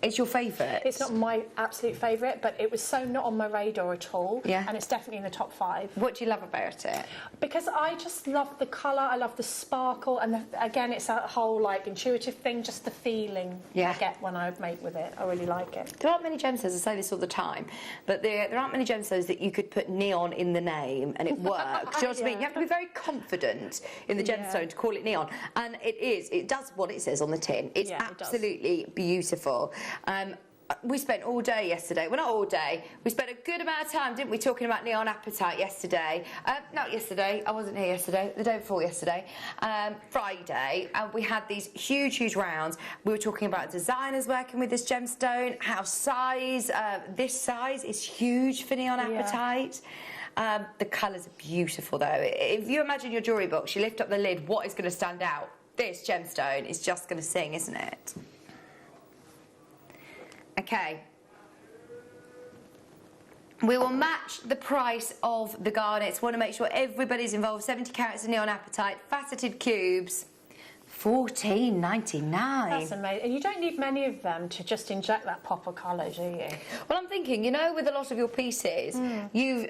It's your favourite? It's not my absolute favourite, but it was so not on my radar at all. Yeah. And it's definitely in the top 5. What do you love about it? Because I just love the colour, I love the sparkle, and again, it's that whole like intuitive thing, just the feeling I get when I make with it. I really like it. There aren't many gemstones, I say this all the time, but there aren't many gemstones that you could put neon in the name and it works. Do you know what I mean? You have to be very confident in the gemstone to call it neon. And it does what it says on the tin. It's absolutely beautiful. We spent all day yesterday, well not all day, we spent a good amount of time, didn't we, talking about neon apatite yesterday. Not yesterday, I wasn't here yesterday, the day before yesterday, Friday, and we had these huge rounds. We were talking about designers working with this gemstone, how this size is huge for neon apatite. The colours are beautiful though. If you imagine your jewellery box, you lift up the lid, what is going to stand out? This gemstone is just going to sing, isn't it? Okay, we will match the price of the garnets. Want to make sure everybody's involved. 70 carats of neon apatite, faceted cubes, $14.99. That's amazing. And you don't need many of them to just inject that pop of colour, do you? Well, I'm thinking, you know, with a lot of your pieces, you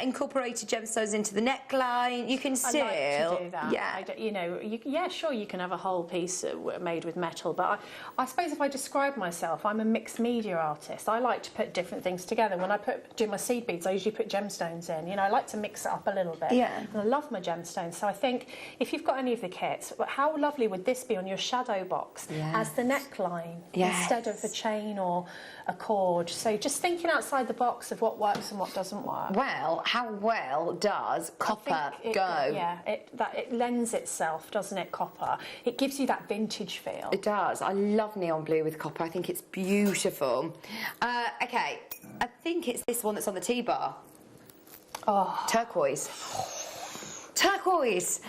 incorporated gemstones into the neckline. You can still... I like to do that. Yeah. Sure, you can have a whole piece made with metal, but I suppose if I describe myself, I'm a mixed media artist. I like to put different things together. When I do my seed beads, I usually put gemstones in. You know, I like to mix it up a little bit. Yeah. And I love my gemstones. So I think if you've got any of the kits, how lovely would this be on your shadow box as the neckline instead of a chain or a cord? So just thinking outside the box of what works and what doesn't work. Well, how well does copper go? Yeah, it lends itself, doesn't it, copper? It gives you that vintage feel. It does. I love neon blue with copper. I think it's beautiful. Okay, I think it's this one that's on the T-bar. Oh. Turquoise. Turquoise!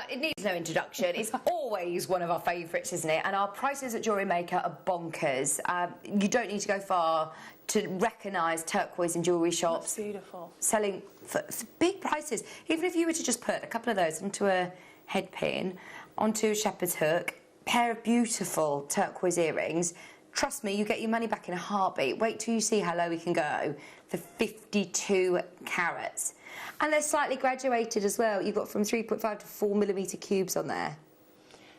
It needs no introduction. It's always one of our favourites, isn't it? And our prices at Jewellery Maker are bonkers. You don't need to go far to recognise turquoise in jewellery shops. That's beautiful. Selling for big prices. Even if you were to just put a couple of those onto a head pin, onto a shepherd's hook, pair of beautiful turquoise earrings, trust me, you get your money back in a heartbeat. Wait till you see how low we can go for 52 carats. And they're slightly graduated as well. You've got from 3.5 to 4mm cubes on there.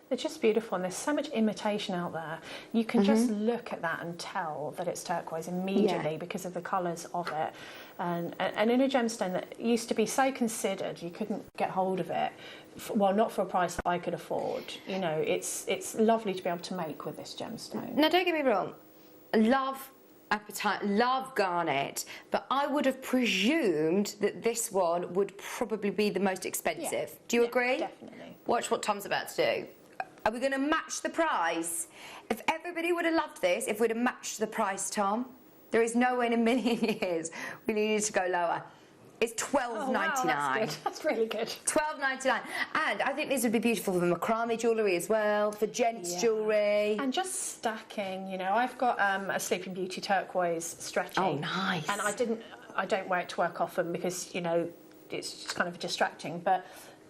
They're just beautiful, and there's so much imitation out there. You can just look at that and tell that it's turquoise immediately because of the colours of it. And in a gemstone that used to be so considered, you couldn't get hold of it. Well, not for a price that I could afford. You know, it's lovely to be able to make with this gemstone. Now, don't get me wrong. Love apatite, love garnet, but I would have presumed that this one would probably be the most expensive. Yeah. Do you agree? Definitely. Watch what Tom's about to do. Are we going to match the price? If everybody would have loved this, if we'd have matched the price, Tom, there is no way in a million years we needed to go lower. It's $12.99. Wow, that's good. That's really good. $12.99. And I think these would be beautiful for macrame jewellery as well, for gents jewellery. And just stacking, you know. I've got a Sleeping Beauty turquoise stretching. Oh, nice. And I don't wear it to work often because, you know, it's just kind of distracting. But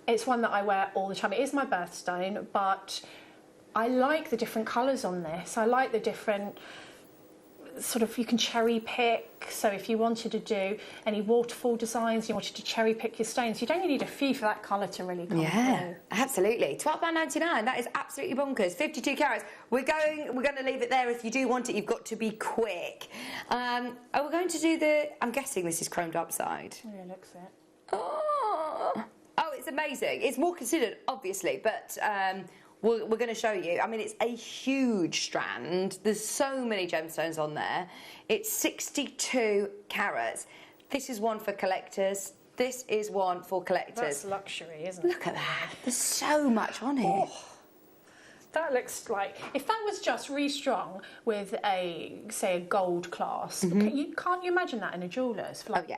it's one that I wear all the time. It is my birthstone, but I like the different colours on this. I like the different... sort of, you can cherry pick. So if you wanted to do any waterfall designs, you wanted to cherry pick your stones, you don't need a few for that colour to really come through. Absolutely. £12.99. That is absolutely bonkers. 52 carats. We're going to leave it there. If you do want it, you've got to be quick. Are we going to do the? I'm guessing this is chromed upside. Yeah, looks it. Oh, it's amazing. It's more considered, obviously, but. We're going to show you. I mean, it's a huge strand. There's so many gemstones on there. It's 62 carats. This is one for collectors. This is one for collectors. That's luxury, isn't it? Look at that. There's so much on it. Oh, that looks like... If that was just restrung with say, a gold clasp, can't you imagine that in a jeweller's? For like,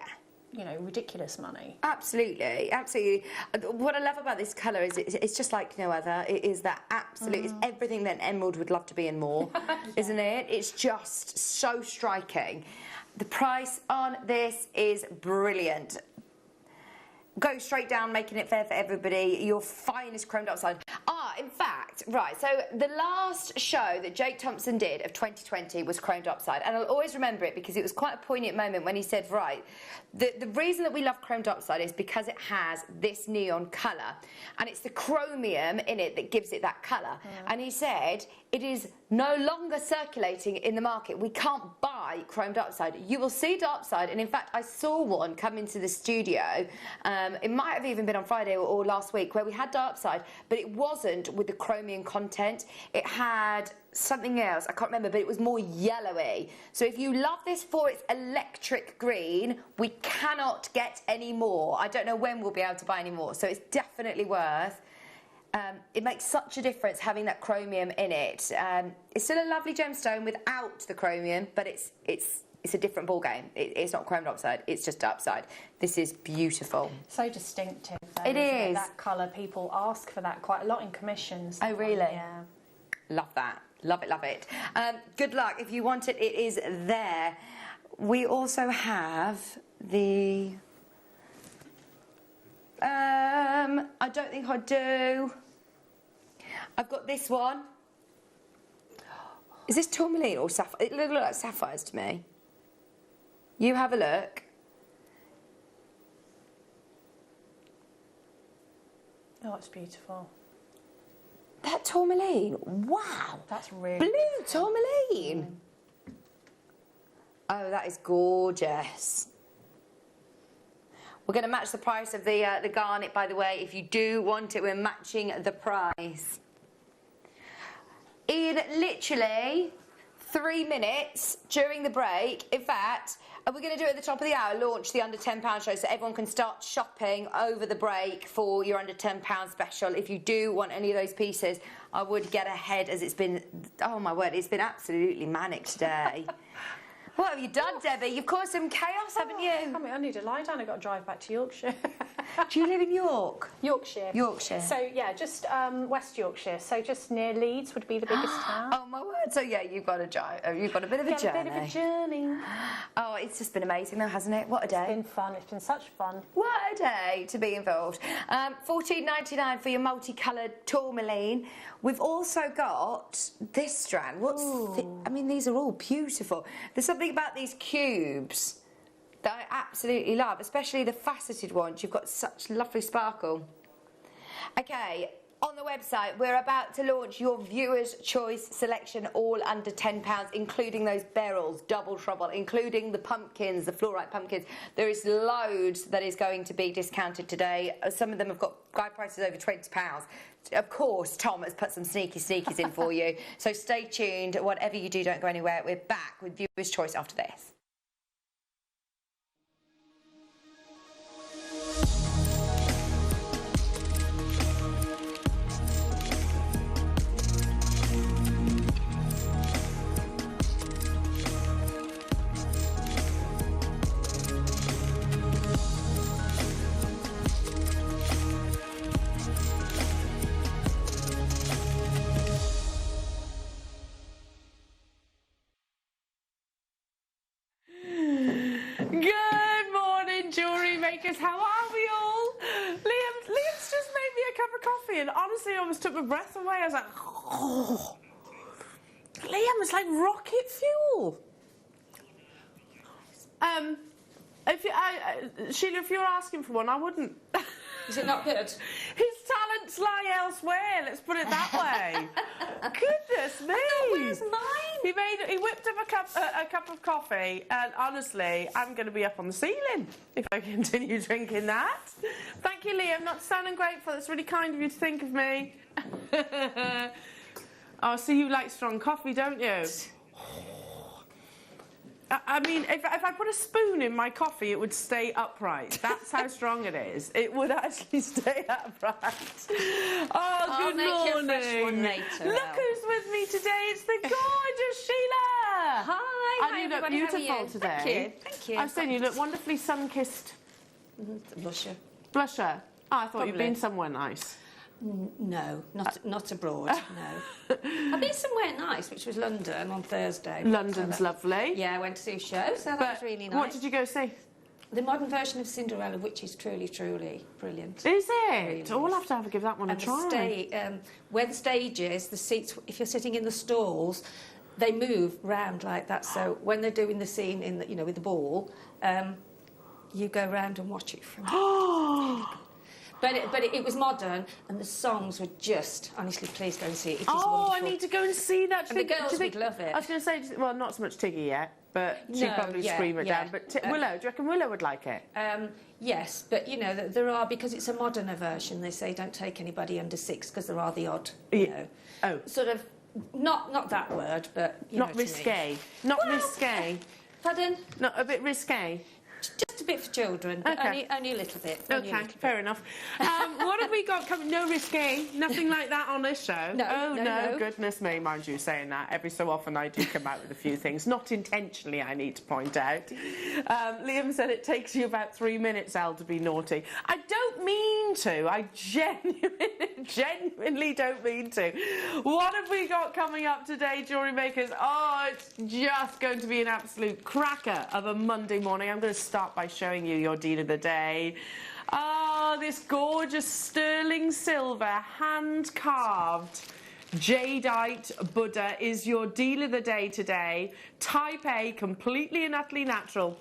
you know, ridiculous money. Absolutely, absolutely. What I love about this colour is it's just like no other. It is that absolute, it's everything that an emerald would love to be and more, isn't it? It's just so striking. The price on this is brilliant. Go straight down, making it fair for everybody. Your finest chromed upside. But in fact, right, so the last show that Jake Thompson did of 2020 was Chrome Diopside, and I'll always remember it because it was quite a poignant moment when he said, right, the reason that we love Chrome Diopside is because it has this neon colour, and it's the chromium in it that gives it that colour. And he said it is no longer circulating in the market. We can't buy Chrome Diopside. You will see Diopside, and in fact I saw one come into the studio, it might have even been on Friday or last week, where we had Diopside, but it wasn't with the chromium content. It had something else, I can't remember, but it was more yellowy. So if you love this for its electric green, we cannot get any more. I don't know when we'll be able to buy any more, so it's definitely worth. It makes such a difference having that chromium in it. It's still a lovely gemstone without the chromium, but it's a different ball game. It's not Chrome Diopside, it's just Diopside. This is beautiful. So distinctive, though, it is. That colour, people ask for that quite a lot in commissions. Oh, really? Yeah. Love that. Love it, love it. Good luck. If you want it, it is there. We also have the... I don't think I do. I've got this one. Is this tourmaline or sapphire? It looks like sapphires to me. You have a look. Oh, it's beautiful. That tourmaline, wow. That's really blue beautiful. tourmaline. Oh, that is gorgeous. We're going to match the price of the garnet, by the way. If you do want it, we're matching the price. In literally 3 minutes during the break, in fact, we're going to do it at the top of the hour, launch the under £10 show so everyone can start shopping over the break for your under £10 special. If you do want any of those pieces, I would get ahead, as it's been, oh my word, it's been absolutely manic today. What have you done, Debbie? You've caused some chaos, haven't you? I mean, I need to lie down. I've got to drive back to Yorkshire. Do you live in York? Yorkshire. Yorkshire. So, yeah, just West Yorkshire. So just near Leeds would be the biggest town. Oh, my word. So, yeah, you've got a drive. You've got a bit of a journey. A bit of a journey. Oh, it's just been amazing, though, hasn't it? What a day. It's been fun. It's been such fun. What a day to be involved. $14.99 for your multicoloured tourmaline. We've also got this strand. I mean, these are all beautiful. There's something about these cubes that I absolutely love, especially the faceted ones. You've got such lovely sparkle. Okay, on the website, we're about to launch your viewer's choice selection, all under £10, including those beryls, double trouble, including the pumpkins, the fluorite pumpkins. There is loads that is going to be discounted today. Some of them have got guide prices over £20. Of course, Tom has put some sneakies in for you. So stay tuned. Whatever you do, don't go anywhere. We're back with viewer's choice after this. Good morning, jewellery makers. How are we all? Liam's just made me a cup of coffee, and honestly, I almost took my breath away. I was like, oh. Liam, it's like rocket fuel. Sheila, if you were asking for one, I wouldn't. Is it not good? His talents lie elsewhere, let's put it that way. Goodness me. Where's mine? He whipped up a cup of coffee, and honestly, I'm going to be up on the ceiling if I continue drinking that. Thank you, Liam. Not sounding grateful. It's really kind of you to think of me. Oh, so you like strong coffee, don't you? I mean, if I put a spoon in my coffee, it would stay upright. That's how strong it is. It would actually stay upright. Oh, good morning. I'll make you a fresh one later. Look who's with me today. It's the gorgeous Sheila. Hi. And you look beautiful today. Thank you. I've seen you look wonderfully sun-kissed. Blusher. Blusher. Oh, I thought Probably. you'd been somewhere nice. No, not abroad, no. I've been somewhere nice, which was London on Thursday. London's lovely. Yeah, I went to see a show, so that was really nice. What did you go see? the modern version of Cinderella, which is truly, truly brilliant. Is it? Really Oh, we'll have to give that one a try. Where the stage is, the seats, if you're sitting in the stalls, they move round like that. So when they're doing the scene in the, you know, with the ball, you go round and watch it from. But it was modern, and the songs were just, honestly, please go and see it. It is wonderful. I need to go and see that. And the girls would love it. I was going to say, well, not so much Tiggy yet, but she'd probably scream it down. But Willow, do you reckon Willow would like it? Yes, but you know, there are, because it's a moderner version, they say don't take anybody under 6 because there are the odd, you know, sort of, not that word, but you know not risque. Not risque. Pardon? Not a bit risque. Just a bit for children, but only a little bit. Okay, fair enough. What have we got coming? No risque, nothing like that on this show. No, goodness me, mind you saying that. Every so often I do come out with a few things, not intentionally, I need to point out. Liam said it takes you about 3 minutes, Elle, to be naughty. I don't mean to. I genuinely don't mean to. What have we got coming up today, Jewellery Makers? Oh, it's just going to be an absolute cracker of a Monday morning. I'm going to start by showing you your deal of the day. Oh, this gorgeous sterling silver hand-carved Jadeite Buddha is your deal of the day today. Type A, completely and utterly natural.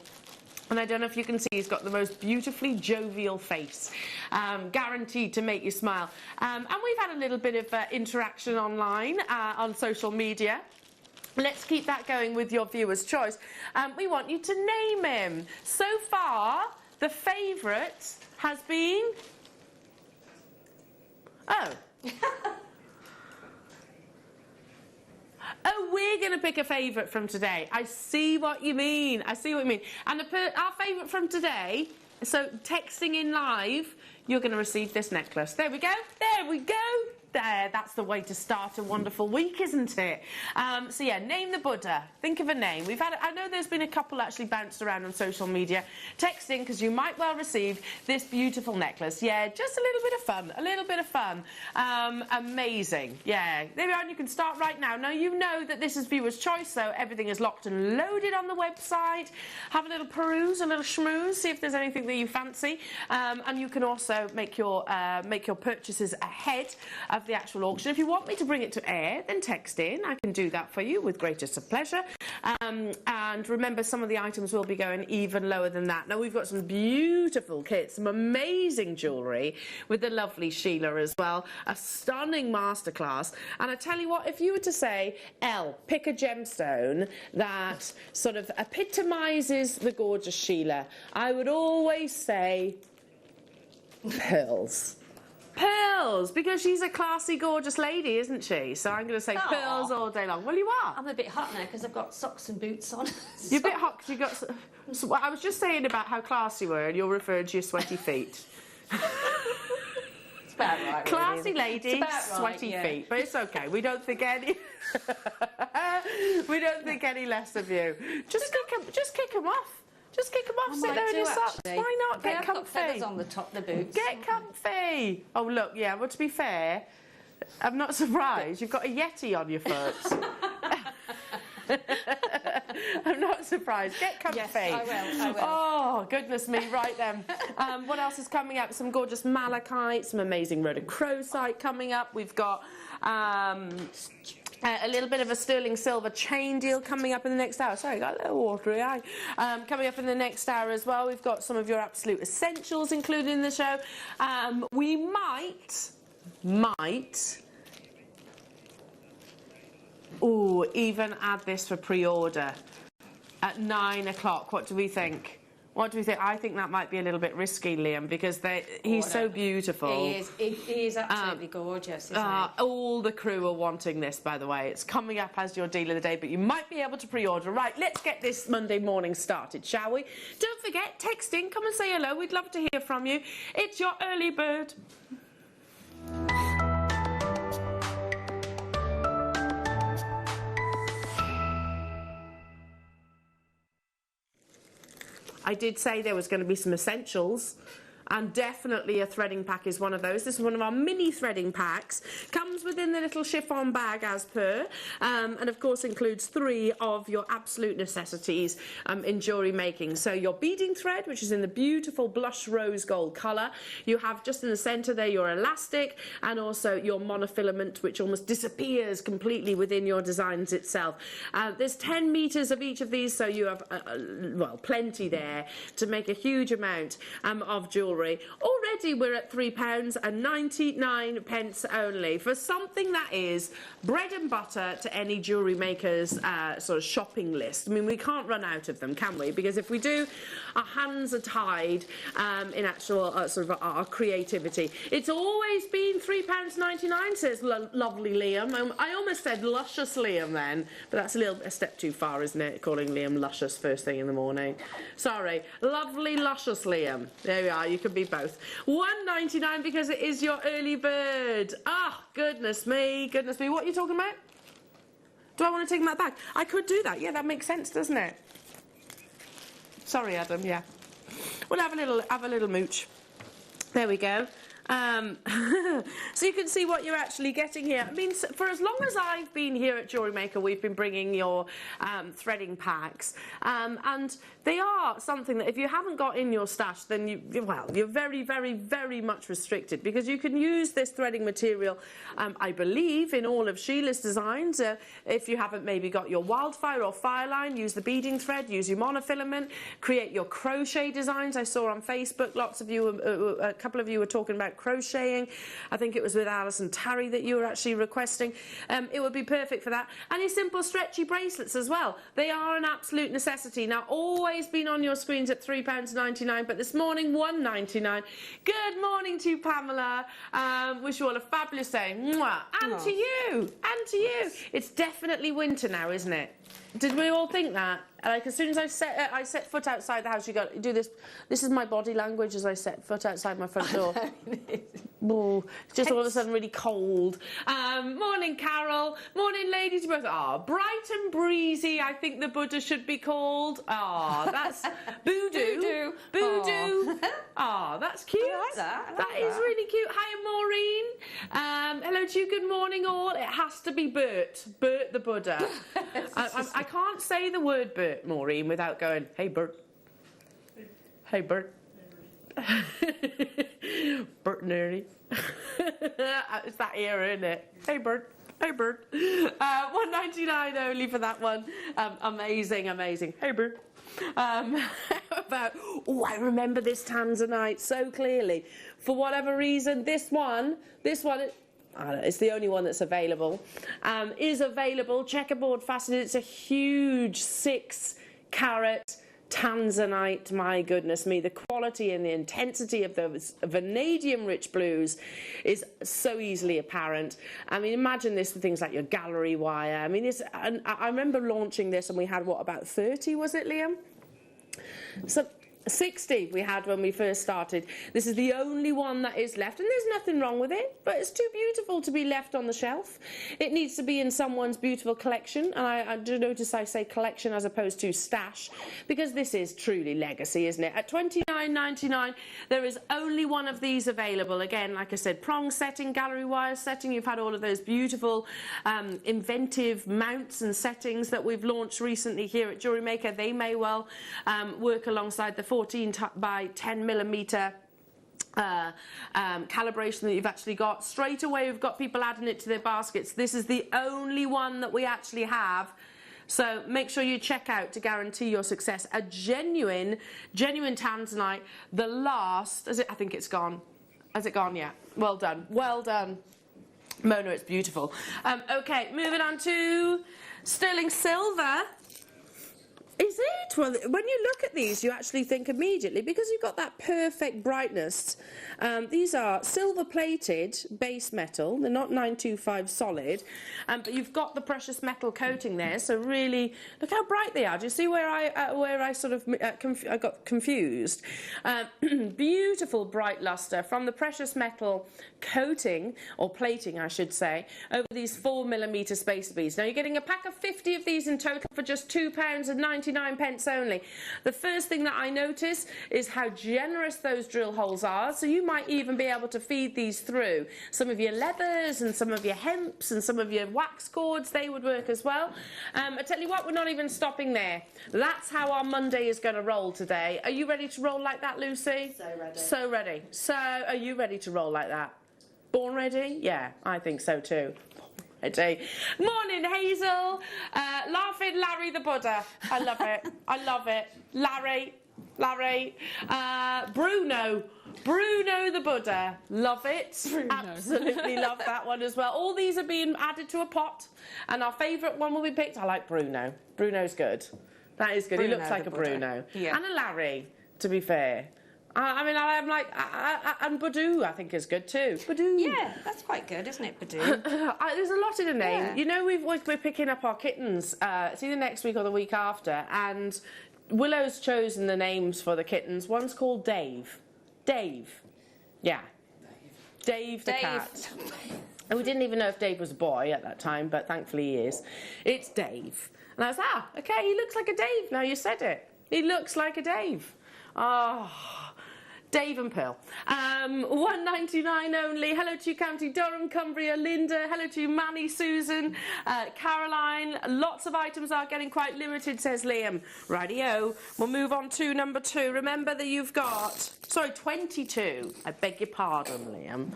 And I don't know if you can see, he's got the most beautifully jovial face, guaranteed to make you smile. And we've had a little bit of interaction online on social media. Let's keep that going with your viewer's choice. We want you to name him. So far, the favourite has been... Oh. Oh, we're going to pick a favourite from today. I see what you mean. I see what you mean. And our favourite from today, so texting in live, you're going to receive this necklace. There we go. There we go. There, that's the way to start a wonderful week, isn't it? So yeah, name the Buddha. Think of a name. We've had, I know there's been a couple actually bounced around on social media. Text in because you might well receive this beautiful necklace. Yeah, just a little bit of fun. A little bit of fun. Amazing. Yeah, there we are. And you can start right now. Now you know that this is viewer's choice, so everything is locked and loaded on the website. Have a little peruse, a little schmooze, see if there's anything that you fancy, and you can also make your purchases ahead of the actual auction. If you want me to bring it to air, then text in. I can do that for you with greatest of pleasure. And remember, some of the items will be going even lower than that. Now, we've got some beautiful kits, some amazing jewellery with the lovely Sheila as well. A stunning masterclass. And I tell you what, if you were to say, Elle, pick a gemstone that sort of epitomises the gorgeous Sheila, I would always say pearls. Pearls, because she's a classy, gorgeous lady, isn't she? So I'm going to say pearls all day long. Well, you are. I'm a bit hot now because I've got socks and boots on. You're a bit hot because you've got... So, I was just saying about how classy you were, and you're referring to your sweaty feet. It's about right, classy really. lady, sweaty feet. But it's okay. We don't think any... we don't think any less of you. Just kick them off. Just kick them off, sit there in your socks. Why not? Get comfy. Got feathers on the top of the boots. Get comfy. Oh, look, yeah, well, to be fair, I'm not surprised. You've got a Yeti on your foot. I'm not surprised. Get comfy. Yes, I will. Oh, goodness me. Right then. What else is coming up? Some gorgeous malachite, some amazing rhodochrosite coming up. We've got... a little bit of a sterling silver chain deal coming up in the next hour. Sorry, got a little watery eye. Coming up in the next hour as well. We've got some of your absolute essentials included in the show. We might, even add this for pre-order at 9 o'clock. What do we think? What do we think? I think that might be a little bit risky, Liam, because he's so beautiful. He is absolutely gorgeous, isn't he? All the crew are wanting this, by the way. It's coming up as your deal of the day, but you might be able to pre-order. Right, let's get this Monday morning started, shall we? Don't forget, text in, come and say hello. We'd love to hear from you. It's your early bird. I did say there was going to be some essentials, and definitely a threading pack is one of those. This is one of our mini threading packs. Comes comes within the little chiffon bag as per, and of course includes 3 of your absolute necessities in jewellery making. So your beading thread, which is in the beautiful blush rose gold colour. You have just in the centre there your elastic, and also your monofilament, which almost disappears completely within your designs itself. There's 10 metres of each of these, so you have, well, plenty there to make a huge amount of jewellery. Already we're at £3.99 only for something that is bread and butter to any jewellery maker's sort of shopping list. I mean, we can't run out of them, can we? Because if we do, our hands are tied in actual sort of our creativity. It's always been £3.99, says lovely Liam. I almost said luscious Liam then, but that's a step too far, isn't it, calling Liam luscious first thing in the morning? Sorry, lovely luscious Liam. There we are, you can be both. £1.99 because it is your early bird. Ah, goodness me, goodness me. What are you talking about? Do I want to take that back? I could do that. Yeah, that makes sense, doesn't it? Sorry, Adam. Yeah, we'll have a little mooch. There we go. So you can see what you're actually getting here. I mean, for as long as I've been here at Jewellery Maker, we've been bringing your threading packs, and they are something that if you haven't got in your stash, then you're very, very, very much restricted, because you can use this threading material, I believe, in all of Sheila's designs. If you haven't maybe got your wildfire or fireline, use the beading thread, use your monofilament, create your crochet designs. I saw on Facebook lots of you, a couple of you were talking about crocheting. I think it was with Alison Tarry that you were actually requesting. It would be perfect for that. And your simple stretchy bracelets as well. They are an absolute necessity. Now, always been on your screens at £3.99, but this morning £1.99. Good morning to you, Pamela. Wish you all a fabulous day. Mwah. And to you. And to you. It's definitely winter now, isn't it? Did we all think that? Like, as soon as I set foot outside the house, you got to do this. This is my body language as I set foot outside my front door. Oh, it's just all of a sudden really cold. Morning, Carol. Morning, ladies. Bright and breezy, I think the Buddha should be called. That's Voodoo. Voodoo. That's cute. I like that. That is really cute. Hiya, Maureen. Hello to you. Good morning, all. It has to be Bert. Bert the Buddha. I can't say the word Bert, Maureen, without going, hey, Bert. Hey, Bert. Bert and Ernie. It's that era, isn't it? Hey, Bert. Hey, Bert. £1.99 only for that one. Amazing, amazing. Hey, Bert. I remember this Tanzanite so clearly. For whatever reason, this one, it's the only one that's available. Is available, checkerboard faceted. It's a huge 6-carat Tanzanite. My goodness me, the quality and the intensity of those vanadium-rich blues is so easily apparent. I mean, imagine this with things like your gallery wire. I mean, I remember launching this, and we had, what, about 30, was it, Liam? So 60 we had when we first started. This is the only one that is left, and there's nothing wrong with it, but it's too beautiful to be left on the shelf. It needs to be in someone's beautiful collection, and I do notice I say collection as opposed to stash, because this is truly legacy, isn't it? At £29.99 there is only one of these available. Again, like I said, prong setting, gallery wire setting. You've had all of those beautiful inventive mounts and settings that we've launched recently here at Jewellery Maker. They may well work alongside the 14 by 10 millimetre calibration that you've actually got. Straight away we've got people adding it to their baskets. This is the only one that we actually have, so make sure you check out to guarantee your success. A genuine Tanzanite. The last, I think it's gone. Has it gone? Yeah. Well done, well done, Mona. It's beautiful. Okay, moving on to sterling silver. Is it? Well, when you look at these, you actually think immediately, because you've got that perfect brightness. These are silver-plated base metal. They're not 925 solid, but you've got the precious metal coating there. So really, look how bright they are. Do you see where I sort of I got confused? Beautiful bright luster from the precious metal coating, or plating, I should say, over these 4mm spacer beads. Now you're getting a pack of 50 of these in total for just £2.99 only. The first thing that I notice is how generous those drill holes are. So you might even be able to feed these through some of your leathers and some of your hemps and some of your wax cords. They would work as well. I tell you what, we're not even stopping there. That's how our Monday is going to roll today. Are you ready to roll like that, Lucy? So ready. So ready. So are you ready to roll like that? Born ready? Yeah, I think so too. Ready. Morning, Hazel. Laughing Larry the Buddha. I love it. I love it. Larry. Bruno the Buddha. Love it. Bruno. Absolutely love that one as well. All these are being added to a pot, and our favourite one will be picked. I like Bruno. Bruno's good. That is good. Bruno, he looks like a Bruno. Yeah. And a Larry, to be fair. I mean, I'm like, and Badoo, I think, is good too. Badoo. Yeah, that's quite good, isn't it, Badoo? There's a lot in the name. Yeah. You know, we're picking up our kittens. It's either next week or the week after, and Willow's chosen the names for the kittens. One's called Dave. Dave. Yeah. Dave the cat. And we didn't even know if Dave was a boy at that time, but thankfully he is. It's Dave. And I was, okay, he looks like a Dave. Now you said it. He looks like a Dave. Oh, Dave and Pearl. $1.99 only. Hello to you, County Durham, Cumbria, Linda. Hello to you, Manny, Susan, Caroline. Lots of items are getting quite limited, says Liam. Rightio. We'll move on to number 2. Remember that you've got, sorry, 22. I beg your pardon, Liam.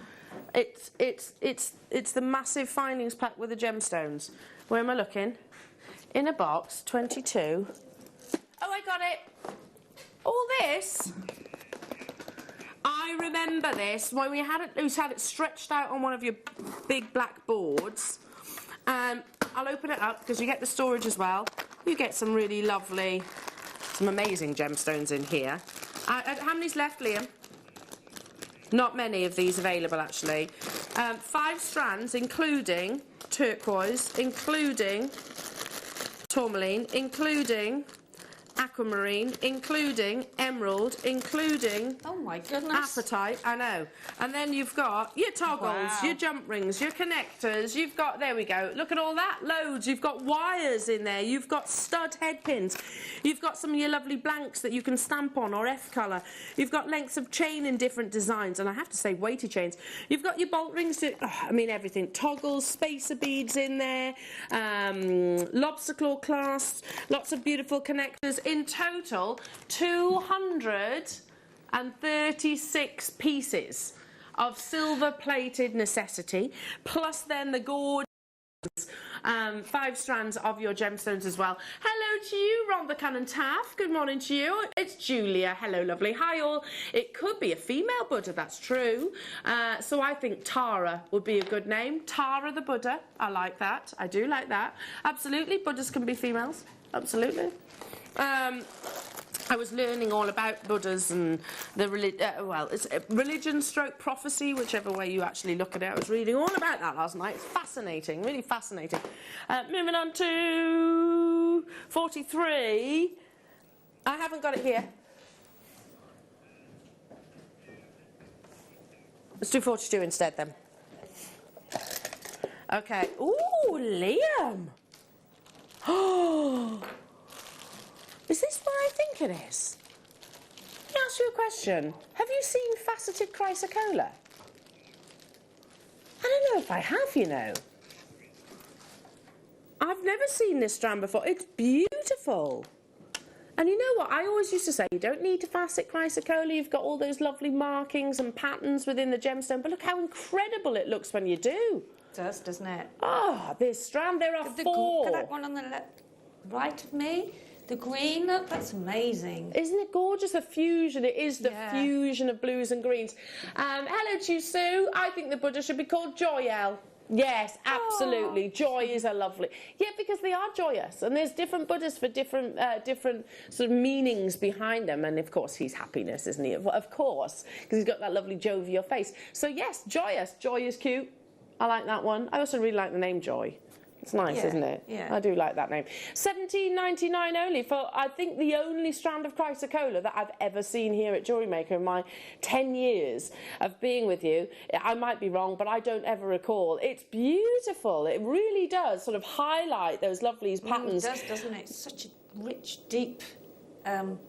It's the massive findings pack with the gemstones. Where am I looking? In a box, 22. Oh, I got it. All this. I remember this when we had it stretched out on one of your big black boards. I'll open it up because you get the storage as well. You get some really lovely, some amazing gemstones in here. How many's left, Liam? Not many of these available, actually. 5 strands, including turquoise, including tourmaline, including aquamarine, including emerald, including oh my goodness, apatite. I know. And then you've got your toggles, your jump rings, your connectors. You've got, there we go, look at all that, loads. You've got wires in there, you've got stud head pins, you've got some of your lovely blanks that you can stamp on, or F colour. You've got lengths of chain in different designs, and I have to say weighty chains. You've got your bolt rings, I mean everything, toggles, spacer beads in there, lobster claw clasps, lots of beautiful connectors. In total, 236 pieces of silver-plated necessity, plus then the gorgeous 5 strands of your gemstones as well. Hello to you, Ron the Cannon Taff. Good morning to you. It's Julia. Hello, lovely. Hi, all. It could be a female Buddha, that's true. So I think Tara would be a good name. Tara the Buddha. I like that. I do like that. Absolutely. Buddhas can be females. Absolutely. I was learning all about Buddhas and the it's religion stroke prophecy, whichever way you actually look at it. I was reading all about that last night. It's fascinating, really fascinating. Moving on to 43. I haven't got it here. Let's do 42 instead then. Okay. Ooh, Liam. Oh. Is this what I think it is? Let me ask you a question. Have you seen faceted chrysocolla? I don't know if I have, you know. I've never seen this strand before. It's beautiful. And you know what? I always used to say, you don't need to facet chrysocolla. You've got all those lovely markings and patterns within the gemstone. But look how incredible it looks when you do. It does, doesn't it? Oh, this strand, there are 4. That one on the left, right of me. The green, look, that's amazing. Isn't it gorgeous? The fusion, it is the fusion of blues and greens. Hello to you, Sue. I think the Buddha should be called Joyelle. Yes, absolutely. Oh. Joy is a lovely... Yeah, because they are joyous. And there's different Buddhas for different sort of meanings behind them. And, of course, he's happiness, isn't he? Of course, because he's got that lovely jovial face. So, yes, joyous. Joy is cute. I like that one. I also really like the name Joy. It's nice, isn't it? Yeah. I do like that name. $17.99 only for, I think, the only strand of chrysocolla that I've ever seen here at Jewellery Maker in my 10 years of being with you. I might be wrong, but I don't ever recall. It's beautiful. It really does sort of highlight those lovely patterns. It does, doesn't it? It's such a rich, deep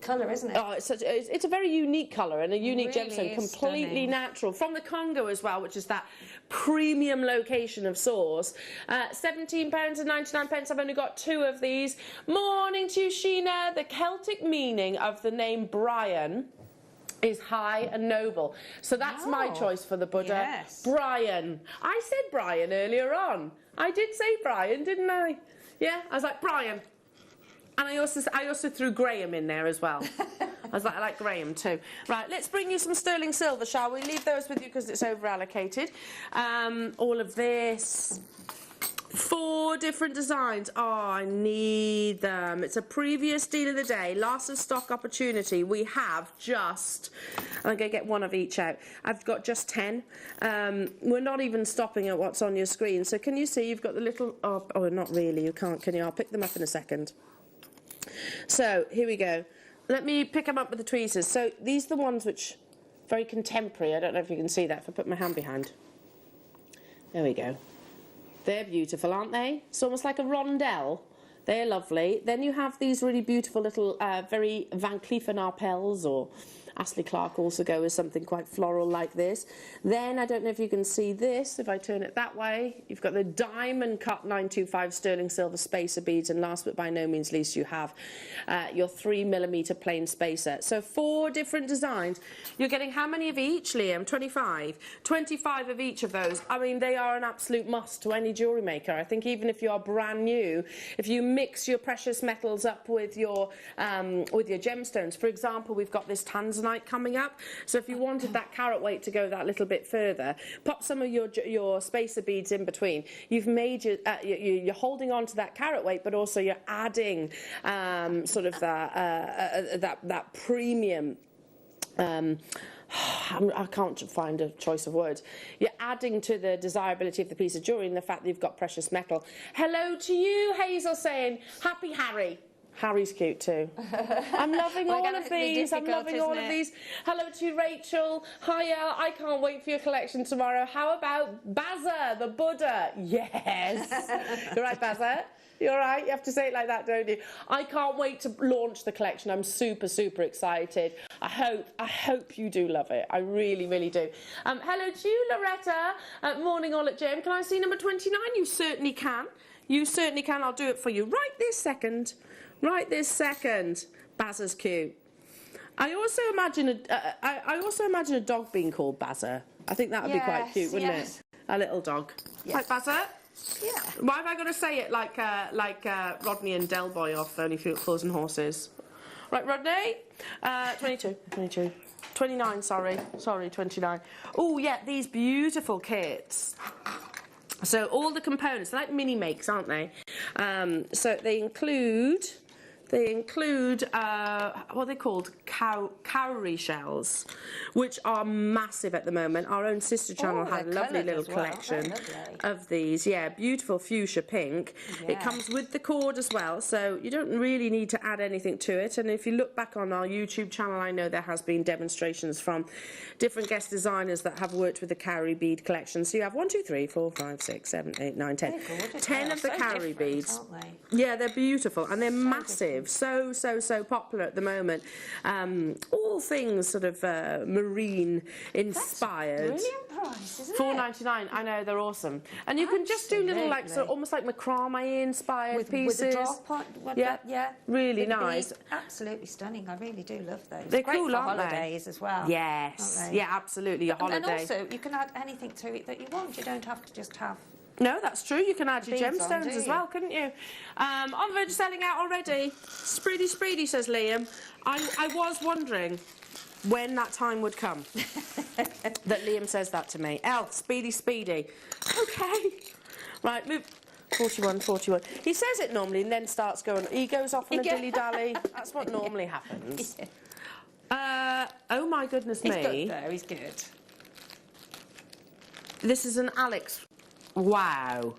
colour, isn't it? Oh, it's a very unique colour and a unique Really gemstone, is completely stunning. natural. From the Congo as well, which is that premium location of source. £17.99. I've only got 2 of these. Morning to you, Sheena. The Celtic meaning of the name Brian is high and noble. So that's my choice for the Buddha. Yes. Brian. I said Brian earlier on. I did say Brian, didn't I? Yeah, I was like, Brian. And I also threw Graham in there as well. I was like, I like Graham too. Right, let's bring you some sterling silver, shall we? Leave those with you because it's over allocated. All of this. 4 different designs. Oh, I need them. It's a previous deal of the day. Last of stock opportunity. We have just... I'm going to get 1 of each out. I've got just 10. We're not even stopping at what's on your screen. So can you see you've got the little... Oh, not really. You can't, can you? I'll pick them up in a second. So, here we go. Let me pick them up with the tweezers. So, these are the ones which... Very contemporary. I don't know if you can see that if I put my hand behind. There we go. They're beautiful, aren't they? It's almost like a rondelle. They're lovely. Then you have these really beautiful little, very Van Cleef & Arpels, or Astley Clark also go with something quite floral like this. Then, I don't know if you can see this, if I turn it that way, you've got the diamond cut 925 sterling silver spacer beads, and last but by no means least, you have your 3mm plain spacer. So 4 different designs. You're getting how many of each, Liam? 25? 25 of each of those. I mean, they are an absolute must to any jewellery maker. I think even if you are brand new, if you mix your precious metals up with your gemstones, for example, we've got this Tanzanite coming up, so if you wanted that carat weight to go that little bit further, pop some of your spacer beads in between. You've made you're holding on to that carat weight, but also you're adding sort of that premium. I can't find a choice of words. You're adding to the desirability of the piece of jewellery and the fact that you've got precious metal. Hello to you, Hazel, saying happy Harry. Harry's cute too. I'm loving all of these. I'm loving all of these. Hello to you, Rachel. Hiya. I can't wait for your collection tomorrow. How about Bazza, the Buddha? Yes. You're right, Bazza? You're right. You have to say it like that, don't you? I can't wait to launch the collection. I'm super, super excited. I hope you do love it. I really, really do. Hello to you, Loretta. Morning all at Gem. Can I see number 29? You certainly can. You certainly can. I'll do it for you right this second. Right this second. Bazza's cute. I also imagine a dog being called Bazza. I think that would be quite cute, wouldn't it? A little dog. Yes. Like Bazza? Yeah. Why have I got to say it like Rodney and Del Boy off Only Fools and Horses? Right, Rodney? 22. 29, sorry, 29. Oh, yeah, these beautiful kits. So all the components, they're like mini makes, aren't they? So they include what are they called? Cowrie shells, which are massive at the moment. Our own sister channel had a lovely little collection of these. Yeah, beautiful fuchsia pink. Yeah. It comes with the cord as well, so you don't really need to add anything to it. And if you look back on our YouTube channel, I know there has been demonstrations from different guest designers that have worked with the cowrie bead collection. So you have 1, 2, 3, 4, 5, 6, 7, 8, 9, 10. 10 of the cowrie beads. Yeah, they're beautiful and they're massive. So popular at the moment. All things sort of marine inspired. That's brilliant price, isn't it? $4.99. I know, they're awesome. And you can just do little like sort of almost like macrame inspired pieces. With a drop on, yeah, really nice. Absolutely stunning. I really do love those. They're great cool, for aren't holidays as well. Yes, yeah, absolutely. A holiday. And also, you can add anything to it that you want. You don't have to just have. No, that's true. You can add your gemstones as well, you? couldn't you? On the verge of selling out already. Spreedy, says Liam. I was wondering when that time would come that Liam says that to me. Speedy. Okay. Right, move. 41. He says it normally and then starts going. He goes off on a dilly-dally. That's what normally happens. Oh, my goodness me. He's good, though. He's good. This is an Alex. Wow.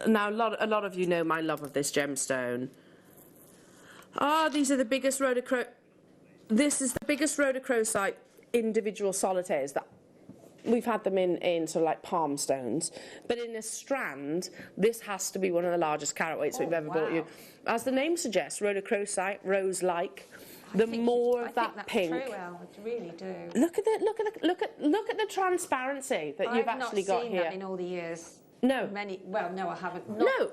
Now, a lot of you know my love of this gemstone. Oh, these are the biggest rhodochrosite. This is the biggest rhodochrosite individual solitaires that we've had them in sort of like palm stones, but in a strand, this has to be one of the largest carat weights we've ever bought you. As the name suggests, rhodochrosite, rose-like. The more of that pink. True, Elle, I really do. Look at the transparency that you've actually got here. I've not seen that in all the years. No. Well, no, I haven't.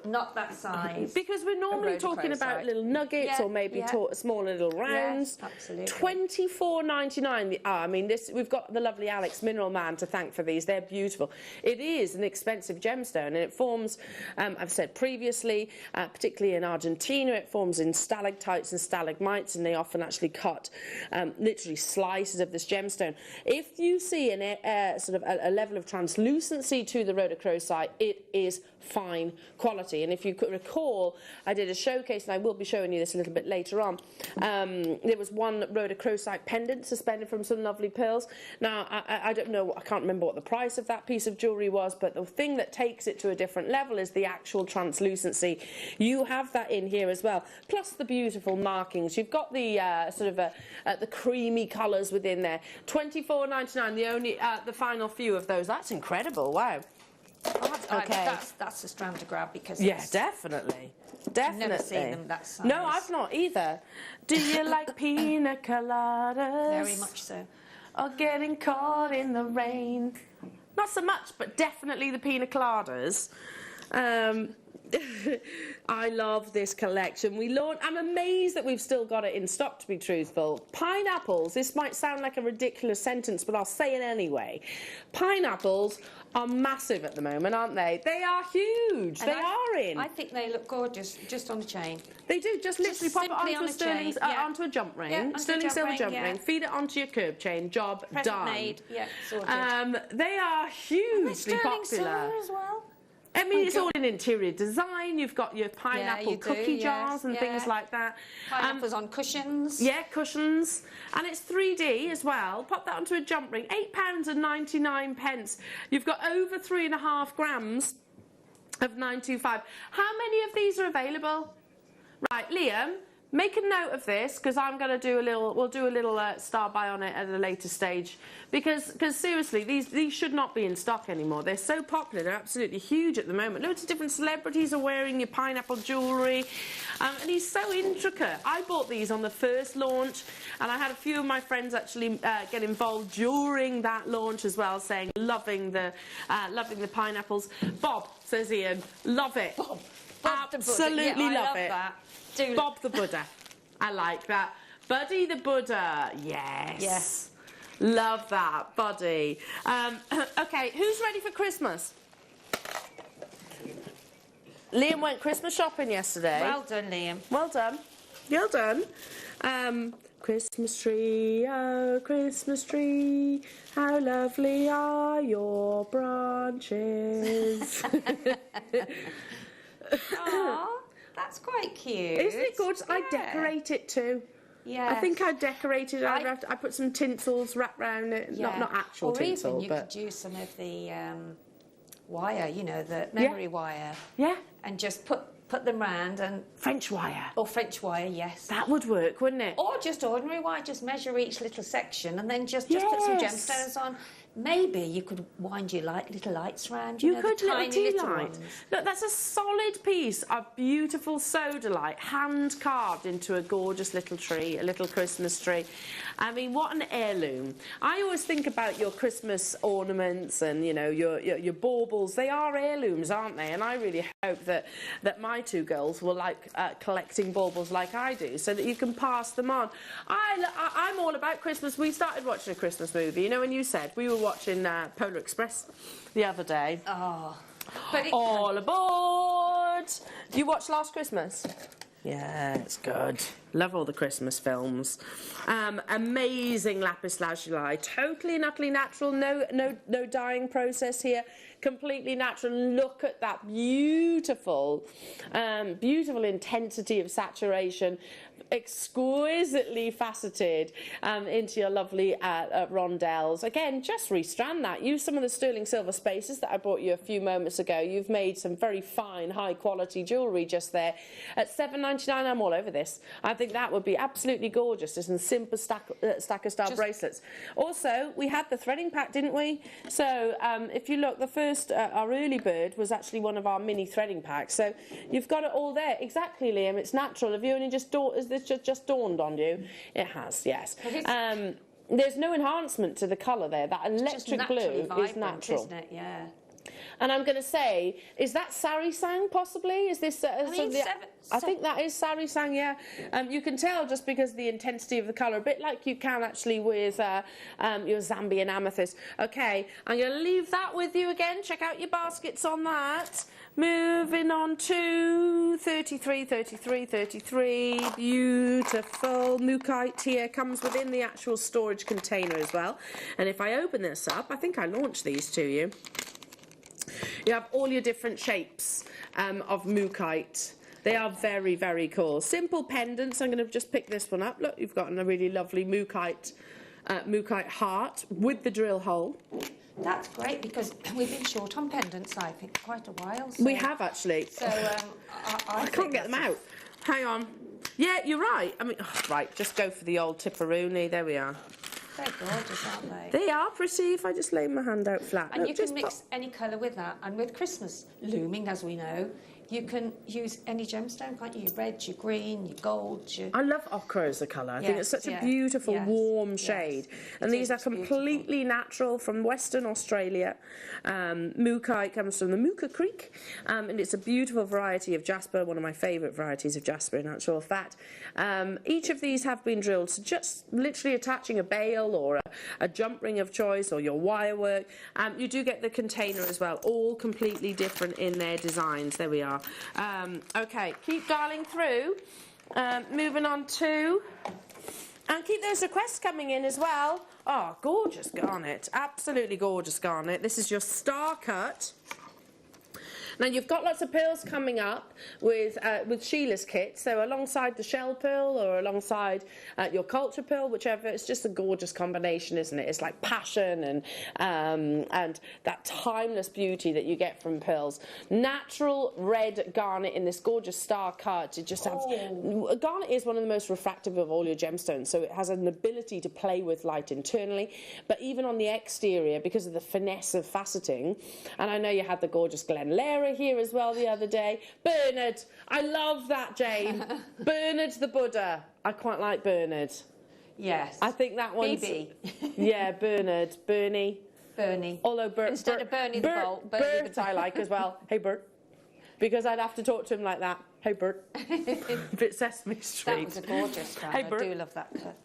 Not that size. Because we're normally talking about little nuggets or maybe smaller little rounds. Yes, absolutely. $24.99. I mean, we've got the lovely Alex Mineral Man to thank for these. They're beautiful. It is an expensive gemstone, and it forms, I've said previously, particularly in Argentina, it forms in stalactites and stalagmites, and they often actually cut literally slices of this gemstone. If you see sort of a level of translucency to the rhodochrosite, it is fine quality. And if you could recall, I did a showcase, and I will be showing you this a little bit later on. There was one rhodochrosite pendant suspended from some lovely pearls. Now, I don't know, I can't remember what the price of that piece of jewellery was, but the thing that takes it to a different level is the actual translucency. You have that in here as well, plus the beautiful markings. You've got the sort of the creamy colours within there. $24.99, the final few of those. That's incredible, wow. That's a strand to grab because definitely. I've never seen them that size. No, I've not either. Do you like pina coladas? Very much so. Or getting caught in the rain? Not so much, but definitely the pina coladas. I love this collection. I'm amazed that we've still got it in stock, to be truthful. Pineapples, this might sound like a ridiculous sentence, but I'll say it anyway. Pineapples are massive at the moment, aren't they? They are huge. I think they look gorgeous just on a chain. They do. Just literally pop it onto a jump ring. Yeah, sterling silver jump ring. Feed it onto your curb chain. Job done. Made. Yeah, sorted. They are hugely popular. Silver as well. I mean, it's all in interior design. You've got your pineapple cookie jars and things like that. Pineapples on cushions. Yeah, cushions. And it's 3D as well. Pop that onto a jump ring. £8.99. You've got over 3.5 grams of 925. How many of these are available? Right, Liam, make a note of this, because I'm going to do we'll do a little star by on it at a later stage, because seriously, these should not be in stock anymore. They're so popular, they're absolutely huge at the moment. Loads of different celebrities are wearing your pineapple jewellery, and he's so intricate. I bought these on the first launch, and I had a few of my friends actually get involved during that launch as well, saying loving the pineapples. Bob, says Ian, love it. Bob absolutely love it. That. Bob the Buddha. I like that. Buddy the Buddha. Yes. Yes. Love that, Buddy. Okay, who's ready for Christmas? Liam went Christmas shopping yesterday. Well done, Liam. Well done. Well done. Christmas tree, oh Christmas tree, how lovely are your branches. Aww. That's quite cute. Isn't it good? Yeah. I decorate it too. Yeah. I think I decorated it. I put some tinsels wrapped around it. Yeah. Not actual tinsel, or even you could use some of the wire, you know, the memory wire. Yeah. And just put them round and... French wire. Or French wire, yes. That would work, wouldn't it? Or just ordinary wire. Just measure each little section and then just put some gemstones on. Maybe you could wind your little lights around. You know, could, the tiny little light. ones. Look, that's a solid piece of beautiful sodalite, hand carved into a gorgeous little tree, a little Christmas tree. I mean, what an heirloom. I always think about your Christmas ornaments and, you know, your baubles. They are heirlooms, aren't they? And I really hope that my two girls will like collecting baubles like I do, so that you can pass them on. I'm all about Christmas. We started watching a Christmas movie. You know, when you said we were watching Polar Express the other day. Oh. All aboard! You watched Last Christmas? Yeah, it's good. Love all the Christmas films. Amazing lapis lazuli. Totally and utterly natural. No dyeing process here. Completely natural. Look at that beautiful, beautiful intensity of saturation. Exquisitely faceted into your lovely rondelles. Again, just restrand that. Use some of the sterling silver spaces that I brought you a few moments ago. You've made some very fine, high quality jewellery just there. At $7.99, I'm all over this. I think think that would be absolutely gorgeous, just a simple stack of star bracelets. Also, we had the threading pack, didn't we? So if you look, the first, our early bird was actually one of our mini threading packs. So you've got it all there. Exactly, Liam, it's natural. Have you only just has this just dawned on you? It has, yes. There's no enhancement to the colour there. That electric blue is natural. Isn't it? Yeah. And I'm going to say, is that Sari Sang possibly? Is this? I think that is Sari Sang. Yeah. You can tell just because of the intensity of the colour, a bit like you can actually with your Zambian amethyst. Okay, I'm going to leave that with you again. Check out your baskets on that. Moving on to 33, 33, 33. Beautiful Mookite here. Comes within the actual storage container as well. And if I open this up, I think I launched these to you. You have all your different shapes of Mookite. They are very, very cool. Simple pendants. I'm going to just pick this one up. Look, you've got a really lovely Mookite heart with the drill hole. That's great because we've been short on pendants, I think, quite a while. So, we have actually. So I can't get them out. Hang on. Yeah, you're right. I mean, right, just go for the old tipperoonie. There we are. They're gorgeous, aren't they? They are pretty if I just lay my hand out flat. And you can mix any colour with that. And with Christmas looming, as we know, you can use any gemstone, can't you? Your red, your green, your gold. I love ochre as a colour. I think it's such a beautiful, warm shade. And these are completely natural from Western Australia. Mookite comes from the Mooka Creek. And it's a beautiful variety of jasper, one of my favourite varieties of jasper in actual fact. Each of these have been drilled, so just literally attaching a bail or a jump ring of choice or your wire work. You do get the container as well, all completely different in their designs. There we are. Okay, keep dialing through. Moving on to, and keep those requests coming in as well. Oh, gorgeous garnet, absolutely gorgeous garnet. This is your star cut. Now you've got lots of pearls coming up with Sheila's kit, so alongside the shell pearl or alongside your culture pearl, whichever. It's just a gorgeous combination, isn't it? It's like passion and that timeless beauty that you get from pearls. Natural red garnet in this gorgeous star cut. It just has garnet is one of the most refractive of all your gemstones, so it has an ability to play with light internally, but even on the exterior because of the finesse of faceting. And I know you had the gorgeous Glenlara here as well the other day. Bernard, I love that, Jane. Bernard the Buddha. I quite like Bernard. Yes. I think that one's... BB. Yeah, Bernard. Bernie. Although instead of Bernie the Bolt, Bert I like as well. Hey, Bert. Because I'd have to talk to him like that. Hey, Bert. Bit Sesame Street. That was a gorgeous strand. Hey, Bert. I do love that cut.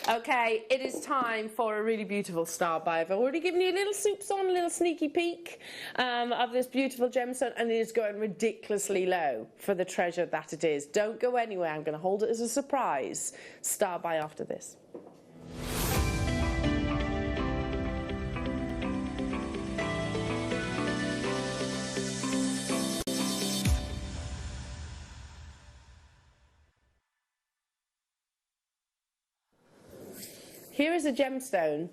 Okay, it is time for a really beautiful star buy. I've already given you a little soups on, a little sneaky peek of this beautiful gemstone, and it is going ridiculously low for the treasure that it is. Don't go anywhere. I'm going to hold it as a surprise. Star buy after this. Here is a gemstone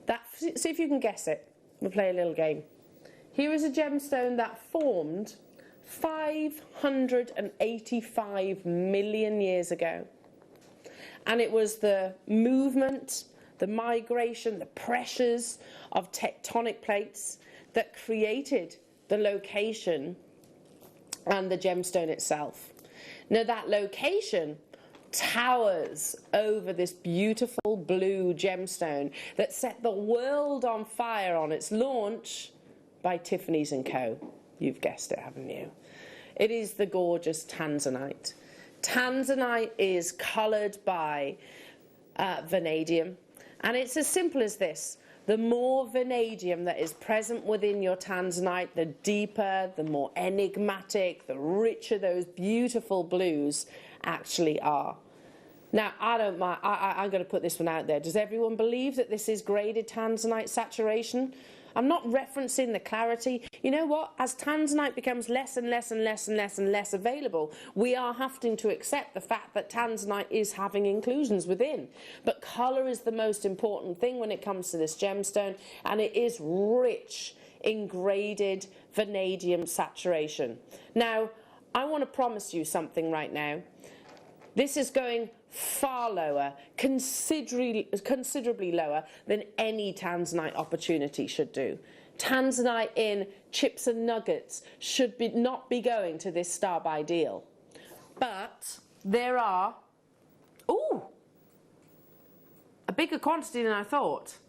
that, see if you can guess it. We'll play a little game. Here is a gemstone that formed 585 million years ago. And it was the movement, the migration, the pressures of tectonic plates that created the location and the gemstone itself. Now that location towers over this beautiful blue gemstone that set the world on fire on its launch by Tiffany's & Co. You've guessed it, haven't you? It is the gorgeous Tanzanite. Tanzanite is coloured by vanadium, and it's as simple as this. The more vanadium that is present within your Tanzanite, the deeper, the more enigmatic, the richer those beautiful blues actually are. Now, I don't mind. I'm going to put this one out there. Does everyone believe that this is graded Tanzanite saturation? I'm not referencing the clarity. You know what? As Tanzanite becomes less and less and less and less and less available, we are having to accept the fact that Tanzanite is having inclusions within. But colour is the most important thing when it comes to this gemstone, and it is rich in graded vanadium saturation. Now, I want to promise you something right now. This is going far lower, considerably lower than any Tanzanite opportunity should do. Tanzanite in chips and nuggets should not be going to this star by deal. But there are, a bigger quantity than I thought.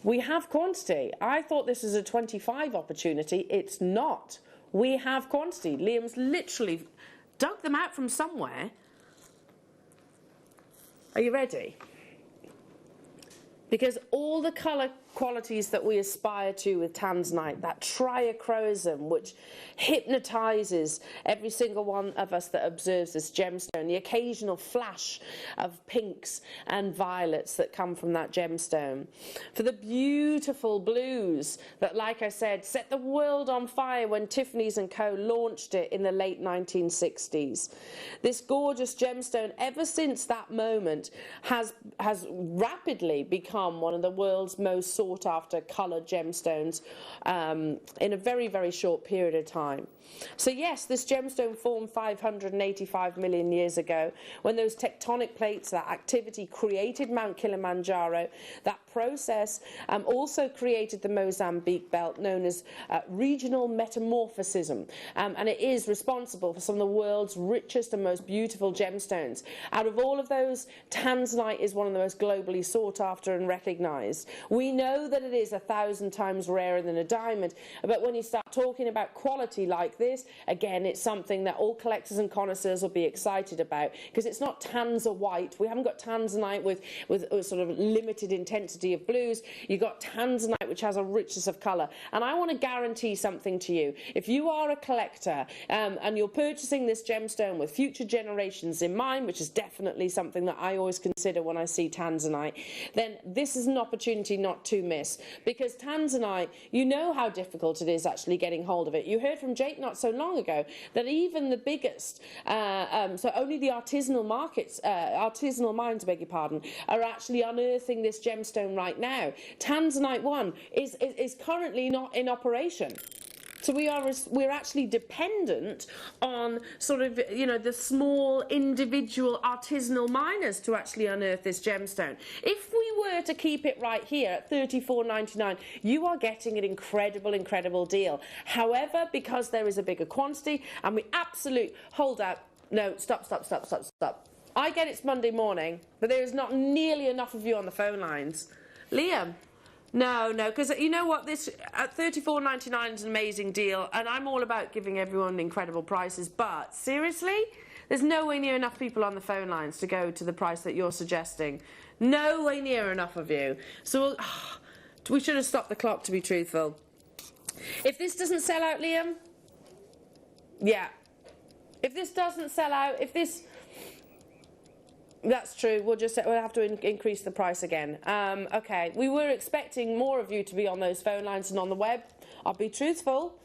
We have quantity. I thought this is a 25 opportunity. It's not. We have quantity. Liam's literally dug them out from somewhere. Are you ready? Because all the colour qualities that we aspire to with Tanzanite, that triachrosm which hypnotises every single one of us that observes this gemstone, the occasional flash of pinks and violets that come from that gemstone, for the beautiful blues that, like I said, set the world on fire when Tiffany's & Co. launched it in the late 1960s. This gorgeous gemstone, ever since that moment, has rapidly become one of the world's most sought-after coloured gemstones in a very, very short period of time. So yes, this gemstone formed 585 million years ago when those tectonic plates, that activity created Mount Kilimanjaro. That process also created the Mozambique belt, known as regional metamorphism, and it is responsible for some of the world's richest and most beautiful gemstones. Out of all of those, Tanzanite is one of the most globally sought after and recognised. We know that it is 1,000 times rarer than a diamond, but when you start talking about quality like this, again, it's something that all collectors and connoisseurs will be excited about, because it's not Tanza white. We haven't got Tanzanite with sort of limited intensity of blues. You've got Tanzanite which has a richness of colour. And I want to guarantee something to you. If you are a collector and you're purchasing this gemstone with future generations in mind, which is definitely something that I always consider when I see Tanzanite, then this is an opportunity not to miss. Because Tanzanite, you know how difficult it is actually getting hold of it. You heard from Jake not so long ago that even the biggest, so only the artisanal markets, artisanal mines, beg your pardon, are actually unearthing this gemstone right now. Tanzanite 1 is currently not in operation. So we're actually dependent on sort of, you know, the small individual artisanal miners to actually unearth this gemstone. If we were to keep it right here at $34.99, you are getting an incredible deal. However, because there is a bigger quantity and we hold out. No, stop. I get it's Monday morning, but there is not nearly enough of you on the phone lines. Liam? No, because you know what, this at $34.99 is an amazing deal, and I'm all about giving everyone incredible prices, but seriously, there's nowhere near enough people on the phone lines to go to the price that you're suggesting. Nowhere near enough of you. So we should have stopped the clock, to be truthful. If this doesn't sell out, Liam, yeah. If this doesn't sell out, that's true. We'll have to increase the price again. Okay, we were expecting more of you to be on those phone lines and on the web. I'll be truthful.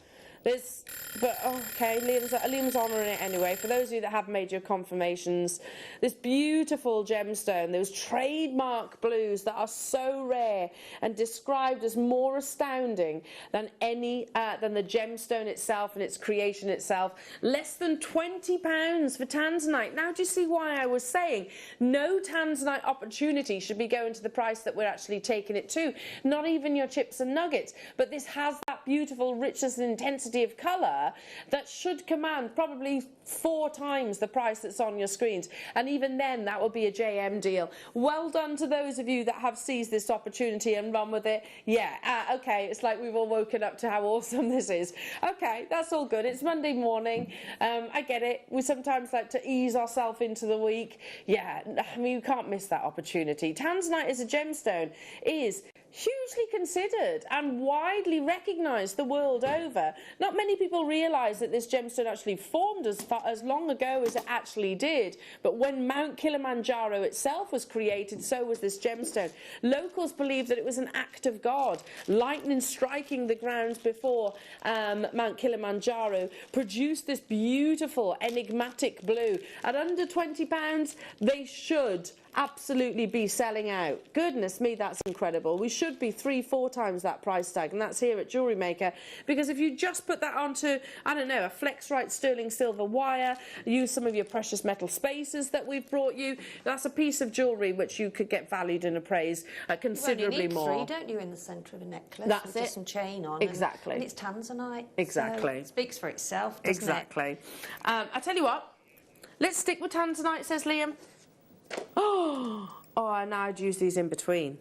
Okay, Liam's honouring it anyway. For those of you that have made your confirmations, this beautiful gemstone, those trademark blues that are so rare and described as more astounding than than the gemstone itself and its creation itself. Less than £20 for Tanzanite. Now, do you see why I was saying no Tanzanite opportunity should be going to the price that we're actually taking it to? Not even your chips and nuggets, but this has that beautiful richness and intensity of colour that should command probably 4 times the price that's on your screens, and even then that would be a JM deal. Well done to those of you that have seized this opportunity and run with it. Okay, it's like we've all woken up to how awesome this is. Okay, that's all good. It's Monday morning. I get it. We sometimes like to ease ourselves into the week. I mean, you can't miss that opportunity. Tanzanite as a gemstone is hugely considered and widely recognised the world over. Not many people realise that this gemstone actually formed as long ago as it actually did, but when Mount Kilimanjaro itself was created, so was this gemstone. Locals believe that it was an act of God. Lightning striking the ground before Mount Kilimanjaro produced this beautiful enigmatic blue. At under £20, they should absolutely be selling out. Goodness me, that's incredible. We should be 3-4 times that price tag, and that's here at Jewellery Maker. Because if you just put that onto, I don't know, a Flexrite sterling silver wire, use some of your precious metal spacers that we've brought you, that's a piece of jewellery which you could get valued and appraised considerably more. You need 3, don't you, in the centre of a necklace? That's with it. Just some chain on. Exactly. And it's Tanzanite. Exactly. So it speaks for itself, doesn't Exactly. I tell you what, let's stick with Tanzanite, says Liam. Oh, and I'd use these in between.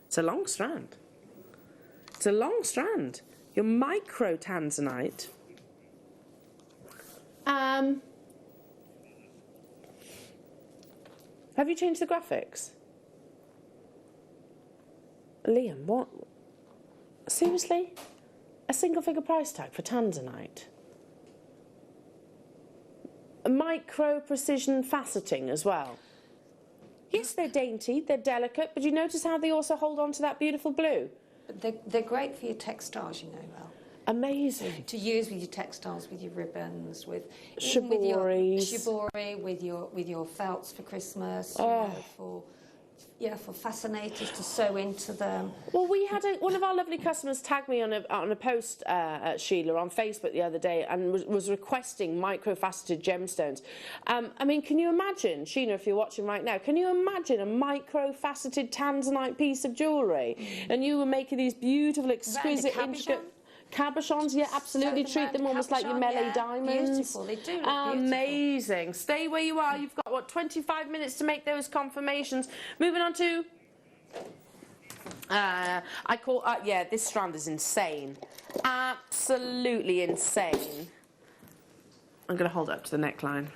It's a long strand. It's a long strand. Your micro Tanzanite. Have you changed the graphics? Liam, what? Seriously? A single figure price tag for Tanzanite? Micro precision faceting as well. Yes, they're dainty, they're delicate, but you notice how they also hold on to that beautiful blue? But they're great for your textiles, you know, Mel. Amazing. To use with your textiles, with your ribbons, with Shiboris. Shibori, with your felts for Christmas, you Oh. know, for fascinators to sew into them. Well, we had one of our lovely customers tag me on a post, Sheila, on Facebook the other day, and was requesting micro-faceted gemstones. I mean, can you imagine, Sheila, if you're watching right now, can you imagine a micro-faceted Tanzanite piece of jewellery? And you were making these beautiful, exquisite, intricate cabochons, yeah, absolutely. Treat them almost like your melee diamonds. Beautiful, they do look beautiful. Amazing. Stay where you are. You've got, what, 25 minutes to make those confirmations. Moving on to... yeah, this strand is insane. Absolutely insane. I'm going to hold it up to the neckline.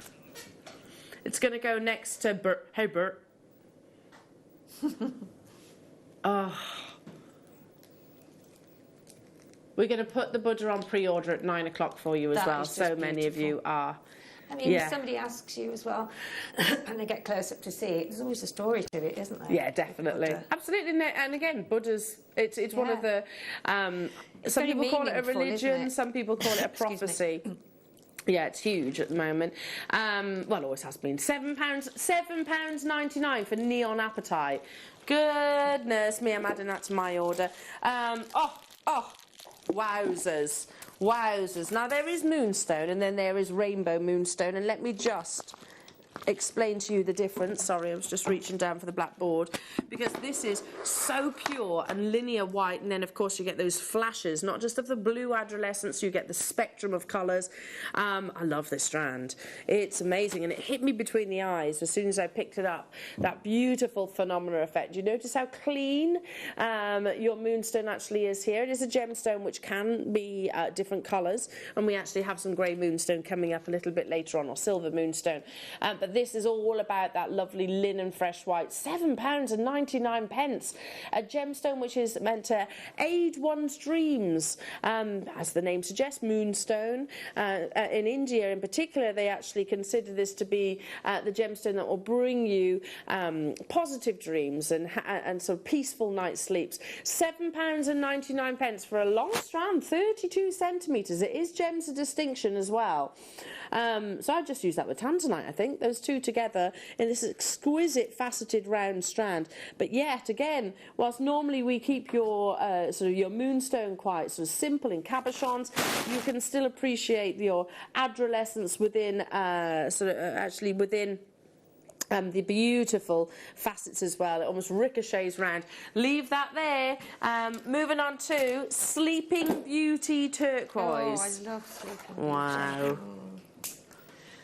It's going to go next to Bert. Hey, Bert. Oh... We're going to put the Buddha on pre-order at 9 o'clock for you as That well. is just So many of you are. I mean, if somebody asks you as well, and they get close up to see it, there's always a story to it, isn't there? Yeah, definitely. Absolutely. And again, Buddha's, it's one of the, some people call it a religion, some people call it a prophecy. Yeah, it's huge at the moment. Well, always has been. £7.99 for neon apatite. Goodness me, I'm adding that to my order. Wowzers. Wowzers. Now, there is moonstone and then there is rainbow moonstone. And let me just explain to you the difference. Sorry, I was just reaching down for the blackboard. Because this is so pure and linear white. And then, of course, you get those flashes, not just of the blue adolescence, you get the spectrum of colours. I love this strand. It's amazing. And it hit me between the eyes as soon as I picked it up. That beautiful phenomena effect. You notice how clean your moonstone actually is here. It is a gemstone which can be different colours. And we actually have some grey moonstone coming up a little bit later on, or silver moonstone. But this is all about that lovely linen fresh white. £7.99. A gemstone which is meant to aid one's dreams. As the name suggests, moonstone. In India in particular, they actually consider this to be the gemstone that will bring you positive dreams and sort of peaceful night sleeps. £7.99 for a long strand, 32 centimetres. It is gems of distinction as well. So I've just used that with Tanzanite, I think. Those two together in this exquisite faceted round strand. But yet again, whilst normally we keep your sort of your moonstone quite sort of simple in cabochons, you can still appreciate your adolescence within actually within the beautiful facets as well. It almost ricochets round. Leave that there. Moving on to Sleeping Beauty Turquoise. Oh, I love Sleeping Beauty. Wow.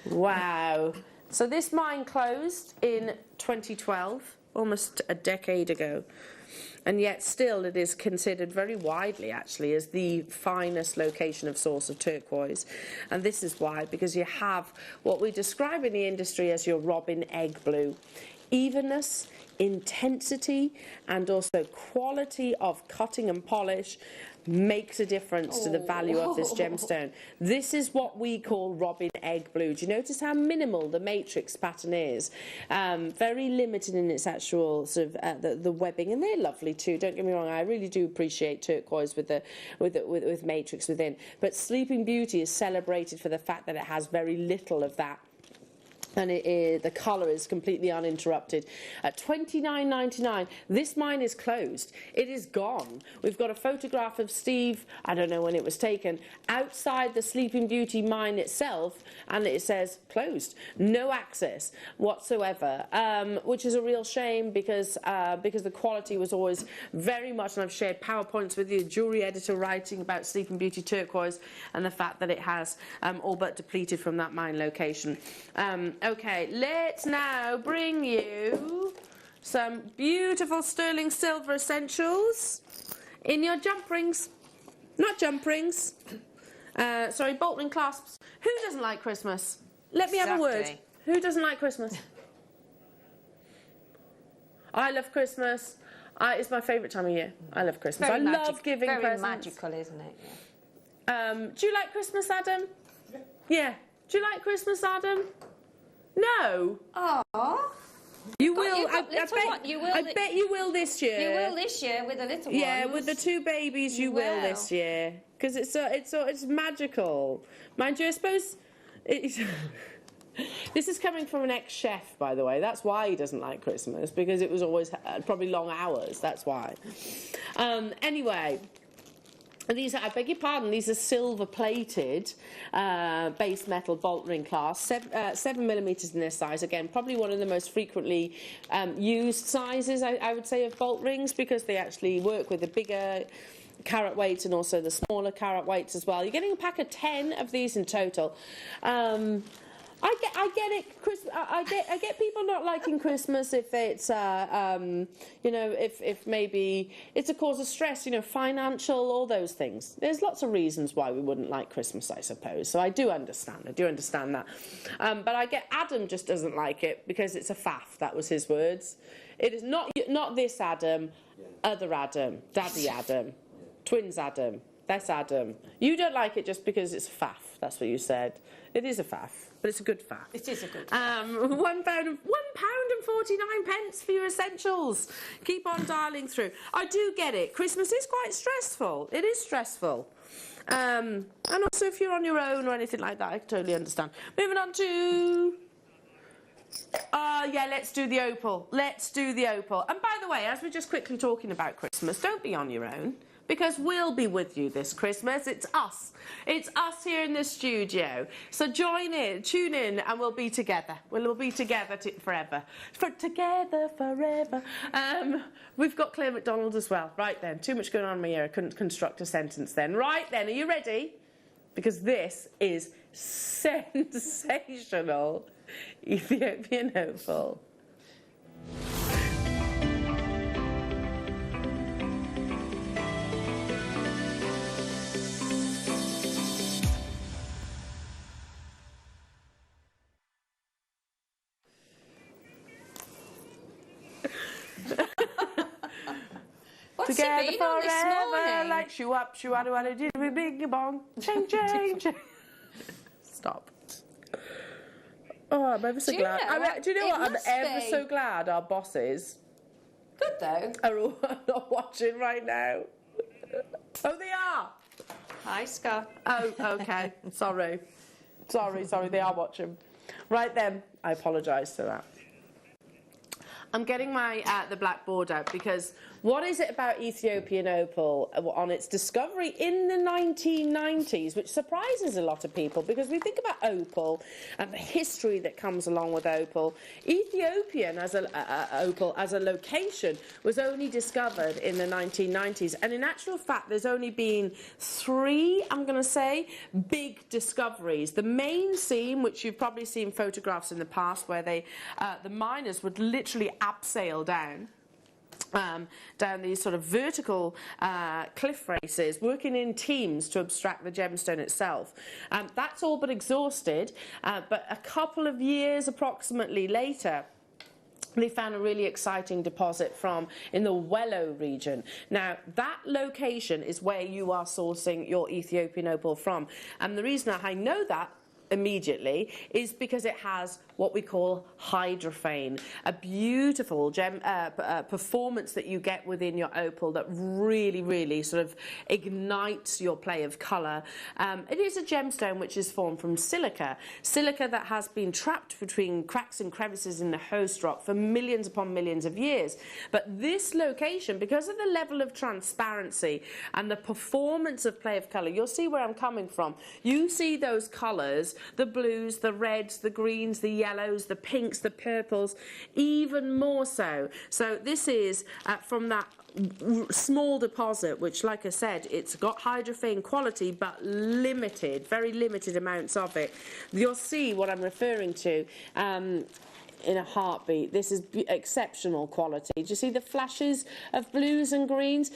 Wow. So this mine closed in 2012, almost a decade ago. And yet still it is considered very widely actually as the finest location of source of turquoise. And this is why, because you have what we describe in the industry as your robin egg blue. Evenness, intensity, and also quality of cutting and polish makes a difference to the value of this gemstone. This is what we call robin egg blue. Do you notice how minimal the matrix pattern is? Very limited in its actual sort of the webbing, and they're lovely too. Don't get me wrong, I really do appreciate turquoise with matrix within. But Sleeping Beauty is celebrated for the fact that it has very little of that And the colour is completely uninterrupted. At $29.99, this mine is closed. It is gone. We've got a photograph of Steve, I don't know when it was taken, outside the Sleeping Beauty mine itself, and it says closed. No access whatsoever, which is a real shame because the quality was always very much, and I've shared PowerPoints with you, jewellery editor writing about Sleeping Beauty Turquoise and the fact that it has all but depleted from that mine location. Okay, let's now bring you some beautiful sterling silver essentials in your jump rings. Not jump rings. Sorry, bolt ring clasps. Who doesn't like Christmas? Let me have a word. Who doesn't like Christmas? I love Christmas. It's my favourite time of year. I love Christmas. I love giving presents. Very magical, isn't it? Yeah. Do you like Christmas, Adam? Yeah. Do you like Christmas, Adam? No. Aww. You will. I bet you will this year. You will this year with the little ones. Yeah, with the two babies, you will this year because it's magical. Mind you, I suppose. This is coming from an ex-chef, by the way. That's why he doesn't like Christmas, because it was always probably long hours. That's why. Anyway. These are, I beg your pardon, these are silver-plated base metal bolt ring clasps, 7mm in their size. Again, probably one of the most frequently used sizes, I would say, of bolt rings, because they actually work with the bigger carat weights and also the smaller carat weights as well. You're getting a pack of 10 of these in total. I get it. I get people not liking Christmas if it's, you know, if maybe it's a cause of stress, you know, financial, all those things. There's lots of reasons why we wouldn't like Christmas, I suppose. So I do understand. I do understand that. But I get Adam just doesn't like it because it's a faff. That was his words. It is not this Adam, other Adam, Daddy Adam, twins Adam. That's Adam. You don't like it just because it's a faff. That's what you said. It is a faff, but it's a good faff. It is a good faff. £1 and 49 pence for your essentials. Keep on dialing through. I do get it. Christmas is quite stressful. It is stressful. And also if you're on your own or anything like that, I totally understand. Moving on to... yeah, let's do the opal. Let's do the opal. And by the way, as we're just quickly talking about Christmas, don't be on your own. Because we'll be with you this Christmas. It's us. It's us here in the studio. So join in, tune in, and we'll be together. We'll be together forever. Together forever. We've got Claire McDonald as well. Right then, too much going on in my ear. I couldn't construct a sentence then. Right then, are you ready? Because this is sensational Ethiopian opal. Together forever, like shoo up, shoo out, do big bong, ching, ching, ching. Stop. Oh, I'm ever so glad. Do you know what? I'm ever so glad our bosses. Good though. Are all not watching right now. Oh, they are. Hi, Scott. Oh, okay. Sorry, they are watching. Right then, I apologise for that. I'm getting my the blackboard out because what is it about Ethiopian opal on its discovery in the 1990s, which surprises a lot of people because we think about opal and the history that comes along with opal. Ethiopian as opal as a location was only discovered in the 1990s, and in actual fact there's only been 3, I'm going to say, big discoveries. The main seam, which you've probably seen photographs in the past where they the miners would literally abseil down these sort of vertical cliff faces, working in teams to abstract the gemstone itself. That's all but exhausted, but a couple of years approximately later, they found a really exciting deposit in the Wello region. Now, that location is where you are sourcing your Ethiopian opal from. And the reason I know that immediately is because it has what we call hydrophane, a beautiful performance that you get within your opal that really, really sort of ignites your play of colour. It is a gemstone which is formed from silica that has been trapped between cracks and crevices in the host rock for millions upon millions of years. But this location, because of the level of transparency and the performance of play of colour, you'll see where I'm coming from. You see those colours, the blues, the reds, the greens, the yellows, the pinks, the purples, even more so. So this is from that small deposit, which, like I said, it's got hydrophane quality but limited, very limited amounts of it. You'll see what I'm referring to in a heartbeat. This is exceptional quality. Do you see the flashes of blues and greens?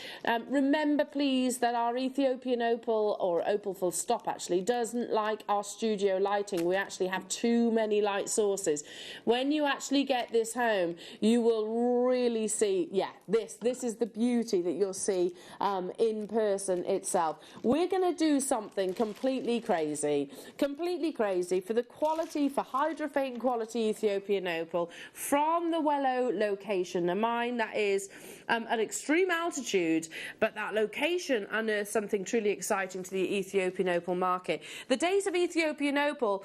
Remember, please, that our Ethiopian opal, or opal full stop actually, doesn't like our studio lighting. We actually have too many light sources. When you actually get this home, you will really see, yeah, this is the beauty that you'll see in person itself. We're going to do something completely crazy for the quality, for hydrophane quality Ethiopian opal from the Wellow location, a mine that is at extreme altitude, but that location unearthed something truly exciting to the Ethiopian opal market. The days of Ethiopian opal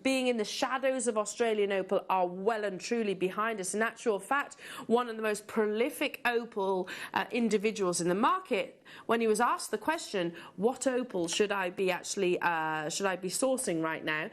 being in the shadows of Australian opal are well and truly behind us. In actual fact, one of the most prolific opal individuals in the market, when he was asked the question, what opal should I be actually sourcing right now,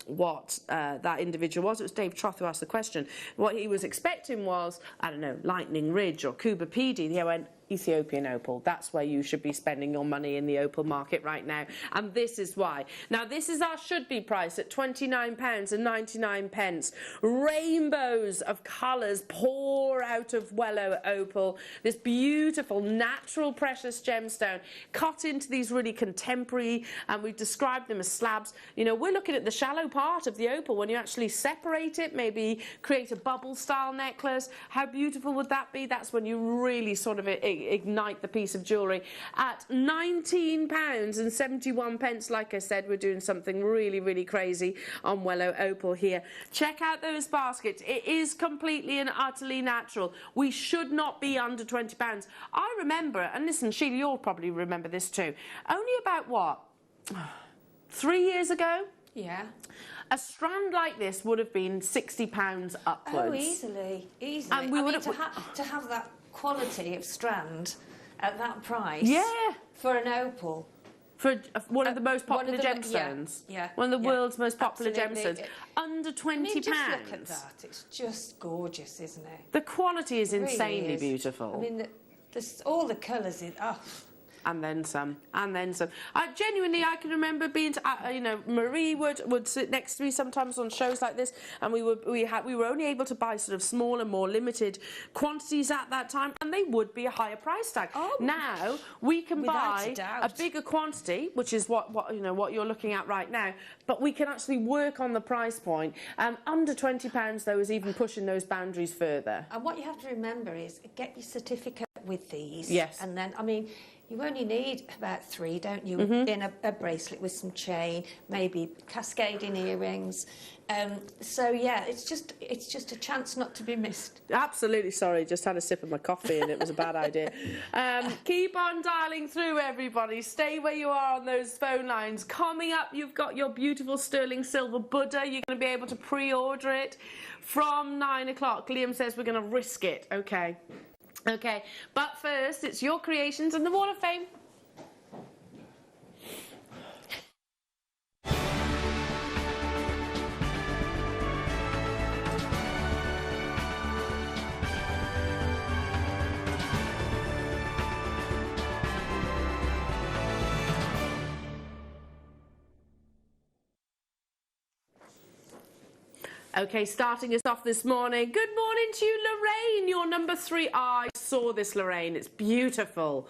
what that individual was, it was Dave Troth who asked the question. What he was expecting was, I don't know, Lightning Ridge or Kuba PD. He went, Ethiopian opal, that's where you should be spending your money in the opal market right now, and this is why. Now, this is our should-be price at £29.99. Rainbows of colours pour out of Wellow opal, this beautiful natural precious gemstone cut into these really contemporary, and we've described them as slabs. You know, we're looking at the shallow part of the opal. When you actually separate it, maybe create a bubble style necklace, how beautiful would that be? That's when you really sort of ignite the piece of jewellery. At £19.71, like I said, we're doing something really, really crazy on Wellow opal here. Check out those baskets. It is completely and utterly natural. We should not be under £20. I remember, and listen, Sheila, you'll probably remember this too, only about what, 3 years ago? Yeah. A strand like this would have been £60 upwards. Oh, easily. And we to have that quality of strand at that price, yeah, for an opal, for one of the most popular gemstones, one of the world's most popular gemstones, under £20. I mean, just look at that. It's just gorgeous, isn't it? The quality is insanely really is. beautiful. I mean, all the colours in. Oh. And then some, and then some. Genuinely, I can remember being, you know, Marie would sit next to me sometimes on shows like this, and we were only able to buy sort of smaller, more limited quantities at that time, and they would be a higher price tag. Oh, now we can buy a bigger quantity, which is what you're looking at right now, but we can actually work on the price point. Under £20, though, is even pushing those boundaries further. And what you have to remember is get your certificate with these. Yes. And then, I mean, you only need about 3, don't you? In a bracelet with some chain, maybe cascading earrings. So yeah, it's just a chance not to be missed. Absolutely. Sorry, just had a sip of my coffee and it was a bad idea. Keep on dialing through, everybody. Stay where you are on those phone lines. Coming up, you've got your beautiful sterling silver Buddha. You're going to be able to pre-order it from 9 o'clock. Liam says we're going to risk it. Okay. Okay, but first, it's your creations and the Wall of Fame. Okay, starting us off this morning. Good morning to you, Lorraine. You're number 3. I saw this, Lorraine. It's beautiful.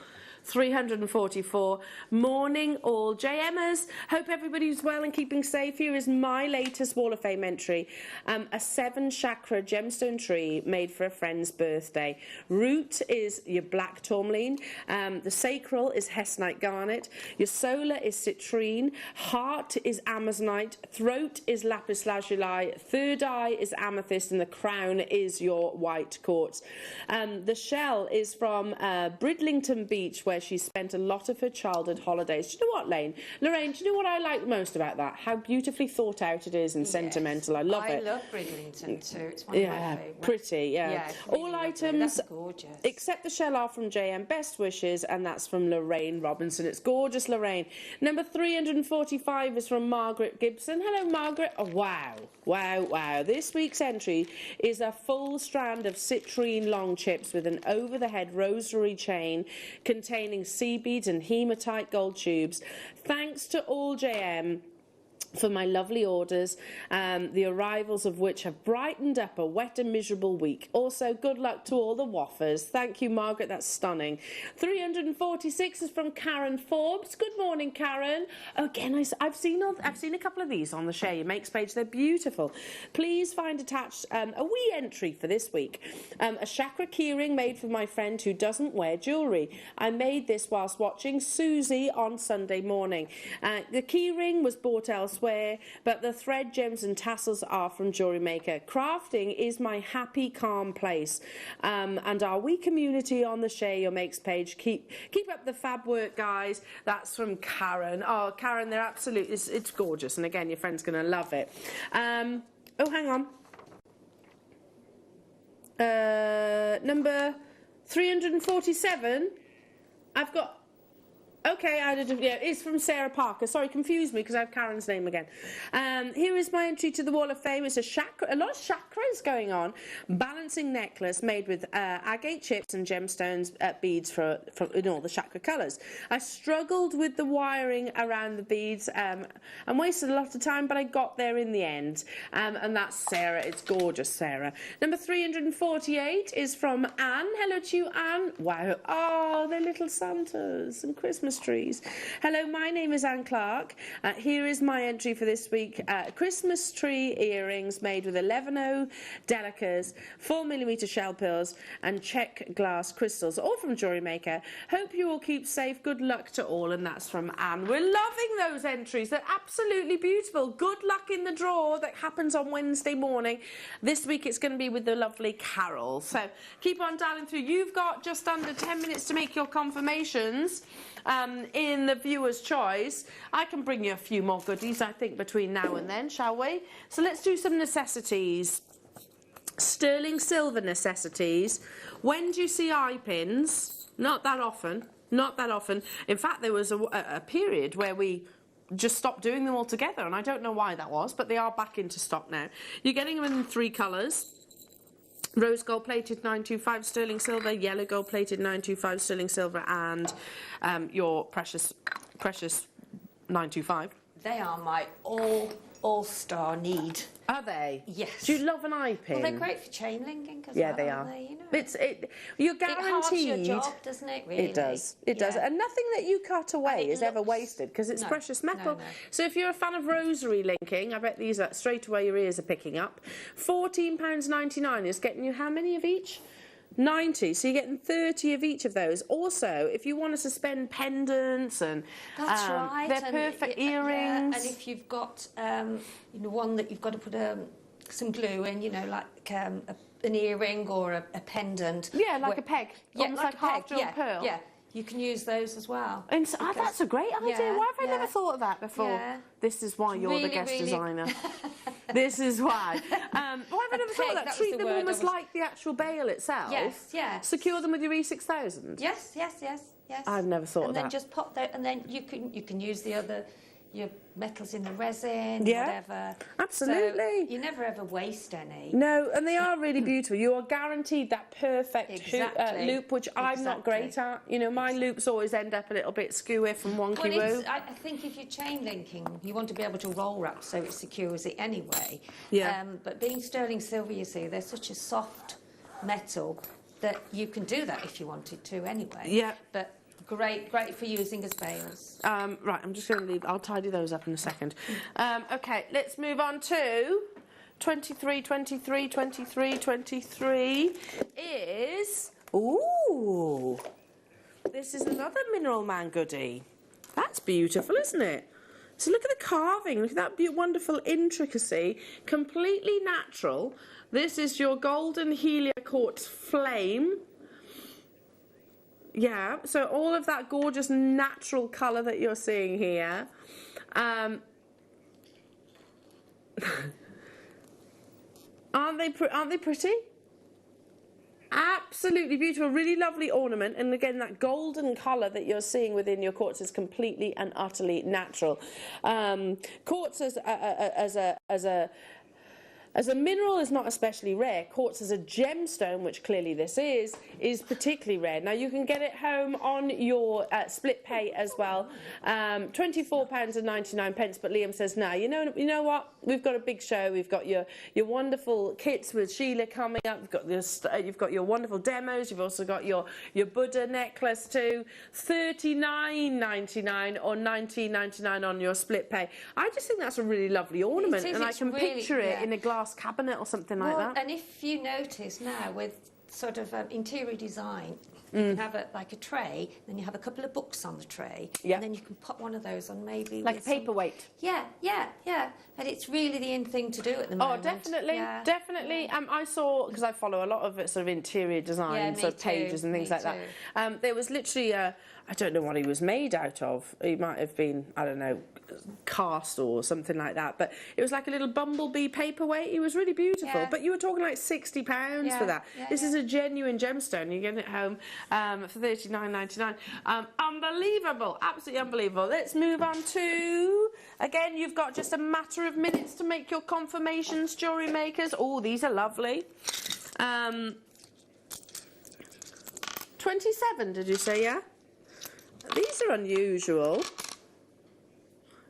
344. Morning all JMers. Hope everybody's well and keeping safe. Here is my latest Wall of Fame entry. A 7 chakra gemstone tree made for a friend's birthday. Root is your black tourmaline. The sacral is hessnite garnet. Your solar is citrine. Heart is amazonite. Throat is lapis lazuli. Third eye is amethyst, and the crown is your white quartz. The shell is from Bridlington Beach, where she spent a lot of her childhood holidays. Do you know what, Lorraine, do you know what I like most about that? How beautifully thought out it is and sentimental. I love it. I love Bridlington too. It's one of my favourites. Pretty, yeah. Really all lovely. items That's gorgeous. except the shell are from JM. Best wishes, and that's from Lorraine Robinson. It's gorgeous, Lorraine. Number 345 is from Margaret Gibson. Hello, Margaret. Oh, wow. Wow, wow. This week's entry is a full strand of citrine long chips with an over-the-head rosary chain containing sea beads and hematite gold tubes. Thanks to all JM for my lovely orders, the arrivals of which have brightened up a wet and miserable week. Also, good luck to all the waffers. Thank you, Margaret. That's stunning. 346 is from Karen Forbes. Good morning, Karen. Again, I've seen a couple of these on the Share Your Makes page. They're beautiful. Please find attached a wee entry for this week. A chakra keyring made for my friend who doesn't wear jewellery. I made this whilst watching Suzie on Sunday morning. The keyring was bought elsewhere, but the thread, gems and tassels are from Jewellery Maker. Crafting is my happy, calm place. And our wee community on the Share Your Makes page. Keep up the fab work, guys. That's from Karen. Oh, Karen, they're absolutely, it's gorgeous. And again, your friend's going to love it. Oh, hang on. Number 347. I've got... Okay, it's from Sarah Parker. Sorry, confused me because I have Karen's name again. Here is my entry to the Wall of Fame. It's a lot of chakras going on. Balancing necklace made with agate chips and gemstones beads in all the chakra colours. I struggled with the wiring around the beads and wasted a lot of time, but I got there in the end. And that's Sarah. It's gorgeous, Sarah. Number 348 is from Anne. Hello to you, Anne. Wow. Oh, they're little Santas and Christmas trees. Hello, my name is Anne Clark. Here is my entry for this week. Christmas tree earrings made with 11O delicas, 4mm shell pearls and check glass crystals, all from Jewellery Maker. Hope you all keep safe. Good luck to all. And that's from Anne. We're loving those entries. They're absolutely beautiful. Good luck in the draw that happens on Wednesday morning. This week it's going to be with the lovely Carol. So keep on dialing through. You've got just under 10 minutes to make your confirmations. In the viewer's choice. I can bring you a few more goodies, I think, between now and then, shall we? So let's do some necessities. Sterling silver necessities. When do you see eye pins? Not that often. Not that often. In fact, there was a period where we just stopped doing them altogether, and I don't know why that was, but they are back into stock now. You're getting them in 3 colours. Rose gold plated 925 sterling silver, yellow gold plated 925 sterling silver, and your precious 925. They are my all-star need. Are they? Yes. Do you love an eye pin? Well, they're great for chain linking as yeah, well, they are. aren't they? You know. You're It halves guaranteed. your job, doesn't it? Really. It does. It does. And nothing that you cut away is ever wasted because it's precious metal. No. So if you're a fan of rosary linking, I bet these are straight away your ears are picking up. £14.99 is getting you how many of each? 90, so you're getting 30 of each of those. Also, if you want to suspend pendants and that's right, they're perfect earrings. Yeah, and if you've got one that you've got to put some glue in, like an earring or a pendant. Yeah, like a peg. Yeah, almost like half-drilled pearl. Yeah, you can use those as well. And so, that's a great idea. Why have I never thought of that before? Yeah. This is why you're the guest designer. This is why. Why have I never thought of that? Treat them almost like the actual bail itself. Yes, yes. Secure them with your E6000. Yes. I've never thought of that. And then just pop there, and then you can use your metals in the resin, whatever. Absolutely. So you never ever waste any. No, and they are really beautiful. You are guaranteed that perfect loop, which I'm not great at. My loops always end up a little bit skew-iff and wonky-woo. I think if you're chain linking, you want to be able to roll wrap so it secures it anyway. Yeah. But being sterling silver, you see, they're such a soft metal that you can do that if you wanted to anyway. Yeah. But Great for using as veils. Right, I'm just going to leave. I'll tidy those up in a second. Okay, let's move on to 23 is... Ooh, this is another Mineral Man goodie. That's beautiful, isn't it? So look at the carving, look at that wonderful intricacy, completely natural. This is your golden helio quartz flame. Yeah, so all of that gorgeous natural colour that you're seeing here. Aren't they pretty? Absolutely beautiful, really lovely ornament, and again that golden colour that you're seeing within your quartz is completely and utterly natural. Quartz as a mineral is not especially rare. Quartz as a gemstone, which clearly this is particularly rare. Now you can get it home on your split pay as well. £24.99, but Liam says, no, you know what? We've got a big show. We've got your wonderful kits with Sheila coming up. You've got your wonderful demos. You've also got your Buddha necklace too. $39.99 or $19.99 on your split pay. I just think that's a really lovely ornament, and I can really picture it in a glass cabinet or something like that. And if you notice now with sort of interior design, you can have like a tray, then you have a couple of books on the tray, and then you can put one of those on maybe like a paperweight. Yeah, and it's really the in thing to do at the moment. Oh, definitely. I saw, because I follow a lot of sort of interior design sort of pages and things like that. There was literally I don't know what he was made out of. He might have been, I don't know, cast or something like that, but it was like a little bumblebee paperweight. It was really beautiful, but you were talking like £60 for that. This is a genuine gemstone. You get it home for $39.99. Unbelievable, absolutely unbelievable. Let's move on to, again, you've got just a matter of minutes to make your confirmations, jewellery makers. Oh, these are lovely. 27, did you say? Yeah, these are unusual.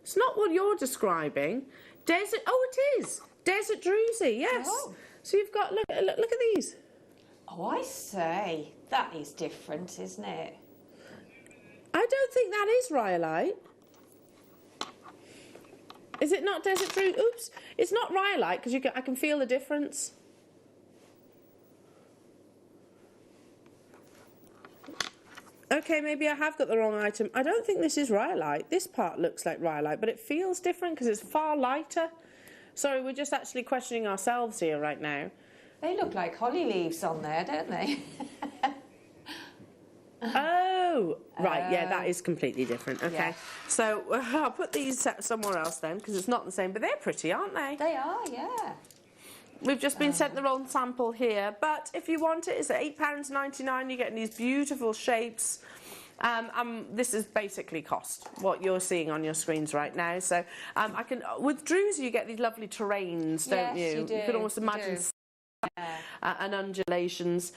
It's not what you're describing. Desert. Oh, it is. Desert druzy. Yes. Oh. So you've got look at these. Oh, I say, that is different, isn't it? I don't think that is rhyolite. Is it not desert druzy? Oops, it's not rhyolite because I can feel the difference. Okay, maybe I have got the wrong item. I don't think this is rhyolite. This part looks like rhyolite, but it feels different because it's far lighter. Sorry, we're just actually questioning ourselves here right now. They look like holly leaves on there, don't they? Oh, right, yeah, that is completely different. Okay, so I'll put these somewhere else then because it's not the same, but they're pretty, aren't they? They are, yeah. We've just been sent the wrong sample here, but if you want it, it's at £8.99. You're getting these beautiful shapes. This is basically cost, what you're seeing on your screens right now. So I can, with druzy, you get these lovely terrains, don't you? Yes, you do. You can almost imagine and undulations.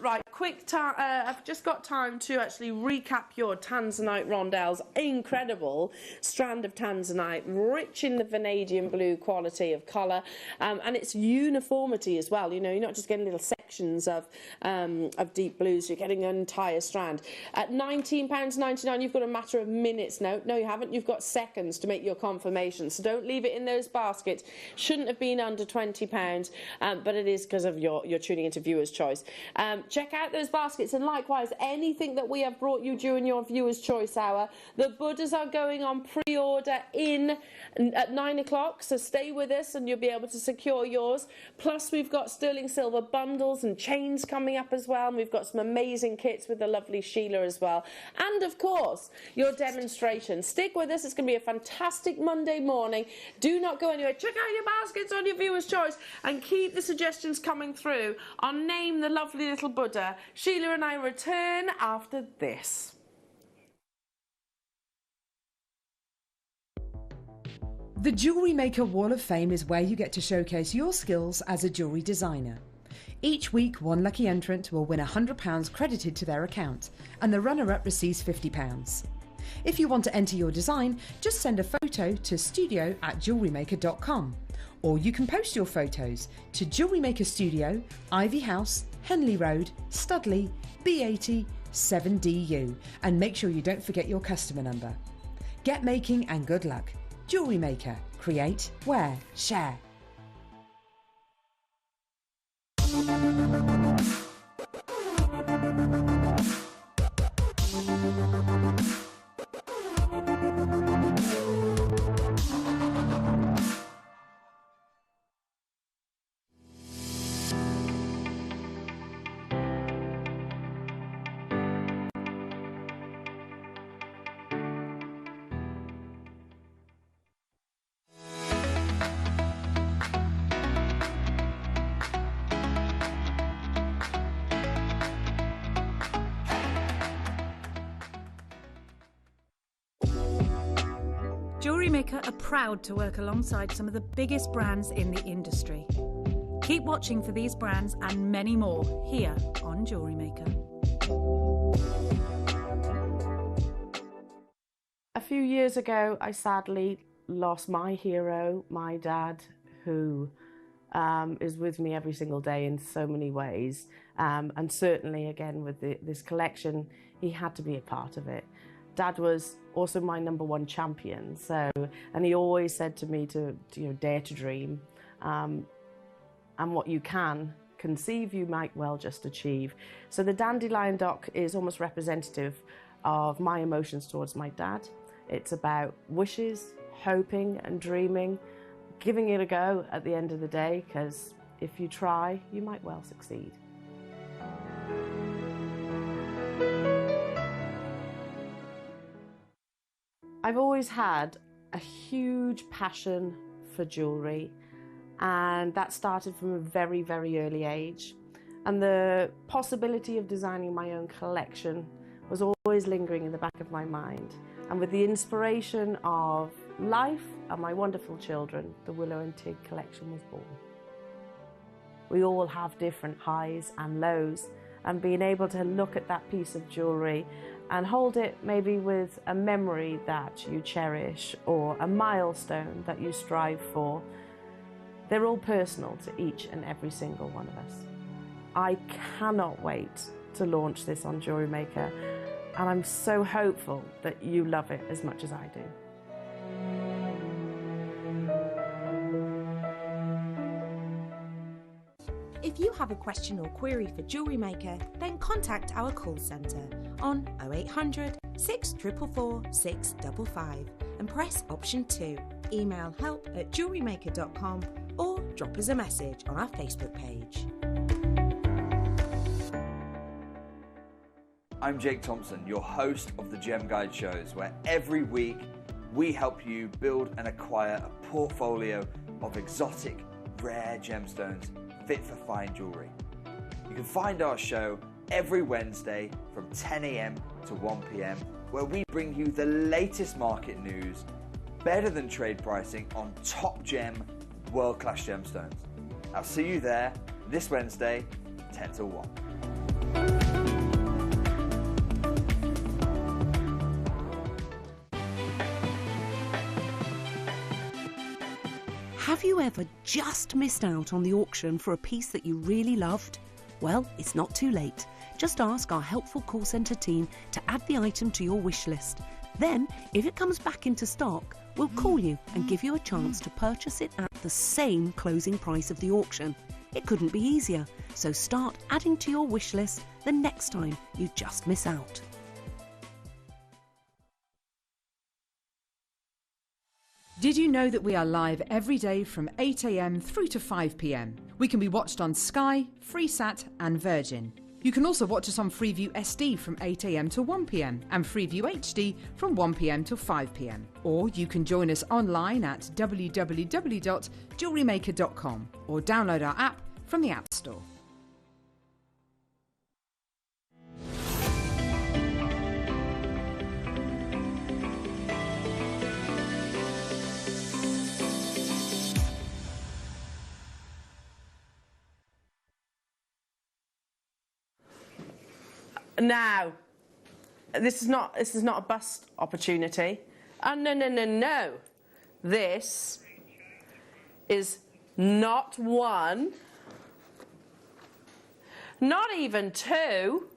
Right, quick time. I've just got time to actually recap your Tanzanite rondelles. Incredible strand of Tanzanite, rich in the vanadium blue quality of colour, and its uniformity as well. You know, you're not just getting little sections of deep blues. You're getting an entire strand. At £19.99, you've got a matter of minutes now. No, you haven't. You've got seconds to make your confirmation. So don't leave it in those baskets. Shouldn't have been under £20, but it is because of your tuning into Viewer's Choice. Check out those baskets, and likewise anything that we have brought you during your Viewer's Choice hour. The Buddhas are going on pre-order at 9 o'clock, so stay with us and you'll be able to secure yours. Plus we've got sterling silver bundles and chains coming up as well, and we've got some amazing kits with the lovely Sheila as well, and of course your demonstration. Stick with us, it's going to be a fantastic Monday morning. Do not go anywhere. Check out your baskets on your Viewer's Choice and keep the suggestions coming through on Name the Lovely Little Buddha. Sheila and I return after this. The Jewellery Maker Wall of Fame is where you get to showcase your skills as a jewellery designer. Each week, one lucky entrant will win £100 credited to their account, and the runner-up receives £50. If you want to enter your design, just send a photo to studio@jewellerymaker.com. Or you can post your photos to Jewellery Maker Studio, Ivy House, Henley Road, Studley, B80 7DU and make sure you don't forget your customer number. Get making and good luck. Jewellery Maker. Create, wear, share. Jewellery Maker are proud to work alongside some of the biggest brands in the industry. Keep watching for these brands and many more here on Jewellery Maker. A few years ago, I sadly lost my hero, my dad, who is with me every single day in so many ways. And certainly, again, with this collection, he had to be a part of it. Dad was also my #1 champion, and he always said to me to dare to dream, and what you can conceive, you might well just achieve. So the dandelion dock is almost representative of my emotions towards my dad. It's about wishes, hoping and dreaming, giving it a go at the end of the day, because if you try, you might well succeed. I've always had a huge passion for jewellery, and that started from a very, very early age. And the possibility of designing my own collection was always lingering in the back of my mind. And with the inspiration of life and my wonderful children, the Willow and Tig collection was born. We all have different highs and lows, and being able to look at that piece of jewellery and hold it maybe with a memory that you cherish or a milestone that you strive for, they're all personal to each and every single one of us. I cannot wait to launch this on Jewellery Maker, and I'm so hopeful that you love it as much as I do. If you have a question or query for Jewellery Maker, then contact our call centre on 0800 644 655 and press option 2. Email help@jewellerymaker.com or drop us a message on our Facebook page. I'm Jake Thompson, your host of the Gem Guide shows, where every week we help you build and acquire a portfolio of exotic, rare gemstones fit for fine jewellery. You can find our show every Wednesday from 10 AM to 1 PM, where we bring you the latest market news, better than trade pricing on top gem, world-class gemstones. I'll see you there this Wednesday, 10 till 1. Have you ever just missed out on the auction for a piece that you really loved? Well, it's not too late. Just ask our helpful call centre team to add the item to your wish list. Then, if it comes back into stock, we'll call you and give you a chance to purchase it at the same closing price of the auction. It couldn't be easier, so start adding to your wish list the next time you just miss out. Did you know that we are live every day from 8 AM through to 5 PM? We can be watched on Sky, Freesat and Virgin. You can also watch us on Freeview SD from 8 AM to 1 PM and Freeview HD from 1 PM to 5 PM. Or you can join us online at www.jewellerymaker.com or download our app from the App Store. Now, this is not a bust opportunity. No. This is not one, not even two,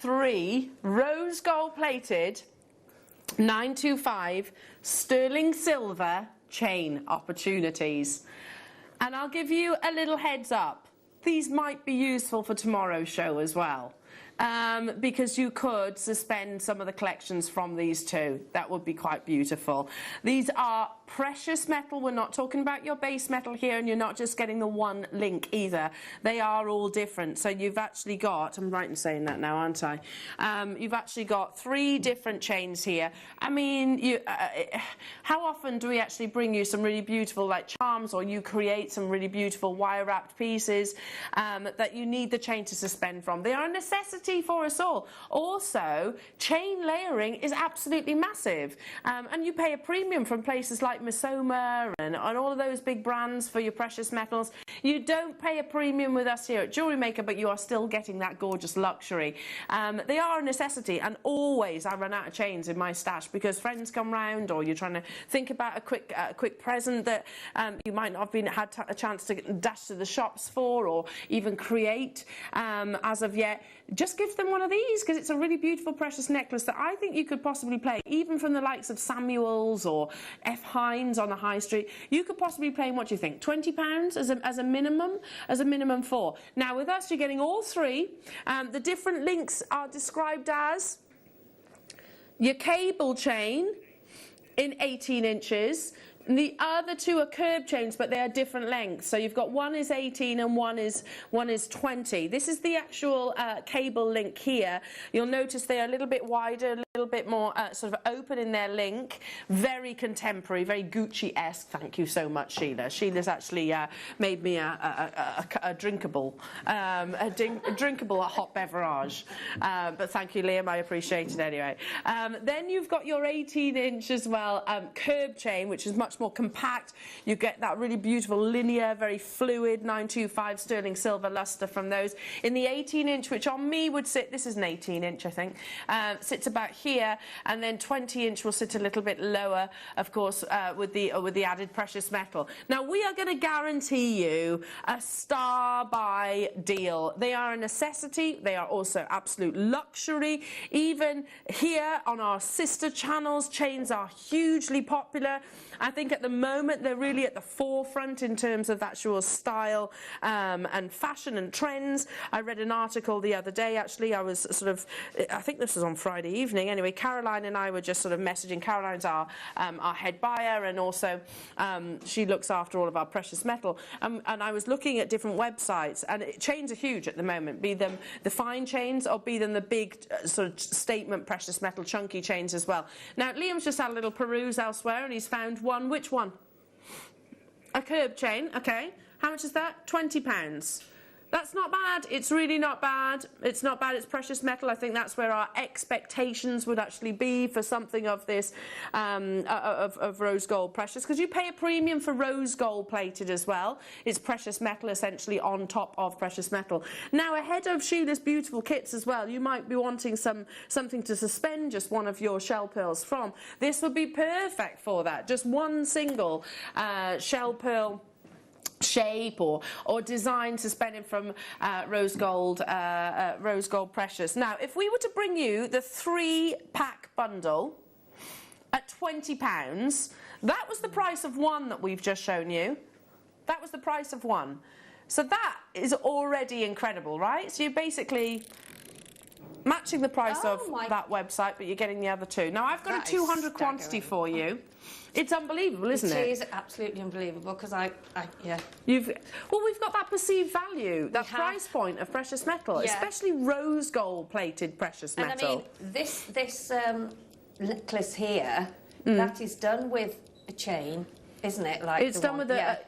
3 rose gold plated 925 sterling silver chain opportunities. And I'll give you a little heads up. These might be useful for tomorrow's show as well. Because you could suspend some of the collections from these two. That would be quite beautiful. These are precious metal. We're not talking about your base metal here, and you're not just getting the one link either. They are all different. So you've actually got, I'm right in saying that now, aren't I? You've actually got 3 different chains here. I mean, how often do we actually bring you some really beautiful like charms, or you create some really beautiful wire-wrapped pieces that you need the chain to suspend from? They are a necessity for us all. Also, chain layering is absolutely massive, and you pay a premium from places like Mehnam and all of those big brands for your precious metals. You don't pay a premium with us here at Jewellery Maker, but you are still getting that gorgeous luxury. They are a necessity, and always I run out of chains in my stash because friends come round, or you're trying to think about a quick present that you might not have had a chance to dash to the shops for, or even create as of yet. Just give them one of these, because it's a really beautiful precious necklace that I think you could possibly play, even from the likes of Samuel's or F. Hines on the high street. You could possibly play, what do you think, £20 as a minimum for. Now with us, you're getting all 3. The different links are described as your cable chain in 18 inches. And the other 2 are curb chains, but they are different lengths. So you've got one is 18 and one is 20. This is the actual cable link here. You'll notice they are a little bit wider, a little bit more sort of open in their link. Very contemporary, very Gucci-esque. Thank you so much, Sheila. Sheila's actually made me a drinkable hot beverage. But thank you, Liam. I appreciate it anyway. Then you've got your 18-inch as well curb chain, which is much more compact. You get that really beautiful linear, very fluid 925 sterling silver luster from those. In the 18-inch, which on me would sit, this is an 18-inch I think, sits about here, and then 20-inch will sit a little bit lower, of course, with the added precious metal. Now we are going to guarantee you a star buy deal. They are a necessity. They are also absolute luxury. Even here on our sister channels, chains are hugely popular. I think at the moment they're really at the forefront in terms of actual style and fashion and trends. I read an article the other day, actually. I was sort of, I think this was on Friday evening. Anyway, Caroline and I were just sort of messaging. Caroline's our head buyer, and also she looks after all of our precious metal. And I was looking at different websites, and chains are huge at the moment, be them the fine chains or be them the big sort of statement precious metal chunky chains as well. Now, Liam's just had a little peruse elsewhere, and he's found one. Which one? A curb chain, okay. How much is that? £20. That's not bad. It's really not bad. It's not bad. It's precious metal. I think that's where our expectations would actually be for something of this, of rose gold precious, because you pay a premium for rose gold plated as well. It's precious metal essentially on top of precious metal. Now, ahead of Sheila's beautiful kits as well, you might be wanting something to suspend just one of your shell pearls from. This would be perfect for that. Just one single shell pearl shape or design suspended from rose gold precious. Now, if we were to bring you the 3-pack bundle at £20, that was the price of one that we've just shown you. That was the price of one. So that is already incredible, right? So you're basically matching the price of that website, but you're getting the other 2. Now, I've got a 200 quantity for you. It's unbelievable, isn't it? It is absolutely unbelievable, because yeah. We've got that perceived value, that price point of precious metal, especially rose gold plated precious metal. And I mean, this necklace here, that is done with a chain, isn't it? Like it's done with a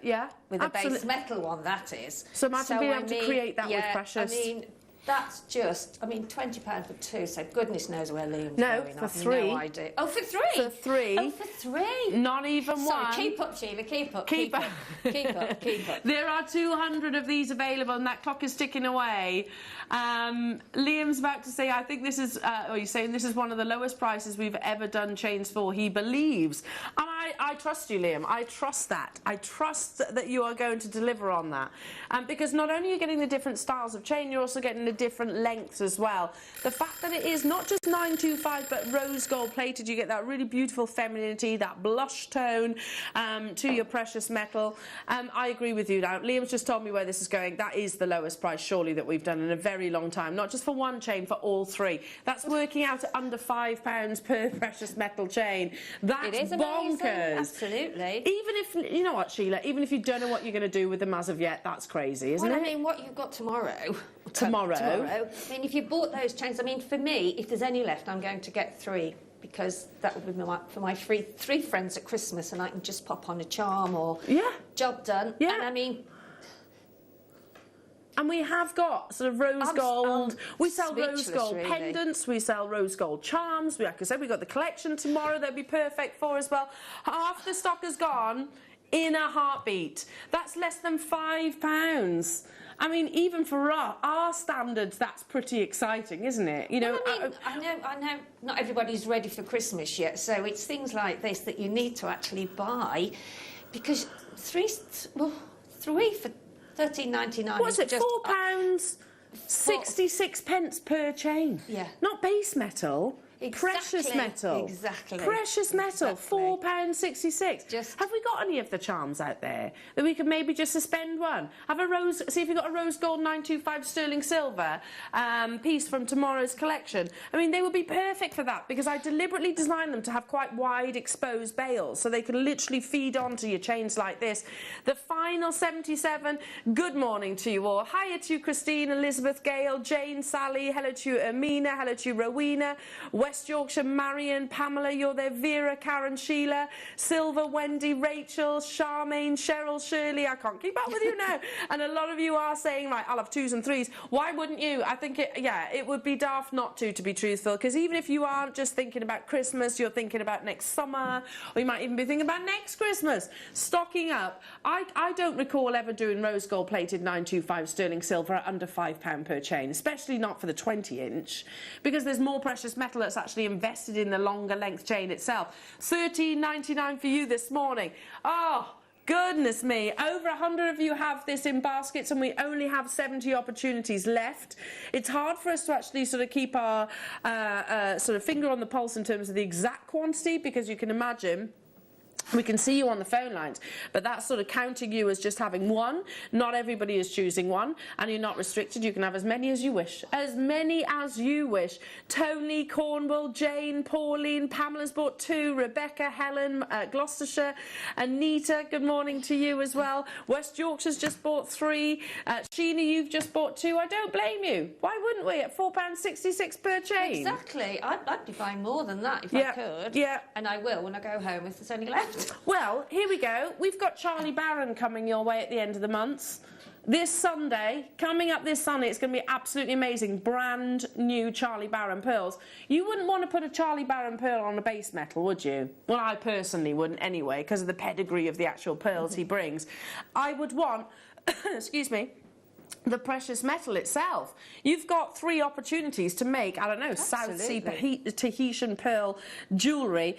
with a base metal one, that is. So imagine being able to create that with precious. I mean, that's just, I mean, £20 for 2, so goodness knows where Liam's going. For 3. No idea. Oh, for 3? For 3. Oh, for 3. Not even Sorry, one. Keep up, Sheila, keep up. Keep up. Keep up, keep up. There are 200 of these available, and that clock is ticking away. Liam's about to say, I think this is, or he's saying this is one of the lowest prices we've ever done chains for, he believes. And I trust you, Liam. I trust that. I trust that you are going to deliver on that. Because not only are you getting the different styles of chain, you're also getting the different lengths as well. The fact that it is not just 925 but rose gold plated, you get that really beautiful femininity, that blush tone to your precious metal. I agree with you now. Liam's just told me where this is going. That is the lowest price, surely, that we've done in a very long time. Not just for one chain, for all three. That's working out at under £5 per precious metal chain. That's it is bonkers. amazing. Absolutely. Even if, you know what, Sheila, even if you don't know what you're going to do with them as of yet, that's crazy, isn't it? Well, I mean, what you've got tomorrow. Tomorrow. I mean, if you bought those chains, I mean, for me, if there's any left, I'm going to get 3. Because that would be for my three friends at Christmas, and I can just pop on a charm or job done. Yeah. And I mean, and we have got sort of rose gold. We sell rose gold really. Pendants. We sell rose gold charms. Like I said, we've got the collection tomorrow. They'd be perfect for as well. Half the stock is gone in a heartbeat. That's less than £5. I mean, even for our standards, that's pretty exciting, isn't it? You know, well, I know not everybody's ready for Christmas yet, so it's things like this that you need to actually buy, because three for £13.99. What's it? £4, 66 pence per chain. Yeah. Not base metal. Exactly, precious metal. Exactly. Precious metal. Exactly. £4.66. Have we got any of the charms out there that we could maybe just suspend one? Have a rose. See if you've got a rose gold 925 sterling silver piece from tomorrow's collection. I mean, they would be perfect for that, because I deliberately designed them to have quite wide exposed bails, so they can literally feed onto your chains like this. The final 77. Good morning to you all. Hiya to you, Christine, Elizabeth, Gail, Jane, Sally. Hello to you, Amina. Hello to you, Rowena. West Yorkshire, Marion, Pamela, you're there, Vera, Karen, Sheila, Silver, Wendy, Rachel, Charmaine, Cheryl, Shirley. I can't keep up with you now. And a lot of you are saying, like, I'll have 2s and 3s. Why wouldn't you? I think, it would be daft not to be truthful, because even if you aren't just thinking about Christmas, you're thinking about next summer, or you might even be thinking about next Christmas. Stocking up. I don't recall ever doing rose gold plated 925 sterling silver at under £5 per chain, especially not for the 20-inch, because there's more precious metal that's actually invested in the longer length chain itself. $13.99 for you this morning. Oh, goodness me. Over 100 of you have this in baskets, and we only have 70 opportunities left. It's hard for us to actually sort of keep our sort of finger on the pulse in terms of the exact quantity, because you can imagine we can see you on the phone lines, but that's sort of counting you as just having one. Not everybody is choosing one, and you're not restricted. You can have as many as you wish. As many as you wish. Tony, Cornwall, Jane, Pauline, Pamela's bought 2, Rebecca, Helen, Gloucestershire, Anita, good morning to you as well. West Yorkshire's just bought 3. Sheena, you've just bought 2. I don't blame you. Why wouldn't we, at £4.66 per chain? Exactly. I'd be buying more than that if I could. Yeah. And I will when I go home if there's any left. Well, here we go. We've got Charlie Barron coming your way at the end of the month. This Sunday, coming up this Sunday, it's going to be absolutely amazing. Brand new Charlie Barron pearls. You wouldn't want to put a Charlie Barron pearl on a base metal, would you? Well, I personally wouldn't anyway, because of the pedigree of the actual pearls he brings. I would want, excuse me, the precious metal itself. You've got 3 opportunities to make, I don't know, South Sea Tahitian pearl jewellery,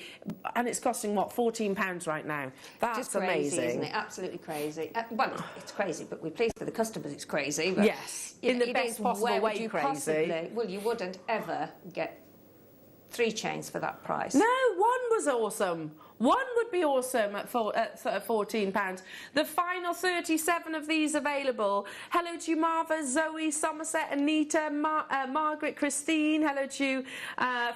and it's costing, what, £14 right now. That's just crazy, amazing. Isn't it? Absolutely crazy. Well, it's crazy, but we're pleased for the customers it's crazy. But yes, in the best possible way crazy. Well, you wouldn't ever get 3 chains for that price. No, 1 was awesome. 1 would be awesome at £14. The final 37 of these available. Hello to you, Marva, Zoe, Somerset, Anita, Margaret, Christine. Hello to you,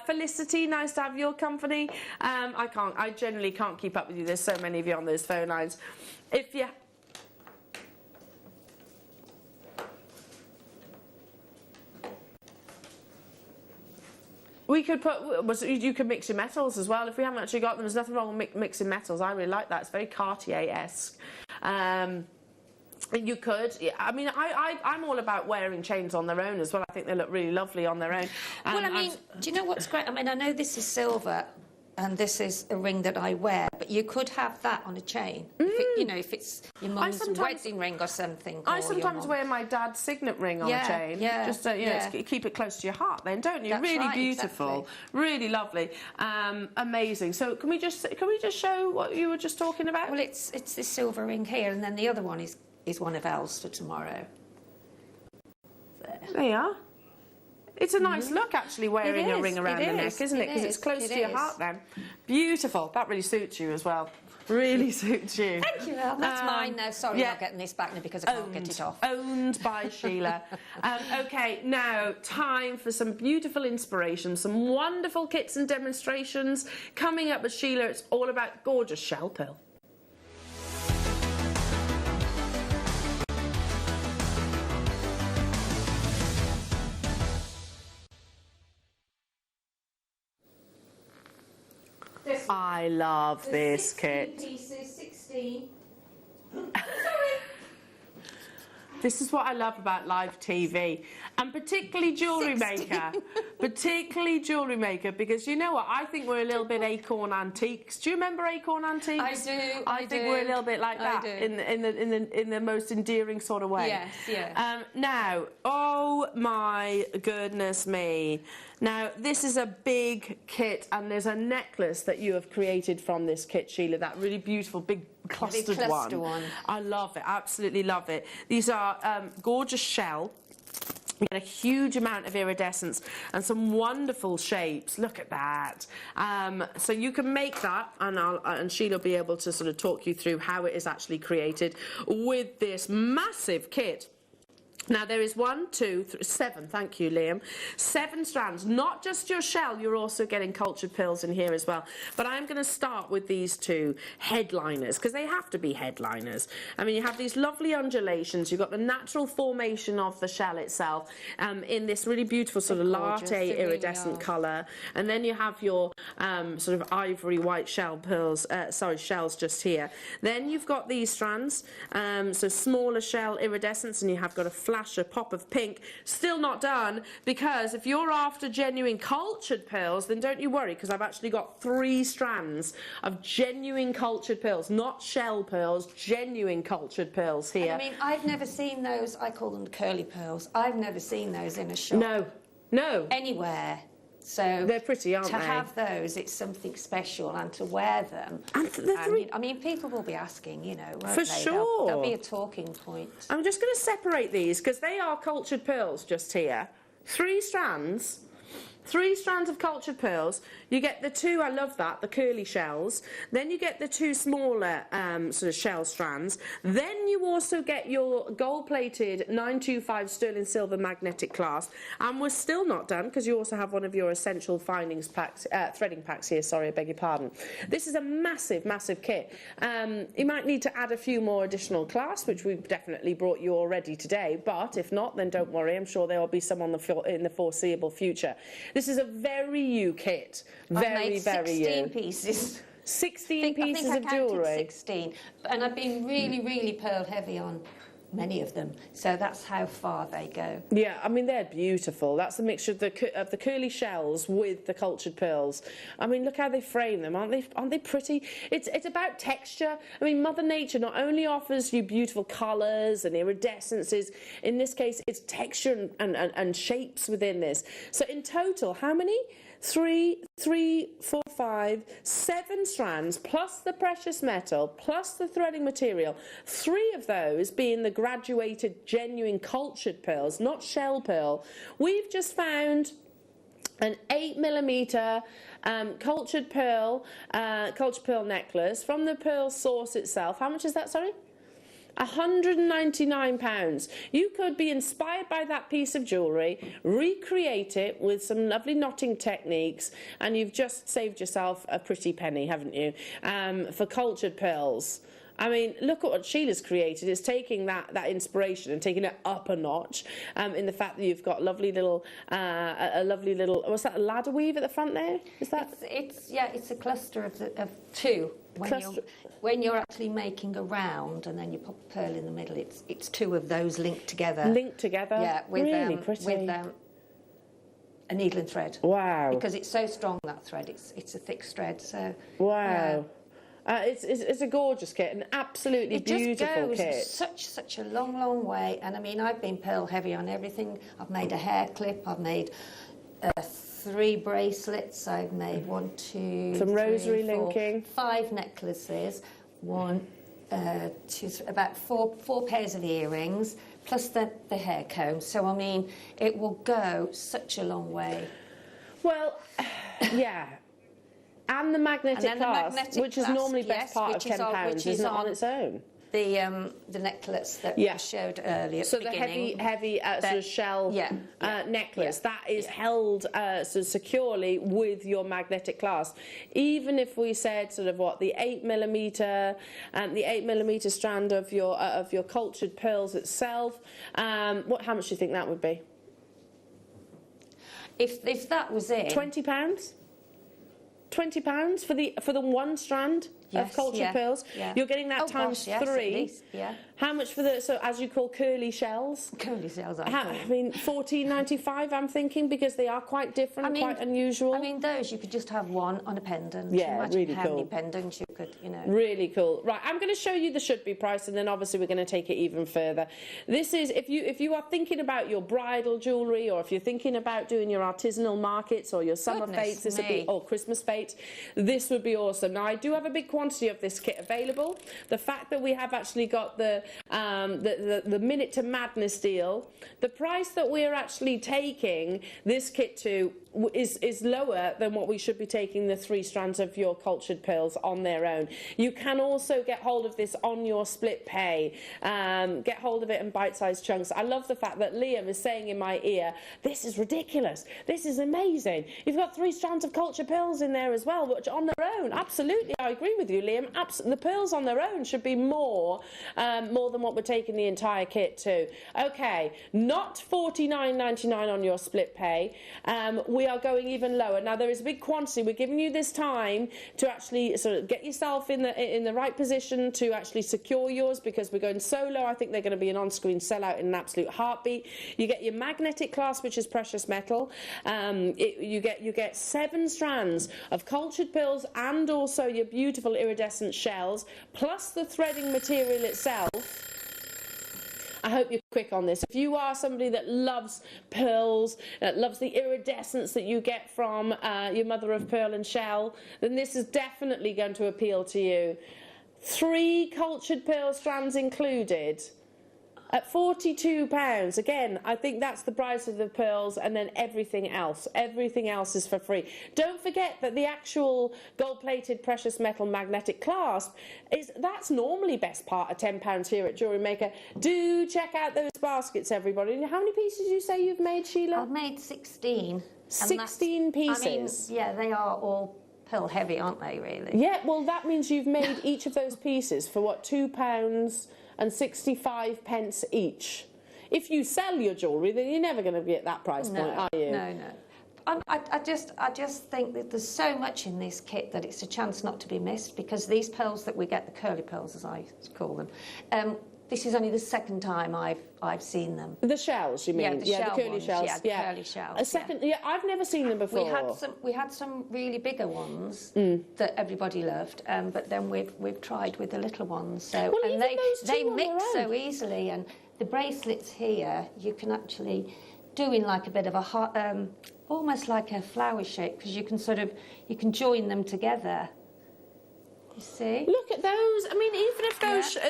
Felicity. Nice to have your company. I generally can't keep up with you. There's so many of you on those phone lines. If you... We could put, you could mix your metals as well. If we haven't actually got them, there's nothing wrong with mixing metals. I really like that. It's very Cartier-esque. You could. I mean, I'm all about wearing chains on their own as well. I think they look really lovely on their own. Well, I mean, do you know what's great? I mean, I know this is silver, and this is a ring that I wear, but you could have that on a chain. If it, you know, if it's your mum's wedding ring or something. I sometimes wear my dad's signet ring on a chain. Just to, you know, keep it close to your heart then, don't you? That's really right, beautiful. exactly. Really lovely. Amazing. So can we just show what you were just talking about? Well, it's this silver ring here, and then the other one is one of Els for tomorrow. There you are. It's a nice look, actually, wearing a ring around the neck, isn't it? Because it's close to your heart then. Beautiful. That really suits you as well. Really suits you. Thank you, Elle. That's mine now. Sorry, I'm not getting this back now because I can't get it off. Owned by Sheila. Okay, now time for some beautiful inspiration, some wonderful kits and demonstrations coming up with Sheila. It's all about gorgeous shell pearl. I love this kit. Pieces, 16. This is what I love about live TV, and particularly Jewellery Maker. Particularly Jewellery Maker, because you know what? I think we're a little bit Acorn Antiques. Do you remember Acorn Antiques? I do. I think we're a little bit like that in the most endearing sort of way. Yes, yes. Now, oh my goodness me. Now, this is a big kit, and there's a necklace that you have created from this kit, Sheila, that really beautiful big clustered one. I love it, absolutely love it. These are gorgeous shell. You get a huge amount of iridescence and some wonderful shapes. Look at that. So you can make that, and Sheila will be able to sort of talk you through how it is actually created with this massive kit. Now there is 1, 2, 3, 7, thank you Liam, 7 strands, not just your shell, you're also getting cultured pearls in here as well. But I'm going to start with these 2 headliners, because they have to be headliners. I mean, you have these lovely undulations, you've got the natural formation of the shell itself in this really beautiful sort of latte iridescent colour, and then you have your sort of ivory white shell pearls, shells just here. Then you've got these strands, so smaller shell iridescence, and you have got a flash, a pop of pink. Still not done, because if you're after genuine cultured pearls, then don't you worry, because I've actually got 3 strands of genuine cultured pearls, not shell pearls, genuine cultured pearls here. And I mean, I've never seen those, I call them curly pearls, I've never seen those in a shop. No. Anywhere. So they're pretty, aren't they? To have those, it's something special, and to wear them. I mean, people will be asking, you know, won't for they? sure. There'll be a talking point. I'm just going to separate these because they are cultured pearls just here. 3 strands. 3 strands of cultured pearls. You get the 2, I love that, the curly shells. Then you get the 2 smaller sort of shell strands. Then you also get your gold-plated 925 sterling silver magnetic clasp. And we're still not done, because you also have one of your essential findings packs, threading packs here, sorry, I beg your pardon. This is a massive, massive kit. You might need to add a few more additional clasps, which we've definitely brought you already today. But if not, then don't worry, I'm sure there will be some in the foreseeable future. This is a very you kit. Very, very you. 16 pieces. 16 pieces of jewellery. 16. And I've been really, really pearl heavy on many of them. So that's how far they go. Yeah, I mean, they're beautiful. That's the mixture of the curly shells with the cultured pearls. I mean, look how they frame them. Aren't they pretty? It's about texture. I mean, Mother Nature not only offers you beautiful colours and iridescences, in this case, it's texture and shapes within this. So in total, how many? 3, 4, 5, 7 strands, plus the precious metal, plus the threading material. 3 of those being the graduated, genuine, cultured pearls, not shell pearl. We've just found an 8mm cultured pearl necklace from the pearl source itself. How much is that, sorry? £199. You could be inspired by that piece of jewellery, recreate it with some lovely knotting techniques, and you've just saved yourself a pretty penny, haven't you, for cultured pearls. I mean, look at what Sheila's created. It's taking that inspiration and taking it up a notch in the fact that you've got lovely little, a lovely little, what's that, a ladder weave at the front there? Is that? It's a cluster of 2. When you're actually making a round and then you pop a pearl in the middle, it's 2 of those linked together. Yeah, with pretty. With a needle and thread. Wow. Because it's so strong, that thread. It's a thick thread. So wow. It's a gorgeous kit, an absolutely beautiful kit. It just goes such a long way. And I mean, I've been pearl heavy on everything. I've made a hair clip. I've made 3 bracelets. I've made 1, 2, some 3, rosary 4, linking, 5 necklaces, 1, 2, 3, about 4 pairs of earrings, plus the hair comb. So I mean, it will go such a long way. Well, yeah. And the magnetic clasp, which is normally best part of £10, isn't it, on its own? The necklace that we showed earlier. So the heavy sort of shell necklace that is held so securely with your magnetic clasp. Even if we said sort of the 8mm strand of your cultured pearls itself, how much do you think that would be? If that was it, £20. £20 for the 1 strand of cultured pearls. Yeah. You're getting that times 3. At least, yeah. How much for as you call curly shells? Curly shells, I mean, $14.95, I'm thinking, because they are quite different, quite unusual. I mean, those you could just have one on a pendant. Yeah, imagine really how cool. many pendants you could, Really cool. Right, I'm going to show you the should-be price, and then obviously we're going to take it even further. This is, if you are thinking about your bridal jewellery, or if you're thinking about doing your artisanal markets or your summer fates, this would be, or Christmas fates, this would be awesome. Now, I do have a big quantity of this kit available. The fact that we have actually got the Minute to Madness deal, the price that we're actually taking this kit to is lower than what we should be taking the 3 strands of your cultured pearls on their own. You can also get hold of this on your split pay, get hold of it in bite-sized chunks. I love the fact that Liam is saying in my ear, this is ridiculous, this is amazing, you've got 3 strands of cultured pearls in there as well, which on their own, absolutely, I agree with you, Liam, the pearls on their own should be more than what we're taking the entire kit to. Okay, not $49.99 on your split pay, we are going even lower. Now, there is a big quantity. We're giving you this time to actually sort of get yourself in the right position to actually secure yours, because we're going so low. I think they're going to be an on-screen sellout in an absolute heartbeat. You get your magnetic clasp, which is precious metal. You get 7 strands of cultured pearls and also your beautiful iridescent shells, plus the threading material itself. I hope you're quick on this. If you are somebody that loves pearls, that loves the iridescence that you get from your mother of pearl and shell, then this is definitely going to appeal to you. 3 cultured pearl strands included at £42. Again, I think that's the price of the pearls, and then everything else is for free. Don't forget that the actual gold-plated precious metal magnetic clasp that's normally best part of £10 here at Jewellery Maker. Do check out those baskets, everybody. And how many pieces did you say you've made, Sheila? I've made 16. 16 pieces. I mean, yeah, they are all pearl heavy, aren't they, really? Yeah, well, that means you've made each of those pieces for what, £2.65 each. If you sell your jewellery, then you're never going to be at that price point, are you? No. I just think that there's so much in this kit that it's a chance not to be missed, because these pearls that we get, the curly pearls as I call them, this is only the 2nd time I've seen them. The shells, you mean? Yeah, the curly shells. Yeah, the curly shells. A second, I've never seen them before. We had some really bigger ones that everybody loved, but then we've tried with the little ones. So well, and they mix so easily, and the bracelets here you can actually do in like a bit of a almost like a flower shape, because you can join them together. You see? Look at those. I mean, even if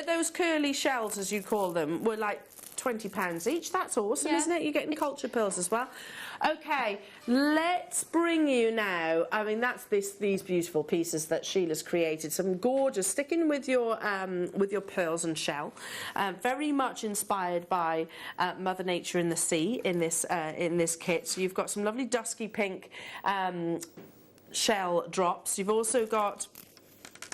those curly shells, as you call them, were like £20 each, that's awesome, isn't it? You're getting cultured pearls as well. Okay, let's bring you now. I mean, that's these beautiful pieces that Sheila's created. Some gorgeous, sticking with your pearls and shell. Very much inspired by Mother Nature in the sea in this kit. So you've got some lovely dusky pink shell drops. You've also got.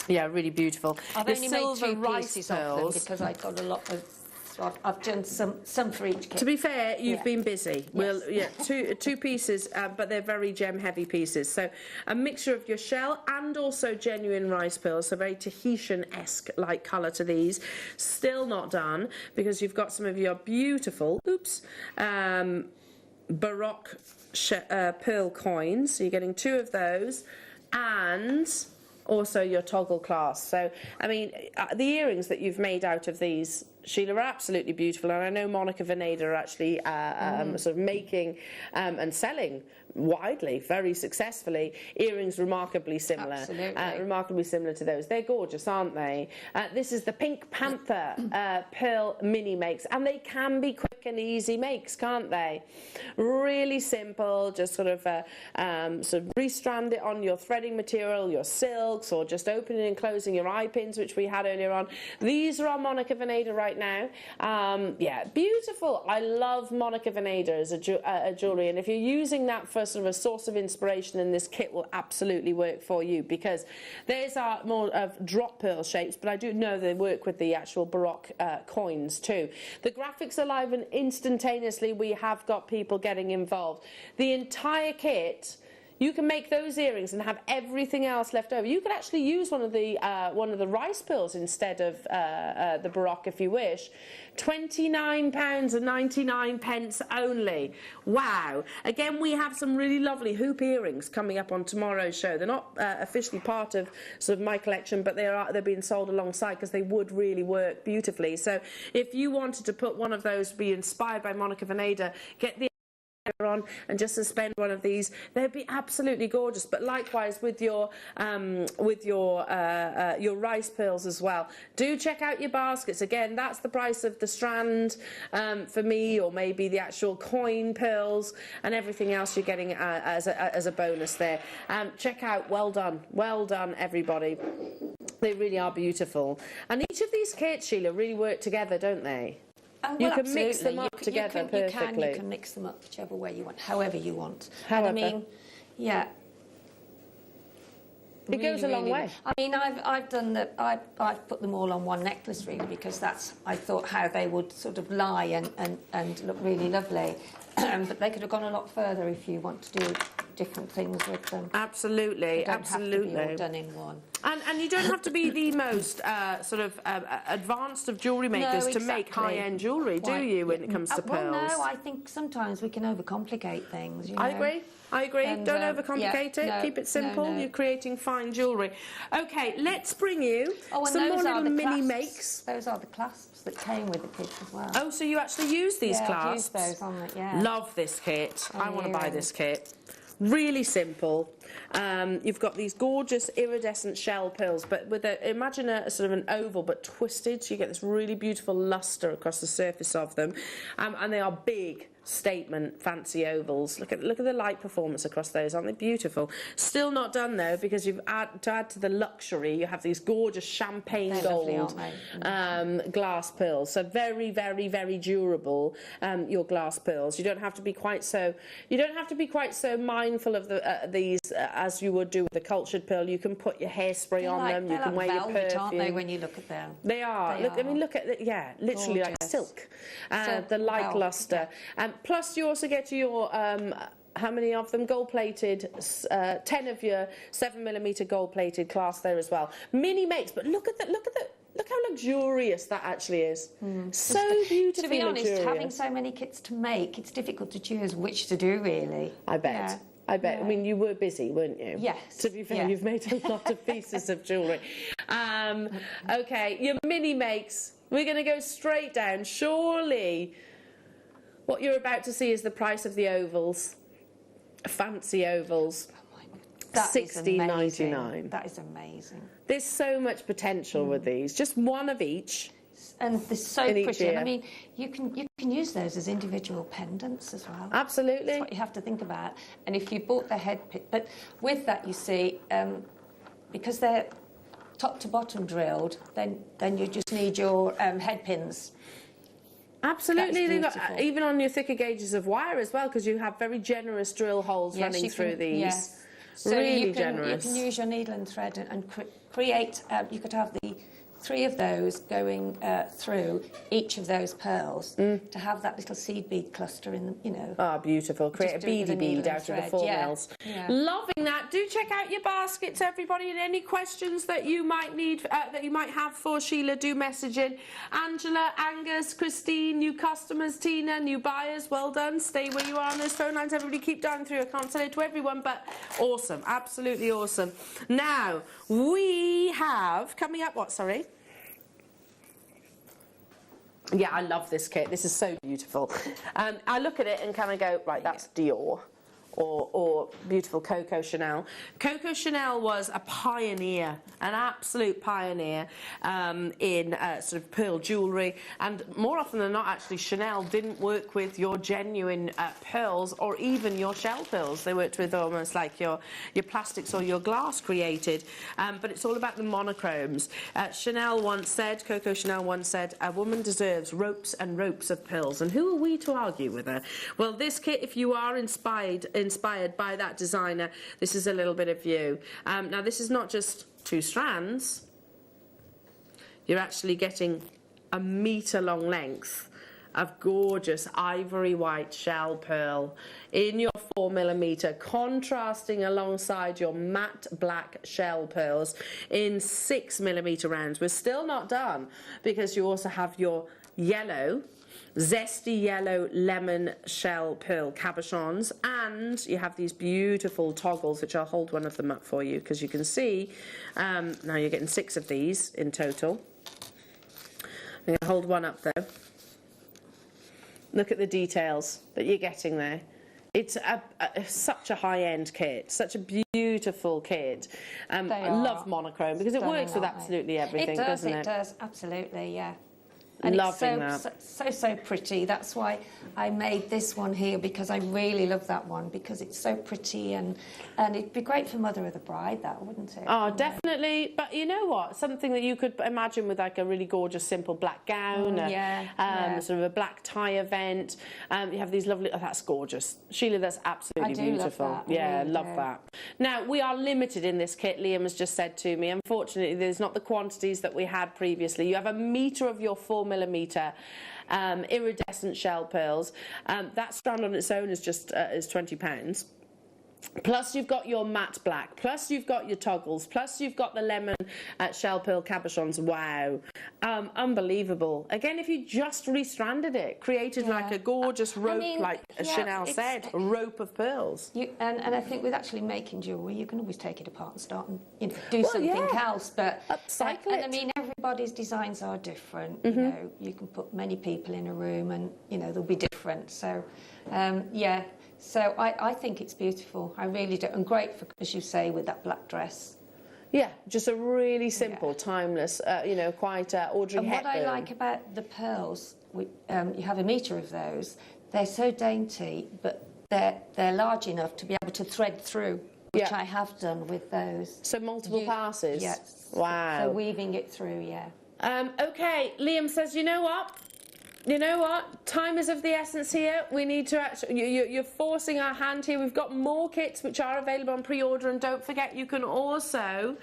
Yeah, really beautiful. I've only made 2 pieces of them because I got a lot of. So I've done some for each kit. To be fair, you've been busy. Yes. Well, two pieces, but they're very gem-heavy pieces. So a mixture of your shell and also genuine rice pearls, so very Tahitian-esque like colour to these. Still not done, because you've got some of your beautiful, Baroque pearl coins. So you're getting 2 of those, and also your toggle clasp. So, I mean, the earrings that you've made out of these, Sheila, are absolutely beautiful, and I know Monica Veneda are actually sort of making and selling widely, very successfully, earrings remarkably similar. Remarkably similar to those. They're gorgeous, aren't they? This is the Pink Panther pearl mini makes, and they can be quick and easy makes, can't they? Really simple, just sort of restrand it on your threading material, your silks, or just opening and closing your eye pins, which we had earlier on. These are on Monica Veneda right now. Yeah, beautiful. I love Monica Veneda as a jewellery, and if you're using that for sort of a source of inspiration, then this kit will absolutely work for you, because these are more of drop pearl shapes, but I do know they work with the actual Baroque coins too. The graphics are live and instantaneously we have got people getting involved. The entire kit, you can make those earrings and have everything else left over. You could actually use one of the rice pearls instead of the Baroque if you wish. £29.99 only. Wow. Again, we have some really lovely hoop earrings coming up on tomorrow's show. They're not officially part of sort of my collection, but they're being sold alongside, because they would really work beautifully. So if you wanted to put one of those, be inspired by Monica Veneda, get the on and just suspend one of these, they'd be absolutely gorgeous. But likewise with your rice pearls as well. Do check out your baskets. Again, that's the price of the strand for me, or maybe the actual coin pearls, and everything else you're getting as a bonus there. Check out. Well done everybody. They really are beautiful, and each of these kits, Sheila, really work together, don't they? Well, you can mix them up together perfectly. You can mix them up whichever way you want, however you want. However. And I mean, yeah. It goes a long way. I mean, I've done that. I've put them all on one necklace really, because that's, I thought, how they would sort of lie and look really lovely. But they could have gone a lot further if you want to do different things with them. Absolutely, absolutely. Have to be all done in one. And you don't have to be the most advanced of jewellery makers to make high-end jewellery, do you, when it comes to pearls? Well, no, I think sometimes we can overcomplicate things. You know? I agree. And, don't overcomplicate it. No, keep it simple. no. You're creating fine jewellery. Okay, let's bring you some more little mini makes. Those are the clasps that came with the kit as well. Oh, so you actually use these clasps? I've used those on it, yeah. Love this kit. I want to buy this kit. Really simple. You've got these gorgeous iridescent shell pearls, but with imagine a sort of an oval but twisted, so you get this really beautiful luster across the surface of them, and they are big statement fancy ovals. Look at the light performance across those. Aren't they beautiful? Still not done though, because to add to the luxury, you have these gorgeous champagne gold glass pearls. So very, very, very durable. Your glass pearls. You don't have to be quite so mindful of these as you would do with a cultured pearl. You can put your hairspray on them. You can wear your perfume. Aren't they, when you look at them? They are. I mean, look at literally gorgeous. Like silk. The light luster. Plus, you also get your how many of them? Gold-plated, 10 of your 7mm gold-plated clasp there as well. Mini makes, but look how luxurious that actually is. So beautifully To be honest, luxurious. having so many kits to make, it's difficult to choose which to do, really. I bet. Yeah. I bet. I mean, you were busy, weren't you? Yes. To be fair, you've made a lot of pieces of jewellery. Okay, your mini makes. We're going to go straight down. Surely what you're about to see is the price of the ovals. Fancy ovals. $16.99. That is amazing. There's so much potential with these. Just one of each. And they're so pretty. And I mean, you can use those as individual pendants as well. Absolutely. That's what you have to think about. And if you bought the head pin, but with that, you see, because they're top to bottom drilled, then you just need your head pins. Absolutely, they've got, even on your thicker gauges of wire as well, because you have very generous drill holes running through these. Yes. So really you generous. You can use your needle and thread and create. You could have the 3 of those going through each of those pearls to have that little seed bead cluster in the, you know. Ah, beautiful. Create a beady bead out of the 4 mils. Yeah. Loving that. Do check out your baskets, everybody, and any questions that you might need, that you might have for Sheila, do message in. Angela, Angus, Christine, new customers, Tina, new buyers, well done. Stay where you are on those phone lines. Everybody keep dialing through. I can't tell it to everyone, but awesome. Absolutely awesome. Now, we have, coming up, what, sorry? Yeah, I love this kit. This is so beautiful. I look at it and kind of go, right, that's Dior. Or beautiful Coco Chanel. Coco Chanel was a pioneer, an absolute pioneer in sort of pearl jewellery, and more often than not, actually, Chanel didn't work with your genuine pearls or even your shell pearls. They worked with almost like your plastics or your glass created, but it's all about the monochromes. Chanel once said, Coco Chanel once said, a woman deserves ropes and ropes of pearls, and who are we to argue with her? Well, this kit, if you are inspired by that designer, this is a little bit of you. Now, this is not just 2 strands. You're actually getting a metre-long length of gorgeous ivory white shell pearl in your 4mm, contrasting alongside your matte black shell pearls in 6mm rounds. We're still not done, because you also have your yellow, zesty yellow lemon shell pearl cabochons, and you have these beautiful toggles, which I'll hold one of them up for you, because you can see now you're getting 6 of these in total. I'm going to hold one up though. Look at the details that you're getting there. It's such a high-end kit, such a beautiful kit. I love monochrome because it works with absolutely everything, doesn't it? It does, absolutely, yeah. And loving it's so pretty. That's why I made this one here, because I really love that one, because it's so pretty, and it'd be great for Mother of the Bride, that, wouldn't it? Oh, definitely. But you know what? Something that you could imagine with like a really gorgeous, simple black gown, sort of a black tie event. You have these lovely. Oh, that's gorgeous, Sheila. That's absolutely beautiful. Love that. Yeah, love that. Now, we are limited in this kit. Liam has just said to me, unfortunately, there's not the quantities that we had previously. You have a metre of your 4mm iridescent shell pearls. That strand on its own is just is £20. Plus you've got your matte black, plus you've got your toggles, plus you've got the lemon shell pearl cabochons. Wow, unbelievable. Again, if you just restranded it, created like a gorgeous rope, like Chanel said, a rope of pearls. And I think with actually making jewellery, you can always take it apart and start and do something else. But upcycle it. And I mean, everybody's designs are different. You know, you can put many people in a room, and you know they'll be different. So, yeah. So I think it's beautiful. I really do. And great for, as you say, with that black dress. Yeah, just a really simple, timeless, you know, quite Audrey Hepburn. And what I like about the pearls, you have a metre of those. They're so dainty, but they're large enough to be able to thread through, which I have done with those. So multiple passes? Yes. Wow. So weaving it through, yeah. Okay, Liam says, you know what? You know what? Time is of the essence here. We need to actually... You're forcing our hand here. We've got more kits which are available on pre-order, and don't forget you can also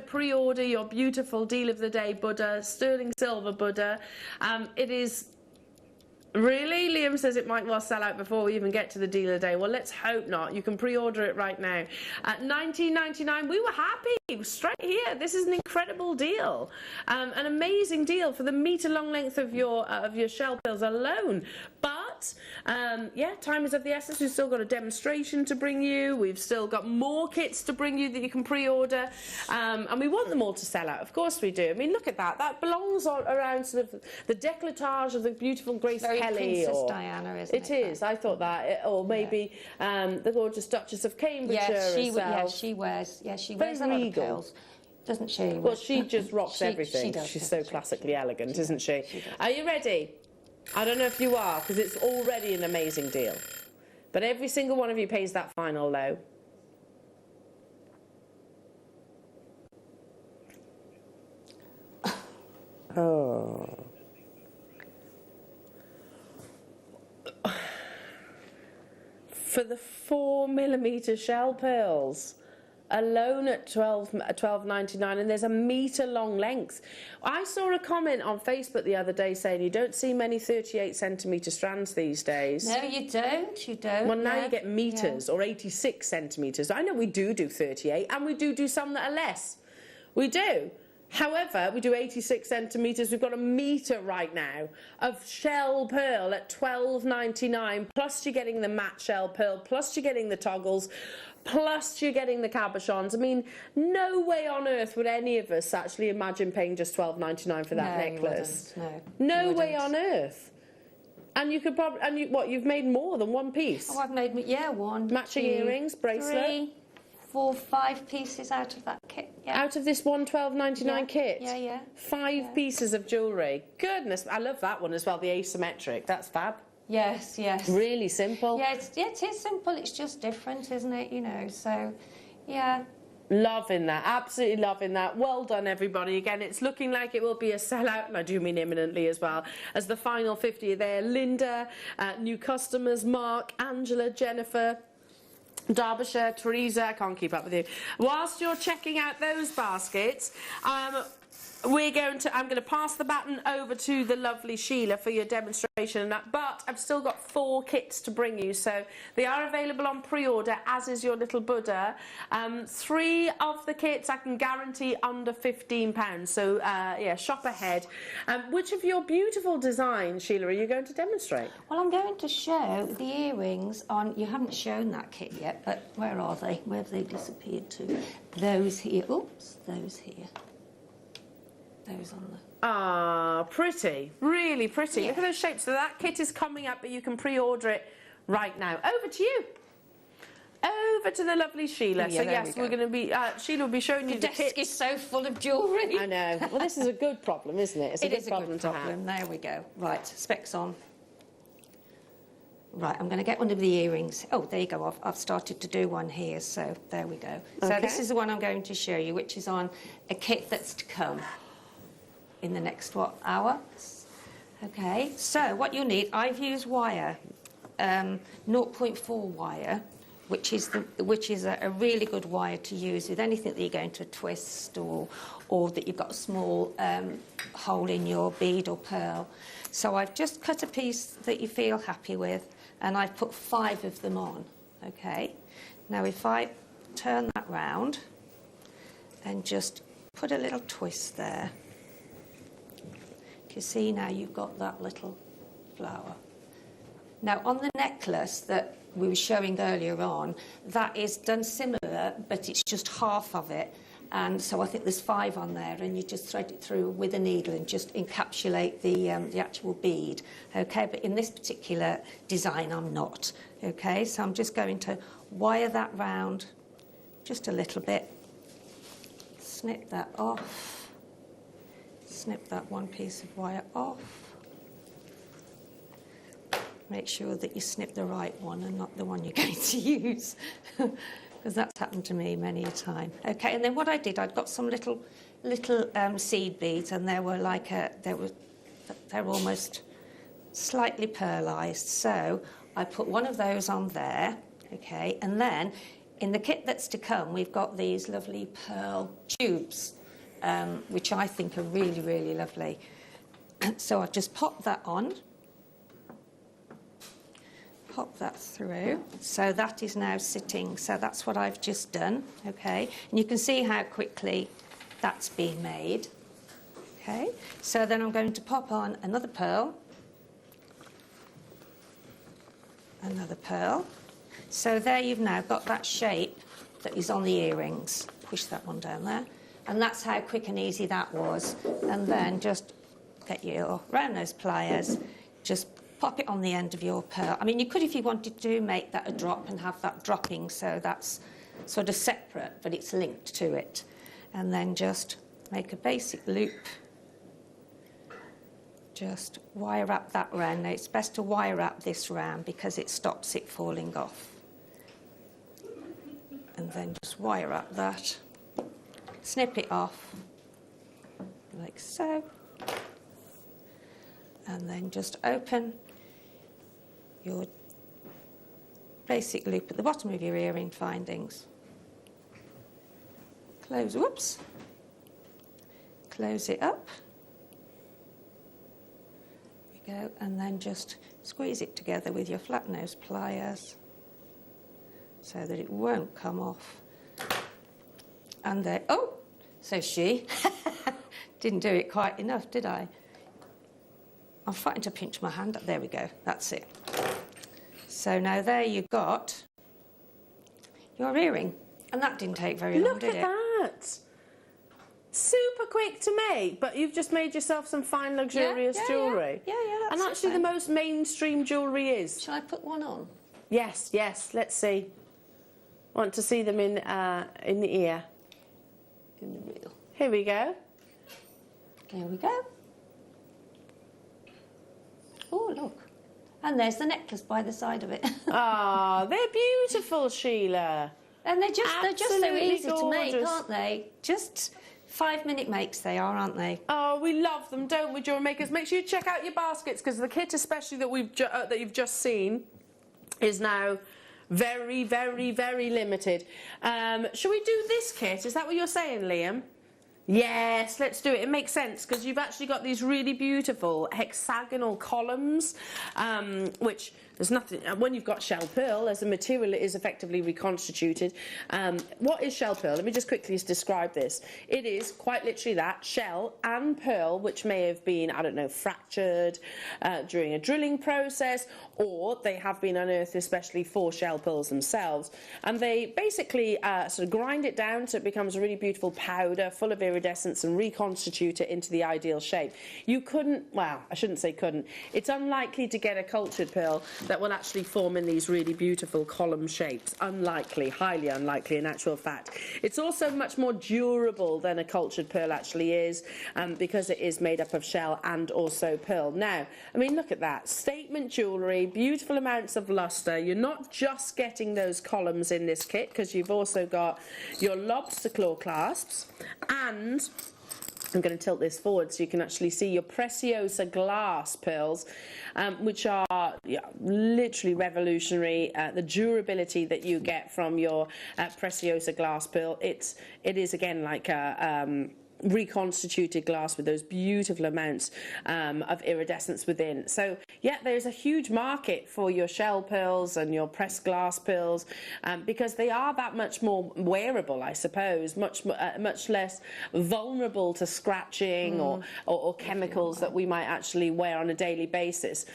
pre-order your beautiful deal of the day Buddha, sterling silver Buddha. It is... Really? Liam says it might well sell out before we even get to the deal of the day. Well, let's hope not. You can pre-order it right now. At $19.99, we were happy. Straight here. This is an incredible deal. An amazing deal for the metre-long length of your shell pearls alone. But, yeah, time is of the essence. We've still got a demonstration to bring you. We've still got more kits to bring you that you can pre-order. And we want them all to sell out. Of course we do. I mean, look at that. That belongs around sort of the décolletage of the beautiful Grace Kelly. Princess Diana, isn't it? It is. I thought that, or maybe the gorgeous Duchess of Cambridgeshire herself. She wears a lot of pearls, doesn't she? Well, she just rocks everything. She does, she's so classically elegant, isn't she? Are you ready? I don't know if you are, because it's already an amazing deal. But every single one of you pays that final low. Oh. For the 4mm shell pearls. alone at $12.99, and there's a metre long length. I saw a comment on Facebook the other day saying you don't see many 38 centimetre strands these days. No, you don't. You don't. Well, now you get metres or 86 centimetres. I know we do 38, and we do some that are less. We do. However, we do 86 centimetres. We've got a metre right now of shell pearl at $12.99. Plus you're getting the matte shell pearl. Plus you're getting the toggles. Plus you're getting the cabochons. I mean, no way on earth would any of us actually imagine paying just $12.99 for that necklace. No way on earth. And you could probably, you've made more than one piece? Oh, I've made, one. Matching earrings, bracelet? 3, 4, 5 pieces out of that kit. Yeah. Out of this one $12.99 kit? Yeah. 5 pieces of jewellery. Goodness, I love that one as well, the asymmetric. That's fab. Yes. Really simple. Yeah, it is simple. It's just different, isn't it? You know, so, yeah. Loving that, absolutely loving that. Well done, everybody. Again, it's looking like it will be a sellout, and I do mean imminently as well, as the final 50 are there. Linda, new customers, Mark, Angela, Jennifer, Derbyshire, Teresa, I can't keep up with you. Whilst you're checking out those baskets, I'm going to pass the baton over to the lovely Sheila for your demonstration and that, but I've still got 4 kits to bring you, so they are available on pre-order, as is your little Buddha. 3 of the kits I can guarantee under £15, so yeah, shop ahead. Which of your beautiful designs, Sheila, are you going to demonstrate? Well, I'm going to show the earrings on, you haven't shown that kit yet, but where are they? Where have they disappeared to? Those here, oops, those here. Those on the... Ah, pretty, really pretty. Yeah. Look at those shapes. So that kit is coming up, but you can pre-order it right now. Over to you. Over to the lovely Sheila. Yeah, so yes, we're going to be. Sheila will be showing you the desk kit. is so full of jewellery. I know. Well, this is a good problem, isn't it? It's a good problem to have. There we go. Right, specs on. Right, I'm going to get one of the earrings. Oh, there you go. I've started to do one here, so there we go. So this is the one I'm going to show you, which is on a kit that's to come in the next, hour? Okay, so what you'll need, I've used wire, 0.4 wire, which is a really good wire to use with anything that you're going to twist or that you've got a small hole in your bead or pearl. So I've just cut a piece that you feel happy with, and I've put 5 of them on, okay? Now if I turn that round and just put a little twist there, you see now you've got that little flower. Now on the necklace that we were showing earlier on, that is done similar, but it's just half of it. And so I think there's 5 on there, and you just thread it through with a needle and just encapsulate the actual bead. Okay, but in this particular design, I'm not. Okay, so I'm just going to wire that round just a little bit, snip that off. Snip that one piece of wire off. Make sure that you snip the right one and not the one you're going to use, because that's happened to me many a time. Okay, and then what I did, I'd got some little seed beads, and they were they're almost slightly pearlized. So I put one of those on there. Okay, and then in the kit that's to come, we've got these lovely pearl tubes. Which I think are really, really lovely. So I've just popped that on, pop that through. So that is now sitting, so that's what I've just done, okay? And you can see how quickly that's been made, okay? So then I'm going to pop on another pearl, So there you've now got that shape that is on the earrings. Push that one down there. And that's how quick and easy that was. And then just get your round nose pliers, just pop it on the end of your pearl. I mean, you could, if you wanted to, make that a drop and have that dropping, so that's sort of separate, but it's linked to it. And then just make a basic loop. Just wire wrap that round. Now, it's best to wire wrap this round because it stops it falling off. And then just wire wrap that. Snip it off, like so. And then just open your basic loop at the bottom of your earring findings. close, whoops, close it up. There we go, and then just squeeze it together with your flat nose pliers so that it won't come off. And there, oh, says she. Didn't do it quite enough, did I? I'm fighting to pinch my hand up. There we go, that's it. So now there you got your earring. And that didn't take very long, did it? Look at that. Super quick to make, but you've just made yourself some fine, luxurious jewellery. Yeah, that's and actually the most mainstream jewellery is. Shall I put one on? Yes, let's see. Want to see them in the ear. In the reel. Here we go. There we go. Oh, look. And there's the necklace by the side of it. Ah, they're beautiful, Sheila. And they're just so Absolutely easy to make, gorgeous. aren't they? Just 5-minute makes they are, aren't they? Oh, we love them, don't we, Jewellery Makers? Make sure you check out your baskets, because the kit, especially that you've just seen, is now very, very, very limited. Shall we do this kit? Is that what you're saying, Liam? Yes, let's do it. It makes sense because you've actually got these really beautiful hexagonal columns, which there's nothing. When you've got shell pearl, as a material, it is effectively reconstituted. What is shell pearl? Let me just quickly describe this. It is quite literally that, shell and pearl, which may have been, I don't know, fractured during a drilling process, or they have been unearthed especially for shell pearls themselves. And they basically sort of grind it down so it becomes a really beautiful powder full of iridescence and reconstitute it into the ideal shape. You couldn't, well, I shouldn't say couldn't, it's unlikely to get a cultured pearl that will actually form in these really beautiful column shapes. Unlikely, highly unlikely in actual fact. It's also much more durable than a cultured pearl actually is, because it is made up of shell and also pearl. Now, I mean, look at that. Statement jewellery, beautiful amounts of lustre. You're not just getting those columns in this kit, because you've also got your lobster claw clasps, and I'm going to tilt this forward so you can actually see your Preciosa glass pearls, which are literally revolutionary. The durability that you get from your Preciosa glass pearl, it is again like a reconstituted glass with those beautiful amounts of iridescence within. So yeah, there's a huge market for your shell pearls and your pressed glass pearls, because they are that much more wearable, I suppose, much less vulnerable to scratching or chemicals that we might actually wear on a daily basis.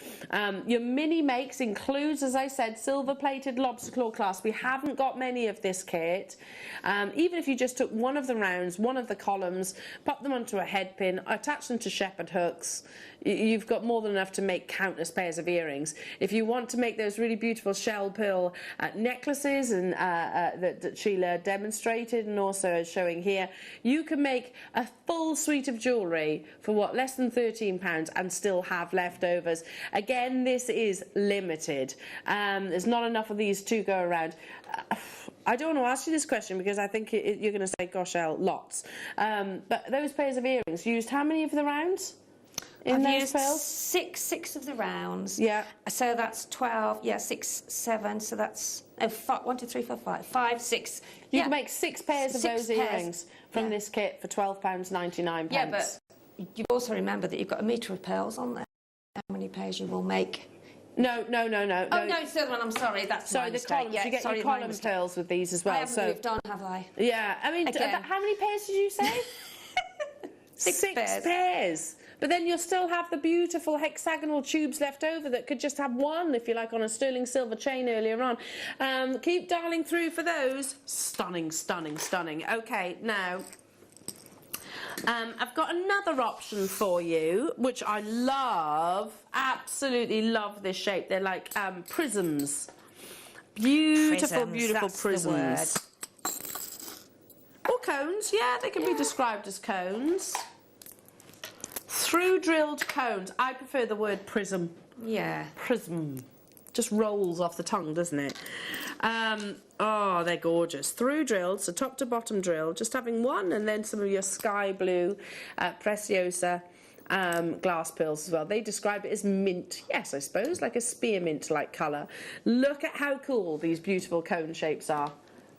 Your mini makes includes, as I said, silver plated lobster claw clasp. We haven't got many of this kit. Even if you just took one of the rounds, one of the columns, pop them onto a head pin, attach them to shepherd hooks, you've got more than enough to make countless pairs of earrings. If you want to make those really beautiful shell pearl necklaces and that Sheila demonstrated and also is showing here, you can make a full suite of jewellery for what, less than £13 and still have leftovers. Again, this is limited. There's not enough of these to go around. I don't want to ask you this question because I think you're going to say, gosh, Elle, lots. But those pairs of earrings, used how many of the rounds in I've those used pearls? six of the rounds. Yeah. So that's 12, 6, 7, so that's 1, 2, 3, 4, 5, 5, 6. You can make 6 pairs of those pairs. earrings from this kit for £12.99. Yeah, but you also remember that you've got a metre of pearls on there. How many pairs you will make? No. Oh, no, it's the other one, I'm sorry, that's my Sorry, the mistake. columns. Yeah, you get sorry, your my column mistake. pearls with these as well. I haven't moved on, have I? Yeah, I mean, Again. how many pairs did you say? 6 pairs. pairs. But then you'll still have the beautiful hexagonal tubes left over that could just have one, if you like, on a sterling silver chain earlier on. Keep dialing through for those. Stunning, stunning, stunning. Okay, now, I've got another option for you, which I love, absolutely love this shape. They're like prisms. Beautiful, beautiful prisms. Or cones, yeah, they can be described as cones. Through drilled cones. I prefer the word prism. Yeah. Prism. Just rolls off the tongue, doesn't it? Oh, they're gorgeous. Through drilled, so top to bottom drill, just having one, and then some of your sky blue Preciosa glass pearls as well. They describe it as mint. Yes, I suppose, like a spearmint-like colour. Look at how cool these beautiful cone shapes are.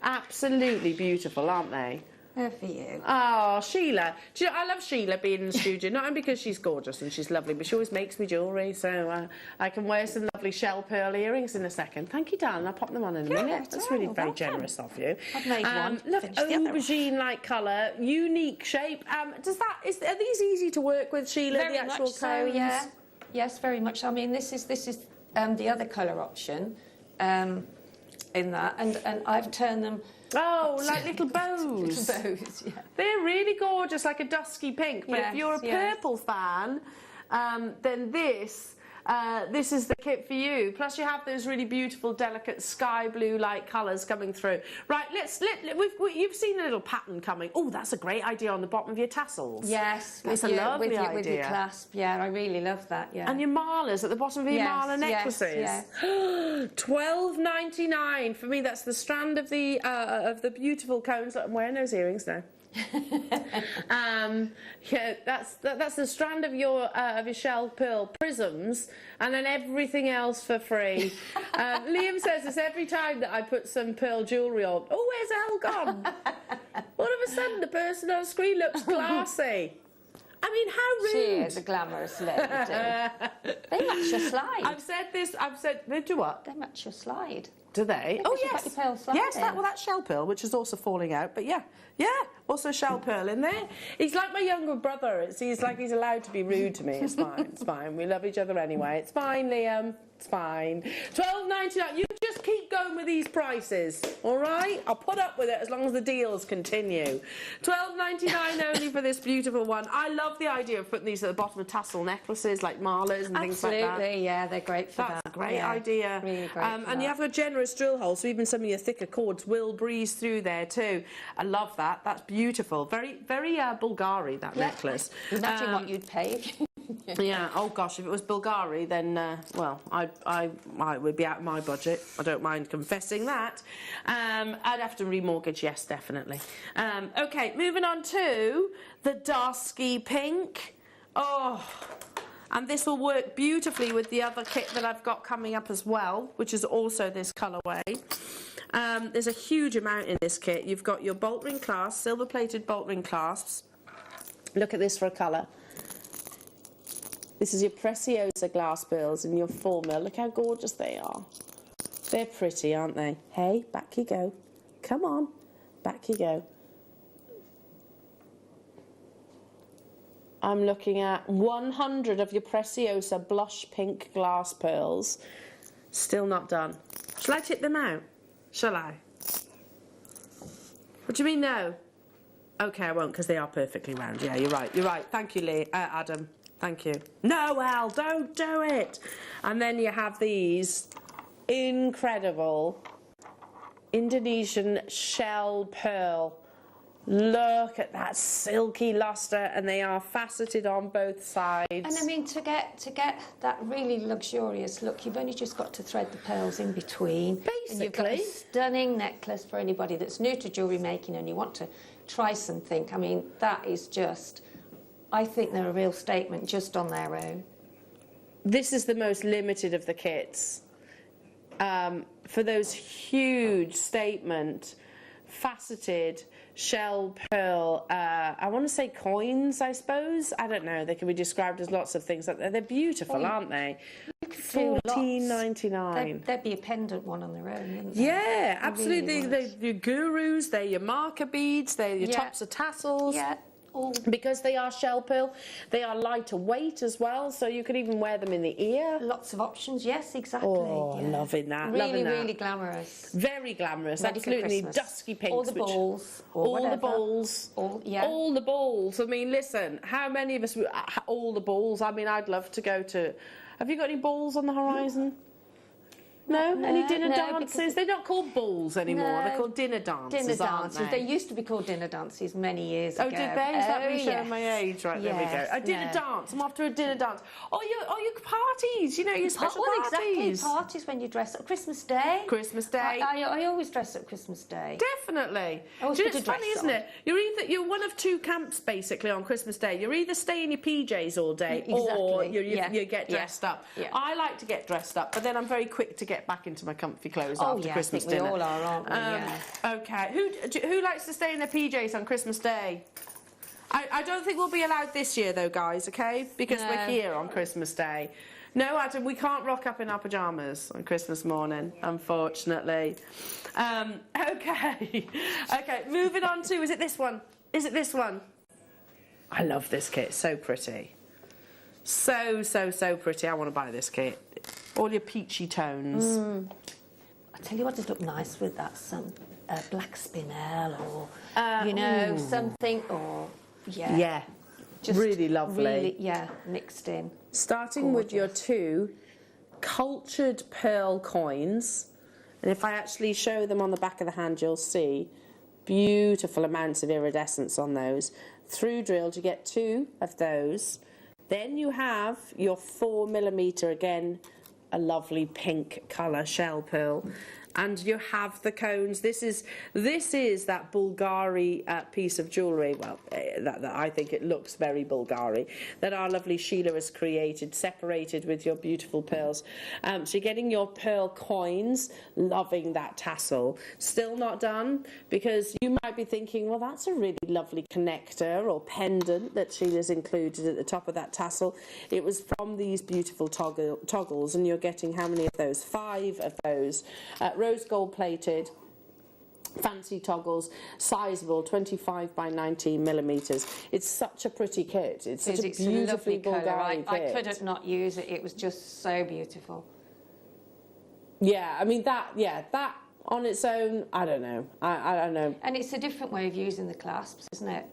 Absolutely beautiful, aren't they? They're for you. Oh, Sheila. Do you know, I love Sheila being in the studio, not only because she's gorgeous and she's lovely, but she always makes me jewellery, so I can wear some lovely shell pearl earrings in a second. Thank you, darling. I'll pop them on in a minute. That's really very generous of you. I've made one. Look, aubergine-like colour, unique shape. Are these easy to work with, Sheila? Very the actual much so, cones? yeah. Yes, very much. I mean, this is the other colour option in that, and I've turned them. Oh, like little bows. Little bows, yeah. They're really gorgeous, like a dusky pink. But if you're a purple fan, then this is the kit for you. Plus, you have those really beautiful, delicate sky blue-like colours coming through. Right, you've seen a little pattern coming. Oh, that's a great idea on the bottom of your tassels. Yes, it's a lovely idea. With your clasp, yeah, I really love that. Yeah, and your malas at the bottom of your mala necklaces. Yes. $12.99 for me. That's the strand of the beautiful cones. Look, I'm wearing those earrings now. Yeah, that's the strand of your shell pearl prisms, and then everything else for free. Liam says this every time that I put some pearl jewellery on. Oh, where's Elle gone? All of a sudden, the person on screen looks classy. I mean, how rude. She is a glamorous lady. They match your slide. I've said, they do what? They match your slide. Do they? Oh, yes. Your pearl slide yes, that's shell pearl, which is also falling out. But yeah, also shell pearl in there. He's like my younger brother. He's like he's allowed to be rude to me. It's fine. It's fine. We love each other anyway. It's fine, Liam. It's fine. $12.99. You just keep going with these prices, all right? I'll put up with it as long as the deals continue. $12.99 only for this beautiful one. I love the idea of putting these at the bottom of tassel necklaces like malas and things like that. Absolutely, yeah, they're great for that. That's a great idea. Really great and you have a generous drill hole, so even some of your thicker cords will breeze through there too. I love that. That's beautiful. Very, very Bulgari, that necklace. Imagine what you'd pay. Yeah. Oh gosh, if it was Bulgari, then well, I would be out of my budget. I don't mind confessing that. I'd have to remortgage. Yes, definitely. Okay, moving on to the dusky pink. Oh. And this will work beautifully with the other kit that I've got coming up as well, which is also this colourway. There's a huge amount in this kit. You've got your bolt ring clasps, silver-plated bolt ring clasps. Look at this for a colour. This is your Preciosa glass pearls in your full mill. Look how gorgeous they are. They're pretty, aren't they? Hey, back you go. Come on, back you go. I'm looking at 100 of your Preciosa blush pink glass pearls. Still not done. Shall I tip them out? Shall I? What do you mean no? Okay, I won't, because they are perfectly round. Yeah, you're right. You're right. Thank you, Adam. Thank you. No, Al, don't do it. And then you have these incredible Indonesian shell pearl. Look at that silky lustre, and they are faceted on both sides. And I mean, to get that really luxurious look, you've only just got to thread the pearls in between. Basically. And you've got a stunning necklace for anybody that's new to jewellery making and you want to try something. I mean, that is just... I think they're a real statement just on their own. This is the most limited of the kits. For those huge statement, faceted shell pearl, I want to say coins, I suppose. I don't know. They can be described as lots of things. They're beautiful, aren't they? $14.99. There'd be a pendant one on their own, wouldn't they? Yeah, absolutely. Really they're your gurus, they're your marker beads, they're your tops of tassels. Yeah. Because they are shell pearl, they are lighter weight as well, so you could even wear them in the ear. Lots of options, yes, exactly. Oh, yeah. loving that. Really, loving that. really glamorous. Very glamorous, Ready absolutely. for Christmas. Dusky pinks. All the balls. All the balls. All the balls. I mean, listen, how many of us... All the balls. I mean, I'd love to go to... Have you got any balls on the horizon? No? Any dinner dances? They're not called balls anymore. They're called dinner dances, Dinner dances. aren't they used to be called dinner dances many years ago. Oh, did they? Is that me showing yes. my age? Right, there we go. A dinner dance. I'm after a dinner dance. Or your parties, you know, your special parties. Exactly. Parties when you dress up. Christmas Day. Christmas Day. I always dress up Christmas Day. Definitely. It's funny, isn't it? You're one of two camps, basically, on Christmas Day. You're either stay in your PJs all day or you get dressed up. Yeah. I like to get dressed up, but then I'm very quick to get get back into my comfy clothes after Christmas I think dinner. we all are, aren't we? Okay, who likes to stay in their PJs on Christmas Day? I don't think we'll be allowed this year though, guys, okay? Because we're here on Christmas Day. No, Adam, we can't rock up in our pyjamas on Christmas morning, unfortunately. Okay. Okay, moving on to, is it this one? Is it this one? I love this kit, so pretty. So pretty. I want to buy this kit. All your peachy tones. I tell you what does look nice with that, some black spinel or, you know, something, or, Yeah. Just really lovely. Really, mixed in. Starting with your 2 cultured pearl coins, and if I actually show them on the back of the hand, you'll see beautiful amounts of iridescence on those. Through drilled, you get 2 of those. Then you have your 4mm, again, a lovely pink colour shell pearl. And you have the cones. This is that Bulgari piece of jewellery. Well, that I think it looks very Bulgari. That our lovely Sheila has created, separated with your beautiful pearls. So you're getting your pearl coins. Loving that tassel. Still not done, because you might be thinking, well, that's a really lovely connector or pendant that Sheila's included at the top of that tassel. It was from these beautiful toggles, and you're getting how many of those? 5 of those. Rose gold plated, fancy toggles, sizable, 25 by 19mm. It's such a pretty kit. It's such a beautifully Bulgari kit. I couldn't not use it. It was just so beautiful. Yeah, I mean that on its own, I don't know. I don't know. And it's a different way of using the clasps, isn't it?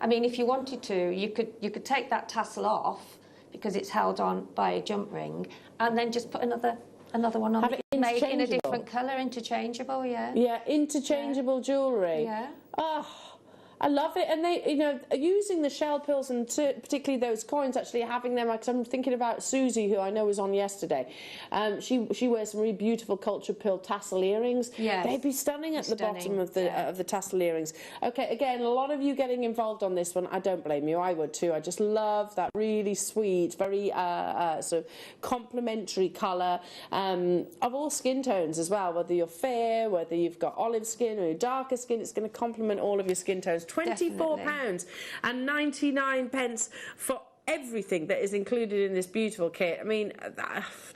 I mean, if you wanted to, you could take that tassel off because it's held on by a jump ring, and then just put another one on. Have it made in a different colour, interchangeable, Yeah, interchangeable jewellery. Yeah. Oh, I love it. And they, you know, using the shell pearls and particularly those coins, actually having them, because I'm thinking about Suzie, who I know was on yesterday. She wears some really beautiful cultured pearl tassel earrings. Yes. They'd be stunning at the bottom of the tassel earrings. Okay, again, a lot of you getting involved on this one. I don't blame you. I would too. I just love that really sweet, very sort of complementary colour of all skin tones as well. Whether you're fair, whether you've got olive skin or darker skin, it's going to complement all of your skin tones. £24.99 for everything that is included in this beautiful kit. I mean,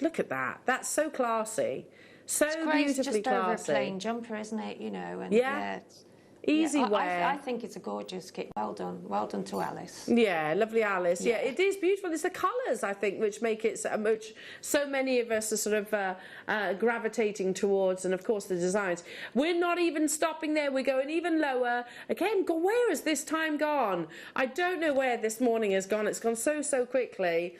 look at that. That's so classy. So beautifully classy. Over a plain jumper, isn't it? You know. And easy wear. I think it's a gorgeous kit. Well done to Alice. Yeah, lovely Alice. Yeah, it is beautiful. It's the colours, I think, which make it so many of us are sort of gravitating towards, and of course the designs. We're not even stopping there. We're going even lower. Again, where has this time gone? I don't know where this morning has gone. It's gone so quickly.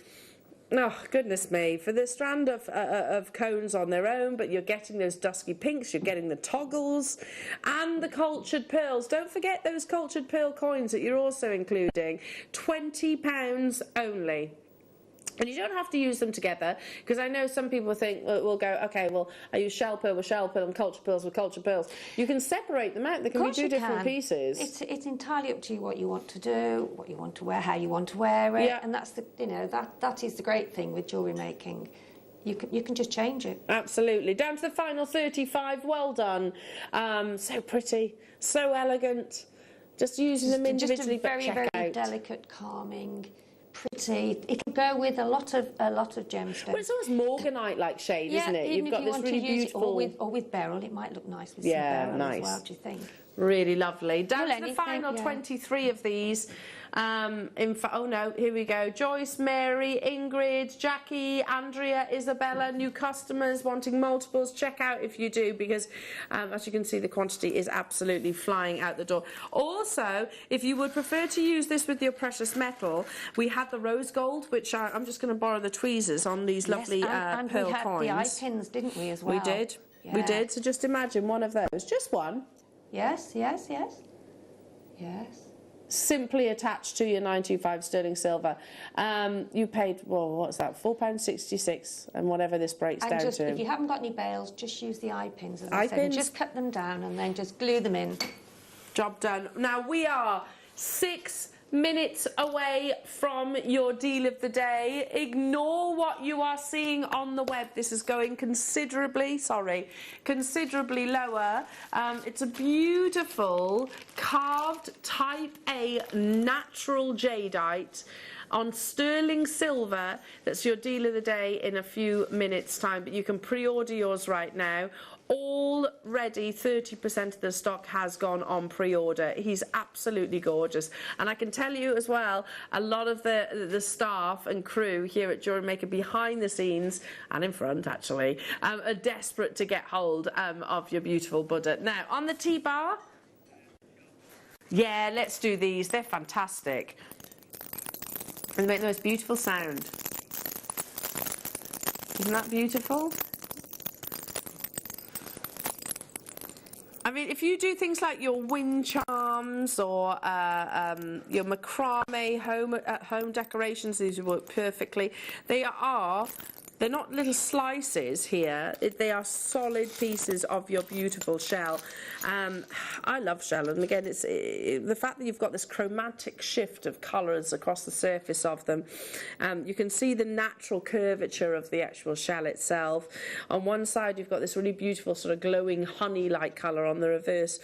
Oh, goodness me. For the strand of cones on their own, but you're getting those dusky pinks, you're getting the toggles and the cultured pearls. Don't forget those cultured pearl coins that you're also including. £20 only. And you don't have to use them together, because I know some people think, will go, okay, well, I use shell pearl with shell pearl and culture pearls with culture pearls. You can separate them out. They can be 2 different pieces. It's entirely up to you what you want to do, what you want to wear, how you want to wear it. Yeah. And that's that is the great thing with jewellery making. You can just change it. Absolutely. Down to the final 35. Well done. So pretty, so elegant. Just using them individually, just a very delicate, calming, pretty. It'll go with a lot of gemstones. Well, it's almost morganite-like shade, isn't it? Even You've got if you this want really to use beautiful. It or with beryl, it might look nice with some beryl as well. Do you think? Really lovely. Down to the final 23 of these. Oh no, here we go. Joyce, Mary, Ingrid, Jackie, Andrea, Isabella, new customers wanting multiples. Check out if you do, because as you can see, the quantity is absolutely flying out the door. Also, if you would prefer to use this with your precious metal, we had the rose gold, which I'm just going to borrow the tweezers on these lovely and pearl we had coins. The eye pins, didn't we, as well? We did. Yeah. We did. So just imagine one of those, just one. Yes. Simply attached to your 925 sterling silver. You paid, well, what's that, £4.66, and whatever this breaks down to. If you haven't got any bails, just use the eye pins, as I said. Just cut them down and then just glue them in. Job done. Now we are 6 minutes away from your deal of the day. Ignore what you are seeing on the web. This is going considerably lower. It's a beautiful carved type A natural jadeite on sterling silver. That's your deal of the day in a few minutes time, but you can pre-order yours right now. Already 30% of the stock has gone on pre-order. He's absolutely gorgeous, and I can tell you as well, a lot of the staff and crew here at Jewellery Maker behind the scenes and in front actually are desperate to get hold of your beautiful Buddha. Now on the T-bar, yeah, let's do these. They're fantastic and they make the most beautiful sound. Isn't that beautiful? I mean, if you do things like your wind charms or your macrame home decorations, these work perfectly. They're not little slices here. They are solid pieces of your beautiful shell. I love shell, and again, it's the fact that you've got this chromatic shift of colours across the surface of them. You can see the natural curvature of the actual shell itself. On one side, you've got this really beautiful sort of glowing honey-like colour. On the reverse,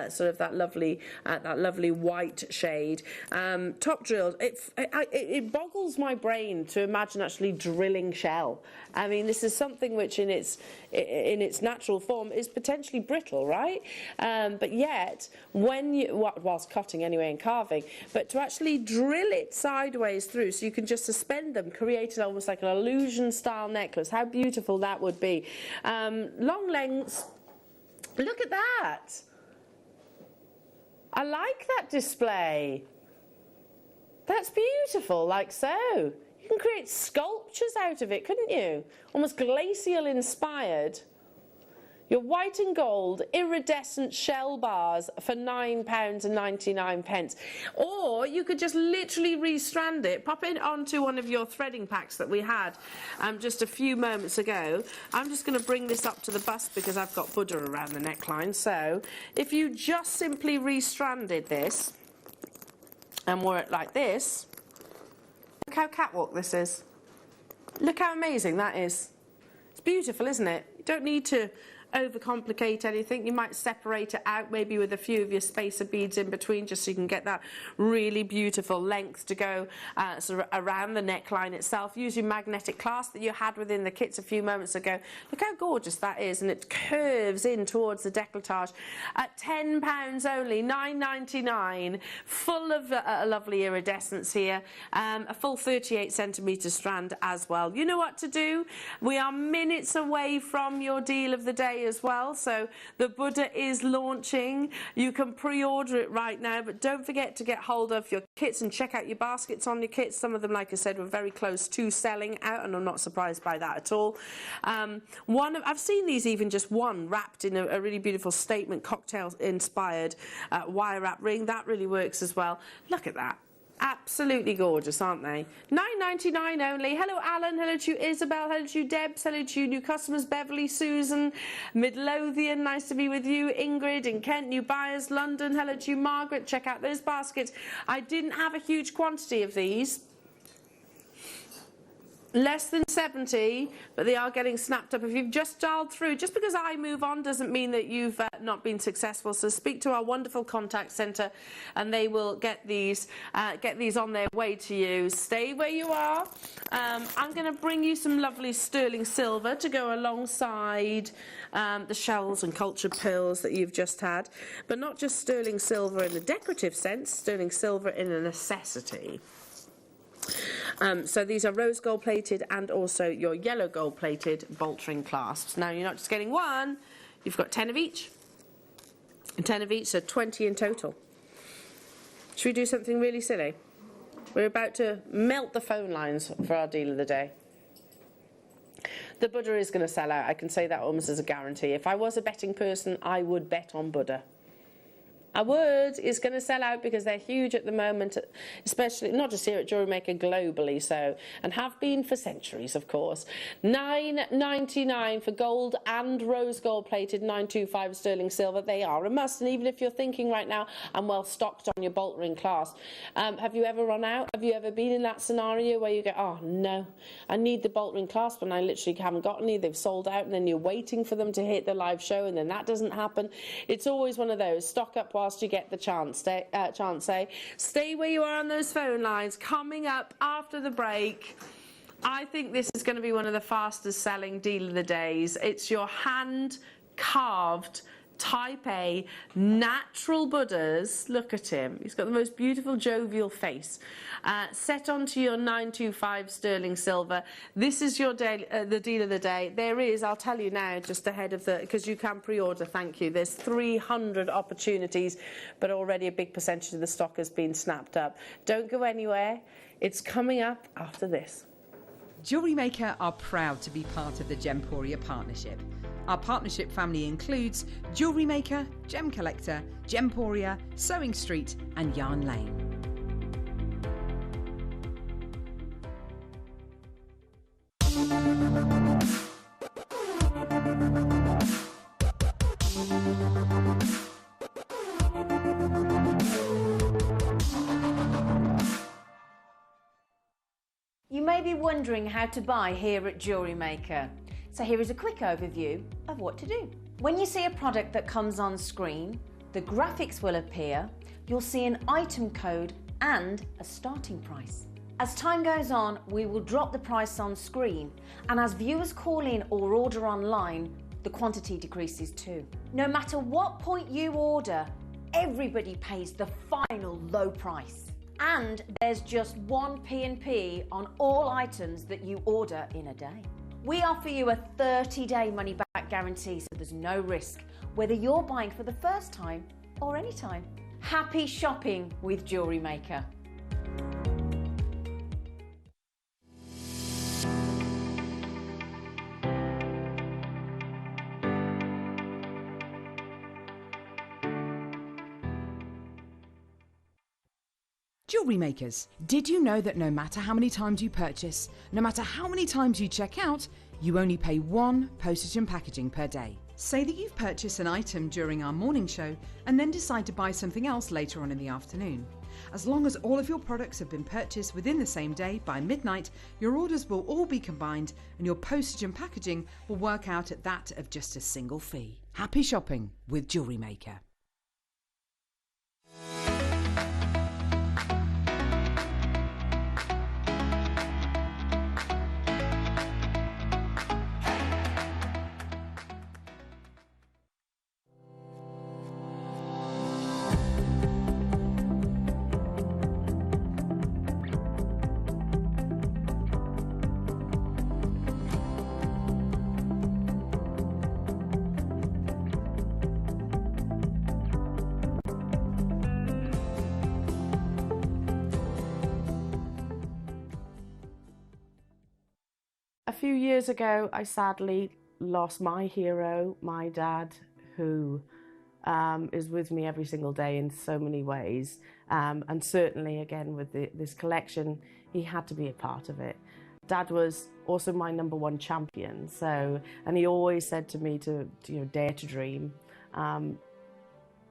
sort of that lovely white shade. Top drilled. It boggles my brain to imagine actually drilling shell. I mean, this is something which in its natural form is potentially brittle, right? But yet, when you, whilst cutting anyway and carving, but to actually drill it sideways through so you can just suspend them, create almost like an illusion style necklace. How beautiful that would be. Long lengths. Look at that. I like that display. That's beautiful, like so. You can create sculptures out of it, couldn't you? Almost glacial inspired. Your white and gold iridescent shell bars for £9.99. Or you could just literally restrand it, pop it onto one of your threading packs that we had just a few moments ago. I'm just going to bring this up to the bust because I've got Buddha around the neckline. So if you just simply restranded this and wore it like this, look how catwalk this is. Look how amazing that is. It's beautiful, isn't it? You don't need to overcomplicate anything. You might separate it out maybe with a few of your spacer beads in between just so you can get that really beautiful length to go sort of around the neckline itself. Use your magnetic clasp that you had within the kits a few moments ago. Look how gorgeous that is, and it curves in towards the décolletage at £10 only, £9.99, full of lovely iridescence here, a full 38 centimetre strand as well. You know what to do. We are minutes away from your deal of the day as well, so the Buddha is launching. You can pre-order it right now, but don't forget to get hold of your kits and check out your baskets on your kits. Some of them, like I said, were very close to selling out, and I'm not surprised by that at all. I've seen these even just one wrapped in a really beautiful statement cocktail inspired wire wrap ring. That really works as well. Look at that. Absolutely gorgeous, aren't they? £9.99 only. Hello, Alan. Hello to you, Isabel. Hello to you, Debs. Hello to you, new customers, Beverly, Susan, Midlothian. Nice to be with you. Ingrid in Kent, new buyers, London. Hello to you, Margaret. Check out those baskets. I didn't have a huge quantity of these. Less than 70, but they are getting snapped up. If you've just dialed through, just because I move on doesn't mean that you've not been successful. So speak to our wonderful contact centre and they will get these on their way to you. Stay where you are. I'm going to bring you some lovely sterling silver to go alongside the shells and cultured pearls that you've just had, but not just sterling silver in a decorative sense, sterling silver in a necessity. So these are rose gold plated and also your yellow gold plated bolt ring clasps. Now you're not just getting one, you've got 10 of each. And 10 of each, so 20 in total. Should we do something really silly? We're about to melt the phone lines for our deal of the day. The Buddha is going to sell out. I can say that almost as a guarantee. If I was a betting person, I would bet on Buddha. A word is going to sell out because they're huge at the moment, especially not just here at Jewellery Maker, globally so, and have been for centuries, of course. $9.99 for gold and rose gold plated 925 sterling silver. They are a must, and even if you're thinking right now, I'm well stocked on your bolt ring clasp. Have you ever run out? Have you ever been in that scenario where you go, oh no, I need the bolt ring clasp and I literally haven't got any, they've sold out, and then you're waiting for them to hit the live show and then that doesn't happen? It's always one of those, stock up whilst you get the chance. Stay where you are on those phone lines. Coming up after the break, I think this is going to be one of the fastest selling deal of the days. It's your hand carved Type A natural Buddhas. Look at him, he's got the most beautiful jovial face, set onto your 925 sterling silver. This is your day, the deal of the day. There is, I'll tell you now, just ahead of the, because you can pre-order, thank you, there's 300 opportunities, but already a big percentage of the stock has been snapped up. Don't go anywhere, it's coming up after this. Jewellery Maker are proud to be part of the Gemporia partnership. Our partnership family includes Jewellery Maker, Gem Collector, Gemporia, Sewing Street and Yarn Lane. You may be wondering how to buy here at Jewellery Maker. So here is a quick overview of what to do. When you see a product that comes on screen, the graphics will appear, you'll see an item code and a starting price. As time goes on, we will drop the price on screen, and as viewers call in or order online, the quantity decreases too. No matter what point you order, everybody pays the final low price. And there's just one P&P on all items that you order in a day. We offer you a 30-day money-back guarantee, so there's no risk, whether you're buying for the first time or any time. Happy shopping with Jewellery Maker. Jewellery Makers, did you know that no matter how many times you purchase, no matter how many times you check out, you only pay one postage and packaging per day? Say that you've purchased an item during our morning show and then decide to buy something else later on in the afternoon. As long as all of your products have been purchased within the same day by midnight, your orders will all be combined and your postage and packaging will work out at that of just a single fee. Happy shopping with Jewellery Maker. A few years ago, I sadly lost my hero, my dad, who is with me every single day in so many ways. And certainly, again, with this collection, he had to be a part of it. Dad was also my #1 champion, and he always said to me to dare to dream. And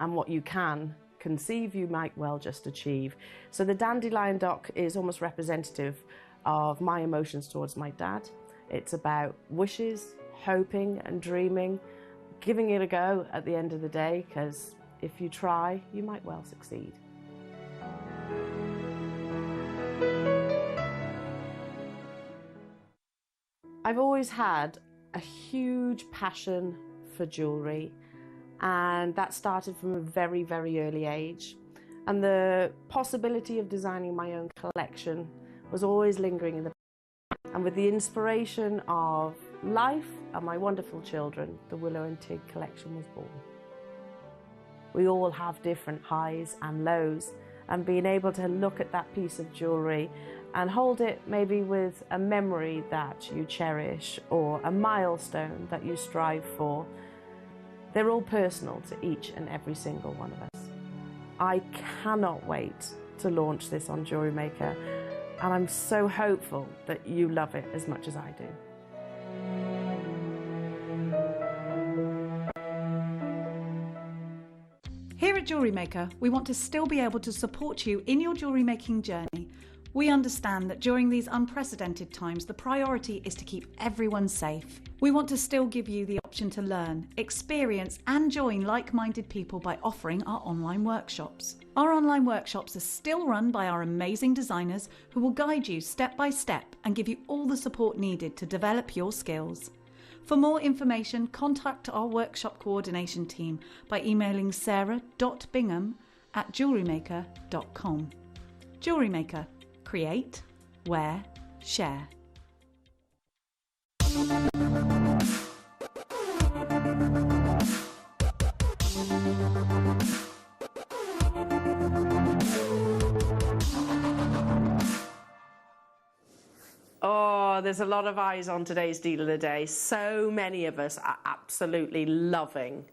what you can conceive, you might well just achieve. So the dandelion dock is almost representative of my emotions towards my dad. It's about wishes, hoping and dreaming, giving it a go at the end of the day, because if you try, you might well succeed. I've always had a huge passion for jewellery, and that started from a very, very early age. And the possibility of designing my own collection was always lingering in the back. And with the inspiration of life and my wonderful children, the Willow and Tig collection was born. We all have different highs and lows, and being able to look at that piece of jewellery and hold it maybe with a memory that you cherish or a milestone that you strive for, they're all personal to each and every single one of us. I cannot wait to launch this on Jewellery Maker, and I'm so hopeful that you love it as much as I do. Here at Jewellery Maker, we want to still be able to support you in your jewellery making journey. We understand that during these unprecedented times, the priority is to keep everyone safe. We want to still give you the option to learn, experience and join like-minded people by offering our online workshops. Our online workshops are still run by our amazing designers who will guide you step by step and give you all the support needed to develop your skills. For more information, contact our workshop coordination team by emailing sarah.bingham@jewellerymaker.com. Jewellery Maker. Create, wear, share. Oh, there's a lot of eyes on today's deal of the day. So many of us are absolutely loving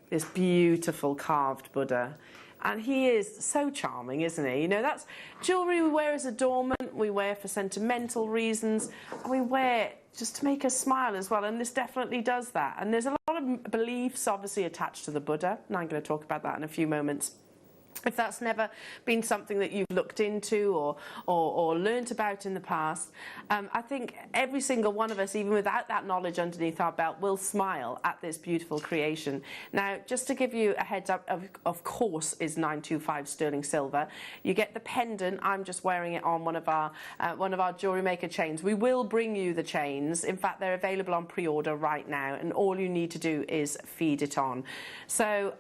this beautiful carved Buddha. And he is so charming, isn't he? You know, that's jewellery we wear as adornment, we wear for sentimental reasons, and we wear just to make us smile as well, and this definitely does that. And there's a lot of beliefs obviously attached to the Buddha, and I'm going to talk about that in a few moments. If that's never been something that you've looked into or learnt about in the past, I think every single one of us, even without that knowledge underneath our belt, will smile at this beautiful creation. Now, just to give you a heads up, of course, is 925 sterling silver. You get the pendant. I'm just wearing it on one of our Jewellery Maker chains. We will bring you the chains. In fact, they're available on pre-order right now, and all you need to do is feed it on. So,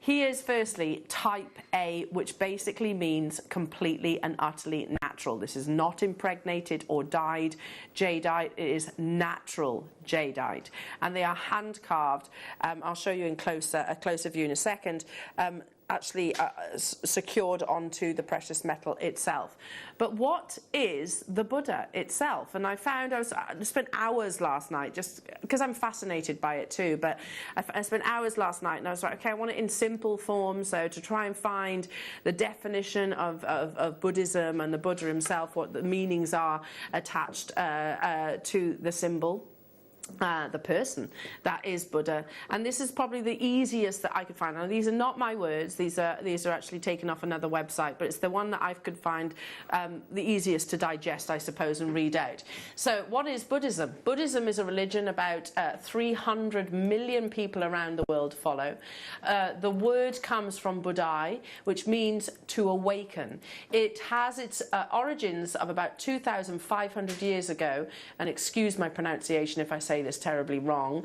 he is firstly type A, which basically means completely and utterly natural. This is not impregnated or dyed jadeite. It is natural jadeite, and they are hand carved. I'll show you in a closer view in a second. Actually secured onto the precious metal itself. But what is the Buddha itself? And I found I spent hours last night, just because I'm fascinated by it too, but I spent hours last night and I was like, okay, I want it in simple form, so to try and find the definition of Buddhism and the Buddha himself, what the meanings are attached to the symbol. The person that is Buddha, and this is probably the easiest that I could find. Now, these are not my words; these are actually taken off another website, but it's the one that I could find the easiest to digest, I suppose, and read out. So, what is Buddhism? Buddhism is a religion about 300 million people around the world follow. The word comes from Buddhai, which means to awaken. It has its origins of about 2,500 years ago, and excuse my pronunciation if I say this terribly wrong.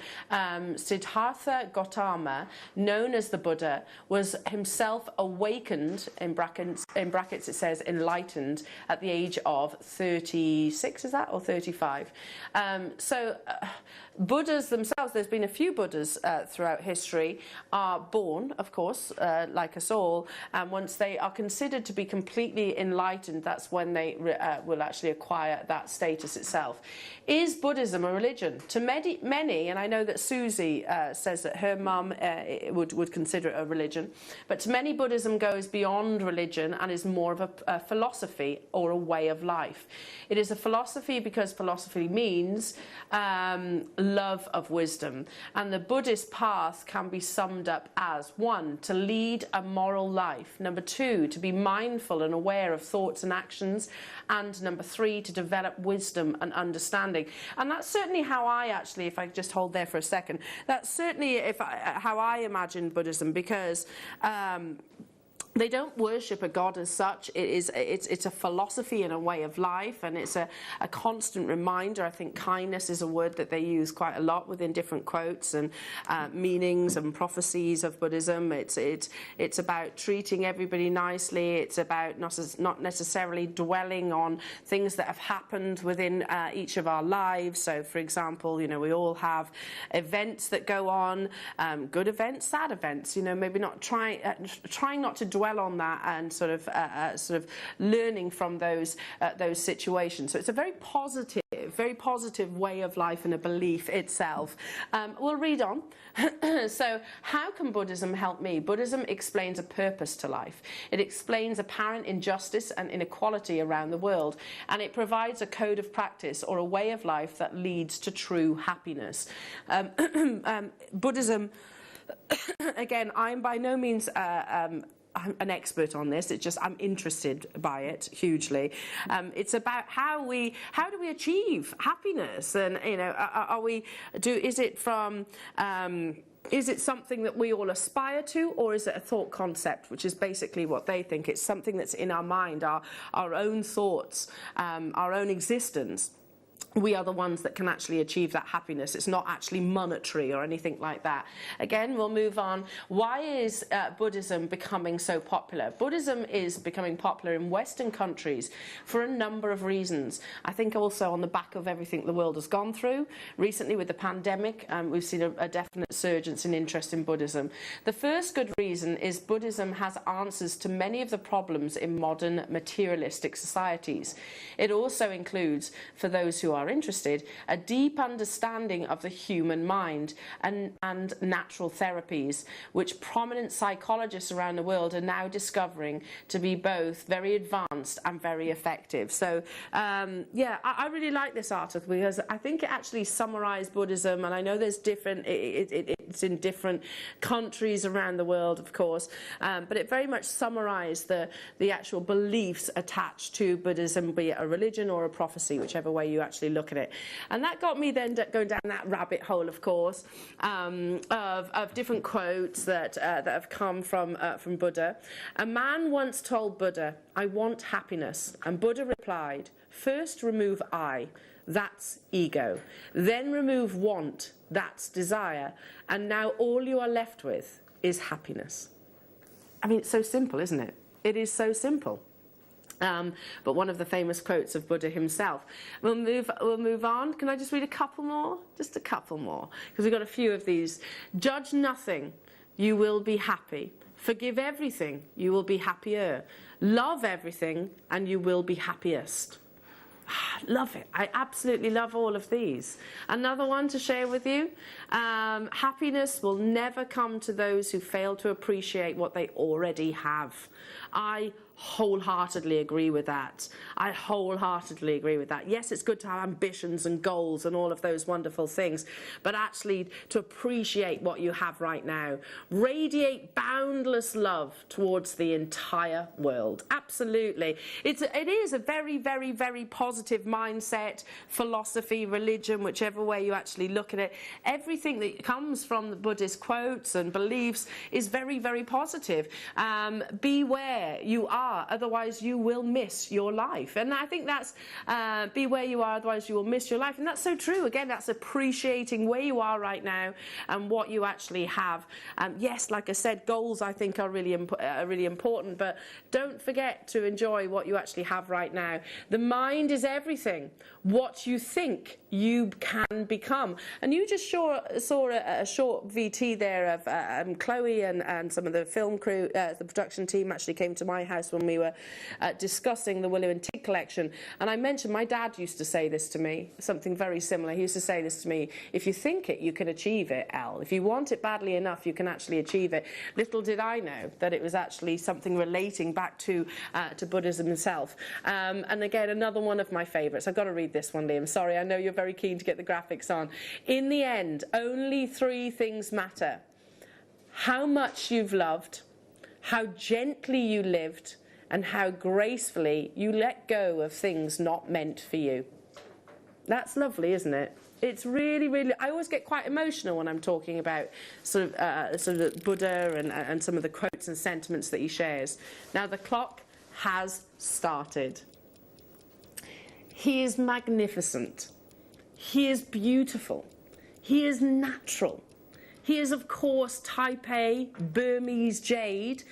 Siddhartha Gautama, known as the Buddha, was himself awakened, in brackets it says enlightened, at the age of 36, is that, or 35? Buddhas themselves, there's been a few Buddhas throughout history, are born, of course, like us all, and once they are considered to be completely enlightened, that's when they will actually acquire that status itself. Is Buddhism a religion? To many, and I know that Suzie says that her mum would consider it a religion, but to many Buddhism goes beyond religion and is more of a philosophy or a way of life. It is a philosophy because philosophy means love of wisdom, and the Buddhist path can be summed up as 1, to lead a moral life, 2, to be mindful and aware of thoughts and actions, and 3, to develop wisdom and understanding. And that's certainly how I actually, if I just hold there for a second, that's certainly how I imagine Buddhism, because they don't worship a god as such. It's a philosophy and a way of life, and it's a constant reminder. I think kindness is a word that they use quite a lot within different quotes and meanings and prophecies of Buddhism. It's about treating everybody nicely. It's about not necessarily dwelling on things that have happened within each of our lives. So, for example, you know, we all have events that go on, good events, sad events. You know, maybe not trying not to dwell dwell on that and sort of learning from those situations. So it's a very positive way of life and a belief itself. We'll read on. So, how can Buddhism help me? Buddhism explains a purpose to life. It explains apparent injustice and inequality around the world, and it provides a code of practice or a way of life that leads to true happiness. Buddhism, again, I'm by no means I'm an expert on this. It's just I'm interested by it hugely. It's about how do we achieve happiness, and is it something that we all aspire to, or is it a thought concept, which is basically what they think? It's something that's in our mind, our own thoughts, our own existence. We are the ones that can actually achieve that happiness. It's not actually monetary or anything like that. Again, we'll move on. Why is Buddhism becoming so popular? Buddhism is becoming popular in Western countries for a number of reasons. I think also on the back of everything the world has gone through. Recently with the pandemic, we've seen a definite surge in interest in Buddhism. The first good reason is Buddhism has answers to many of the problems in modern materialistic societies. It also includes, for those who are interested, a deep understanding of the human mind and natural therapies, which prominent psychologists around the world are now discovering to be both very advanced and very effective. So I really like this article because I think it actually summarized Buddhism, and I know there's different, it's in different countries around the world, of course, but it very much summarized the actual beliefs attached to Buddhism, be it a religion or a prophecy, whichever way you actually look at it. And that got me then going down that rabbit hole, of course, of different quotes that have come from Buddha. A man once told Buddha, "I want happiness," and Buddha replied, "First remove I, that's ego, then remove want, that's desire, and now all you are left with is happiness." I mean, it's so simple, isn't it? It is so simple. But one of the famous quotes of Buddha himself. We'll move on. Can I just read a couple more? Just a couple more, because we've got a few of these. Judge nothing, you will be happy. Forgive everything, you will be happier. Love everything, and you will be happiest. Love it. I absolutely love all of these. Another one to share with you. Happiness will never come to those who fail to appreciate what they already have. I wholeheartedly agree with that. I wholeheartedly agree with that. Yes, it's good to have ambitions and goals and all of those wonderful things, but actually to appreciate what you have right now. Radiate boundless love towards the entire world. Absolutely. It is a very, very, very positive mindset, philosophy, religion, whichever way you actually look at it. Everything that comes from the Buddhist quotes and beliefs is very, very positive. Be where you are, otherwise you will miss your life. And I think that's be where you are, otherwise you will miss your life. And that's so true. Again, that's appreciating where you are right now and what you actually have. Yes, like I said, goals I think are really important, but don't forget to enjoy what you actually have right now. The mind is everything. What you think, you can become. And you just saw a short VT there of Chloe and some of the film crew, the production team actually came to my house when we were discussing the Willow and Tig collection. And I mentioned my dad used to say this to me, something very similar. He used to say this to me: if you think it, you can achieve it, Elle. If you want it badly enough, you can actually achieve it. Little did I know that it was actually something relating back to Buddhism itself. And again, another one of my favourites. I've got to read this one, Liam. Sorry, I know you're very keen to get the graphics on. In the end, only three things matter: how much you've loved, how gently you lived, and how gracefully you let go of things not meant for you. That's lovely, isn't it? It's really, really... I always get quite emotional when I'm talking about sort of Buddha and some of the quotes and sentiments that he shares. Now, the clock has started. He is magnificent. He is beautiful. He is natural. He is, of course, Type A, Burmese jade,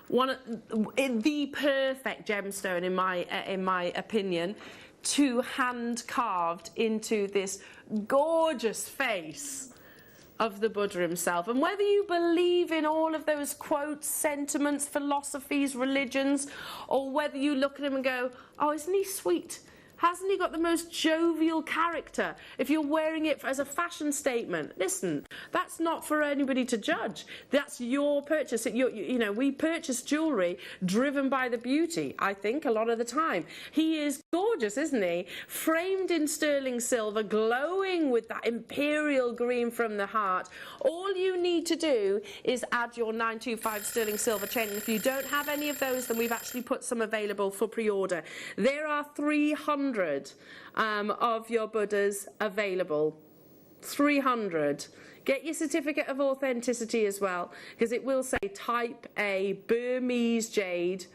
the perfect gemstone, in my opinion, to hand carved into this gorgeous face. of the Buddha himself. And whether you believe in all of those quotes, sentiments, philosophies, religions, or whether you look at him and go, oh, isn't he sweet? Hasn't he got the most jovial character? If you're wearing it as a fashion statement, listen, that's not for anybody to judge. That's your purchase. You know, we purchase jewellery driven by the beauty, I think, a lot of the time. He is gorgeous, isn't he? Framed in sterling silver, glowing with that imperial green from the heart. All you need to do is add your 925 sterling silver chain. And if you don't have any of those, then we've actually put some available for pre-order. There are 300 of your Buddhas available. 300. Get your certificate of authenticity as well, because it will say type A Burmese jade,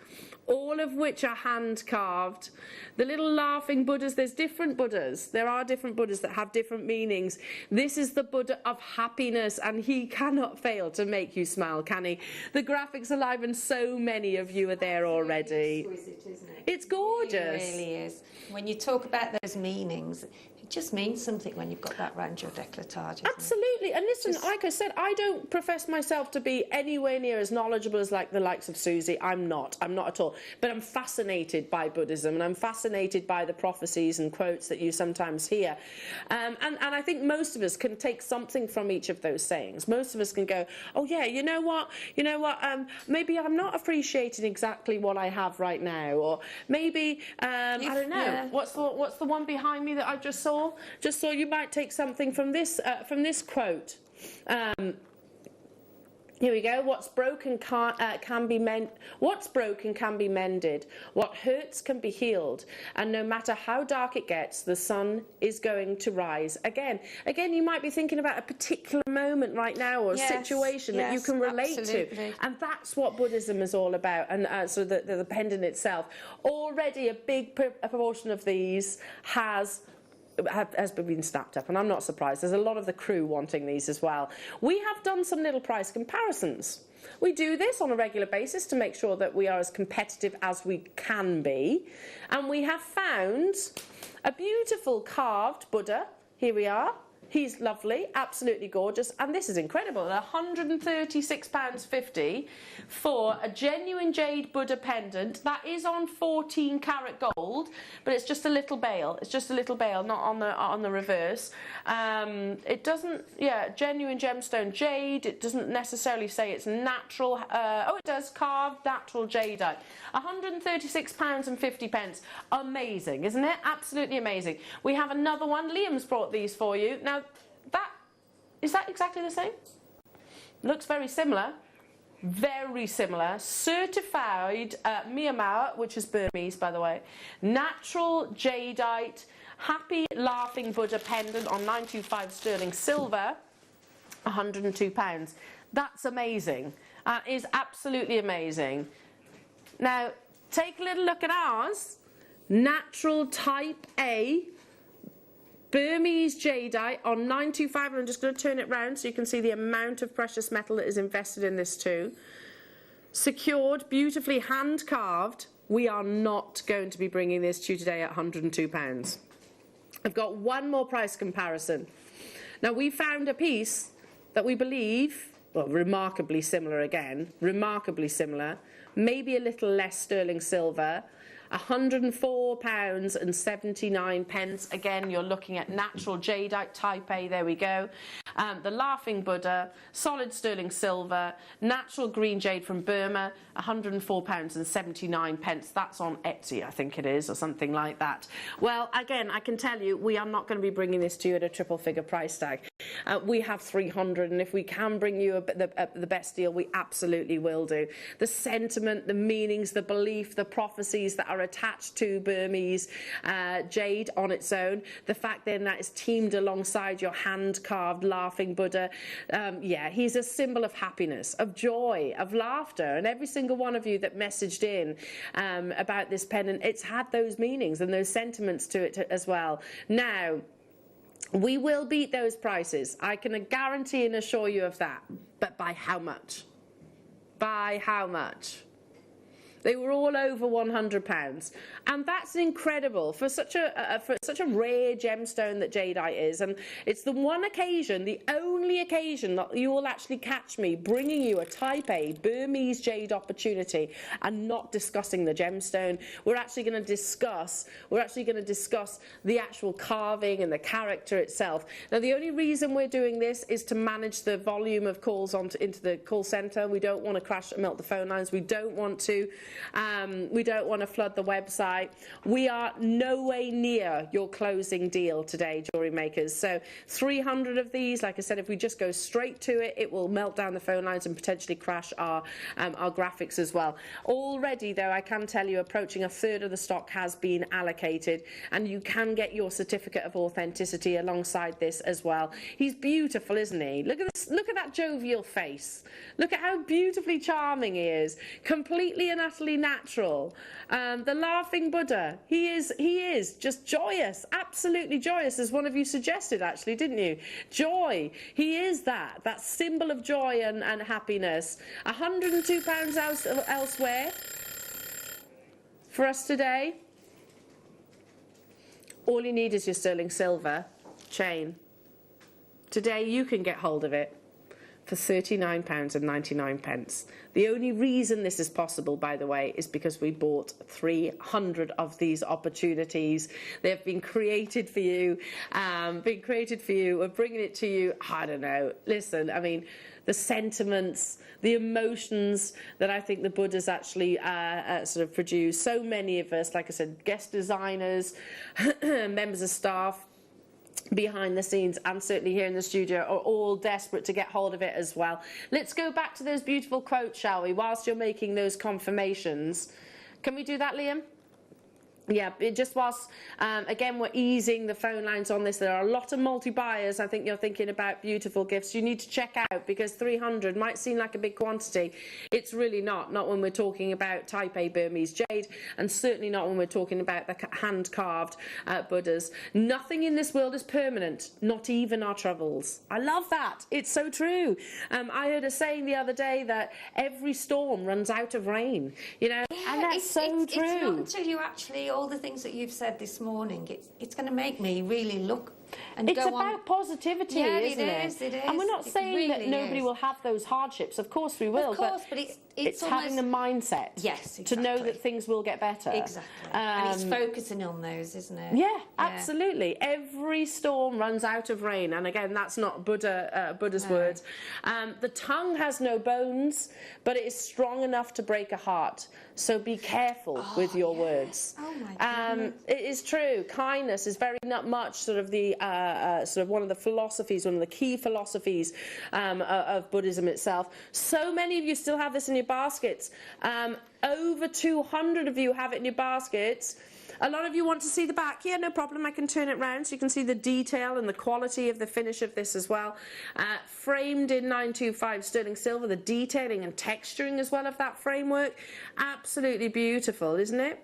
all of which are hand carved. The little laughing Buddhas, there's different Buddhas. There are different Buddhas that have different meanings. This is the Buddha of happiness, and he cannot fail to make you smile, can he? The graphics are live, and so many of you are there already. It's exquisite, isn't it? It's gorgeous. It really is. When you talk about those meanings, it just means something when you've got that round your décolletage. Absolutely. And listen, like I said, I don't profess myself to be anywhere near as knowledgeable as like the likes of Suzie. I'm not at all. But I'm fascinated by Buddhism, and I'm fascinated by the prophecies and quotes that you sometimes hear. And I think most of us can take something from each of those sayings. Most of us can go, oh yeah, you know what, maybe I'm not appreciating exactly what I have right now, or maybe I don't know. Yeah. What's the one behind me that I just saw? Just saw you might take something from this quote. Here we go. What's broken can be mended. What's broken can be mended. What hurts can be healed. And no matter how dark it gets, the sun is going to rise again. Again, you might be thinking about a particular moment right now, or a situation that you can relate to. And that's what Buddhism is all about. And so the pendant itself. Already a big proportion of these has been snapped up, and I'm not surprised. There's a lot of the crew wanting these as well. We have done some little price comparisons. We do this on a regular basis to make sure that we are as competitive as we can be, and we have found a beautiful carved Buddha. Here we are. He's lovely, absolutely gorgeous, and this is incredible. £136.50 for a genuine jade Buddha pendant. That is on 14 karat gold, but it's just a little bail. It's just a little bail, not on the reverse. It doesn't, genuine gemstone jade. It doesn't necessarily say it's natural. Oh, it does, carved natural jadeite. £136.50. Amazing, isn't it? Absolutely amazing. We have another one. Liam's brought these for you. Now, is that exactly the same? Looks very similar. Very similar. Certified Mehnam, which is Burmese, by the way. Natural jadeite, happy laughing Buddha pendant on 925 sterling silver, £102. That's amazing. That is absolutely amazing. Now, take a little look at ours. Natural type A, Burmese jadeite on 925. I'm just going to turn it round so you can see the amount of precious metal that is invested in this too. Secured, beautifully hand carved. We are not going to be bringing this to you today at £102. I've got one more price comparison. Now, we found a piece that we believe, well, remarkably similar again, remarkably similar, maybe a little less sterling silver, £104.79. Again, you're looking at natural jadeite type A. There we go. The laughing Buddha, solid sterling silver, natural green jade from Burma, £104.79. That's on Etsy, I think it is, or something like that. Well, again, I can tell you, we are not going to be bringing this to you at a triple figure price tag. We have 300, and if we can bring you the best deal, we absolutely will do. The sentiment, the meanings, the belief, the prophecies that are attached to Burmese jade on its own, the fact then that is teamed alongside your hand-carved laughing Buddha. He's a symbol of happiness, of joy, of laughter, and every single one of you that messaged in about this pendant, it's had those meanings and those sentiments to it as well. Now, we will beat those prices. I can guarantee and assure you of that. But by how much? By how much? They were all over £100, and that's incredible for such a rare gemstone that jadeite is. And it's the one occasion, the only occasion that you will actually catch me bringing you a Type A Burmese jade opportunity and not discussing the gemstone. We're actually going to discuss the actual carving and the character itself. Now, the only reason we're doing this is to manage the volume of calls into the call centre. We don't want to crash and melt the phone lines. We don't want to flood the website. We are no way near your closing deal today, jewellery makers. So 300 of these, like I said, if we just go straight to it, it will melt down the phone lines and potentially crash our graphics as well. Already, though, I can tell you, approaching a third of the stock has been allocated, and you can get your certificate of authenticity alongside this as well. He's beautiful, isn't he? Look at this, look at that jovial face. Look at how beautifully charming he is. Completely and utterly natural. The laughing Buddha, he is just joyous, absolutely joyous, as one of you suggested, actually, didn't you? Joy. He is that symbol of joy and happiness. £102 elsewhere for us today. All you need is your sterling silver chain. Today you can get hold of it for £39.99. The only reason this is possible, by the way, is because we bought 300 of these opportunities. They have been created for you. We're bringing it to you. I don't know. Listen, I mean, the sentiments, the emotions that I think the Buddha's actually sort of produced. So many of us, like I said, guest designers, members of staff, behind the scenes and certainly here in the studio, are all desperate to get hold of it as well. Let's go back to those beautiful quotes, shall we, whilst you're making those confirmations. Can we do that, Liam? Yeah, just whilst, again, we're easing the phone lines on this. There are a lot of multi-buyers. I think you're thinking about beautiful gifts. You need to check out, because 300 might seem like a big quantity. It's really not when we're talking about Type A Burmese jade, and certainly not when we're talking about the hand-carved Buddhas. Nothing in this world is permanent, not even our troubles. I love that. It's so true. I heard a saying the other day that every storm runs out of rain, you know, yeah, and that's so true. It's not until you actually, all the things that you've said this morning, it's going to make me really look and it's go about on. positivity, yeah, isn't it? It is. And we're not saying really that nobody will have those hardships. Of course we will. Of course, but it's almost having the mindset. Yes, exactly. To know that things will get better. Exactly. And it's focusing on those, isn't it? Yeah, absolutely. Every storm runs out of rain, and again, that's not Buddha's words. The tongue has no bones, but it is strong enough to break a heart. So be careful with your words. Oh my goodness. It is true. Kindness is very not much sort of the sort of one of the philosophies, one of the key philosophies of Buddhism itself. So many of you still have this in your baskets. Over 200 of you have it in your baskets. A lot of you want to see the back. Yeah, no problem. I can turn it round so you can see the detail and the quality of the finish of this as well. Framed in 925 sterling silver, the detailing and texturing as well of that framework. Absolutely beautiful, isn't it?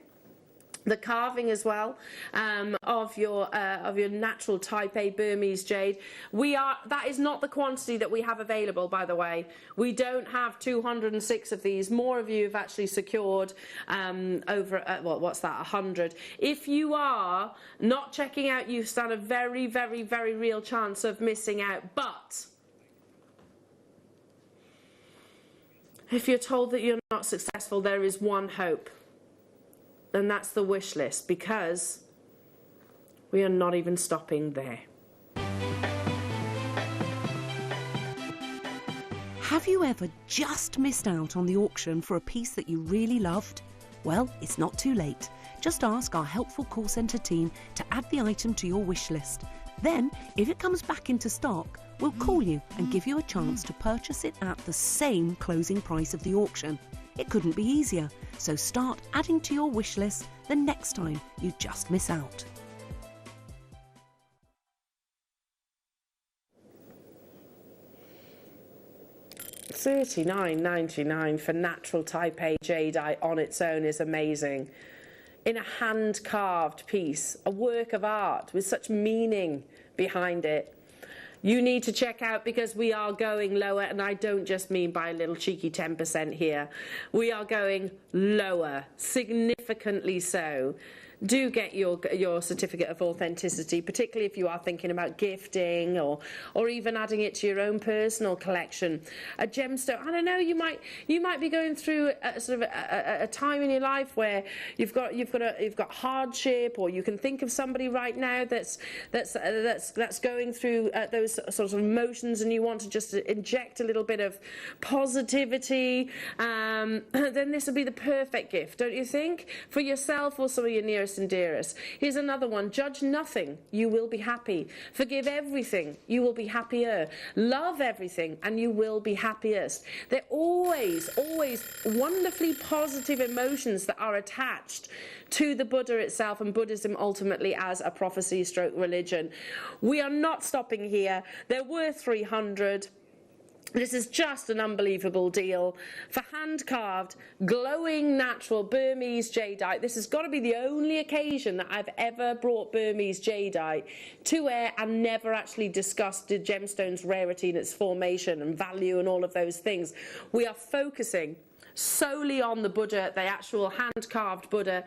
The carving as well of your natural Type A Burmese jade. That is not the quantity that we have available, by the way. We don't have 206 of these. More of you have actually secured over what's that, 100. If you are not checking out, you stand a very, very, very real chance of missing out. But if you're told that you're not successful, there is one hope. And that's the wish list, because we are not even stopping there. Have you ever just missed out on the auction for a piece that you really loved? Well, it's not too late. Just ask our helpful call centre team to add the item to your wish list. Then, if it comes back into stock, we'll call you and give you a chance to purchase it at the same closing price of the auction. It couldn't be easier, so start adding to your wish list the next time you just miss out. $39.99 for natural Type A jadeite on its own is amazing. In a hand-carved piece, a work of art with such meaning behind it. you need to check out, because we are going lower, and I don't just mean by a little cheeky 10% here. We are going lower, significantly so. Do get your certificate of authenticity, particularly if you are thinking about gifting or even adding it to your own personal collection. A gemstone, I don't know, you might be going through a time in your life where you've got hardship, or you can think of somebody right now that's going through those sort of emotions, and you want to just inject a little bit of positivity. Then this would be the perfect gift, don't you think, for yourself or some of your nearest and dearest. Here's another one. Judge nothing, you will be happy. Forgive everything, you will be happier. Love everything, and you will be happiest. They're always wonderfully positive emotions that are attached to the Buddha itself, and Buddhism ultimately as a prophecy stroke religion. We are not stopping here. They're worth 300. This is just an unbelievable deal for hand-carved, glowing, natural Burmese jadeite. This has got to be the only occasion that I've ever brought Burmese jadeite to air and never actually discussed the gemstone's rarity and its formation and value and all of those things. We are focusing solely on the Buddha, the actual hand-carved Buddha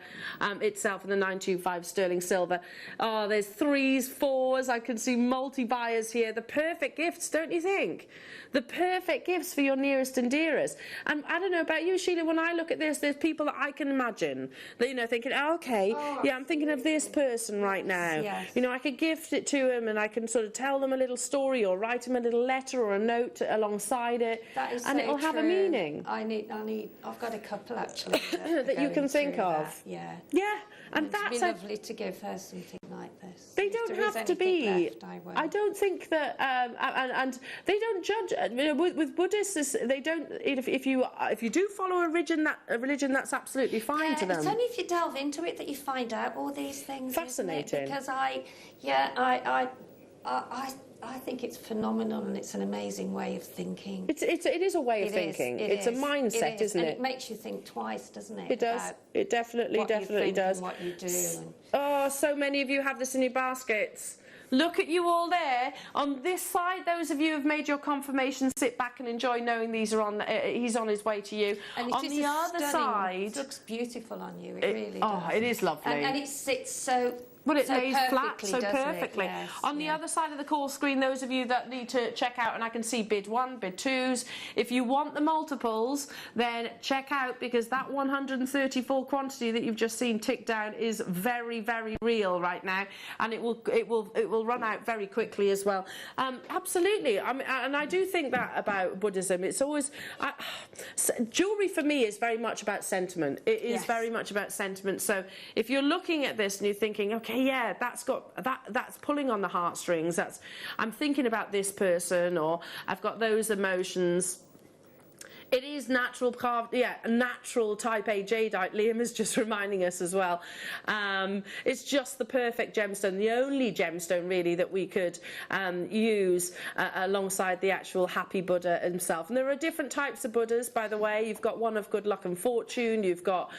itself, in the 925 sterling silver. Oh, there's 3s, 4s. I can see multi-buyers here. The perfect gifts, don't you think? The perfect gifts for your nearest and dearest. And I don't know about you, Sheila, when I look at this, there's people that I can imagine that, thinking, oh, okay, yeah, I'm thinking of this person right now. Yes. I could gift it to him, and I can sort of tell them a little story, or write him a little letter or a note alongside it, that is and so it'll have a true. meaning. I've got a couple actually that you can think of. That. Yeah. Yeah, and it'd that's be lovely to give her something like this. They If don't there is have to anything be. left, I will. I don't think that, and they don't judge. With Buddhists, they don't. If you do follow a religion, that's absolutely fine to them. It's only if you delve into it that you find out all these things. Fascinating. Because I think it's phenomenal, and it's an amazing way of thinking. It is a way of thinking. It's a mindset, isn't it? And it makes you think twice, doesn't it? It does. It definitely does. And what you do. Oh, so many of you have this in your baskets. Look at you all there. On this side, those of you who've made your confirmation, sit back and enjoy knowing these are on. He's on his way to you. And on the other side, it looks beautiful on you. It really does. Oh, it is lovely. And it sits so. Well, it so lays flat so perfectly. Yes, on the other side of the call screen, those of you that need to check out, and I can see bid 1, bid 2s. If you want the multiples, then check out, because that 134 quantity that you've just seen tick down is very, very real right now, and it will run out very quickly as well. Absolutely, and I do think that about Buddhism. It's always jewelry for me is very much about sentiment. It is very much about sentiment. So if you're looking at this and you're thinking, okay, yeah, that's pulling on the heartstrings. I'm thinking about this person, or I've got those emotions. It is natural carved, natural type A jadeite. Liam is just reminding us as well. It's just the perfect gemstone, the only gemstone really that we could use alongside the actual happy Buddha himself. And there are different types of Buddhas, by the way. You've got one of good luck and fortune. You've got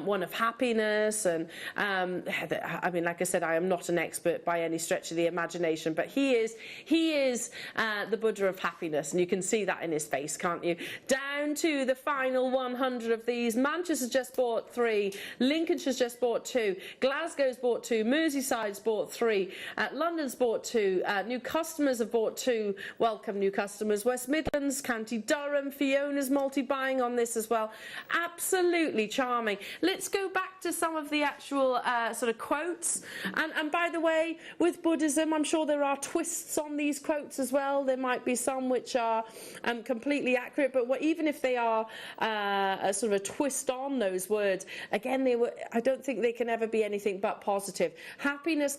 one of happiness. And I mean, like I said, I am not an expert by any stretch of the imagination, but he is the Buddha of happiness, and you can see that in his face, can't you? Down to the final 100 of these. Manchester's just bought 3. Lincolnshire's just bought 2. Glasgow's bought 2. Merseyside's bought 3. London's bought 2. New customers have bought 2. Welcome, new customers. West Midlands, County Durham, Fiona's multi-buying on this as well. Absolutely charming. Let's go back to some of the actual sort of quotes. And by the way, with Buddhism, I'm sure there are twists on these quotes as well. There might be some which are completely accurate, but even if they are a sort of a twist on those words, again, I don't think they can ever be anything but positive. Happiness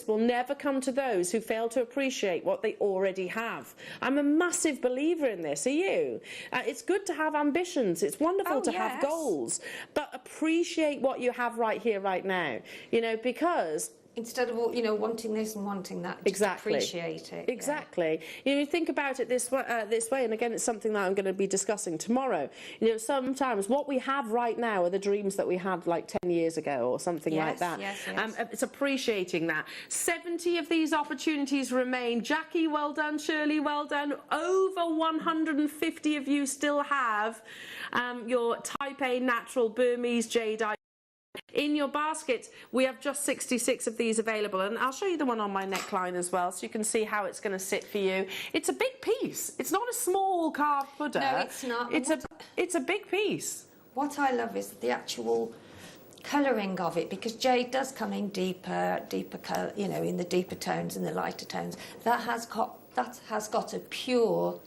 will never come to those who fail to appreciate what they already have. I'm a massive believer in this. Are you? It's good to have ambitions. It's wonderful to have goals, but appreciate what you have right here, right now. Because instead of, you know, wanting this and wanting that, just Exactly. appreciate it. Exactly. You know, you think about it this way, and again, it's something that I'm going to be discussing tomorrow. You know, sometimes what we have right now are the dreams that we had like 10 years ago or something like that. Yes. It's appreciating that. 70 of these opportunities remain. Jackie, well done. Shirley, well done. Over 150 of you still have your Type A natural Burmese Jadeite in your basket. We have just 66 of these available, and I'll show you the one on my neckline as well, so you can see how it's going to sit for you. It's a big piece. It's not a small carved Buddha. No, it's not. It's a big piece. What I love is the actual colouring of it, because jade does come in deeper colour, you know, in the deeper tones and the lighter tones. That has got a pure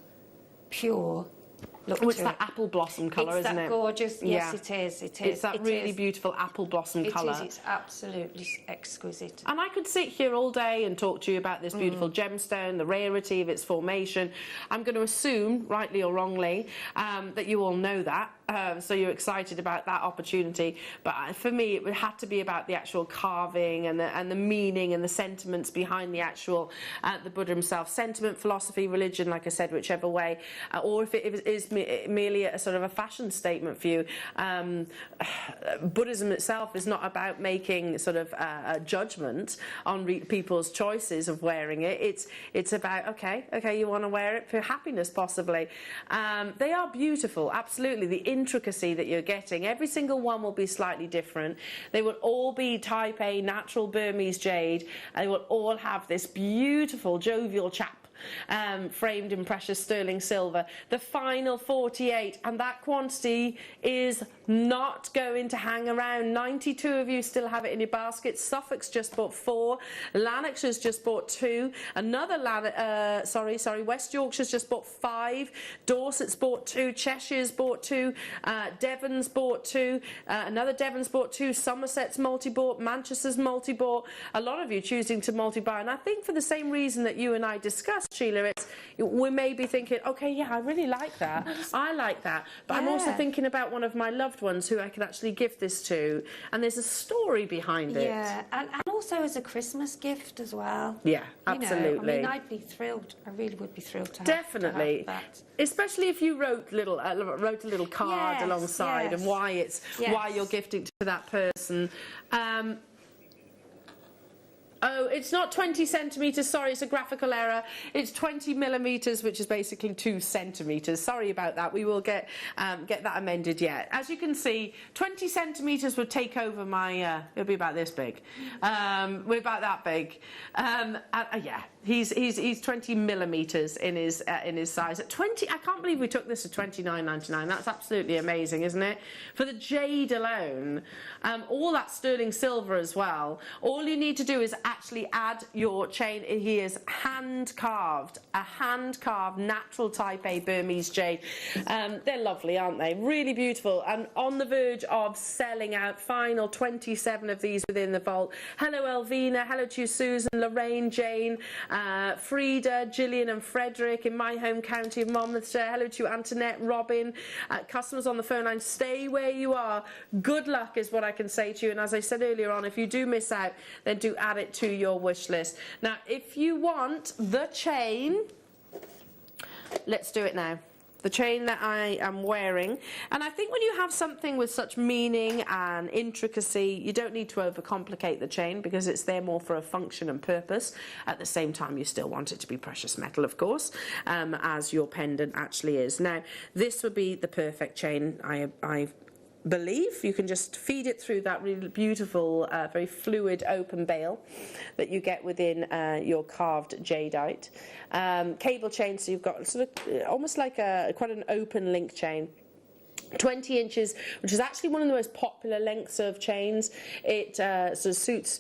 look. Oh, it's that apple blossom colour, isn't it? It's that gorgeous. Yes, it is. It is. It's that really beautiful apple blossom colour. It is. It's absolutely exquisite. And I could sit here all day and talk to you about this beautiful gemstone, the rarity of its formation. I'm going to assume, rightly or wrongly, that you all know that. So you're excited about that opportunity. But for me, it would have to be about the actual carving and the meaning and the sentiments behind the actual the Buddha himself. Sentiment, philosophy, religion, like I said, whichever way. Or if it is merely a sort of a fashion statement for you. Buddhism itself is not about making sort of a judgment on people's choices of wearing it. It's about, okay, you want to wear it for happiness, possibly. They are beautiful, absolutely. The intricacy that you're getting, every single one will be slightly different. They will all be Type A natural Burmese jade, and they will all have this beautiful jovial chap framed in precious sterling silver. The final 48, and that quantity is not going to hang around. 92 of you still have it in your basket. Suffolk's just bought 4. Lanark's has just bought 2. Another West Yorkshire's just bought 5. Dorset's bought 2. Cheshire's bought 2. Devon's bought 2. Another Devon's bought 2. Somerset's multi-bought. Manchester's multi-bought. A lot of you choosing to multi-buy, and I think for the same reason that you and I discussed, Sheila, we may be thinking, okay, yeah, I really like that. I like that. But I'm also thinking about one of my loved ones who I can actually give this to, and there's a story behind it. Yeah, and also as a Christmas gift as well. Yeah, absolutely. You know, I mean, I'd be thrilled. I really would be thrilled to have, definitely to have that. Especially if you wrote a little card alongside and why you're gifting to that person. Oh, it's not 20 centimetres, sorry, it's a graphical error. It's 20 millimetres, which is basically 2 centimetres. Sorry about that. We will get that amended yet. As you can see, 20 centimetres would take over my, it'll be about this big. We're about that big. Yeah, he's 20 millimetres in his size. At 20, I can't believe we took this at $29.99. That's absolutely amazing, isn't it? For the jade alone, all that sterling silver as well. All you need to do is actually add your chain. He is hand carved, a hand carved natural Type A Burmese jade. They're lovely, aren't they? Really beautiful, and on the verge of selling out. Final 27 of these within the vault. Hello Elvina, hello to you Susan, Lorraine, Jane, Frida, Gillian and Frederick in my home county of Monmouthshire. Hello to you Antoinette, Robin, customers on the phone line, stay where you are. Good luck is what I can say to you, and as I said earlier on, if you do miss out, then do add it to your wish list. Now if you want the chain, let's do it now. The chain that I am wearing, and I think when you have something with such meaning and intricacy, you don't need to overcomplicate the chain, because it's there more for a function and purpose. At the same time, you still want it to be precious metal, of course, as your pendant actually is. Now this would be the perfect chain, I believe. You can just feed it through that really beautiful, very fluid open bail that you get within your carved jadeite. Cable chain, so you've got sort of almost like quite an open link chain. 20 inches, which is actually one of the most popular lengths of chains. It sort of suits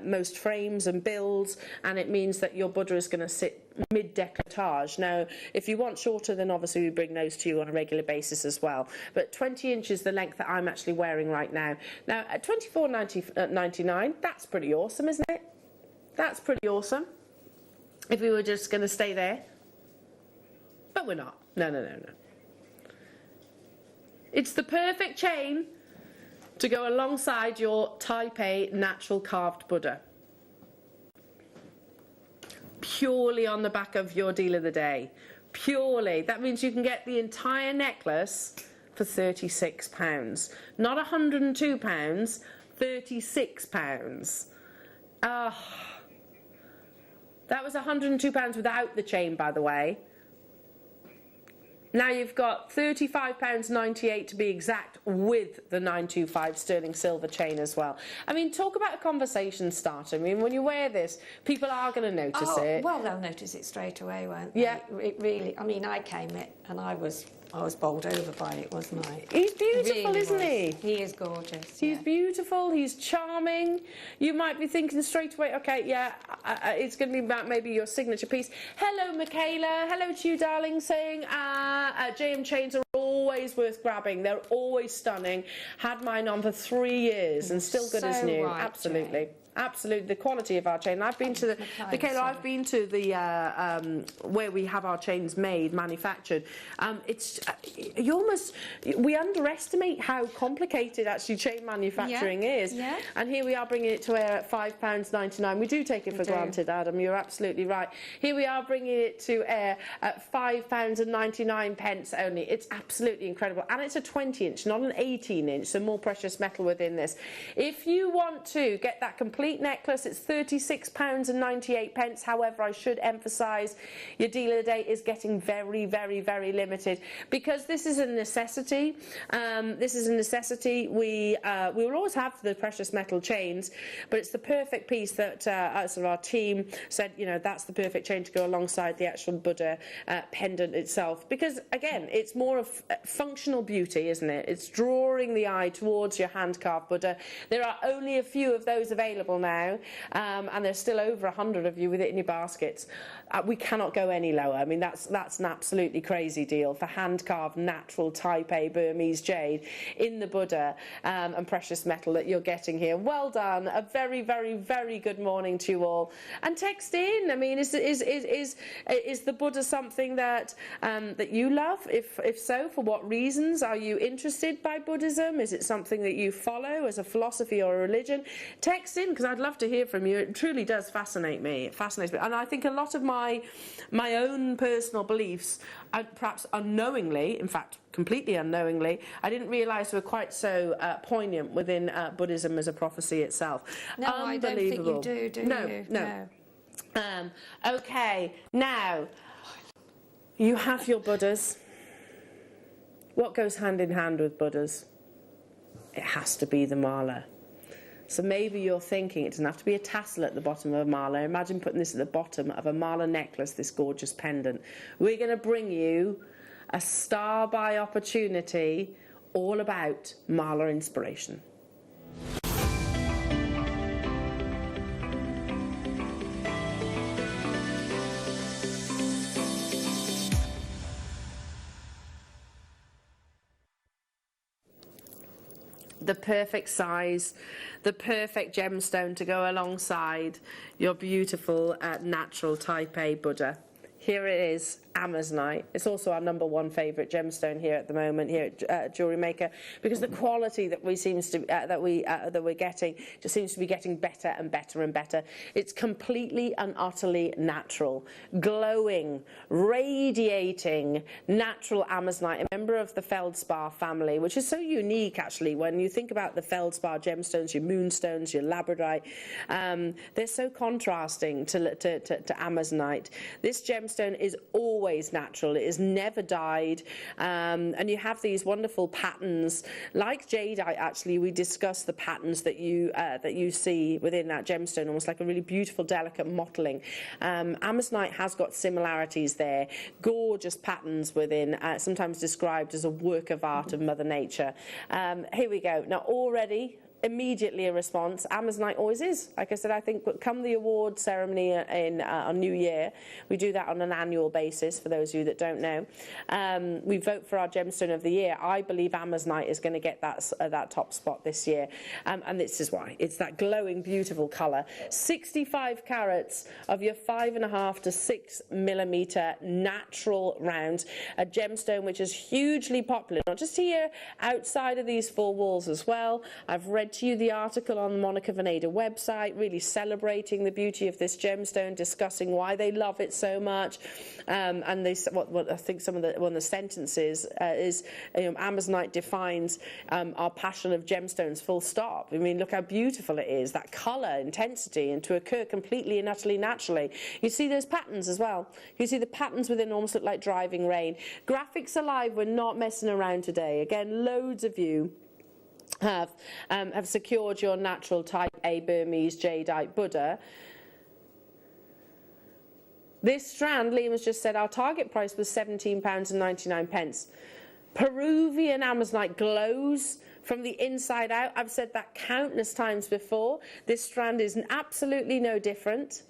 most frames and builds, and it means that your Buddha is going to sit mid-decolletage. Now, if you want shorter, then obviously we bring those to you on a regular basis as well. But 20 inches, the length that I'm actually wearing right now. Now, at $24.99, that's pretty awesome, isn't it? That's pretty awesome. If we were just going to stay there. But we're not. No. It's the perfect chain to go alongside your Type A natural carved Buddha. purely on the back of your deal of the day. Purely. That means you can get the entire necklace for £36. Not £102, £36. That was £102 without the chain, by the way. Now you've got £35.98 to be exact, with the 925 sterling silver chain as well. I mean, talk about a conversation starter. I mean, when you wear this, people are going to notice it. Well, they'll notice it straight away, won't they? Yeah. It really, I mean, I came it and I was bowled over by it, wasn't I? He's beautiful, Really isn't was. he? He is gorgeous. He's yeah. beautiful, he's charming. You might be thinking straight away, okay, yeah, it's going to be about maybe your signature piece. Hello, Michaela. Hello to you, darling, saying JM chains are always worth grabbing. They're always stunning. Had mine on for 3 years and still good as new. Right, Absolutely. Jane. Absolutely, the quality of our chain. I've been to the Michaela. I've been to the where we have our chains made, manufactured. It's we underestimate how complicated actually chain manufacturing is. Yeah. And here we are bringing it to air at £5.99. We do take it for granted, Adam. You're absolutely right. Here we are bringing it to air at £5.99 only. It's absolutely incredible, and it's a 20-inch, not an 18-inch. So more precious metal within this. If you want to get that complete necklace, it's £36.98. However, I should emphasise your deal of the day is getting very, very, very limited, because this is a necessity. This is a necessity. We will always have the precious metal chains, but it's the perfect piece that our team said, you know, that's the perfect chain to go alongside the actual Buddha pendant itself, because again, it's more of functional beauty, isn't it? It's drawing the eye towards your hand-carved Buddha. There are only a few of those available now, and there's still over 100 of you with it in your baskets. We cannot go any lower. I mean, that's an absolutely crazy deal for hand-carved natural Type A Burmese jade in the Buddha and precious metal that you're getting here. Well done. A very, very, very good morning to you all. And text in. I mean, is the Buddha something that that you love? If so, for what reasons? Are you interested by Buddhism? Is it something that you follow as a philosophy or a religion? Text in, because I'd love to hear from you. It truly does fascinate me. It fascinates me. And I think a lot of my own personal beliefs, perhaps unknowingly, in fact, completely unknowingly, I didn't realise were quite so poignant within Buddhism as a prophecy itself. No, I don't think you do you? No. Okay, now, you have your Buddhas. What goes hand in hand with Buddhas? It has to be the mala. So maybe you're thinking it doesn't have to be a tassel at the bottom of a mala. Imagine putting this at the bottom of a mala necklace, this gorgeous pendant. We're going to bring you a star by opportunity all about mala inspiration. The perfect size, the perfect gemstone to go alongside your beautiful natural Type A Buddha. Here it is, Amazonite. It's also our #1 favourite gemstone here at the moment here at Jewellery Maker, because the quality that we're getting just seems to be getting better and better and better. It's completely and utterly natural, glowing, radiating, natural Amazonite, a member of the feldspar family, which is so unique actually when you think about the feldspar gemstones, your moonstones, your labradorite. They're so contrasting to Amazonite. This gemstone is always natural. It is never dyed, and you have these wonderful patterns like jadeite. Actually, we discussed the patterns that you see within that gemstone, almost like a really beautiful, delicate mottling. Amazonite has got similarities there. Gorgeous patterns within, sometimes described as a work of art of Mother Nature. Here we go. Now already, immediately a response. Amazonite always is. Like I said, I think come the award ceremony on New Year, we do that on an annual basis, for those of you that don't know. We vote for our gemstone of the year. I believe Amazonite is going to get that top spot this year. And this is why. It's that glowing, beautiful colour. 65 carats of your 5.5 to 6 millimetre natural rounds. A gemstone which is hugely popular, not just here, outside of these four walls as well. I've read to you the article on the Monica Veneda website, really celebrating the beauty of this gemstone, discussing why they love it so much. And they, what I think one of the sentences is, Amazonite defines our passion of gemstones, full stop. I mean, look how beautiful it is, that colour, intensity, and to occur completely and utterly naturally. You see those patterns as well. You see the patterns within almost look like driving rain. Graphics alive, we're not messing around today. Again, loads of you have secured your natural type A Burmese Jadeite Buddha. This strand, Liam has just said, our target price was £17.99. Peruvian Amazonite glows from the inside out. I've said that countless times before. This strand is absolutely no different.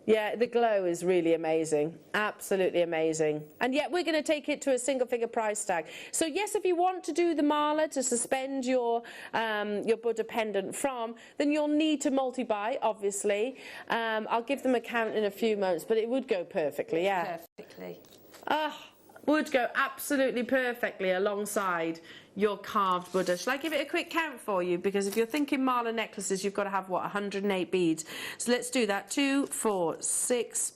Yeah, the glow is really amazing, absolutely amazing. And yet we're going to take it to a single figure price tag. So yes, if you want to do the mala to suspend your Buddha pendant from, then you'll need to multi-buy, obviously. I'll give them a count in a few moments, but it would go perfectly, yeah. Perfectly. Would go absolutely perfectly alongside your carved Buddha. Shall I give it a quick count for you? Because if you're thinking mala necklaces, you've got to have, what, 108 beads. So let's do that. 2, 4, 6,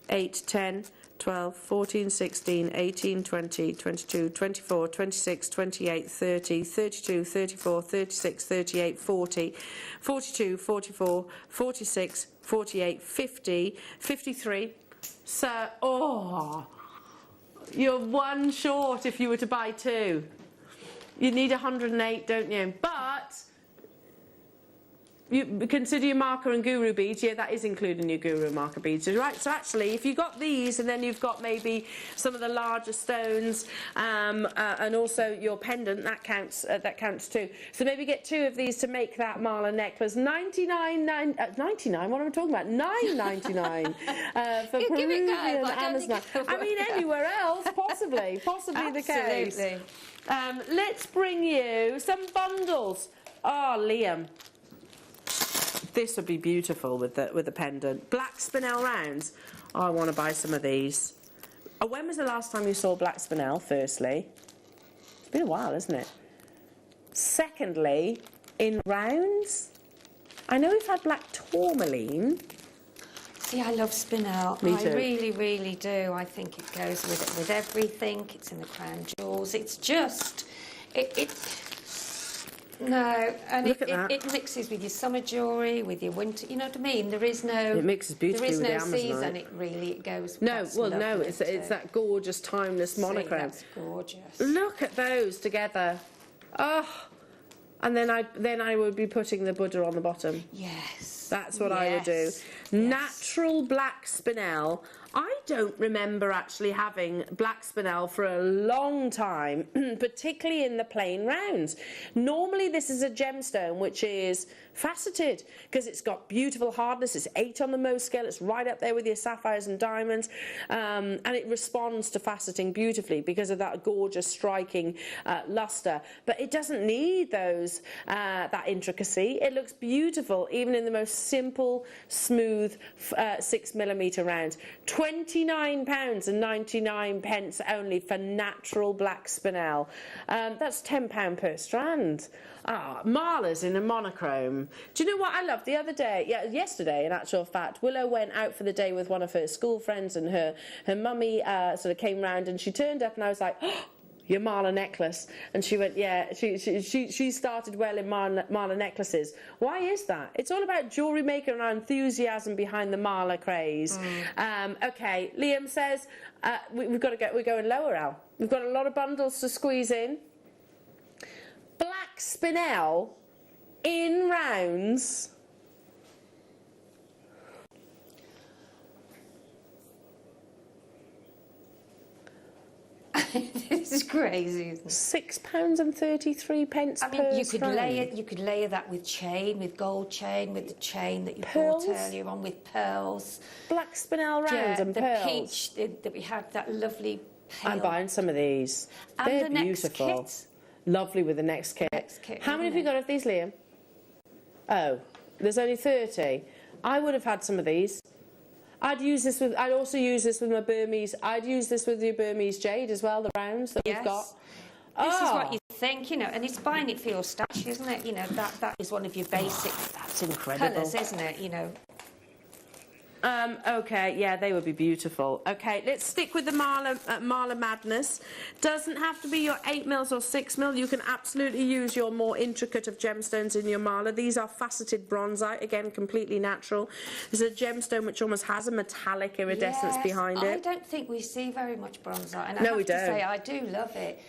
8, 10, 12, 14, 16, 18, 20, 22, 24, 26, 28, 30, 32, 34, 36, 38, 40, 42, 44, 46, 48, 50, 53. So, you're one short if you were to buy two. You need 108, don't you? But you consider your marker and guru beads. Yeah, that is including your guru and marker beads. Right, so actually, if you've got these and then you've got maybe some of the larger stones and also your pendant, that counts too. So maybe get two of these to make that mala necklace. 99, what am I talking about? $9.99 for Peruvian Amazon. I mean, anywhere else, possibly the case. Let's bring you some bundles. Oh, Liam. This would be beautiful with the pendant. Black spinel rounds. Oh, I want to buy some of these. Oh, when was the last time you saw black spinel, firstly? It's been a while, isn't it? Secondly, in rounds, I know we've had black tourmaline. See, I love spinel. Me too. I really, really do. I think it goes with everything. It's in the crown jewels. It's just... No, and it mixes with your summer jewellery, with your winter. You know what I mean? There is no. It mixes beautifully with the Amazonite. There is no season. It goes. No, well, no. It's that gorgeous, timeless monochrome. That's gorgeous. Look at those together. Oh, and then I would be putting the Buddha on the bottom. Yes. That's what I would do. Yes. Natural black spinel. I don't remember actually having black spinel for a long time, particularly in the plain rounds. Normally this is a gemstone which is faceted because it's got beautiful hardness. It's 8 on the Mohs scale. It's right up there with your sapphires and diamonds, and it responds to faceting beautifully because of that gorgeous striking luster. But it doesn't need those that intricacy. It looks beautiful even in the most simple, smooth 6mm rounds. £29.99 only for natural black spinel. That's £10 per strand. Malas in a monochrome. Do you know what I loved the other day? Yeah, yesterday, in actual fact, Willow went out for the day with one of her school friends, and her mummy sort of came round, and she turned up, and I was like, oh, your mala necklace. And she went, yeah, she started well in mala necklaces. Why is that? It's all about Jewellery Maker and our enthusiasm behind the mala craze. Okay, Liam says we're going lower, Al. We've got a lot of bundles to squeeze in. Black spinel in rounds. This is crazy, isn't it? £6.33 per strand. You could layer that with chain, with gold chain, with the chain that you pearls? bought earlier on, with pearls. Black spinel rounds and pearls. The peach that we had, that lovely pale. I'm buying some of these. And they're the beautiful. Next kit. Lovely with the next kit. How many have you got of these, Liam? Oh, there's only 30. I would have had some of these. I'd also use this with my Burmese. I'd use this with your Burmese jade as well, the rounds that we've got. This is what you think, you know, and it's buying it for your stash, isn't it? You know, that is one of your basic That's incredible. colours, isn't it? You know. Okay, yeah, they would be beautiful. Okay, let's stick with the Marla Madness. Doesn't have to be your 8mm or 6mm. You can absolutely use your more intricate of gemstones in your Marla. These are faceted bronzite, again, completely natural. There's a gemstone which almost has a metallic iridescence behind it. I don't think we see very much bronzite, and I No, have we to don't. say I do love it.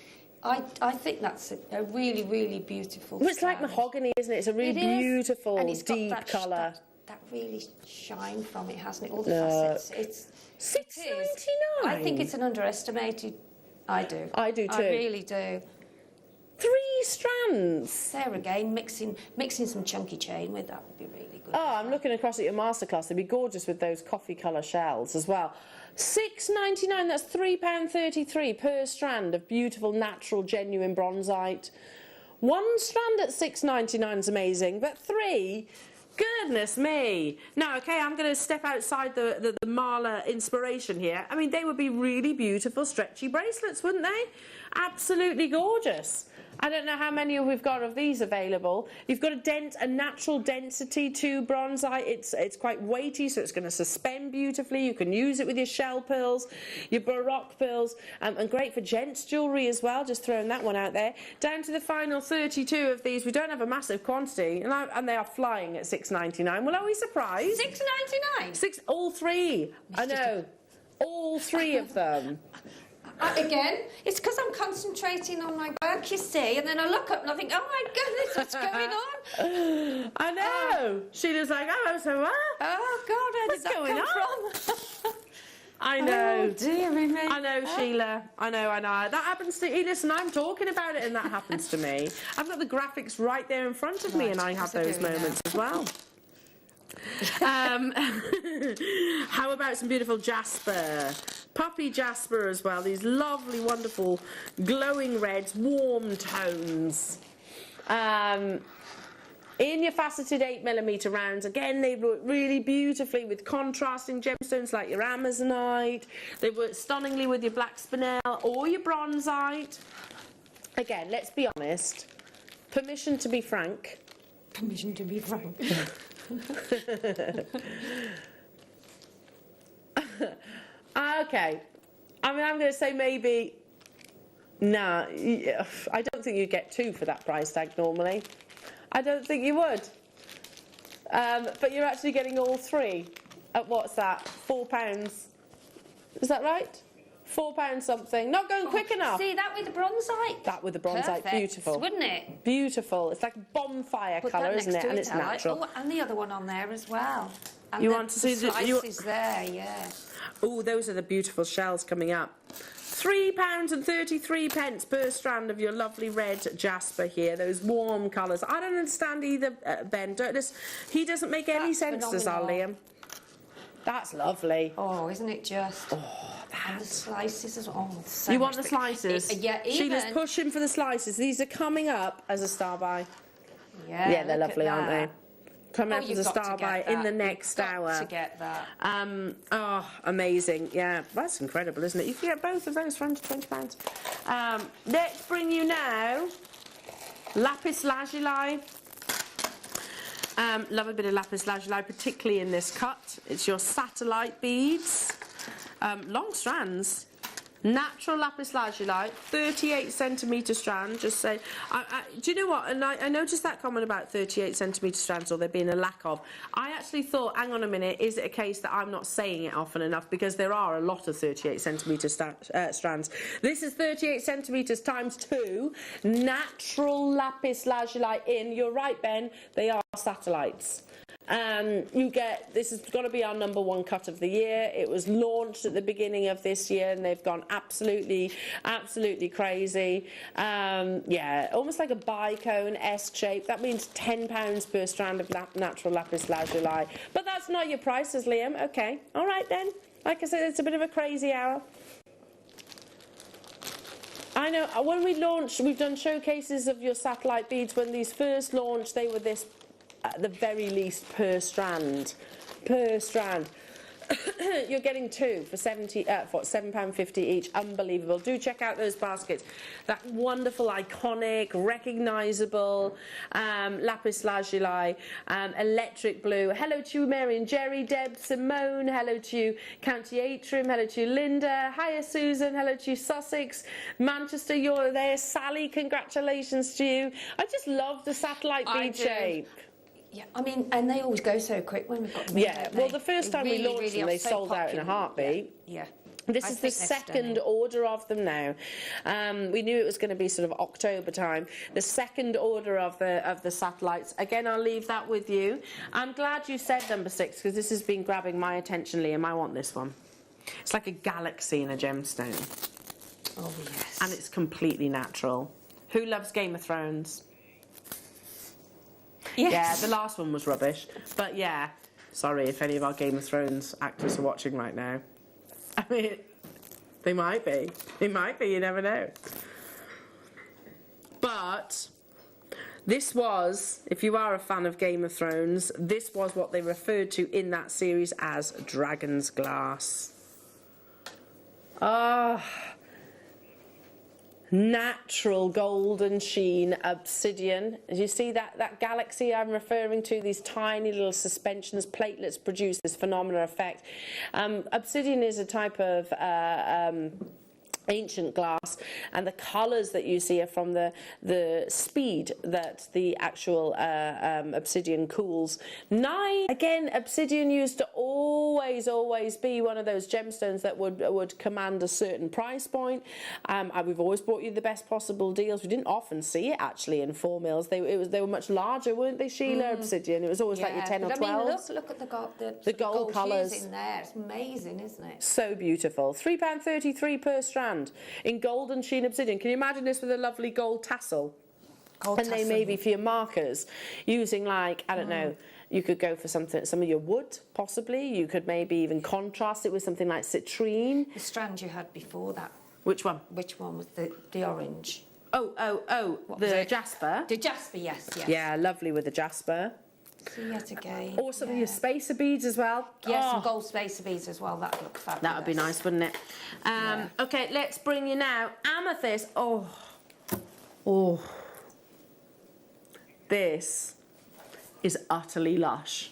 I think that's a really, really beautiful. Well, it's like strand. mahogany, isn't it? It's a really beautiful, and it's got deep that colour. That really shine from it, hasn't it? All the facets. It's $6.99. I think it's an underestimated. I do. I do too. I really do. 3 strands. There again, mixing some chunky chain with that would be really good. Oh, I'm looking across at your masterclass. They'd be gorgeous with those coffee colour shells as well. £6.99. That's £3.33 per strand of beautiful, natural, genuine bronzite. 1 strand at £6.99 is amazing, but 3. Goodness me. Now, okay, I'm going to step outside the Marla inspiration here. I mean, they would be really beautiful, stretchy bracelets, wouldn't they? Absolutely gorgeous. I don't know how many we've got of these available. You've got a natural density to bronzite. It's quite weighty, so it's going to suspend beautifully. You can use it with your shell pearls, your baroque pearls, and great for gents jewellery as well. Just throwing that one out there. Down to the final 32 of these. We don't have a massive quantity, and they are flying at $6.99. Well, are we surprised? $6.99? All 3. I know. All 3 of them. Again, it's because I'm concentrating on my work, you see, and then I look up and I think, oh my goodness, what's going on? I know. Sheila's like, oh, so what? Oh God, where did that come from? I know. Oh dearie me. I know, Sheila. I know. That happens to you. Listen, I'm talking about it and that happens to me. I've got the graphics right there in front of me and I have those moments as well. How about some beautiful jasper? Puppy jasper as well. These lovely, wonderful, glowing reds, warm tones. In your faceted 8mm rounds, again, they work really beautifully with contrasting gemstones like your Amazonite. They work stunningly with your black spinel or your bronzite. Again, let's be honest. Permission to be frank. Permission to be frank. Okay. I mean, I'm going to say maybe... Nah, I don't think you'd get 2 for that price tag normally. I don't think you would. But you're actually getting all 3 at what's that? £4. Is that right? £4 something. Not going quick enough. See, that with the bronzite? That with the bronzite. Perfect, Beautiful. wouldn't it? Beautiful. It's like a bonfire colour, isn't it? And it's natural. Oh, and the other one on there as well. And you want to see the slices there, yeah. Oh, those are the beautiful shells coming up. £3.33 per strand of your lovely red jasper here. Those warm colours. I don't understand either, Ben. He doesn't make any sense, does our Liam? That's lovely. Oh, isn't it just? Oh, that. And the slices as well. Oh, so you much want the slices? Yeah, even. Sheila's pushing for the slices. These are coming up as a star buy. Yeah, they're lovely, aren't they? Coming up as a star buy in the next hour. To get that. Oh, amazing. Yeah, that's incredible, isn't it? You can get both of those for under £20. Let's bring you now lapis lazuli. Love a bit of lapis lazuli, particularly in this cut. It's your satellite beads. Long strands. Natural lapis lazuli, 38cm strand. Just say, do you know what? And I noticed that comment about 38cm strands, or there being a lack of. I actually thought, hang on a minute, is it a case that I'm not saying it often enough? Because there are a lot of 38cm strands. This is 38cm times 2. Natural lapis lazuli in. You're right, Ben. They are satellites. You get, this has got to be our #1 cut of the year. It was launched at the beginning of this year and they've gone absolutely crazy. Yeah, almost like a bicone-esque shape. That means £10 per strand of natural lapis lazuli. But that's not your prices, Liam. Okay, all right then. Like I said, it's a bit of a crazy hour. I know, when we launched, we've done showcases of your satellite beads. When these first launched, they were this, at the very least, per strand. You're getting 2 for £7.50 each. Unbelievable. Do check out those baskets. That wonderful, iconic, recognisable lapis lazuli, electric blue. Hello to you, Mary and Jerry, Deb, Simone. Hello to you, County Atrium. Hello to you, Linda. Hiya, Susan. Hello to you, Sussex. Manchester, you're there. Sally, congratulations to you. I just love the satellite bead shape. Yeah, I mean, and they always go so quick when we've got them. Yeah, well, the first time we launched them, they sold out in a heartbeat. Yeah. This is the second order of them now. We knew it was going to be sort of October time. The second order of the satellites. Again, I'll leave that with you. I'm glad you said number 6 because this has been grabbing my attention, Liam. I want this one. It's like a galaxy in a gemstone. Oh, yes. And it's completely natural. Who loves Game of Thrones? Yes. Yeah, the last one was rubbish. But yeah, sorry if any of our Game of Thrones actors are watching right now. I mean, they might be. They might be, you never know. But this was, if you are a fan of Game of Thrones, this was what they referred to in that series as Dragon's Glass. Ah. Natural golden sheen obsidian. As you see that galaxy I'm referring to, these tiny little suspensions, platelets produce this phenomenal effect. Obsidian is a type of ancient glass, and the colours that you see are from the speed that the actual obsidian cools. Again, obsidian used to always be one of those gemstones that would command a certain price point. We've always brought you the best possible deals. We didn't often see it actually in 4 mils. They were much larger, weren't they, Sheila? Obsidian. It was always like your 10 or 12. I mean, look at the gold colours in there. It's amazing, isn't it? So beautiful. £3.33 per strand in golden sheen obsidian. Can you imagine this with a lovely gold tassel? They maybe for your markers, using like, I don't know, you could go for some of your wood, possibly. You could maybe even contrast it with something like citrine. The strand you had before that. Which one? Which one was the orange? The jasper. The jasper, yes. Yeah, lovely with the jasper. So yet again. Or some of your spacer beads as well. Yes, some gold spacer beads as well. That would look fabulous. That would be nice, wouldn't it? Okay, let's bring you now amethyst. Oh. This is utterly lush.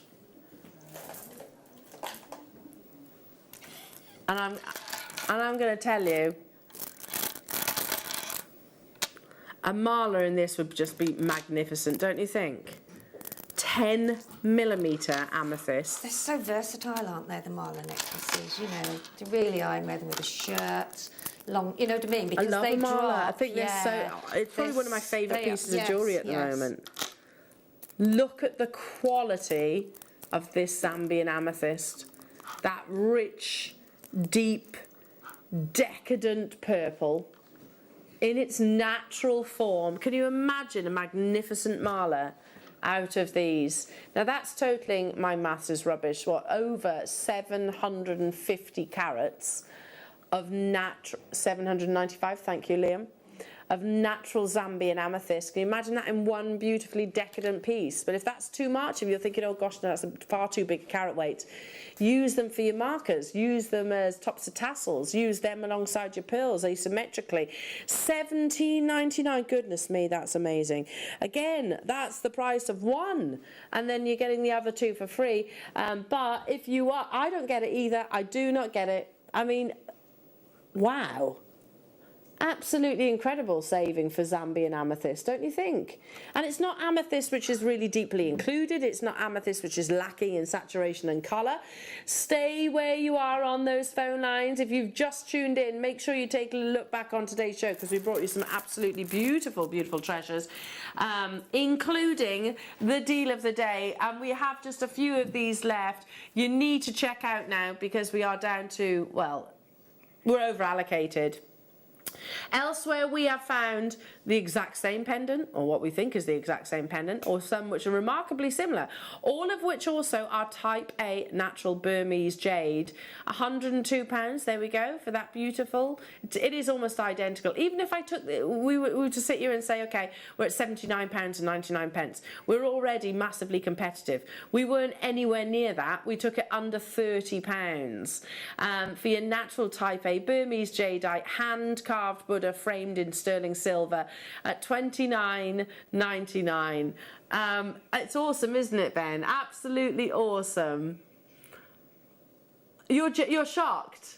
And I'm going to tell you, a mala in this would just be magnificent, don't you think? 10mm amethyst. They're so versatile, aren't they, the mala necklaces? You know, they really are. I wear them with a shirt, long, you know what I mean? Because I love they a mala. drop. I think they're so. It's probably one of my favourite pieces of jewellery at the moment. Look at the quality of this Zambian amethyst. That rich, deep, decadent purple in its natural form. Can you imagine a magnificent mala out of these? Now that's totaling, my maths is rubbish, over 750 carats of 795, thank you, Liam, of natural Zambian amethyst. Can you imagine that in one beautifully decadent piece? But if that's too much, if you're thinking, oh gosh, no, that's far too big a carat weight, use them for your markers, use them as tops of tassels, use them alongside your pearls asymmetrically. $17.99, goodness me, that's amazing. Again, that's the price of one, and then you're getting the other 2 for free. But if you are, I don't get it either, I do not get it. I mean, wow. Absolutely incredible saving for Zambian amethyst, don't you think? And it's not amethyst which is really deeply included. It's not amethyst which is lacking in saturation and colour. Stay where you are on those phone lines. If you've just tuned in, make sure you take a look back on today's show because we brought you some absolutely beautiful, beautiful treasures, including the deal of the day. And we have just a few of these left. You need to check out now because we are down to, well, we're over allocated. Elsewhere we have found the exact same pendant, or what we think is the exact same pendant, or some which are remarkably similar, all of which also are type A natural Burmese jade. £102, there we go, for that beautiful. It is almost identical. Even if I took, we were to sit here and say, okay, we're at £79.99, we're already massively competitive. We weren't anywhere near that. We took it under £30 for your natural type A Burmese jadeite, hand-carved Buddha framed in sterling silver at $29.99. It's awesome, isn't it, Ben? Absolutely awesome. You're shocked?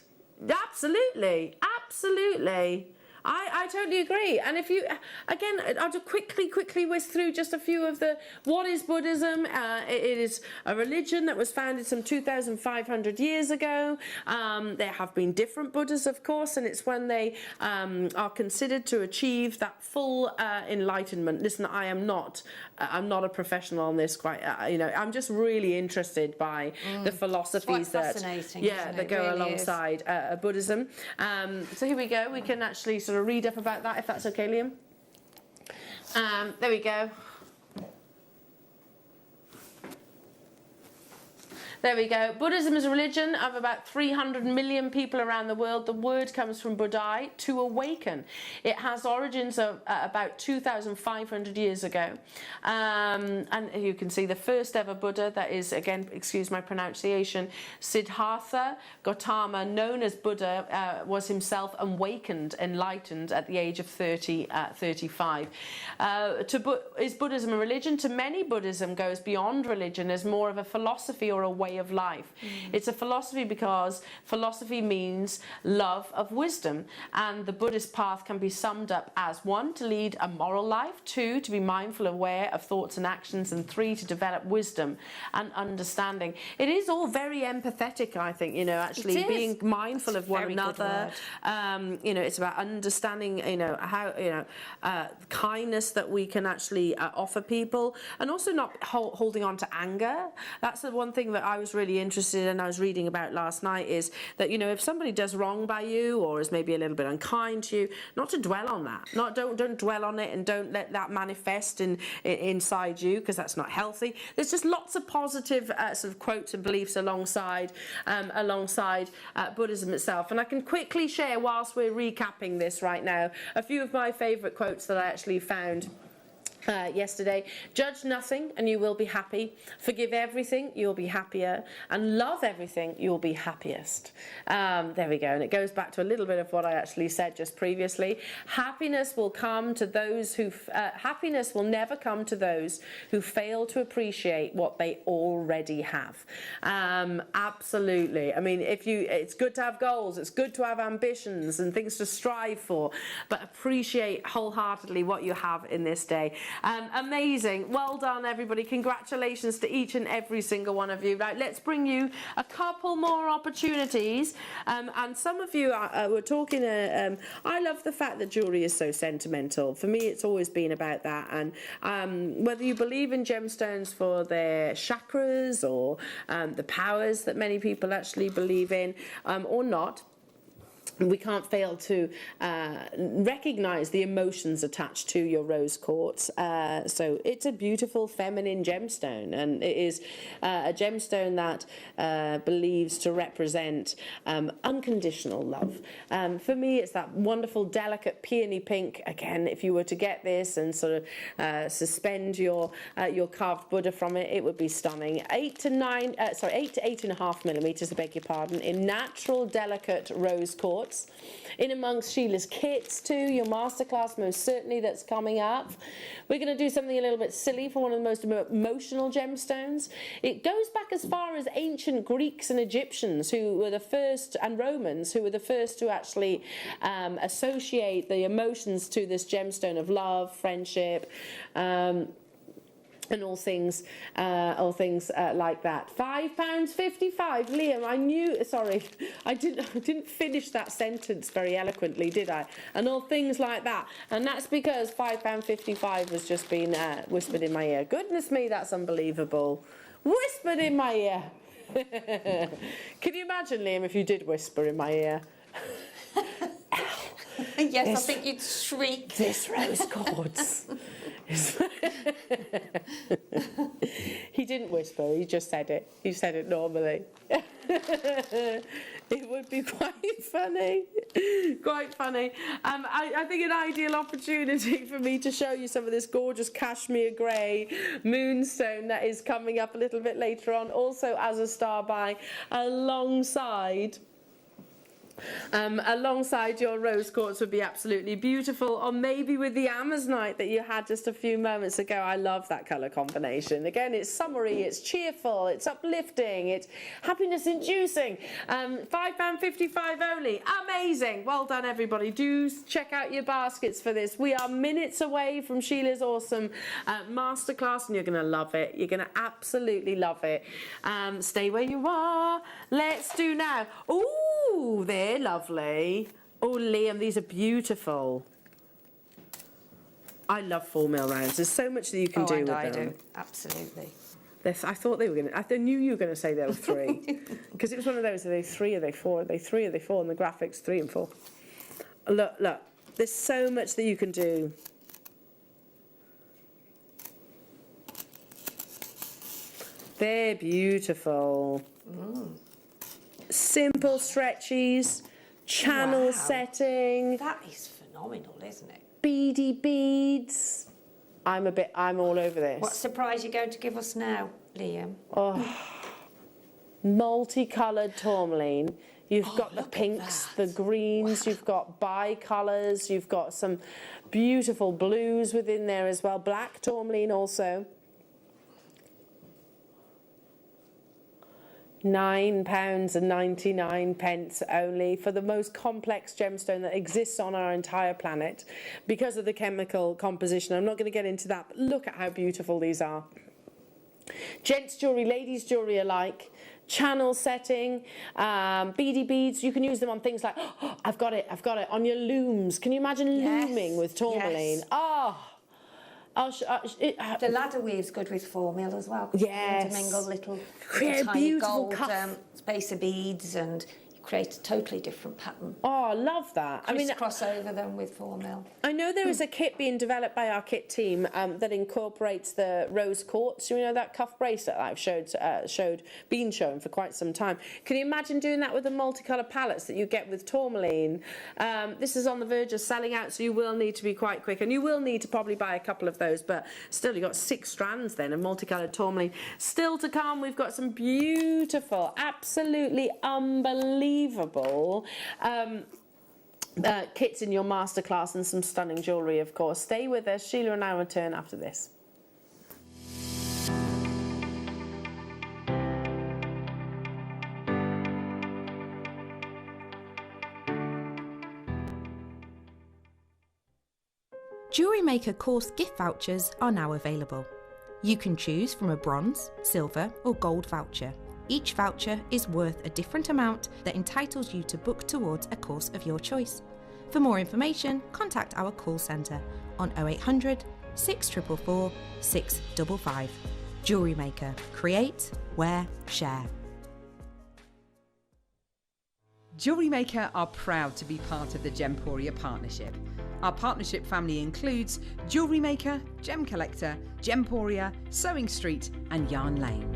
Absolutely, absolutely. I totally agree. And if you, again, I'll just quickly whiz through just a few of the, what is Buddhism? It is a religion that was founded some 2,500 years ago. There have been different Buddhas, of course, and it's when they are considered to achieve that full enlightenment. Listen, I'm not a professional on this, quite, I'm just really interested by the philosophies that go really alongside Buddhism. So here we go. We can actually sort of read up about that, if that's okay, Liam. There we go. There we go. Buddhism is a religion of about 300 million people around the world. The word comes from Buddhai, to awaken. It has origins of about 2,500 years ago. And you can see the first ever Buddha, that is, again, excuse my pronunciation, Siddhartha Gautama, known as Buddha, was himself awakened, enlightened at the age of 35. Is Buddhism a religion? To many, Buddhism goes beyond religion as more of a philosophy or a way of life. It's a philosophy because philosophy means love of wisdom, and the Buddhist path can be summed up as 1, to lead a moral life, 2, to be mindful, aware of thoughts and actions, and 3, to develop wisdom and understanding. It is all very empathetic, I think, actually being mindful of one another. It's about understanding, how, kindness that we can actually offer people, and also not holding on to anger. That's the one thing that I was really interested in, I was reading about last night, is that, if somebody does wrong by you or is maybe a little bit unkind to you, not to dwell on that. Don't dwell on it, and don't let that manifest inside you, because that's not healthy. There's just lots of positive sort of quotes and beliefs alongside Buddhism itself. And I can quickly share, whilst we're recapping this right now, a few of my favourite quotes that I actually found yesterday. Judge nothing and you will be happy. Forgive everything, you'll be happier. And love everything, you'll be happiest. There we go. And it goes back to a little bit of what I actually said just previously. Happiness will never come to those who fail to appreciate what they already have. Absolutely. I mean, it's good to have goals, it's good to have ambitions and things to strive for, but appreciate wholeheartedly what you have in this day. Amazing. Well done, everybody. Congratulations to each and every single one of you. Right, let's bring you a couple more opportunities. And some of you were talking, I love the fact that jewellery is so sentimental. For me, it's always been about that. And whether you believe in gemstones for their chakras or the powers that many people actually believe in or not, we can't fail to recognise the emotions attached to your rose quartz. So it's a beautiful feminine gemstone, and it is a gemstone that believes to represent unconditional love. For me, it's that wonderful, delicate peony pink. Again, if you were to get this and sort of suspend your carved Buddha from it, it would be stunning. 8 to 8.5 millimetres, I beg your pardon, in natural, delicate rose quartz. In amongst Sheila's kits too, your masterclass most certainly that's coming up. We're going to do something a little bit silly for one of the most emotional gemstones. It goes back as far as ancient Greeks and Egyptians, who were the first, and Romans, who were the first to actually associate the emotions to this gemstone of love, friendship, and all things like that. £5.55. Liam, I didn't finish that sentence very eloquently, did I? And all things like that. And that's because £5.55 has just been whispered in my ear. Goodness me, that's unbelievable. Whispered in my ear. Can you imagine, Liam, if you did whisper in my ear? Yes, I think you'd shriek. This rose quartz. He didn't whisper, he just said it. He said it normally. It would be quite funny. Quite funny. I think an ideal opportunity for me to show you some of this gorgeous cashmere grey moonstone that is coming up a little bit later on, also as a star buy, alongside your rose quartz would be absolutely beautiful, or maybe with the Amazonite that you had just a few moments ago. I love that colour combination. Again, it's summery, it's cheerful, it's uplifting, it's happiness inducing. £5.55 only. Amazing. Well done, everybody. Do check out your baskets for this. We are minutes away from Sheila's awesome masterclass, and you're going to love it. You're going to absolutely love it. Stay where you are. Let's do now. Ooh, they're lovely. Oh, Liam, these are beautiful. I love 4 mil rounds. There's so much that you can do with them. I do. Absolutely. I thought they were going to... I knew you were going to say there were 3. Because it was one of those, are they 3, are they 4? Are they 3, are they 4? And the graphics, 3 and 4. Look, look. There's so much that you can do. They're beautiful. Simple stretchies, channel setting. That is phenomenal, isn't it? Beady beads. I'm all over this. What surprise are you going to give us now, Liam? Oh, multicolored tourmaline. You've got the pinks, the greens, you've got bi-colours, you've got some beautiful blues within there as well. Black tourmaline also. £9.99 only for the most complex gemstone that exists on our entire planet because of the chemical composition. I'm not going to get into that, but look at how beautiful these are. Gents jewellery, ladies jewellery alike, channel setting, beady beads. You can use them on things like, oh, I've got it, on your looms. Can you imagine looming with tourmaline? Yes. Oh, the ladder weave's good with 4 mil as well. Yes. Intermingle little Create tiny beautiful gold spacer beads, and you create a totally different pattern. Oh, I love that. I mean, cross over them with 4 mil. I know there is a kit being developed by our kit team that incorporates the rose quartz. You know, that cuff bracelet that I've been shown for quite some time. Can you imagine doing that with the multicolored palettes that you get with tourmaline? This is on the verge of selling out, so you will need to be quite quick, and you will need to probably buy a couple of those, but still you've got 6 strands then of multicolored tourmaline. Still to come, we've got some beautiful, absolutely unbelievable kits in your masterclass, and some stunning jewellery, of course. Stay with us. Sheila and I return after this. Jewellery Maker course gift vouchers are now available. You can choose from a bronze, silver or gold voucher. Each voucher is worth a different amount that entitles you to book towards a course of your choice. For more information, contact our call centre on 0800 644 655. Jewellery Maker. Create, wear, share. Jewellery Maker are proud to be part of the Gemporia partnership. Our partnership family includes Jewellery Maker, Gem Collector, Gemporia, Sewing Street and Yarn Lane.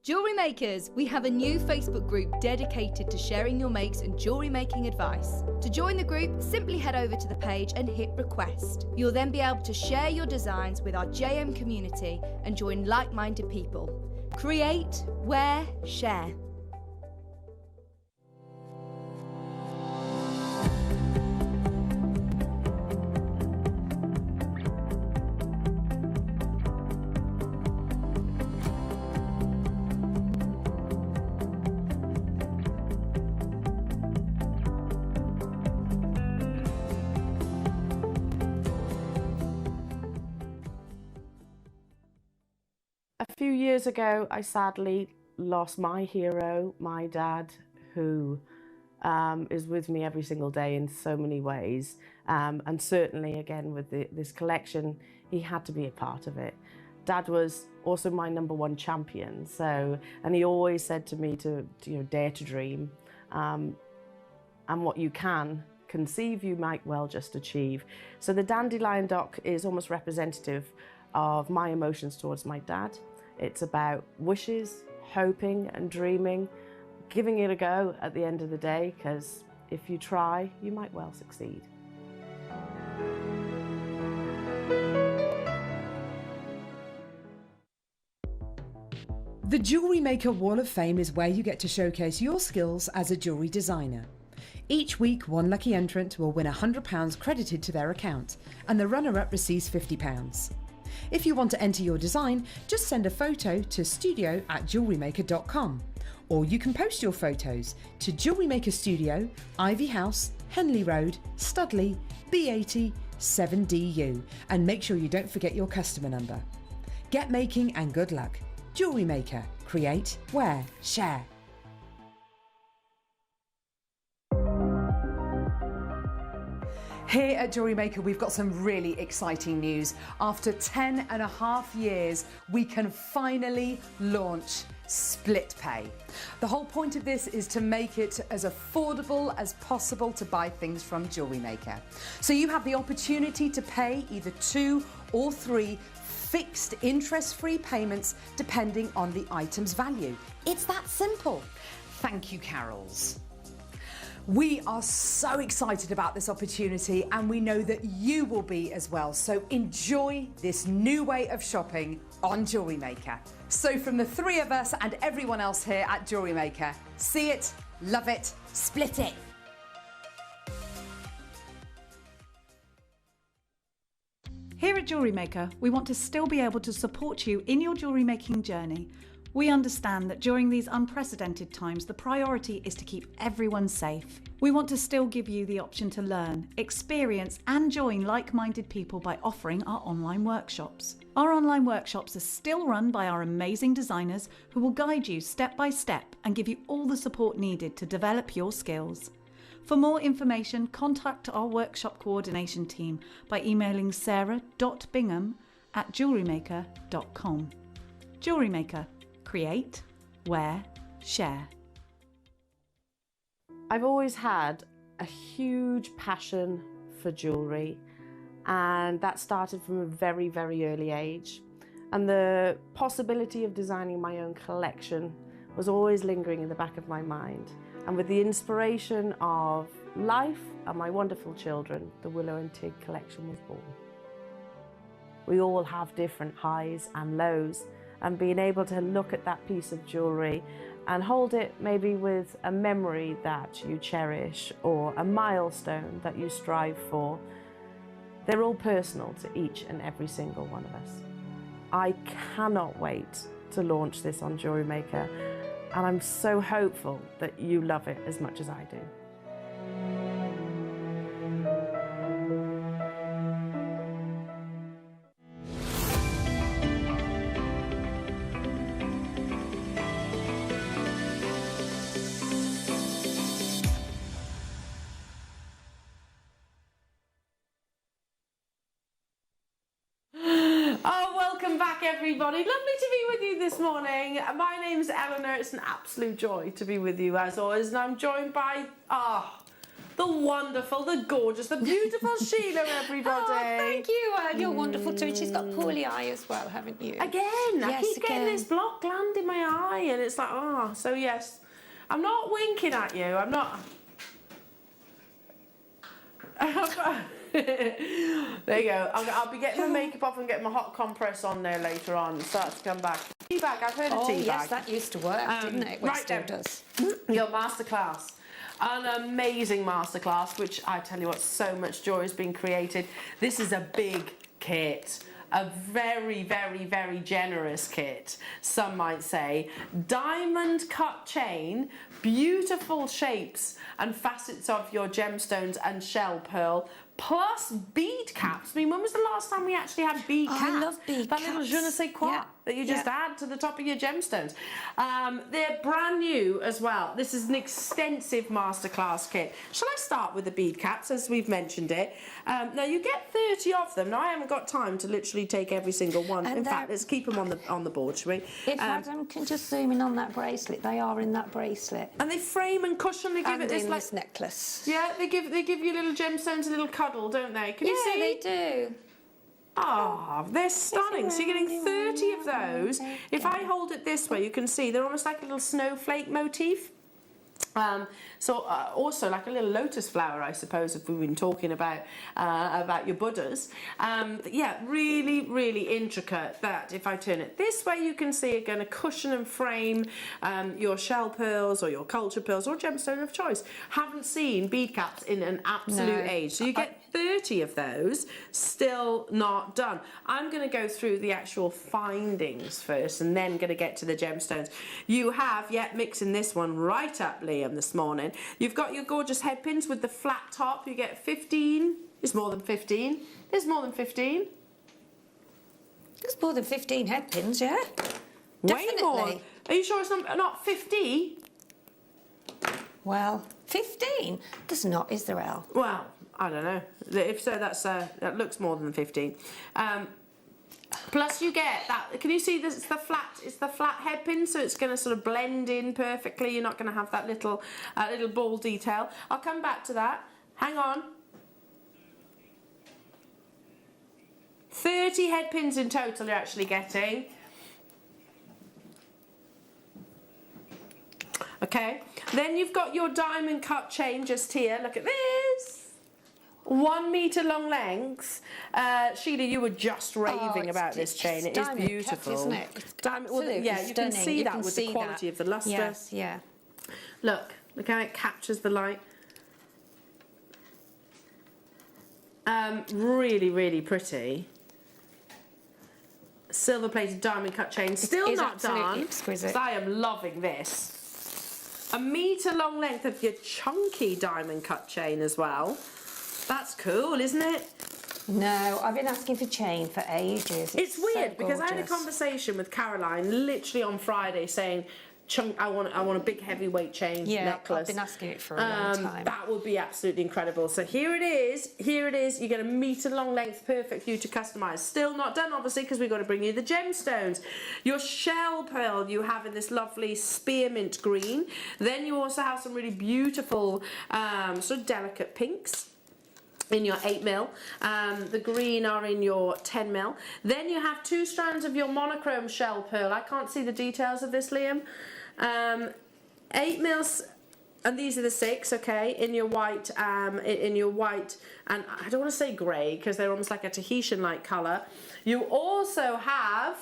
Jewellery Makers, we have a new Facebook group dedicated to sharing your makes and jewellery making advice. To join the group, simply head over to the page and hit request. You'll then be able to share your designs with our JM community and join like-minded people. Create, wear, share. A few years ago, I sadly lost my hero, my dad, who is with me every single day in so many ways. And certainly, again, with this collection, he had to be a part of it. Dad was also my #1 champion, and he always said to me to dare to dream, and what you can conceive, you might well just achieve. So the dandelion dock is almost representative of my emotions towards my dad. It's about wishes, hoping and dreaming, giving it a go at the end of the day, because if you try, you might well succeed. The Jewellery Maker Wall of Fame is where you get to showcase your skills as a jewellery designer. Each week, one lucky entrant will win £100 credited to their account, and the runner-up receives £50. If you want to enter your design, just send a photo to studio@jewellerymaker.com, or you can post your photos to Jewellery Maker Studio, Ivy House, Henley Road, Studley, B80 7DU, and make sure you don't forget your customer number. Get making and good luck. Jewellery Maker. Create, wear, share. Here at Jewellery Maker, we've got some really exciting news. After 10.5 years, we can finally launch split pay. The whole point of this is to make it as affordable as possible to buy things from Jewellery Maker. So you have the opportunity to pay either 2 or 3 fixed interest-free payments depending on the item's value. It's that simple. Thank you, Carols. We are so excited about this opportunity, and we know that you will be as well. So enjoy this new way of shopping on Jewellery Maker. So from the 3 of us and everyone else here at Jewellery Maker, see it, love it, split it. Here at Jewellery Maker, we want to still be able to support you in your jewellery making journey. We understand that during these unprecedented times, the priority is to keep everyone safe. We want to still give you the option to learn, experience and join like-minded people by offering our online workshops. Our online workshops are still run by our amazing designers who will guide you step by step and give you all the support needed to develop your skills. For more information, contact our workshop coordination team by emailing sarah.bingham@jewellerymaker.com. Jewellery Maker. Create, wear, share. I've always had a huge passion for jewellery, and that started from a very, very early age. And the possibility of designing my own collection was always lingering in the back of my mind. And with the inspiration of life and my wonderful children, the Willow and Tig collection was born. We all have different highs and lows, and being able to look at that piece of jewellery and hold it maybe with a memory that you cherish or a milestone that you strive for, they're all personal to each and every single one of us. I cannot wait to launch this on Jewellery Maker, and I'm so hopeful that you love it as much as I do. Everybody, lovely to be with you this morning. My name's Eleanor. It's an absolute joy to be with you as always, and I'm joined by the wonderful, the gorgeous, the beautiful Sheila, everybody. Oh, thank you. You're wonderful too. She's got poorly eye as well, haven't you? Again, I keep getting this block gland in my eye, and it's like, so yes, I'm not winking at you. I'm not. There you go. I'll be getting my makeup off and getting my hot compress on there later on. Start to come back. Tea bag. I've heard of tea bag. Yes, that used to work, didn't it? Well, right, still does. Your masterclass. An amazing masterclass, which I tell you what, so much joy has been created. This is a big kit. A very, very, very generous kit, some might say. Diamond cut chain, beautiful shapes and facets of your gemstones and shell pearl, plus bead caps. I mean, when was the last time we actually had bead caps? I love bead that little je ne sais quoi that you just add to the top of your gemstones. They're brand new as well. This is an extensive masterclass kit. Shall I start with the bead caps, as we've mentioned it? Now, you get 30 of them. Now, I haven't got time to literally take every single one. In fact, let's keep them on the board, shall we? If Adam can just zoom in on that bracelet, they are in that bracelet. And they frame and cushion. They give it this, like, this necklace. Yeah, they give you little gemstones, a little cuddle, don't they? Can you see? Yeah, they do. Ah, they're stunning. So you're getting 30 of those. If I hold it this way, you can see they're almost like a little snowflake motif. Also like a little lotus flower, I suppose, if we've been talking about your Buddhas. Yeah, really, really intricate. That if I turn it this way, you can see again a cushion and frame your shell pearls or your culture pearls or gemstone of choice. Haven't seen bead caps in an absolute age. So you get 30 of those, still not done. I'm going to go through the actual findings first and then going to get to the gemstones. You have, mixing this one right up, Liam, this morning. You've got your gorgeous head pins with the flat top. You get 15. It's more than 15. There's more than 15. There's more than 15 head pins, yeah? Way more. Are you sure it's not 50? Well, 15? There's not, is there, Elle? Well, I don't know. If so, that looks more than 15. Plus, you get that. Can you see this? It's the flat head pin, so it's going to sort of blend in perfectly. You're not going to have that little ball detail. I'll come back to that. Hang on. 30 head pins in total you're actually getting. Okay. Then you've got your diamond cut chain just here. Look at this. 1 metre long length. Sheila, you were just raving about this chain. It is beautiful. Cut, isn't it? You can see that with the quality of the lustre. Yes, yeah. Look how it captures the light. Really, really pretty. Silver-plated diamond cut chain. Still not done. Exquisite. I am loving this. 1 metre long length of your chunky diamond cut chain as well. That's cool, isn't it? No, I've been asking for chain for ages. It's weird because I had a conversation with Caroline literally on Friday saying, I want a big heavyweight chain necklace. I've been asking it for a long time. That would be absolutely incredible. So here it is. You get 1 metre long length, perfect for you to customise. Still not done, obviously, because we've got to bring you the gemstones. Your shell pearl you have in this lovely spearmint green. Then you also have some really beautiful sort of delicate pinks in your 8mm. The green are in your 10mm. Then you have 2 strands of your monochrome shell pearl. I can't see the details of this, Liam. 8mm, and these are the 6, okay, in your white, and I don't want to say grey because they're almost like a Tahitian-like colour. You also have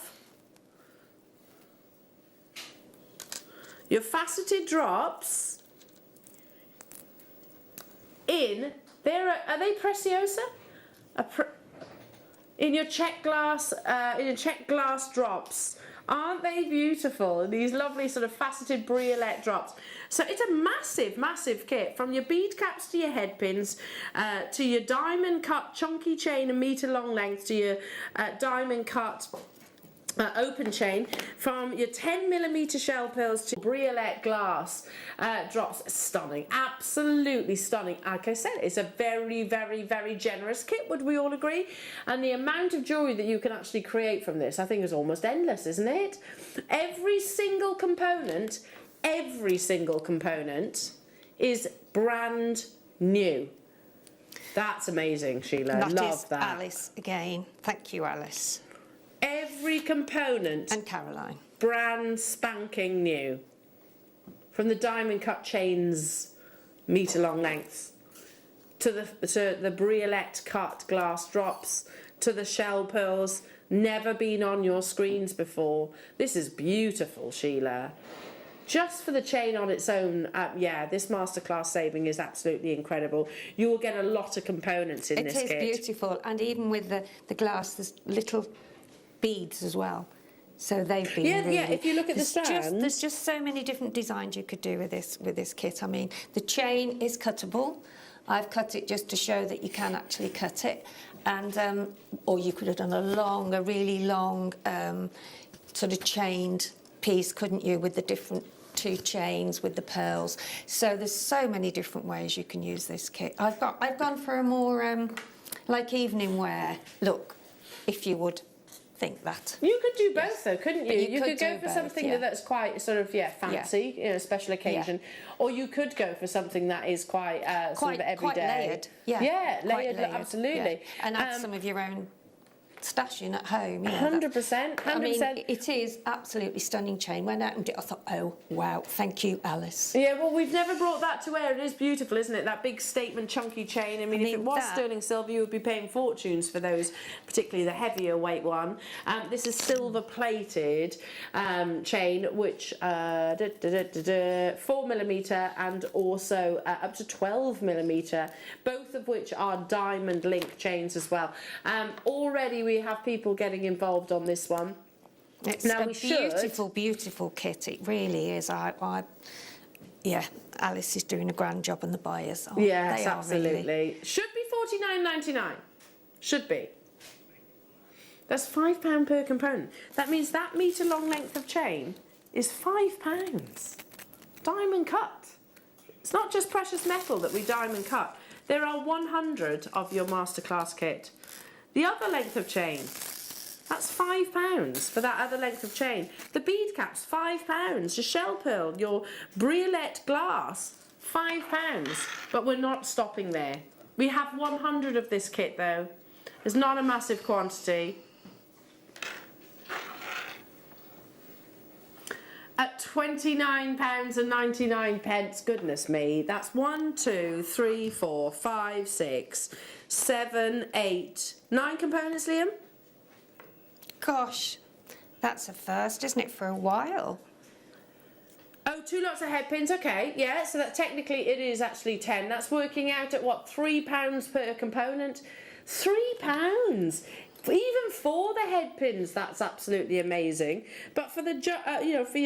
your faceted drops in. Are they Preciosa? In your check glass drops. Aren't they beautiful? These lovely sort of faceted briolette drops. So it's a massive, massive kit, from your bead caps to your head pins, to your diamond cut chunky chain 1 metre long length, to your diamond cut open chain, from your 10mm shell pearls to briolette glass drops. Stunning, absolutely stunning. Like I said, it's a very, very, very generous kit, would we all agree? And the amount of jewellery that you can actually create from this, I think, is almost endless, isn't it? Every single component is brand new. That's amazing, Sheila. Love that. Alice again. Thank you, Alice. Every component, and Caroline, brand spanking new. From the diamond cut chains, metre long lengths, to the briolette cut glass drops, to the shell pearls, never been on your screens before. This is beautiful, Sheila. Just for the chain on its own, this masterclass saving is absolutely incredible. You will get a lot of components in this kit. It is beautiful, and even with the glass, there's little beads as well, so they've been if you look at the strand, there's just so many different designs you could do with this kit. I mean, the chain is cuttable. I've cut it just to show that you can actually cut it, and or you could have done a really long sort of chained piece, couldn't you, with the different 2 chains with the pearls. So there's so many different ways you can use this kit. I've gone for a more like evening wear look, if you would think that. You could do both though, couldn't you? You could go do for both, something that's quite sort of fancy, you know, a special occasion, or you could go for something that is quite sort of everyday. Quite layered. Layered, absolutely. And add some of your own stash in at home. You know, 100%. 100%. I mean, it is absolutely stunning chain. When I opened it, I thought, oh wow, thank you, Alice. Yeah, well, we've never brought that to wear. It is beautiful, isn't it? That big statement, chunky chain. I mean, if it was sterling silver, you would be paying fortunes for those, particularly the heavier weight one. This is silver-plated chain, which 4mm and also up to 12mm, both of which are diamond link chains as well. Already we have people getting involved on this one. It's a beautiful, beautiful kit. It really is. Yeah, Alice is doing a grand job, and the buyers are. Yes, they absolutely. Are really. Should be $49.99. Should be. That's £5 per component. That means that metre long length of chain is £5. Diamond cut. It's not just precious metal that we diamond cut. There are 100 of your masterclass kit. The other length of chain, that's £5 for that other length of chain. The bead caps, £5. Your shell pearl, your briolette glass, £5. But we're not stopping there. We have 100 of this kit though. It's not a massive quantity. At £29.99, goodness me, that's 1, 2, 3, 4, 5, 6, 7, 8, 9 components, Liam? Gosh, that's a first, isn't it, for a while? Oh, 2 lots of head pins, okay, yeah, so that technically it is actually 10. That's working out at what, £3 per component? £3! Even for the head pins, that's absolutely amazing. But for the for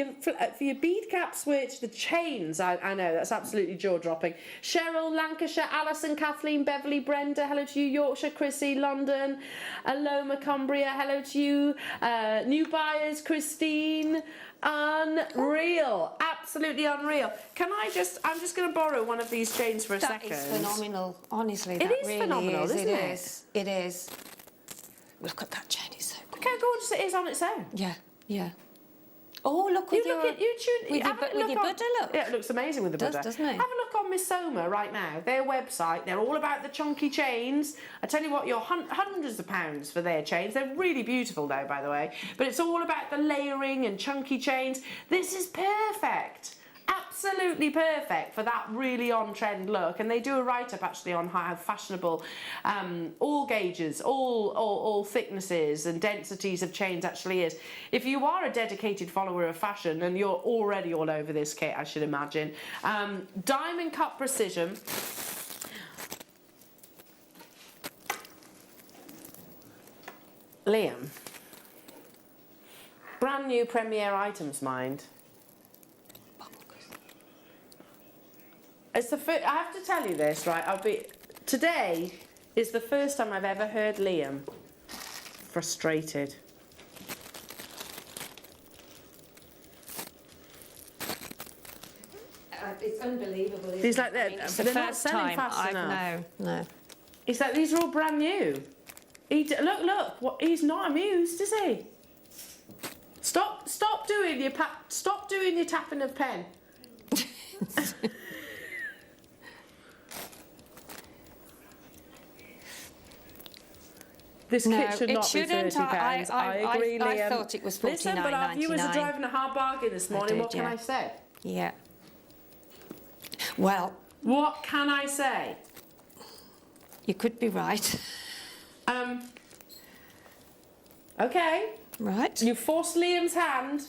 your bead caps, which the chains, I know that's absolutely jaw-dropping. Cheryl, Lancashire, Alison, Kathleen, Beverly, Brenda, hello to you. Yorkshire, Chrissy, London, Aloma, Cumbria, hello to you. New buyers, Christine. Unreal, absolutely unreal. I'm just going to borrow one of these chains for a second. That is phenomenal, honestly. It is phenomenal, isn't it? It is. Look at that chain, it's so good. Look how gorgeous it is on its own. Yeah, yeah. Oh, look with your Buddha, look. Yeah, it looks amazing with the Buddha. Doesn't it? Have a look on Miss Soma right now. Their website, they're all about the chunky chains. I tell you what, you're hundreds of pounds for their chains. They're really beautiful now, by the way. But it's all about the layering and chunky chains. This is perfect. Absolutely perfect for that really on-trend look, and they do a write-up actually on how fashionable all gauges, all thicknesses and densities of chains actually is. If you are a dedicated follower of fashion, and you're already all over this kit, I should imagine. Diamond cut precision. Liam, brand new premiere items, mind. It's the first, I have to tell you this, right? Today is the first time I've ever heard Liam frustrated. It's unbelievable. He's like, they're not selling fast enough. No. He's like, these are all brand new. Look, he's not amused, is he? Stop doing your tapping of pen. This kit should not be £30. I agree, Liam. I thought it was $49.99. Listen, but our viewers are driving a hard bargain this morning. What can I say? Yeah. Well, what can I say? You could be right. Okay. Right. You forced Liam's hand.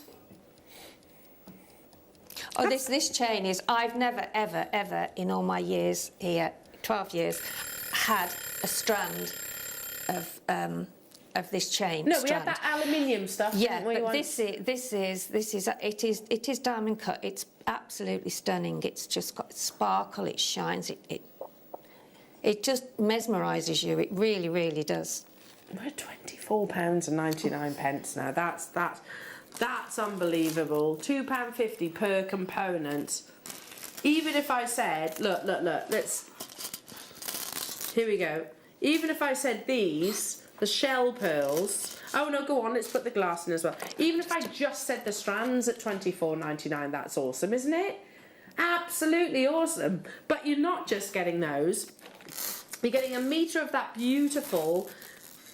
Oh, this chain is. I've never, ever, ever in all my years here, 12 years, had a strand of this chain. No, we had that aluminium stuff. Yeah, didn't we? But it is diamond cut. It's absolutely stunning. It's just got sparkle. It shines. It just mesmerises you. It really, really does. We're £24.99 now. That's unbelievable. £2.50 per component. Even if I said, look, here we go. Even if I said these, the shell pearls. Oh no, go on, let's put the glass in as well. Even if I just said the strands at £24.99, that's awesome, isn't it? Absolutely awesome. But you're not just getting those. You're getting a metre of that beautiful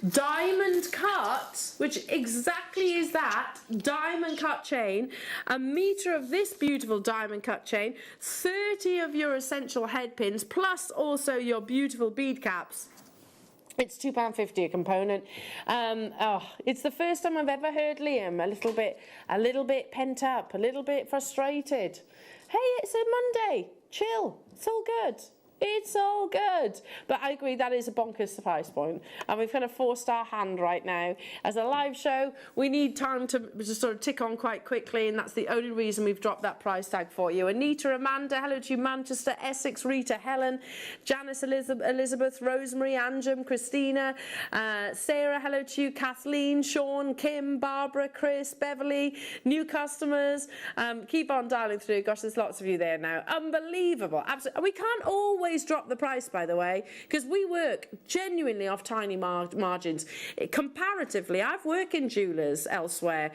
diamond cut, which exactly is that, diamond cut chain, a metre of this beautiful diamond cut chain, 30 of your essential head pins, plus also your beautiful bead caps. It's £2.50 a component. It's the first time I've ever heard Liam a little bit pent up, a little bit frustrated. Hey, it's a Monday. Chill. It's all good. It's all good. But I agree, that is a bonkers price point. And we've kind of forced our hand right now. As a live show, we need time to sort of tick on quite quickly, and that's the only reason we've dropped that price tag for you. Anita, Amanda, hello to you, Manchester, Essex, Rita, Helen, Janice, Elizabeth, Rosemary, Anjum, Christina, Sarah, hello to you, Kathleen, Sean, Kim, Barbara, Chris, Beverly, new customers. Keep on dialing through. Gosh, there's lots of you there now. Unbelievable. Absolutely. We can't always drop the price, by the way, because we work genuinely off tiny margins. Comparatively, I've worked in jewellers elsewhere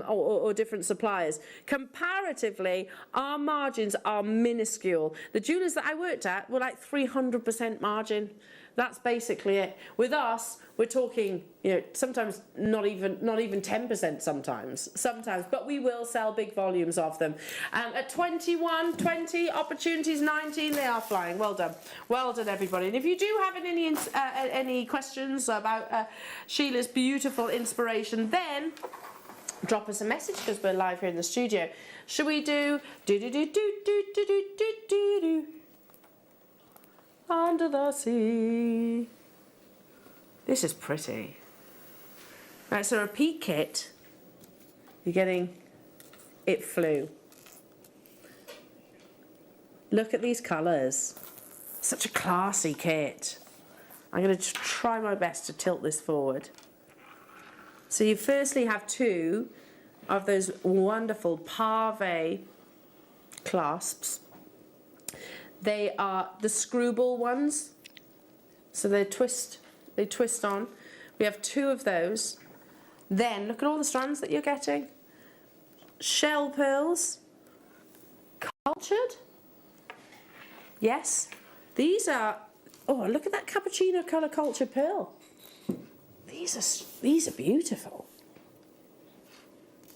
or different suppliers. Comparatively, our margins are minuscule. The jewellers that I worked at were like 300% margin. That's basically it. With us, we're talking, sometimes not even 10% sometimes, but we will sell big volumes of them. At 21, 20, opportunities 19, they are flying. Well done everybody. And if you do have any questions about Sheila's beautiful inspiration, then drop us a message because we're live here in the studio. Should we do Under the Sea? This is pretty. Right, so repeat kit, you're getting It Flew. Look at these colours. Such a classy kit. I'm going to try my best to tilt this forward. So you firstly have two of those wonderful pave clasps. They are the screwball ones, so they twist on. We have two of those. Then look at all the strands that you're getting. Shell pearls, cultured. Yes, these are. Oh, look at that cappuccino colour cultured pearl. These are beautiful.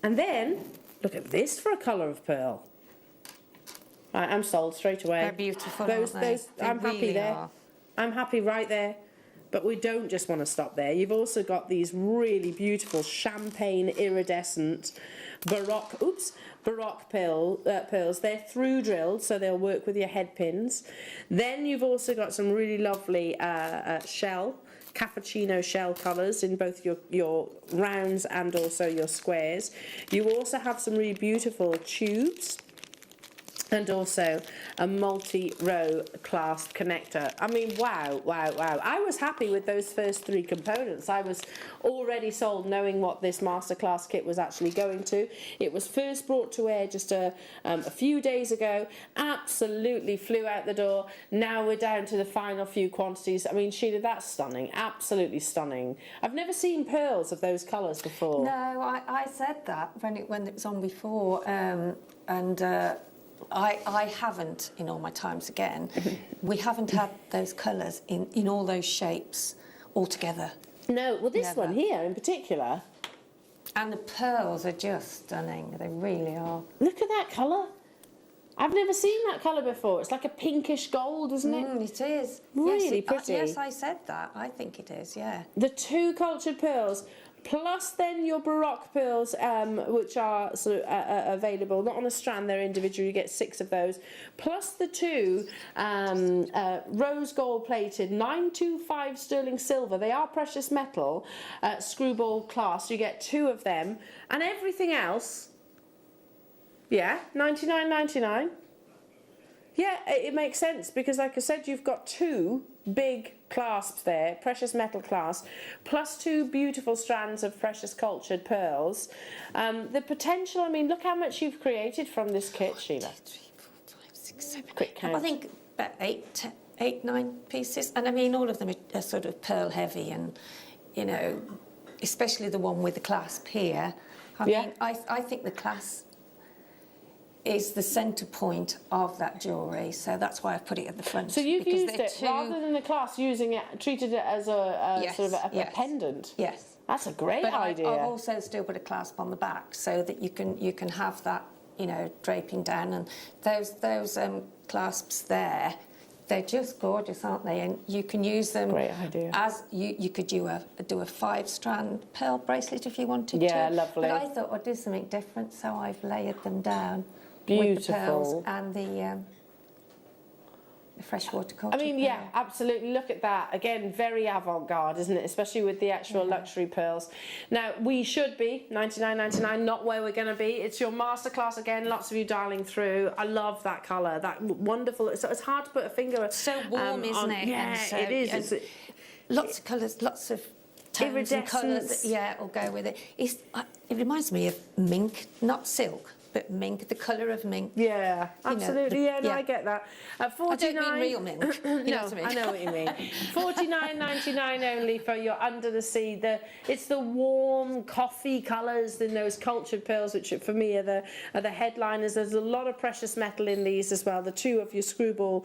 And then look at this for a colour of pearl. Right, I'm sold straight away. They're beautiful, those, aren't they? I'm They happy really there. are. I'm happy right there. But we don't just want to stop there. You've also got these really beautiful champagne iridescent baroque pearls. They're through drilled, so they'll work with your head pins. Then you've also got some really lovely cappuccino shell colours in both your rounds and also your squares. You also have some really beautiful tubes. And also a multi-row clasp connector. I mean, wow. I was happy with those first three components. I was already sold knowing what this masterclass kit was actually going to. It was first brought to air just a few days ago. Absolutely flew out the door. Now we're down to the final few quantities. I mean, Sheila, that's stunning. Absolutely stunning. I've never seen pearls of those colours before. No, I said that when it was on before, I haven't, in all my times again, we haven't had those colours in all those shapes all together. No, well this one here in particular. And the pearls are just stunning, they really are. Look at that colour. I've never seen that colour before. It's like a pinkish gold, isn't it? It is. Really pretty. Yes, I said that. I think it is, yeah. The two cultured pearls, plus then your baroque pearls, which are sort of available, not on a strand, they're individual, you get 6 of those, plus the two rose gold plated 925 sterling silver, they are precious metal, screwball clasp, you get 2 of them, and everything else, yeah, $99.99. Yeah, it makes sense because, like I said, you've got 2 big clasps there, precious metal clasps, plus 2 beautiful strands of precious cultured pearls. The potential, I mean, look how much you've created from this kit, Sheila. 3, 4, 5, 6, 7, Quick count. I think about 8, 9 pieces. And I mean, all of them are sort of pearl heavy and, you know, especially the one with the clasp here. I mean, I think the clasp is the centre point of that jewellery, so that's why I put it at the front. So you've used it rather than the clasp, treated it as a sort of a pendant. Yes, that's a great idea. I've also still put a clasp on the back so that you can have that, you know, draping down, and those clasps there. They're just gorgeous, aren't they? And you can use them. Great idea. As you could do a 5-strand pearl bracelet if you wanted to. Yeah, lovely. But I thought I'd do something different, so I've layered them down. Beautiful. With the pearls and the freshwater culture. I mean, yeah, absolutely. Look at that. Again, very avant-garde, isn't it? Especially with the actual luxury pearls. Now, we should be $99.99, not where we're going to be. It's your masterclass again. Lots of you dialing through. I love that colour. That wonderful. It's hard to put a finger. It's so warm, isn't it? Yeah, so, it is. Lots of colours, lots of tones and colours. Yeah, will go with it. It reminds me of mink, not silk. But mink, the colour of mink. Yeah, absolutely. You know, I get that. 49. I don't mean real mink. You know what I mean? I know what you mean. $49.99 only for your under the sea. It's the warm coffee colours in those cultured pearls, which for me are the headliners. There's a lot of precious metal in these as well. The 2 of your screwball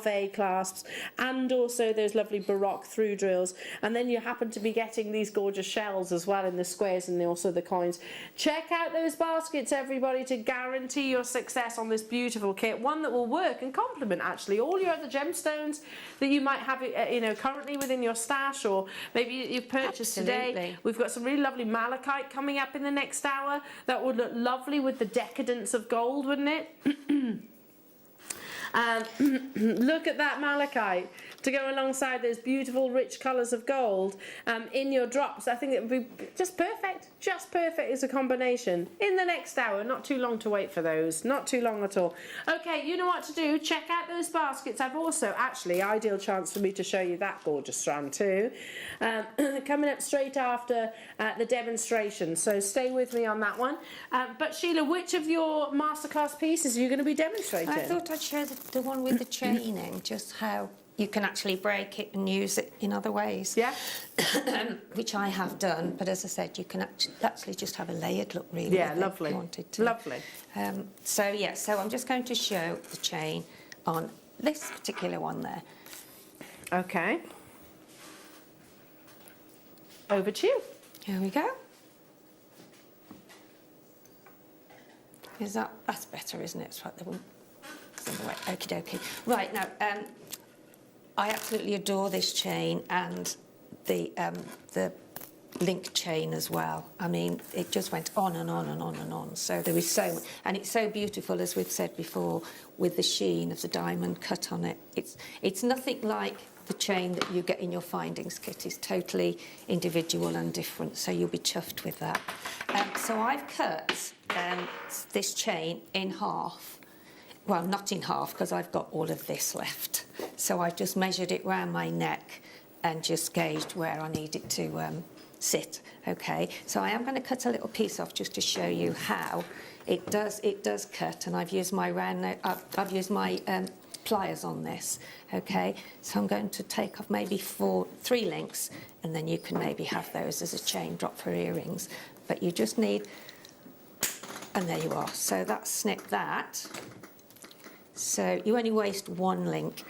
pave clasps, and also those lovely Baroque through drills. And then you happen to be getting these gorgeous shells as well in the squares and also the coins. Check out those baskets, everybody, to guarantee your success on this beautiful kit, one that will work and complement actually all your other gemstones that you might have, you know, currently within your stash, or maybe you've purchased today. We've got some really lovely malachite coming up in the next hour that would look lovely with the decadence of gold, wouldn't it? Look at that malachite to go alongside those beautiful rich colours of gold in your drops. I think it would be just perfect as a combination. In the next hour, not too long to wait for those, not too long at all. Okay, you know what to do. Check out those baskets. I've also, actually, ideal chance for me to show you that gorgeous strand too. Coming up straight after the demonstration, so stay with me on that one. But Sheila, which of your masterclass pieces are you going to be demonstrating? I thought I'd show the one with the chaining, just how you can actually break it and use it in other ways. Yeah. Which I have done, but as I said, you can actually just have a layered look, really. Yeah, lovely. If you wanted to. Lovely. So I'm just going to show the chain on this particular one there. Okay. Over to you. Here we go. That's better, isn't it? It's right there. Okie dokie. Right, now, I absolutely adore this chain and the link chain as well. I mean, it just went on and on and on and on. So there is so much, and it's so beautiful, as we've said before, with the sheen of the diamond cut on it. It's nothing like the chain that you get in your findings kit. It's totally individual and different, so you'll be chuffed with that. So I've cut this chain in half. Well, not in half, because I've got all of this left. So I've just measured it round my neck and just gauged where I need it to sit. Okay, so I am going to cut a little piece off just to show you how it does cut, and I've used my pliers on this. Okay, so I'm going to take off maybe 3 links, and then you can maybe have those as a chain drop for earrings. But you just need, and there you are. So that's snipped that. So you only waste 1 link,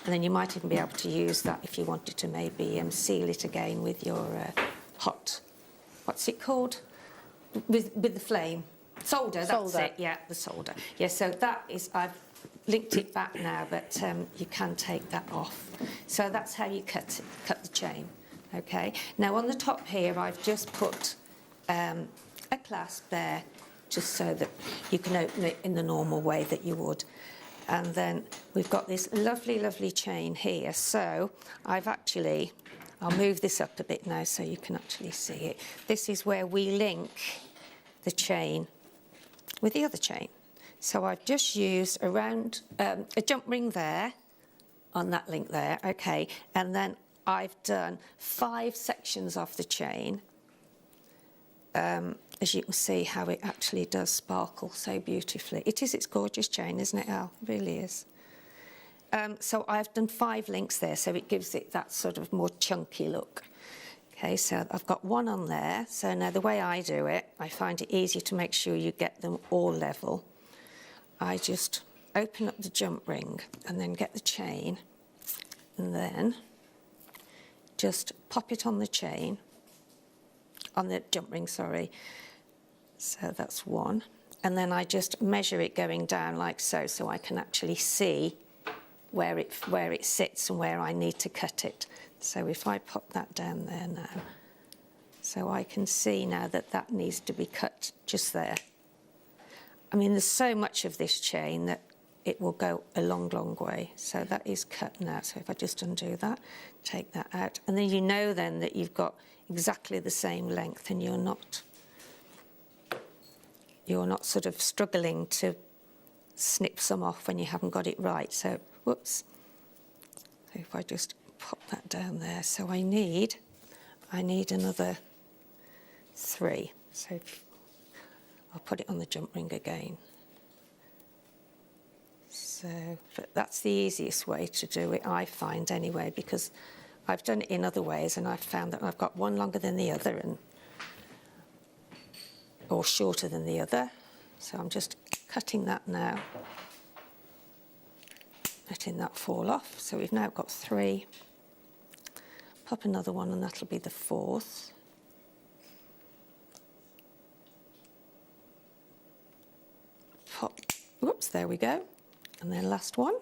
and then you might even be able to use that if you wanted to maybe seal it again with your hot, what's it called? With the flame. Solder, that's it, yeah, the solder. Yeah, so that is, I've linked it back now, but you can take that off. So that's how you cut the chain, okay? Now on the top here, I've just put a clasp there, just so that you can open it in the normal way that you would. And then we've got this lovely, lovely chain here. So I'll move this up a bit now so you can actually see it. This is where we link the chain with the other chain. So I've just used around a jump ring there, on that link there, okay, and then I've done 5 sections of the chain. As you can see how it actually does sparkle so beautifully. It's gorgeous chain, isn't it, Al? It really is. So I've done 5 links there, so it gives it that sort of more chunky look. Okay, so I've got 1 on there. So now the way I do it, I find it easy to make sure you get them all level. I just open up the jump ring and then get the chain and then just pop it on the chain, on the jump ring, sorry. So that's 1. And then I just measure it going down like so, so I can actually see where it sits and where I need to cut it. So if I pop that down there now, so I can see now that that needs to be cut just there. I mean, there's so much of this chain that it will go a long, long way. So that is cut now. So if I just undo that, take that out, and then you know then that you've got exactly the same length, and you're not sort of struggling to snip some off when you haven't got it right. So, whoops. So if I just pop that down there, so I need another 3. So I'll put it on the jump ring again. So, but that's the easiest way to do it, I find anyway, because I've done it in other ways and I've found that I've got one longer than the other or shorter than the other. So I'm just cutting that now, letting that fall off. So we've now got 3. Pop another one and that'll be the 4th. Pop, whoops, there we go. And then last one.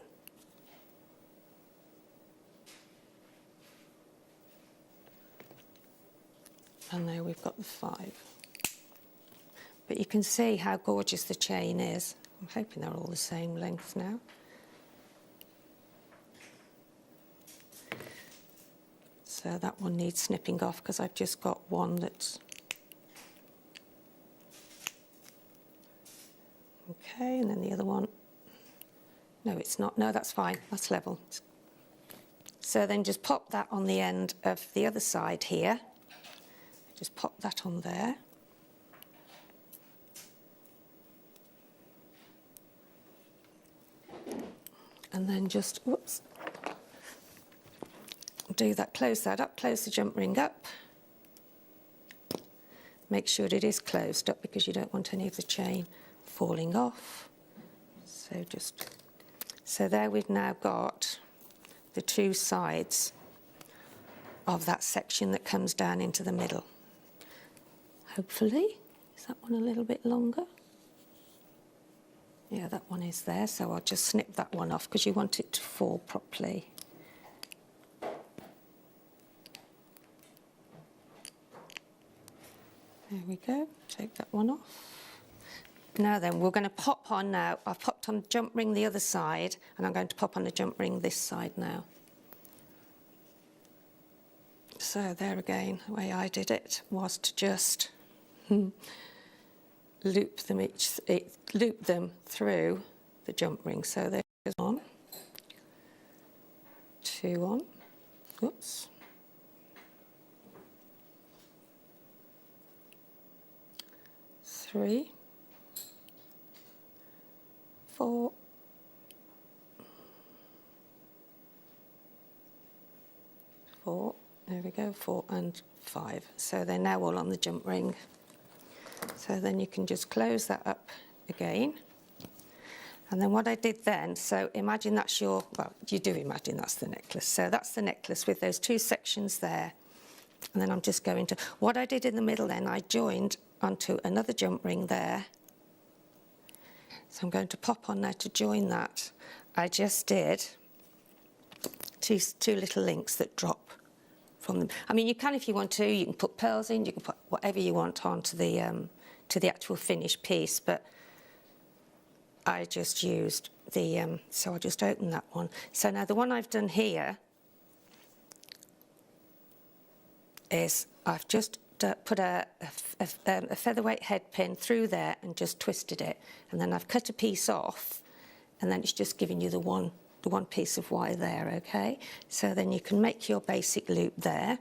And there we've got the 5. But you can see how gorgeous the chain is. I'm hoping they're all the same length now. So that one needs snipping off because I've just got one that's... Okay, and then the other one... No, it's not. No, that's fine. That's level. So then just pop that on the end of the other side here. Just pop that on there. And then just, whoops, do that, close that up, close the jump ring up. Make sure it is closed up because you don't want any of the chain falling off. So there we've now got the 2 sides of that section that comes down into the middle. Hopefully, is that one a little bit longer? Yeah, that one is there, so I'll just snip that one off because you want it to fall properly. There we go, take that one off. Now then, we're going to pop on now. I've popped on the jump ring the other side, and I'm going to pop on the jump ring this side now. So there again, the way I did it was to just loop them through the jump ring. So there's 1, 2 on, whoops. 3, 4, 4, there we go, 4 and 5. So they're now all on the jump ring. So then you can just close that up again. And then what I did then, so imagine that's your, well, you do imagine that's the necklace. So that's the necklace with those 2 sections there. And then I'm just going to, what I did in the middle then, I joined onto another jump ring there. So I'm going to pop on there to join that. I just did two little links that drop from them. I mean, you can, if you want to, you can put pearls in, you can put whatever you want onto the actual finished piece, but I just used the, so I'll just open that one. So now the one I've done here is I've just put a featherweight head pin through there and just twisted it, and then I've cut a piece off, and then it's just giving you the one piece of wire there, okay? So then you can make your basic loop there.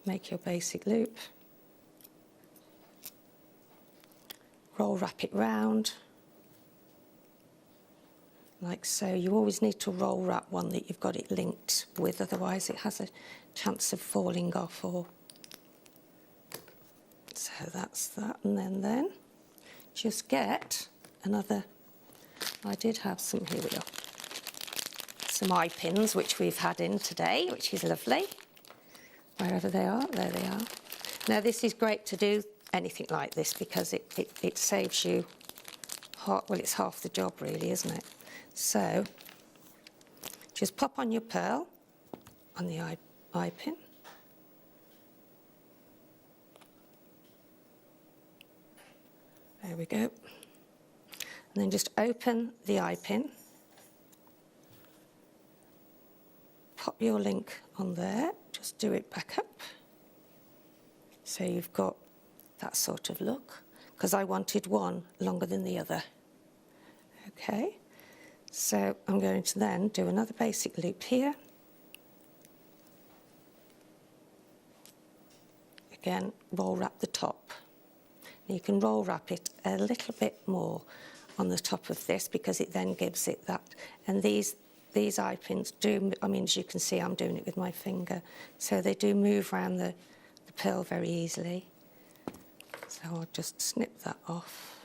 Make your basic loop. Roll wrap it round. Like so. You always need to roll wrap one that you've got it linked with, otherwise it has a chance of falling off. Or so that's that, and then just get another. I did have some, here we are, some eye pins which we've had in today, which is lovely. Wherever they are, there they are. Now this is great to do anything like this because it saves you, well, it's half the job really, isn't it? So just pop on your pearl on the eye pin. There we go. And then just open the eye pin. Pop your link on there, just do it back up. So you've got that sort of look, because I wanted one longer than the other. Okay, so I'm going to then do another basic loop here. Again, roll wrap the top. You can roll wrap it a little bit more on the top of this because it then gives it that. And these eye pins do, I mean, as you can see, I'm doing it with my finger, so they do move around the pearl very easily. So I'll just snip that off.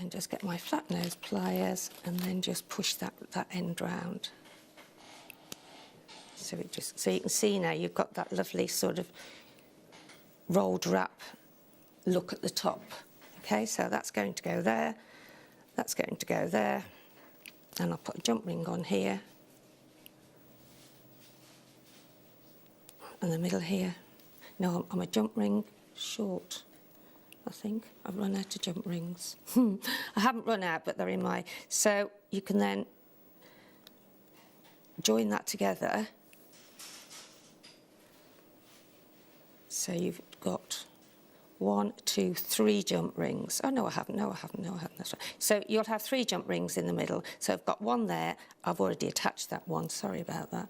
And just get my flat nose pliers and then just push that end round. So you can see now you've got that lovely sort of rolled wrap look at the top. Okay, so that's going to go there. That's going to go there, and I'll put a jump ring on here, in the middle here. No, I'm a jump ring short, I think. I've run out of jump rings. I haven't run out, but they're in my... So you can then join that together. So you've got 1, 2, 3 jump rings. Oh, no, I haven't. That's right. So you'll have 3 jump rings in the middle. So I've got one there. I've already attached that one. Sorry about that.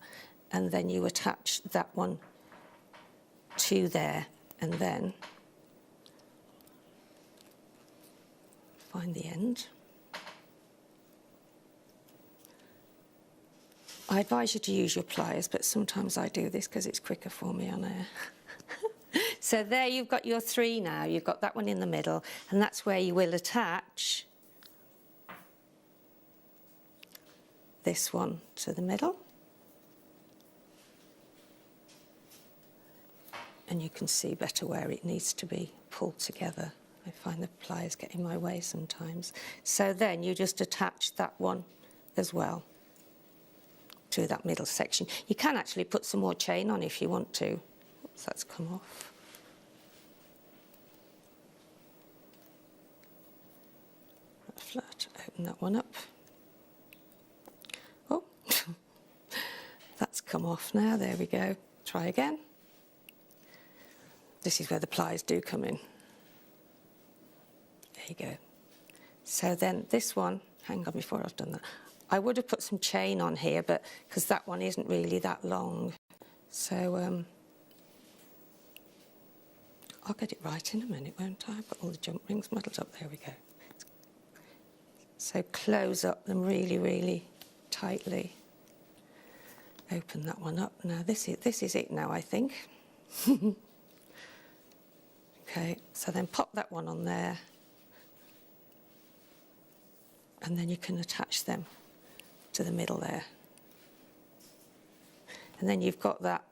And then you attach that one to there. And then find the end. I advise you to use your pliers, but sometimes I do this because it's quicker for me on air. So there you've got your 3 now. You've got that one in the middle, and that's where you will attach this one to the middle. And you can see better where it needs to be pulled together. I find the pliers get in my way sometimes. So then you just attach that one as well to that middle section. You can actually put some more chain on if you want to. Oops, that's come off. Flat, open that one up. Oh, that's come off now. There we go. Try again. This is where the pliers do come in. There you go. So then this one, hang on before I've done that. I would have put some chain on here, but because that one isn't really that long. So I'll get it right in a minute, won't I? Put all the jump rings muddled up. There we go. So close up them really, really tightly. Open that one up. Now this is it now, I think. Okay, so then pop that one on there. And then you can attach them to the middle there. And then you've got that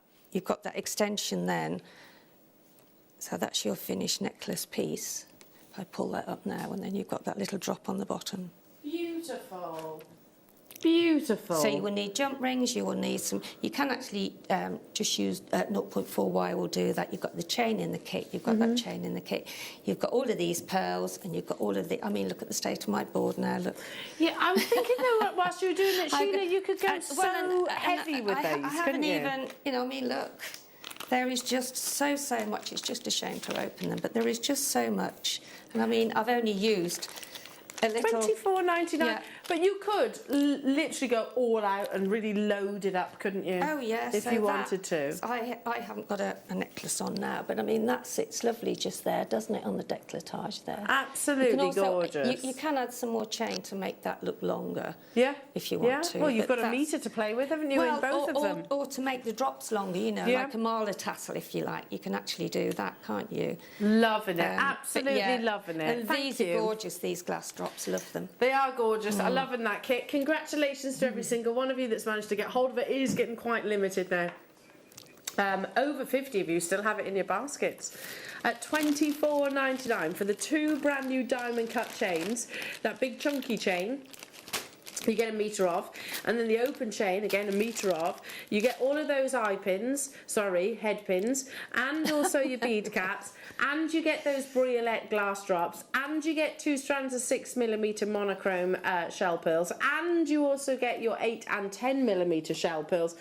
extension then. So that's your finished necklace piece. If I pull that up now, and then you've got that little drop on the bottom. Beautiful. Beautiful. So you will need jump rings, you will need some, you can actually just use 0.4 wire will do that. You've got the chain in the kit, you've got that chain in the kit. You've got all of these pearls and you've got all of the, I mean, look at the state of my board now, look. Yeah, I was thinking though, whilst you were doing it, Sheila, you could go heavy with these, I haven't even, you know, I mean, look, there is just so much. It's just a shame to open them, but there is just so much. And I mean, I've only used a little... $24.99. Yeah. But you could literally go all out and really load it up, couldn't you? Oh, yes. If you wanted to. I haven't got a necklace on now, but I mean, that sits lovely just there, doesn't it, on the décolletage there? Absolutely gorgeous. You can add some more chain to make that look longer. Yeah. If you want to. Well, you've got a metre to play with, haven't you, in both of them? Or to make the drops longer, you know, like a mala tassel, if you like. You can actually do that, can't you? Loving it. Absolutely loving it. And these are gorgeous, these glass drops. Love them. They are gorgeous. I love that kit. Congratulations to every single one of you that's managed to get hold of it. It is getting quite limited now. Over 50 of you still have it in your baskets. At $24.99 for the 2 brand new diamond cut chains, that big chunky chain. You get a metre off, and then the open chain, again a metre off. You get all of those head pins, and also your bead caps, and you get those Briolette glass drops, and you get 2 strands of 6mm monochrome shell pearls, and you also get your 8 and 10mm shell pearls.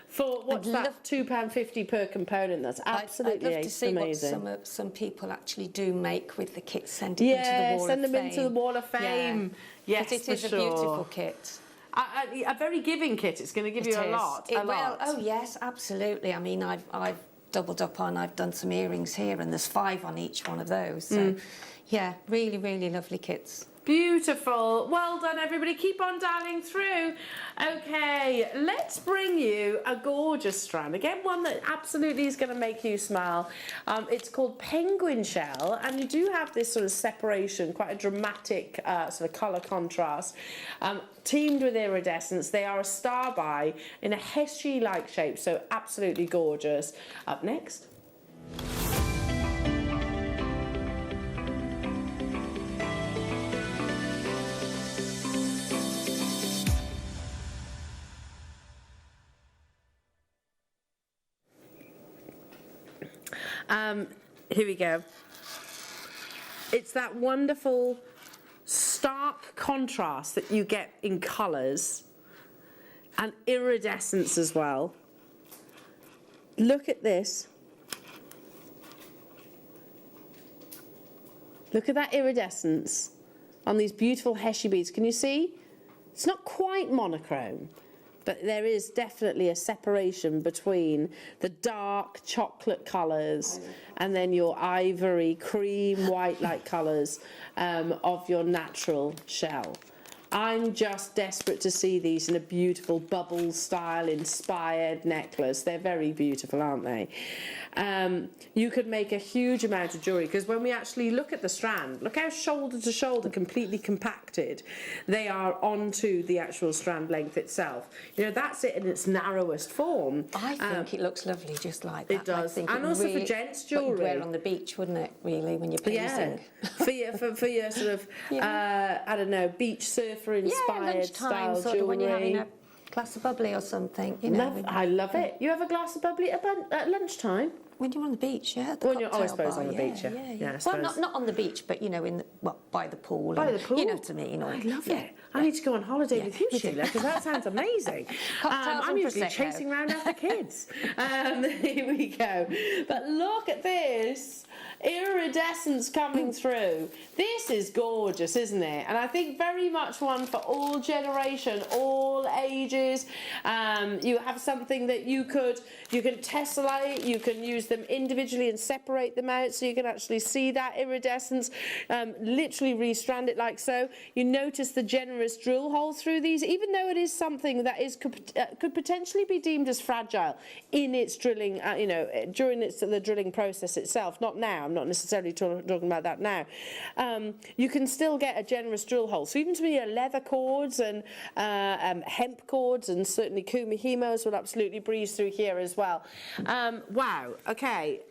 For what's that? £2.50 per component. That's absolutely I'd love to see amazing. What some people actually do make with the kit. Send it into the wall of fame. Send them into the wall of fame. Yes, it is a beautiful kit. A very giving kit. It's going to give you a lot. It will. Oh yes, absolutely. I mean, I've doubled up on. I've done some earrings here, and there's 5 on each one of those. So, yeah, really, really lovely kits. Beautiful. Well done, everybody. Keep on dialing through. Okay, let's bring you a gorgeous strand. Again, one that absolutely is going to make you smile. It's called Penguin Shell, and you do have this sort of separation, quite a dramatic sort of colour contrast. Teamed with iridescence. They are a star by in a Heshy-like shape, so absolutely gorgeous. Up next. Here we go. It's that wonderful stark contrast that you get in colours and iridescence as well. Look at this. Look at that iridescence on these beautiful Heshy beads. Can you see? It's not quite monochrome, but there is definitely a separation between the dark chocolate colours and then your ivory, cream, white-like colours of your natural shell. I'm just desperate to see these in a beautiful bubble style inspired necklace. They're very beautiful, aren't they? You could make a huge amount of jewellery, because when we actually look at the strand, look how shoulder to shoulder, completely compacted they are onto the actual strand length itself. You know, that's it in its narrowest form. I think it looks lovely just like that. It does. And also really, for gents jewellery. What you'd wear on the beach, wouldn't it, really, when you're posing? Yeah. for your sort of, I don't know, beach surfer inspired style sort jewellery. Of when you're having a glass of bubbly or something, you know. I love it. You have a glass of bubbly at lunchtime? When you're on the beach, yeah. When you're, I suppose, on the beach, yeah. Well, not on the beach, but, you know, by the pool. By the pool? You know what I mean. I love it. I need to go on holiday with you, Sheila, because that sounds amazing. I'm usually chasing around after kids. Here we go. But look at this. Iridescence coming through. This is gorgeous, isn't it? And I think very much one for all generation, all ages. You have something that you can tessellate, you can use them individually and separate them out so you can actually see that iridescence, literally restrand it like so. You notice the generous drill hole through these, even though it is something that could potentially be deemed as fragile in its drilling, during the drilling process itself. Not now. I'm not necessarily talking about that now. You can still get a generous drill hole. So even some of your leather cords and hemp cords and certainly kumihimos will absolutely breeze through here as well. Wow. Okay.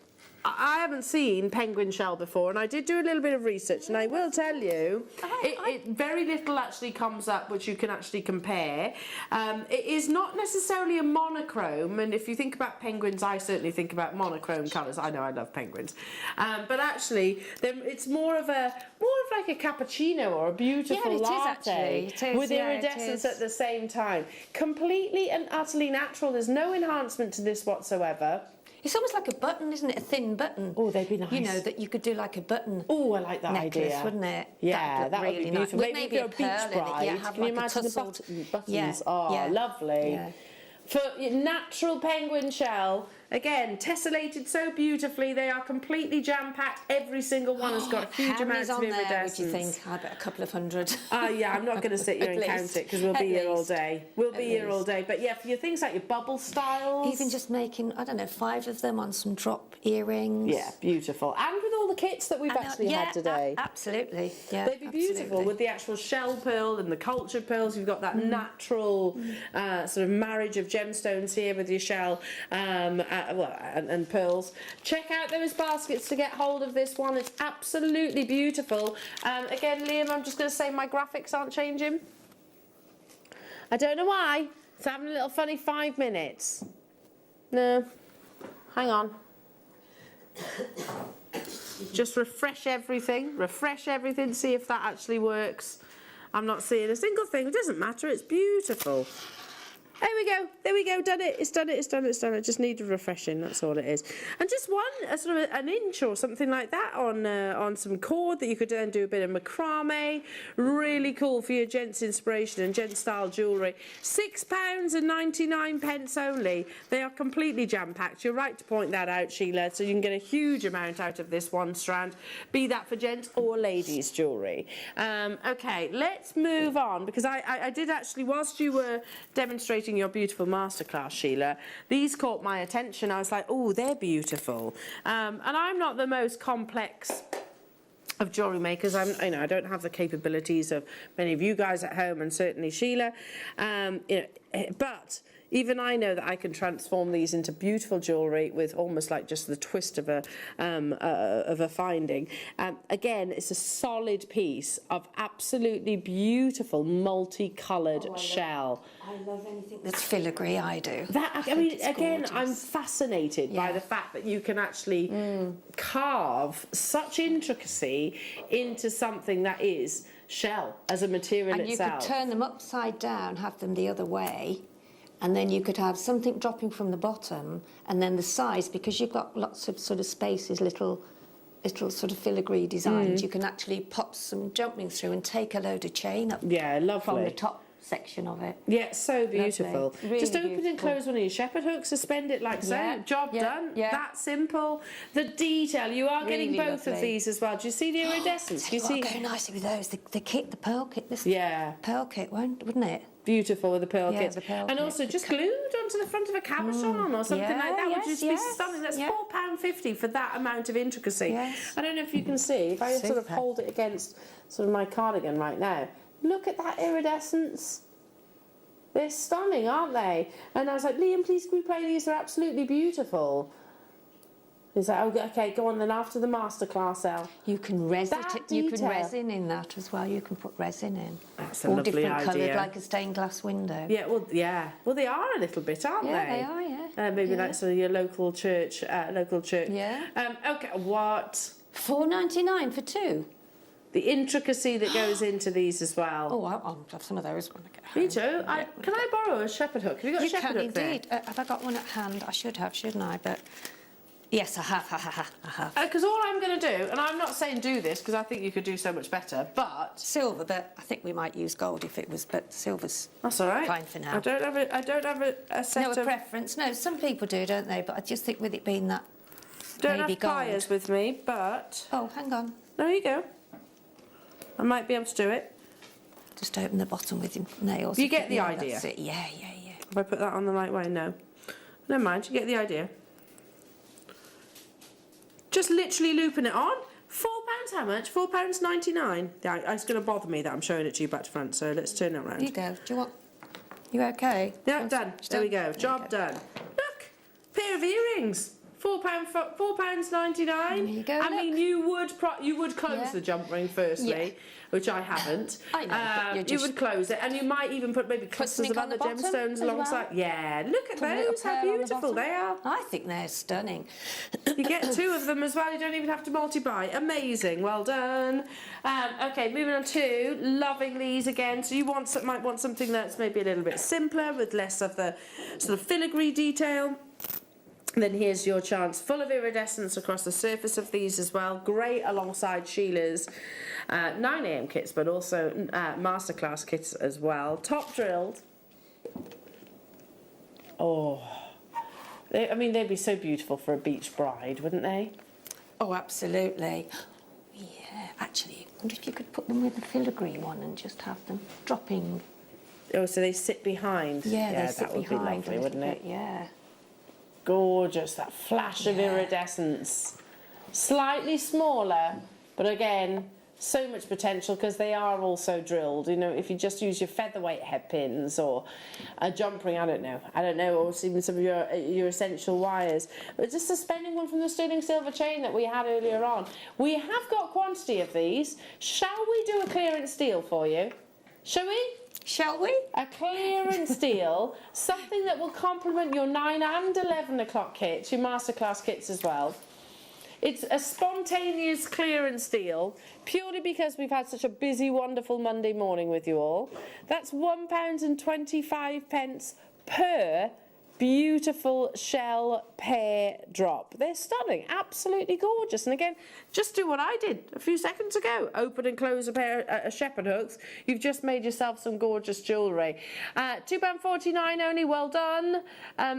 I haven't seen penguin shell before, and I did do a little bit of research, and I will tell you, it very little actually comes up which you can actually compare. It is not necessarily a monochrome, and if you think about penguins, I certainly think about monochrome colours. I know I love penguins, but actually, it's more of like a cappuccino or a beautiful latte with iridescence at the same time. Completely and utterly natural. There's no enhancement to this whatsoever. It's almost like a button, isn't it? A thin button. Oh, they'd be nice. You know, that you could do like a button. Oh, I like that necklace, idea. Wouldn't it? Yeah, that would really be beautiful. nice. Maybe if you're a beach bride, can you imagine the buttons? Yeah. Oh, lovely. Yeah. For natural penguin shell, again, tessellated so beautifully, they are completely jam-packed. Every single one has got a huge amount of iridescence. There, would you think? I bet a couple of hundred. Yeah, I'm not going to sit here and count it because we'll be here all day. We'll be here all day. But yeah, for your things like your bubble styles. Even just making, I don't know, 5 of them on some drop earrings. Yeah, beautiful. And with all the kits that we've actually had today. Absolutely. Yeah, they'd be beautiful with the actual shell pearl and the cultured pearls. You've got that natural sort of marriage of gemstones here with your shell and pearls. Check out those baskets to get hold of this one. It's absolutely beautiful. Again, Liam, I'm just going to say my graphics aren't changing. I don't know why. It's having a little funny 5 minutes. No. Hang on. Just refresh everything, see if that actually works. I'm not seeing a single thing. It doesn't matter, it's beautiful. There we go, done it. It's done. I just needed refreshing, that's all it is. And just sort of an inch or something like that on some cord that you could then do a bit of macrame. Really cool for your gents inspiration and gent style jewellery. £6.99 only. They are completely jam-packed. You're right to point that out, Sheila, so you can get a huge amount out of this one strand, be that for gents or ladies jewellery. Okay, let's move on, because I did actually, whilst you were demonstrating your beautiful masterclass, Sheila, these caught my attention. I was like, oh, they're beautiful. And I'm not the most complex of jewellery makers. I don't have the capabilities of many of you guys at home, and certainly Sheila. But even I know that I can transform these into beautiful jewellery with almost like just the twist of a finding. Again, it's a solid piece of absolutely beautiful multicoloured shell. I love anything that's filigree. I do. I'm fascinated by the fact that you can actually carve such intricacy into something that is shell as a material itself. And you could turn them upside down, have them the other way. And then you could have something dropping from the bottom, and then the sides, because you've got lots of sort of spaces, little sort of filigree designs, you can actually pop some jumping through and take a load of chain up from the top section of it. Yeah, so beautiful. Really just open and close one of your shepherd hooks, suspend it like so, job done. Yeah. That simple. The detail, you are getting both of these as well. Do you see the iridescence? You see? Go nicely with those. The kit, the pearl kit. This pearl kit, wouldn't it? Beautiful with the pearl kits. The pearl and kit. Also just glued onto the front of a cabochon or something like that would just be stunning. That's £4.50 for that amount of intricacy. Yes. I don't know if you can see, if I sort of hold it against sort of my cardigan right now, look at that iridescence. They're stunning, aren't they? And I was like, Liam, please can we play these? They're absolutely beautiful. He's like, oh, okay, go on then after the masterclass, Elle. You can resin in that as well. You can put resin in. That's a all lovely different idea. coloured, like a stained glass window. Yeah, well, they are a little bit, aren't they? Yeah, they are, yeah. Maybe like sort of your local church. Yeah. Okay, what? £4.99 for 2. The intricacy that goes into these as well. Oh, I'll have some of those when I get home. Me too. Can I borrow a shepherd hook? Have you got a shepherd hook there? You can indeed. Have I got one at hand? I should have, shouldn't I? But yes, I have. Because all I'm going to do, and I'm not saying do this because I think you could do so much better, but silver. But I think we might use gold if it was. But silver's that's all right. Fine for now. I don't have a set of preference. No, some people do, don't they? But I just think with it being that don't maybe have pliers with me, but hang on. There you go. I might be able to do it. Just open the bottom with your nails. You get the idea. That's it. Yeah. Have I put that on the right way? No. Never mind. You get the idea. Just literally looping it on. £4 how much? £4.99. Yeah, it's going to bother me that I'm showing it to you back to front, so let's turn it around. You go. Do you want... You okay? Yeah, done. There we go. Job done. Look! Pair of earrings. £4.99. There you go, I look. mean, you would close the jump ring firstly, which I haven't. I know, but you're you just- would close it, and you might even put maybe clusters something of on the other bottom gemstones as alongside. well. Yeah, look at Put a little those, how pearl on the beautiful bottom. they are. I think they're stunning. You get 2 of them as well, you don't even have to multi-buy. Amazing, well done. Okay, moving on to loving these again. So you might want something that's maybe a little bit simpler with less of the sort of filigree detail. Then here's your chance, full of iridescence across the surface of these as well. Great alongside Sheila's 9am kits, but also masterclass kits as well. Top drilled. Oh, I mean, they'd be so beautiful for a beach bride, wouldn't they? Oh, absolutely. Yeah, actually, I wonder if you could put them with the filigree one and just have them dropping. Oh, so they sit behind? Yeah, they that sit would behind be lovely, a wouldn't little it? bit, yeah. Gorgeous, that flash of iridescence. Slightly smaller, but again, so much potential because they are also drilled. You know, if you just use your featherweight head pins or a jump ring, I don't know, or even some of your essential wires. But just suspending one from the sterling silver chain that we had earlier on. We have got quantity of these. Shall we do a clearance deal for you? Shall we? Shall we? A clearance deal, something that will complement your 9 and 11 o'clock kits, your masterclass kits as well. It's a spontaneous clearance deal, purely because we've had such a busy, wonderful Monday morning with you all. That's £1.25 per beautiful shell pear drop. They're stunning, absolutely gorgeous. And again, just do what I did a few seconds ago. Open and close a pair of shepherd hooks. You've just made yourself some gorgeous jewellery. £2.49 only, well done.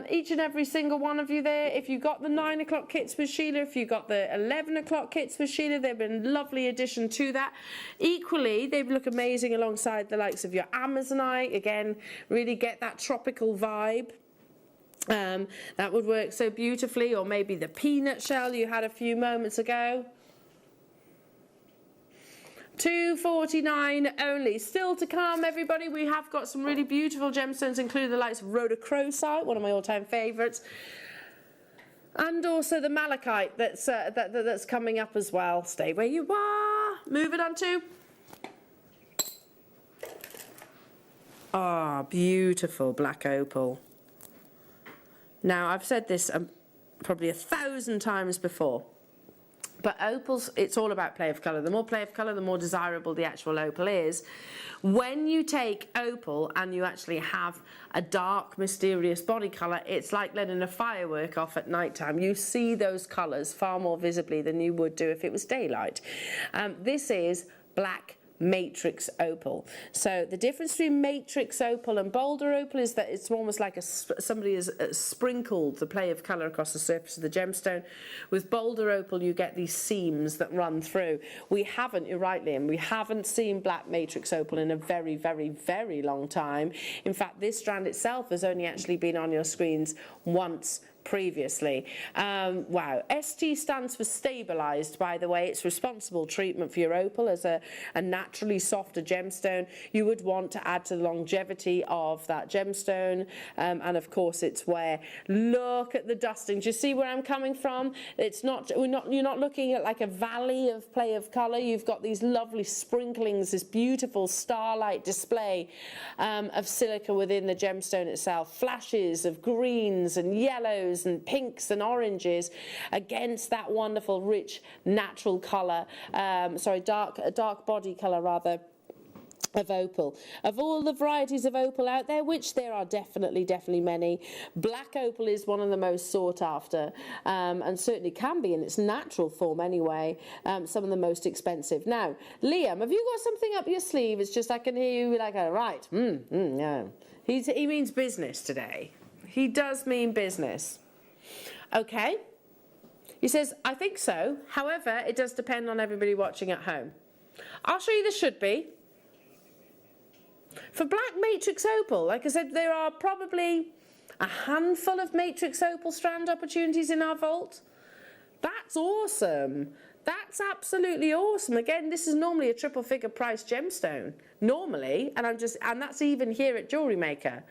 Each and every single one of you there. If you got the 9 o'clock kits with Sheila, if you got the 11 o'clock kits with Sheila, they've been a lovely addition to that. Equally, they look amazing alongside the likes of your Amazonite. Again, really get that tropical vibe. That would work so beautifully, or maybe the peanut shell you had a few moments ago. £2.49 only. Still to come, everybody. We have got some really beautiful gemstones, including the likes of rhodochrosite, one of my all-time favourites, and also the malachite that's coming up as well. Stay where you are. Moving on to. Ah, beautiful black opal. Now, I've said this probably 1,000 times before, but opals, it's all about play of colour. The more play of colour, the more desirable the actual opal is. When you take opal and you actually have a dark, mysterious body colour, it's like letting a firework off at night time. You see those colours far more visibly than you would do if it was daylight. This is black matrix opal. So the difference between matrix opal and boulder opal is that it's almost like somebody has sprinkled the play of colour across the surface of the gemstone. With boulder opal you get these seams that run through. We haven't, you're right Liam, we haven't seen black matrix opal in a very, very, very long time. In fact, this strand itself has only actually been on your screens once previously. Wow. ST stands for stabilised, by the way. It's responsible treatment for your opal as a naturally softer gemstone. You would want to add to the longevity of that gemstone, and of course it's where, look at the dusting. Do you see where I'm coming from? It's not, you're not looking at like a valley of play of colour. You've got these lovely sprinklings, this beautiful starlight display of silica within the gemstone itself, flashes of greens and yellows and pinks and oranges against that wonderful rich natural colour, dark body colour rather, of opal. Of all the varieties of opal out there, which there are definitely many, black opal is one of the most sought after, and certainly can be in its natural form anyway, some of the most expensive. Now, Liam, have you got something up your sleeve? It's just I can hear you like, right, yeah. He means business today. He does mean business. Okay. He says, I think so. However, it does depend on everybody watching at home. I'll show you the should be. For black matrix opal, like I said, there are probably a handful of matrix opal strand opportunities in our vault. That's awesome. That's absolutely awesome. Again, this is normally a triple figure price gemstone. Normally, and that's even here at Jewellery Maker.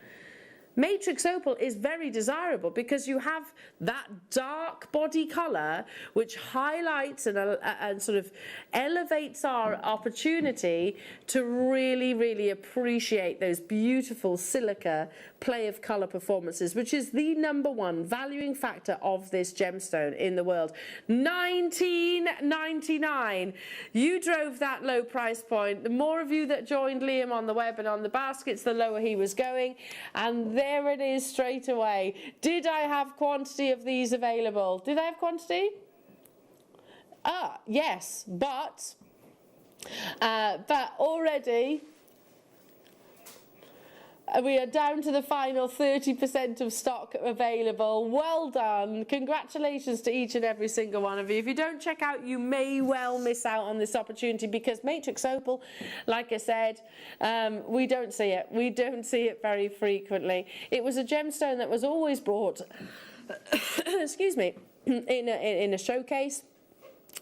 Matrix opal is very desirable because you have that dark body colour which highlights and sort of elevates our opportunity to really, really appreciate those beautiful silica play of colour performances, which is the #1 valuing factor of this gemstone in the world. $19.99. You drove that low price point. The more of you that joined Liam on the web and on the baskets, the lower he was going. And there it is straight away. Did I have quantity of these available? Did I have quantity? Yes, but already we are down to the final 30% of stock available. Well done. Congratulations to each and every single one of you. If you don't check out, you may well miss out on this opportunity because Matrix Opal, like I said, we don't see it. We don't see it very frequently. It was a gemstone that was always brought, excuse me, in a showcase.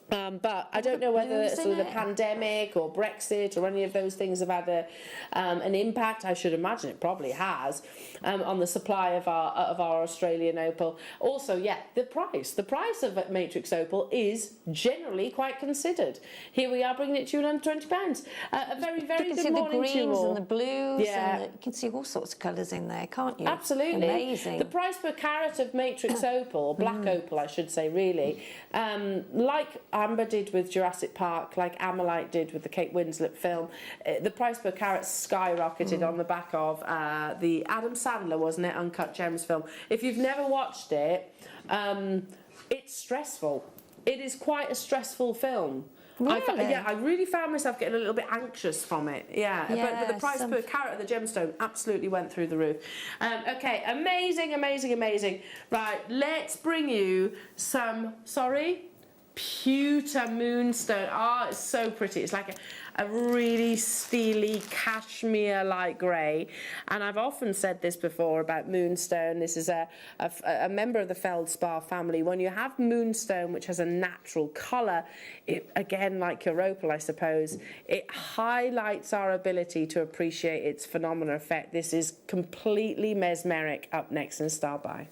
But I don't know whether sort of the pandemic or Brexit or any of those things have had an impact. I should imagine it probably has on the supply of our Australian opal. Also, yeah, the price of Matrix opal is generally quite considered. Here we are bringing it to you at £120. A very, very good morning to you all. You can see the greens and the blues, yeah. and you can see all sorts of colours in there, can't you? Absolutely. Amazing. The price per carat of Matrix opal, black opal I should say really, like Amber did with Jurassic Park, like Amalite did with the Kate Winslet film, the price per carat skyrocketed on the back of the Adam Sandler, wasn't it, Uncut Gems film. If you've never watched it, it's stressful. It is quite a stressful film. Really? I really found myself getting a little bit anxious from it. Yeah, but the price per carat of the gemstone absolutely went through the roof. Okay, amazing, amazing, amazing. Right, let's bring you some, pewter moonstone. Oh, it's so pretty. It's like a really steely cashmere-like grey. And I've often said this before about moonstone. This is a member of the feldspar family. When you have moonstone, which has a natural colour, it, again, like your opal, I suppose, it highlights our ability to appreciate its phenomenal effect. This is completely mesmeric. Up next in Style By.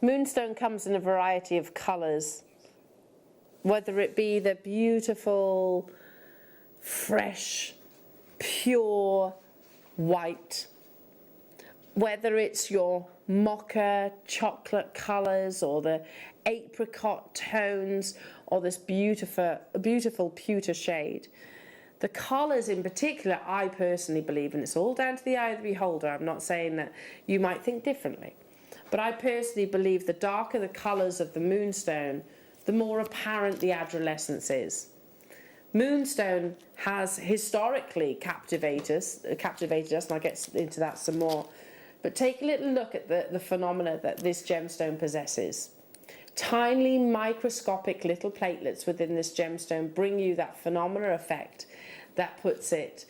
Moonstone comes in a variety of colours, whether it be the beautiful, fresh, pure white, whether it's your mocha chocolate colours or the apricot tones or this beautiful pewter shade. The colours in particular, I personally believe, and it's all down to the eye of the beholder, I'm not saying that you might think differently, but I personally believe the darker the colours of the moonstone, the more apparent the adolescence is. Moonstone has historically captivated us, and I'll get into that some more. But take a little look at the phenomena that this gemstone possesses. Tiny microscopic little platelets within this gemstone bring you that phenomenal effect that puts it,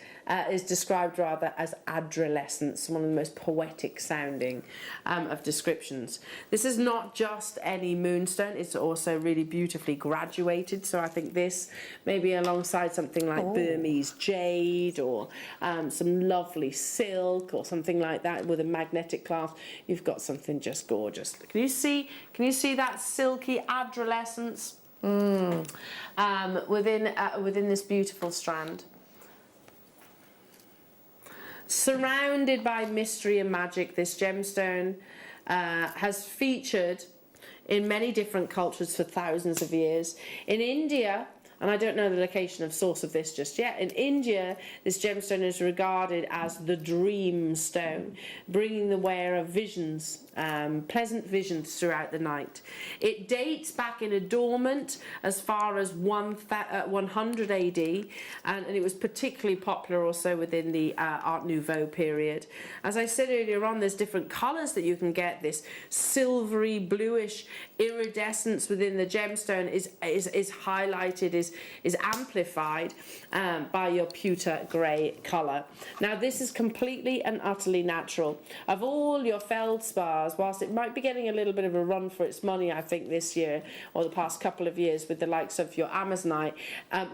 is described rather as adolescence, one of the most poetic sounding of descriptions. This is not just any moonstone, it's also really beautifully graduated, so I think this maybe alongside something like Burmese jade or some lovely silk or something like that with a magnetic clasp, you've got something just gorgeous. Can you see that silky adolescence within this beautiful strand? Surrounded by mystery and magic, this gemstone has featured in many different cultures for thousands of years. In India, and I don't know the location of source of this just yet, in India, this gemstone is regarded as the dream stone, bringing the wearer visions, pleasant visions throughout the night. It dates back in adornment as far as 100 AD, and it was particularly popular also within the Art Nouveau period. As I said earlier on, there's different colours that you can get. This silvery, bluish iridescence within the gemstone is highlighted, is is amplified by your pewter grey colour. Now this is completely and utterly natural. Of all your feldspars, whilst it might be getting a little bit of a run for its money, I think this year or the past couple of years with the likes of your Amazonite,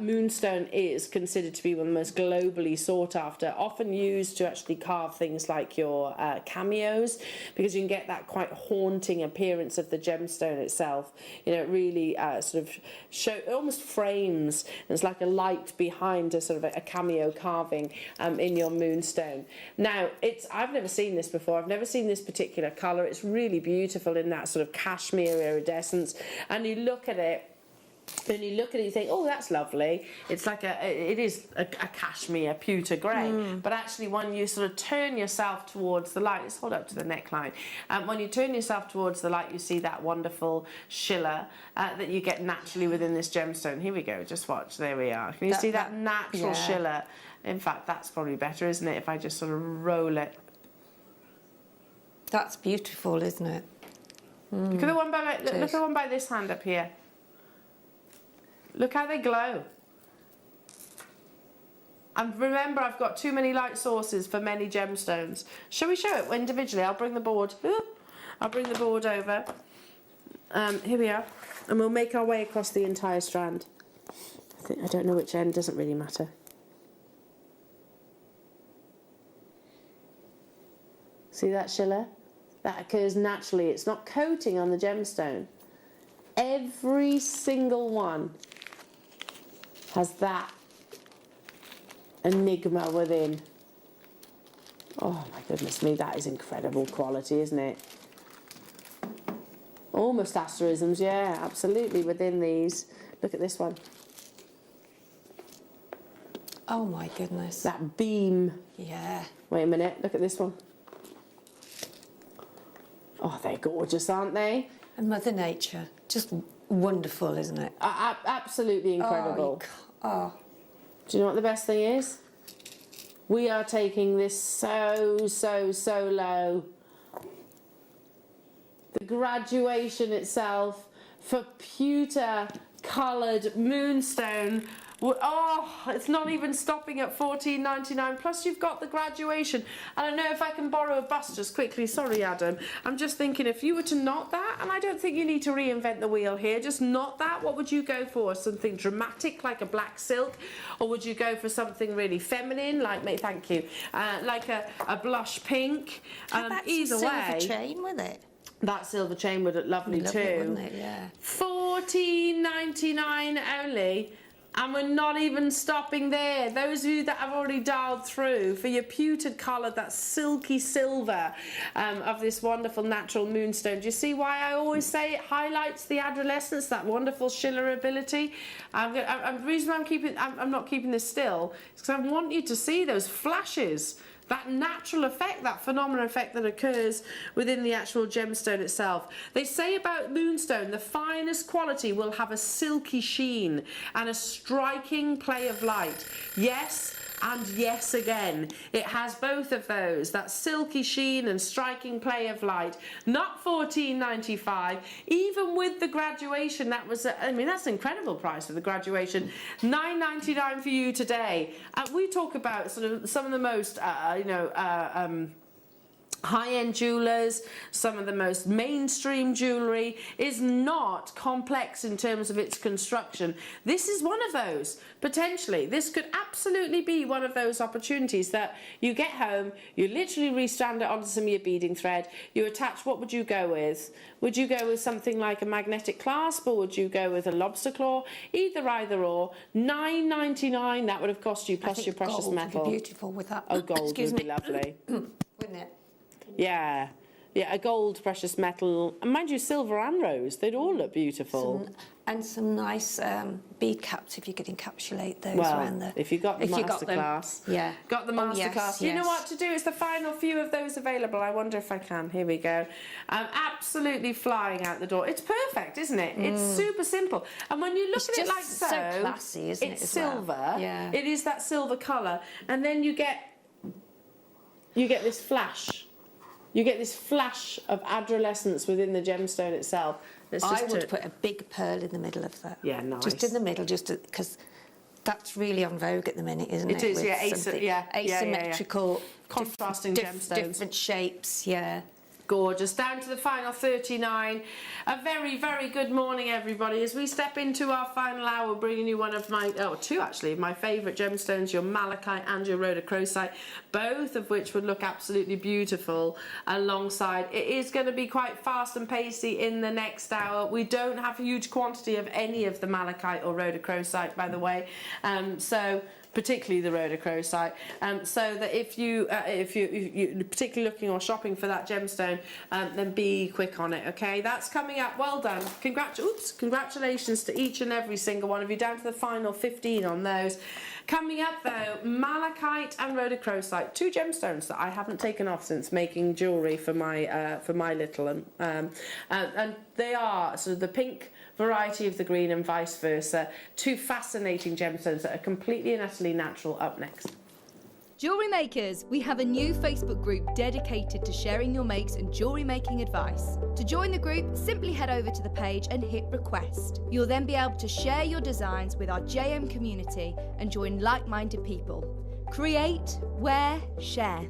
moonstone is considered to be one of the most globally sought after, often used to actually carve things like your cameos, because you can get that quite haunting appearance of the gemstone itself. You know, it really sort of it almost frames, it's like a light behind a sort of a cameo carving in your moonstone. Now I've never seen this before. I've never seen this particular colour. It's really beautiful in that sort of cashmere iridescence, and you look at it and you think, oh, that's lovely. It's like it is a cashmere pewter grey, but actually when you sort of turn yourself towards the light, let's hold up to the neckline, when you turn yourself towards the light, you see that wonderful shiller that you get naturally within this gemstone. Here we go, just watch, there we are. Can you see that natural shiller? In fact, that's probably better, isn't it, if I just sort of roll it. That's beautiful, isn't it? Look at the one by look at the one by this hand up here. Look how they glow. And remember, I've got too many light sources for many gemstones. Shall we show it individually? I'll bring the board. I'll bring the board over. Here we are. And we'll make our way across the entire strand. I don't know which end, doesn't really matter. See that shiller? That occurs naturally. It's not coating on the gemstone. Every single one has that enigma within. Oh my goodness me, that is incredible quality, isn't it? Almost asterisms, yeah, absolutely, within these. Look at this one. Oh my goodness. That beam. Yeah. Wait a minute, look at this one. Oh, they're gorgeous, aren't they? And Mother Nature, just wonderful, isn't it? Absolutely incredible. Oh. Do you know what the best thing is? We are taking this so low. The graduation itself for pewter coloured moonstone. Oh, it's not even stopping at $14.99. Plus you've got the graduation. I don't know if I can borrow a bust just quickly. Sorry, Adam. I'm just thinking, if you were to knot that, and I don't think you need to reinvent the wheel here, just knot that, what would you go for? Something dramatic like a black silk? Or would you go for something really feminine, like, thank you, like a blush pink? Either way. Silver chain with it. That silver chain would look lovely too. Wouldn't it? Yeah. $14.99 only. And we're not even stopping there. Those of you that have already dialed through for your pewtered colour, that silky silver of this wonderful natural moonstone. Do you see why I always say it highlights the adolescence, that wonderful shiller ability? The reason I'm not keeping this still is because I want you to see those flashes. That natural effect, that phenomenal effect that occurs within the actual gemstone itself. They say about moonstone, the finest quality will have a silky sheen and a striking play of light. Yes, and yes again. It has both of those, that silky sheen and striking play of light. Not $14.95, even with the graduation. That was, I mean, that's an incredible price for the graduation. $9.99 for you today. We talk about sort of some of the most, high-end jewellers, some of the most mainstream jewellery is not complex in terms of its construction. This is one of those, potentially. This could absolutely be one of those opportunities that you get home, you literally restrand it onto some of your beading thread, you attach, what would you go with? Would you go with something like a magnetic clasp, or would you go with a lobster claw? Either or. $9.99, that would have cost you, plus your precious metal. Would be beautiful with that. Oh, gold would be lovely. Wouldn't it? Yeah, a gold precious metal, and mind you, silver and rose, they'd all look beautiful. Some nice bead caps if you could encapsulate those around the... if you got the masterclass. Yeah. Got the masterclass. You know what to do, it's the final few of those available. I wonder if I can. Here we go. Absolutely flying out the door. It's perfect, isn't it? It's super simple. And when you look at it like so, classy, isn't it? It's silver. Well? Yeah. It is that silver colour. And then you get this flash. You get this flash of adolescence within the gemstone itself. I would put a big pearl in the middle of that. Yeah, nice. Just in the middle, just because that's really on vogue at the minute, isn't it? It is, With yeah, asymmetrical, contrasting gemstones, different shapes. Yeah. Gorgeous. Down to the final 39. A very, very good morning, everybody. As we step into our final hour, bringing you one of my, two actually, my favourite gemstones, your malachite and your rhodochrosite, both of which would look absolutely beautiful alongside. It is going to be quite fast and pacey in the next hour. We don't have a huge quantity of any of the malachite or rhodochrosite, by the way, so particularly the rhodochrosite, so that if you're particularly looking or shopping for that gemstone, then be quick on it. Okay, that's coming up. Well done. Congratulations to each and every single one of you, down to the final 15 on those. Coming up though, malachite and rhodochrosite, two gemstones that I haven't taken off since making jewellery for my little and they are sort of the pink variety of the green and vice versa. Two fascinating gemstones that are completely and utterly natural. Up next. Jewellery Makers, we have a new Facebook group dedicated to sharing your makes and jewellery making advice. To join the group, simply head over to the page and hit request. You'll then be able to share your designs with our JM community and join like-minded people. Create, wear, share.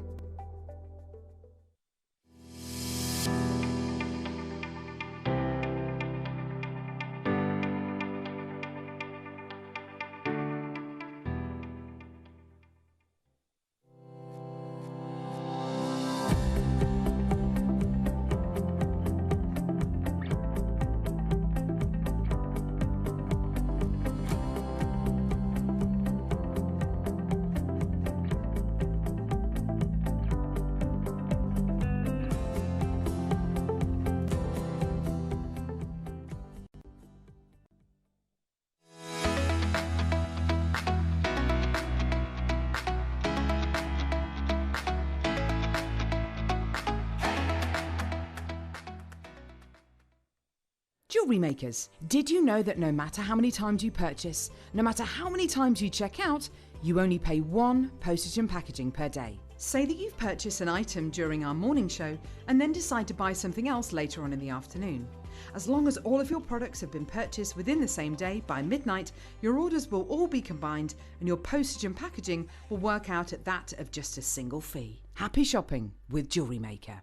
Jewellery makers, did you know that no matter how many times you purchase, no matter how many times you check out, you only pay one postage and packaging per day? Say that you've purchased an item during our morning show and then decide to buy something else later on in the afternoon. As long as all of your products have been purchased within the same day by midnight, your orders will all be combined and your postage and packaging will work out at that of just a single fee. Happy shopping with Jewellery Maker.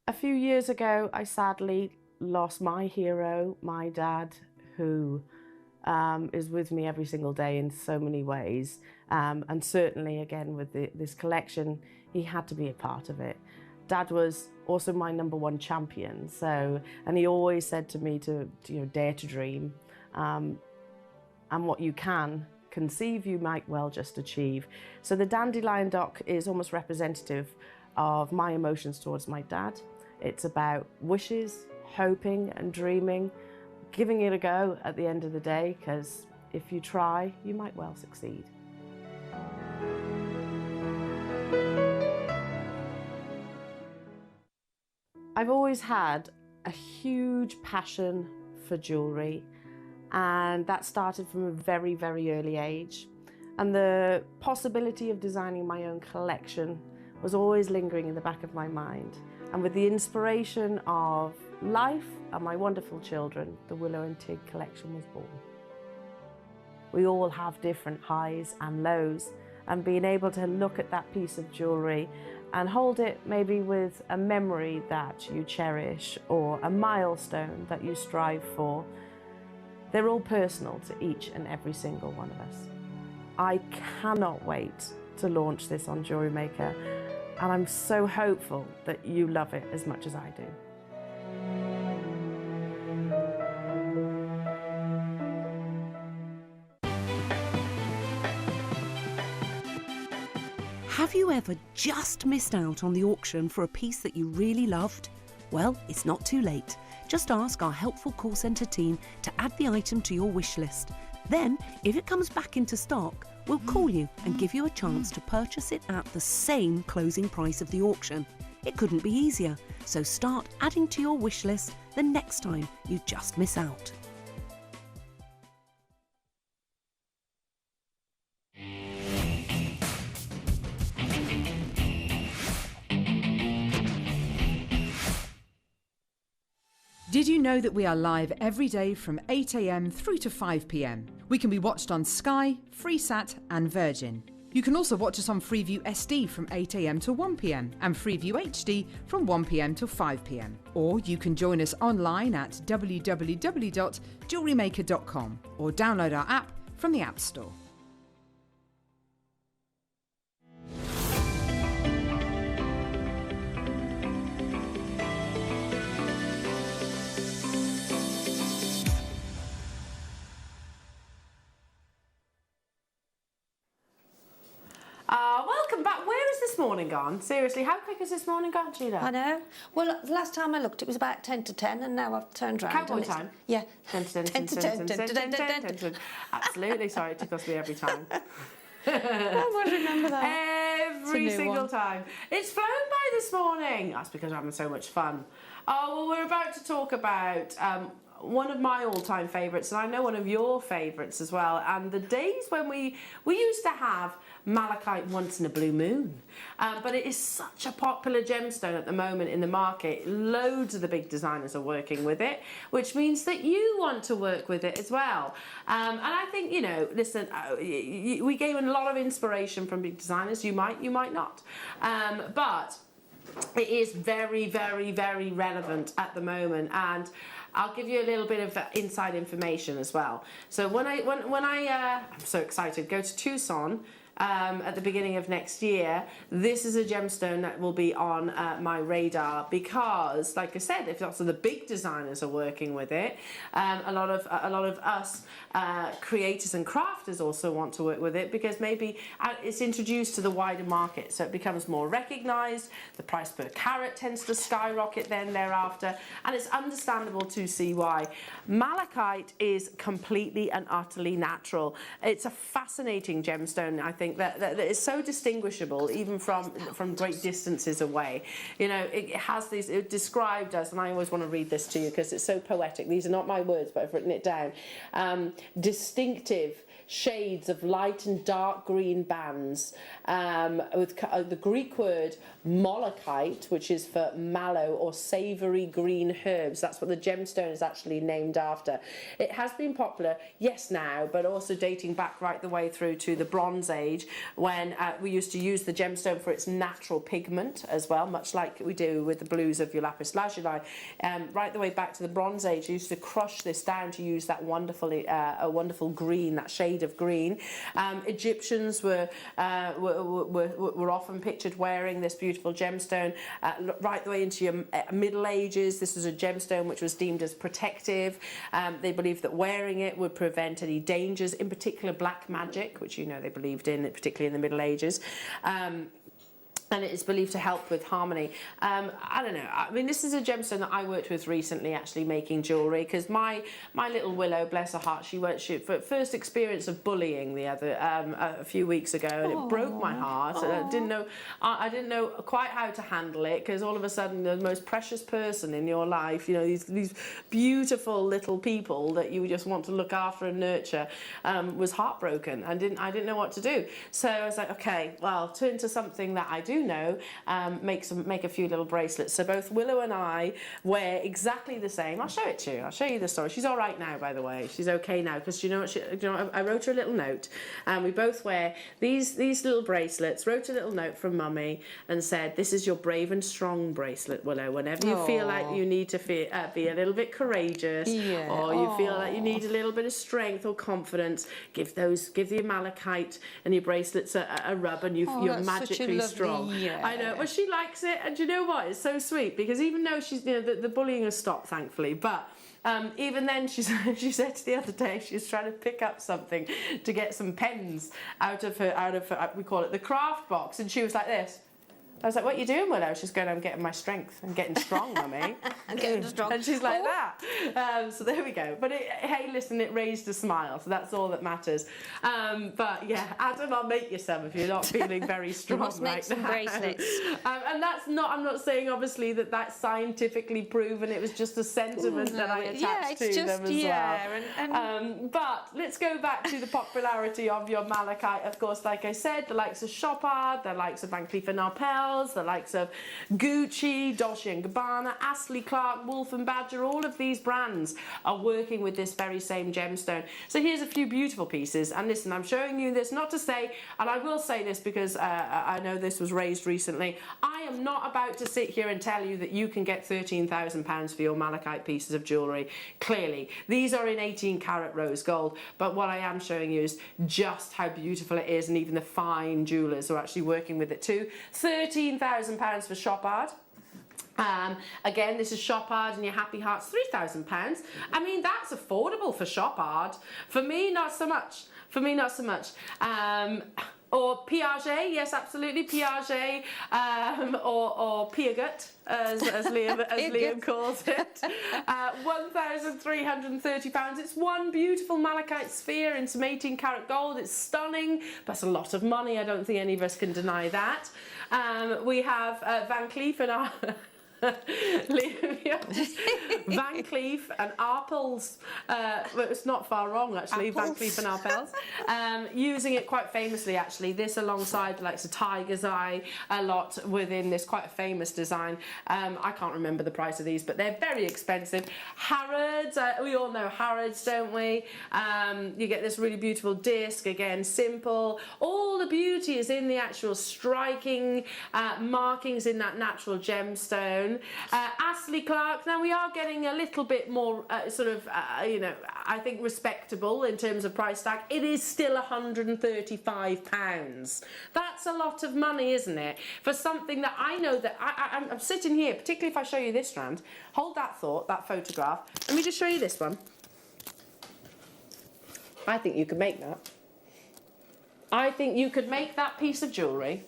A few years ago, I sadly lost my hero, my dad, who is with me every single day in so many ways, and certainly again with this collection, he had to be a part of it. Dad was also my #1 champion, and he always said to me to dare to dream, and what you can conceive you might well just achieve. So the dandelion dock is almost representative of my emotions towards my dad. It's about wishes, hoping and dreaming, giving it a go at the end of the day, because if you try, you might well succeed. I've always had a huge passion for jewellery, and that started from a very, very early age. And the possibility of designing my own collection was always lingering in the back of my mind. And with the inspiration of life and my wonderful children, the Willow and Tig collection was born. We all have different highs and lows, and being able to look at that piece of jewellery and hold it maybe with a memory that you cherish or a milestone that you strive for, they're all personal to each and every single one of us. I cannot wait to launch this on Jewellery Maker, and I'm so hopeful that you love it as much as I do. Have you ever just missed out on the auction for a piece that you really loved? Well, it's not too late. Just ask our helpful call centre team to add the item to your wish list. Then, if it comes back into stock, we'll call you and give you a chance to purchase it at the same closing price of the auction. It couldn't be easier, so start adding to your wish list the next time you just miss out. Did you know that we are live every day from 8 a.m. through to 5 p.m? We can be watched on Sky, Freesat and Virgin. You can also watch us on Freeview SD from 8 a.m. to 1 p.m. and Freeview HD from 1 p.m. till 5 p.m. Or you can join us online at www.jewellerymaker.com or download our app from the App Store. Welcome back. Where is this morning gone? Seriously, how quick has this morning gone, Sheila? I know. Well, the last time I looked, it was about 10 to 10, and now I've turned round. Cowboy time? Yeah. 10 to 10, 10 to 10. Absolutely. Sorry, it took us me every time. I won't remember that. Every single time. It's flown by this morning. That's because I'm having so much fun. Oh, well, we're about to talk about one of my all-time favourites, and I know one of your favourites as well, and the days when we used to have malachite once in a blue moon, but it is such a popular gemstone at the moment in the market. Loads of the big designers are working with it, which means that you want to work with it as well. And I think, you know, listen, we gave a lot of inspiration from big designers. You might not, but it is very, very, very relevant at the moment. And I'll give you a little bit of inside information as well. So when I I'm so excited, go to Tucson at the beginning of next year, this is a gemstone that will be on my radar because, like I said, if lots of the big designers are working with it, a lot of us creators and crafters also want to work with it because maybe it's introduced to the wider market, so it becomes more recognised. The price per carat tends to skyrocket then thereafter, and it's understandable to see why. Malachite is completely and utterly natural. It's a fascinating gemstone, I think, that is so distinguishable even from great distances away. You know, it has these, it described as, and I always want to read this to you because it's so poetic. These are not my words, but I've written it down. Distinctive shades of light and dark green bands with the Greek word Mookite, which is for mallow or savoury green herbs. That's what the gemstone is actually named after. It has been popular, yes, now, but also dating back right the way through to the Bronze Age, when we used to use the gemstone for its natural pigment as well, much like we do with the blues of your lapis lazuli. Right the way back to the Bronze Age, you used to crush this down to use that wonderful green, that shade of green. Egyptians were often pictured wearing this beautiful gemstone right the way into your Middle Ages. This was a gemstone which was deemed as protective. They believed that wearing it would prevent any dangers, in particular black magic, which you know they believed in, particularly in the Middle Ages. And it is believed to help with harmony. I don't know. I mean, this is a gemstone that I worked with recently, actually making jewellery, because my little Willow, bless her heart, she for first experience of bullying the other a few weeks ago, and it broke my heart. I didn't know quite how to handle it, because all of a sudden the most precious person in your life, you know, these beautiful little people that you just want to look after and nurture, was heartbroken. I didn't know what to do. So I was like, okay, well, turn to something that I do know, make a few little bracelets. So both Willow and I wear exactly the same. I'll show it to you. I'll show you the story. She's all right now, by the way. She's okay now, because you know what? I wrote her a little note, and we both wear these little bracelets. Wrote a little note from Mummy and said, "This is your brave and strong bracelet, Willow. Whenever you feel like you need to be a little bit courageous, or you feel like you need a little bit of strength or confidence, give the malachite and your bracelets a rub, and you're magically strong." Yeah. I know. Well, she likes it, and you know what? It's so sweet, because even though she's, you know, the bullying has stopped, thankfully, but even then, she said the other day she was trying to pick up something to get some pens out of her, we call it the craft box, and she was like this. I was like, "What are you doing, Willow?" She's going, "I'm getting my strength. I'm getting strong, Mummy." I'm getting strong. And she's like that. So there we go. But hey, listen, it raised a smile, so that's all that matters. But yeah, Adam, I'll make you some if you're not feeling very strong must make right some now. bracelets. And that's not. I'm not saying obviously that's scientifically proven. It was just a sentiment that I attached to them as well. But let's go back to the popularity of your malachite. Of course, like I said, the likes of Chopard, the likes of Van Cleef & Arpels, Pearls, the likes of Gucci, Dolce & Gabbana, Astley Clark, Wolf & Badger, all of these brands are working with this very same gemstone. So here's a few beautiful pieces, and listen, I'm showing you this not to say, and I will say this because I know this was raised recently, I am not about to sit here and tell you that you can get £13,000 for your malachite pieces of jewellery. Clearly, these are in 18 karat rose gold, but what I am showing you is just how beautiful it is, and even the fine jewellers are actually working with it too. £13,000 for shop art. Again, this is shop art and your happy hearts, £3,000. I mean, that's affordable for shop art. For me, not so much. For me, not so much. Or Piaget, yes, absolutely, Piaget, or Piaget, as Liam calls it. £1,330. It's one beautiful malachite sphere in some 18 karat gold. It's stunning. That's a lot of money. I don't think any of us can deny that. We have Van Cleef and our... Van Cleef and Arpels, well, it's not far wrong actually, Van Cleef and Arpels, using it quite famously actually, this alongside like a tiger's eye a lot within this quite a famous design. I can't remember the price of these, but they're very expensive. Harrods, we all know Harrods, don't we? You get this really beautiful disc, again simple, all the beauty is in the actual striking markings in that natural gemstone. Astley Clark, now we are getting a little bit more you know, I think respectable in terms of price tag. It is still £135. That's a lot of money, isn't it? For something that I know that I'm sitting here, particularly if I show you this strand, hold that thought, that photograph, let me just show you this one. I think you could make that. I think you could make that piece of jewellery,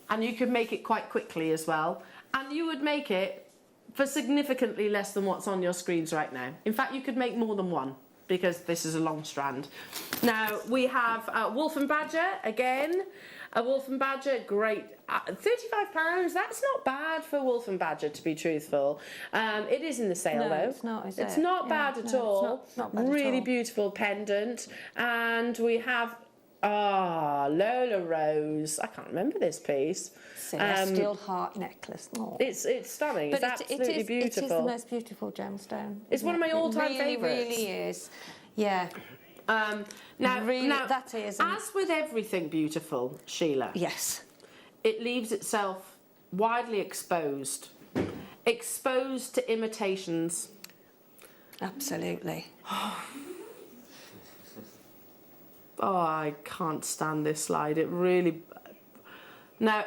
and you could make it quite quickly as well. And you would make it for significantly less than what's on your screens right now. In fact, you could make more than one, because this is a long strand. Now, we have Wolf & Badger, again. A Wolf & Badger, great. £35, that's not bad for Wolf & Badger, to be truthful. It is in the sale, though. It's not, is It's it? not bad at all. It's not bad really at all. beautiful pendant. And we have... Lola Rose. I can't remember this piece. Celestial heart necklace. Oh. It's stunning. But it's absolutely beautiful. It is the most beautiful gemstone. It's one of my all-time favourites. It really is. Yeah. Now, that is. As with everything beautiful, Sheila. Yes. It leaves itself widely exposed. Exposed to imitations. Absolutely. Oh, I can't stand this slide. It really... Now,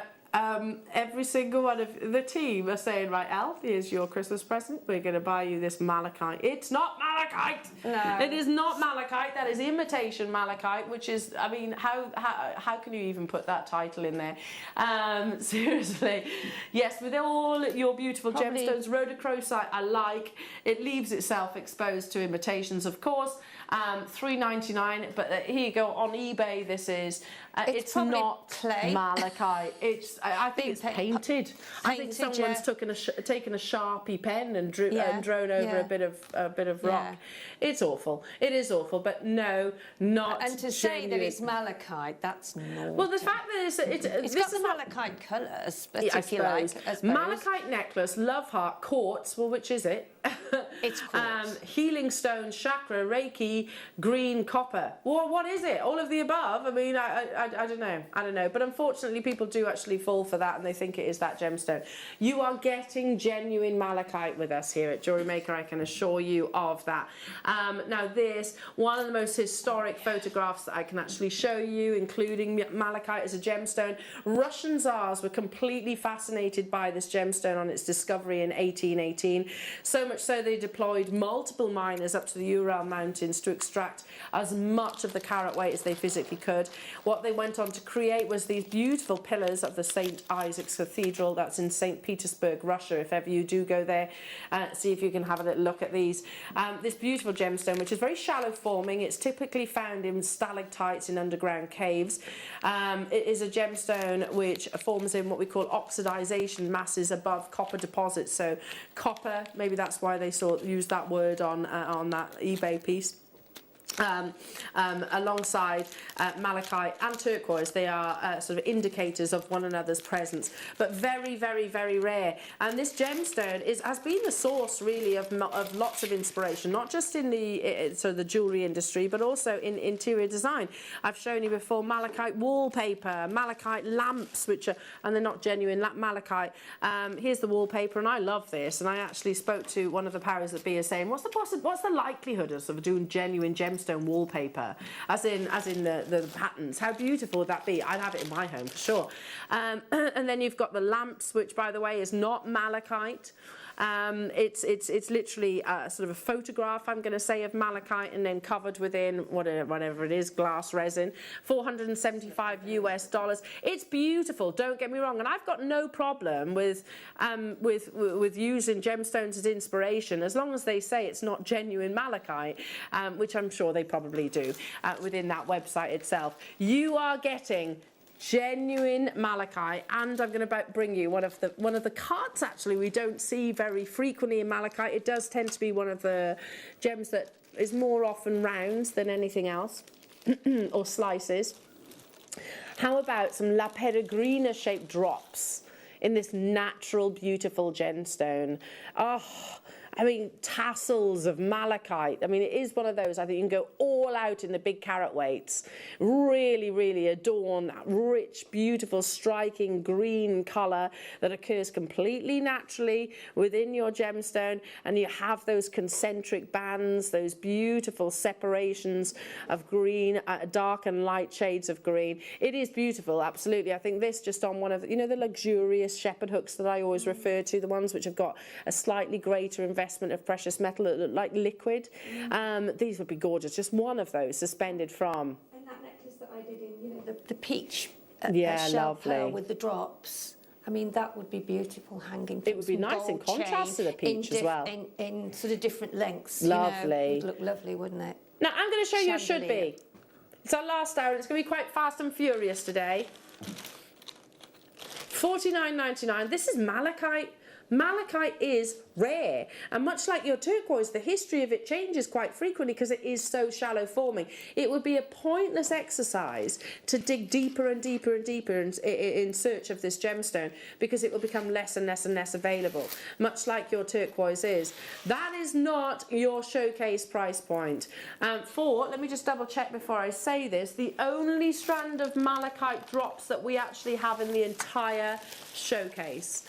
every single one of the team are saying, right, Al, here's your Christmas present. We're going to buy you this malachite. It's not malachite. No. It is not malachite. That is imitation malachite, which is, I mean, how can you even put that title in there? Seriously. Yes, with all your beautiful gemstones, rhodochrosite, I like. It leaves itself exposed to imitations, of course. $3.99, but here you go, on eBay this is, it's not clay. malachite, I think it's painted. I think someone's taken a Sharpie pen and drawn over a bit of rock. It's awful, it is awful, but no, not And to say that it's malachite, that's naughty. Well, the fact that it's got the malachite colours, if you like, I suppose. Malachite necklace, love heart, quartz, well, which is it? It's quartz. Healing stone, chakra, Reiki, green, copper. Well, what is it? All of the above? I mean, I don't know. I don't know. But unfortunately, people do actually fall for that and they think it is that gemstone. You are getting genuine malachite with us here at Jewellery Maker, I can assure you of that. Now this, one of the most historic photographs that I can actually show you, including malachite as a gemstone. Russian Tsars were completely fascinated by this gemstone on its discovery in 1818. So much so they deployed multiple miners up to the Ural Mountains to extract as much of the carat weight as they physically could. What they went on to create was these beautiful pillars of the St. Isaac's Cathedral. That's in St. Petersburg, Russia. If ever you do go there, see if you can have a little look at these. This beautiful gemstone, which is very shallow forming. It's typically found in stalactites in underground caves. It is a gemstone which forms in what we call oxidization masses above copper deposits. So copper, maybe that's why they used that word on that eBay piece. alongside malachite and turquoise. They are sort of indicators of one another's presence, but very, very, very rare. And this gemstone has been the source really of lots of inspiration, not just in the sort of the jewellery industry, but also in interior design. I've shown you before malachite wallpaper, malachite lamps, which are, and they're not genuine malachite. Here's the wallpaper, and I love this. And I actually spoke to one of the powers that be, saying, what's the likelihood of sort of doing genuine gemstone wallpaper, as in the patterns? How beautiful would that be? I'd have it in my home for sure. And then you've got the lamps, which by the way is not malachite. It's literally sort of a photograph, I'm going to say, of malachite, and then covered within whatever it is, glass resin. $475 US. It's beautiful, don't get me wrong, and I've got no problem with using gemstones as inspiration, as long as they say it's not genuine malachite, which I'm sure they probably do within that website itself. You are getting genuine malachite, and I'm going to bring you one of the cards actually we don't see very frequently in malachite. It does tend to be one of the gems that is more often rounds than anything else, or slices. How about some La Peregrina shaped drops in this natural, beautiful gemstone? Oh, I mean, tassels of malachite. I mean, it is one of those, I think you can go all out in the big carat weights. Really, really adorn that rich, beautiful, striking green colour that occurs completely naturally within your gemstone. And you have those concentric bands, those beautiful separations of green, dark and light shades of green. It is beautiful, absolutely. I think this just on one of, you know, the luxurious shepherd hooks that I always refer to, the ones which have got a slightly greater investment of precious metal that look like liquid. These would be gorgeous. Just one of those suspended from. And that necklace that I did in, you know, the peach, shell pearl with the drops. I mean, that would be beautiful hanging. It would be nice in contrast to the peach as well. In sort of different lengths. Lovely. You know, would look lovely, wouldn't it? Now I'm going to show you a should be. It's our last hour. It's going to be quite fast and furious today. $49.99. This is malachite. Malachite is rare, and much like your turquoise, the history of it changes quite frequently because it is so shallow forming. It would be a pointless exercise to dig deeper and deeper and deeper in search of this gemstone, because it will become less and less and less available, much like your turquoise is. That is not your showcase price point. Let me just double check before I say this, the only strand of malachite drops that we actually have in the entire showcase.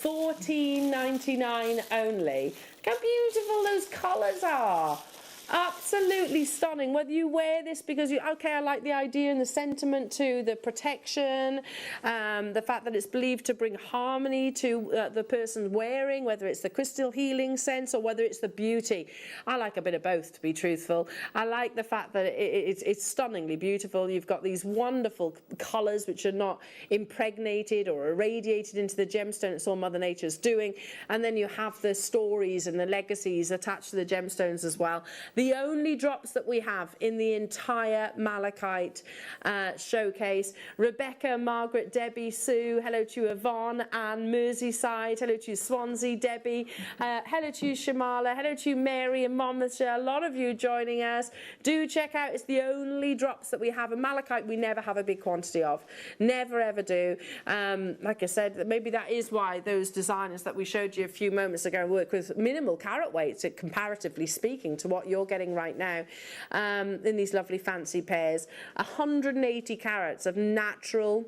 $14.99 only. Look how beautiful those colours are. Absolutely stunning. Whether you wear this because I like the idea and the sentiment to the protection, the fact that it's believed to bring harmony to the person wearing, whether it's the crystal healing sense or whether it's the beauty. I like a bit of both, to be truthful. I like the fact that it's stunningly beautiful. You've got these wonderful colours which are not impregnated or irradiated into the gemstone. It's all Mother Nature's doing. And then you have the stories and the legacies attached to the gemstones as well. The only drops that we have in the entire malachite showcase. Rebecca, Margaret, Debbie, Sue, hello to you, Yvonne, Anne, Merseyside, hello to you, Swansea, Debbie, hello to you, Shamala, hello to you, Mary and Monmouthshire, a lot of you joining us. Do check out, it's the only drops that we have. And malachite we never have a big quantity of, never ever do. Like I said, maybe that is why those designers that we showed you a few moments ago work with minimal carat weights, comparatively speaking, to what you're getting right now in these lovely fancy pairs. 180 carats of natural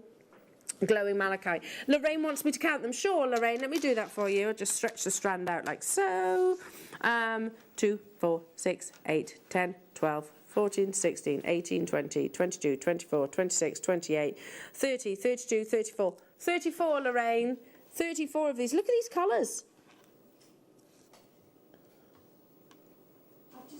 glowing malachite. Lorraine wants me to count them. Sure, Lorraine, let me do that for you. I'll just stretch the strand out like so. 2, 4, 6, 8, 10, 12, 14, 16, 18, 20, 22, 24, 26, 28, 30, 32, 34. 34, Lorraine. 34 of these. Look at these colours.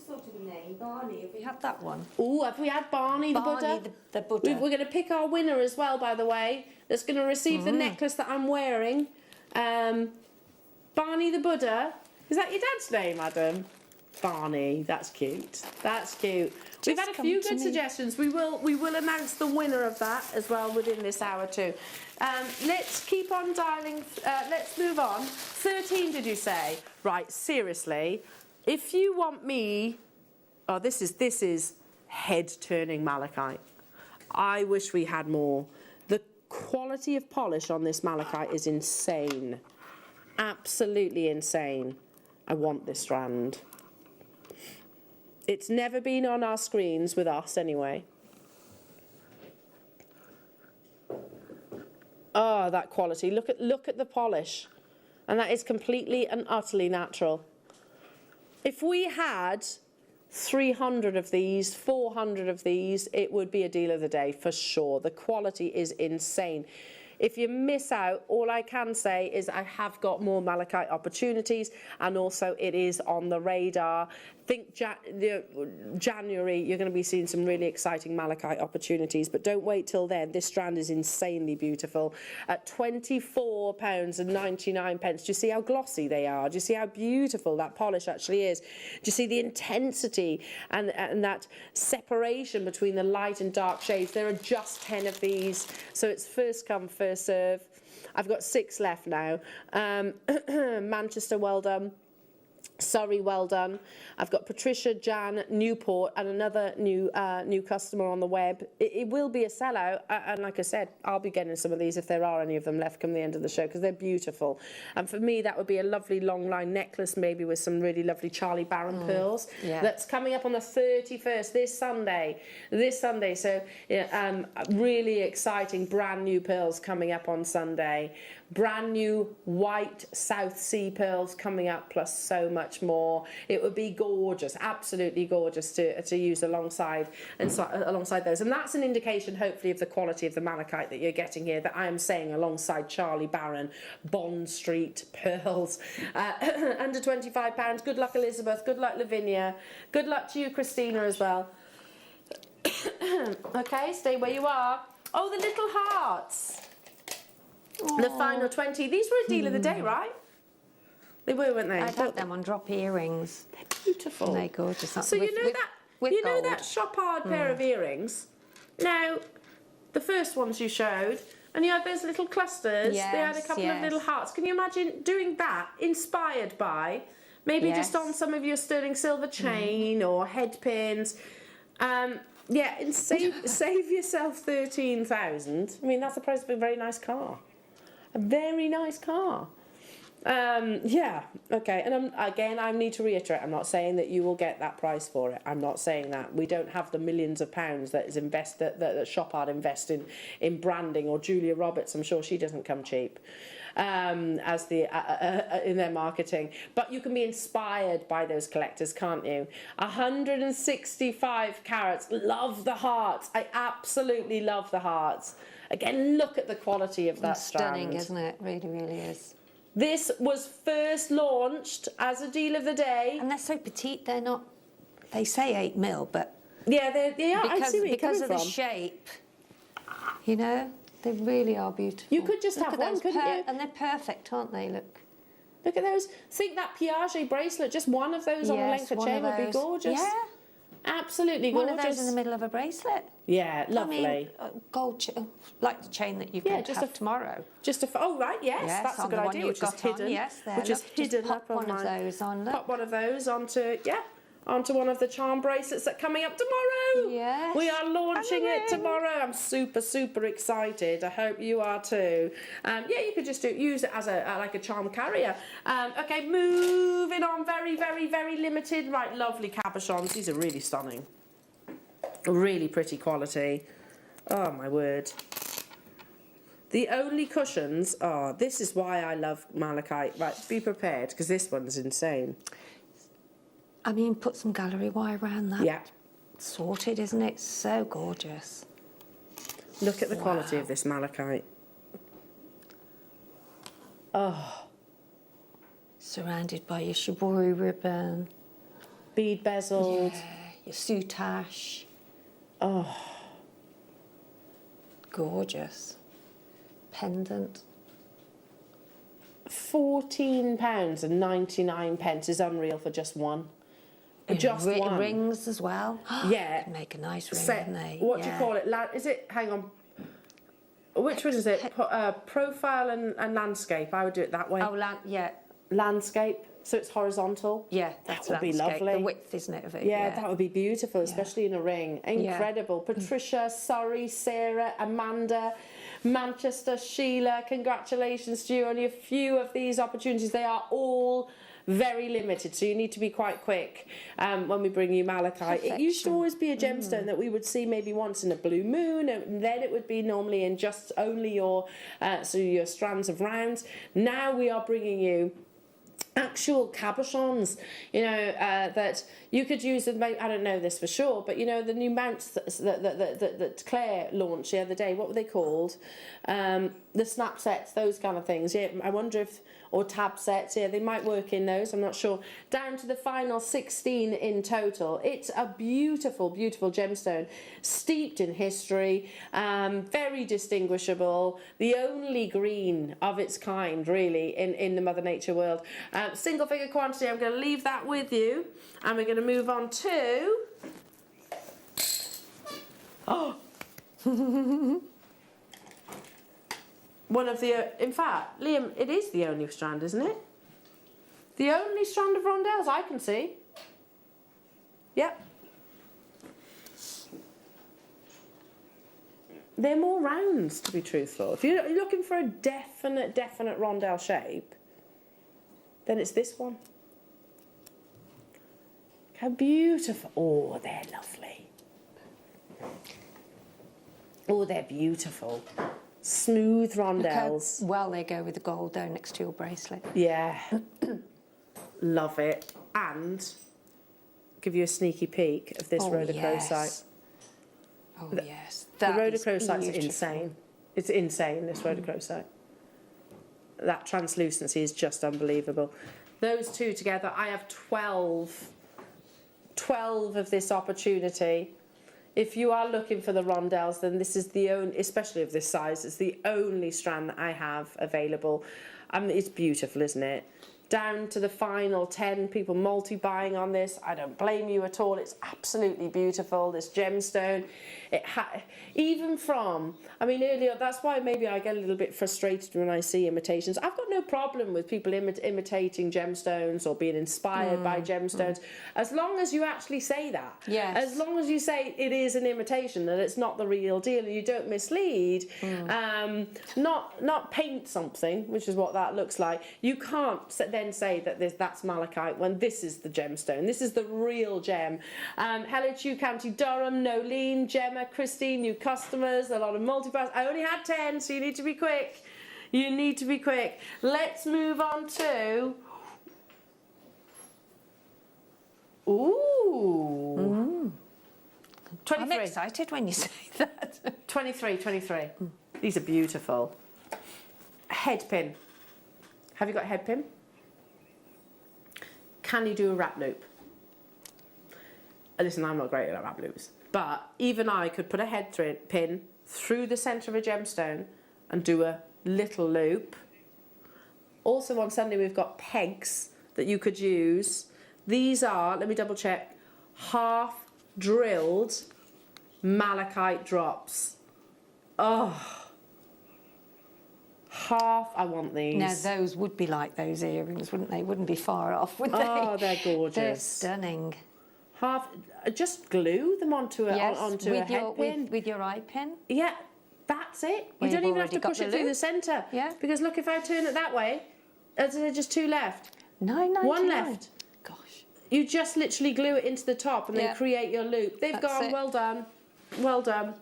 Thought of a name, Barney. Have we had that one? Oh, have we had Barney the Buddha? The Buddha. We're going to pick our winner as well, by the way. That's going to receive the necklace that I'm wearing. Barney the Buddha. Is that your dad's name, Adam? Barney. That's cute. That's cute. We've had a few good suggestions. We will announce the winner of that as well within this hour too. Let's keep on dialing. Let's move on. 13, did you say? Right. Seriously. If you want me, this is head-turning malachite. I wish we had more. The quality of polish on this malachite is insane. Absolutely insane. I want this strand. It's never been on our screens with us anyway. Oh, that quality. Look at the polish. And that is completely and utterly natural. If we had 300 of these, 400 of these, it would be a deal of the day for sure. The quality is insane. If you miss out, all I can say is I have got more malachite opportunities, and also it is on the radar. Think January, you're going to be seeing some really exciting malachite opportunities, but don't wait till then. This strand is insanely beautiful. At £24.99. Do you see how glossy they are? Do you see how beautiful that polish actually is? Do you see the intensity and that separation between the light and dark shades? There are just 10 of these, so it's first come, first serve. I've got 6 left now. Manchester, well done. Surrey, well done. I've got Patricia, Jan, Newport, and another new customer on the web. It will be a sellout, and like I said, I'll be getting some of these if there are any of them left come the end of the show, because they're beautiful. And for me, that would be a lovely long line necklace, maybe with some really lovely Charlie Barron pearls. Yeah. That's coming up on the 31st, this Sunday. So yeah, really exciting brand new pearls coming up on Sunday. Brand new white South Sea pearls coming up, plus so much more. It would be gorgeous, absolutely gorgeous to use alongside those. And that's an indication, hopefully, of the quality of the malachite that you're getting here, that I am saying alongside Charlie Barron, Bond Street pearls. Under £25. Good luck, Elizabeth. Good luck, Lavinia. Good luck to you, Christina, as well. Okay, stay where you are. Oh, the little hearts. Aww. The final 20. These were a deal of the day, right? They were, weren't they? I got them on drop earrings. They're beautiful. They're gorgeous. So you know that chopard pair of earrings? Now, the first ones you showed, and you had those little clusters. Yes, they had a couple of little hearts. Can you imagine doing that, inspired by, maybe just on some of your sterling silver chain or head pins? Yeah, and save yourself 13,000. I mean, that's the price of a very nice car. A very nice car. Yeah, okay. And I need to reiterate, I'm not saying that you will get that price for it. I'm not saying that. We don't have the millions of pounds that Chopard invest in branding, or Julia Roberts. I'm sure she doesn't come cheap. As in their marketing, but you can be inspired by those collectors, can't you? 165 carats. Love the hearts. I absolutely love the hearts. Again, look at the quality of that strand. Stunning, isn't it? Really, really is. This was first launched as a deal of the day, and they're so petite. They're not. They say 8 mil, but yeah, they are. Because of the shape, you know. They really are beautiful. You could just have one, couldn't you? And they're perfect, aren't they? Look at those. Think that Piaget bracelet, just one of those on a length of chain would be gorgeous. Yeah. Absolutely gorgeous. One of those in the middle of a bracelet. Yeah, lovely. I mean, gold, like the chain that you've got to have tomorrow. Oh, right, yes, that's a good idea, which is hidden. Yes, there. Which is hidden up on one of those on. Pop one of those onto one of the charm bracelets that are coming up tomorrow. Yes. We are launching it tomorrow. I'm super, super excited. I hope you are too. Yeah, you could just use it as like a charm carrier. Okay, moving on. Very, very, very limited. Right, lovely cabochons. These are really stunning. Really pretty quality. Oh, my word. The only cushions are, this is why I love malachite. Right, be prepared, because this one's insane. I mean, put some gallery wire around that. Yeah. Sorted, isn't it? So gorgeous. Look at the quality of this malachite. Oh. Surrounded by your shibori ribbon. Bead bezeled. Yeah, your soutache. Oh. Gorgeous. Pendant. £14.99 is unreal for just one. Just one. Rings as well. Yeah. They make a nice ring, Set, don't they? what do you call it? Is it? Hang on. Which one is it? Profile and landscape. I would do it that way. Oh, yeah. Landscape. so it's horizontal. Yeah, that's that would be landscape. lovely. The width, isn't it, of it? Yeah, that would be beautiful, especially in a ring. Incredible. Patricia, Surrey, Sarah, Amanda, Manchester, Sheila, congratulations to you on a few of these opportunities. They are all very limited, so you need to be quite quick when we bring you malachite. It used to always be a gemstone that we would see maybe once in a blue moon, and then it would be normally in just only your your strands of rounds. Now we are bringing you actual cabochons, that you could use. I don't know this for sure, but the new mounts that Claire launched the other day, what were they called? The snap sets, those kind of things. Yeah, I wonder if, or tab sets, yeah, they might work in those, I'm not sure. Down to the final 16 in total. It's a beautiful, beautiful gemstone, steeped in history, very distinguishable, the only green of its kind, really, in the Mother Nature world. Single figure quantity, I'm going to leave that with you, and we're going to move on to... Oh! One of the, in fact, Liam, it is the only strand, isn't it? The only strand of rondelles I can see. Yep. They're more rounds, to be truthful. If you're looking for a definite rondelle shape, then it's this one. How beautiful. Oh, they're lovely. Oh, they're beautiful. Smooth rondelles. Look how well they go with the gold down next to your bracelet. Yeah. Love it. And give you a sneaky peek of this rhodochrosite. Yes. Oh, yes. The rhodochrosite's insane. It's insane, this rhodochrosite. That translucency is just unbelievable. Those two together, I have 12 of this opportunity. If you are looking for the rondelles, then this is the only, especially of this size, it's the only strand that I have available. It's beautiful, isn't it? Down to the final 10 people multi-buying on this. I don't blame you at all. It's absolutely beautiful, this gemstone. Even from, earlier, that's why maybe I get a little bit frustrated when I see imitations. I've got no problem with people imitating gemstones or being inspired by gemstones, as long as you actually say that. Yes. As long as you say it is an imitation, that it's not the real deal, and you don't mislead, not paint something, which is what that looks like. You can't then say that that's malachite when this is the gemstone. This is the real gem. Hello to you, County Durham, Nolene, Gemma, Christine, new customers, a lot of multi-buys. I only had 10, so you need to be quick. You need to be quick. Let's move on to... Ooh. 23. I'm excited when you say that. 23. These are beautiful. Head pin. Have you got a head pin? Can you do a wrap loop? Listen, I'm not great at wrap loops, but even I could put a head pin through the centre of a gemstone and do a little loop. Also on Sunday we've got pegs that you could use. These are, let me double check, half drilled malachite drops. Oh. I want these. Now those would be like those earrings, wouldn't they? Wouldn't be far off, would they? Oh, they're gorgeous. They're stunning. Just glue them onto a head pin. With your eye pin? Yeah, that's it. You don't even have to push it through the centre. Yeah. Because look, if I turn it that way, there's just two left. No. One left. Gosh. You just literally glue it into the top and then create your loop. They've gone, well done. Well done.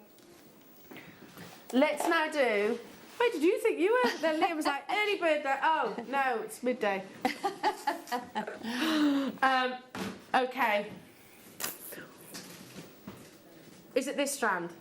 Let's now do... Wait, did you think you were? Then Liam was like, early bird there. Oh, no, it's midday. Okay. Is it this strand?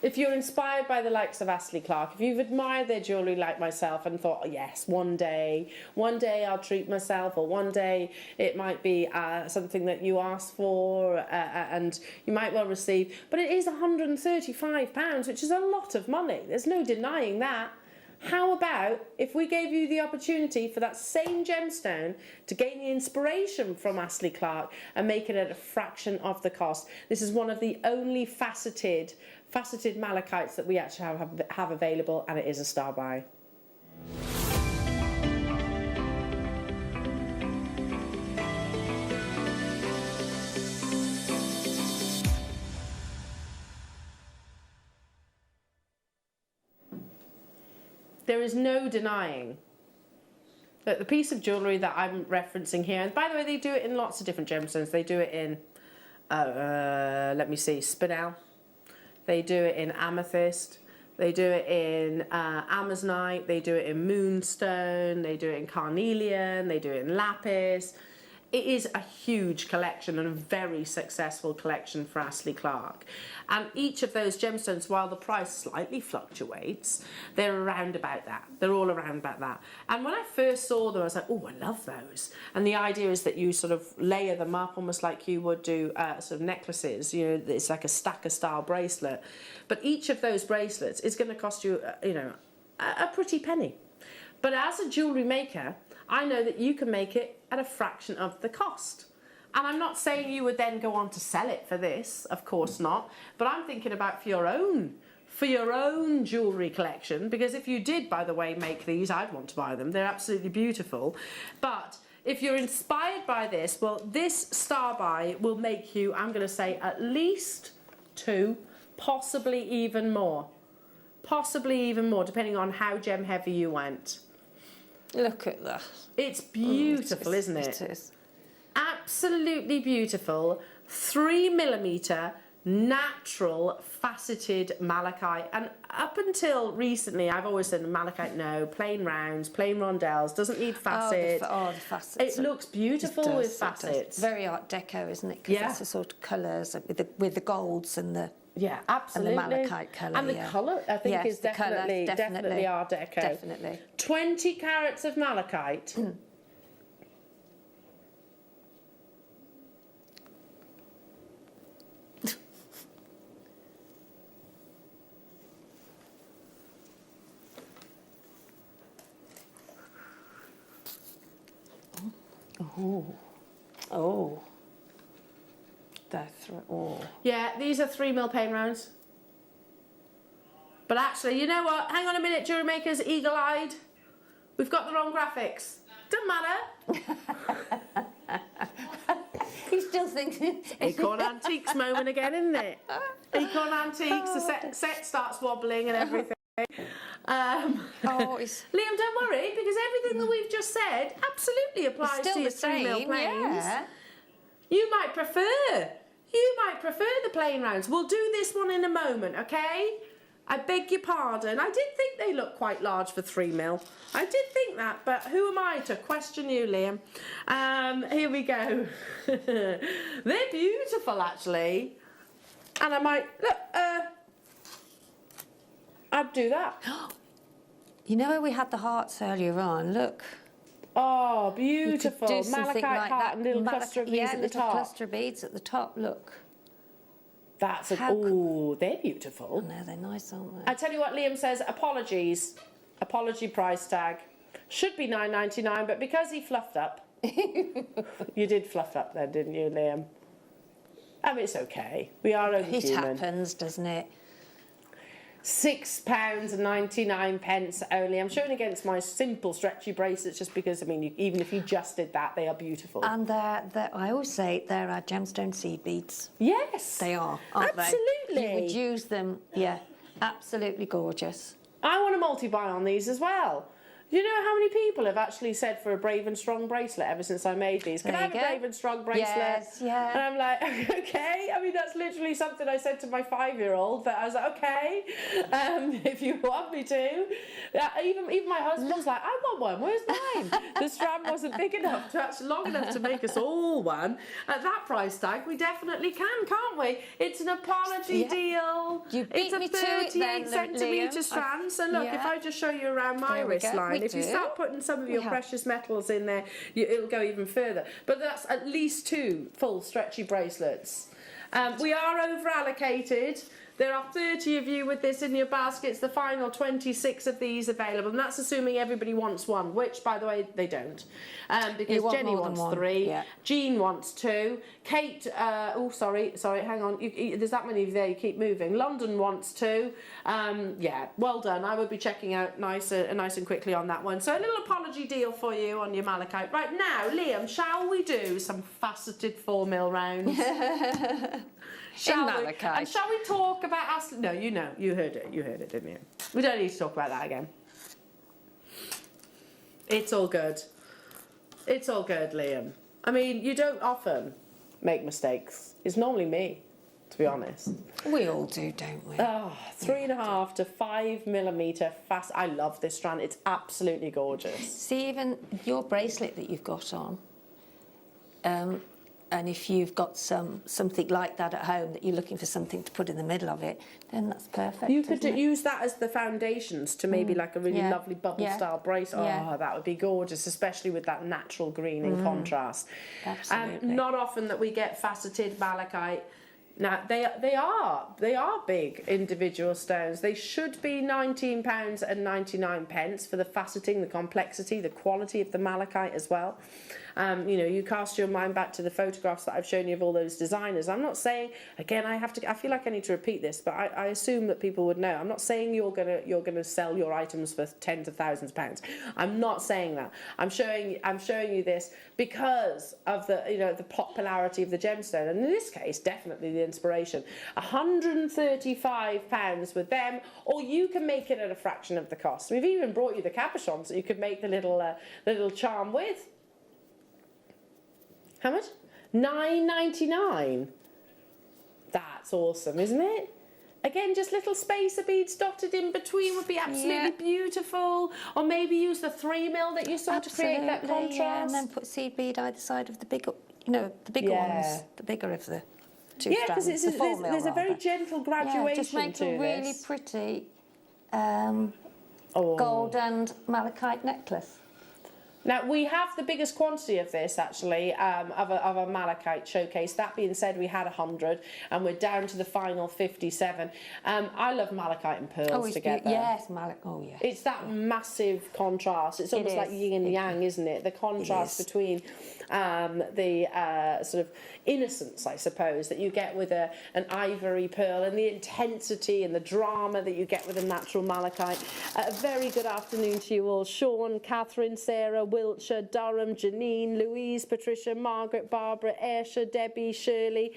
If you're inspired by the likes of Astley Clark, if you've admired their jewellery like myself and thought, oh, yes, one day I'll treat myself, or one day it might be something that you asked for and you might well receive, but it is £135, which is a lot of money. There's no denying that. How about if we gave you the opportunity for that same gemstone to gain the inspiration from Astley Clark and make it at a fraction of the cost? This is one of the only faceted malachites that we actually have available, and it is a star buy. there is no denying that the piece of jewellery that I'm referencing here, and by the way, they do it in lots of different gemstones. They do it in, let me see, spinel. They do it in amethyst. They do it in amazonite. They do it in moonstone. They do it in carnelian. They do it in lapis. It is a huge collection and a very successful collection for Astley Clark. And each of those gemstones, while the price slightly fluctuates, they're around about that. They're all around about that. And when I first saw them, I was like, oh, I love those. And the idea is that you sort of layer them up almost like you would do sort of necklaces. You know, it's like a stacker style bracelet. But each of those bracelets is going to cost you, you know, a pretty penny. But as a jewellery maker, I know that you can make it at a fraction of the cost. And I'm not saying you would then go on to sell it for this, of course not, but I'm thinking about for your own jewellery collection, because if you did, by the way, make these, I'd want to buy them. They're absolutely beautiful. But if you're inspired by this, well, this star buy will make you, I'm going to say, at least 2, possibly even more. Possibly even more, depending on how gem heavy you went. Look at that. It's beautiful, isn't it? It is. Absolutely beautiful. 3mm natural faceted malachite. And up until recently, I've always said malachite, no, plain rounds, plain rondelles, doesn't need facet. The facets. It looks beautiful with facets. Very Art Deco, isn't it? Because it's the sort of colours with the golds and the... Yeah, absolutely. And the malachite colour. And the colour, I think, is definitely Art Deco. Definitely. 20 carats of malachite. Oh. Yeah, these are 3mm plain rounds. But actually, you know what? Hang on a minute, Jewellery Makers, eagle-eyed. We've got the wrong graphics. Doesn't matter. He's still thinking. Acorn Antiques moment again, isn't it? Acorn Antiques, the set starts wobbling and everything. Liam, don't worry, because everything that we've just said absolutely applies to your 3mm planes. Yeah. You might prefer the plain rounds. We'll do this one in a moment, okay? I beg your pardon. I did think they looked quite large for 3mm. I did think that, but who am I to question you, Liam? Here we go. They're beautiful, actually. And I might, look, I'd do that. You know where we had the hearts earlier on? Look. Oh, beautiful. Do something Malachite like heart that. and little cluster of beads at the top. Cluster of beads at the top, look. That's a, oh, they're beautiful. No, they're nice, aren't they? I tell you what, Liam says, apologies. Apology price tag. Should be $9.99, but because he fluffed up. You did fluff up then, didn't you, Liam? I mean, it's okay. We are only human. It happens, doesn't it? £6.99 only. I'm showing against my simple stretchy bracelets just because, I mean, even if you just did that, they are beautiful. And I always say they're our gemstone seed beads. Yes. They are, aren't absolutely. they? You would use them, yeah. Absolutely gorgeous. I want to multi-buy on these as well. You know how many people have actually said for a Brave and Strong bracelet ever since I made these? Can I have a Brave and Strong bracelet? Yes, yeah. And I'm like, okay. I mean, that's literally something I said to my 5-year-old. But I was like, okay, if you want me to. Even my husband's like, I want one. Where's mine? The strand wasn't big enough, long enough to make us all one. At that price tag, we definitely can, can't we? It's an apology deal. It's a 38 centimetre strand. So look, if I just show you around my wristline. If you start putting some of your precious metals in there, it'll go even further. But that's at least 2 full stretchy bracelets. We are over allocated. There are 30 of you with this in your baskets. The final 26 of these available, and that's assuming everybody wants one, which, by the way, they don't, because Jenny wants 3, Jean wants 2, Kate. Sorry, hang on. There's that many of you there. You keep moving. London wants 2. Yeah, well done. I would be checking out nice and quickly on that one. So a little apology deal for you on your malachite. Right now, Liam, shall we do some faceted 4mm rounds? Shall we? And shall we talk about Astley? No, you heard it, didn't you? We don't need to talk about that again. It's all good. It's all good, Liam. I mean, you don't often make mistakes. It's normally me, to be honest. We all do, don't we? Oh, 3.5 to 5 millimetre fast. I love this strand. It's absolutely gorgeous. See, even your bracelet that you've got on, and if you've got something like that at home that you're looking for something to put in the middle of it, then that's perfect. You could use that as the foundations to maybe like a really lovely bubble style bracelet. Oh, that would be gorgeous, especially with that natural green in contrast. Absolutely. Not often that we get faceted malachite. Now they are big individual stones. They should be £19.99 for the faceting, the complexity, the quality of the malachite as well. You know, you cast your mind back to the photographs that I've shown you of all those designers. I'm not saying, again, I feel like I need to repeat this, but I assume that people would know. I'm not saying you're gonna sell your items for tens of thousands of pounds. I'm not saying that. I'm showing you this because of the popularity of the gemstone, and in this case, definitely the inspiration. £135 with them, or you can make it at a fraction of the cost. We've even brought you the cabochons that you could make the little charm with. How much? $9.99. That's awesome, isn't it? Again, just little spacer beads dotted in between would be absolutely beautiful. Or maybe use the 3mm that you saw to create that contrast. Yeah, and then put seed bead either side of the bigger, the bigger ones, the bigger of the two strands. Yeah, because there's a very gentle graduation just make to a really this. pretty gold and malachite necklace. Now, we have the biggest quantity of this, actually, of a malachite showcase. That being said, we had 100, and we're down to the final 57. I love malachite and pearls together. Yes, malachite. Oh, yes. It's that massive contrast. It's almost like yin and yang, isn't it? The contrast between the sort of innocence, I suppose, that you get with an ivory pearl, and the intensity and the drama that you get with a natural malachite. A very good afternoon to you all. Sean, Catherine, Sarah, Wiltshire, Durham, Janine, Louise, Patricia, Margaret, Barbara, Ayrshire, Debbie, Shirley,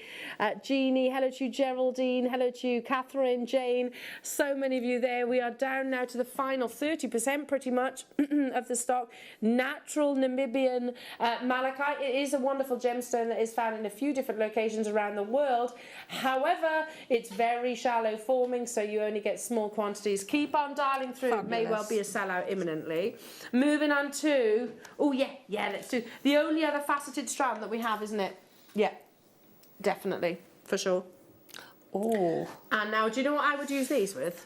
Jeannie, hello to you, Geraldine, hello to you, Catherine, Jane, so many of you there. We are down now to the final 30% pretty much of the stock. Natural Namibian malachite. It is a wonderful gemstone that is found in a few different locations around the world. However, it's very shallow forming, so you only get small quantities. Keep on dialing through. It may well be a sellout imminently. Moving on to let's do the only other faceted strand that we have, isn't it? Yeah, definitely, for sure. Oh. And now, do you know what I would use these with?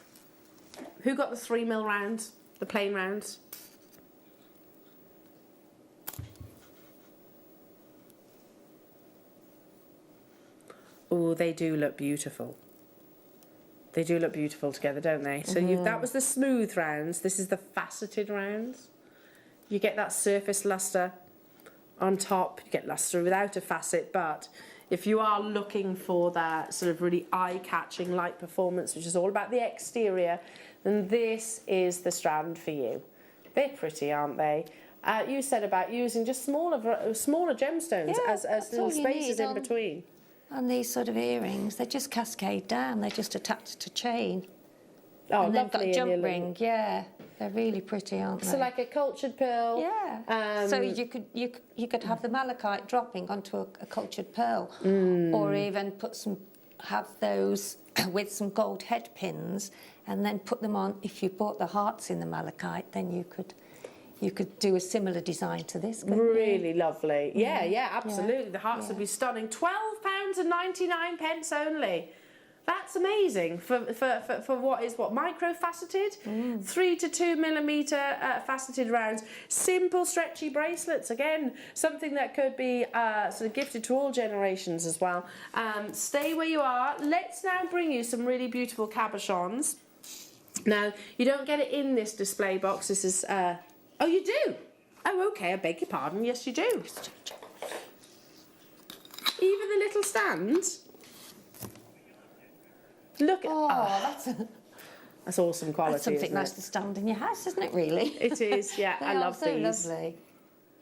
Who got the 3mm rounds, the plain rounds? Oh, they do look beautiful. They do look beautiful together, don't they? So that was the smooth rounds. This is the faceted rounds. You get that surface luster on top. You get luster without a facet, but if you are looking for that sort of really eye-catching light performance, which is all about the exterior, then this is the strand for you. They're pretty, aren't they? You said about using just smaller gemstones as little spaces in between. And these sort of earrings, they just cascade down. They're just attached to chain. Oh, and they've got a lovely jump ring. Yeah, they're really pretty, aren't they? So like a cultured pearl. Yeah. So you could have the malachite dropping onto a cultured pearl, or even have those with some gold head pins, and then put them on. If you bought the hearts in the malachite, then you could do a similar design to this. Really lovely. Yeah, absolutely. The hearts would be stunning. £12.99 only. That's amazing for what micro-faceted, 3 to 2 millimetre faceted rounds. Simple stretchy bracelets, again, something that could be sort of gifted to all generations as well. Stay where you are. Let's now bring you some really beautiful cabochons. Now, you don't get it in this display box. This is... oh, you do? Oh, okay, I beg your pardon. Yes, you do. Even the little stands? Look at... that's awesome quality, That's something nice to stand in your house, isn't it, really? It is, yeah. I love so these. Lovely.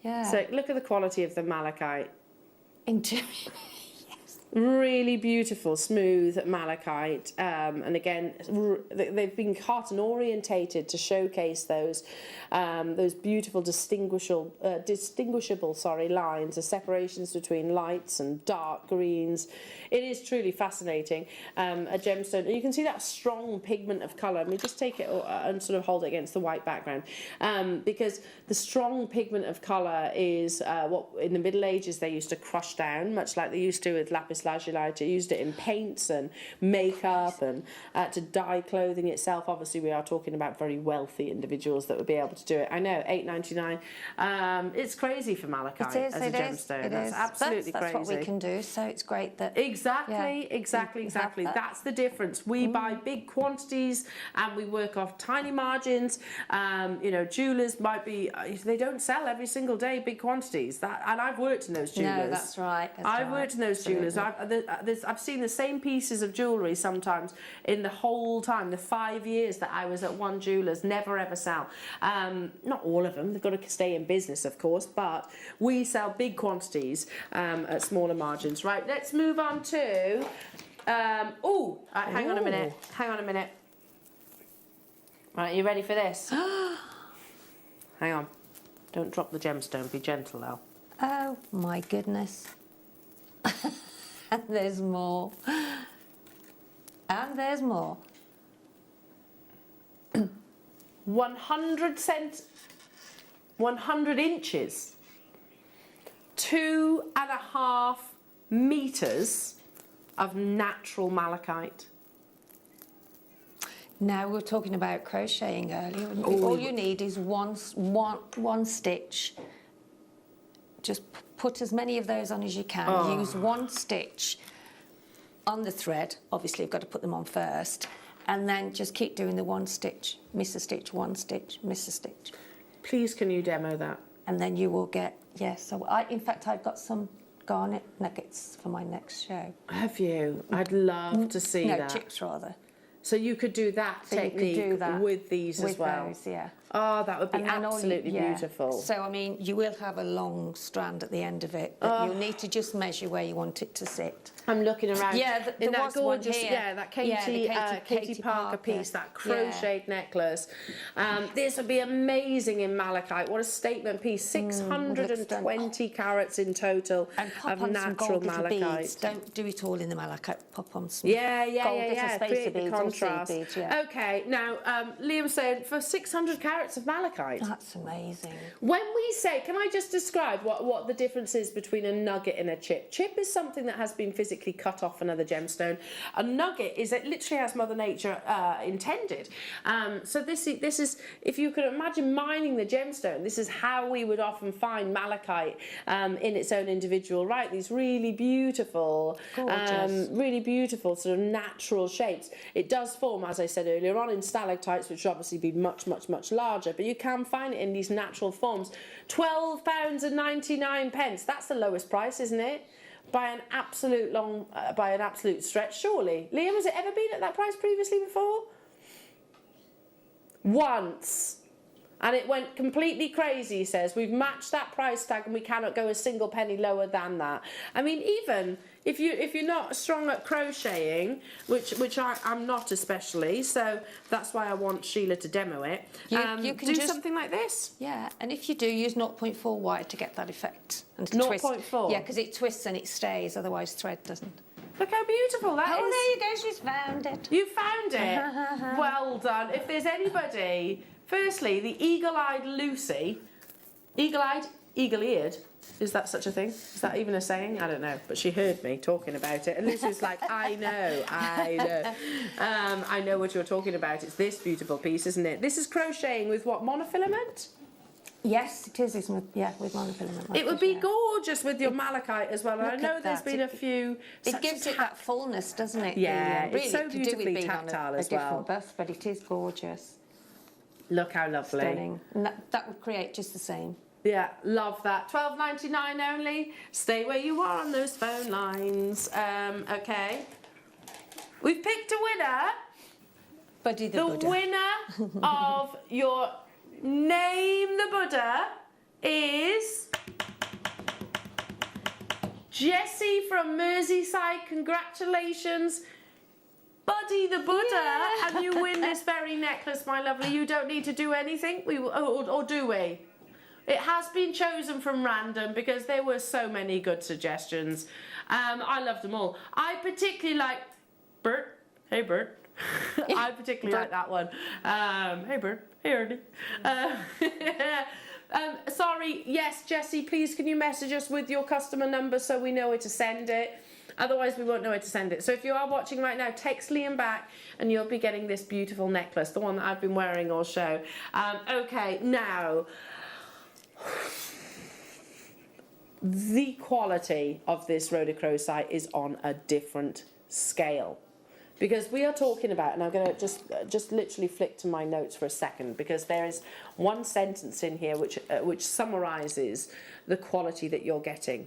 Yeah. So look at the quality of the malachite. Interior. Yes. Really beautiful, smooth malachite, and again, they've been carton orientated to showcase those beautiful, distinguishable lines, the separations between lights and dark greens. It is truly fascinating. A gemstone, you can see that strong pigment of colour. Let me just take it and sort of hold it against the white background, because the strong pigment of colour is what in the Middle Ages they used to crush down, much like they used to with lapis lazuli. They used it in paints and makeup and to dye clothing itself. Obviously, we are talking about very wealthy individuals that would be able to do it. I know, $8.99. It's crazy for malachite as a gemstone. That's absolutely crazy. That's what we can do. So it's great that exactly. That's the difference. We buy big quantities and we work off tiny margins. You know, jewelers might be they don't sell every single day big quantities. And I've worked in those jewelers. No, that's right. I've worked in those jewelers. I've seen the same pieces of jewellery sometimes in the whole time, the 5 years that I was at one jeweller's, never ever sell. Not all of them, they've got to stay in business, of course, but we sell big quantities at smaller margins. Right, let's move on to, hang on a minute. Right, you ready for this? Hang on, don't drop the gemstone, be gentle, Elle. Oh my goodness. And there's more. And there's more. 100 inches. 2.5 meters of natural malachite. Now we were talking about crocheting earlier. All you need is one stitch. Just put as many of those on as you can. Use one stitch on the thread. Obviously, you've got to put them on first. And then just keep doing the one stitch. Miss a stitch, one stitch, miss a stitch. Please, can you demo that? And then you will get, yes. So in fact, I've got some garnet nuggets for my next show. Have you? I'd love to see that. No, chips rather. So you could do that technique with these as well? With those, yeah. Oh, that would be absolutely beautiful. So, I mean, you will have a long strand at the end of it, but you'll need to just measure where you want it to sit. I'm looking around. Yeah, in that gorgeous, that Katie Parker piece, that crocheted necklace. This would be amazing in malachite. What a statement piece. 620 carats in total of natural malachite. Beads. Don't do it all in the malachite. Pop on some create the contrast. Okay, now Liam's saying for 600 carats of malachite. That's amazing. When we say, can I just describe what the difference is between a nugget and a chip? Chip is something that has been physically cut off another gemstone. A nugget is it literally as Mother Nature intended. So this is, if you could imagine mining the gemstone, this is how we would often find malachite in its own individual right. These really beautiful, really beautiful sort of natural shapes. It does form, as I said earlier on, in stalactites, which would obviously be much, much, much larger, but you can find it in these natural forms. £12.99. That's the lowest price, isn't it? By an absolute stretch, surely. Liam, has it ever been at that price previously before? Once. And it went completely crazy, he says. We've matched that price tag and we cannot go a single penny lower than that. I mean, even if you're not strong at crocheting, which I'm not especially, so that's why I want Sheila to demo it. You can do something like this. Yeah, and if you do, use 0.4 wide to get that effect. And to 0.4? Yeah, because it twists and it stays, otherwise thread doesn't. Look how beautiful that is. Oh, there you go, she's found it. You found it? Well done. If there's anybody... Firstly, the eagle-eyed Lucy, eagle-eyed, eagle-eared, is that such a thing? Is that even a saying? I don't know, but she heard me talking about it, and Lucy was like, I know. I know what you're talking about. It's this beautiful piece, isn't it? This is crocheting with what, monofilament? Yes, it is. With monofilament. It would be gorgeous with your malachite as well. And I know there's been a few. It gives it that fullness, doesn't it? Yeah, really, it's so beautifully tactile as well. Different buff, but it is gorgeous. Look how lovely. Stunning. And that would create just the same. Yeah, love that. $12.99 only. Stay where you are on those phone lines. Okay. We've picked a winner. Buddy the Buddha. The winner of your Name the Buddha is Jessie from Merseyside, congratulations. Buddy the Buddha, and you win this very necklace, my lovely. You don't need to do anything, or do we? It has been chosen from random because there were so many good suggestions. I loved them all. I particularly like Bert. Hey, Bert. I particularly like that one. Hey, Bert. Hey, Ernie. Sorry, yes, Jessie, please can you message us with your customer number so we know where to send it? Otherwise, we won't know where to send it. So if you are watching right now, text Liam back and you'll be getting this beautiful necklace, the one that I've been wearing all show. Okay, now, the quality of this rhodochrosite is on a different scale. Because we are talking about, and I'm going to just literally flick to my notes for a second, because there is one sentence in here which summarises the quality that you're getting.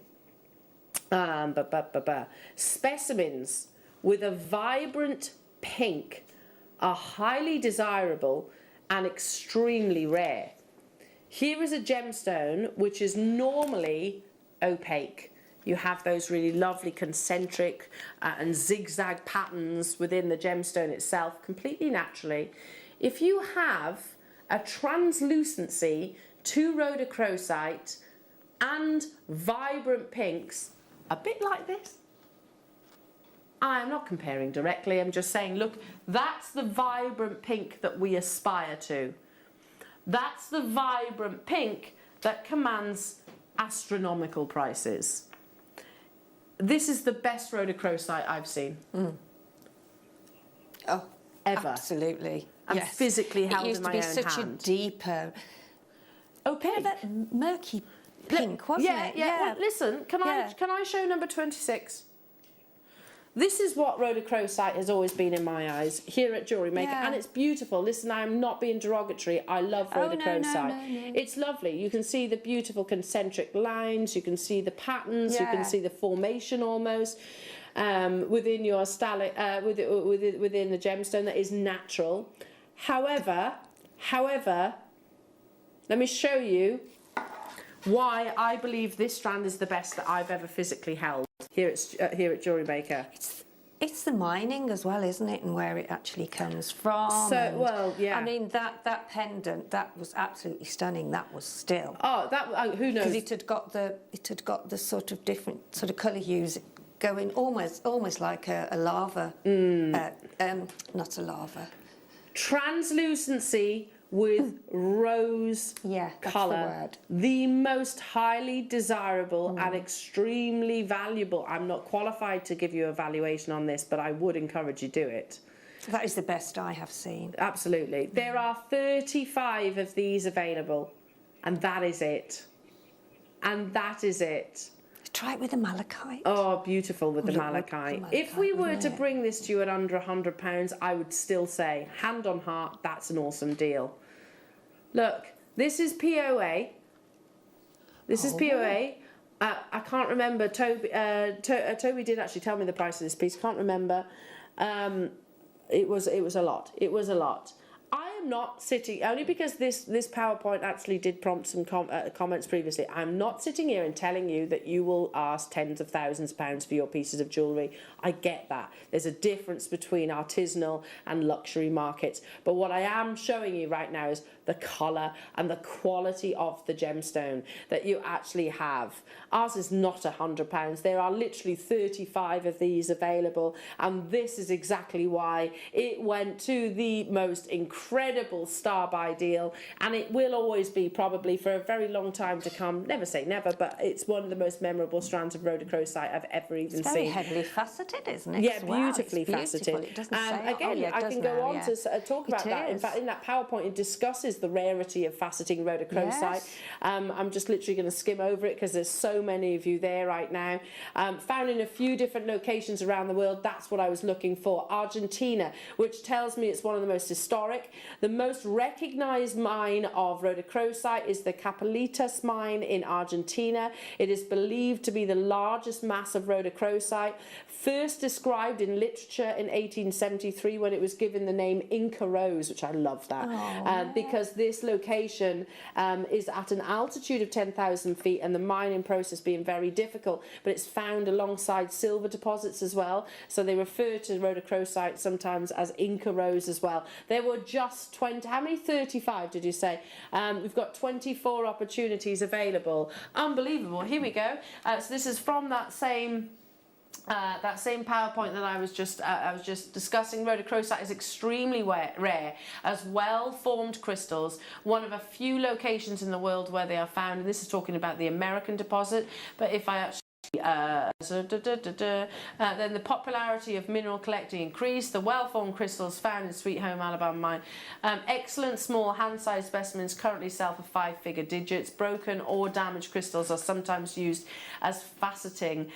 Specimens with a vibrant pink are highly desirable and extremely rare. Here is a gemstone which is normally opaque. You have those really lovely concentric and zigzag patterns within the gemstone itself, completely naturally. If you have a translucency to rhodochrosite and vibrant pinks, a bit like this. I'm not comparing directly, I'm just saying, look, that's the vibrant pink that we aspire to. That's the vibrant pink that commands astronomical prices. This is the best rhodochrosite I've seen. Oh, ever. Absolutely. And yes. physically held in my own hand. It used to be such a deeper, opaque, that murky pink, wasn't it? Yeah. Well, listen, can I show number 26? This is what rhodochrosite has always been in my eyes here at Jewellery Maker, and it's beautiful. Listen, I am not being derogatory. I love rhodochrosite. No. It's lovely. You can see the beautiful concentric lines. You can see the patterns. You can see the formation almost within your within the gemstone that is natural. However, let me show you why I believe this strand is the best that I've ever physically held here at Jewellery Maker. It's the mining as well, isn't it, and where it actually comes from. So, well, yeah. I mean, that pendant, that was absolutely stunning. That was still. Oh, who knows? Because it had got the sort of different sort of colour hues going almost like a lava. Not a lava. Translucency with rose colour. The most highly desirable and extremely valuable. I'm not qualified to give you a valuation on this, but I would encourage you to do it. That is the best I have seen. Absolutely. There are 35 of these available, and that is it. And that is it. Try it with the malachite. Oh, beautiful with the malachite. If we were to bring this to you at under £100, I would still say, hand on heart, that's an awesome deal. Look, this is POA. This is POA. I can't remember. Toby did actually tell me the price of this piece. I can't remember. It was a lot. It was a lot. I am not sitting, only because this PowerPoint actually did prompt some comments previously, I'm not sitting here and telling you that you will ask tens of thousands of pounds for your pieces of jewellery. I get that. There's a difference between artisanal and luxury markets. But what I am showing you right now is the colour and the quality of the gemstone that you actually have. Ours is not £100. There are literally 35 of these available, and this is exactly why it went to the most incredible star buy deal, and it will always be probably for a very long time to come. Never say never, but it's one of the most memorable strands of rhodochrosite I've ever even seen. It's very heavily faceted, isn't it? Yeah, beautifully faceted. It doesn't say again, I can go on to talk about that. In fact, in that PowerPoint, it discusses the rarity of faceting rhodochrosite. Yes. I'm just literally going to skim over it because there's so many of you there right now. Found in a few different locations around the world. That's what I was looking for. Argentina, which tells me it's one of the most historic. The most recognised mine of rhodochrosite is the Capelitas mine in Argentina. It is believed to be the largest mass of rhodochrosite, first described in literature in 1873 when it was given the name Inca Rose, which I love that, because this location is at an altitude of 10,000 feet and the mining process being very difficult, but it's found alongside silver deposits as well, so they refer to rhodochrosite sometimes as Inca Rose as well. There were just 20, how many? 35 did you say? We've got 24 opportunities available. Unbelievable. Here we go. So this is from that same PowerPoint that I was just discussing. Rhodochrosite is extremely rare as well-formed crystals, one of a few locations in the world where they are found, and this is talking about the American deposit, but if I actually then the popularity of mineral collecting increased. The well-formed crystals found in Sweet Home Alabama mine. Excellent small hand-sized specimens currently sell for 5-figure digits. Broken or damaged crystals are sometimes used as faceting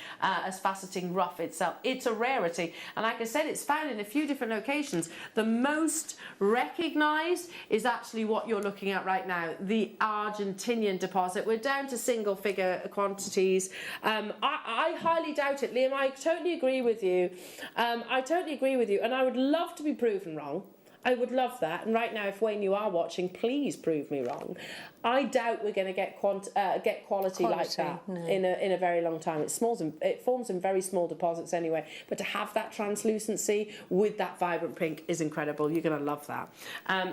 rough itself. It's a rarity, and like I said, it's found in a few different locations. The most recognised is actually what you're looking at right now, the Argentinian deposit. We're down to single-figure quantities. I highly doubt it, Liam. I totally agree with you. And I would love to be proven wrong. I would love that. And right now, if Wayne, you are watching, please prove me wrong. I doubt we're going to get quality like that in a very long time. It forms in very small deposits anyway. But to have that translucency with that vibrant pink is incredible. You're going to love that.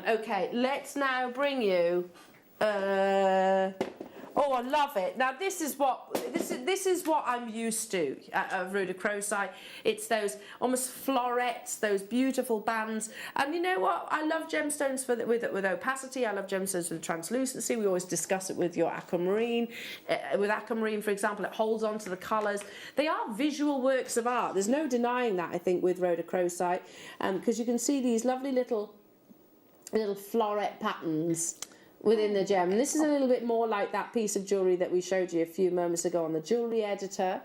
Okay, let's now bring you. Oh, I love it. Now this is what I'm used to of rhodochrosite. It's those almost florets, those beautiful bands. And you know what? I love gemstones with opacity. I love gemstones with translucency. We always discuss it with your aquamarine. With aquamarine, for example, it holds on to the colours. They are visual works of art. There's no denying that, I think, with rhodochrosite, because you can see these lovely little floret patterns within the gem. And this is a little bit more like that piece of jewellery that we showed you a few moments ago on the jewellery editor.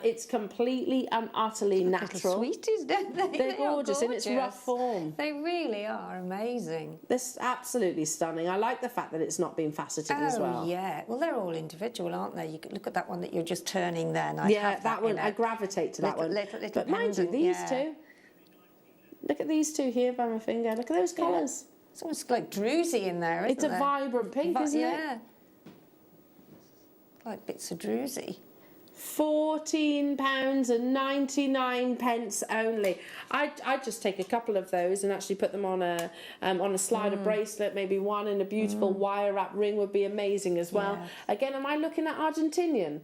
It's completely and utterly natural. Sweeties, don't they? They're gorgeous in its rough form. They really are amazing. This absolutely stunning. I like the fact that it's not been faceted as well. Oh yeah, well they're all individual, aren't they? You can look at that one that you're just turning there. And that one. I gravitate to that one. But mind you, these two. Look at these two here by my finger. Look at those colours. It's almost like druzy in there, isn't it? It's a vibrant pink, isn't it? Yeah. Like bits of druzy. £14.99 only. I'd just take a couple of those and actually put them on a slider bracelet, maybe one in a beautiful wire wrap ring would be amazing as well. Yeah. Again, am I looking at Argentinian?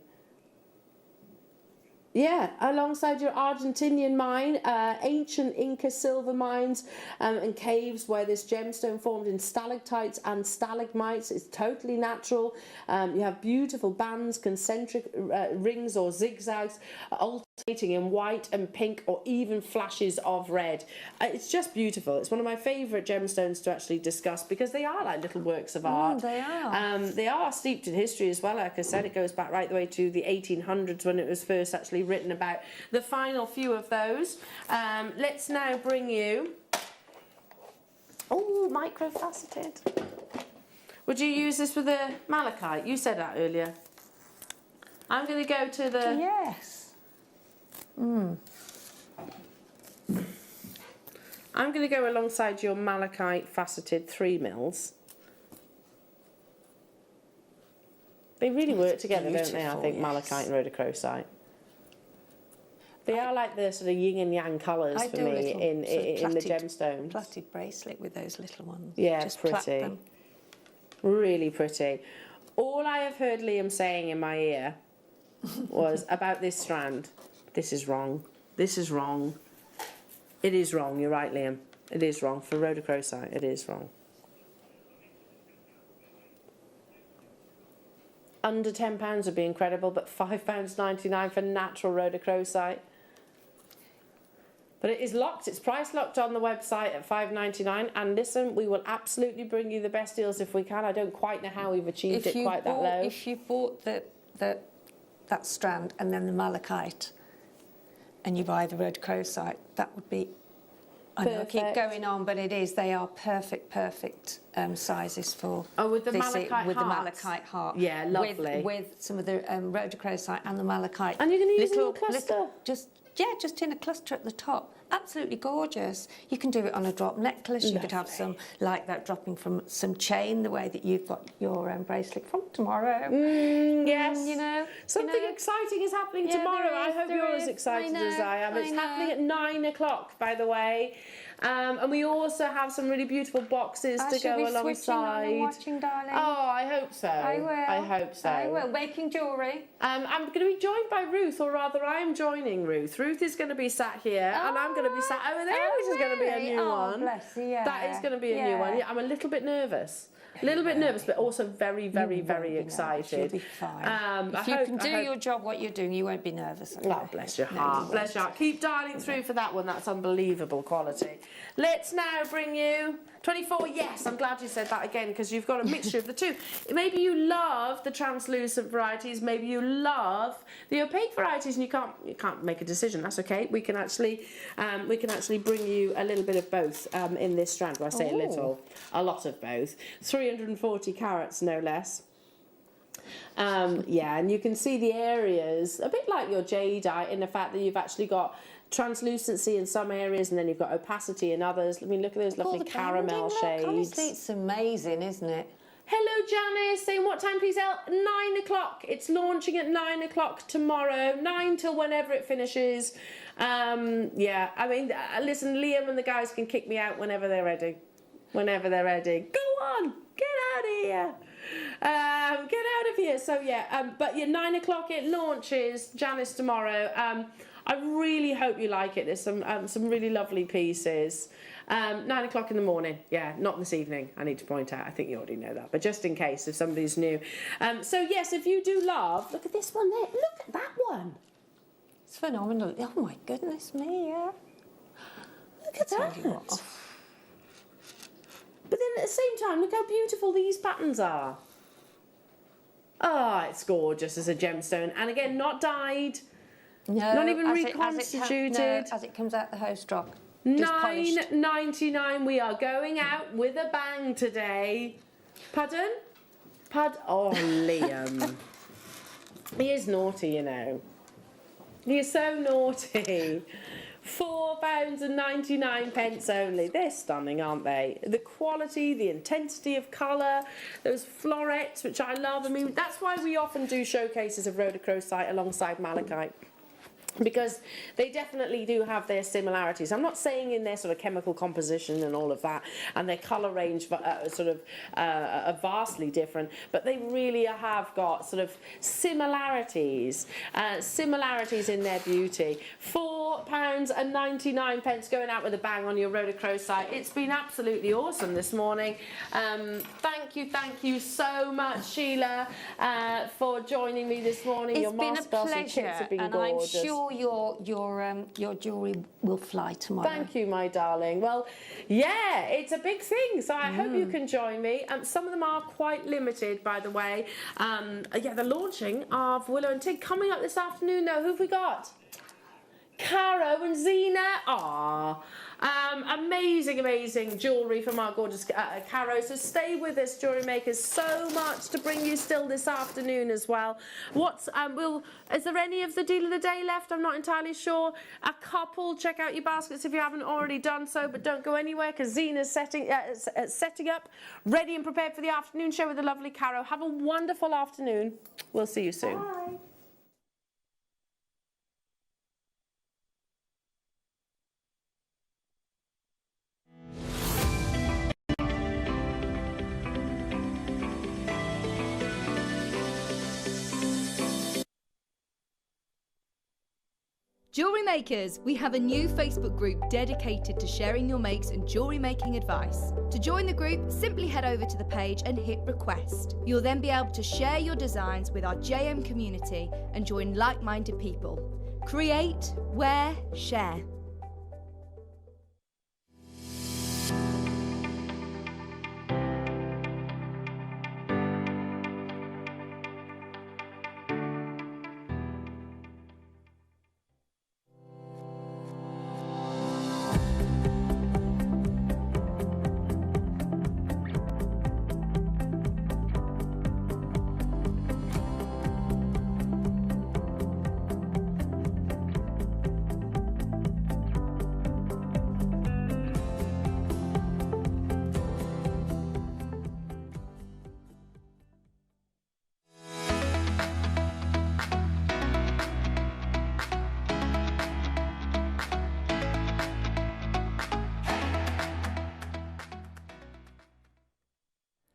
Yeah, alongside your Argentinian mine, ancient Inca silver mines and caves where this gemstone formed in stalactites and stalagmites. It's totally natural. You have beautiful bands, concentric rings or zigzags, alternating in white and pink or even flashes of red. It's just beautiful. It's one of my favourite gemstones to actually discuss because they are like little works of art. They are. They are steeped in history as well. Like I said, it goes back right the way to the 1800s when it was first actually written about. The final few of those. Let's now bring you micro-faceted. Would you use this with a malachite? You said that earlier. I'm going to go to the... Yes. I'm going to go alongside your malachite faceted 3 mils. They really work together, don't they? I think malachite and rhodochrosite. They are like the sort of yin and yang colours for me in the gemstones. Plaited bracelet with those little ones. Yeah, just pretty. Really pretty. All I have heard Liam saying in my ear was about this strand. This is wrong. This is wrong. It is wrong. You're right, Liam. It is wrong. For rhodochrosite, it is wrong. Under £10 would be incredible, but £5.99 for natural rhodochrosite. But it is locked. It's price locked on the website at $5.99. And listen, we will absolutely bring you the best deals if we can. I don't quite know how we've achieved it quite that low. If you bought that strand and then the malachite, and you buy the rhodochrosite, that would be I know I keep going on, but it is. They are perfect sizes for. Oh, with the this, malachite with hearts. the malachite heart. Yeah, lovely. With some of the rhodochrosite and the malachite. And you're going to use a little cluster. Just in a cluster at the top. Absolutely gorgeous. You can do it on a drop necklace. You could have some like that dropping from some chain, the way that you've got your bracelet from tomorrow. Yes. You know. Something exciting is happening tomorrow. I hope you're as excited as I am. It's happening at 9 o'clock, by the way. And we also have some really beautiful boxes to go alongside. On watching, darling? Oh, I hope so. I will. I hope so. I will. Making jewellery. I'm going to be joined by Ruth, or rather I am joining Ruth. Ruth is going to be sat here and I'm going to be sat over there, which is going to be a new one. Bless you, yeah. That is going to be a new one. Yeah, I'm a little bit nervous. A little bit nervous, but also very, very, very excited. You'll be fine. If you can do your job, what you're doing, you won't be nervous. Okay? Oh, bless your heart. Bless your heart. Keep dialing through for that one. That's unbelievable quality. Let's now bring you 24. Yes, I'm glad you said that again, because you've got a mixture of the two. Maybe you love the translucent varieties. Maybe you love the opaque varieties, and you can't make a decision. That's okay. We can actually bring you a little bit of both in this strand. Well, I say a lot of both. 340 carats, no less. Yeah, and you can see the areas a bit like your jadeite in the fact that you've actually got translucency in some areas and then you've got opacity in others. I mean, look at those lovely caramel shades. Honestly, it's amazing, isn't it? Hello, Janice, saying what time, please, El? 9 o'clock. It's launching at 9 o'clock tomorrow, 9 till whenever it finishes. Yeah, I mean, listen, Liam and the guys can kick me out whenever they're ready. Whenever they're ready. Go on, get out of here. Get out of here. So, yeah, but yeah, 9 o'clock it launches, Janice, tomorrow. I really hope you like it. There's some really lovely pieces. 9 o'clock in the morning. Yeah, not this evening, I need to point out. I think you already know that, but just in case if somebody's new. So yes, if you do love, look at this one there. Look at that one. It's phenomenal. Oh my goodness me, yeah. Look at that. But then at the same time, look how beautiful these patterns are. Oh, it's gorgeous as a gemstone. And again, not dyed. No, not even reconstituted. As it comes out the host rock. $9.99. We are going out with a bang today. Pardon? Oh, Liam. He is naughty, you know. He is so naughty. £4.99 only. They're stunning, aren't they? The quality, the intensity of colour, those florets, which I love. I mean, that's why we often do showcases of rhodochrosite alongside malachite, because they definitely do have their similarities. I'm not saying in their sort of chemical composition and all of that, and their colour range are vastly different, but they really have got sort of similarities in their beauty. £4.99 going out with a bang on your rhodochrosite. It's been absolutely awesome this morning. Thank you so much, Sheila, for joining me this morning. It's your been a pleasure, have been and gorgeous. I'm sure your jewellery will fly tomorrow. Thank you, my darling. Well, yeah, it's a big thing, so I hope you can join me. Some of them are quite limited, by the way. Yeah, the launching of Willow and Tig coming up this afternoon. Now, who have we got? Caro and Zena. Aww. Amazing jewellery from our gorgeous Caro. So stay with us, Jewellery Makers. So much to bring you still this afternoon as well. Is there any of the deal of the day left? I'm not entirely sure. A couple. Check out your baskets if you haven't already done so, but don't go anywhere because Zena's setting up, ready and prepared for the afternoon show with the lovely Caro. Have a wonderful afternoon. We'll see you soon. Bye. Jewellery Makers, we have a new Facebook group dedicated to sharing your makes and jewellery making advice. To join the group, simply head over to the page and hit request. You'll then be able to share your designs with our JM community and join like-minded people. Create, wear, share.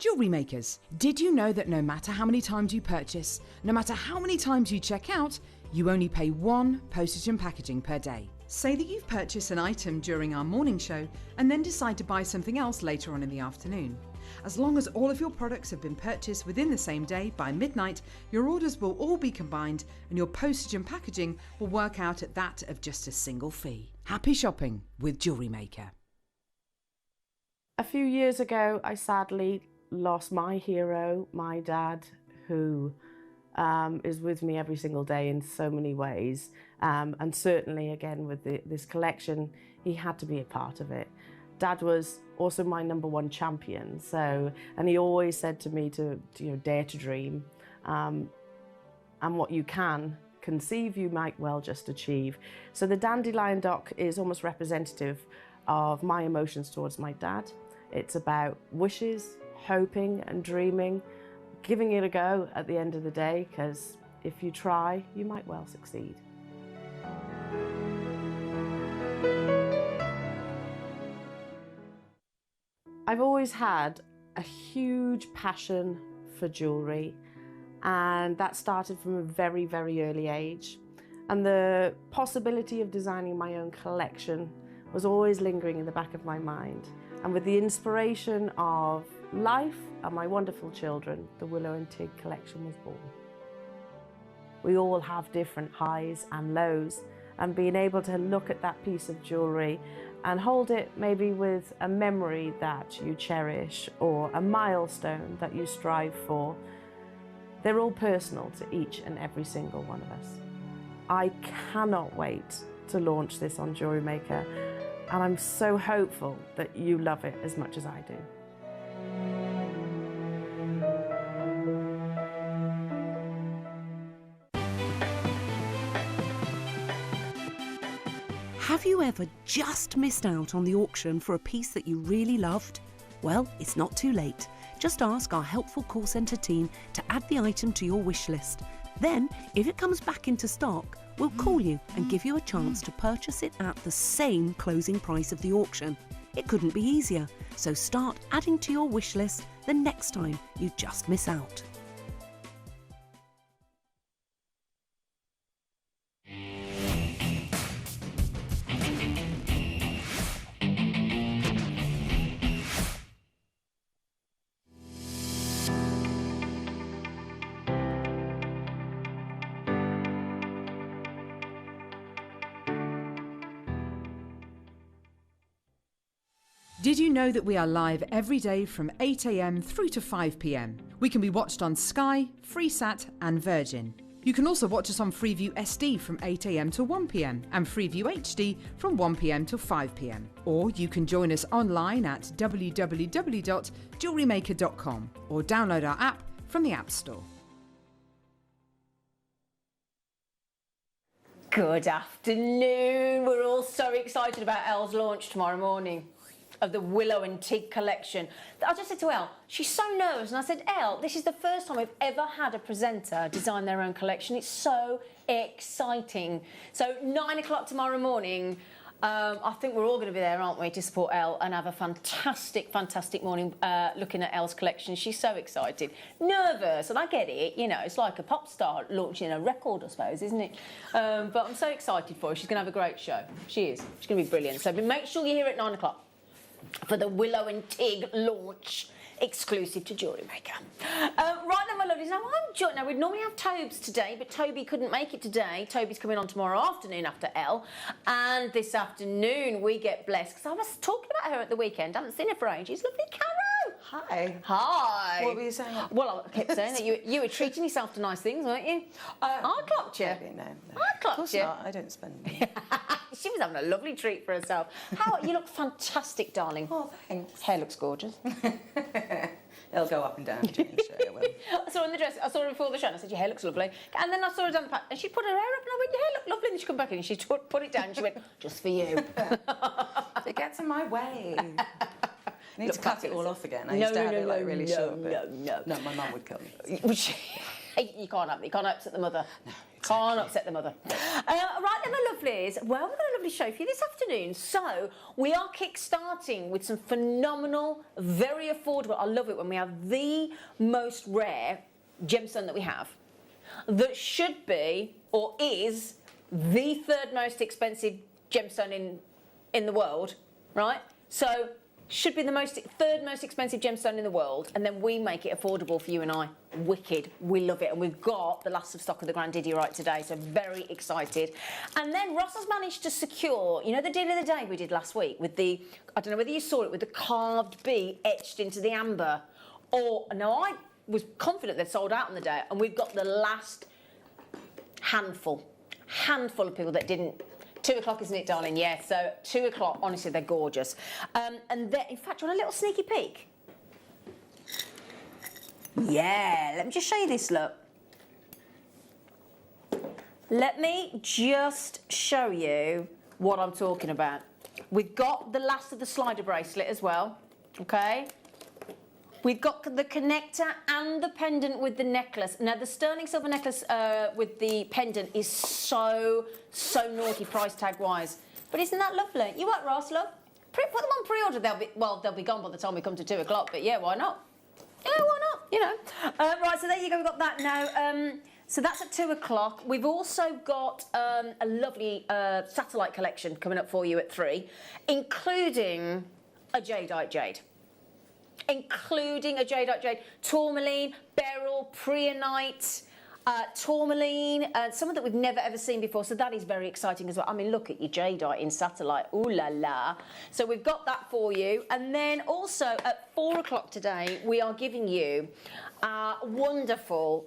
Jewellery makers, did you know that no matter how many times you purchase, no matter how many times you check out, you only pay 1 postage and packaging per day? Say that you've purchased an item during our morning show and then decide to buy something else later on in the afternoon. As long as all of your products have been purchased within the same day by midnight, your orders will all be combined and your postage and packaging will work out at that of just a single fee. Happy shopping with Jewellery Maker. A few years ago, I sadly lost my hero, my dad, who is with me every single day in so many ways. And certainly, again, with this collection, he had to be a part of it. Dad was also my #1 champion, and he always said to me to dare to dream, and what you can conceive, you might well just achieve. So the dandelion dock is almost representative of my emotions towards my dad. It's about wishes, hoping and dreaming, giving it a go at the end of the day, because if you try, you might well succeed. I've always had a huge passion for jewellery, and that started from a very, very early age. And the possibility of designing my own collection was always lingering in the back of my mind. And with the inspiration of life and my wonderful children, the Willow and Tig collection was born. We all have different highs and lows, and being able to look at that piece of jewellery and hold it maybe with a memory that you cherish or a milestone that you strive for, they're all personal to each and every single one of us. I cannot wait to launch this on Jewellery Maker, and I'm so hopeful that you love it as much as I do. Have you ever just missed out on the auction for a piece that you really loved? Well, it's not too late. Just ask our helpful call centre team to add the item to your wish list. Then, if it comes back into stock, we'll call you and give you a chance to purchase it at the same closing price of the auction. It couldn't be easier, so start adding to your wish list the next time you just miss out. Did you know that we are live every day from 8 AM through to 5 PM? We can be watched on Sky, Freesat and Virgin. You can also watch us on Freeview SD from 8 AM to 1 PM and Freeview HD from 1 PM to 5 PM. Or you can join us online at www.jewellerymaker.com or download our app from the App Store. Good afternoon. We're all so excited about Elle's launch tomorrow morning of the Willow and Tig collection. I just said to Elle, she's so nervous, and I said, Elle, this is the first time we've ever had a presenter design their own collection. It's so exciting. So 9 o'clock tomorrow morning, I think we're all going to be there, aren't we, to support Elle and have a fantastic, fantastic morning looking at Elle's collection. She's so excited. Nervous, and I get it, you know, it's like a pop star launching a record, I suppose, isn't it? But I'm so excited for her. She's going to have a great show. She is. She's going to be brilliant. So make sure you're here at 9 o'clock. For the Willow and Tig launch, exclusive to Jewellery Maker. Right then, my lovelies, now we'd normally have Tobes today, but Toby couldn't make it today. Toby's coming on tomorrow afternoon after Elle, and this afternoon we get blessed, because I was talking about her at the weekend, I haven't seen her for ages, lovely Caro. Hi. Hi. What were you saying? Well, I kept saying that you were treating yourself to nice things, weren't you? I clocked you. No. I clocked Of course you. not. I don't spend money. She was having a lovely treat for herself. You look fantastic, darling. Oh, thanks. Hair looks gorgeous. It'll go up and down during the show, it will. I saw her in the dress, I saw her before the show, and I said, your hair looks lovely. And then I saw her down the path, and she put her hair up, and I went, your hair looked lovely. And she come back in, and she put it down, and she went, just for you. It gets in my way. I need to cut it all off again. I used to have it like really short. No, my mum would kill me. You can't upset the mother. No, Can't upset the mother. Right then, my lovelies. Well, we've got a lovely show for you this afternoon. So, we are kick-starting with some phenomenal, very affordable. I love it when we have the most rare gemstone that we have. That should be, or is, the third most expensive gemstone in the world, right? So, should be the third most expensive gemstone in the world, and then we make it affordable for you and I. Wicked. We love it. And we've got the last of stock of the Grandidierite today, so very excited. And then Ross has managed to secure, you know, the deal of the day we did last week with the, I don't know whether you saw it, with the carved bee etched into the amber. Or, no, I was confident they'd sold out on the day, and we've got the last handful of people that didn't. 2 o'clock, isn't it, darling? Yeah, so 2 o'clock, honestly, they're gorgeous. And then, in fact, do you want a little sneaky peek? Yeah, let me just show you this, look. Let me just show you what I'm talking about. We've got the last of the slider bracelet as well, okay? We've got the connector and the pendant with the necklace. Now, the sterling silver necklace with the pendant is so naughty price tag-wise. But isn't that lovely? You what, Ross, love? Put them on pre-order. They'll be gone by the time we come to 2 o'clock. But yeah, why not? Yeah, why not? You know. Right, so there you go. We've got that now. So that's at 2 o'clock. We've also got a lovely satellite collection coming up for you at 3, including a Jadeite jade. Including a Jadeite jade, tourmaline, beryl, preonite, tourmaline, some that we've never ever seen before, so that is very exciting as well. I mean, look at your jadeite in satellite, ooh la la. So we've got that for you, and then also at 4 o'clock today, we are giving you wonderful,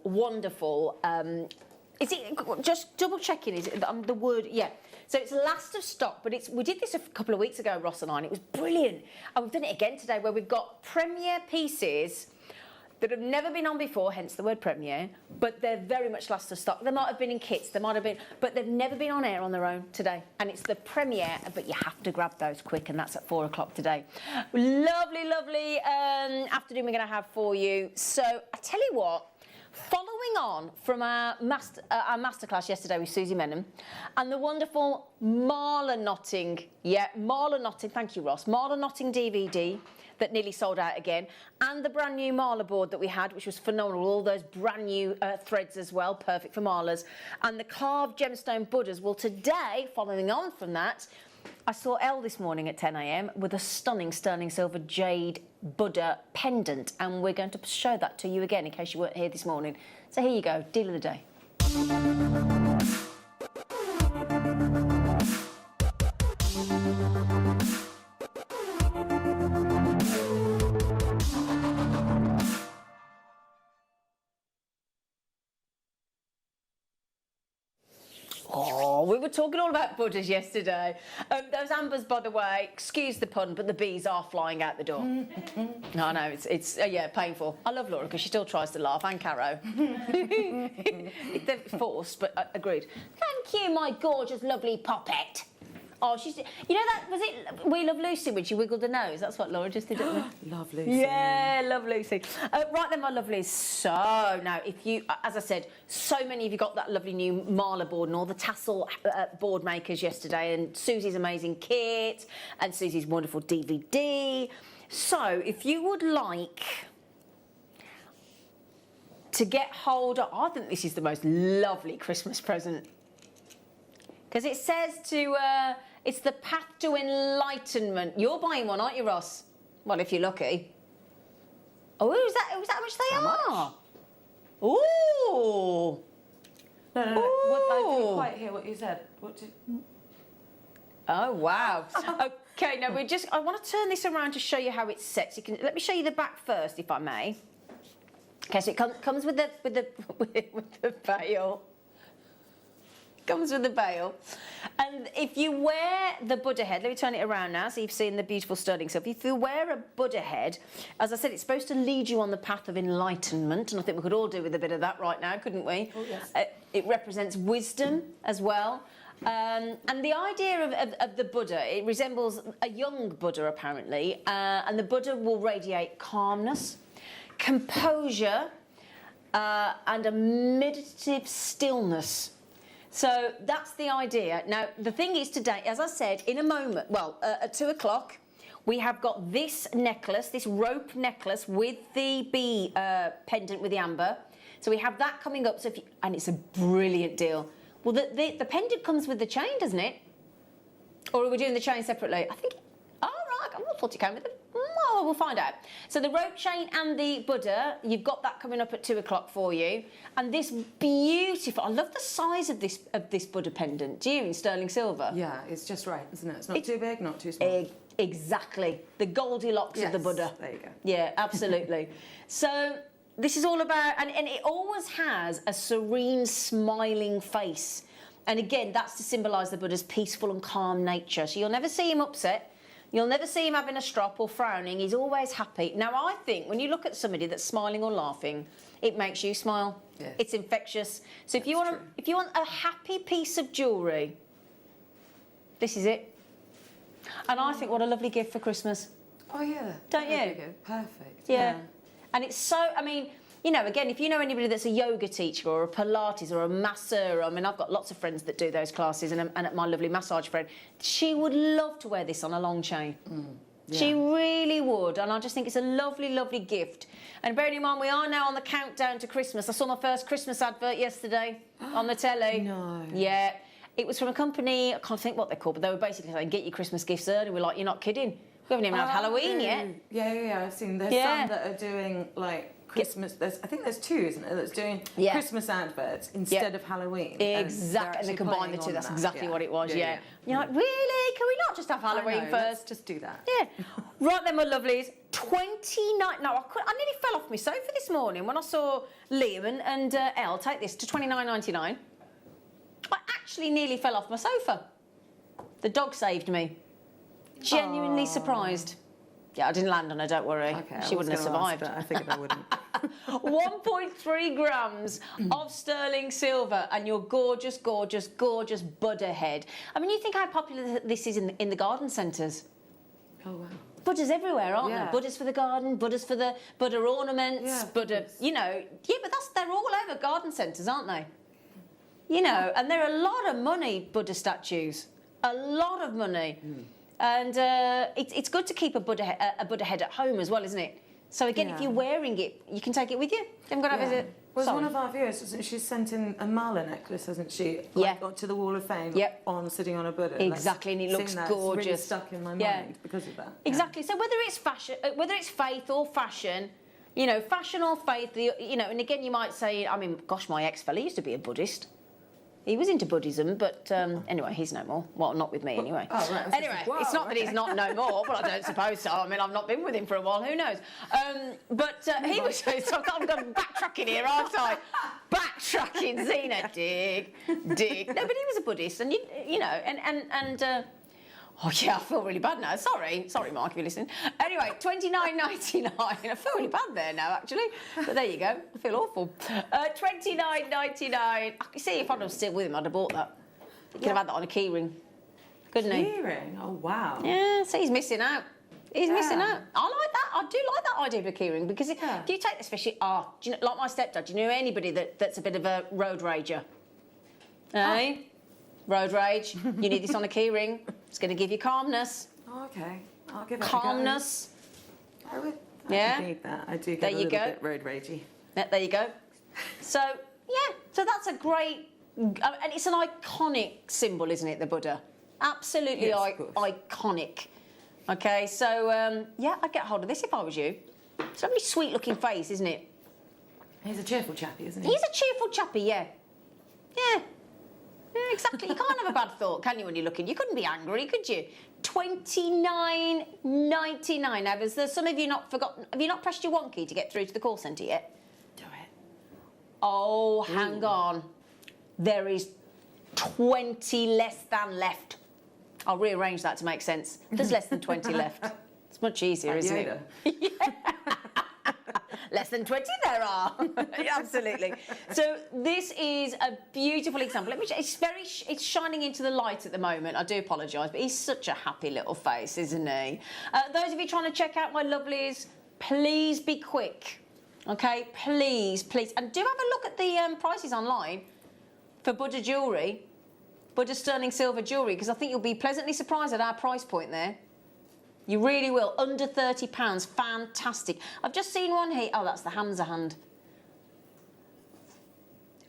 is it, just double checking, is it the word, yeah. So it's last of stock, but we did this a couple of weeks ago, Ross and I, and it was brilliant. And we've done it again today, where we've got premiere pieces that have never been on before, hence the word premiere, but they're very much last of stock. They might have been in kits, they might have been, but they've never been on air on their own today. And it's the premiere, but you have to grab those quick, and that's at 4 o'clock today. Lovely afternoon we're going to have for you. So I tell you what, following on from our masterclass yesterday with Suzie Mehnam and the wonderful Marla knotting, thank you, Ross, Marla knotting DVD that nearly sold out again, and the brand new Marla board that we had, which was phenomenal, all those brand new threads as well, perfect for Marlas, and the carved gemstone Buddhas. Well, today, following on from that, I saw Elle this morning at 10 a.m. with a stunning sterling silver jade Buddha pendant, and we're going to show that to you again in case you weren't here this morning. So here you go, deal of the day. Oh, we were talking all about Buddhas yesterday. Those ambers, by the way, excuse the pun, but the bees are flying out the door. I know, it's yeah, painful. I love Laura because she still tries to laugh, and Caro. They're forced, but agreed. Thank you, my gorgeous, lovely poppet. Oh, she's... You know that... Was it We Love Lucy when she wiggled her nose? That's what Laura just did, didn't we? Love Lucy. Yeah, love Lucy. Right then, my lovelies. So, now, if you... As I said, so many of you got that lovely new Marla board and all the tassel board makers yesterday, and Susie's amazing kit, and Susie's wonderful DVD. So, if you would like to get hold of... I think this is the most lovely Christmas present. Because it says to, it's the path to enlightenment. You're buying one, aren't you, Ross? Well, if you're lucky. Oh, is that how much they are? Ooh. No. I didn't quite hear what you said. Oh, wow. Okay, now I want to turn this around to show you how it's set. So let me show you the back first, if I may. Okay, so it comes with the veil. Comes with the veil, and if you wear the Buddha head, let me turn it around now so you've seen the beautiful sterling silver. If you wear a Buddha head, as I said, it's supposed to lead you on the path of enlightenment, and I think we could all do with a bit of that right now, couldn't we? Oh, yes. It represents wisdom as well, and the idea of the Buddha, it resembles a young Buddha apparently, and the Buddha will radiate calmness, composure, and a meditative stillness. So that's the idea. Now, the thing is today, as I said, in a moment, well, at 2 o'clock, we have got this necklace, this rope necklace with the pendant with the amber. So we have that coming up, and it's a brilliant deal. Well, the pendant comes with the chain, doesn't it? Or are we doing the chain separately? I think, oh, right, I thought it came with it. Well, we'll find out. So the rope chain and the Buddha, you've got that coming up at 2 o'clock for you. And this beautiful, I love the size of this Buddha pendant. Do you, in sterling silver? Yeah, it's just right, isn't it? It's not too big, not too small. Exactly. The Goldilocks of the Buddha. There you go. Yeah, absolutely. So this is all about, and it always has a serene, smiling face. And again, that's to symbolise the Buddha's peaceful and calm nature. So you'll never see him upset. You'll never see him having a strop or frowning. He's always happy. Now, I think when you look at somebody that's smiling or laughing, it makes you smile. Yes. It's infectious. So if you want a happy piece of jewellery, this is it. And I think what a lovely gift for Christmas. Oh, yeah. Don't you? There you go. Perfect. Yeah. And it's so, I mean, you know, again, if you know anybody that's a yoga teacher or a Pilates or a masseur, I mean, I've got lots of friends that do those classes, and my lovely massage friend, she would love to wear this on a long chain. Yeah. She really would, and I just think it's a lovely, lovely gift. And bearing in mind, we are now on the countdown to Christmas. I saw my first Christmas advert yesterday on the telly. No. Yeah. It was from a company, I can't think what they're called, but they were basically saying, get your Christmas gifts early. We're like, you're not kidding. We haven't even had Halloween yet. Yeah, I've seen. There's some that are doing, like, Christmas. I think there's two, isn't it, that's doing Christmas adverts instead of Halloween. Exactly, and they combine the two. That's exactly what it was, yeah. You're like, really? Can we not just have Halloween first? Let's just do that. Yeah. Right then, my lovelies. 29. No, I nearly fell off my sofa this morning when I saw Liam and Elle take this to $29.99. I actually nearly fell off my sofa. The dog saved me. Genuinely surprised. Yeah, I didn't land on her, don't worry. Okay, she wouldn't have survived. I figured I wouldn't. 1.3 grams of sterling silver and your gorgeous, gorgeous, gorgeous Buddha head. I mean, you think how popular this is in the garden centres? Oh, wow. Buddhas everywhere, aren't there? Buddhas for the garden, Buddhas for the Buddha ornaments, Buddha, you know. Yeah, but they're all over garden centres, aren't they? You know, and there are a lot of money, Buddha statues. A lot of money. And it's good to keep a Buddha head at home as well, isn't it? So again, if you're wearing it, you can take it with you. You haven't got to have it. Well, one of our viewers, she's sent in a mala necklace, hasn't she? Like, to the Wall of Fame, sitting on a Buddha. Exactly, and it looks gorgeous. It's really stuck in my mind because of that. Exactly. So whether it's fashion, whether it's faith or fashion, you know, fashion or faith, you know, and again, you might say, I mean, gosh, my ex-fella used to be a Buddhist. He was into Buddhism, but anyway, he's no more. Well, not with me anyway. Oh, right. Anyway, it's not that he's not no more, but I don't suppose so. I mean, I've not been with him for a while, who knows? But he was, so I'm going backtracking here, aren't I? Backtracking, Zena, dig. No, but he was a Buddhist, and you know, and oh yeah, I feel really bad now. Sorry, Mark, if you're listening. Anyway, $29.99. I feel really bad there now, actually. But there you go. I feel awful. $29.99. You see, if I'd have still with him, I'd have bought that. You could have had that on a key ring, couldn't he? Key ring? Oh wow. Yeah. See, he's missing out. He's missing out. I like that. I do like that idea of a key ring because if you take, especially, do you know, like my stepdad. Do you know anybody that's a bit of a road rager? Eh? Road rage. You need this on a key ring. It's going to give you calmness. Oh, okay. I'll give it calmness. I would. Yeah. I need that. I do get a little bit road ragey. Yeah, there you go. So yeah. So that's a great, and it's an iconic symbol, isn't it? The Buddha. Absolutely iconic. Okay. So yeah, I'd get hold of this if I was you. It's a very sweet-looking face, isn't it? He's a cheerful chappy, isn't he? He's a cheerful chappy. Yeah. Yeah. Yeah, exactly. You can't have a bad thought, can you, when you're looking? You couldn't be angry, could you? $29.99. Now, has there some of you not forgotten? Have you not pressed your one key to get through to the call centre yet? Do it. Oh, hang on. There is 20 less than left. I'll rearrange that to make sense. There's less than 20 left. It's much easier, isn't it? Yeah. Less than 20 there are. Absolutely. So this is a beautiful example. It's shining into the light at the moment. I do apologise, but he's such a happy little face, isn't he? Those of you trying to check out my lovelies, please be quick. Okay, please. And do have a look at the prices online. for Buddha jewellery, Buddha sterling silver jewellery, because I think you'll be pleasantly surprised at our price point there. You really will. Under £30. Fantastic. I've just seen one here. Oh, that's the Hamza hand.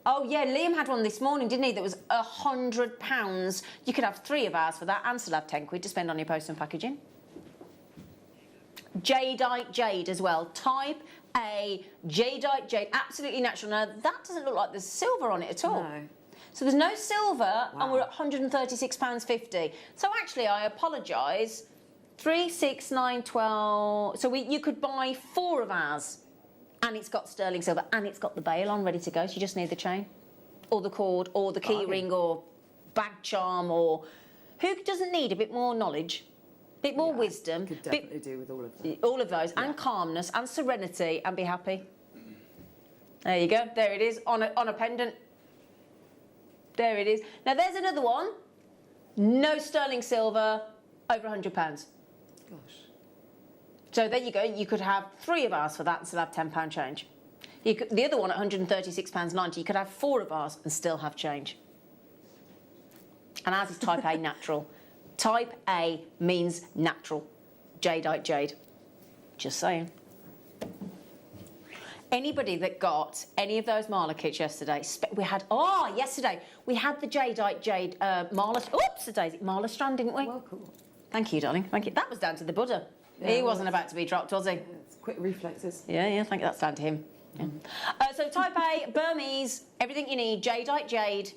Oh, yeah, Liam had one this morning, didn't he? That was £100. You could have 3 of ours for that and still have 10 quid to spend on your post and packaging. Jadeite jade as well. Type A jadeite jade. Absolutely natural. Now, that doesn't look like there's silver on it at all. No. So there's no silver, and we're at £136.50. So actually, I apologise. 3, 6, 9, 12. So you could buy 4 of ours, and it's got sterling silver, and it's got the bail on ready to go. So you just need the chain, or the cord, or the key ring, or bag charm, or who doesn't need a bit more knowledge, a bit more wisdom? Could definitely do with all of them. All of those, and calmness, and serenity, and be happy. There you go. There it is on a pendant. There it is. Now there's another one. No sterling silver, over £100. Gosh. So there you go. You could have 3 of ours for that and still have £10 change. The other one at £136.90. You could have 4 of ours and still have change. And ours is Type A natural. Type A means natural. Jadeite jade. Just saying. Anybody that got any of those Marla kits yesterday, yesterday we had the Jadeite jade Marla. Oops, daisy Marla strand, didn't we? Well, cool. Thank you, darling. Thank you. That was down to the Buddha. Yeah, he wasn't about to be dropped, was he? Yeah, it's quick reflexes. Yeah. Thank you. That's down to him. Yeah. So Type A, Burmese, everything you need. Jadeite jade,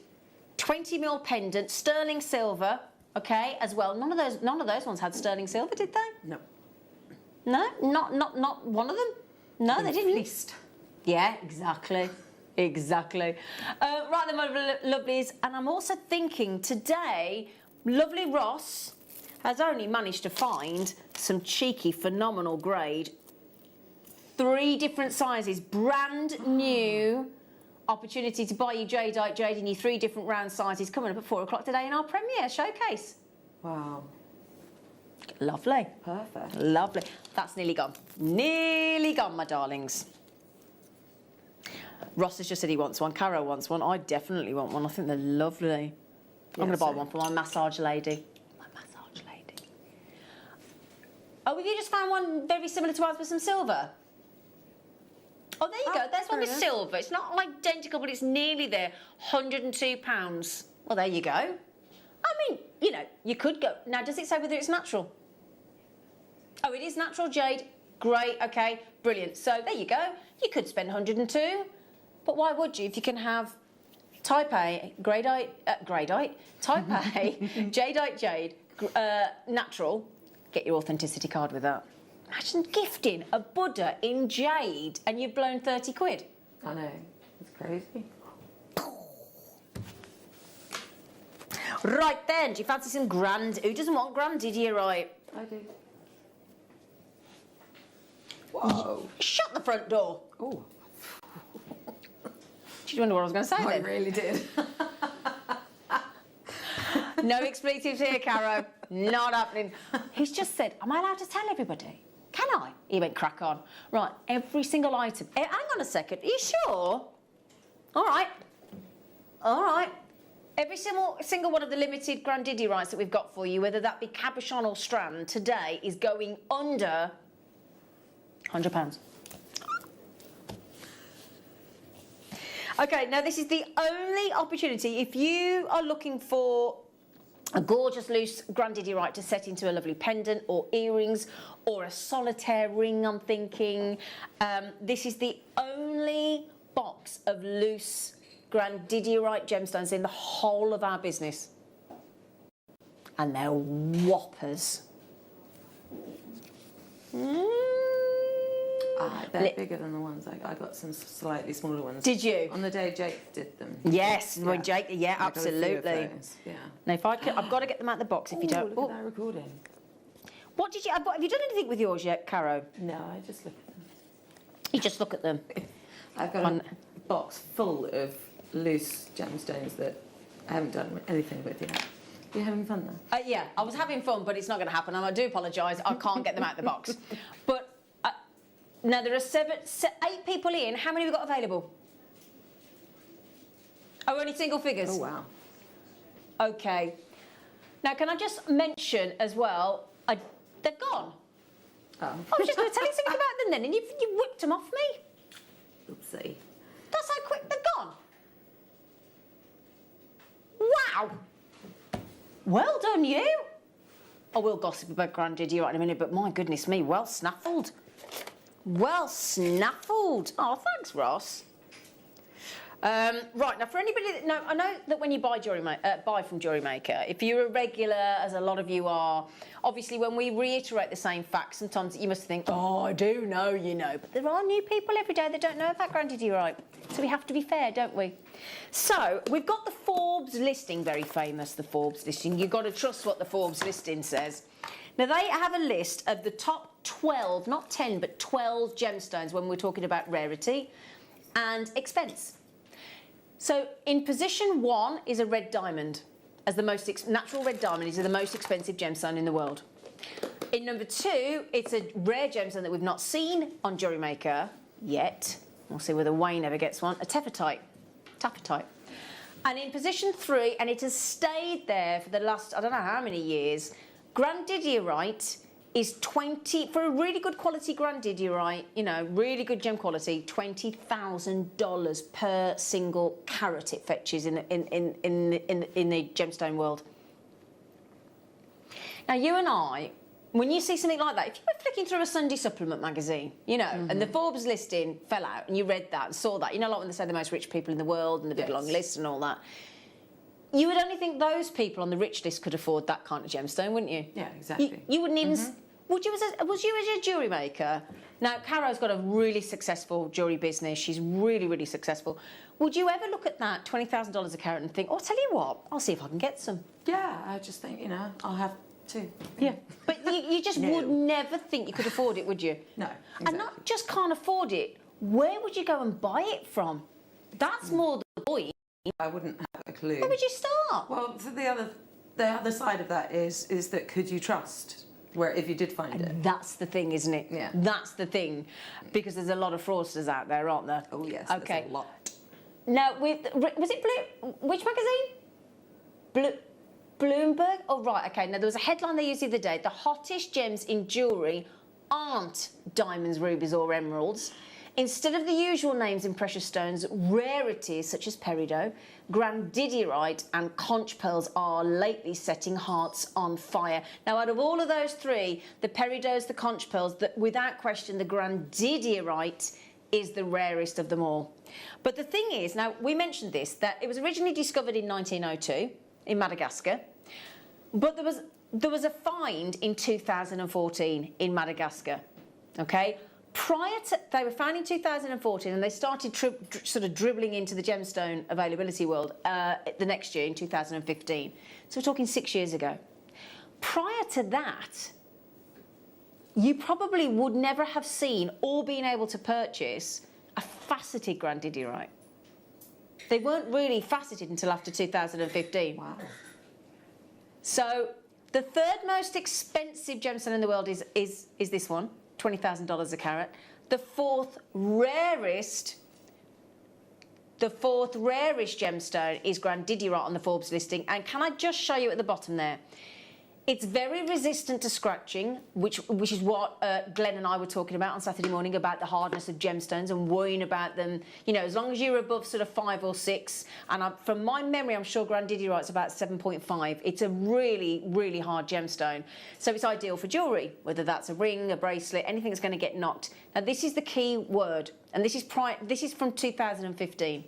20mm pendant, sterling silver. Okay, as well. None of those ones had sterling silver, did they? No. No, not one of them. No, they didn't. Fleeced. Yeah, exactly. Exactly. Right then, my lovelies, and I'm also thinking today, lovely Ross has only managed to find some cheeky, phenomenal grade. 3 different sizes, brand new opportunity to buy you Jadeite jade in your 3 different round sizes coming up at 4 o'clock today in our premiere showcase. Wow. Lovely. Perfect. Lovely. That's nearly gone. Nearly gone, my darlings. Ross has just said he wants one. Caro wants one. I definitely want one. I think they're lovely. I'm going to buy one for my massage lady. My massage lady. Oh, have you just found one very similar to ours with some silver? Oh, there you go. There's one with silver. It's not identical, but it's nearly there. £102. Well, there you go. I mean, you know, you could go. Now, does it say whether it's natural? Oh, it is natural jade. Great. Okay. Brilliant. So there you go. You could spend 102, but why would you if you can have Type A, Type A, Jadeite jade, natural. Get your authenticity card with that. Imagine gifting a Buddha in jade and you've blown 30 quid. I know. It's crazy. Right then, do you fancy some grand? Who doesn't want grandiddy, right? I do. Whoa. Shut the front door. Oh. Did you wonder what I was going to say then? I really did. No expletives here, Caro. Not happening. He's just said, am I allowed to tell everybody? Can I? He went, crack on. Right, every single item. Hang on a second. Are you sure? All right. All right. Every single one of the limited grandiddy rights that we've got for you, whether that be cabochon or strand, today is going under £100. Okay, now this is the only opportunity. If you are looking for a gorgeous loose grandiddy right to set into a lovely pendant or earrings or a solitaire ring, I'm thinking, this is the only box of loose grandidierite gemstones in the whole of our business. And they're whoppers. They're bigger than the ones I got some slightly smaller ones. Did you? On the day Jake did them. Yes, yeah. when Jake, yeah, I got a few of absolutely. those, yeah. Now, if I could, I've got to get them out of the box if you don't. Look at that recording. What did you? Have you done anything with yours yet, Caro? No, I just look at them. You just look at them. I've got a box full of loose gemstones that I haven't done anything with yet. Are you having fun though? Yeah, I was having fun, but it's not going to happen, and I do apologise. I can't get them out of the box. But now there are 8 people in. How many have we got available? Oh, only single figures? Oh, wow. Okay. Now, can I just mention as well, they're gone. Oh. I was just going to tell you something about them then, and you whipped them off me. Oopsie. That's how quick they're gone. Wow. Well done, you. I will gossip about Grandidierite in a minute, but my goodness me, well snaffled. Well snaffled. Oh, thanks, Ross. Right, now for anybody that I know that when you buy from Jewellery Maker, if you're a regular, as a lot of you are, obviously when we reiterate the same facts, sometimes you must think, oh, I do know, you know, but there are new people every day that don't know about Grandidierite, so we have to be fair, don't we? So, we've got the Forbes listing, very famous, the Forbes listing. You've got to trust what the Forbes listing says. Now, they have a list of the top 12, not 10, but 12 gemstones when we're talking about rarity and expense. So in position 1 is a red diamond, as the most natural red diamond is the most expensive gemstone in the world. In number 2, it's a rare gemstone that we've not seen on Jewellery Maker yet. We'll see whether Wayne ever gets one. A tapatite. And in position 3, and it has stayed there for the last, I don't know how many years, Grandidierite is 20, for a really good quality Grandidierite, you know, really good gem quality, $20,000 per single carat it fetches in the gemstone world. Now, you and I, when you see something like that, if you were flicking through a Sunday supplement magazine, you know, and the Forbes listing fell out, and you read that and saw that, you know, like when they say the most rich people in the world and the big long list and all that, you would only think those people on the rich list could afford that kind of gemstone, wouldn't you? Yeah, exactly. You wouldn't even... Was you as a jewellery maker? Now, Caro's got a really successful jewellery business. She's really, really successful. Would you ever look at that $20,000 a carat and think, oh, I'll tell you what, I'll see if I can get some? Yeah, I just think, you know, I'll have 2. Yeah. But you just would never think you could afford it, would you? No, exactly. And not just can't afford it, where would you go and buy it from? That's more the point. I wouldn't have a clue. Where would you start? Well, so the other side of that is that could you trust where if you did find it? That's the thing, isn't it? Yeah. That's the thing, because there's a lot of fraudsters out there, aren't there? Oh yes. Okay. There's a lot. Now, was it Blue? Which magazine? Bloomberg. Oh right. Okay. Now there was a headline they used the other day: the hottest gems in jewellery aren't diamonds, rubies, or emeralds. Instead of the usual names in precious stones, rarities such as peridot, grandidierite and conch pearls are lately setting hearts on fire. Now, out of all of those 3, the peridots, the conch pearls, without question, the grandidierite is the rarest of them all. But the thing is, now, we mentioned this, that it was originally discovered in 1902 in Madagascar, but there was a find in 2014 in Madagascar, okay? They were found in 2014, and they started sort of dribbling into the gemstone availability world the next year in 2015. So we're talking 6 years ago. Prior to that, you probably would never have seen or been able to purchase a faceted grandidierite. They weren't really faceted until after 2015. Wow. So the 3rd most expensive gemstone in the world is this one. $20,000 a carat. The fourth rarest gemstone is grandidierite on the Forbes listing. And can I just show you at the bottom there? It's very resistant to scratching, which is what Glenn and I were talking about on Saturday morning, about the hardness of gemstones and worrying about them. You know, as long as you're above sort of 5 or 6, and from my memory, I'm sure grandidierite's about 7.5. It's a really, really hard gemstone. So it's ideal for jewellery, whether that's a ring, a bracelet, anything that's going to get knocked. Now, this is the key word, and this is from 2015.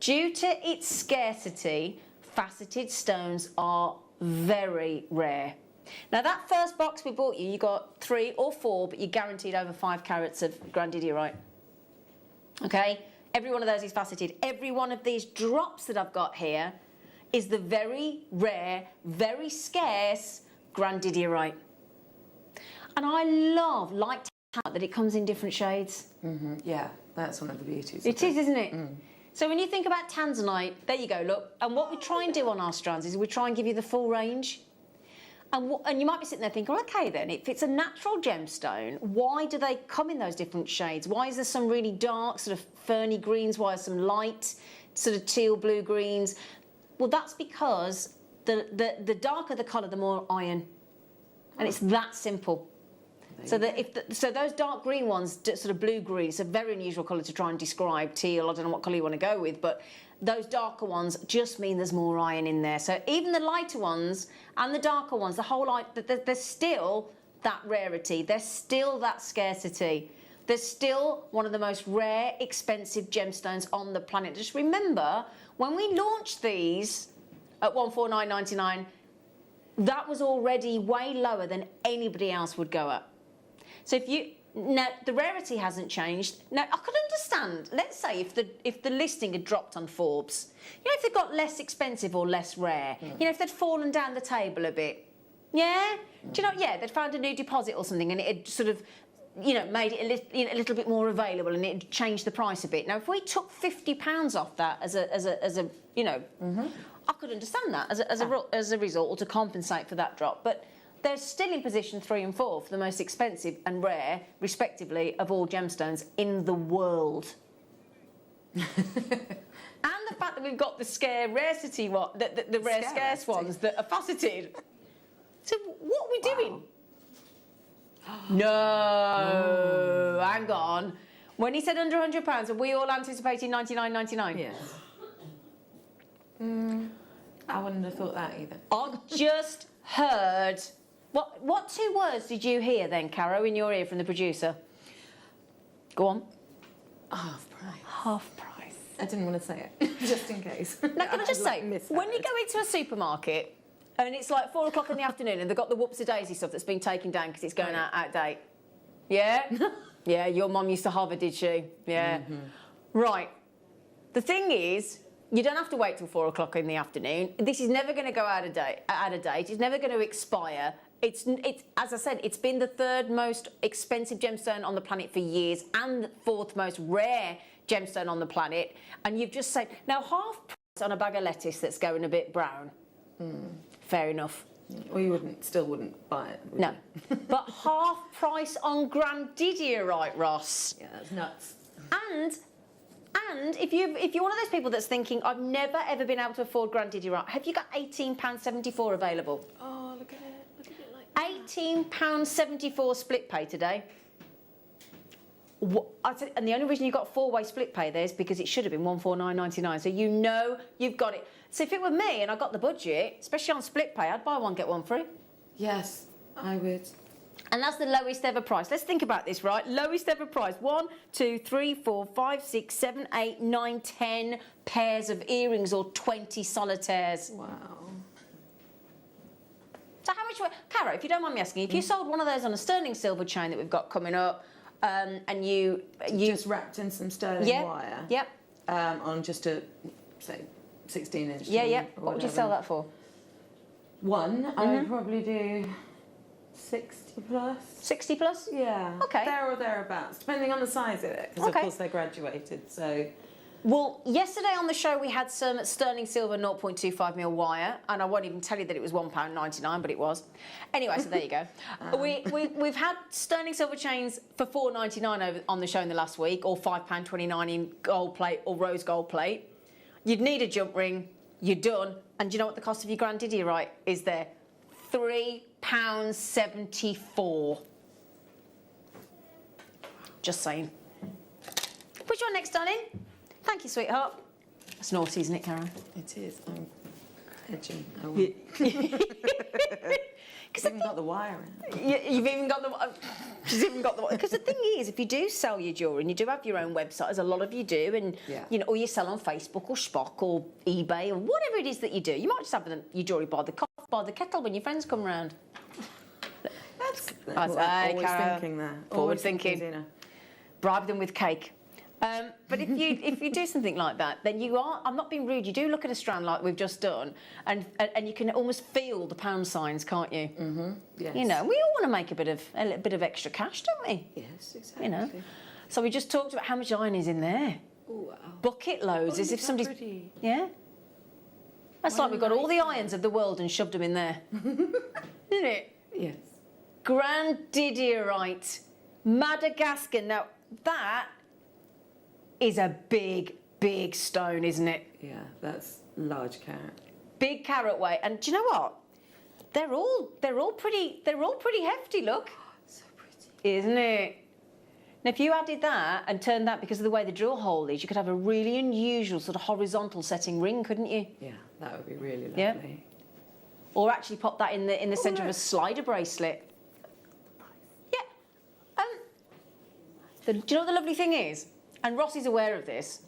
Due to its scarcity, faceted stones are very rare. Now, that first box we bought you got 3 or 4, but you're guaranteed over 5 carats of grandidierite. Okay? Every one of those is faceted. Every one of these drops that I've got here is the very rare, very scarce grandidierite. And I like that it comes in different shades. Mm-hmm. Yeah, that's one of the beauties. It is, isn't it? Mm. So when you think about Tanzanite, there you go, look. And what we try and do on our strands is we try and give you the full range. And you might be sitting there thinking, well, OK, then, if it's a natural gemstone, why do they come in those different shades? Why is there some really dark, sort of ferny greens? Why is some light sort of teal blue greens. Well, that's because the darker the colour, the more iron. And it's that simple. So that so those dark green ones, sort of blue green, it's a very unusual colour to try and describe. Teal, I don't know what colour you want to go with, but those darker ones just mean there's more iron in there. So even the lighter ones and the darker ones, the whole there's still that rarity. There's still that scarcity. There's still one of the most rare, expensive gemstones on the planet. Just remember, when we launched these at $149.99, that was already way lower than anybody else would go at. So now the rarity hasn't changed. Now I could understand. Let's say if the listing had dropped on Forbes, you know, if they got less expensive or less rare, you know, if they'd fallen down the table a bit, yeah. Do you know? Yeah, they'd found a new deposit or something, and it had sort of, you know, made it a little bit more available, and it had changed the price a bit. Now, if we took £50 off that as a you know, I could understand that as a result, or to compensate for that drop, but. They're still in position 3 and 4 for the most expensive and rare, respectively, of all gemstones in the world. And the fact that we've got the scarcity the rare scarce ones that are faceted. So what are we doing? No, hang on. When he said under £100, are we all anticipating $99.99? Yes. I wouldn't have thought that either. I've just heard. What 2 words did you hear then, Caro, in your ear from the producer? Go on. Half price. Half price. I didn't want to say it, just in case. Now, can I just say, when you go into a supermarket and it's like 4 o'clock in the afternoon and they've got the whoopsie-daisy stuff that's been taken down because it's going out date. Yeah? Yeah, your mum used to hover, did she? Yeah. Right. The thing is, you don't have to wait till 4 o'clock in the afternoon. This is never going to go out of date. It's never going to expire. It's as I said, it's been the 3rd most expensive gemstone on the planet for years and the 4th most rare gemstone on the planet. And you've just said, now half price on a bag of lettuce that's going a bit brown. Fair enough. Well, you still wouldn't buy it. Would no. But half price on grandidierite, Ross. Yeah, that's nuts. And if you're one of those people that's thinking, I've never ever been able to afford grandidierite, have you got £18.74 available? Oh, look at it. £18.74 split pay today. And the only reason you got 4-way split pay there is because it should have been $149.99. So you know you've got it. So if it were me and I got the budget, especially on split pay, I'd buy 1 get 1 free. Yes, I would. And that's the lowest ever price. Let's think about this, right? Lowest ever price. 1, 2, 3, 4, 5, 6, 7, 8, 9, 10 pairs of earrings or 20 solitaires. Wow. So how much? Caro, if you don't mind me asking, if you sold one of those on a sterling silver chain that we've got coming up, and you just wrapped in some sterling wire. Yep. On just a say 16-inch. Yeah. What would you sell that for? One, I would probably do 60 plus. 60 plus? Yeah. Okay. There or thereabouts, depending on the size of it, because of course they're graduated. So. Well, yesterday on the show we had some sterling silver 0.25mm wire, and I won't even tell you that it was £1.99, but it was. Anyway, so there you go. We've had sterling silver chains for £4.99 over on the show in the last week, or £5.29 in gold plate or rose gold plate. You'd need a jump ring. You're done. And do you know what the cost of your grandidierite is there? £3.74. Just saying. What's your next, darling? Thank you, sweetheart. That's naughty, isn't it, Karen? It is. I'm edging. Because I've even got the wire in. You've even got the. She's even got the. Because the thing is, if you do sell your jewellery and you do have your own website, as a lot of you do, and you know, or you sell on Facebook or Spock or eBay or whatever it is that you do, you might just have your jewellery by the kettle when your friends come round. That's always thinking there. Forward thinking. Zena. Bribe them with cake. But if you do something like that, then you are. I'm not being rude. You do look at a strand like we've just done, and you can almost feel the pound signs, can't you? Mm-hmm. Yes. You know, we all want to make a little bit of extra cash, don't we? Yes, exactly. You know. So we just talked about how much iron is in there. Oh, wow. Bucket loads, as if somebody's. Pretty. Yeah. That's like we've got all the irons of the world and shoved them in there, isn't it? Yes. Grandidierite, Madagascar. Now that is a big big stone, isn't it? Yeah, that's large carat. Big carat weight. And do you know what? They're all pretty hefty, look. So pretty. Isn't it? Now, if you added that and turned that because of the way the drill hole is, you could have a really unusual sort of horizontal setting ring, couldn't you? Yeah, that would be really lovely. Yeah. Or actually pop that in the centre of a slider bracelet. Yeah. Do you know what the lovely thing is? And Ross is aware of this.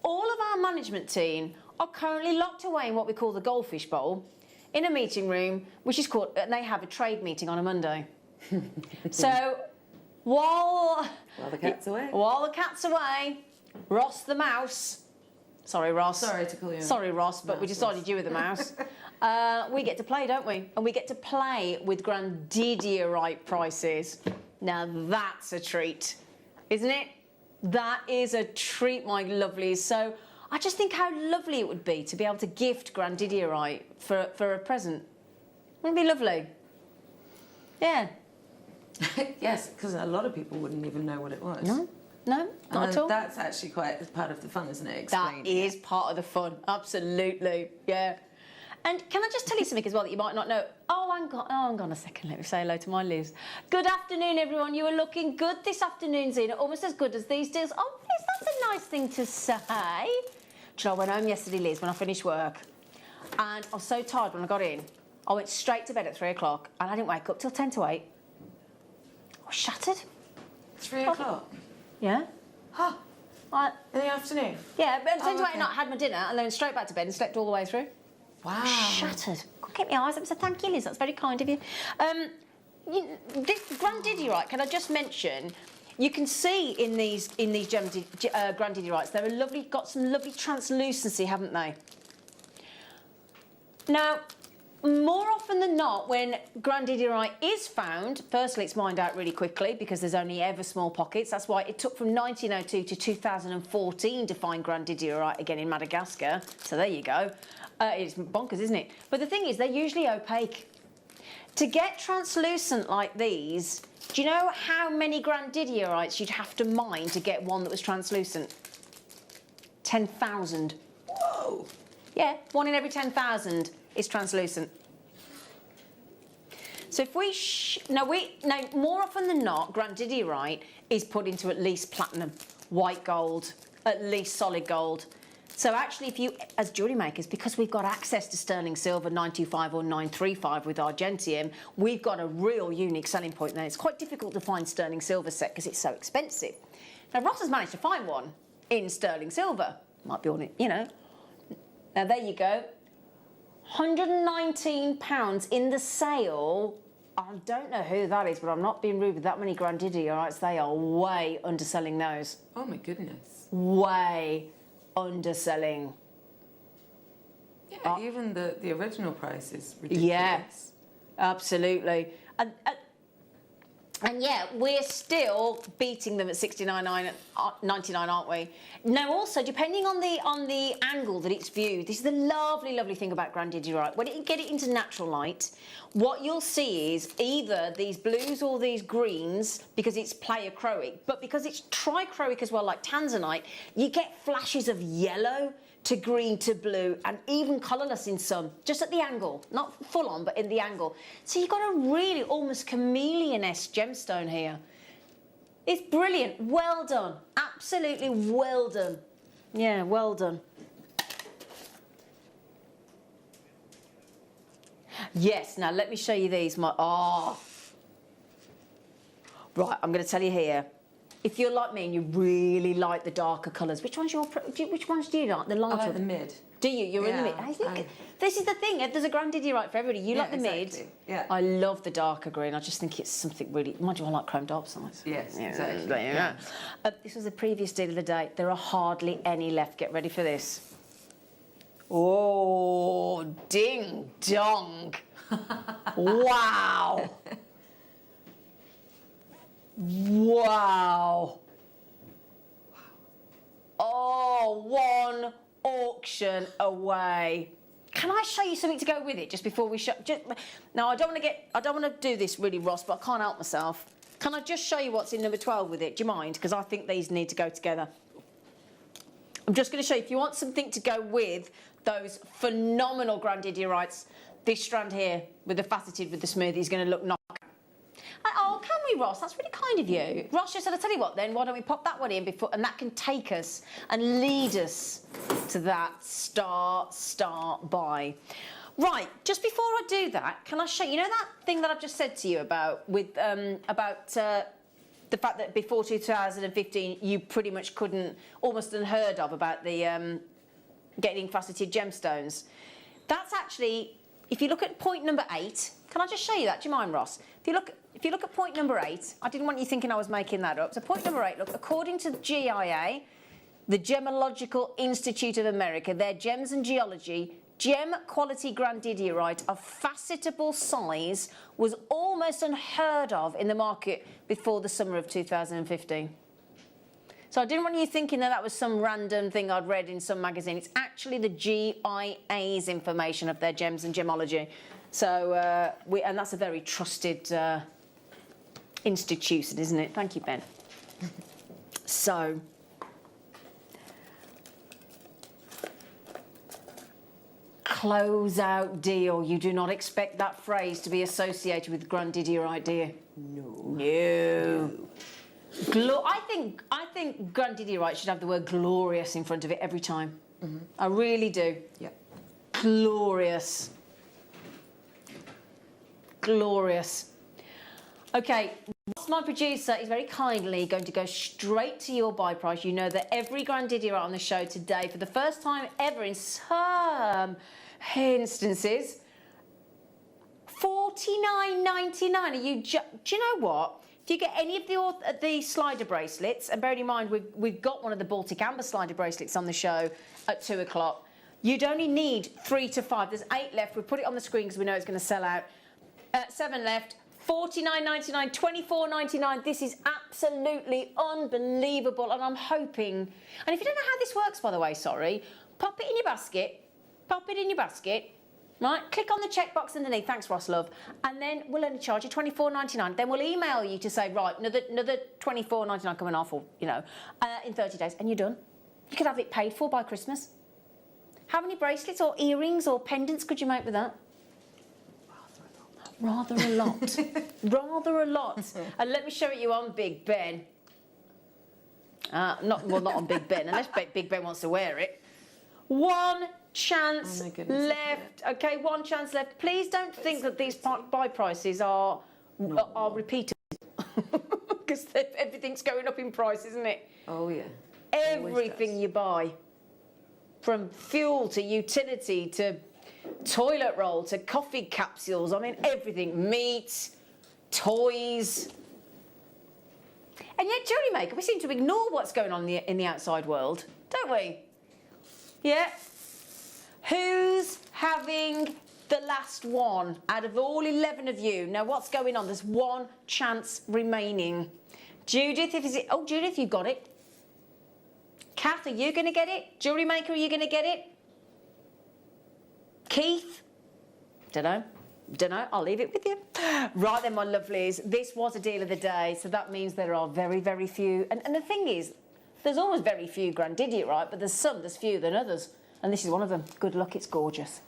All of our management team are currently locked away in what we call the goldfish bowl in a meeting room, which is called, and they have a trade meeting on a Monday. So while the cat's away. While the cat's away, Ross the mouse. Sorry, Ross. Sorry to call you. Sorry, Ross, but we decided you were the mouse. We get to play, don't we? And we get to play with grandidierite prices. Now that's a treat, isn't it? That is a treat, my lovelies. So I just think how lovely it would be to be able to gift grandidierite for a present. Wouldn't it be lovely? Yeah. Yes, because a lot of people wouldn't even know what it was. No, not at all. That's actually quite part of the fun, isn't it? That is part of the fun, absolutely, yeah. And can I just tell you something as well that you might not know? Oh, hang on a second, let me say hello to my Liz. Good afternoon, everyone. You are looking good this afternoon, Zena, almost as good as these days. Oh, Liz, that's a nice thing to say. Do you know, I went home yesterday, Liz, when I finished work, and I was so tired when I got in. I went straight to bed at 3 o'clock, and I didn't wake up till 10 to 8. I was shattered. 3 o'clock? Yeah. Huh. In the afternoon? Yeah, but 10 to 8 at night, I had my dinner, and then went straight back to bed and slept all the way through. Wow. Shattered. Couldn't get my eyes up, so thank you, Liz. That's very kind of you. This grandidierite, can I just mention, you can see in these grandiderites, they're got some lovely translucency, haven't they? Now, more often than not, when grandidierite is found, firstly, it's mined out really quickly because there's only ever small pockets. That's why it took from 1902 to 2014 to find grandidierite again in Madagascar. So there you go. It's bonkers, isn't it? But the thing is, they're usually opaque. To get translucent like these, do you know how many grandidierites you'd have to mine to get one that was translucent? 10,000. Whoa! Yeah, 1 in every 10,000 is translucent. So if we now more often than not, grandidierite is put into at least platinum, white gold, at least solid gold. So actually, if you, as jewellery makers, because we've got access to sterling silver 925 or 935 with argentium, we've got a real unique selling point there. It's quite difficult to find sterling silver set because it's so expensive. Now Ross has managed to find one in sterling silver. Might be on it, you know. Now there you go. £119 in the sale. I don't know who that is, but I'm not being rude with that many grandidierites. They are way underselling those. Oh my goodness. Way underselling. Yeah, even the original price is ridiculous. Yeah, absolutely. And yeah, we're still beating them at $69.99, aren't we? Now, also, depending on the angle that it's viewed, this is the lovely, lovely thing about grandidierite. When you get it into natural light, what you'll see is either these blues or these greens, because it's pleochroic, but because it's trichroic as well, like Tanzanite, you get flashes of yellow to green to blue and even colourless in some, just at the angle, not full on, but in the angle. So you've got a really almost chameleon-esque gemstone here. It's brilliant, well done, absolutely well done. Yeah, well done. Yes, now let me show you these, Right, I'm going to tell you here. If you're like me and you really like the darker colours, which ones do you like? The lighter? I like the mid. Do you? You're in the mid. I think this is the thing. There's a grandidierite for everybody. You like the mid. Yeah. I love the darker green. I just think it's something really. Mind you, I like chrome diopside. Yes, yeah, exactly. Yeah. This was the previous deal of the day. There are hardly any left. Get ready for this. Oh, ding dong! Wow. Wow. Oh, one auction away. Can I show you something to go with it just before we show? No, I don't want to do this really, Ross, but I can't help myself. Can I just show you what's in number 12 with it? Do you mind? Because I think these need to go together. I'm just going to show you, if you want something to go with those phenomenal grandidiorites, this strand here with the faceted with the smoothie is going to look knockout. Oh, can we, Ross? That's really kind of you. Ross just said, I'll tell you what then, why don't we pop that one in before, and that can take us and lead us to that start by. Right, just before I do that, can I show you know that thing that I've just said to you about with the fact that before 2015 you pretty much couldn't, almost unheard of about the getting faceted gemstones. That's actually, if you look at point number 8, can I just show you that? Do you mind, Ross? If you look at point number 8, I didn't want you thinking I was making that up. So point number 8, look, according to the GIA, the Gemological Institute of America, their gems and geology, gem quality grandidiorite of facetable size was almost unheard of in the market before the summer of 2015. So I didn't want you thinking that that was some random thing I'd read in some magazine. It's actually the GIA's information of their gems and gemology. So, and that's a very trusted institution, isn't it? Thank you, Ben. So, close-out deal. You do not expect that phrase to be associated with grandidiorite, do you? No. I think grandidiorite should have the word glorious in front of it every time. Mm-hmm. I really do. Yeah. Glorious. Glorious. Okay, my producer is very kindly going to go straight to your buy price. You know that every grandidiorite on the show today, for the first time ever in some instances, $49.99. Are you? Do you know what? If you get any of the slider bracelets, and bearing in mind we've got one of the Baltic Amber slider bracelets on the show at 2 o'clock, you'd only need 3 to 5. There's 8 left. We'll put it on the screen because we know it's going to sell out. 7 left. $49.99, $24.99. This is absolutely unbelievable, and I'm hoping. And if you don't know how this works, by the way, sorry, pop it in your basket. Pop it in your basket. Right, click on the checkbox underneath. Thanks, Ross, love. And then we'll only charge you $24.99. Then we'll email you to say, right, another $24.99 coming off, or in 30 days, and you're done. You could have it paid for by Christmas. How many bracelets or earrings or pendants could you make with that? Rather a lot. Rather a lot. And let me show you on Big Ben. Not on Big Ben, unless Big Ben wants to wear it. One chance left. Okay, one chance left. Please don't think that these buy prices are repeated. Because everything's going up in price, isn't it? Oh, yeah. Everything you buy. From fuel to utility to toilet roll to coffee capsules, I mean everything, meat, toys. And yet Jewellery Maker, we seem to ignore what's going on in the outside world, don't we? Yeah. Who's having the last one out of all 11 of you? Now what's going on? There's one chance remaining. Judith, Judith, you got it. Kath, are you going to get it? Jewellery Maker, are you going to get it? Keith? Dunno. I'll leave it with you. Right then, my lovelies, this was a deal of the day, so that means there are very, very few. And the thing is, there's always very few grandidiorite, but there's fewer than others. And this is one of them. Good luck, it's gorgeous.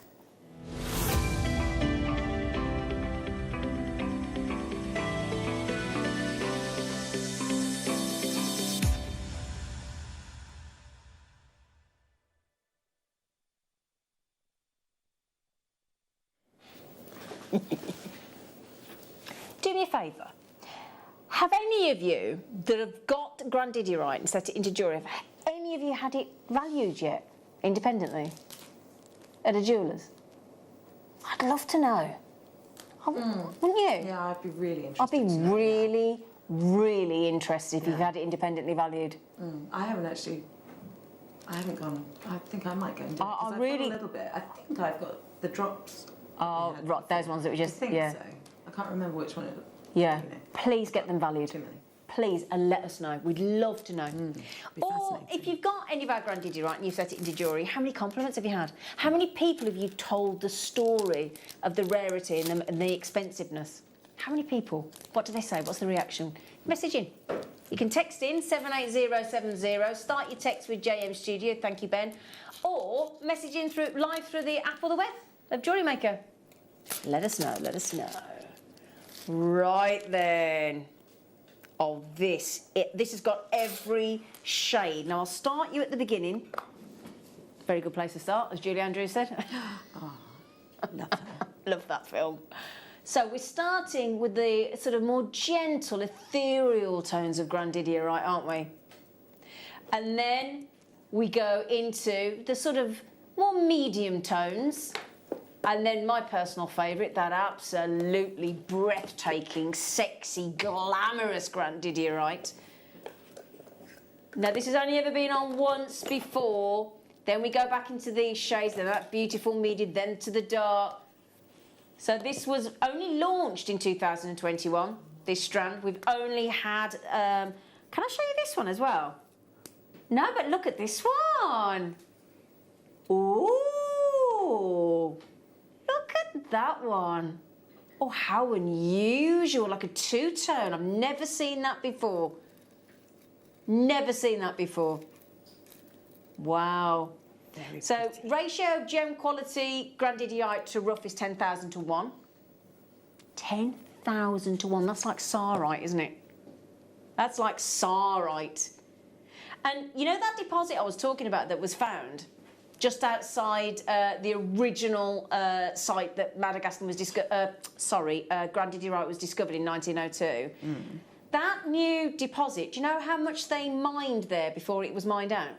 Do me a favour. Have any of you that have got grandidiorite and set it into jewellery, have any of you had it valued yet, independently, at a jeweller's? I'd love to know. Wouldn't you? Yeah, I'd be really interested. I'd be really, really interested if you've had it independently valued. I haven't gone. I think I might go and do it. I've got a little bit. I think I've got the drops. Oh, right, those ones that we just... I think so. I can't remember which one it was. Yeah. Please get them valued. Please, and let us know. We'd love to know. Or if you've got any of our grandidiorite and you've set it into jewellery, how many compliments have you had? How many people have you told the story of the rarity and the expensiveness? How many people? What do they say? What's the reaction? Message in. You can text in 78070, start your text with JM Studio, thank you Ben, or message in live through the app or the web of Jewellery Maker. Let us know, let us know. Right then. Oh, this has got every shade. Now I'll start you at the beginning. Very good place to start, as Julie Andrews said. Oh, love her. Love that film. So we're starting with the sort of more gentle, ethereal tones of Grandidierite, aren't we? And then we go into the sort of more medium tones. And then my personal favourite, that absolutely breathtaking, sexy, glamorous Grandidierite. Now this has only ever been on once before. Then we go back into these shades, then that beautiful medium, then to the dark. So this was only launched in 2021, this strand. We've only had, can I show you this one as well? No, but look at this one. Ooh, look at that one. Oh, how unusual, like a two-tone. I've never seen that before. Never seen that before. Wow. Very so pretty. Ratio of gem quality Grandidierite to rough is 10,000 to 1. 10,000 to 1. That's like Sarite, isn't it? That's like Sarite. And you know that deposit I was talking about that was found just outside the original site that Madagascar was Grandidierite was discovered in 1902. Mm. That new deposit, do you know how much they mined there before it was mined out?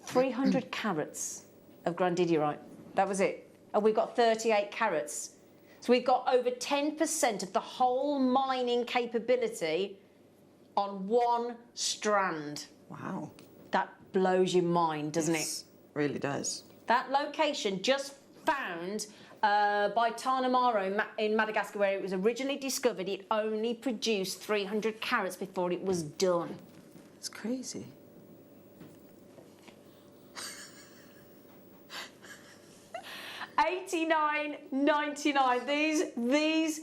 300 carats of Grandidierite. That was it. And we've got 38 carats. So we've got over 10% of the whole mining capability on one strand. Wow. That blows your mind, doesn't it? Really does. That location just found by Tanamaro in Madagascar, where it was originally discovered, it only produced 300 carats before it was done. It's crazy. $89.99.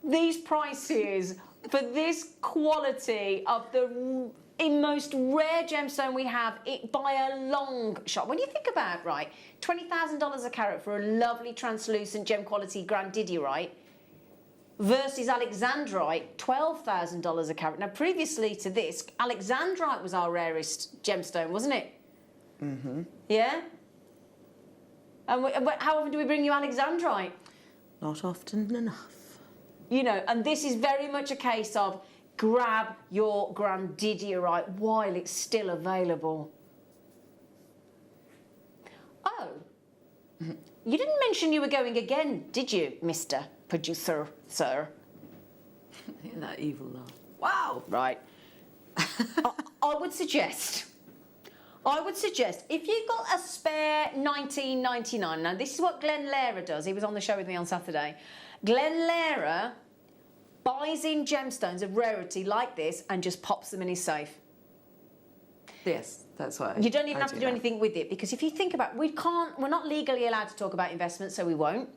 These prices for this quality of the most rare gemstone we have, it by a long shot. When you think about it, right, $20,000 a carat for a lovely translucent gem quality Grandidierite versus Alexandrite, $12,000 a carat. Now, previously to this, Alexandrite was our rarest gemstone, wasn't it? Mm-hmm. Yeah? And how often do we bring you Alexandrite? Not often enough. You know, and this is very much a case of grab your Grandidierite while it's still available. Oh, you didn't mention you were going again, did you, Mr. Producer, sir? That evil laugh. Wow. Right. I would suggest, if you've got a spare $19.99, now this is what Glenn Lehrer does. He was on the show with me on Saturday. Glenn Lehrer buys in gemstones of rarity like this and just pops them in his safe. Yes, that's why. You don't even have to do anything with it, because if you think about it, we're not legally allowed to talk about investments, so we won't.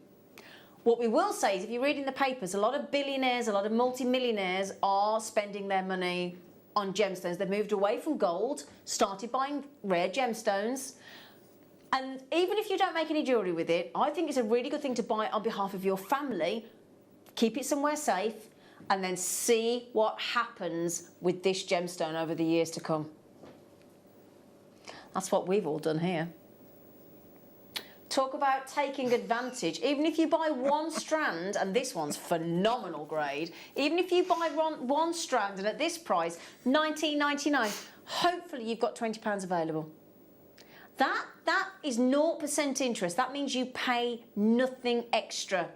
What we will say is, if you read in the papers, a lot of billionaires, a lot of multimillionaires are spending their money on gemstones. They've moved away from gold, started buying rare gemstones. And even if you don't make any jewellery with it, I think it's a really good thing to buy on behalf of your family. Keep it somewhere safe, and then see what happens with this gemstone over the years to come. That's what we've all done here. Talk about taking advantage. Even if you buy one strand, and this one's phenomenal grade, even if you buy one strand and at this price, $19.99, hopefully you've got £20 available. That is 0% interest. That means you pay nothing extra.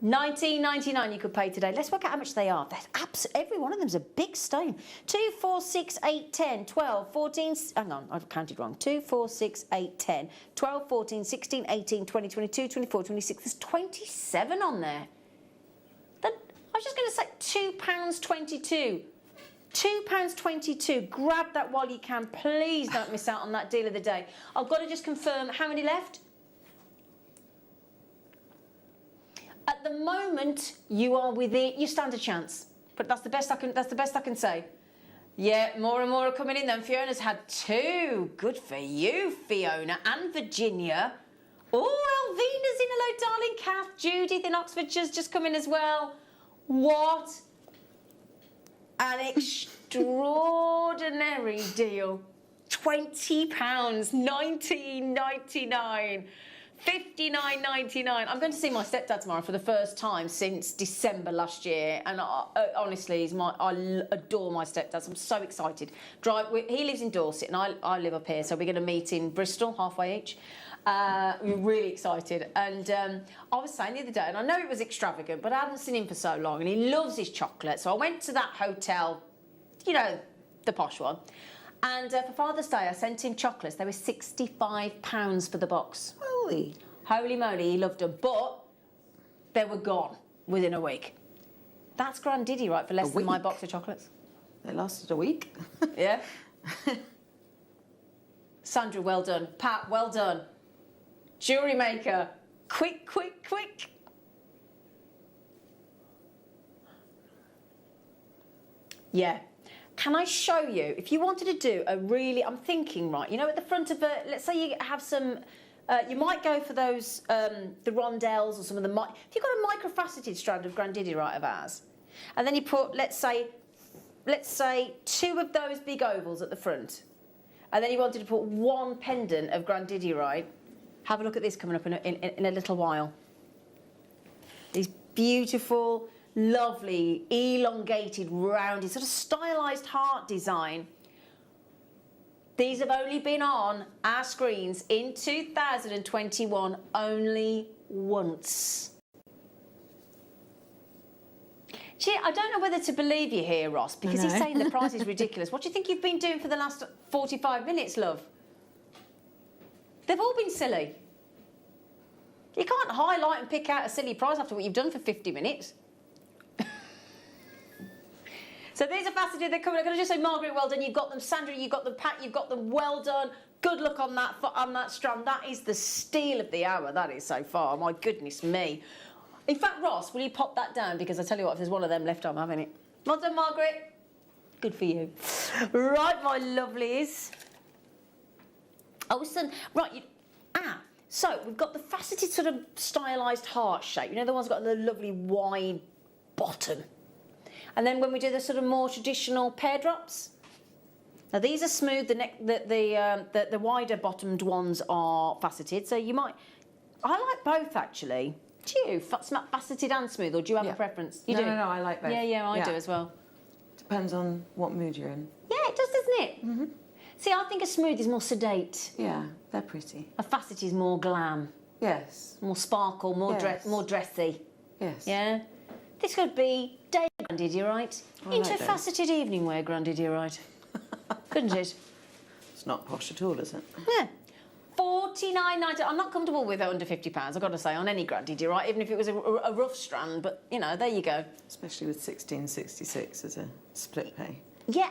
$19.99 you could pay today. Let's work out how much they are. Every one of them's a big stone. 2, 4, 6, 8, 10, 12, 14... Hang on, I've counted wrong. 2, 4, 6, 8, 10, 12, 14, 16, 18, 20, 22, 24, 26. There's 27 on there. I was just going to say £2.22. £2.22. Grab that while you can. Please don't miss out on that deal of the day. I've got to just confirm how many left. At the moment you are within, you stand a chance. But that's the best I can say. Yeah, more and more are coming in then. Fiona's had 2. Good for you, Fiona and Virginia. Oh, Elvina's in. Hello, darling. Kath, Judith in Oxfordshire's just come in as well. What an extraordinary deal. £20, £19.99. $59.99. I'm going to see my stepdad tomorrow for the first time since December last year, and honestly, I adore my stepdad. I'm so excited. He lives in Dorset, and I live up here, so we're going to meet in Bristol, halfway each. We're really excited, and I was saying the other day, and I know it was extravagant, but I hadn't seen him for so long, and he loves his chocolate. So I went to that hotel, you know, the posh one. And for Father's Day, I sent him chocolates. They were £65 for the box. Holy moly, he loved them. But they were gone within a week. That's Grandidierite for less than my box of chocolates. They lasted a week? Yeah. Sandra, well done. Pat, well done. Jewellery Maker, quick, quick, quick. Yeah. Can I show you, if you wanted to do a really, I'm thinking, right, you know, at the front of a, let's say you have some, you might go for those, the rondelles or some of the, if you've got a micro-faceted strand of Grandidierite of ours, and then you put, let's say 2 of those big ovals at the front, and then you wanted to put 1 pendant of Grandidierite, have a look at this coming up in a little while. These beautiful, lovely, elongated, rounded, sort of stylised heart design. These have only been on our screens in 2021 only once. Gee, I don't know whether to believe you here, Ross, because he's saying the price is ridiculous. What do you think you've been doing for the last 45 minutes, love? They've all been silly. You can't highlight and pick out a silly price after what you've done for 50 minutes. So these are faceted, they're coming. I'm going to just say, Margaret, well done. You've got them. Sandra, you've got them. Pat, you've got them. Well done. Good luck on that strand. That is the steal of the hour, that is, so far. My goodness me. In fact, Ross, will you pop that down? Because I tell you what, if there's one of them left, I'm having it. Well done, Margaret. Good for you. Right, my lovelies. Oh, son. Right, so we've got the faceted sort of stylised heart shape. You know, the one's got the lovely wide bottom. And then when we do the sort of more traditional pear drops, now these are smooth. The wider bottomed ones are faceted. So you might, I like both actually. Do you faceted and smooth, or do you have a preference? You do? No, I like both. Yeah, I do as well. Depends on what mood you're in. Yeah, it does, doesn't it? Mm-hmm. See, I think a smooth is more sedate. Yeah, they're pretty. A faceted is more glam. Yes. More sparkle, more dressy. Yes. Yeah. This could be day Grandidierite into like faceted evening wear Grandidierite. Couldn't it? It's not posh at all, is it? Yeah. $49.90. I'm not comfortable with it under £50, I've got to say, on any Grandidierite, even if it was a rough strand, but, you know, there you go. Especially with 1666 as a split pay. Yeah,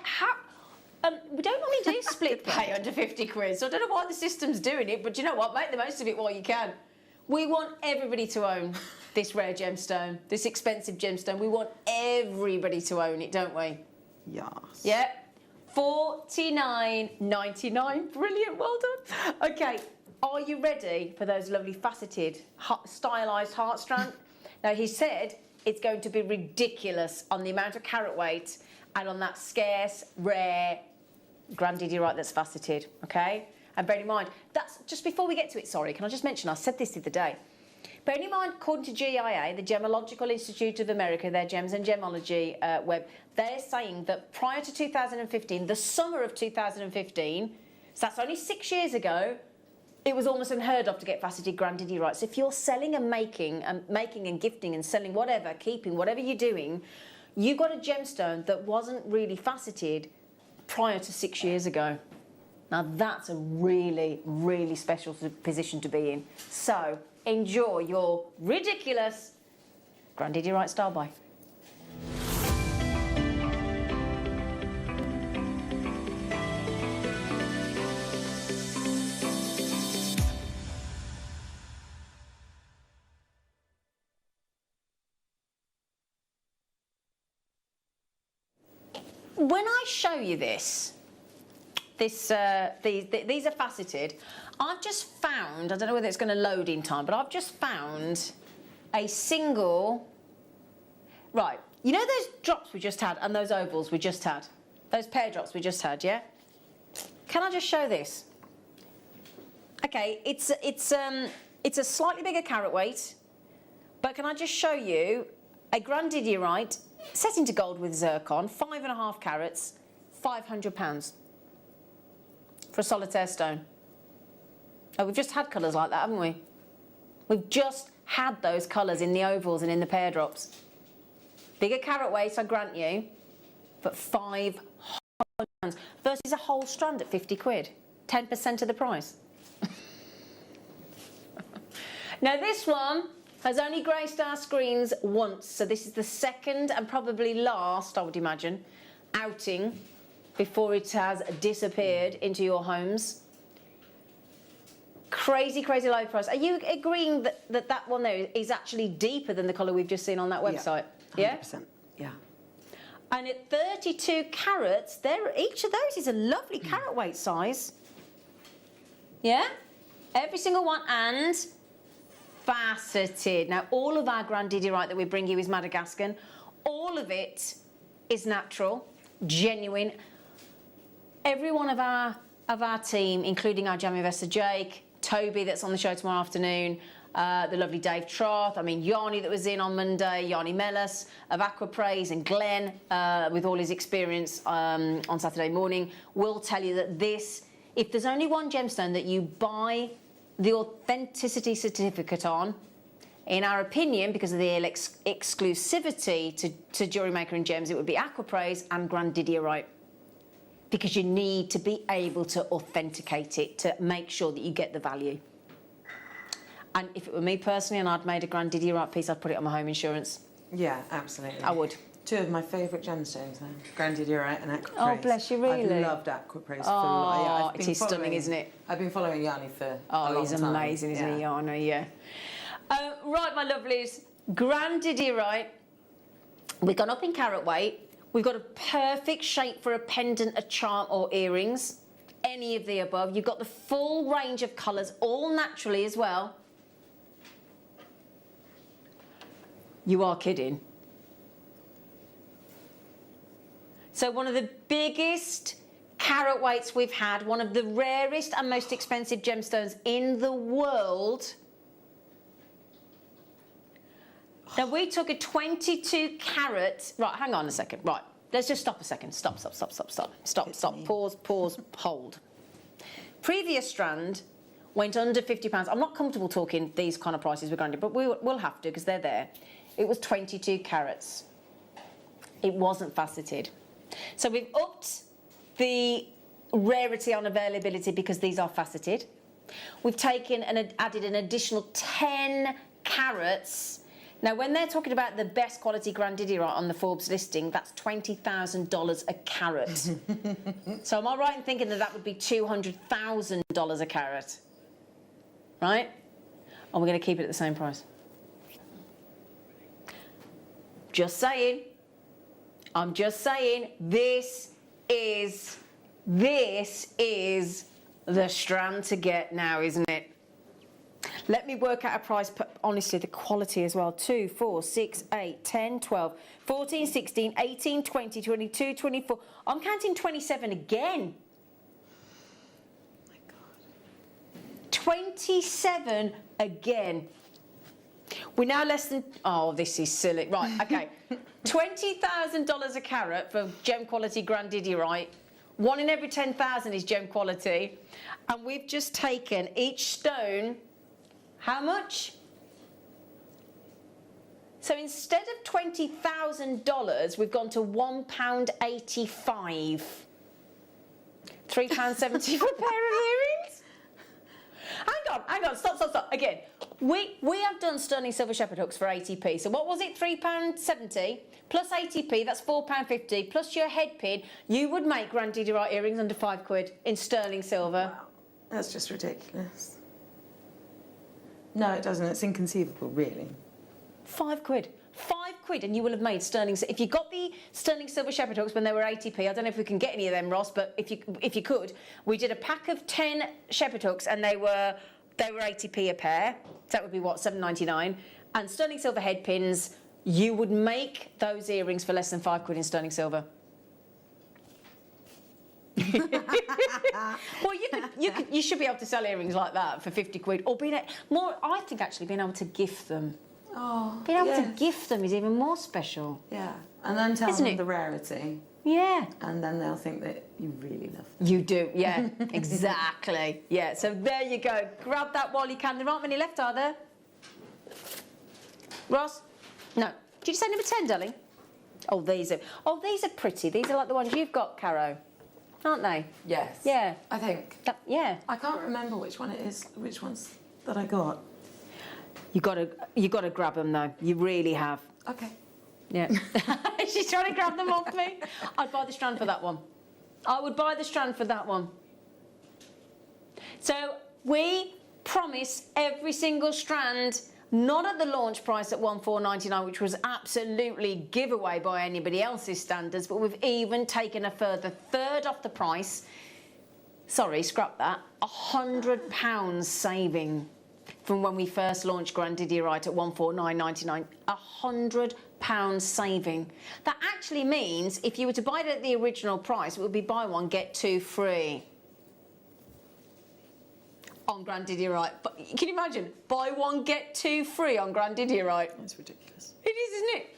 we don't normally do split pay under 50 quid, so I don't know why the system's doing it, but you know what? Make the most of it while you can. We want everybody to own this rare gemstone, this expensive gemstone. We want everybody to own it, don't we? Yes. Yeah. $49.99. Brilliant, well done. Okay, are you ready for those lovely faceted, stylised heart strand? Now, he said it's going to be ridiculous on the amount of carat weight and on that scarce, rare Grandidierite that's faceted, okay? And bearing in mind, that's just before we get to it, sorry, can I just mention, I said this the other day. Bearing in mind, according to GIA, the Gemological Institute of America, their Gems and Gemology web, they're saying that prior to 2015, the summer of 2015, so that's only 6 years ago, it was almost unheard of to get faceted Grandidierite. So if you're selling and making and gifting and selling whatever, keeping, whatever you're doing, you've got a gemstone that wasn't really faceted prior to 6 years ago. Now that's a really, really special position to be in. So enjoy your ridiculous Grandidierite style buy. when I show you these are faceted. I've just found, I don't know whether it's going to load in time, but I've just found a single, right, you know those drops we just had and those ovals we just had? Those pear drops we just had, yeah? Can I just show this? Okay, it's a slightly bigger carat weight, but can I just show you a grandidierite set into gold with zircon, 5.5 carats, £500 for a solitaire stone. Oh, we've just had colours like that, haven't we? We've just had those colours in the ovals and in the pear drops. Bigger carat weight, I grant you, but £500 versus a whole strand at 50 quid, 10% of the price. Now this one has only graced our screens once, so this is the second and probably last, I would imagine, outing before it has disappeared into your homes. Crazy, crazy low price. Are you agreeing that one there is actually deeper than the colour we've just seen on that website? Yeah, 100%. Yeah. And at 32 carats, each of those is a lovely carat weight size. Yeah? Every single one, and faceted. Now, all of our grandidierite that we bring you is Madagascan. All of it is natural, genuine. Every one of our team, including our jam investor Jake, Toby that's on the show tomorrow afternoon, the lovely Dave Troth, I mean Yanni that was in on Monday, Yanni Mellis of Aquapraise, and Glenn with all his experience on Saturday morning, will tell you that this, if there's only one gemstone that you buy the authenticity certificate on, in our opinion, because of the exclusivity to Jewellery Maker and Gems, it would be Aquapraise and grandidierite. Because you need to be able to authenticate it to make sure that you get the value. And if it were me personally and I'd made a grandidierite piece, I'd put it on my home insurance. Yeah, absolutely. I would. Two of my favourite gemstones then, grandidierite and Aquapraise. Oh, bless you, really? I've loved Aquapraise for Oh, it is stunning, isn't it? I've been following Yanni for a long time. Oh, he's amazing, isn't he, Yanni? Yeah. Right, my lovelies, grandidierite. We've gone up in carat weight. We've got a perfect shape for a pendant, a charm or earrings. Any of the above. You've got the full range of colours, all naturally as well. You are kidding. So one of the biggest carat weights we've had, one of the rarest and most expensive gemstones in the world. Now, we took a 22 carat... Right, hang on a second. Right, let's just stop a second. Stop. Pause, hold. Previous strand went under £50. I'm not comfortable talking these kind of prices we're going to, but we'll have to because they're there. It was 22 carats. It wasn't faceted. So we've upped the rarity on availability because these are faceted. We've taken and added an additional 10 carats. Now, when they're talking about the best quality grandidierite on the Forbes listing, that's $20,000 a carat. So am I right in thinking that would be $200,000 a carat? Right? And we're going to keep it at the same price. Just saying. I'm just saying, this is the strand to get now, isn't it? Let me work out a price, honestly, the quality as well. 2, 4, 6, 8, 10, 12, 14, 16, 18, 20, 22, 24. I'm counting 27 again. Oh my God. 27 again. We're now less than... Oh, this is silly. Right, okay. $20,000 a carat for gem quality grandidierite. 1 in every 10,000 is gem quality. And we've just taken each stone... How much? So instead of $20,000, we've gone to £1.85. £3.70 for a pair of earrings? Hang on, stop. Again, we have done sterling silver shepherd hooks for 80p. So what was it, £3.70? Plus 80p, that's £4.50. Plus your head pin, you would make grandidierite earrings under £5 in sterling silver. Wow, that's just ridiculous. No, it doesn't. It's inconceivable, really. £5. £5 and you will have made sterling. If you got the sterling silver shepherd hooks when they were 80p, I don't know if we can get any of them, Ross, but if you could, we did a pack of 10 shepherd hooks and they were 80p a pair. So that would be what, £7.99. And sterling silver head pins, you would make those earrings for less than £5 in sterling silver. Well, you should be able to sell earrings like that for £50, or I think actually being able to gift them. Oh, being able to gift them is even more special. Yeah, and then tell them the rarity. Yeah. And then they'll think that you really love them. You do, yeah, exactly. Yeah, so there you go. Grab that while you can. There aren't many left, are there? Ross? No. Did you say number 10, darling? Oh, these are pretty. These are like the ones you've got, Caro. Aren't they? Yes. Yeah. I think. Yeah. I can't remember which one it is, which ones that I got. You got to grab them though. You really have. Okay. Yeah. She's trying to grab them off me. I'd buy the strand for that one. I would buy the strand for that one. So we promise every single strand, not at the launch price at $14.99, which was absolutely giveaway by anybody else's standards, but we've even taken a further third off the price. Sorry, scrap that. £100 saving from when we first launched Grandidierite at $149.99. £100 saving. That actually means if you were to buy it at the original price, it would be buy one, get two free. On Grandidierite. But can you imagine? Buy one, get two free on Grandidierite. That's ridiculous. It is, isn't it?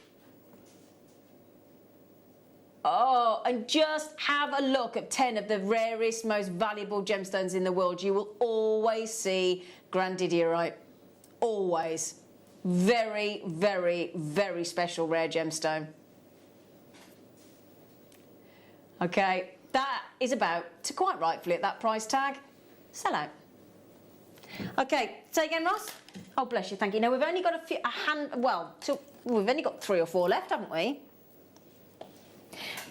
Oh, and just have a look at 10 of the rarest, most valuable gemstones in the world. You will always see Grandidierite. Always. Very, very, very special rare gemstone. Okay, that is about to quite rightfully at that price tag, sell out. Okay, say again, Ross. Oh, bless you, thank you. Now we've only got we've only got 3 or 4 left, haven't we?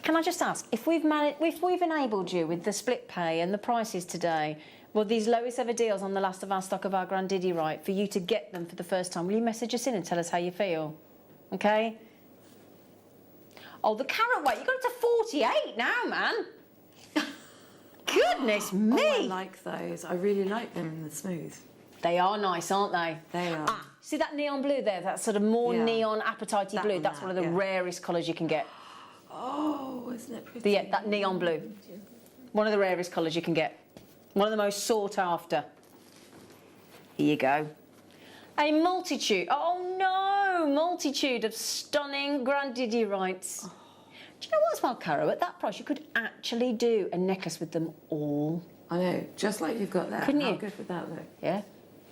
Can I just ask, if we've enabled you with the split pay and the prices today, well, these lowest ever deals on the last of our stock of our Grandidierite, for you to get them for the first time, will you message us in and tell us how you feel? Okay? Oh, the carat weight, you got it to 48 now, man. Goodness me! Oh, I like those. I really like them in the smooth. They are nice, aren't they? They are. Ah, see that neon blue there? That sort of more neon apatite blue. That's one of the rarest colours you can get. Oh, isn't it pretty? Yeah, that neon blue. One of the rarest colours you can get. One of the most sought after. Here you go. A multitude of stunning Grandidierite. Oh. Do you know what as well, Caro? At that price, you could actually do a necklace with them all. I know, just like you've got there. Couldn't you? How good would that look? Yeah.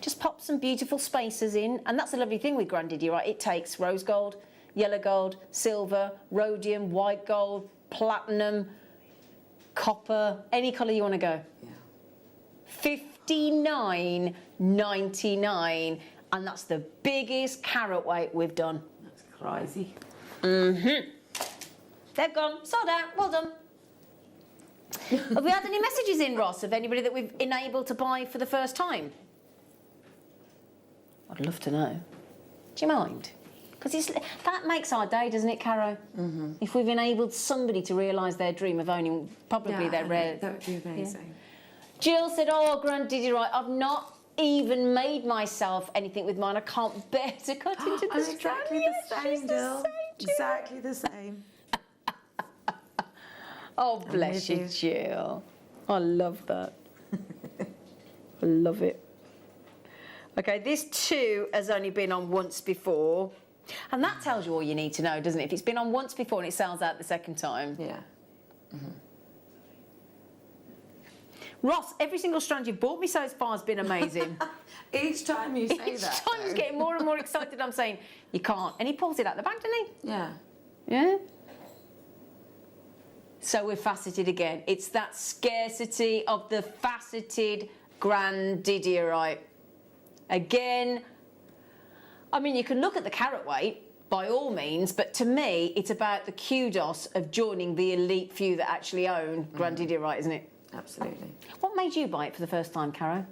Just pop some beautiful spacers in, and that's the lovely thing with Grandidierite. It takes rose gold, yellow gold, silver, rhodium, white gold, platinum, copper, any colour you want to go. Yeah. $59.99, and that's the biggest carat weight we've done. That's crazy. Mm-hmm. They've gone, sold out, well done. Have we had any messages in, Ross, of anybody that we've enabled to buy for the first time? I'd love to know. Do you mind? Because that makes our day, doesn't it, Caro? Mm-hmm. If we've enabled somebody to realise their dream of owning probably their rare... That would be amazing. Yeah. Jill said, oh, Grandidierite, I've not even made myself anything with mine. I can't bear to cut into the strand. Exactly the same, Jill. Exactly the same. Oh, bless you, Jill. I love that. I love it. Okay, this too has only been on once before. And that tells you all you need to know, doesn't it? If it's been on once before and it sells out the second time. Yeah. Mm-hmm. Ross, every single strand you've bought me so far has been amazing. Each time you say that. Each time he's getting more and more excited. I'm saying, you can't. And he pulls it out the bag, doesn't he? Yeah. Yeah? So we're faceted again. It's that scarcity of the faceted Grandidierite. Again, I mean, you can look at the carat weight, by all means, but to me, it's about the kudos of joining the elite few that actually own Grandidierite, isn't it? Absolutely. What made you buy it for the first time, Caro?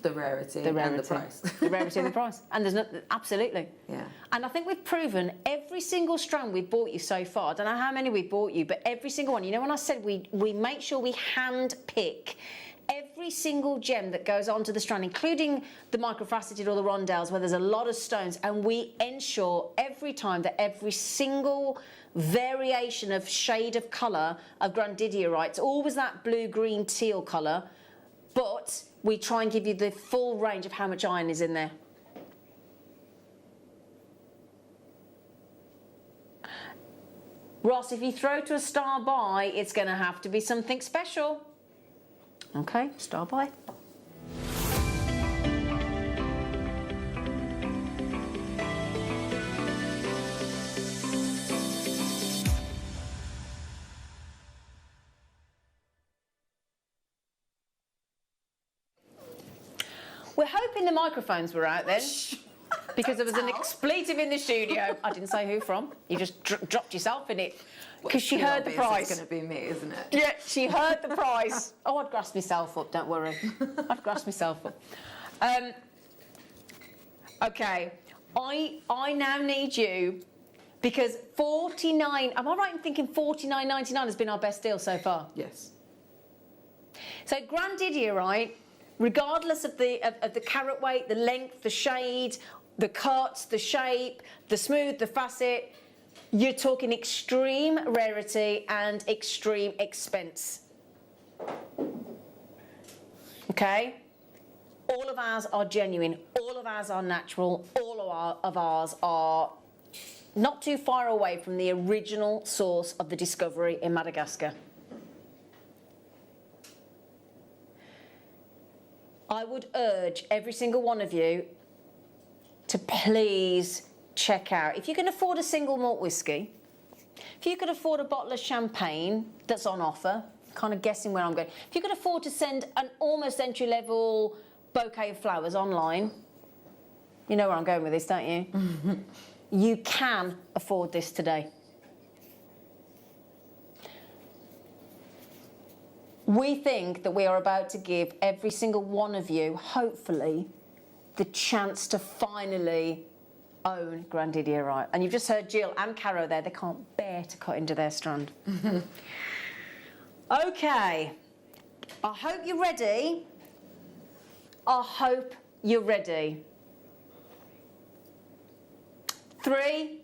the rarity, and the price. The rarity and the price. And there's no, absolutely. Yeah. And I think we've proven every single strand we've bought you so far, I don't know how many we've bought you, but every single one. You know when I said we make sure we hand pick every single gem that goes onto the strand, including the micro-faceted or the rondelles where there's a lot of stones, and we ensure every time that every single variation of shade of colour of grandidierite, it's always that blue, green, teal colour, but we try and give you the full range of how much iron is in there. Ross, if you throw to a star buy, it's going to have to be something special. Okay, star buy. We're hoping the microphones were out then, because there was an expletive in the studio. I didn't say who from. You just dropped yourself in it. Because she heard the price. It's going to be me, isn't it? Yeah, she heard the price. Oh, I'd grass myself up, don't worry. I'd grass myself up. Okay, I now need you, because 49, am I right in thinking 49.99 has been our best deal so far? Yes. So grandidierite, regardless of the carat weight, the length, the shade, the cut, the shape, the smooth, the facet, you're talking extreme rarity and extreme expense. Okay? All of ours are genuine, all of ours are natural, all of ours are not too far away from the original source of the discovery in Madagascar. I would urge every single one of you to please check out, if you can afford a single malt whiskey, if you could afford a bottle of champagne that's on offer, kind of guessing where I'm going, if you could afford to send an almost entry-level bouquet of flowers online, you know where I'm going with this, don't you? You can afford this today. We think that we are about to give every single one of you, hopefully, the chance to finally own grandidierite. And you've just heard Jill and Caro there, they can't bear to cut into their strand. Okay, I hope you're ready. I hope you're ready. 3,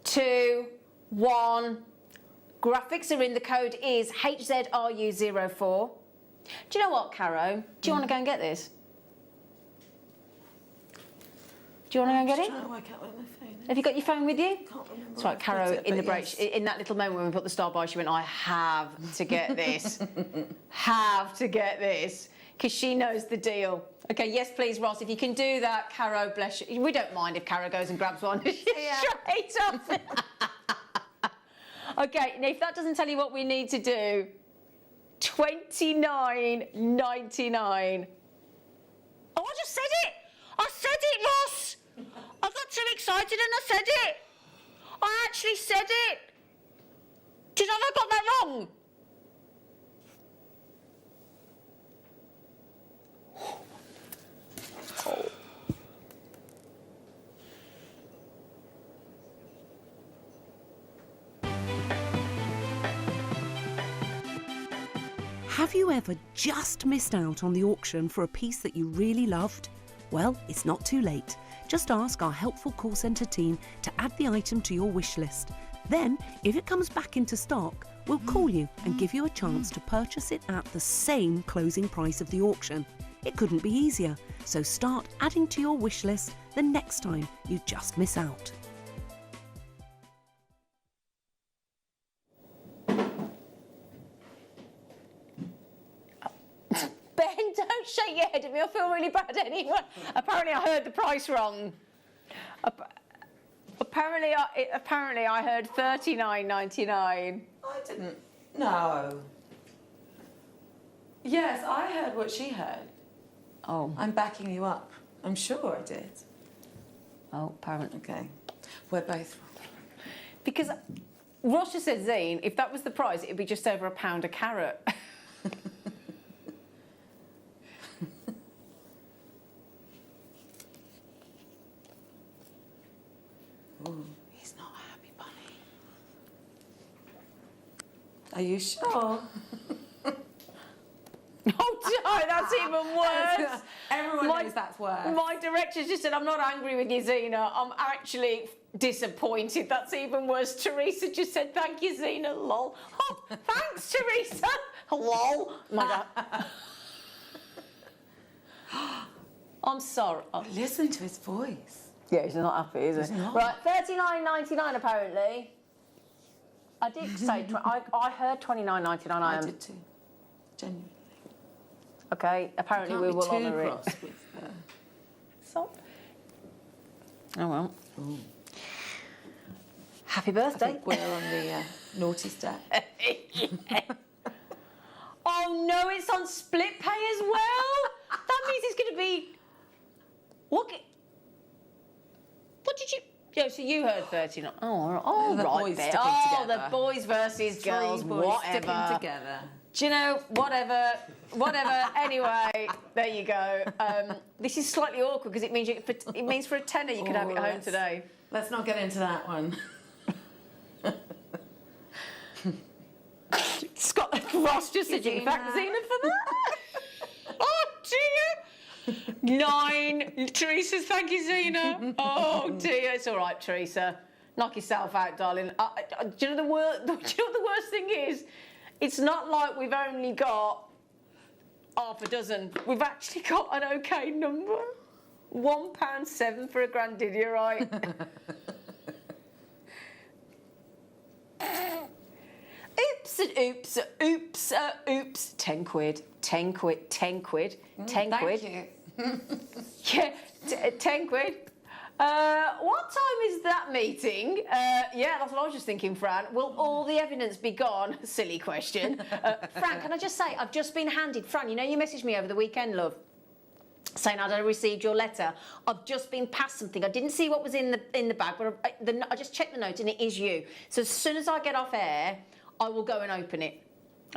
2, 1. Graphics are in, the code is HZRU04. Do you know what, Caro? Do you want to go and get this? Do you want to go and get it? I'm trying to work out where my phone is. Have you got your phone with you? Can't remember. That's right, Caro, in the break, in that little moment when we put the star by, she went, I have to get this. Have to get this. Because she knows the deal. Okay, yes, please, Ross, if you can do that, Caro, bless you. We don't mind if Caro goes and grabs one. Straight up. Okay, now if that doesn't tell you what we need to do, $29.99. Oh, I just said it! I said it, Ross! I got too excited and I said it! I actually said it! Do you know if I got that wrong? Oh. Have you ever just missed out on the auction for a piece that you really loved? Well, it's not too late. Just ask our helpful call centre team to add the item to your wish list. Then, if it comes back into stock, we'll call you and give you a chance to purchase it at the same closing price of the auction. It couldn't be easier, so start adding to your wish list the next time you just miss out. Ben, don't shake your head at me, I feel really bad anyway. Apparently I heard the price wrong. Apparently I heard $39.99. I didn't. No. Yes, I heard what she heard. Oh. I'm backing you up. I'm sure I did. Oh, apparently. Okay. We're both wrong. Because Ross just said, Zane, if that was the price, it'd be just over £1 a carat. Are you sure? Oh, no, that's even worse. Everyone knows that's worse. My director's just said, I'm not angry with you, Zena. I'm actually disappointed. That's even worse. Teresa just said, thank you, Zena. Lol. Oh, thanks, Teresa. Lol. My God. I'm sorry. Oh. Listen to his voice. Yeah, he's not happy, is he? Right, $39.99 apparently. I did say, I heard $29.99. I did too. Genuinely. Okay, apparently we will honour it. So. Oh well. Ooh. Happy birthday. I think we're on the naughty step. Oh no, it's on split pay as well? That means it's going to be... What did you... Yeah, so you heard 39. Oh, the right. boys sticking together. The boys versus girls, boys whatever. sticking together. Do you know, whatever. Anyway, there you go. This is slightly awkward because it means for a tenner you can have it home today. Let's not get into that one. Scott Ross just said you can thank Zena for that. Oh dear. 9. Teresa, thank you, Zena. Oh dear, it's all right, Teresa. Knock yourself out, darling. Do you know what the worst thing is? It's not like we've only got half a dozen. We've actually got an okay number. £1.07 for a Grandidierite. Oops. 10 quid. 10 quid. 10 quid. 10 quid. Thank you. Yeah, 10 quid. What time is that meeting? Yeah, that's what I was just thinking, Fran. Will all the evidence be gone? Silly question. Fran, can I just say, I've just been handed... Fran, you know you messaged me over the weekend, love, saying I'd received your letter. I've just been passed something. I didn't see what was in the bag, but I just checked the note and it is you. So as soon as I get off air, I will go and open it.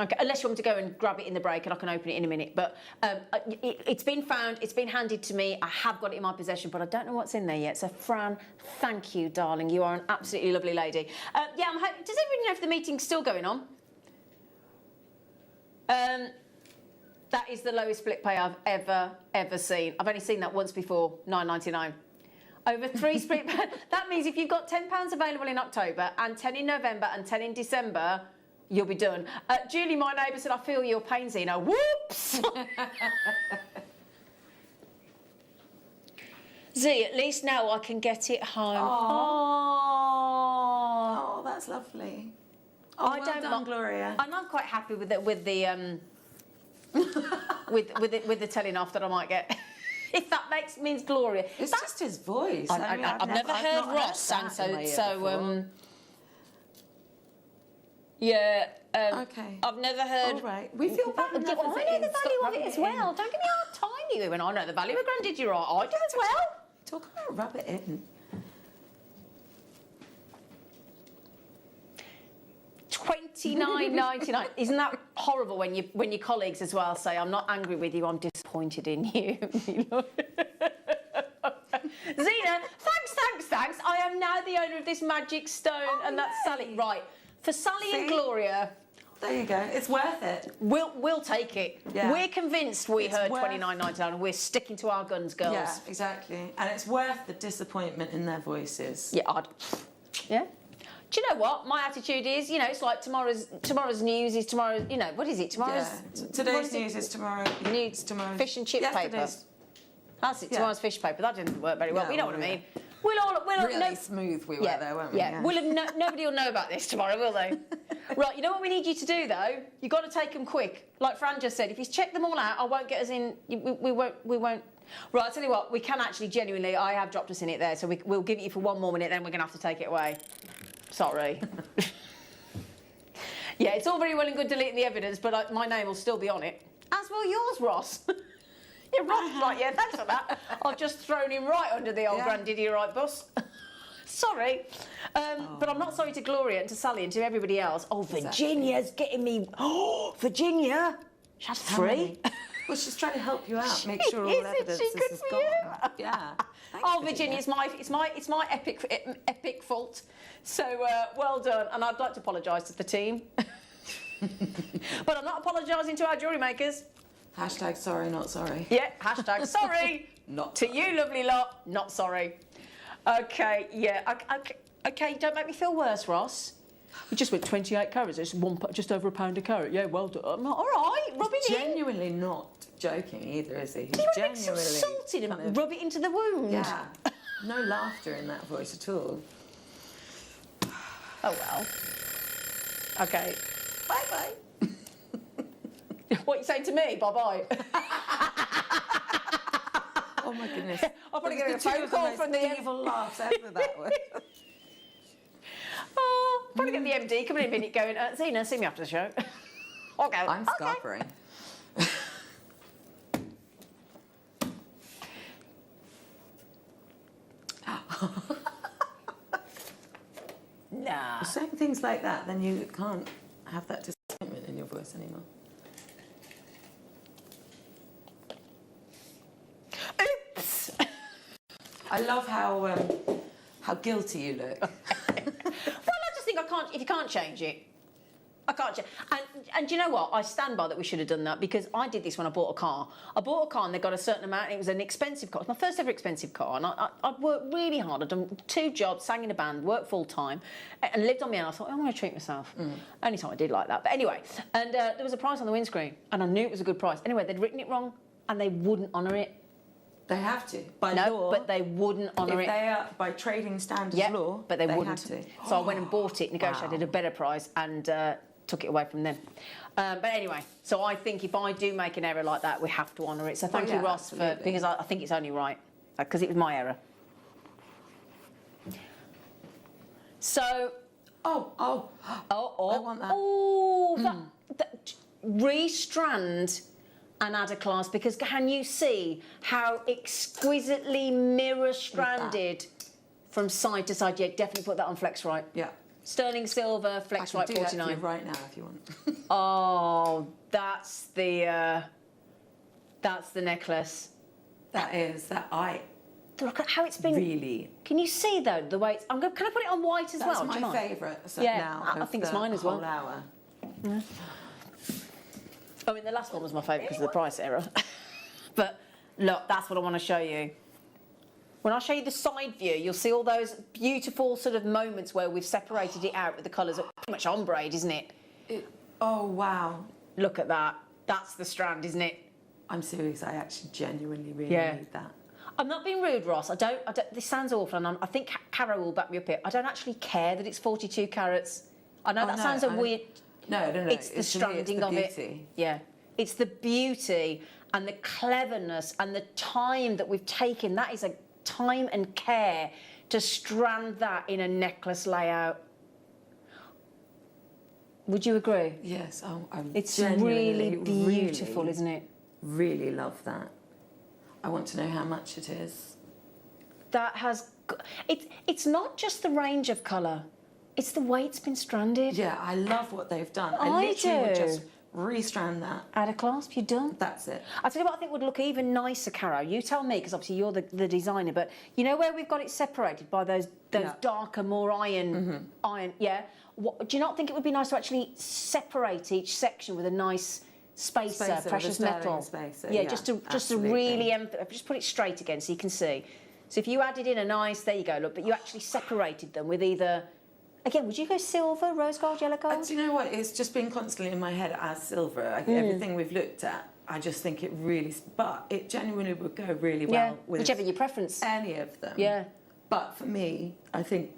Okay, unless you want me to go and grab it in the break and I can open it in a minute. But it's been found, it's been handed to me. I have got it in my possession, but I don't know what's in there yet. So, Fran, thank you, darling. You are an absolutely lovely lady. Yeah, I'm hoping... Does everybody know if the meeting's still going on? That is the lowest split pay I've ever seen. I've only seen that once before, $9.99. Over 3 split pay. That means if you've got £10 available in October and 10 in November and 10 in December... You'll be done. Julie, my neighbour, said, I feel your pain, Zena. Whoops! Z, at least now I can get it home. Oh, that's lovely. Oh, well done, Gloria. And I'm quite happy with the with the telling off that I might get. If that means Gloria. It's just his voice. I've never heard Ross sound so. Yeah. Okay. I've never heard. All right. We feel bad. I know the value of it as well. Don't give me a hard time, you. And I know the value of a Grandidierite. I do as well. Talk about rub it in. $29.99. Isn't that horrible when your colleagues as well say, I'm not angry with you, I'm disappointed in you. Zena, thanks. I am now the owner of this magic stone, and that's Sally. Right. For Sally and Gloria... There you go. It's worth it. We'll take it. Yeah. We're convinced we heard $29.99 and we're sticking to our guns, girls. Yeah, exactly. And it's worth the disappointment in their voices. Yeah, yeah. Do you know what? My attitude is, it's like tomorrow's news is tomorrow. What is it? Today's news is tomorrow. Tomorrow's fish and chip paper. That's it. Tomorrow's fish paper. That didn't work very well. But you know what I mean. We'll really smooth we were there, weren't we? Yeah. Nobody will know about this tomorrow, will they? Right. You know what we need you to do though? You've got to take them quick. Like Fran just said, if you check them all out, I won't get us in. We won't. Right. I'll tell you what. We can actually genuinely. I have dropped us in it there, so we'll give it you for one more minute. Then we're going to have to take it away. Sorry. Yeah, it's all very well and good deleting the evidence, but my name will still be on it. As will yours, Ross. Yeah, Ross, right, yeah, thanks for that. I've just thrown him right under the old Grandidierite bus. Sorry. But I'm not sorry to Gloria and to Sally and to everybody else. Oh, Virginia's getting me... Oh, Virginia! She has 3. Well, she's trying to help you out, make sure all evidence is gone. Yeah. Thanks, Virginia, it's my epic fault. So well done, and I'd like to apologise to the team. But I'm not apologising to our jewellery makers. Hashtag sorry, not sorry. Yeah, hashtag sorry. Not to you, lovely lot, not sorry. Okay, yeah, okay, don't make me feel worse, Ross. We just went 28 carats, it's just over £1 a carat. Yeah, well done. I'm like, all right, rub it in. Genuinely not joking either, is he? He's Do you want to genuinely mix some salt in and rub it into the wound? Yeah. No laughter in that voice at all. Oh, well. Okay. Bye-bye. What are you saying to me? Bye-bye. Oh, my goodness. I'll probably get a phone call from the evil laughs ever that way. Oh, probably get the MD coming in a minute going, Zena, see me after the show. I'll go. I'm scarpering. Nah. Saying things like that, then you can't have that disappointment in your voice anymore. Oops. I love how guilty you look. Well, I just think I can't. If you can't change it, I can't change. And do you know what? I stand by that we should have done that, because I did this when I bought a car. I bought a car and they got a certain amount. And it was an expensive car. It was my first ever expensive car, and I'd worked really hard. I'd done 2 jobs, sang in a band, worked full time, and lived on my own. I thought, oh, I'm going to treat myself. Only time I did like that. But anyway, and there was a price on the windscreen, and I knew it was a good price. Anyway, they'd written it wrong, and they wouldn't honour it. They have to. By no, law. but they wouldn't honour it. If they are by trading standards law, but they wouldn't. Have to. So I went and bought it, negotiated a better price, and took it away from them. But anyway, so I think if I do make an error like that, we have to honour it. So thank you, Ross, because I think it's only right, because it was my error. So. I want that. Oh, that re-strand and add a clasp, because can you see how exquisitely mirror-stranded from side to side? Yeah, definitely put that on Flex Right. Yeah. Sterling silver, Flex Right 49. I can do that for you right now if you want. Oh, that's the necklace. That is that I. Look at how it's been. Really. Can you see though the way it's? Can I put it on white as well? That's my favourite. Yeah, I think it's mine as well. Hour. Yeah. I mean, the last one was my favourite because of the price error. But look, that's what I want to show you. When I show you the side view, you'll see all those beautiful sort of moments where we've separated it out with the colours. Pretty much ombre, isn't it? Oh, wow. Look at that. That's the strand, isn't it? I'm serious. I actually genuinely really need that. I'm not being rude, Ross. I don't. This sounds awful, and I think Caro will back me up here. I don't actually care that it's 42 carats. I know sounds a weird. No. It's the stranding of it. Yeah. It's the beauty and the cleverness and the time that we've taken. That is a time and care to strand that in a necklace layout. Would you agree? Yes. It's really beautiful, isn't it? Really love that. I want to know how much it is. That has... It's not just the range of colour. It's the way it's been stranded. Yeah, I love what they've done. I literally would do. just restrand that. Add a clasp, you're done. That's it. I'll tell you what I think would look even nicer, Caro. You tell me, because obviously you're the designer, but you know where we've got it separated by those darker, more iron... Yeah? Do you not think it would be nice to actually separate each section with a nice... spacer, precious metal. Spacer, yeah, just to really just put it straight again so you can see. So if you added in a nice, there you go, look, but you actually separated them with either, again, would you go silver, rose gold, yellow gold? Do you know what? It's just been constantly in my head as silver. Everything we've looked at, I just think it really, but it genuinely would go really well with whichever your preference. Any of them. Yeah. But for me, I think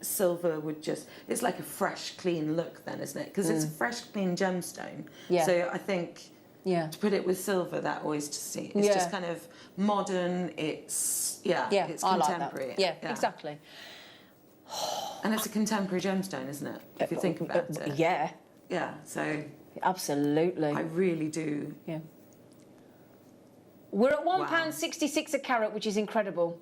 silver would just, it's like a fresh, clean look then, isn't it? Because it's a fresh, clean gemstone. Yeah. So I think to put it with silver, that always just it's just kind of modern, it's contemporary. I like that. Yeah, exactly. And it's a contemporary gemstone, isn't it? If you think about it. Yeah. Yeah, so... Absolutely. I really do. Yeah. We're at £1.66 a carat, which is incredible.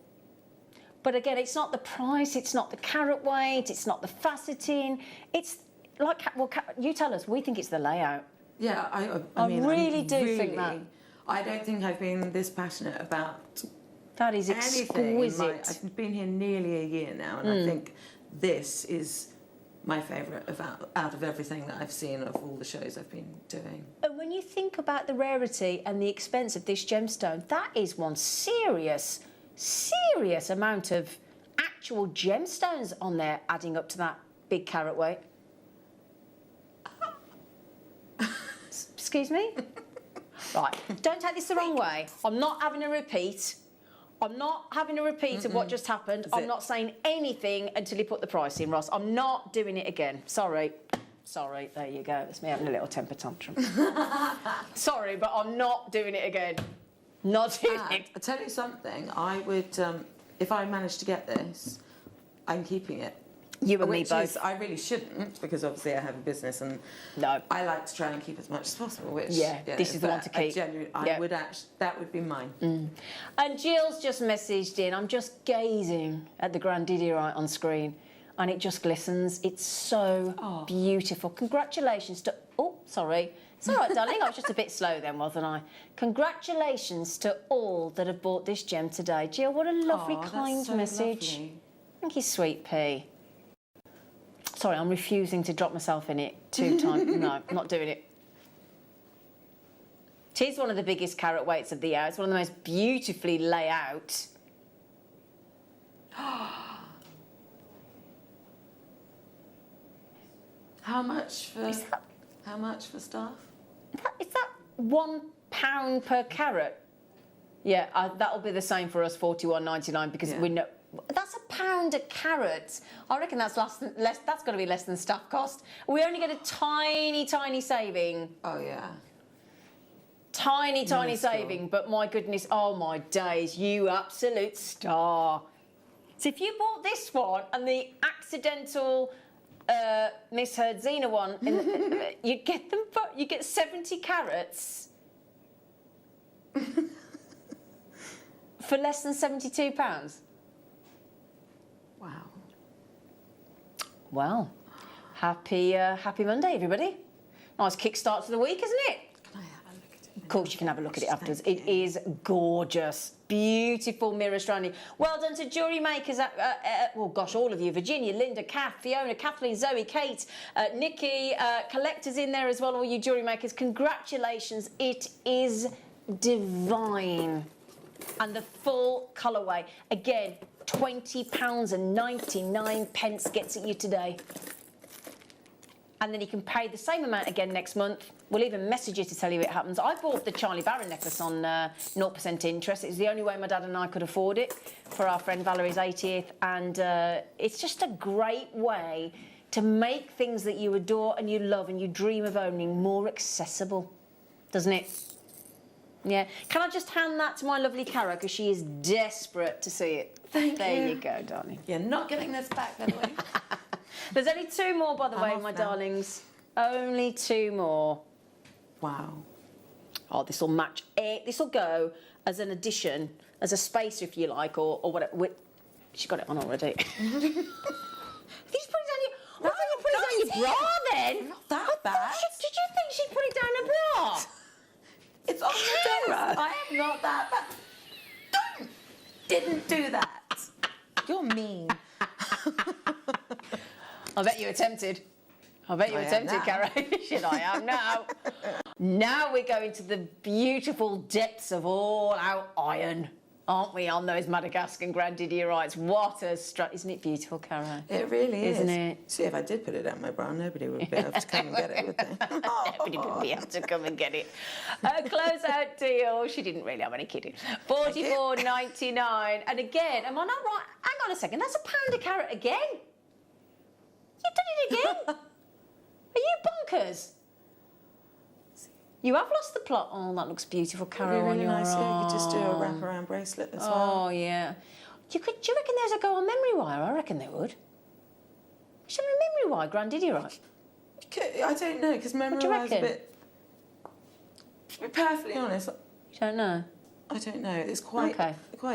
But again, it's not the price, it's not the carat weight, it's not the faceting. It's like, well, you tell us, we think it's the layout. Yeah, I mean, really do think that. I don't think I've been this passionate about that is exquisite. I've been here nearly a year now, and I think this is my favourite out of everything that I've seen of all the shows I've been doing. And when you think about the rarity and the expense of this gemstone, that is one serious amount of actual gemstones on there adding up to that big carat weight. Excuse me? Right, don't take this the wrong way. I'm not having a repeat. I'm not having a repeat of what just happened. I'm not saying anything until you put the price in, Ross. I'm not doing it again. Sorry. Sorry, there you go. That's me having a little temper tantrum. Sorry, but I'm not doing it again. Not doing it. I'll tell you something. I would, if I manage to get this, I'm keeping it. You and me both. I really shouldn't, because obviously I have a business and I like to try and keep as much as possible. Which this is the one to keep. I would actually, that would be mine. And Jill's just messaged in. I'm just gazing at the Grandidierite on screen, and it just glistens. It's so beautiful. Congratulations to. Oh, sorry. It's all right, darling. I was just a bit slow then, wasn't I? Congratulations to all that have bought this gem today. Jill, what a lovely, kind message. Lovely. Thank you, sweet pea. Sorry, I'm refusing to drop myself in it 2 times. No, I'm not doing it. It is one of the biggest carat weights of the year. It's one of the most beautifully laid out. How much for staff? Is that £1 per carat? Yeah, that'll be the same for us, $41.99, because we know. That's £1 a carat. I reckon that's less. That's got to be less than staff cost. We only get a tiny saving. Oh yeah. Tiny saving, but my goodness, oh my days, you absolute star. So if you bought this one and the accidental misheard Zena one, you get them. You get 70 carats for less than £72. Wow. Well, happy Monday, everybody. Nice kickstart to the week, isn't it? Can I have a look at it? Of course you can have a look at it afterwards. It is gorgeous. Beautiful mirror stranding. Well done to Jewellery Makers. Well, gosh, all of you. Virginia, Linda, Kath, Fiona, Kathleen, Zoe, Kate, Nikki, collectors in there as well, all you Jewellery Makers. Congratulations. It is divine. And the full colourway. Again, £20.99 gets at you today. And then you can pay the same amount again next month. We'll even message you to tell you it happens. I bought the Charlie Barron necklace on 0% interest. It's the only way my dad and I could afford it for our friend Valerie's 80th. And it's just a great way to make things that you adore and you love and you dream of owning more accessible, doesn't it? Yeah. Can I just hand that to my lovely Cara, because she is desperate to see it. There you go, darling. You're not giving this back, by the way. There's only 2 more, by the way, my darlings. Only 2 more. Wow. Oh, this will match. This will go as an addition, as a spacer, if you like, or whatever. She got it on already. Did you put it down your... Why did you put it down your bra, then? Not that bad. Did you think she'd put it down her bra? It's on camera. I am not that bad. Didn't do that. You're mean. I bet you were tempted. I bet you were tempted, Cara. Shit, I am now. Now we're going to the beautiful depths of all-out iron, aren't we, on those Madagascan Grandidierites? What a isn't it beautiful, Cara? It really is. Isn't it? See, if I did put it down my bra, nobody would be able to come and get it, would they? Nobody would be able to come and get it. Close-out deal. She didn't really have any kidding. $44.99. And again, am I not right? Hang on a second. That's £1 a carat again. You've done it again. Are you bonkers? You have lost the plot. Oh, that looks beautiful, Cara, really on your nice. arm. Yeah, you could just do a wraparound bracelet as well. Oh, yeah. Do you reckon those would go on memory wire? I reckon they would. Should have a memory wire, Grandidierite? I don't know, because memory wire's a bit... To be perfectly honest... You don't know? I don't know. It's quite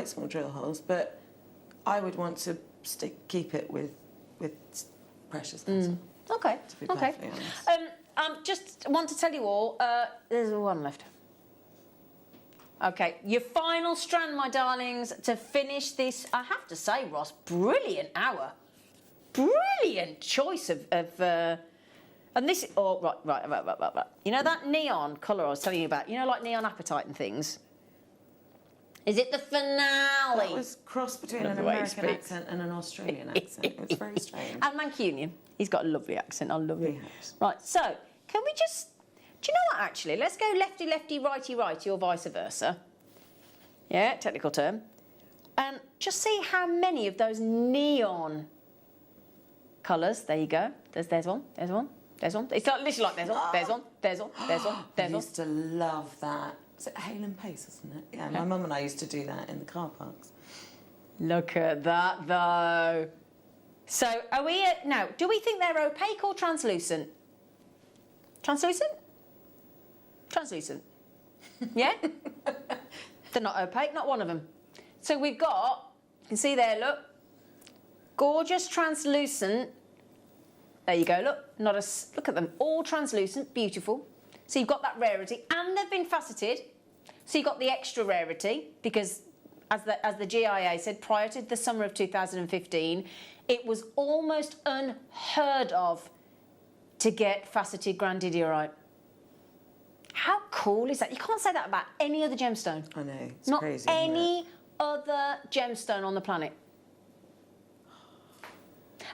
small drill holes, but I would want to keep it with precious metals. Okay. To be perfectly honest. Just want to tell you all, there's 1 left. Okay, your final strand, my darlings, to finish this. I have to say, Ross, brilliant hour. brilliant choice of and this, oh, right. You know that neon colour I was telling you about? You know, like neon apatite and things? Is it the finale? That was cross between an American accent and an Australian accent. It was very strange. And Mancunian. He's got a lovely accent. I love it. Right, so can we just... Do you know what, actually? Let's go lefty, righty, or vice versa. Yeah, technical term. And just see how many of those neon colours. There you go. There's one. It's literally like there's one. I used to love that. Is it Hale and Pace, isn't it? Yeah, my mum and I used to do that in the car parks. Look at that, though. So, are we now? Do we think they're opaque or translucent? Translucent. Yeah. They're not opaque. Not one of them. So we've got. You can see there. Look. Gorgeous translucent. There you go. Look. Look at them. All translucent. Beautiful. So you've got that rarity, and they've been faceted. So you've got the extra rarity because, as the GIA said, prior to the summer of 2015, it was almost unheard of to get faceted grandidierite. How cool is that? You can't say that about any other gemstone. I know, it's not crazy. Not any other gemstone on the planet.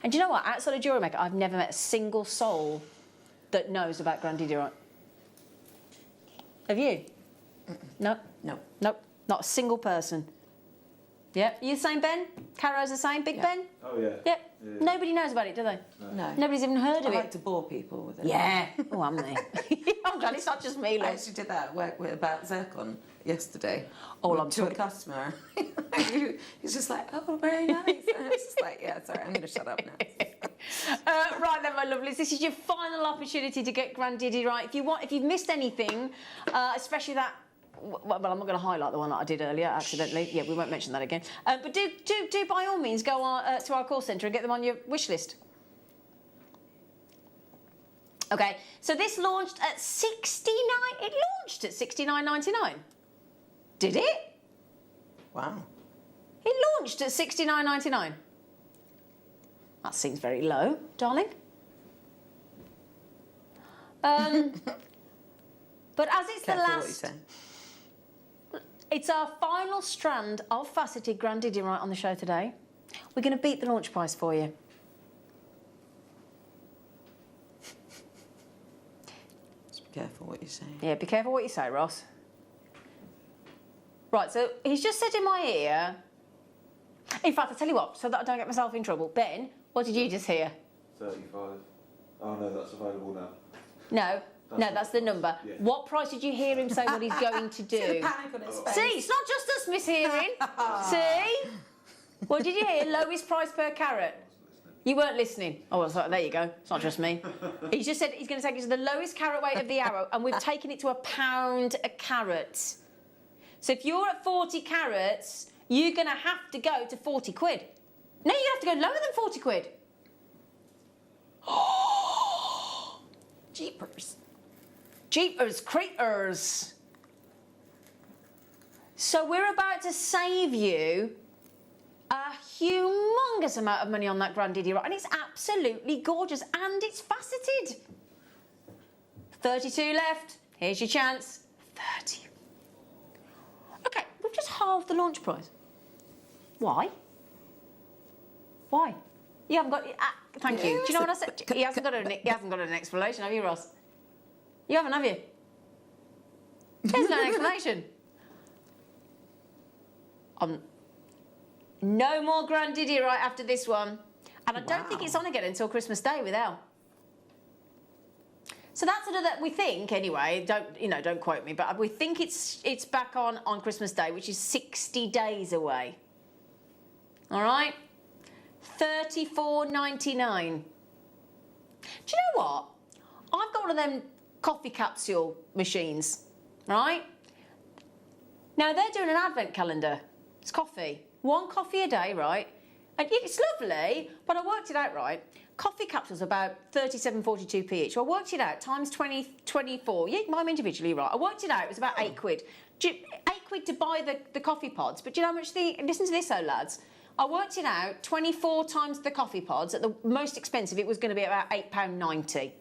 And do you know what? Outside of Jewellery Maker, I've never met a single soul that knows about grandidierite. Have you? No. Nope. Not a single person. Yeah. You the same, Ben? Caro's the same? Big Ben? Oh, yeah. Yep. Yeah. Nobody knows about it, do they? No. Nobody's even heard of it. I like to bore people with it. Yeah. Oh, am they? I'm glad it's not just me, look. I actually did that work about zircon yesterday. I'm to a customer. He's just like, oh, very nice. And I was just like, yeah, sorry, I'm going to shut up now. Right then, my lovelies, this is your final opportunity to get grandidierite. If you've missed anything, especially that. Well, I'm not going to highlight the one that I did earlier accidentally. Yeah, we won't mention that again. But do by all means go to our call centre and get them on your wish list. Okay, so this launched at $69. It launched at $69.99. Did it? Wow. It launched at $69.99. That seems very low, darling. But as it's the last... It's our final strand of faceted grandidierite on the show today. We're going to beat the launch price for you. Just be careful what you say. Yeah, be careful what you say, Ross. Right, so he's just said in my ear... In fact, I'll tell you what, so that I don't get myself in trouble. Ben, what did you just hear? 35. Oh, no, that's available now. No. That's the number. Yeah. What price did you hear him say what he's going to do? Panic on his face. See, it's not just us mishearing. See? What did you hear? Lowest price per carat. You weren't listening. Oh, well, there you go. It's not just me. He's just said he's going to take it to the lowest carat weight of the arrow, and we've taken it to £1 a carat. So if you're at 40 carats, you're going to have to go to 40 quid. No, you have to go lower than 40 quid. Jeepers. Jeepers creepers. So we're about to save you a humongous amount of money on that grandidierite, and it's absolutely gorgeous, and it's faceted. 32 left. Here's your chance. 30. Okay, we've just halved the launch price. Why? Why? You haven't got... thank you. Do you know what I said? He hasn't got an explanation, have you, Ross? You haven't, have you? There's no explanation. No more grandidierite after this one. And I don't think it's on again until Christmas Day with Elle. So that's another, we think, anyway, don't quote me, but we think it's back on Christmas Day, which is 60 days away. All right? $34.99. Do you know what? I've got one of them coffee capsule machines, right? Now, they're doing an advent calendar. It's coffee. 1 coffee a day, right? And it's lovely, but I worked it out right. Coffee capsules about 37.42p each. So I worked it out, times 24. Yeah, I'm individually right. I worked it out, it was about 8 quid. 8 quid to buy the coffee pods, but do you know how much listen to this, though, lads. I worked it out, 24 times the coffee pods, at the most expensive, it was going to be about £8.90.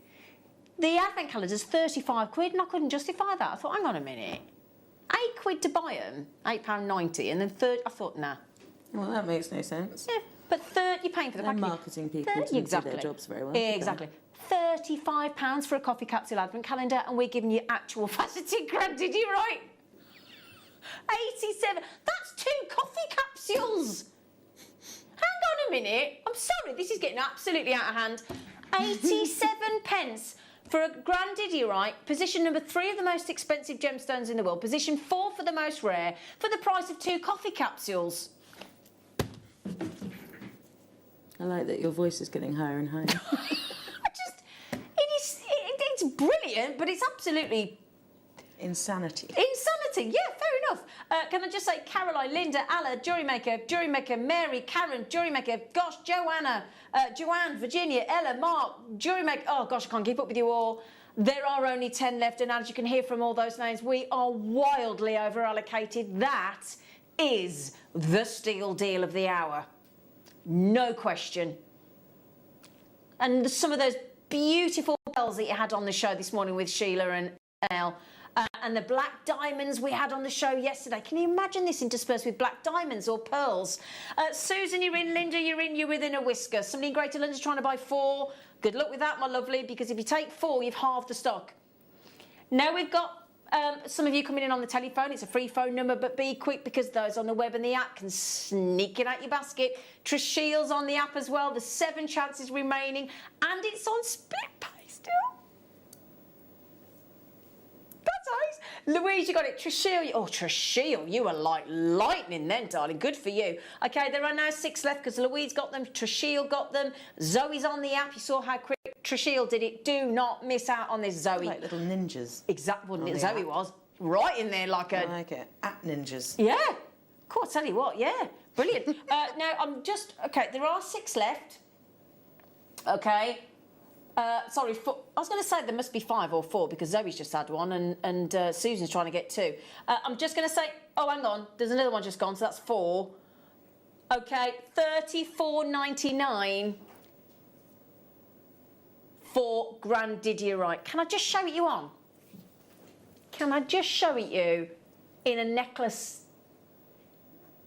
The advent calendar's 35 quid, and I couldn't justify that. I thought, hang on a minute. £8 to buy them, £8.90, and then I thought, nah. Well, that makes no sense. Yeah, but you're paying for the packaging. Marketing people didn't do their jobs very well. Exactly. £35 for a coffee capsule advent calendar, and we're giving you actual faceted grand, did you right? 87. That's 2 coffee capsules. Hang on a minute. I'm sorry, this is getting absolutely out of hand. 87 pence for a grandidierite, position number 3 of the most expensive gemstones in the world, position 4 for the most rare, for the price of 2 coffee capsules. I like that your voice is getting higher and higher. It's brilliant, but it's absolutely... Insanity. Insanity, yeah, fair enough. Can I just say, Caroline, Linda, Alla, Jewellery Maker, Mary, Karen, Jewellery Maker, gosh, Joanna, Joanne, Virginia, Ella, Mark, Jewellery Maker, oh gosh, I can't keep up with you all. There are only 10 left, and as you can hear from all those names, we are wildly over-allocated. That is the steal deal of the hour. No question. And some of those beautiful pearls that you had on the show this morning with Sheila and Elle, and the black diamonds we had on the show yesterday. Can you imagine this interspersed with black diamonds or pearls? Susan, you're in. Linda, you're in. You're within a whisker. Somebody in Greater London's trying to buy 4. Good luck with that, my lovely, because if you take 4, you've halved the stock. Now we've got some of you coming in on the telephone. It's a free phone number, but be quick because those on the web and the app can sneak it out your basket. Trishille's on the app as well. There's 7 chances remaining, and it's on split pay still. That's nice. Louise, you got it. Trishille, oh, Trishille, you are like lightning then, darling. Good for you. Okay, there are now 6 left because Louise got them, Trishille got them, Zoe's on the app. You saw how quick Trishille did it. Do not miss out on this, Zoe. Like little ninjas. Exactly what Zoe was. Right in there like a... I like it. At ninjas. Yeah. Cool, I'll tell you what, yeah. Brilliant. Now, I'm just... Okay, there are 6 left. Okay. Sorry, I was going to say there must be 5 or 4 because Zoe's just had one and Susan's trying to get 2. I'm just going to say... Oh, hang on. There's another one just gone, so that's 4. Okay, $34.99 for grandidierite. Can I just show it you on? Can I just show it you in a necklace?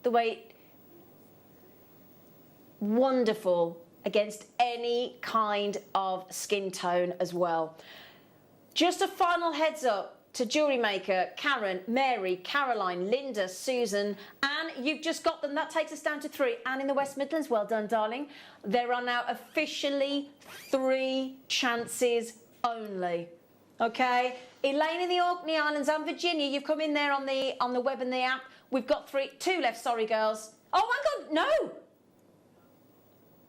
The way... Wonderful. Against any kind of skin tone as well. Just a final heads up to Jewellery Maker, Karen, Mary, Caroline, Linda, Susan, and you've just got them. That takes us down to 3. Anne in the West Midlands, well done, darling. There are now officially 3 chances only. Okay, Elaine in the Orkney Islands and Virginia, you've come in there on the web and the app. We've got 2 left. Sorry, girls. Oh my God, no.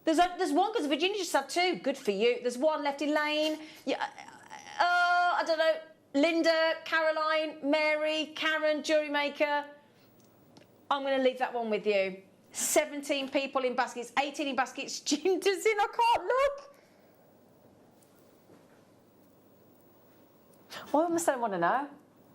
There's one because Virginia just had 2. Good for you. There's 1 left. Elaine. Yeah. I don't know. Linda, Caroline, Mary, Karen, Jewellery Maker. I'm going to leave that one with you. 17 people in baskets. 18 in baskets. Ginger's in. I can't look. I almost don't want to know.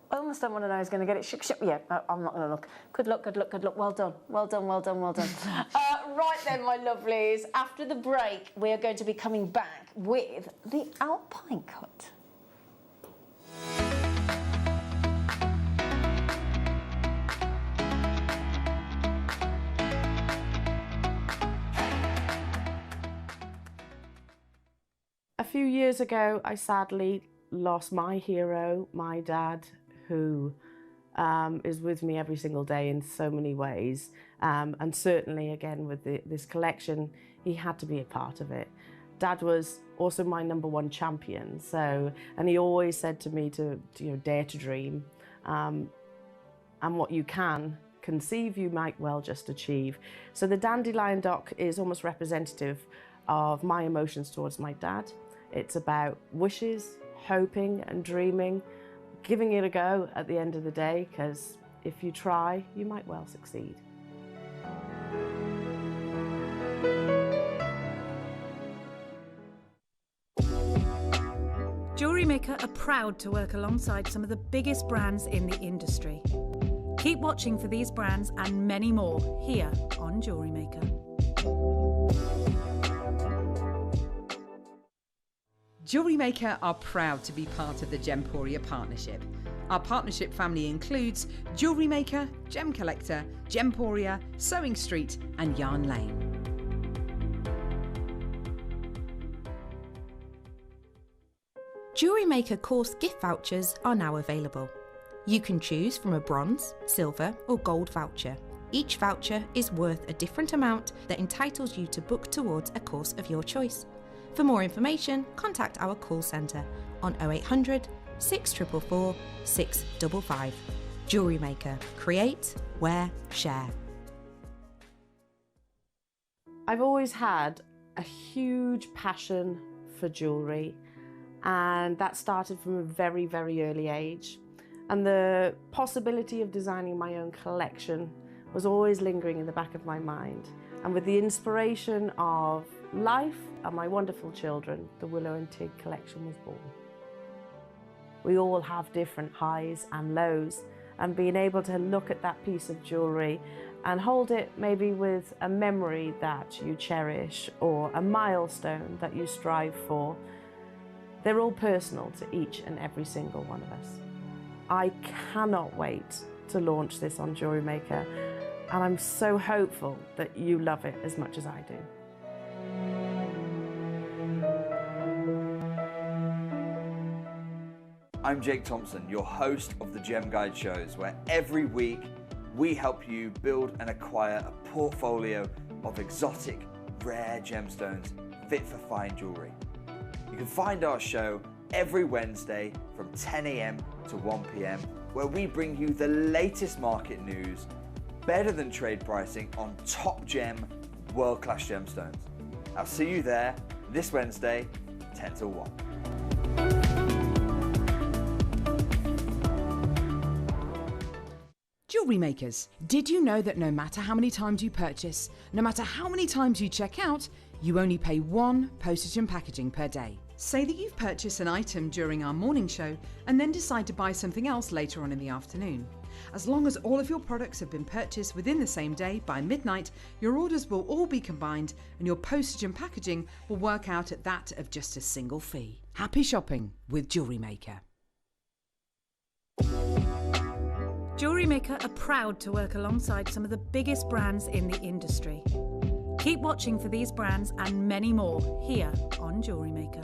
I almost don't want to know who's going to get it. Yeah, I'm not going to look. Good luck, good luck, good luck. Well done, well done, well done, well done. Right then, my lovelies. After the break, we are going to be coming back with the Alpine cut. A few years ago, I sadly lost my hero, my dad, who is with me every single day in so many ways. And certainly, again, with this collection, he had to be a part of it. Dad was also my #1 champion. And he always said to me to dare to dream. And what you can conceive, you might well just achieve. So the dandelion dock is almost representative of my emotions towards my dad. It's about wishes, hoping and dreaming, giving it a go at the end of the day, because if you try, you might well succeed. Jewellery Maker are proud to work alongside some of the biggest brands in the industry. Keep watching for these brands and many more here on Jewellery Maker. Jewellery Maker are proud to be part of the Gemporia partnership. Our partnership family includes Jewellery Maker, Gem Collector, Gemporia, Sewing Street and Yarn Lane. Jewellery Maker course gift vouchers are now available. You can choose from a bronze, silver or gold voucher. Each voucher is worth a different amount that entitles you to book towards a course of your choice. For more information, contact our call centre on 0800 644 655. Jewellery Maker. Create, wear, share. I've always had a huge passion for jewellery, and that started from a very, very early age. And the possibility of designing my own collection was always lingering in the back of my mind. And with the inspiration of life and my wonderful children, the Willow and Tig collection was born. We all have different highs and lows, and being able to look at that piece of jewellery and hold it maybe with a memory that you cherish or a milestone that you strive for, they're all personal to each and every single one of us. I cannot wait to launch this on Jewellery Maker, and I'm so hopeful that you love it as much as I do. I'm Jake Thompson, your host of the Gem Guide shows, where every week we help you build and acquire a portfolio of exotic, rare gemstones fit for fine jewellery. You can find our show every Wednesday from 10 AM to 1 PM, where we bring you the latest market news, better than trade pricing on top gem, world-class gemstones. I'll see you there this Wednesday, 10 till 1. Jewellery makers, did you know that no matter how many times you purchase, no matter how many times you check out, you only pay one postage and packaging per day? Say that you've purchased an item during our morning show and then decide to buy something else later on in the afternoon. As long as all of your products have been purchased within the same day by midnight, your orders will all be combined and your postage and packaging will work out at that of just a single fee. Happy shopping with Jewellery Maker. Jewellery Maker are proud to work alongside some of the biggest brands in the industry. Keep watching for these brands and many more here on Jewellery Maker.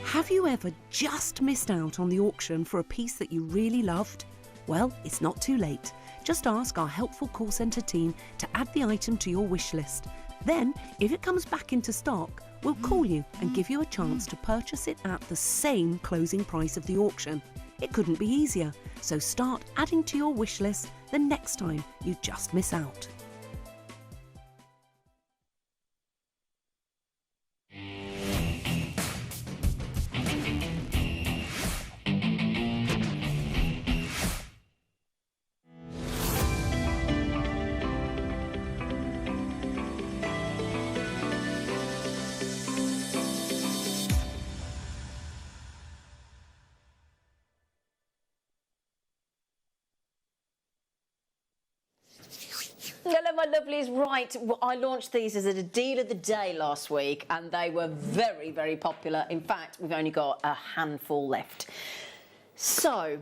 Have you ever just missed out on the auction for a piece that you really loved? Well, it's not too late. Just ask our helpful call centre team to add the item to your wish list. Then, if it comes back into stock, we'll call you and give you a chance to purchase it at the same closing price of the auction. It couldn't be easier, so start adding to your wish list the next time you just miss out. Hello, my lovelies. Right, well, I launched these as a deal of the day last week, and they were very, very popular. In fact, we've only got a handful left. So,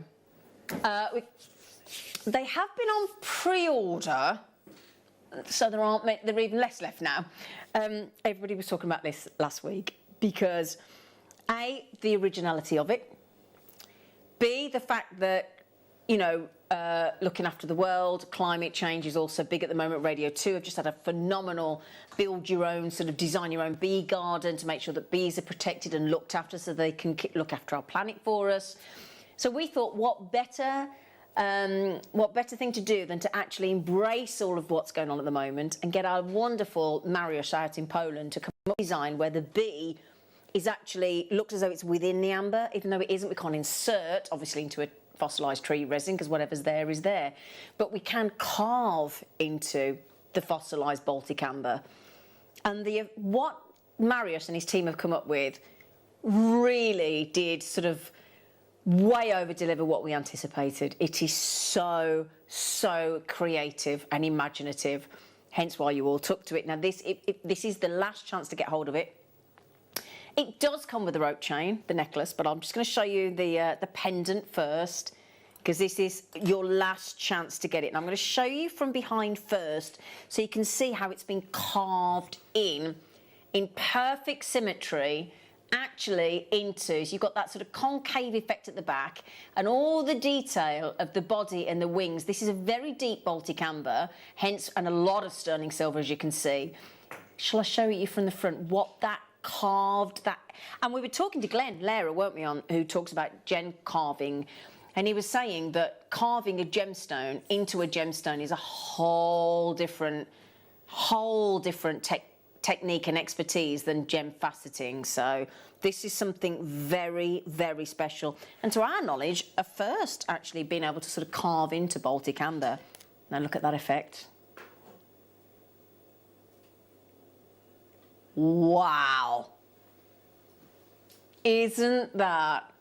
they have been on pre-order, so there are even less left now. Everybody was talking about this last week because A, the originality of it, B, the fact that, you know, looking after the world, climate change is also big at the moment. Radio 2 have just had a phenomenal build your own, sort of design your own bee garden to make sure that bees are protected and looked after so they can look after our planet for us. So we thought, what better thing to do than to actually embrace all of what's going on at the moment and get our wonderful Mariusz out in Poland to come up with a design where the bee is actually looked as though it's within the amber, even though it isn't. We can't insert, obviously, into a fossilised tree resin because whatever's there is there, but we can carve into the fossilised Baltic amber. And what Marius and his team have come up with really did sort of way over deliver what we anticipated. It is so creative and imaginative, hence why you all took to it. Now this is the last chance to get hold of it. It does come with a rope chain, the necklace, but I'm just going to show you the pendant first, because this is your last chance to get it. And I'm going to show you from behind first, so you can see how it's been carved in perfect symmetry, actually into, so you've got that sort of concave effect at the back, and all the detail of the body and the wings. This is a very deep Baltic amber, hence, and a lot of sterling silver, as you can see. Shall I show you from the front what that carved, that, and we were talking to Glenn Lehrer, weren't we, on who talks about gem carving, and he was saying that carving a gemstone into a gemstone is a whole different technique and expertise than gem faceting. So this is something very, very special, and to our knowledge, a first actually being able to sort of carve into Baltic amber. Now look at that effect. Wow. Isn't that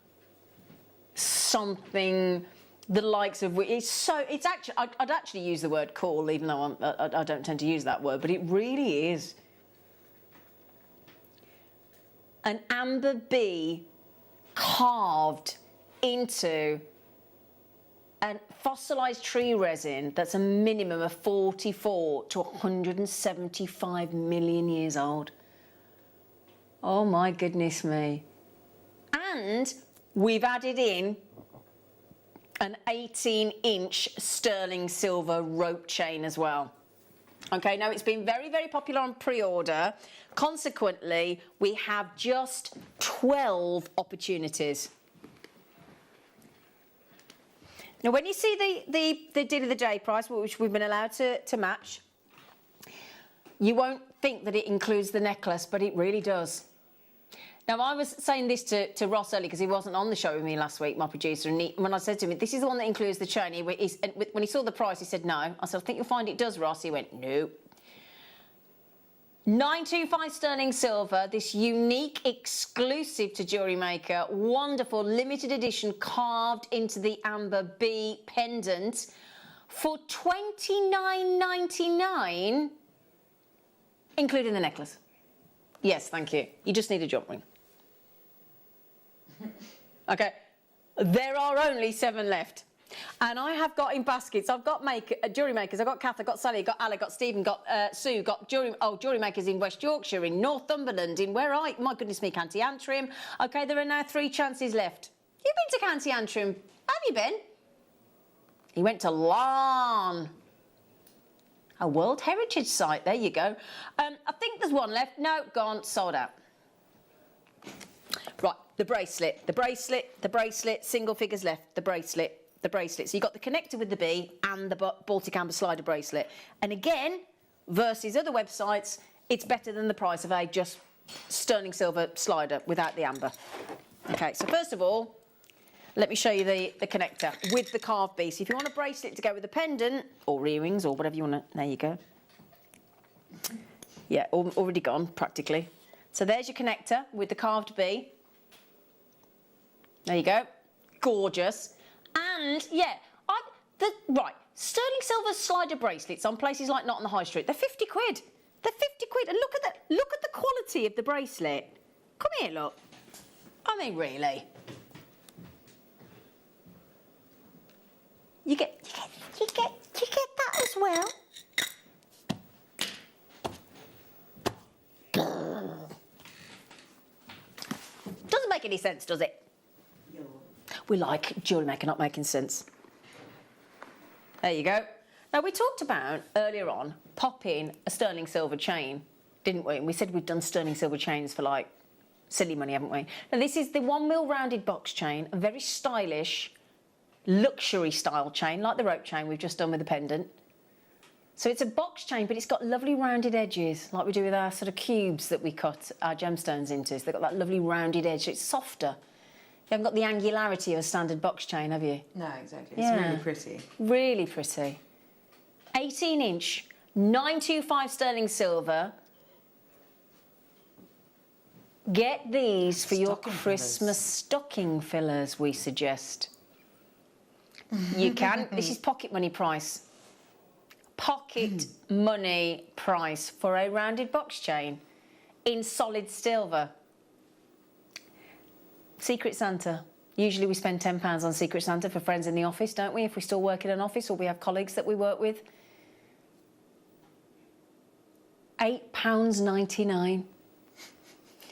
something, the likes of which it's actually, I'd actually use the word cool, even though I don't tend to use that word, but it really is. An amber bee carved into a fossilised tree resin that's a minimum of 44 to 175 million years old. Oh my goodness me. And we've added in an 18-inch sterling silver rope chain as well. Okay, now it's been very, very popular on pre-order. Consequently, we have just 12 opportunities. Now, when you see the deal of the day price, which we've been allowed to match, you won't think that it includes the necklace, but it really does. Now, I was saying this to Ross earlier because he wasn't on the show with me last week, my producer, and when I said to him, this is the one that includes the chain, when he saw the price, he said, no. I said, I think you'll find it does, Ross. He went, no. 925 sterling silver, this unique, exclusive to Jewellery Maker, wonderful, limited edition, carved into the amber bee pendant for $29.99, including the necklace. Yes, thank you. You just need a jump ring. Okay, there are only 7 left. And I have got in baskets, I've got Jewellery Makers, I've got Kath, I've got Sally, I've got Alec, got Stephen, got Sue, got Jewellery Makers in West Yorkshire, in Northumberland, in where are you? My goodness me, County Antrim. Okay, there are now 3 chances left. You've been to County Antrim, have you been? He went to Larne. A World Heritage Site, there you go. I think there's 1 left. No, gone, sold out. Right, the bracelet, single figures left, the bracelet. So you've got the connector with the bee and the Baltic amber slider bracelet. And again, versus other websites, it's better than the price of a just sterling silver slider without the amber. Okay, so first of all, let me show you the connector with the carved bee. So if you want a bracelet to go with a pendant, or earrings, or whatever you want to, there you go. Yeah, already gone, practically. So there's your connector with the carved bee. There you go. Gorgeous. And, yeah, right, sterling silver slider bracelets on places like Not on the High Street, they're 50 quid. They're 50 quid. And look at the quality of the bracelet. Come here, look. I mean, really. You get that as well. Doesn't make any sense, does it? No. We like Jewellery Maker not making sense. There you go. Now, we talked about earlier on popping a sterling silver chain, didn't we? And we said we'd done sterling silver chains for like silly money, haven't we? Now, this is the 1 mil rounded box chain, a very stylish, luxury style chain, like the rope chain we've just done with the pendant. So it's a box chain, but it's got lovely rounded edges, like we do with our sort of cubes that we cut our gemstones into. So they've got that lovely rounded edge, so it's softer. You haven't got the angularity of a standard box chain, have you? No, exactly. It's really pretty. Really pretty. 18-inch, 925 sterling silver. Get these for your Christmas stocking fillers, we suggest. You can. This is pocket money price. Pocket money price for a rounded box chain in solid silver. Secret Santa. Usually we spend £10 on Secret Santa for friends in the office, don't we? If we still work in an office or we have colleagues that we work with. £8.99.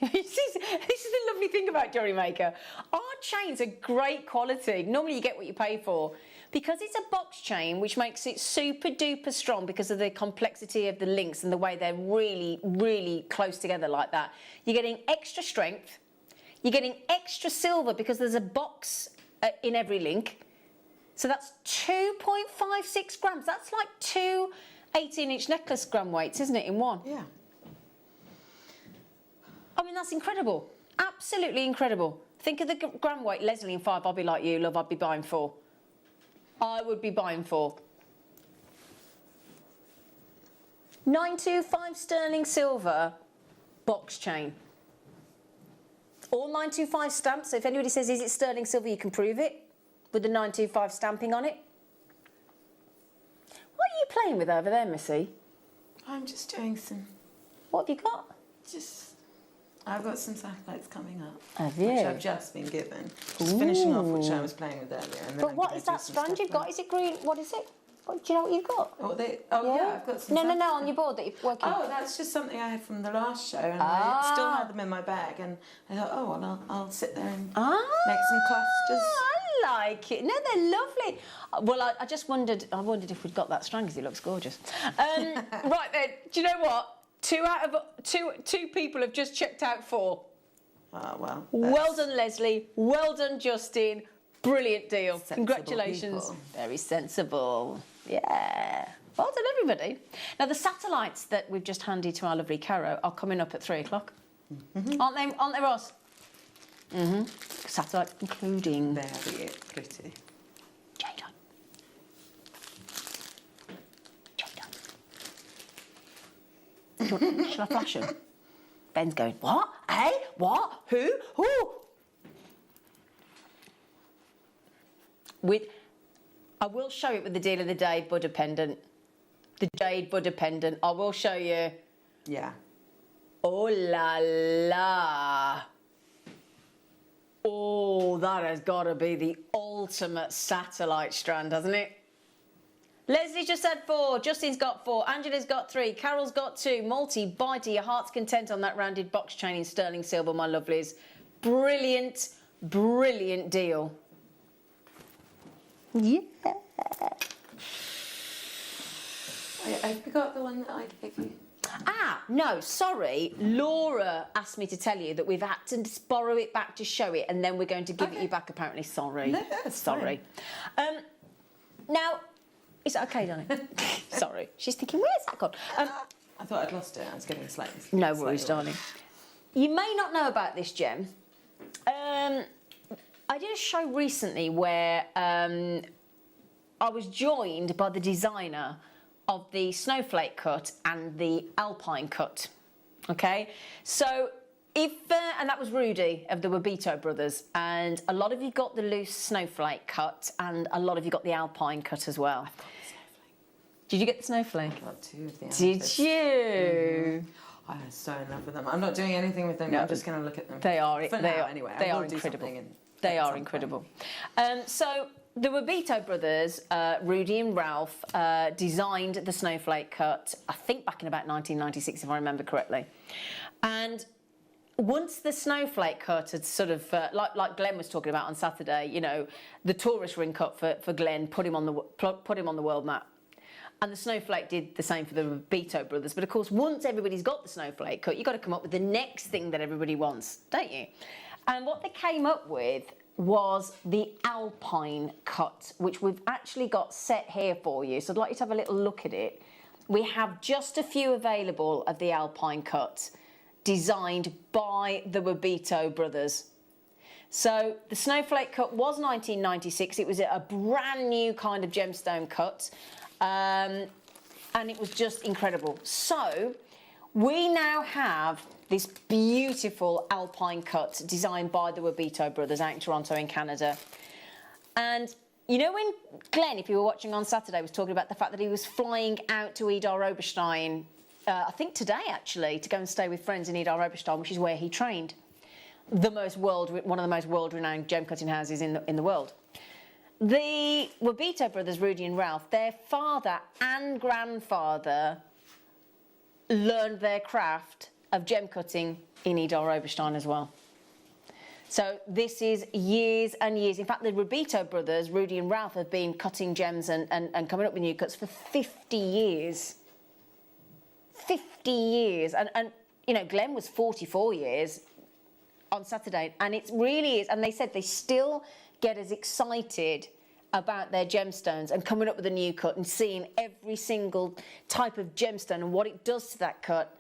This is the lovely thing about Jewellery Maker. Our chains are great quality. Normally you get what you pay for. Because it's a box chain, which makes it super duper strong because of the complexity of the links and the way they're really, really close together like that. You're getting extra strength. You're getting extra silver because there's a box in every link. So that's 2.56 grams. That's like 2 18-inch necklace gram weights, isn't it, in one? Yeah. I mean, that's incredible. Absolutely incredible. Think of the gram weight, Leslie, in 5. I'd be like you, love, I'd be buying 4. I would be buying 4. 925 sterling silver box chain. All 925 stamps. So if anybody says, is it sterling silver, you can prove it with the 925 stamping on it. What are you playing with over there, Missy? I'm just doing some... What have you got? I've got some satellites coming up. Have you? Which I've just been given. Just finishing off which I was playing with earlier. And then But what is that strand you've got? Is it green? What is it? Do you know what you've got? Yeah, I've got some. No, on your board that you're working. Oh, that's just something I had from the last show, and I still had them in my bag, and I thought, oh, well, I'll sit there and make some clusters. I like it. No, they're lovely. Well, I just wondered. I wondered if we'd got that strand because it looks gorgeous. Right then, do you know what? 2 out of 2 people have just checked out 4. Oh well. Well done, Leslie. Well done, Justin. Brilliant deal. Sensible Congratulations. people. Very sensible. Yeah. Well done, everybody. Now, the satellites that we've just handed to our lovely Caro are coming up at 3 o'clock. Aren't they, Ross? Satellites including... Very pretty. Jadeite. Jadeite. Shall I flash them? Ben's going, what? Hey? What? Who? I will show it with the deal of the day Buddha pendant. The jade Buddha pendant. I will show you. Yeah. Oh la la. Oh, that has got to be the ultimate satellite strand, hasn't it? Leslie just had 4, Justin's got 4, Angela's got 3, Carol's got 2. Multi, buy to your heart's content on that rounded box chain in sterling silver, my lovelies. Brilliant, brilliant deal. Yeah. I forgot the one that I gave you. No, sorry. Laura asked me to tell you that we've had to borrow it back to show it, and then we're going to give it you back, apparently. Sorry. No, that's sorry. Now, is that okay, darling? Sorry. She's thinking, where's that gone? I thought I'd lost it. I was getting slightly... No worries, darling. You may not know about this gem. I did a show recently where I was joined by the designer of the snowflake cut and the alpine cut. Okay, so and that was Rudy of the Wabito brothers, and a lot of you got the loose snowflake cut, and a lot of you got the alpine cut as well. I've got the snowflake. Did you get the snowflake? I got 2 of the Did you? I was so in love with them. I'm not doing anything with them. No. I'm just going to look at them. They are. Anyway. They are incredible. They are incredible. So the Wabito brothers, Rudy and Ralph, designed the snowflake cut, I think back in about 1996, if I remember correctly. And once the snowflake cut had sort of, like Glenn was talking about on Saturday, you know, the tourist ring cut for Glenn put him on the world map. And the snowflake did the same for the Wabito brothers. But of course, once everybody's got the snowflake cut, you've got to come up with the next thing that everybody wants, don't you? And what they came up with was the alpine cut, which we've actually got set here for you. So I'd like you to have a little look at it. We have just a few available of the alpine cut, designed by the Wabito brothers. So the snowflake cut was 1996. It was a brand new kind of gemstone cut. And it was just incredible. So We now have this beautiful alpine cut designed by the Wabito brothers out in Toronto in Canada. And you know when Glenn, if you were watching on Saturday, was talking about the fact that he was flying out to Idar Oberstein, I think today actually, to go and stay with friends in Idar Oberstein, which is where he trained. One of the most world-renowned gem cutting houses in the world. The Wabito brothers, Rudy and Ralph, their father and grandfather learned their craft of gem cutting in Idar Oberstein as well. So this is years and years. In fact, the Wabito brothers, Rudy and Ralph, have been cutting gems and coming up with new cuts for 50 years. 50 years. And you know, Glenn was 44 years on Saturday, and it really is. And they said they still get as excited about their gemstones and coming up with a new cut and seeing every single type of gemstone and what it does to that cut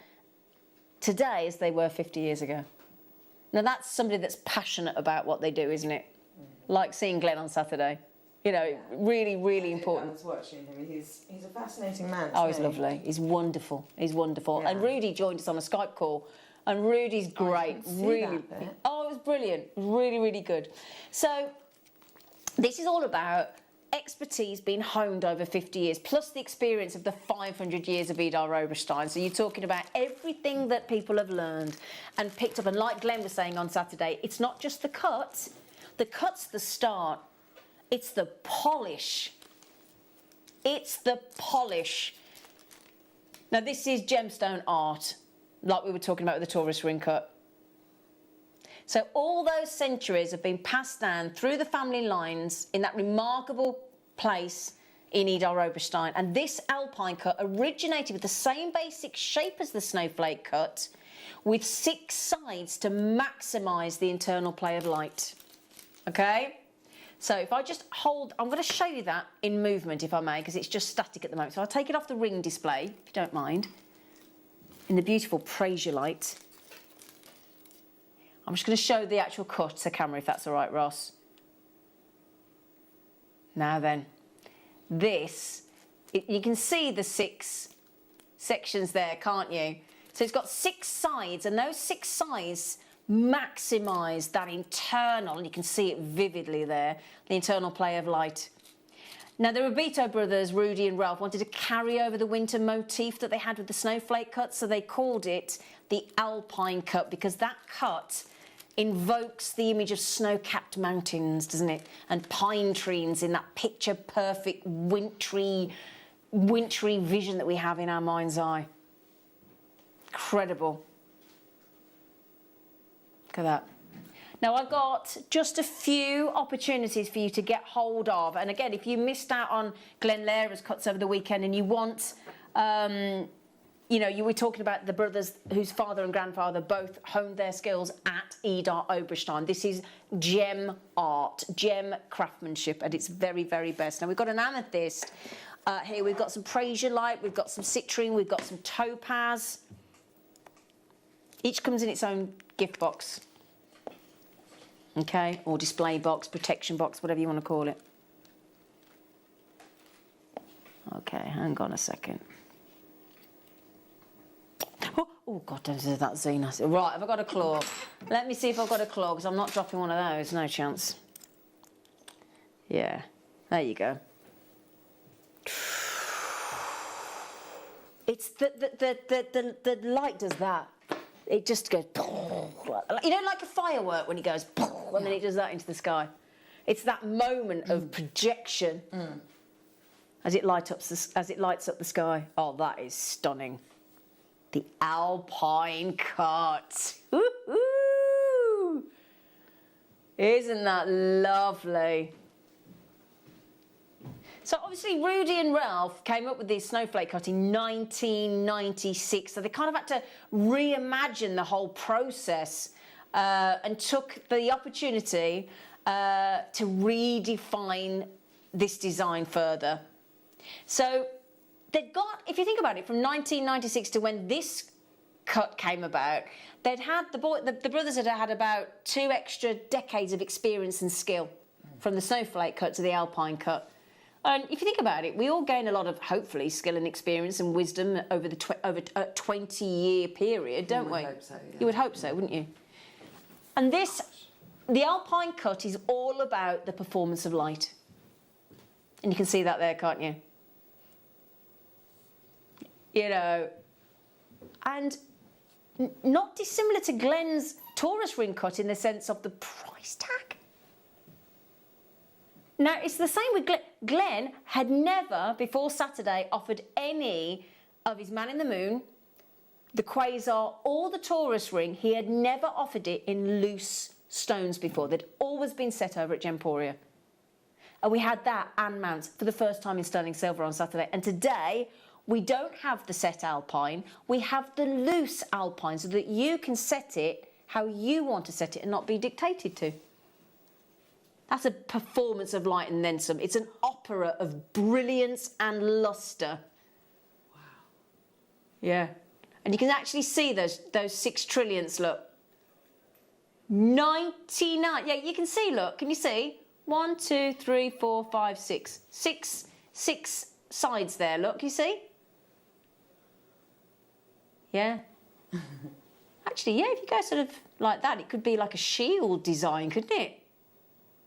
today as they were 50 years ago. Now that's somebody that's passionate about what they do, isn't it? Like seeing Glenn on Saturday. You know, really, really important. I was watching him. He's a fascinating man. Oh, he's lovely. He's wonderful. He's wonderful. Yeah. And Rudy joined us on a Skype call. And Rudy's great. Really. Oh, it was brilliant. Really, really good. So this is all about expertise being honed over 50 years, plus the experience of the 500 years of Idar Oberstein. So you're talking about everything that people have learned and picked up. And like Glenn was saying on Saturday, it's not just the cut. The cut's the start. It's the polish. It's the polish. Now, this is gemstone art, like we were talking about with the tourist ring cut. So all those centuries have been passed down through the family lines in that remarkable place in Idar Oberstein. And this alpine cut originated with the same basic shape as the snowflake cut, with 6 sides to maximise the internal play of light. Okay? So if I just hold, I'm going to show you that in movement, if I may, because it's just static at the moment. So I'll take it off the ring display, if you don't mind, in the beautiful Praisier light. I'm just going to show the actual cut to camera, if that's all right, Ross. Now then, this, you can see the 6 sections there, can't you? So it's got 6 sides, and those 6 sides maximise that internal, and you can see it vividly there, the internal play of light. Now, the Wabito brothers, Rudy and Ralph, wanted to carry over the winter motif that they had with the snowflake cut, so they called it the alpine cut, because that cut invokes the image of snow-capped mountains, doesn't it? And pine trees in that picture-perfect wintry vision that we have in our mind's eye. Incredible. Look at that. Now, I've got just a few opportunities for you to get hold of. And again, if you missed out on Glenn Lara's cuts over the weekend and you want, you know, you were talking about the brothers whose father and grandfather both honed their skills at Idar Oberstein. This is gem art, gem craftsmanship at its very, very best. Now, we've got an amethyst here. We've got some Praisier, we've got some citrine, we've got some topaz. Each comes in its own gift box. Okay, or display box, protection box, whatever you want to call it. Okay, hang on a second. Oh God, that Zena. Right, have I got a claw? Let me see if I've got a claw, because I'm not dropping one of those, no chance. Yeah, there you go. It's the light does that. It just goes, you know, like a firework when it goes, and then it does that into the sky. It's that moment of projection as it lights up the sky. Oh, that is stunning. The alpine cut. Woo-hoo! Isn't that lovely? So obviously Rudy and Ralph came up with this snowflake cut in 1996. So they kind of had to reimagine the whole process and took the opportunity to redefine this design further. So they'd got, if you think about it, from 1996 to when this cut came about, they'd had the brothers had had about 2 extra decades of experience and skill, from the snowflake cut to the alpine cut. And if you think about it, we all gain a lot of, hopefully, skill and experience and wisdom over the over a 20-year period, don't we? Hope so, yeah. You would hope so, wouldn't you? And this, the alpine cut is all about the performance of light. And you can see that there, can't you? You know, and not dissimilar to Glenn's Taurus ring cut in the sense of the price tag. Now, it's the same with Glenn. Glenn had never, before Saturday, offered any of his Man in the Moon, the Quasar, or the Taurus ring. He had never offered it in loose stones before. They'd always been set over at Gemporia. And we had that and mounts for the first time in sterling silver on Saturday. And today, we don't have the set alpine. We have the loose alpine so that you can set it how you want to set it and not be dictated to. That's a performance of light and then some. It's an opera of brilliance and lustre. Wow. Yeah. And you can actually see those 6 trillions, look. 99. Yeah, you can see, look. Can you see? 1, 2, 3, 4, 5, 6. Six sides there, look. You see? Yeah. Actually, yeah, if you go sort of like that, it could be like a shield design, couldn't it?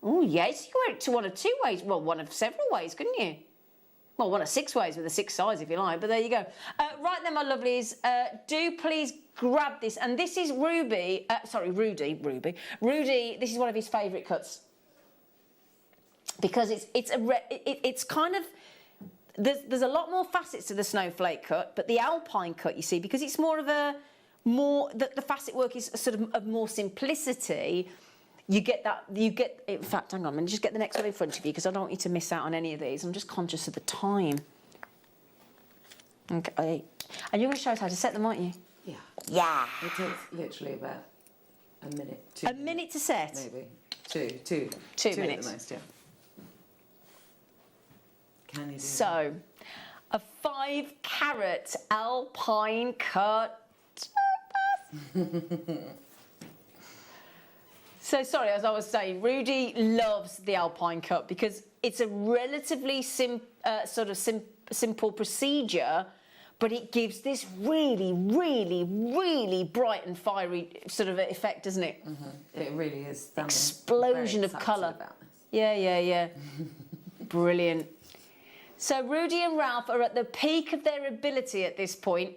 Oh, yes, you went to one of 2 ways. Well, one of several ways, couldn't you? Well, one of 6 ways with the 6 sides, if you like. But there you go. Right then, my lovelies, do please grab this. And this is Rudy. Rudy, this is one of his favourite cuts. Because it's kind of... There's a lot more facets to the snowflake cut, but the alpine cut, you see, because it's more of a... The facet work is sort of more simplicity... You get, in fact, hang on, let me just get the next one in front of you because I don't want you to miss out on any of these. I'm just conscious of the time. Okay. And you're going to show us how to set them, aren't you? Yeah. Yeah. It takes literally about a minute. A minute to set? Maybe. Two minutes. At the most, yeah. Can you do So, a 5-carat alpine cut. So, sorry, as I was saying, Rudy loves the alpine cut because it's a relatively simple procedure, but it gives this really, really, really bright and fiery sort of effect, doesn't it? Mm-hmm. It really is. Explosion of colour. Yeah. Brilliant. So Rudy and Ralph are at the peak of their ability at this point,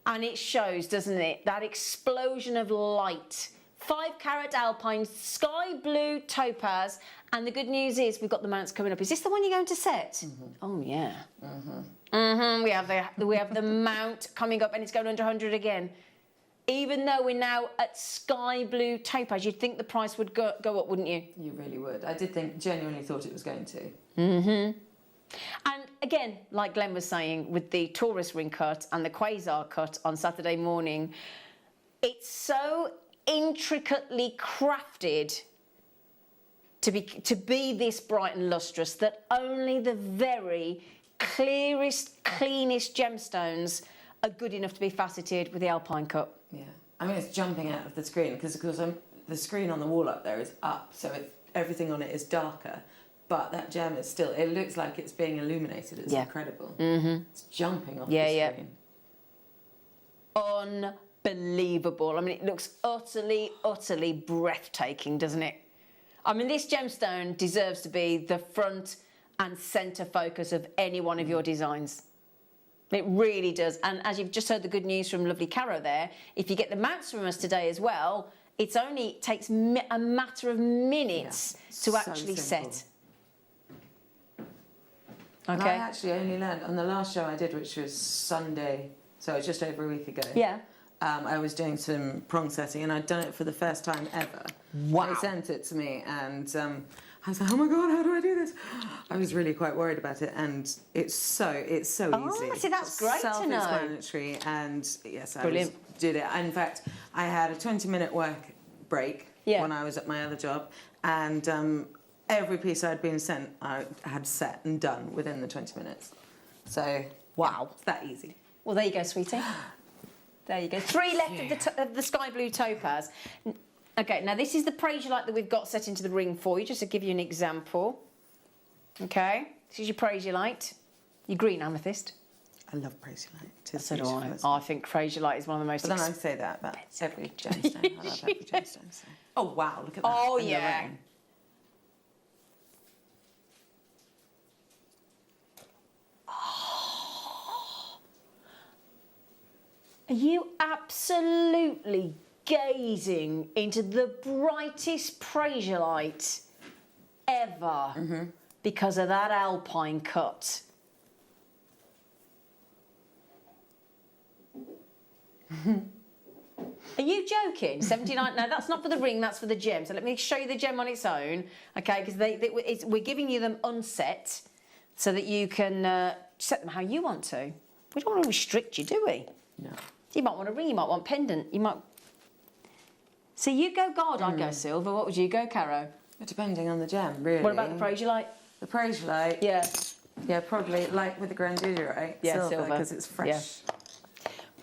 and it shows, doesn't it? That explosion of light. 5-carat alpine, sky blue topaz, and the good news is we've got the mounts coming up. Is this the one you're going to set? Mm-hmm. Oh yeah. Mm-hmm. We have the mount coming up, and it's going under 100 again. Even though we're now at sky blue topaz, you'd think the price would go up, wouldn't you? You really would. I genuinely thought it was going to. Mm-hmm. And again, like Glenn was saying, with the Taurus ring cut and the Quasar cut on Saturday morning, it's so intricately crafted to be this bright and lustrous that only the very clearest, cleanest gemstones are good enough to be faceted with the alpine cut. Yeah, I mean it's jumping out of the screen because the screen on the wall up there is up, so everything on it is darker, but that gem is still, it looks like it's being illuminated. It's incredible. Mm-hmm. It's jumping off the screen. Unbelievable. I mean, it looks utterly, utterly breathtaking, doesn't it? I mean, this gemstone deserves to be the front and centre focus of any one of your designs. It really does. And as you've just heard the good news from lovely Caro there, if you get the mounts from us today as well, it only takes a matter of minutes to actually set. Okay. And I actually only learned on the last show I did, which was Sunday, so it's just over a week ago. Yeah. I was doing some prong setting, and I'd done it for the first time ever. Wow. They sent it to me, and I was like, oh my God, how do I do this? I was really quite worried about it, and it's so easy. Oh, see, that's great to know. Self-explanatory, and yes, I did it. In fact, I had a 20-minute work break when I was at my other job, and every piece I'd been sent, I had set and done within the 20 minutes. So, wow, it's that easy. Well, there you go, sweetie. There you go. 3 left of the sky blue topaz. Okay, now this is the praisiolite that we've got set into the ring for you, just to give you an example. Okay. This is your prasiolite, your green amethyst. I love prasiolite. So do I. I think prasiolite is one of the most. But then I say that about every gemstone. I love every gemstone. So. Oh wow! Look at that. Oh And the yeah. ring. Are you absolutely gazing into the brightest prasiolite ever because of that alpine cut? Are you joking? 79? No, that's not for the ring, that's for the gem. So let me show you the gem on its own, okay? Because we're giving you them unset so that you can set them how you want to. We don't want to restrict you, do we? No. You might want a ring, you might want pendant, you might... So you go gold, I'd go silver. What would you go, Caro? Depending on the gem, really. What about the prasiolite? The prasiolite? Yeah. Yeah, probably, like with the grandidiorite, Yeah, silver, because it's fresh. Yeah.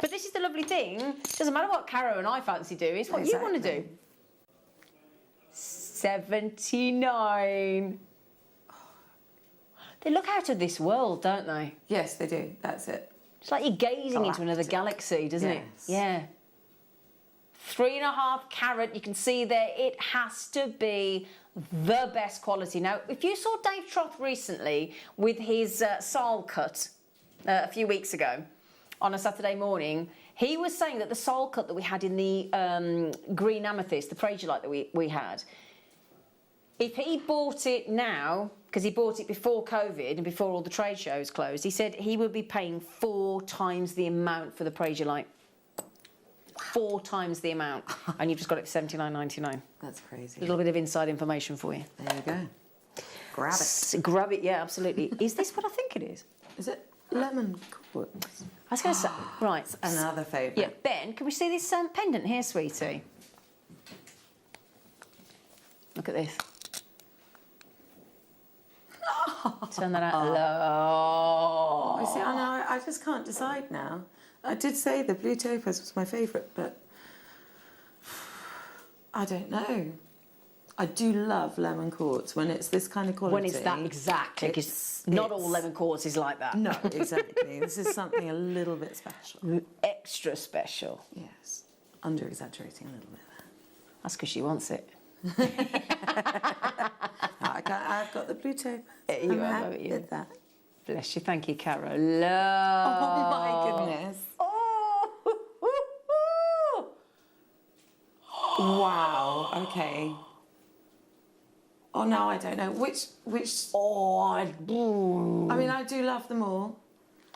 But this is the lovely thing. Doesn't matter what Caro and I fancy doing, it's what you want to do. 79. They look out of this world, don't they? Yes, they do. That's it. It's like you're gazing into another galaxy, doesn't it? Yeah. 3.5 carat, you can see there, it has to be the best quality. Now, if you saw Dave Troth recently with his sole cut a few weeks ago on a Saturday morning, he was saying that the sole cut that we had in the green amethyst, the prasiolite that we had, if he bought it now, because he bought it before COVID and before all the trade shows closed, he said he would be paying 4 times the amount for the prasiolite. 4 times the amount, and you've just got it for $79.99. That's crazy. A little bit of inside information for you. There you go. Grab it. Grab it, yeah, absolutely. Is this what I think it is? Is it lemon quartz? I was going to say, right. It's another favourite. Yeah, Ben, can we see this pendant here, sweetie? Look at this. Turn that out low. I see, I just can't decide now. I did say the blue topaz was my favourite, but I don't know. I do love lemon quartz when it's this kind of quality. When it's that, exactly, because not all lemon quartz is like that. No, exactly. This is something a little bit special. Extra special. Yes. Under-exaggerating a little bit there. That's because she wants it. I've got the blue topaz. I'm happy with that. Bless you. Thank you, Caro. Love. Oh, my goodness. Wow. Okay. Oh, no, I don't know. Which... I mean, I do love them all.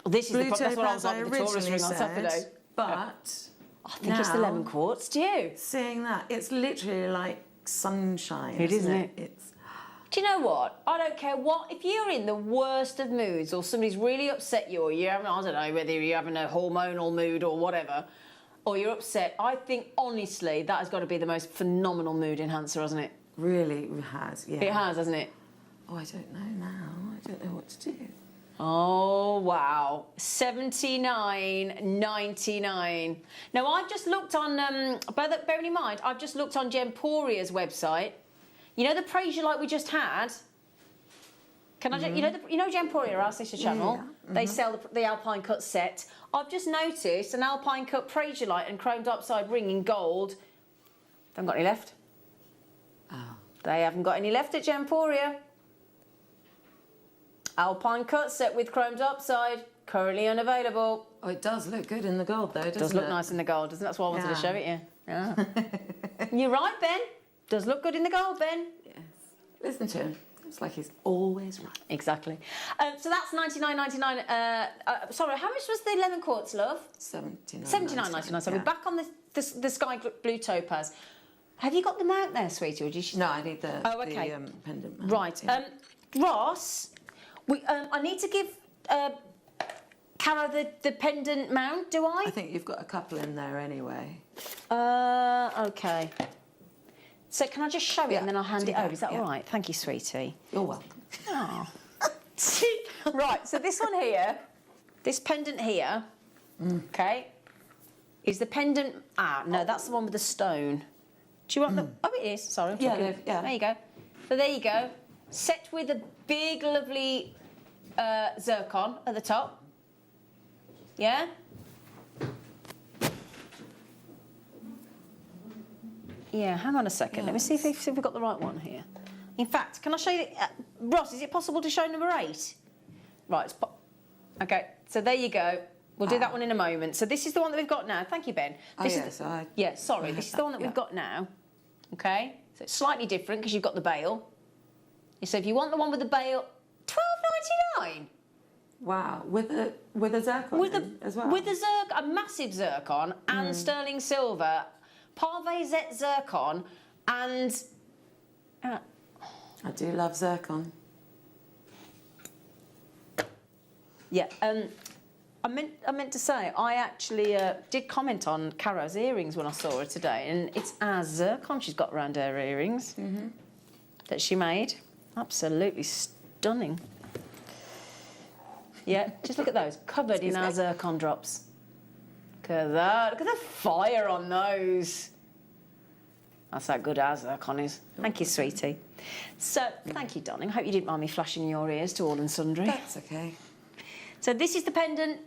This is that's what I was on with the tourist ring on Saturday. But... I think it's the lemon quartz, do you? Seeing that, it's literally like sunshine. Isn't it? It's... Do you know what? I don't care what... If you're in the worst of moods or somebody's really upset you or you're having, I don't know, whether you're having a hormonal mood or whatever, or you're upset, I think, honestly, that has got to be the most phenomenal mood enhancer, hasn't it? Really, it has, yeah. It has, hasn't it? Oh, I don't know now. I don't know what to do. Oh, wow. $79.99. Now, I've just looked on... bearing in mind, I've just looked on Gemporia's website. You know the prasiolite we just had? Can I? You know Gemporia, our sister channel. Yeah. They sell the Alpine Cut set. I've just noticed an Alpine Cut prasiolite and chromed diopside ring in gold. They haven't got any left. Oh. They haven't got any left at Gemporia. Alpine Cut set with chromed diopside, currently unavailable. Oh, it does look good in the gold, though, doesn't it? Does look nice in the gold, doesn't it? That's why I wanted to show it you. Yeah. You're right, Ben. Does look good in the gold, Ben. Yes. Listen to him. It's like he's always right. Exactly. So that's $99.99. Sorry, how much was the lemon quartz, love? $79.99. So we're back on the sky blue topaz. Have you got them out there, sweetie? Or did you... No, I need the, pendant mount. Right. Yeah. Ross, I need to give Cara the pendant mount, do I? I think you've got a couple in there anyway. Okay. So can I just show it and then I'll hand it over? Is that all right? Thank you, sweetie. You're welcome. Oh. Right, so this one here, this pendant here, okay, is the pendant... no, that's the one with the stone. Do you want the... Oh, it is. Sorry, I'm talking. Yeah. There you go. So there you go. Set with a big, lovely zircon at the top. Yeah? Yeah, hang on a second. Let me see if we've got the right one here. In fact, can I show you... Ross, is it possible to show number 8? Right, okay, so there you go. We'll do that one in a moment. So this is the one that we've got now. Thank you, Ben. This is sorry. This is the one that we've got now. Okay, so it's slightly different because you've got the bail. So if you want the one with the bail, $12.99. Wow, with a zircon as well. With a massive zircon and sterling silver, Parvezet zircon, and I do love zircon. Yeah, I meant to say, I actually did comment on Caro's earrings when I saw her today, and it's our zircon she's got around her earrings that she made. Absolutely stunning. Yeah, just look at those, covered in our zircon drops. Look at that, look at the fire on those. That's how good our zircon is. Thank you, sweetie. So, thank you, darling. I hope you didn't mind me flashing in your ears to all and sundry. That's okay. So this is the pendant.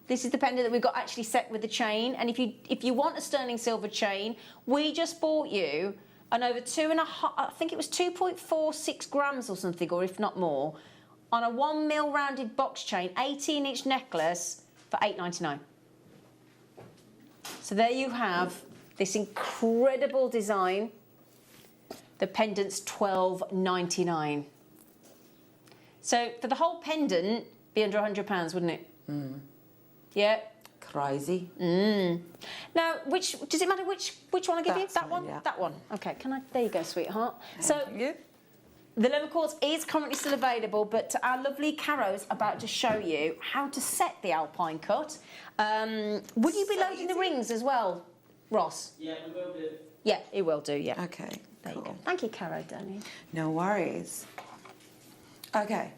This is the pendant that we've got actually set with the chain. And if you want a sterling silver chain, we just bought you an over 2.5, I think it was 2.46 grams or something, or if not more, on a 1 mil rounded box chain, 18-inch necklace for $8.99. So there you have this incredible design. The pendant's $12.99. So for the whole pendant, be under £100, wouldn't it? Yeah. Crazy. Now, does it matter which one I give you? That one? Yeah. That one. Okay, there you go, sweetheart. The leather quartz is currently still available, but our lovely Caro's about to show you how to set the alpine cut. Will you be loading the rings as well, Ross? Yeah, we will do. Yeah, it will do, yeah. Okay, there you go. Thank you, Caro, darling. No worries. Okay.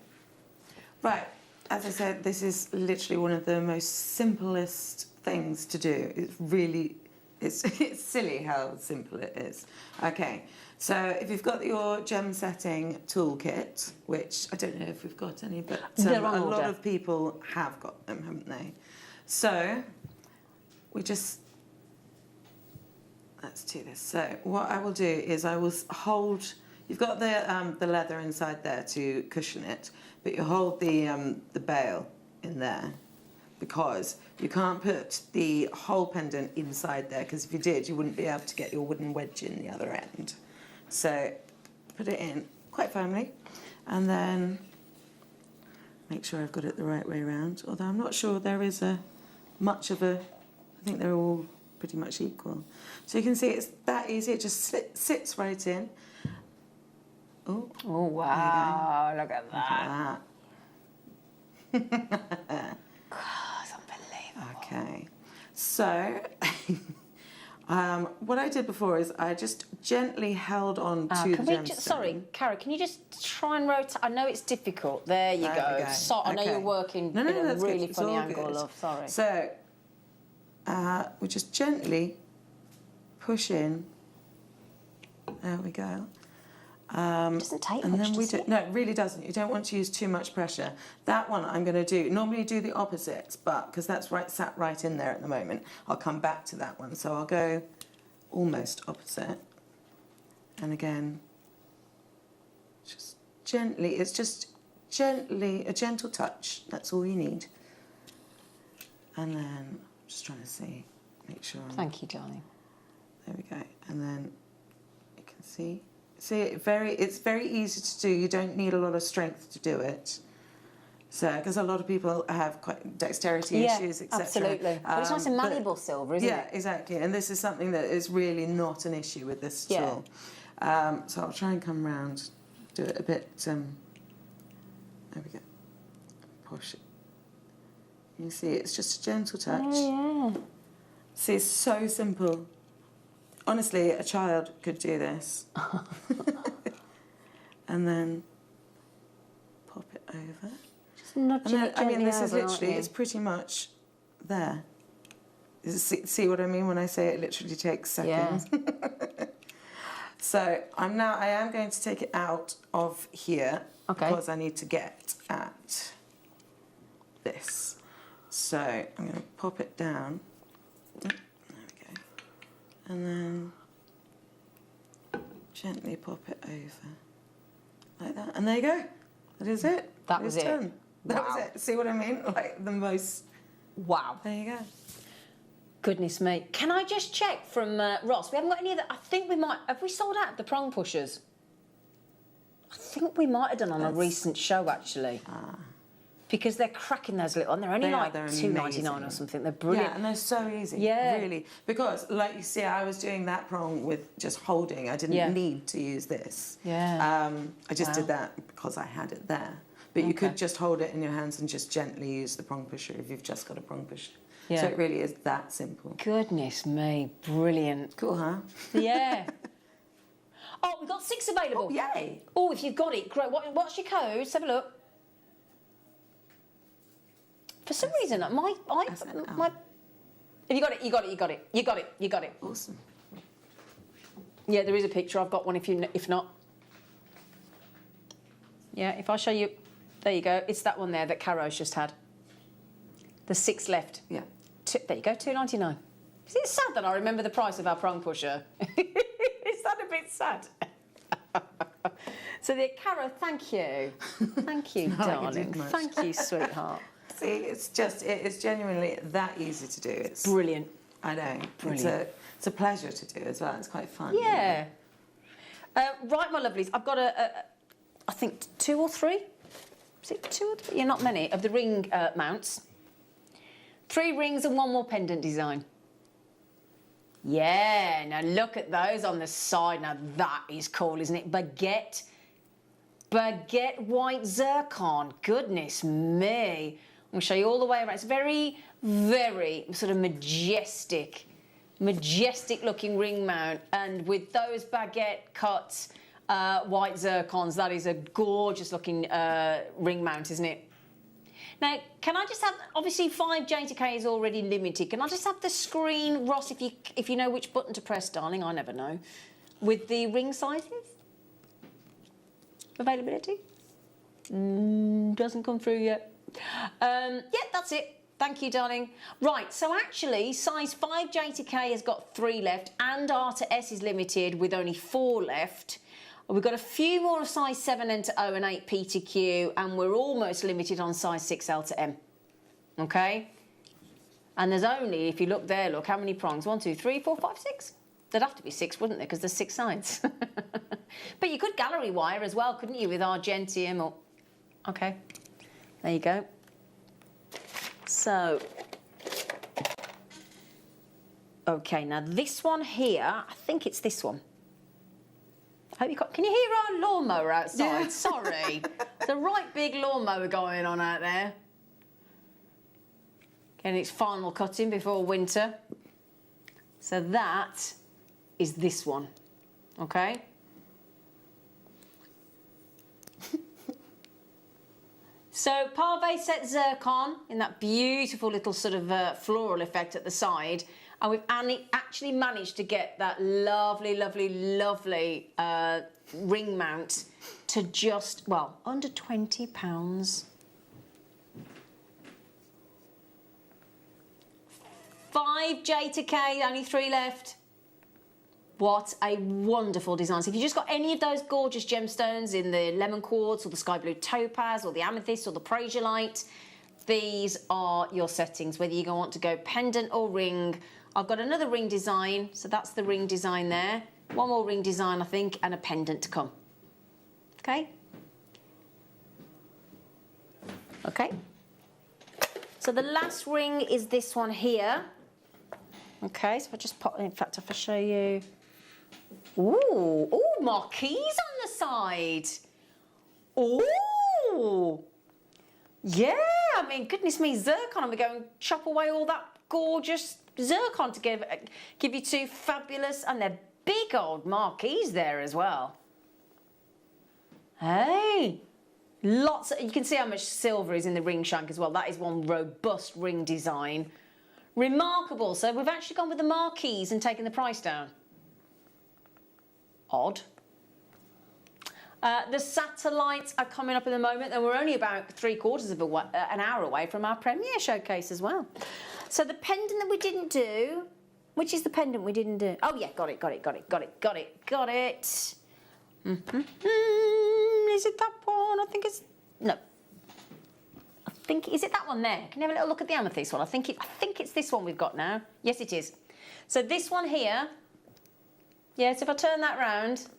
Right. As I said, this is literally one of the most simplest things to do. It's really, it's silly how simple it is. Okay. So if you've got your gem setting toolkit, which I don't know if we've got any, but a lot of people have got them, haven't they? So let's do this. So what I will do is I will hold. You've got the leather inside there to cushion it, but you hold the bail in there because you can't put the whole pendant inside there, because if you did, you wouldn't be able to get your wooden wedge in the other end. So put it in quite firmly, and then make sure I've got it the right way around, although I'm not sure there is much of a, I think they're all pretty much equal. So you can see it's that easy, it just sits right in. Oh wow, look at that. God, it's unbelievable. Okay, so what I did before is I just gently held on to the gemstone. Sorry, Cara, can you just try and rotate? I know it's difficult. There you go. So, I know you're working in a really funny angle, love. Sorry. So we just gently push in. There we go. It doesn't take much, does it? No, it really doesn't. You don't want to use too much pressure. That one I'm going to do. Normally do the opposite, but because that's sat right in there at the moment, I'll come back to that one. So I'll go almost opposite. And again, just gently. It's just gently, a gentle touch. That's all you need. And then I'm just trying to see, make sure. Thank you, darling. There we go. And then you can see. See, it's very easy to do. You don't need a lot of strength to do it. So, because a lot of people have quite dexterity issues, etc. Absolutely. But it's nice and malleable silver, isn't it? Yeah, exactly. And this is something that is really not an issue with this tool. So I'll try and come round, do it a bit. There we go. Push it. You see, it's just a gentle touch. Oh, yeah. See, it's so simple. Honestly, a child could do this. And then pop it over. Just nudging it gently. I mean, this is over, literally, it's pretty much there. See what I mean when I say it literally takes seconds? Yeah. So I am going to take it out of here because I need to get at this. So I'm going to pop it down. There we go. And then gently pop it over like that. And there you go. That is it. That was it. Done. That was it. See what I mean? Like the most... Wow. There you go. Goodness me. Can I just check from Ross? We haven't got any of that. I think we might... Have we sold out the prong pushers? I think we might have done on a recent show, actually. Because they're cracking those little... And they're only like $2.99 or something. They're brilliant. Yeah, and they're so easy. Yeah. Really. Because, like you see, I was doing that prong with just holding. I didn't need to use this. Yeah. I just did that because I had it there. But you could just hold it in your hands and just gently use the prong pusher if you've just got a prong pusher. Yeah. So it really is that simple. Goodness me. Brilliant. Cool, huh? Yeah. Oh, we've got 6 available. Oh, yay. Oh, if you've got it, great. What's your code? Let's have a look. For some reason, have you got it? You got it. You got it. You got it. You got it. Awesome. Yeah, there is a picture. I've got one. If not, yeah. If I show you, there you go. It's that one there that Caro's just had. There's 6 left. Yeah. There you go. $2.99. Is it sad that I remember the price of our prong pusher? Is that a bit sad? So, Caro, thank you. Thank you, darling. Thank you, sweetheart. See, it's genuinely that easy to do. It's brilliant. I know. Brilliant. It's a pleasure to do as well. It's quite fun. Yeah. Right, my lovelies. I've got I think 2 or 3. Is it 2 or 3? Yeah, not many of the ring mounts. 3 rings and 1 more pendant design. Yeah. Now look at those on the side. Now that is cool, isn't it? Baguette white zircon. Goodness me. I'm going to show you all the way around. It's very, very sort of majestic looking ring mount. And with those baguette cut white zircons, that is a gorgeous looking ring mount, isn't it? Now, can I just have, obviously 5 Jadeite is already limited. Can I just have the screen, Ross, if you know which button to press, darling? I never know. With the ring sizes? Availability? Doesn't come through yet. Yeah, that's it. Thank you, darling. Right, so actually, size 5 Jadeite has got 3 left, and R to S is limited with only 4 left. We've got a few more of size 7 N to O and 8 P to Q, and we're almost limited on size 6 L to M. Okay? And there's only, if you look there, look, how many prongs? 1, 2, 3, 4, 5, 6. There'd have to be 6, wouldn't there? Because there's 6 sides. But you could gallery wire as well, couldn't you, with argentium or... Okay. There you go. So... Okay, now this one here, I think it's this one. Hope you can you hear our lawnmower outside? Yeah. Sorry. There's a right big lawnmower going on out there. Getting its final cutting before winter. So that is this one. Okay? So Parve set zircon in that beautiful little sort of floral effect at the side. And we've actually managed to get that lovely, lovely, lovely ring mount to just, well, under £20. 5 Jadeite, only 3 left. What a wonderful design. So if you've just got any of those gorgeous gemstones in the lemon quartz or the sky blue topaz or the amethyst or the prasiolite, these are your settings, whether you want to go pendant or ring. I've got another ring design, so that's the ring design there. 1 more ring design, I think, and a pendant to come. Okay? Okay. So the last ring is this one here. Okay, so if I just pop, in fact, if I show you... Ooh, marquise on the side. Ooh. Yeah, I mean, goodness me, zircon. I'm going to go and chop away all that gorgeous zircon to give you 2 fabulous, and they're big old marquise there as well. Hey, lots of, you can see how much silver is in the ring shank as well. That is one robust ring design. Remarkable. So we've actually gone with the marquise and taken the price down. odd. The satellites are coming up in the moment, and we're only about 3/4 of an hour away from our premiere showcase as well. So the pendant that we didn't do, which is the pendant we didn't do? Oh yeah, got it. Is it that one? I think it's, no. Is it that one there? Can you have a little look at the amethyst one? I think it's this one we've got now. Yes, it is. So this one here, yes, if I turn that round,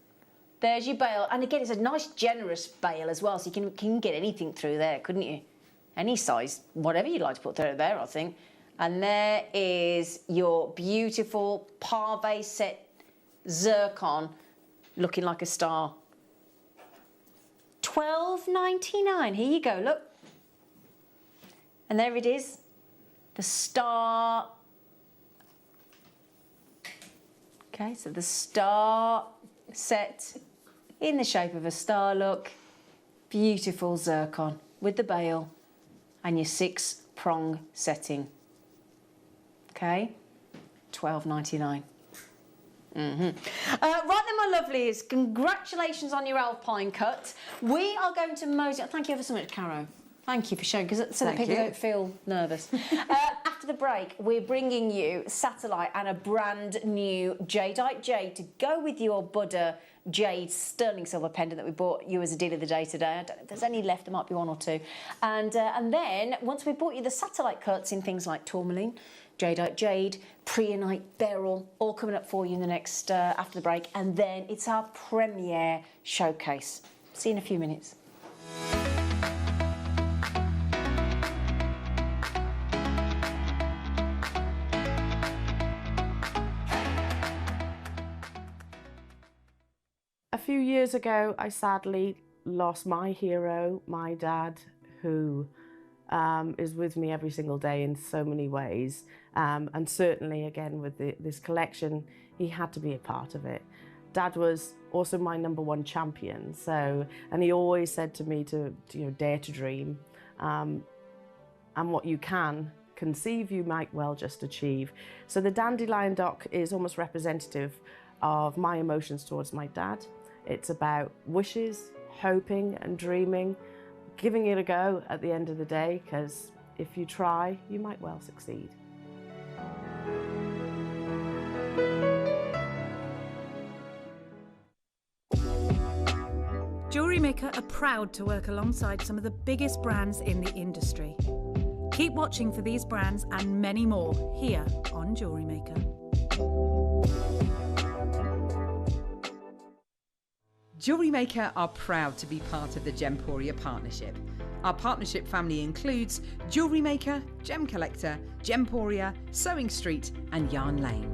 there's your bail. And again, it's a nice, generous bail as well, so you can get anything through there, couldn't you? Any size, whatever you'd like to put through there, I think. And there is your beautiful pave set zircon looking like a star. $12.99. Here you go, look. And there it is, the star. Okay, so the star set in the shape of a star, look. Beautiful zircon with the bail and your 6-prong setting. Okay, $12.99. Right then, my lovelies, congratulations on your alpine cut. We are going to mosey. Thank you ever so much, Caro. Thank you for showing, so that people don't feel nervous. After the break, we're bringing you satellite and a brand new Jadeite jade to go with your Buddha jade sterling silver pendant that we bought you as a deal of the day today. I don't know if there's any left, there might be one or two. And then, once we've bought you the satellite cuts in things like tourmaline, Jadeite jade, preonite beryl, all coming up for you in the next, after the break. And then it's our premiere showcase. See you in a few minutes. A few years ago, I sadly lost my hero, my dad, who is with me every single day in so many ways. And certainly, again, with this collection, he had to be a part of it. Dad was also my #1 champion, and he always said to me to dare to dream, and what you can conceive, you might well just achieve. So the dandelion dock is almost representative of my emotions towards my dad. It's about wishes, hoping and dreaming, giving it a go at the end of the day, because if you try, you might well succeed. Jewellery Maker are proud to work alongside some of the biggest brands in the industry. Keep watching for these brands and many more here on Jewellery Maker. Jewellery Maker are proud to be part of the Gemporia partnership. Our partnership family includes Jewellery Maker, Gem Collector, Gemporia, Sewing Street and Yarn Lane.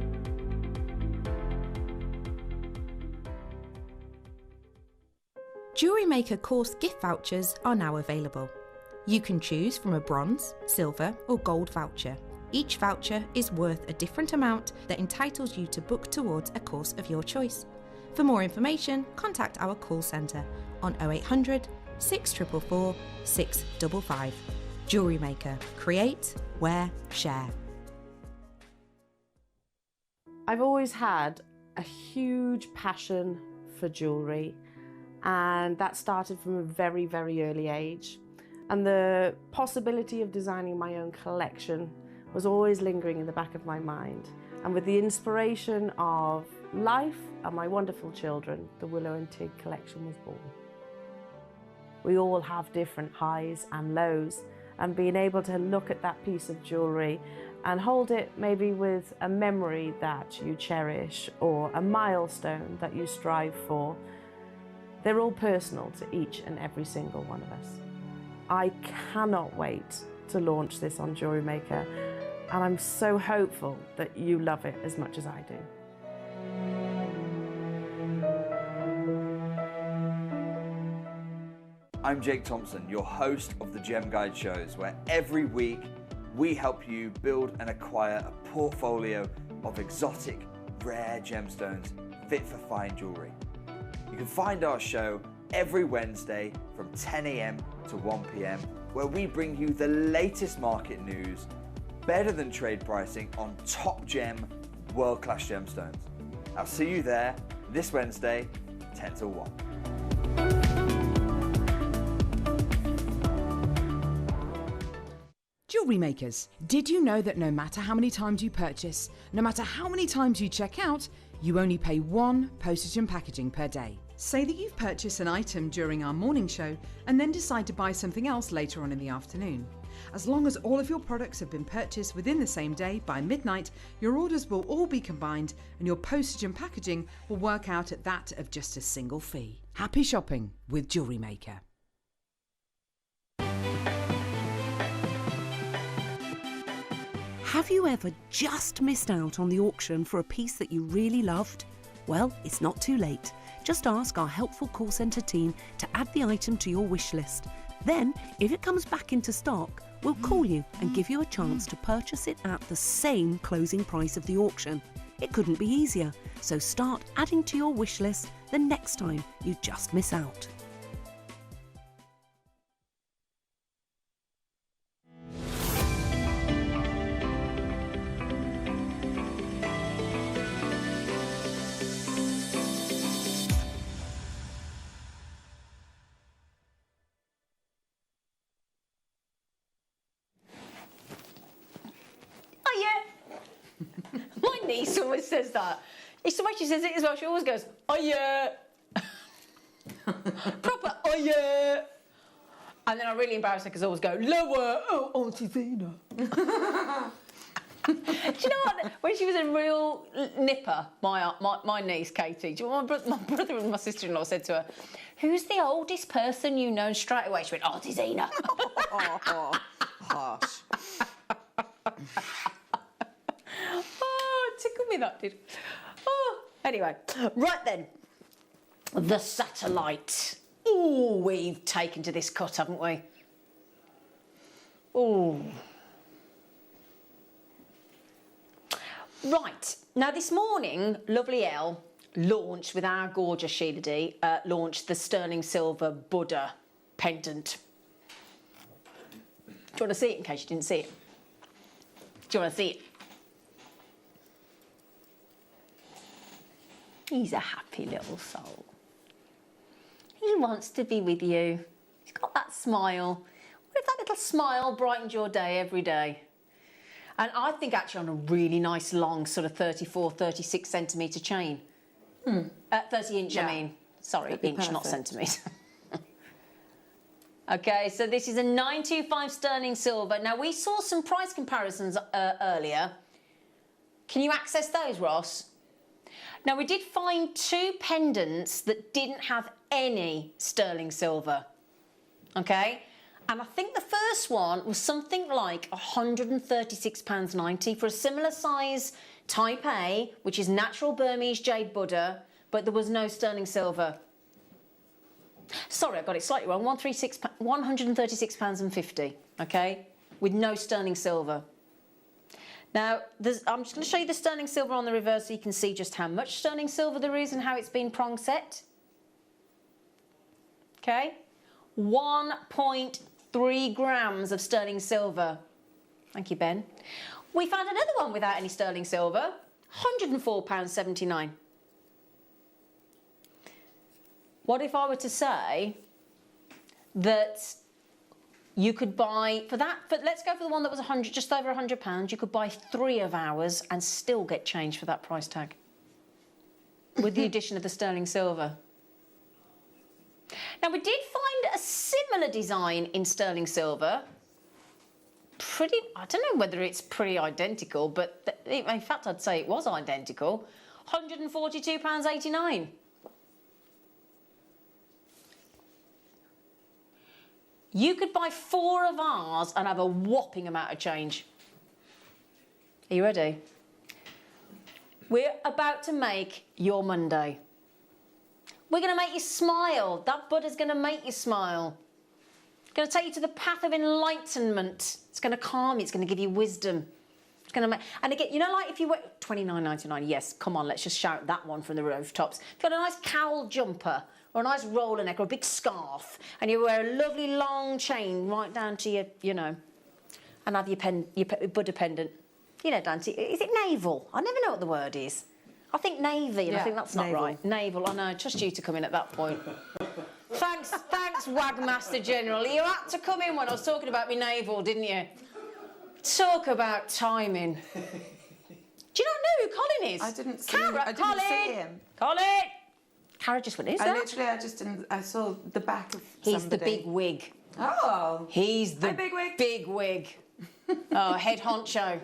Jewellery Maker course gift vouchers are now available. You can choose from a bronze, silver or gold voucher. Each voucher is worth a different amount that entitles you to book towards a course of your choice. For more information, contact our call centre on 0800 644 655. Jewellery Maker. Create, wear, share. I've always had a huge passion for jewellery, and that started from a very, very early age. And the possibility of designing my own collection was always lingering in the back of my mind. And with the inspiration of life and my wonderful children, the Willow and Tig collection was born. We all have different highs and lows, and being able to look at that piece of jewellery and hold it maybe with a memory that you cherish or a milestone that you strive for, they're all personal to each and every single one of us. I cannot wait to launch this on Jewellery Maker, and I'm so hopeful that you love it as much as I do. I'm Jake Thompson, your host of the Gem Guide shows, where every week we help you build and acquire a portfolio of exotic, rare gemstones fit for fine jewellery. You can find our show every Wednesday from 10 AM to 1 PM, where we bring you the latest market news, better than trade pricing on top gem, world-class gemstones. I'll see you there, this Wednesday, 10 till 1. Jewellery makers, did you know that no matter how many times you purchase, no matter how many times you check out, you only pay 1 postage and packaging per day? Say that you've purchased an item during our morning show and then decide to buy something else later on in the afternoon. As long as all of your products have been purchased within the same day by midnight, your orders will all be combined and your postage and packaging will work out at that of just a single fee. Happy shopping with Jewellery Maker. Have you ever just missed out on the auction for a piece that you really loved? Well, it's not too late. Just ask our helpful call centre team to add the item to your wish list. Then, if it comes back into stock, we'll call you and give you a chance to purchase it at the same closing price of the auction. It couldn't be easier, so start adding to your wish list the next time you just miss out. My niece always says that. It's the way she says it as well. She always goes, oh yeah. Proper, oh yeah. And then I really embarrass her because I always go, lower. Oh, Auntie Zena. Do you know what? When she was a real nipper, my niece, Katie, do you know what my brother and my sister-in-law said to her? Who's the oldest person you know? And straight away she went, Auntie Zena. Harsh. Tickled me that did. Oh, anyway, right then. The satellite. Oh, we've taken to this cut, haven't we? Oh. Right. Now, this morning, lovely Elle launched, with our gorgeous Sheila D, launched the sterling silver Buddha pendant. Do you want to see it in case you didn't see it? Do you want to see it? He's a happy little soul. He wants to be with you. He's got that smile. What if that little smile brightened your day every day? And I think actually on a really nice long sort of 34, 36 centimetre chain. 30 inch, yeah. I mean. Sorry, inch, perfect. Not centimetre. Okay, so this is a 925 sterling silver. Now, we saw some price comparisons earlier. Can you access those, Ross? Now, we did find 2 pendants that didn't have any sterling silver, okay? And I think the first one was something like £136.90 for a similar size Type A, which is natural Burmese jade Buddha, but there was no sterling silver. Sorry, I got it slightly wrong, £136.50, okay? With no sterling silver. Now, I'm just going to show you the sterling silver on the reverse so you can see just how much sterling silver there is and how it's been prong set. Okay? 1.3 grams of sterling silver. Thank you, Ben. We found another one without any sterling silver, £104.79. What if I were to say that you could buy, for that, but let's go for the one that was just over £100, you could buy 3 of ours and still get change for that price tag. With the addition of the sterling silver. Now, we did find a similar design in sterling silver. I don't know whether it's pretty identical, but in fact, I'd say it was identical. £142.89. You could buy 4 of ours and have a whopping amount of change. Are you ready? We're about to make your Monday. We're going to make you smile. That Buddha's going to make you smile. It's going to take you to the path of enlightenment. It's going to calm you. It's going to give you wisdom. It's going to make... And again, you know, like if you wear... £29.99, yes, come on, let's just shout that one from the rooftops. If you've got a nice cowl jumper or a nice roller neck or a big scarf and you wear a lovely long chain right down to your, you know, and have your Buddha pendant. You know, Dante, is it navel? I never know what the word is. I think navy, and I Yeah, think that's not naval. right. Naval, I know, trust you to come in at that point. Thanks, Wagmaster General. You had to come in when I was talking about me naval, didn't you? Talk about timing. Do you not know who Colin is? I didn't see Cara, I didn't Colin! see him. Colin! Cara just went, who's that? I just didn't. I saw the back of He's somebody. the big wig. Oh. He's the Hi, big wig. big wig. Oh, head honcho.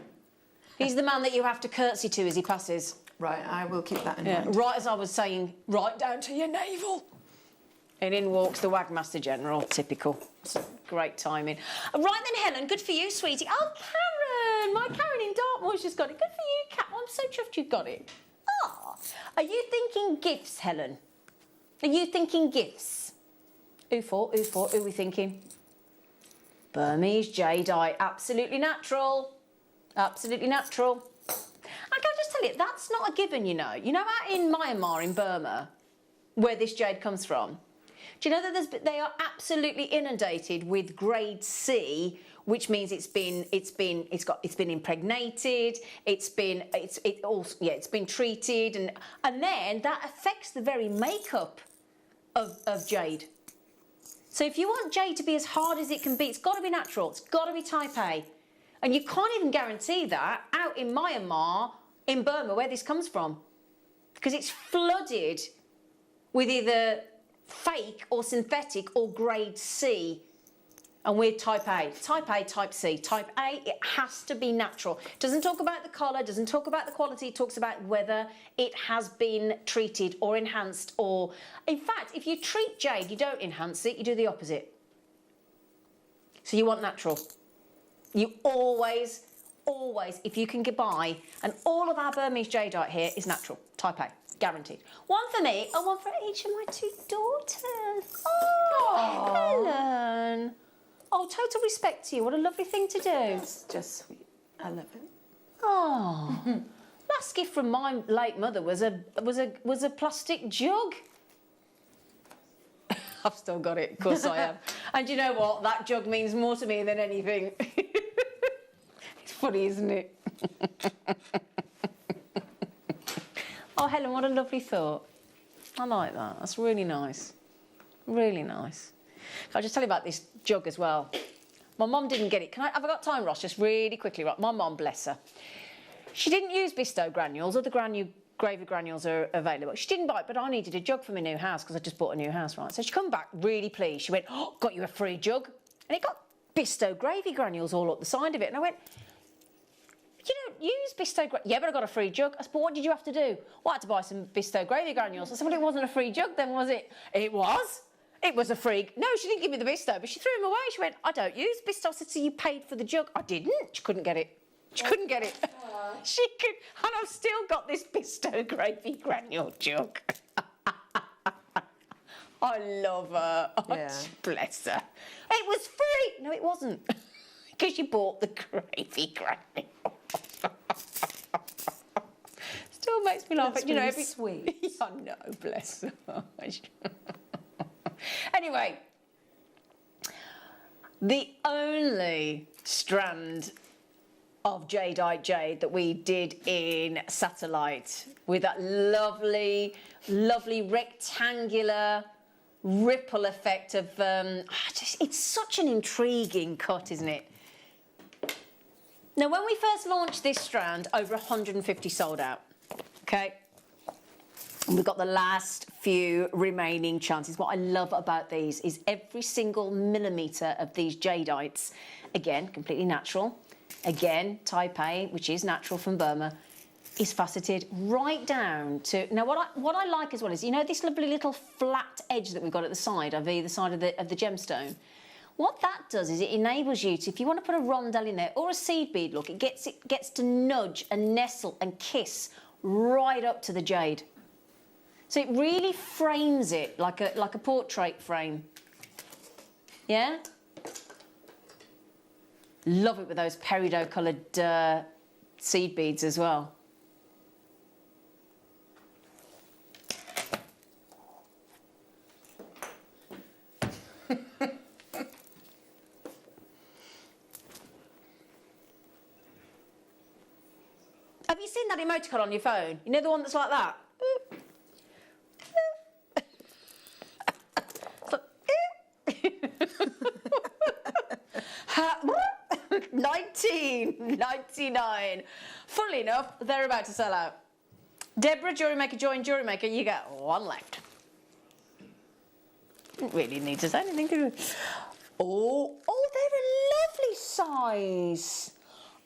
He's the man that you have to curtsy to as he passes. Right, I will keep that in mind. Right as I was saying, right down to your navel. And in walks the Wagmaster General, typical. Great timing. Right then, Helen, good for you, sweetie. Oh, Karen, my Karen in Dartmoor's just got it. Good for you, Kat. I'm so chuffed you've got it. Ah, are you thinking gifts, Helen? Are you thinking gifts? Who for? Who are we thinking? Burmese jadeite, absolutely natural. Absolutely natural. I can just tell you, that's not a given, you know. You know out in Myanmar, in Burma, where this jade comes from? Do you know that they are absolutely inundated with grade C, which means it's been impregnated, it's been treated, and then that affects the very makeup of jade. So if you want jade to be as hard as it can be, it's got to be natural, it's got to be type A. And you can't even guarantee that out in Myanmar, in Burma, where this comes from. Because it's flooded with either fake or synthetic or grade C. And we're type A. Type A, type C. Type A, it has to be natural. Doesn't talk about the colour, doesn't talk about the quality, it talks about whether it has been treated or enhanced or... In fact, if you treat jade, you don't enhance it, you do the opposite. So you want natural. You always, if you can get by, and all of our Burmese jadeite here is natural, type A, guaranteed. One for me and one for each of my two daughters. Oh, Helen. Oh, total respect to you. What a lovely thing to do. It's just sweet. I love it. Oh, last gift from my late mother was a plastic jug. I've still got it, of course I have. And you know what? That jug means more to me than anything. It's funny, isn't it? Oh, Helen, what a lovely thought. I like that. That's really nice. Really nice. I'll just tell you about this jug as well. My mum didn't get it. Have I got time, Ross? Just really quickly. Right, my mum, bless her. She didn't use Bisto granules. Other gravy granules are available. She didn't buy it, but I needed a jug for my new house because I just bought a new house, right? So she come back really pleased. She went, oh, got you a free jug. And it got Bisto gravy granules all up the side of it. And I went, you don't use Bisto gravy. Yeah, but I got a free jug. I said, but what did you have to do? Well, I had to buy some Bisto gravy granules. I said, well, it wasn't a free jug then, was it? It was. It was a free... No, she didn't give me the Bisto, but she threw them away. She went, I don't use Bisto. I said, so you paid for the jug? I didn't. She couldn't get it. She couldn't get it. She could... And I've still got this Bisto gravy granule jug. I love her. Oh, Yeah. bless her. It was free. No, it wasn't. Because you bought the gravy granule. Still makes me laugh. That's But, you know, really sweet. I know, bless her. Anyway, the only strand of jadeite jade that we did in satellite with that lovely, lovely rectangular ripple effect of, it's such an intriguing cut, isn't it? Now, when we first launched this strand, over 150 sold out, okay? And we've got the last few remaining chances. What I love about these is every single millimetre of these jadeites, again, completely natural, again, type A, which is natural from Burma, is faceted right down to... Now, what I like as well is, you know this lovely little flat edge that we've got at the side, of either side of the gemstone? What that does is it enables you to, if you want to put a rondelle in there, or a seed bead, look, it gets to nudge and nestle and kiss right up to the jade. So it really frames it like a portrait frame. Yeah? Love it with those peridot coloured seed beads as well. Have you seen seen that emoticon on your phone? You know the one that's like that? 19.99. Funnily enough, they're about to sell out. Deborah, Jewellery Maker, join Jewellery Maker. You get one left. Didn't really need to say anything, do we? Oh, they're a lovely size.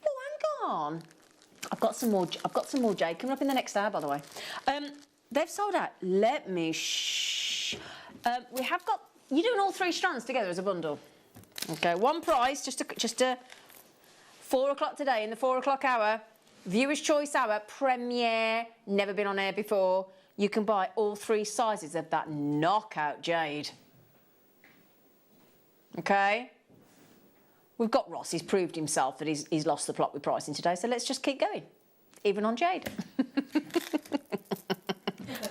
Oh, hang on. I've got some more jade coming up in the next hour, by the way. They've sold out. Let me we have got. You're doing all 3 strands together as a bundle. Okay, one price, just a 4 o'clock today in the 4 o'clock hour, viewer's choice hour, premiere, never been on air before. You can buy all 3 sizes of that knockout jade. Okay? We've got Ross, he's proved himself that he's lost the plot with pricing today, so let's just keep going, even on jade.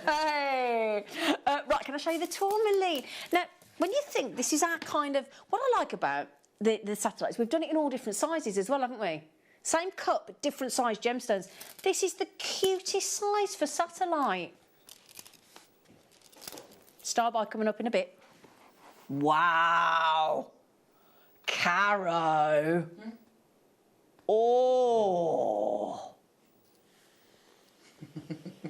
Hey! Right, can I show you the tourmaline? Now, when you think this is our kind of... What I like about the satellites, we've done it in all different sizes as well, haven't we? Same cut, but different size gemstones. This is the cutest size for satellite. Starbuy coming up in a bit. Wow! Caro. Oh!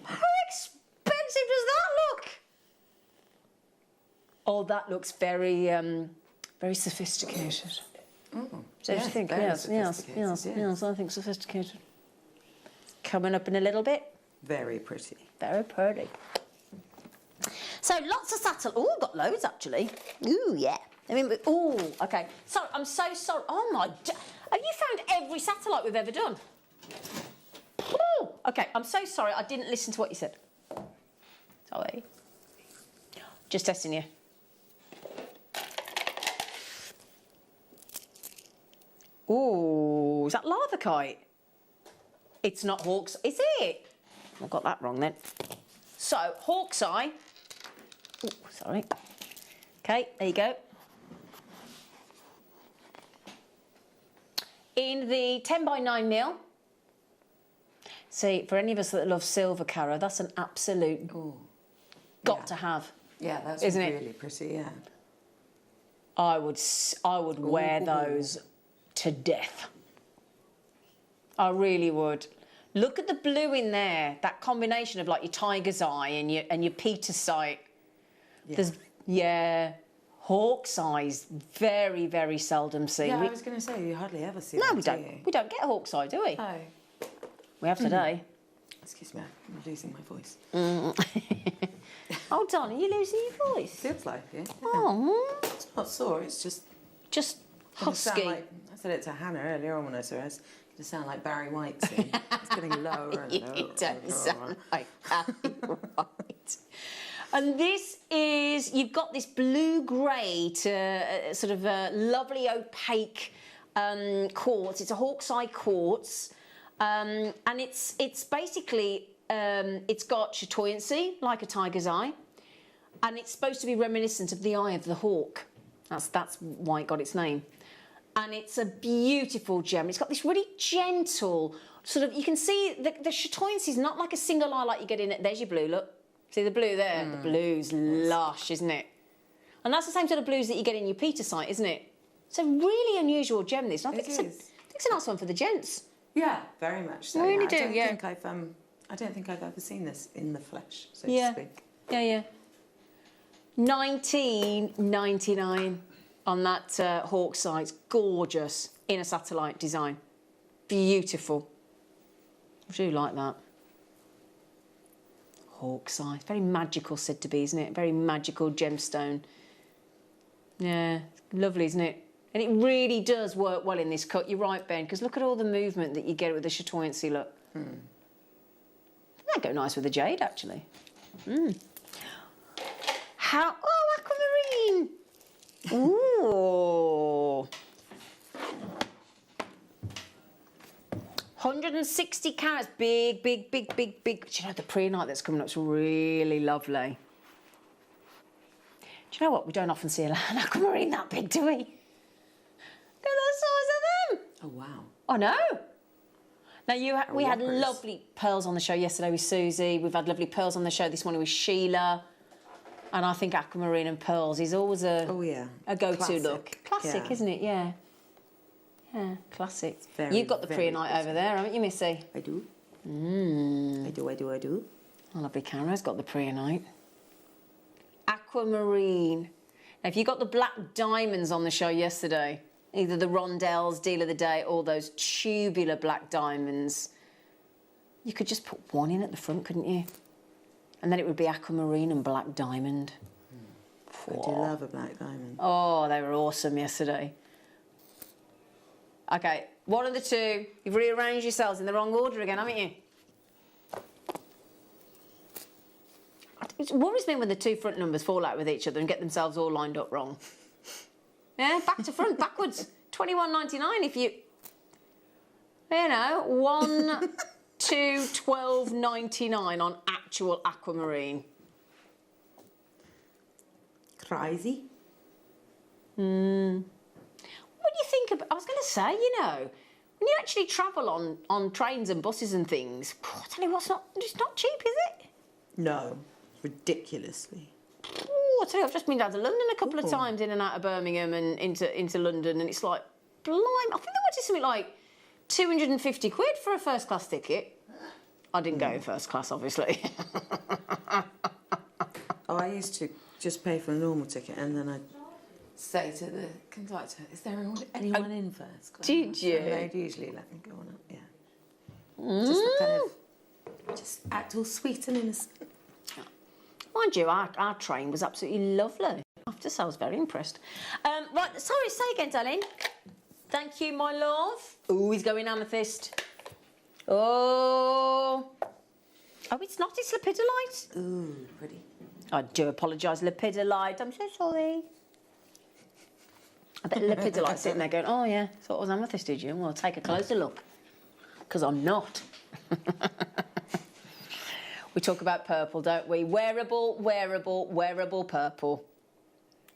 How expensive does that look? Oh, that looks very, very sophisticated. Oh, So yes, you think, very yes, sophisticated, I think sophisticated. Coming up in a little bit. Very pretty. Very pretty. So lots of satellite. Oh, got loads actually. Ooh, yeah. I mean, oh, okay. So I'm so sorry. Oh my! Have you found every satellite we've ever done? Ooh, okay. I'm so sorry. I didn't listen to what you said. Sorry. Just testing you. Ooh, is that Lavakite? It's not Hawk's, is it? I got that wrong then. So, Hawk's Eye. Ooh, sorry. Okay, there you go. In the 10x9mm. See, for any of us that love silver, Cara, that's an absolute got to have. Yeah, that's isn't really pretty, yeah. I would wear those to death. I really would. Look at the blue in there. That combination of like your tiger's eye and your petersite. Yeah. There's hawk's eyes. Very, very seldom seen. Yeah, I was going to say you hardly ever see. No, that, we don't. Do you? We don't get hawk's eye, do we? No. We have today. Excuse me, I'm losing my voice. Oh, Don, are you losing your voice? Feels like it. Yeah. Oh, it's not sore. It's just husky. I said it to Hannah earlier on when I saw her. It's going to sound like Barry White soon. It's getting lower and lower. It does sound like Barry White. And this is, you've got this blue-grey to sort of a lovely opaque quartz. It's a hawk's eye quartz. And it's basically, it's got chatoyancy, like a tiger's eye. And it's supposed to be reminiscent of the eye of the hawk. That's why it got its name. And it's a beautiful gem. It's got this really gentle, sort of, you can see the chatoyancy is not like a single eye like you get in it. There's your blue, look. See the blue there? The blue's lush, isn't it? And that's the same sort of blues that you get in your petersite, isn't it? It's a really unusual gem, this. And I think it's a nice one for the gents. Yeah, very much so. I really I do, don't think I've ever seen this in the flesh, so to speak. Yeah. $19.99 on that hawk's eye. It's gorgeous in a satellite design. Beautiful. I do like that. Hawk's eye. It's very magical, said to be, isn't it? Very magical gemstone. Yeah, lovely, isn't it? And it really does work well in this cut. You're right, Ben, because look at all the movement that you get with the chatoyancy look. That'd go nice with the jade, actually. Oh, aquamarine! Ooh. 160 carats, big. Do you know the pre-night that's coming up is really lovely. Do you know what? We don't often see an aquamarine that big, do we? Look at the size of them. Oh, wow. I know. Now we had lovely pearls on the show yesterday with Suzie. We've had lovely pearls on the show this morning with Sheila. And I think aquamarine and pearls is always a go-to Classic. look. Classic, Yeah. isn't it? Yeah. Yeah, classic. Very, You've got the very preonite over there, haven't you, Missy? I do. I do. Oh, lovely Cara's got the preonite. Aquamarine. Now, if you got the black diamonds on the show yesterday, either the rondelles, deal of the day, or those tubular black diamonds, you could just put one in at the front, couldn't you? And then it would be aquamarine and black diamond. I do love a black diamond. Oh, they were awesome yesterday. Okay, one of the two. You've rearranged yourselves in the wrong order again, haven't you? It worries me when the two front numbers fall out with each other and get themselves all lined up wrong. Yeah, back to front, backwards. 21.99 if you... You know, 1, 2, 12.99 on actual aquamarine. Crazy. What do you think of... I was going to say, you know, when you actually travel on trains and buses and things, I tell you what's it's not cheap, is it? No, ridiculously. Oh, I tell you, I've just been down to London a couple of times, in and out of Birmingham and into London, and it's like, blimey, I think they wanted something like 250 quid for a first class ticket. I didn't go in first class, obviously. I used to just pay for a normal ticket and then I'd say to the conductor, is there anyone in first class? Did you? And they'd usually let me go on up, yeah. Just to kind of, just act all sweet and innocent. Mind you, our train was absolutely lovely. I have to say, I was very impressed. Right, sorry, say again, darling. Thank you, my love. Oh, he's going amethyst. Oh, it's not, it's lepidolite. Ooh, pretty. I do apologise, lepidolite. I'm so sorry. I bet lepidolite's sitting there going, oh, yeah, thought it was amethyst, did you? Well, take a closer look. Because I'm not. We talk about purple, don't we? Wearable, wearable, wearable purple.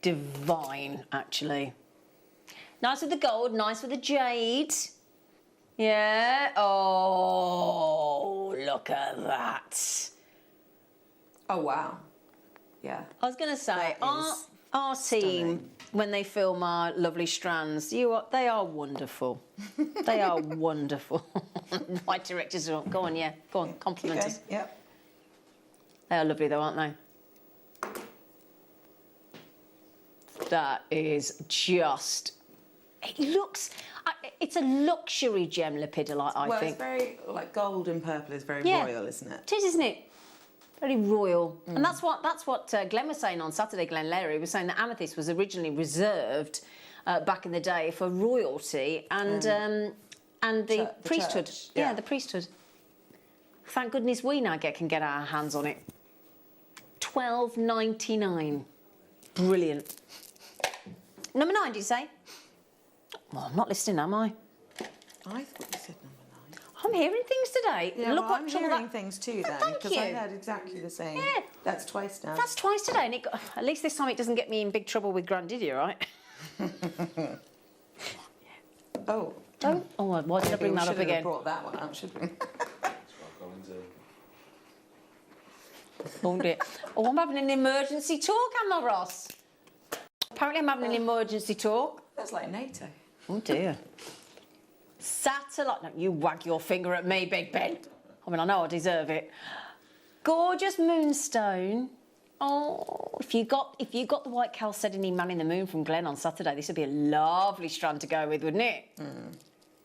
Divine, actually. Nice with the gold, nice with the jade. Yeah. Oh, look at that. Oh, wow. Yeah. I was going to say, our team, when they film our lovely strands, they are wonderful. They are wonderful. White directors, go on, yeah. Go on, compliment us. Yep. They are lovely though, aren't they? That is just... It looks... It's a luxury gem lepidolite, I think. Well, it's very, like, gold and purple is very royal, isn't it? It is, isn't it? Very royal. And that's what Glenn was saying on Saturday, Glenn Larry was saying that amethyst was originally reserved back in the day for royalty and the priesthood. Yeah, the priesthood. Thank goodness we now can get our hands on it. $12.99. Brilliant. Number 9, did you say? Well, I'm not listening, am I? I thought you said number 9. I'm hearing things today. Yeah, Look well, what I'm trouble hearing that... things too then. Thank Because I you. heard exactly the same. Yeah. That's twice now. That's twice today, and at least this time it doesn't get me in big trouble with Grandidia, right? Oh. Don't. Oh, why did I bring that up again? Have brought that one up, should we? Oh dear. Oh, I'm having an emergency talk, am I, Ross? Apparently I'm having an emergency talk. That's like NATO. Oh dear. Satellite. No, you wag your finger at me, Big Ben. I mean, I know I deserve it. Gorgeous moonstone. Oh, if you got the white chalcedony man in the moon from Glenn on Saturday, this would be a lovely strand to go with, wouldn't it?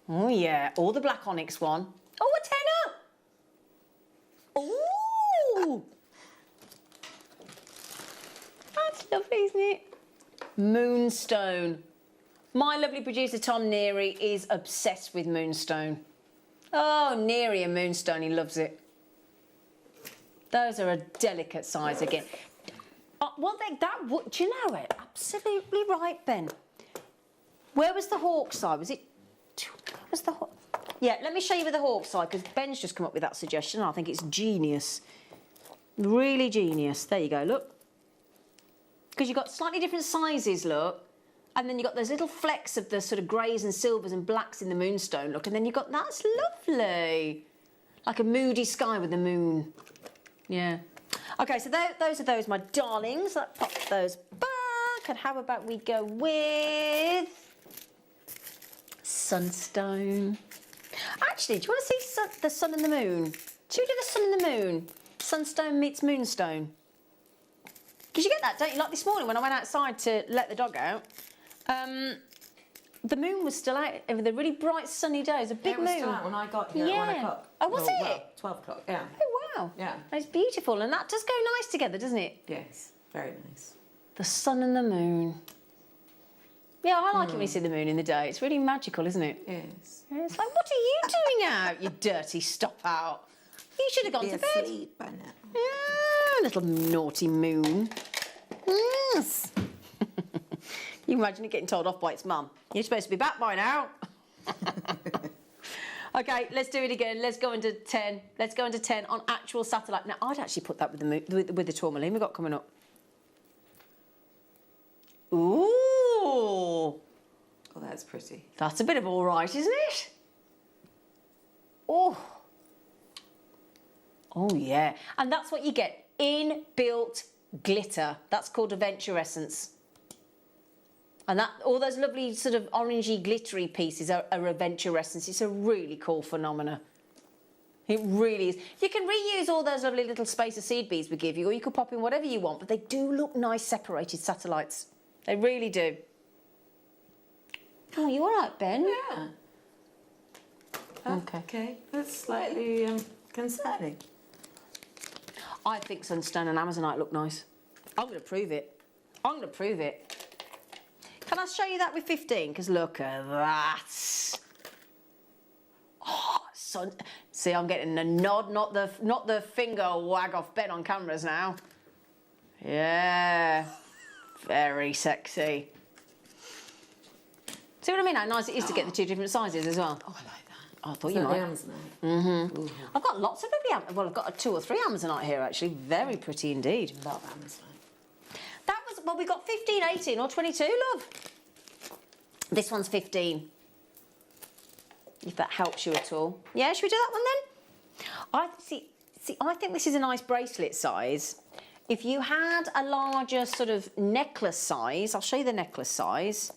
Oh yeah. Or the black onyx one. Oh, a tenner. Ooh. That's lovely, isn't it? Moonstone. My lovely producer Tom Neary is obsessed with moonstone. Oh, Neary and moonstone, he loves it. Those are a delicate size again. Well, do you know it? Absolutely right, Ben. Where was the hawk side? Was it? Was the hawk? Yeah, let me show you with the hawk side because Ben's just come up with that suggestion. I think it's genius. Really genius. There you go. Look. Because you've got slightly different sizes. Look. And then you've got those little flecks of the sort of greys and silvers and blacks in the moonstone look. And then you've got, that's lovely. Like a moody sky with the moon. Yeah. Okay, so those are those, my darlings. Let's pop those back. And how about we go with sunstone? Actually, do you want to see the sun and the moon? Should we do the sun and the moon? Sunstone meets moonstone. Because you get that, don't you? Like this morning when I went outside to let the dog out, the moon was still out. It was a really bright sunny day. It was a big moon. It was still out when I got here at 1 o'clock. Oh, was it? Well, 12 o'clock, yeah. Oh, wow. Yeah. It's beautiful. And that does go nice together, doesn't it? Yes, very nice. The sun and the moon. Yeah, I like it when you see the moon in the day. It's really magical, isn't it? Yes. It's like, what are you doing out, you dirty stop out? You should have gone to bed. Asleep by now. Yeah, little naughty moon. Yes. You imagine it getting told off by its mum. You're supposed to be back by now. Okay, let's do it again. Let's go into 10. Let's go into 10 on actual satellite. Now, I'd actually put that with the moon, with the tourmaline we've got coming up. Ooh. Oh, that's pretty. That's a bit of all right, isn't it? Oh. Oh, yeah. And that's what you get. Inbuilt glitter. That's called adventure essence. And that all those lovely sort of orangey glittery pieces are adventure essence. It's a really cool phenomena. It really is. You can reuse all those lovely little spacer seed beads we give you, or you could pop in whatever you want, but they do look nice separated satellites. They really do. Oh, you all right, Ben? Yeah. Okay. That's slightly concerning. I think sunstone and amazonite look nice. I'm going to prove it. I'm going to prove it. Can I show you that with 15? Because look at that. Oh, see, I'm getting a nod, not the finger wag off Ben on cameras now. Yeah. Very sexy. See what I mean? How nice it is to get the two different sizes as well. Oh, I like that. Oh, I thought you might. Mm-hmm. I've got lots of lovely. Well, I've got 2 or 3 amazonite here actually. Very pretty indeed. Love amazonite. That was we got 15, 18, or 22, love. This one's 15. If that helps you at all. Yeah, should we do that one then? I think this is a nice bracelet size. If you had a larger sort of necklace size, I'll show you the necklace size,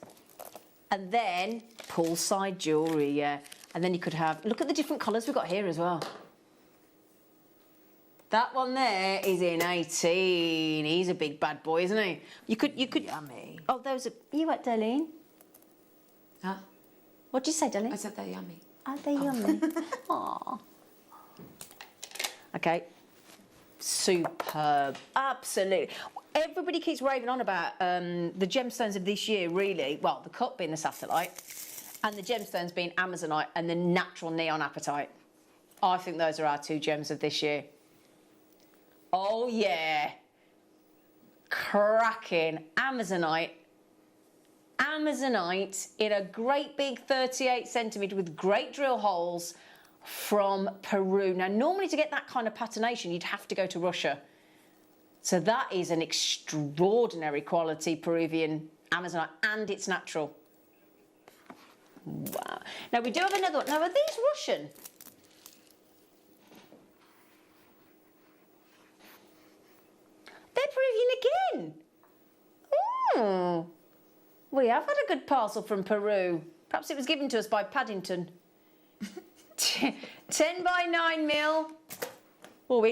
and then poolside jewellery, yeah. And then you could have, look at the different colours we've got here as well. That one there is in 18. He's a big bad boy, isn't he? You could. Yummy. Oh, those are, you what, Darlene? Huh? What did you say, Darlene? I said they're yummy. Are they yummy? Aww. Okay. Superb. Absolutely. Everybody keeps raving on about the gemstones of this year, really. Well, the cup being the satellite, and the gemstones being amazonite and the natural neon apatite. I think those are our 2 gems of this year. Oh, yeah. Cracking. Amazonite in a great big 38 centimetre with great drill holes from Peru. Now, normally to get that kind of patination, you'd have to go to Russia. So that is an extraordinary quality Peruvian amazonite, and it's natural. Wow. Now, we do have another one. Now, are these Russian? They're Peruvian again. Oh. We have had a good parcel from Peru. Perhaps it was given to us by Paddington. 10 by 9 mil. Oh, I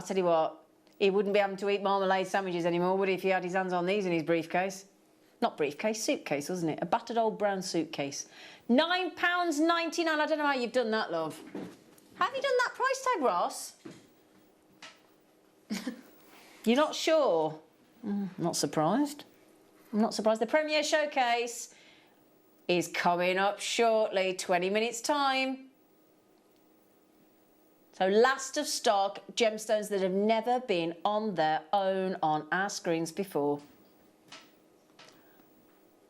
tell you what, he wouldn't be having to eat marmalade sandwiches anymore, would he, if he had his hands on these in his briefcase? Not briefcase, suitcase, wasn't it? A battered old brown suitcase. £9.99. I don't know how you've done that, love. Have you done that price tag, Ross? You're not sure? I'm not surprised. I'm not surprised. The premiere showcase is coming up shortly, 20 minutes time. So last of stock, gemstones that have never been on their own on our screens before.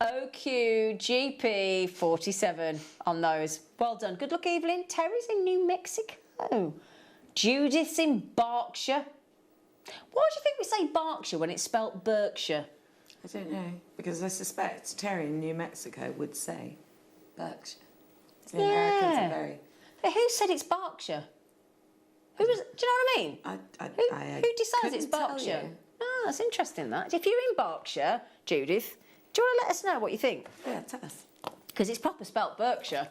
OQGP 47 on those. Well done. Good luck, Evelyn. Terry's in New Mexico. Judith's in Berkshire. Why do you think we say Berkshire when it's spelt Berkshire? I don't know, because I suspect Terry in New Mexico would say Berkshire. The Americans are very... But who said it's Berkshire? Who was? Do you know what I mean? Who decides it's Berkshire? Oh, that's interesting, that. If you're in Berkshire, Judith, do you want to let us know what you think? Yeah, tell us. Because it's proper spelt Berkshire.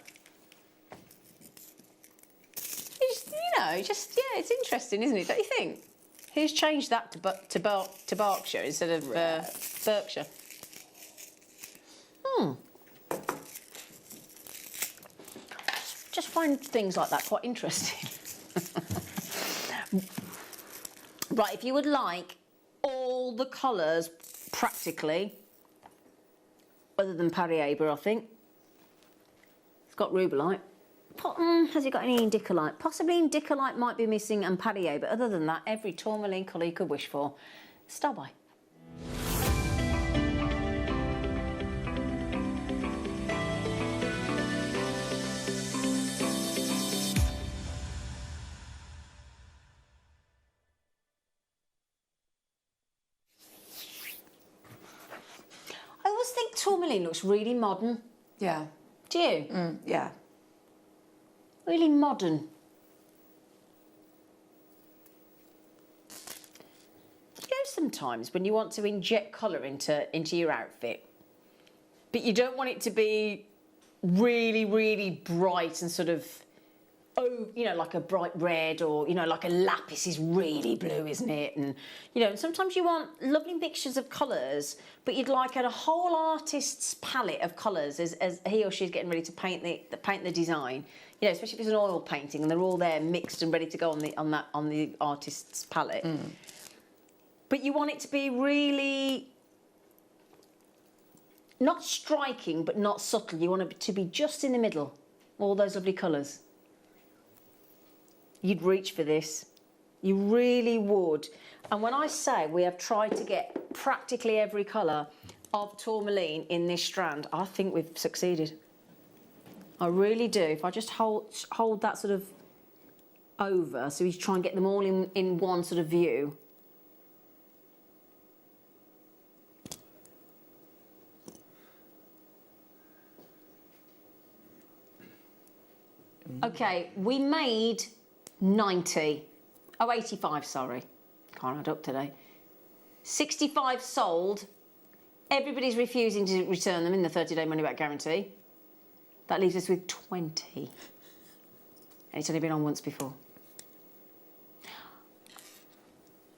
Yeah, it's interesting, isn't it? Don't you think? Who's changed that to Berkshire instead of Berkshire? Just find things like that quite interesting. Right, if you would like all the colours practically, other than Parieber, I think. It's got rubellite. Has it got any indicolite? Possibly indicolite might be missing and Parieber, but other than that, every tourmaline colour you could wish for. Start by. I always think tourmaline looks really modern. Yeah. Do you? Yeah. Really modern. You know, sometimes when you want to inject colour into your outfit, but you don't want it to be really, really bright and sort of, you know, like a bright red, or, you know, like a lapis is really blue, isn't it? And, you know, sometimes you want lovely mixtures of colours, but you'd like a whole artist's palette of colours as he or she's getting ready to paint the design. You know, especially if it's an oil painting and they're all there mixed and ready to go on the artist's palette. But you want it to be really not striking, but not subtle. You want it to be just in the middle. All those lovely colours. You'd reach for this. You really would. And when I say we have tried to get practically every colour of tourmaline in this strand, I think we've succeeded. I really do. If I just hold that sort of over, so we try and get them all in one sort of view. Okay, we made 85, sorry. Can't add up today. 65 sold. Everybody's refusing to return them in the 30-day money-back guarantee. That leaves us with 20. And it's only been on once before.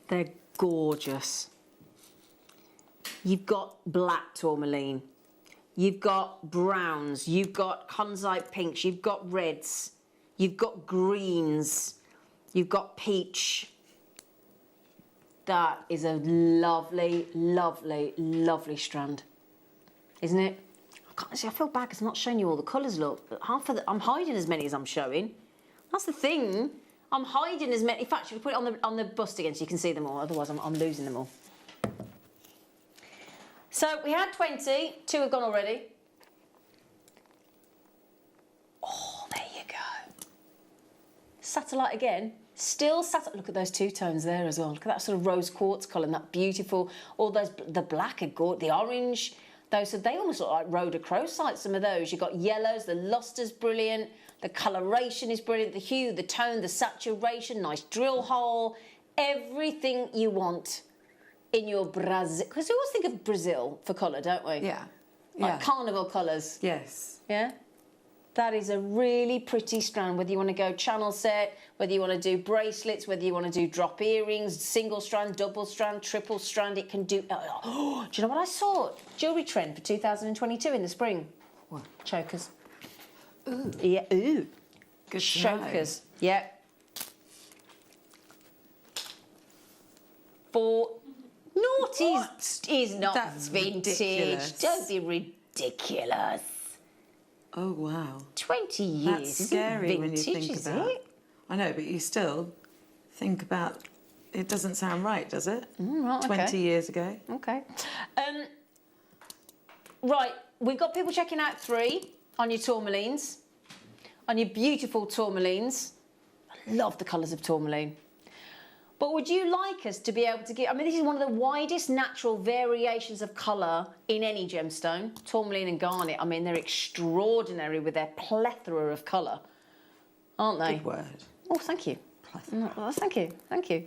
They're gorgeous. You've got black tourmaline. You've got browns. You've got Tanzanite pinks. You've got reds. You've got greens. You've got peach. That is a lovely, lovely, lovely strand. Isn't it? I feel bad because I'm not showing you all the colours, look. But I'm hiding as many as I'm showing. That's the thing. I'm hiding as many. In fact, you can put it on the bust again so you can see them all. Otherwise, I'm losing them all. So we had 20. 2 have gone already. Oh, there you go. Satellite again. Still satellite. Look at those two tones there as well. Look at that sort of rose quartz colour and that beautiful. All those, the black are good, the orange. Those, so they almost look like rhodochrosite, some of those. You've got yellows, the luster's brilliant, the coloration is brilliant, the hue, the tone, the saturation, nice drill hole, everything you want in your Brazil. Because we always think of Brazil for colour, don't we? Yeah. Like carnival colours. Yes. Yeah? That is a really pretty strand, whether you want to go channel set, whether you want to do bracelets, whether you want to do drop earrings, single strand, double strand, triple strand, it can do... Oh, do you know what I saw? Jewellery trend for 2022 in the spring. What? Chokers. Ooh. Yeah, ooh. Good chokers. Yeah. For... Naughty is not That's vintage. ridiculous. Don't be ridiculous. Oh, wow. 20 years. That's scary when you vintage, think is about it? I know, but you still think about... It doesn't sound right, does it? Right, 20 years ago. Okay. Right, we've got people checking out 3 on your tourmalines, on your beautiful tourmalines. I love the colours of tourmaline. But would you like us to be able to give... I mean, this is one of the widest natural variations of colour in any gemstone. Tourmaline and garnet, I mean, they're extraordinary with their plethora of colour, aren't they? Good word. Oh, thank you. Oh, thank you. Thank you.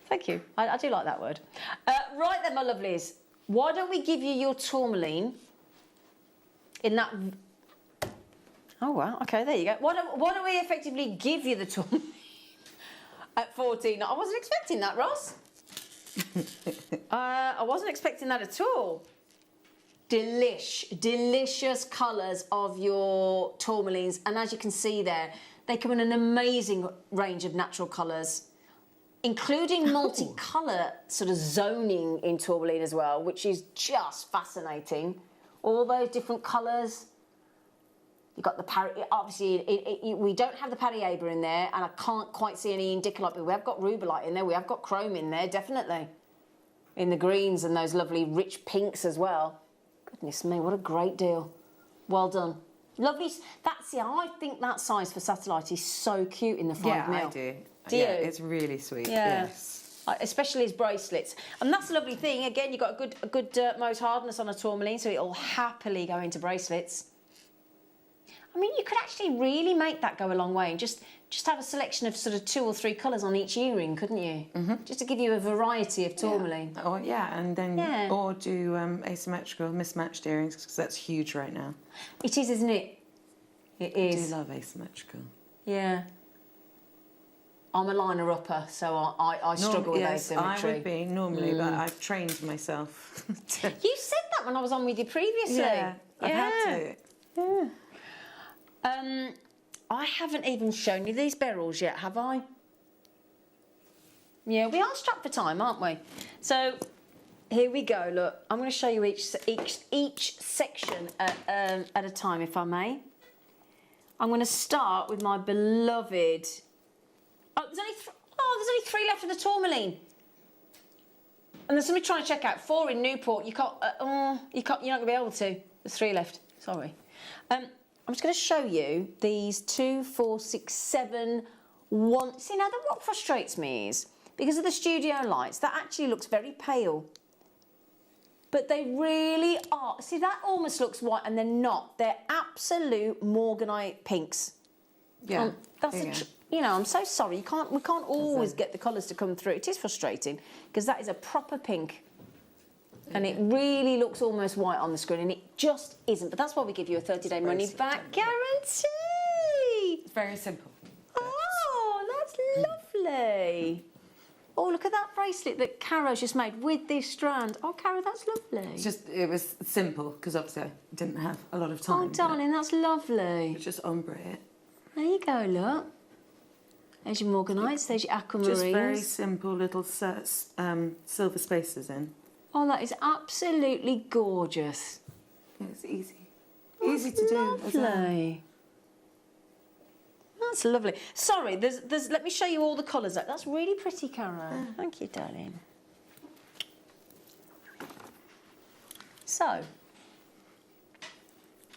Thank you. I do like that word. Right then, my lovelies. Why don't we give you your tourmaline in that... Oh, wow. OK, there you go. Why don't we effectively give you the tourmaline at 14? I wasn't expecting that, Ross. I wasn't expecting that at all. Delicious colours of your tourmalines. And as you can see there, they come in an amazing range of natural colours, including multicolour sort of zoning in tourmaline as well, which is just fascinating. All those different colours. You've got the obviously we don't have the Pariaber in there, and I can't quite see any indicolite, but we have got rubellite in there, we have got chrome in there, definitely. In the greens and those lovely rich pinks as well. Goodness me, what a great deal. Well done. Lovely. I think that size for satellite is so cute in the 5 mil. Yeah, I do. Do you? It's really sweet. Yeah. Yes. Especially as bracelets. And that's the lovely thing. Again, you've got a good Mohs hardness on a tourmaline, so it'll happily go into bracelets. I mean, you could actually really make that go a long way and just have a selection of sort of 2 or 3 colours on each earring, couldn't you? Just to give you a variety of tourmaline. Yeah. Oh, yeah, and then or do asymmetrical mismatched earrings, because that's huge right now. It is, isn't it? It is. I do love asymmetrical. Yeah. I'm a liner upper, so I struggle with asymmetry. I would be normally, but I've trained myself. You said that when I was on with you previously. Yeah, I've had to. Yeah. I haven't even shown you these beryls yet, have I? Yeah, we are strapped for time, aren't we? So here we go. Look, I'm going to show you each section at a time, if I may. I'm going to start with my beloved. Oh, there's only 3 left of the tourmaline. And there's somebody trying to check out 4 in Newport. You're not going to be able to. There's 3 left. Sorry. I'm just going to show you these 2, 4, 6, 7, 1. See, now what frustrates me is, because of the studio lights, that actually looks very pale. But they really are. See, that almost looks white, and they're not. They're absolute morganite pinks. Yeah. You know, I'm so sorry. We can't always get the colours to come through. It is frustrating, because that is a proper pink. And it really looks almost white on the screen, and it just isn't. But that's why we give you a 30-day money-back guarantee. It's very simple. Oh, that's lovely. Oh, look at that bracelet that Caro's just made with this strand. Oh, Caro, that's lovely. It was simple, because obviously I didn't have a lot of time. Oh, darling, that's lovely. It's just ombre it. There you go, look. There's your morganites, there's your aquamarines. Just very simple little silver spaces in. Oh, that is absolutely gorgeous. Yeah, it's easy. Easy to do. Lovely. That's lovely. Sorry, let me show you all the colours. That's really pretty, Caro. Yeah. Thank you, darling. So,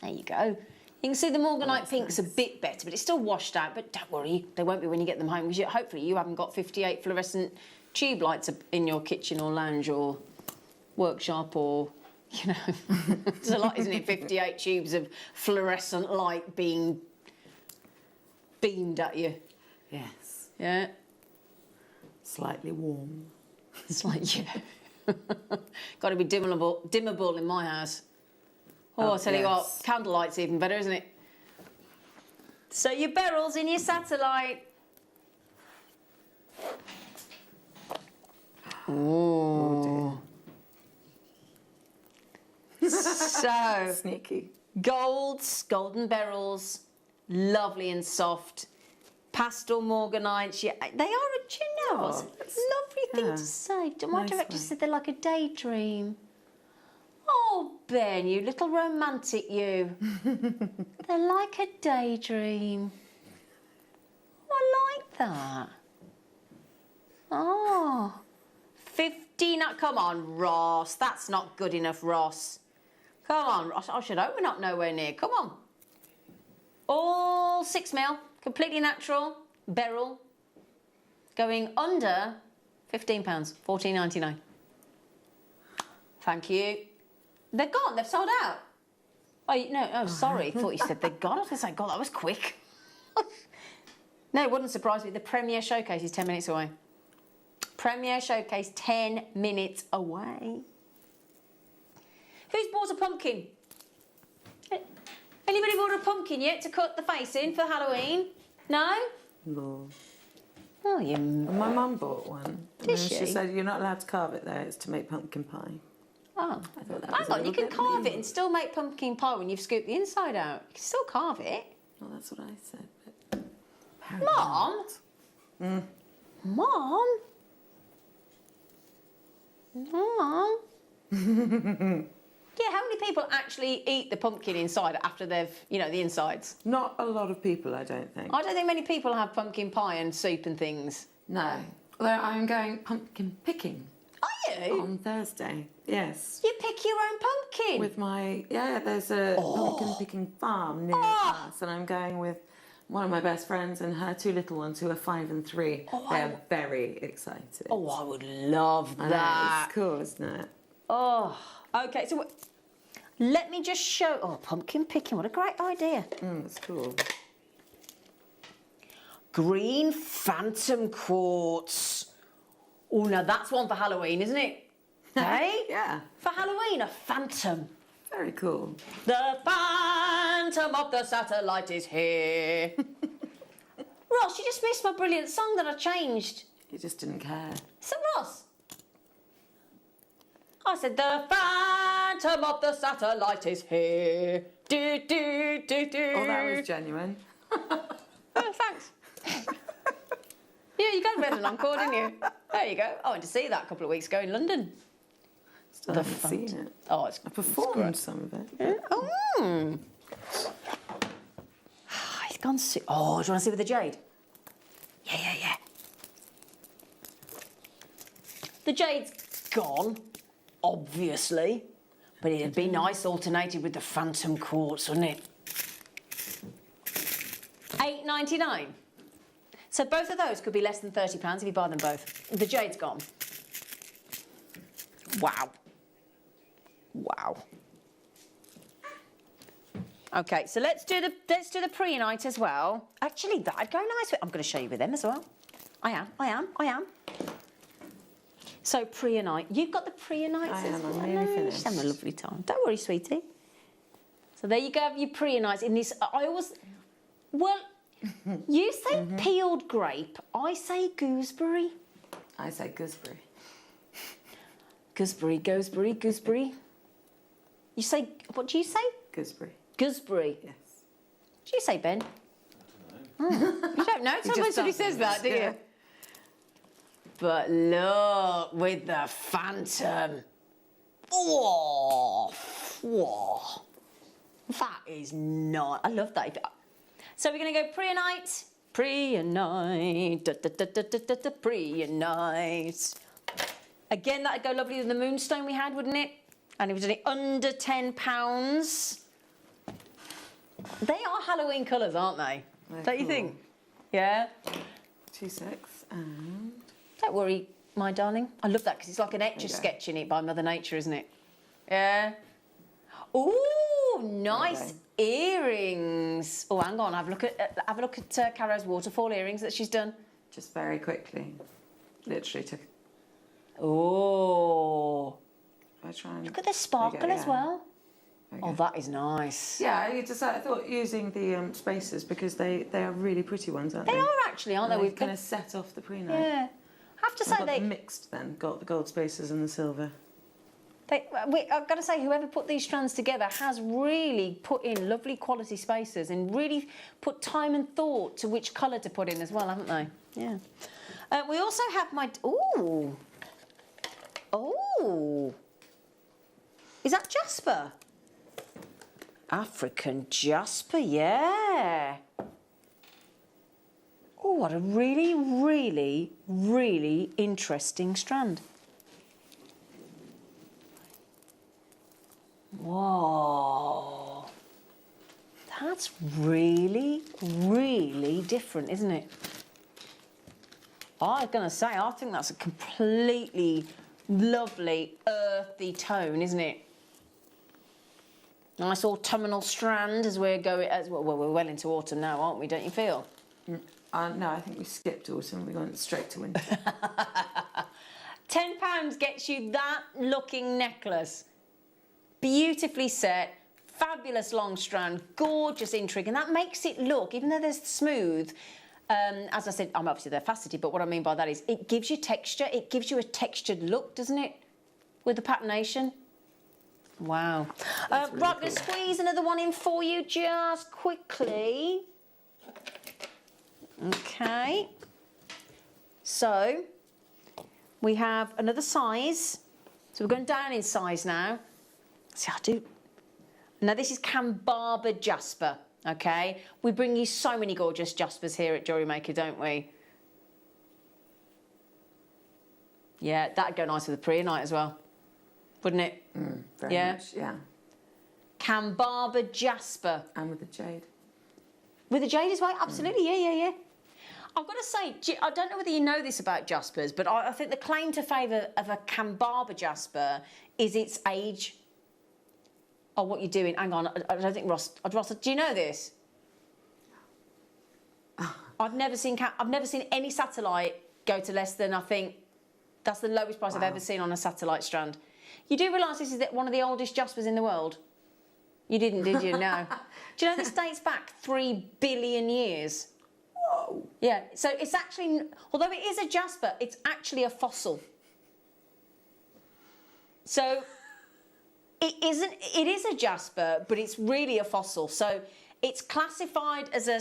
there you go. You can see the morganite pink's nice. A bit better, but it's still washed out. But don't worry, they won't be when you get them home, because hopefully you haven't got 58 fluorescent tube lights in your kitchen or lounge or workshop, or, you know, there's a lot, isn't it? 58 tubes of fluorescent light being beamed at you. Yes. Yeah. Slightly warm. Slightly, yeah. Got to be dimmable in my house. Oh, I'll tell you what, candlelight's even better, isn't it? So your beryls in your satellite. Oh. So sneaky. Golden beryls, lovely and soft. Pastel morganites, yeah, they are a lovely thing to say. My director said they're like a daydream. Oh, Ben, you little romantic, you. They're like a daydream. Oh, I like that. Oh, 15. Come on, Ross. That's not good enough, Ross. Come on, Ross. I should hope we're not nowhere near. Come on. All 6 mil, completely natural, beryl, going under £15, $14.99. Thank you. They're gone. They've sold out. Oh, no. Oh, sorry. Thought you said they're gone. I was going to say, God, that was quick. No, it wouldn't surprise me. The premiere showcase is 10 minutes away. Premiere showcase 10 minutes away. Who's bought a pumpkin? Anybody bought a pumpkin yet to cut the face in for Halloween? No? No. Oh, you... My mum bought one. Did she? She said you're not allowed to carve it there. It's to make pumpkin pie. Oh. I thought that was Hang on, you can carve it and still make pumpkin pie when you've scooped the inside out. You can still carve it. Well, that's what I said. But Mom? Mom? Mom? Yeah, how many people actually eat the pumpkin inside after they've, you know, the insides? Not a lot of people, I don't think. I don't think many people have pumpkin pie and soup and things. No. Although I'm going pumpkin picking. Are you? On Thursday, yes. You pick your own pumpkin? With my, there's a pumpkin picking farm near us, and I'm going with one of my best friends and her two little ones who are 5 and 3. They're very excited. Oh, I would love I know, that. it's cool, isn't it? Oh, okay, so let me just show... Oh, pumpkin picking, what a great idea. It's cool. Green phantom quartz. Oh, now that's one for Halloween, isn't it? Hey? Yeah. For Halloween, a phantom. Very cool. The phantom of the satellite is here. Ross, you just missed my brilliant song that I changed. You just didn't care. So, Ross, I said, the phantom of the satellite is here. Do, do, do, do. Oh, that was genuine. Oh, thanks. Yeah, you got a bit of an encore, didn't you? There you go. I went to see that a couple of weeks ago in London. Still haven't seen it. Oh, it's I performed some of it. Yeah. Oh. He's gone. Oh, do you want to see with the jade? Yeah. The jade's gone, obviously, but it'd be nice alternated with the phantom quartz, wouldn't it? $8.99. So both of those could be less than £30 if you buy them both. The jade's gone. Wow. Wow. Okay, so let's do the preonite as well. Actually, that'd go nice with... I'm going to show you with them as well. I am. So preonite. You've got the preonites as well. I'm nearly finished. Having a lovely time. Don't worry, sweetie. So there you go, have your preonites in this. I always... Well, you say peeled grape. I say gooseberry. I say gooseberry. Gooseberry. You say... What do you say? Gooseberry. Gooseberry. Yes. What do you say, Ben? You don't know? Somebody says that, do you? But look, with the phantom. Oh, that is not... I love that. So we're going to go preonite. Preonite. Again, that'd go lovely with the moonstone we had, wouldn't it? And it was only under £10. They are Halloween colours, aren't they? Don't you think? Yeah? 2-6 and... Don't worry, my darling. I love that because it's like an Etch-a-Sketch in it by Mother Nature, isn't it? Yeah. Ooh, nice earrings. Oh, hang on. Have a look at Caro's waterfall earrings that she's done. Just very quickly. Literally took... Oh. I try and... Look at the sparkle as well. Oh, that is nice. Yeah, I thought using the spacers because they are really pretty ones, aren't they? They are actually, aren't they? We've kind of set off the preonite. Yeah. I have to say they mixed then. Got the gold spacers and the silver. I've got to say, whoever put these strands together has really put in lovely quality spacers and really put time and thought to which colour to put in as well, haven't they? Yeah. We also have my... Ooh. Is that jasper? African jasper, yeah. Oh, what a really, really, really interesting strand. Whoa. That's really, really different, isn't it? I was going to say, I think that's a completely lovely, earthy tone, isn't it? Nice autumnal strand as we're going, well, we're well into autumn now, aren't we, don't you feel? No, I think we skipped autumn. We went straight to winter. £10 gets you that looking necklace. Beautifully set, fabulous long strand, gorgeous intrigue, and that makes it look, even though they're smooth, as I said, I'm obviously they're faceted, but what I mean by that is it gives you texture, it gives you a textured look, doesn't it? With the patination. Wow. Right, I'm going to squeeze another one in for you just quickly. Okay. So, we have another size. So we're going down in size now. See, I do. Now this is Cambarba Jasper, okay? We bring you so many gorgeous Jaspers here at Jewellery Maker, don't we? Yeah, that'd go nice with the Priyanite as well, wouldn't it? Very much, yeah. Cambarba Jasper. And with the jade. With the jade as well? Absolutely, yeah. I've got to say, I don't know whether you know this about Jaspers, but I think the claim to favour of a Cambarba Jasper is its age. Oh, what you're doing? Hang on, I don't think Ross. Do you know this? I've never seen any satellite go to less than, I think that's the lowest price I've ever seen on a satellite strand. You do realise this is one of the oldest Jaspers in the world? You didn't, did you? No. Do you know this dates back 3 billion years? Whoa. Yeah. So it's actually, although it is a Jasper, it's actually a fossil. So. It is a Jasper, but it's really a fossil. So it's classified as a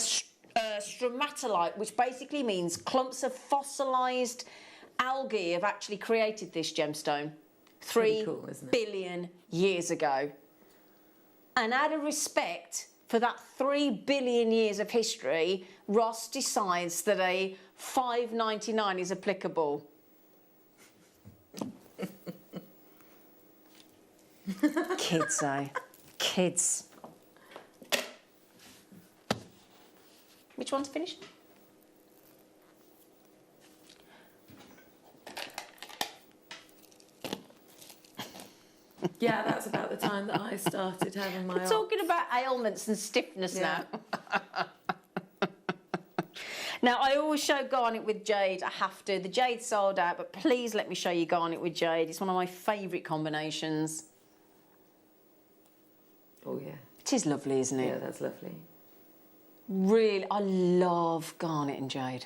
stromatolite, which basically means clumps of fossilised algae have actually created this gemstone 3 billion years ago. And out of respect for that 3 billion years of history, Ross decides that a $5.99 is applicable. Kids, eh? Kids. Which one's finished? Yeah, that's about the time that I started having my... We're talking about ailments and stiffness now. Now, I always show garnet with jade. I have to. The jade's sold out, but please let me show you garnet with jade. It's one of my favourite combinations. Oh, yeah. It is lovely, isn't it? Yeah, that's lovely. Really, I love garnet and jade.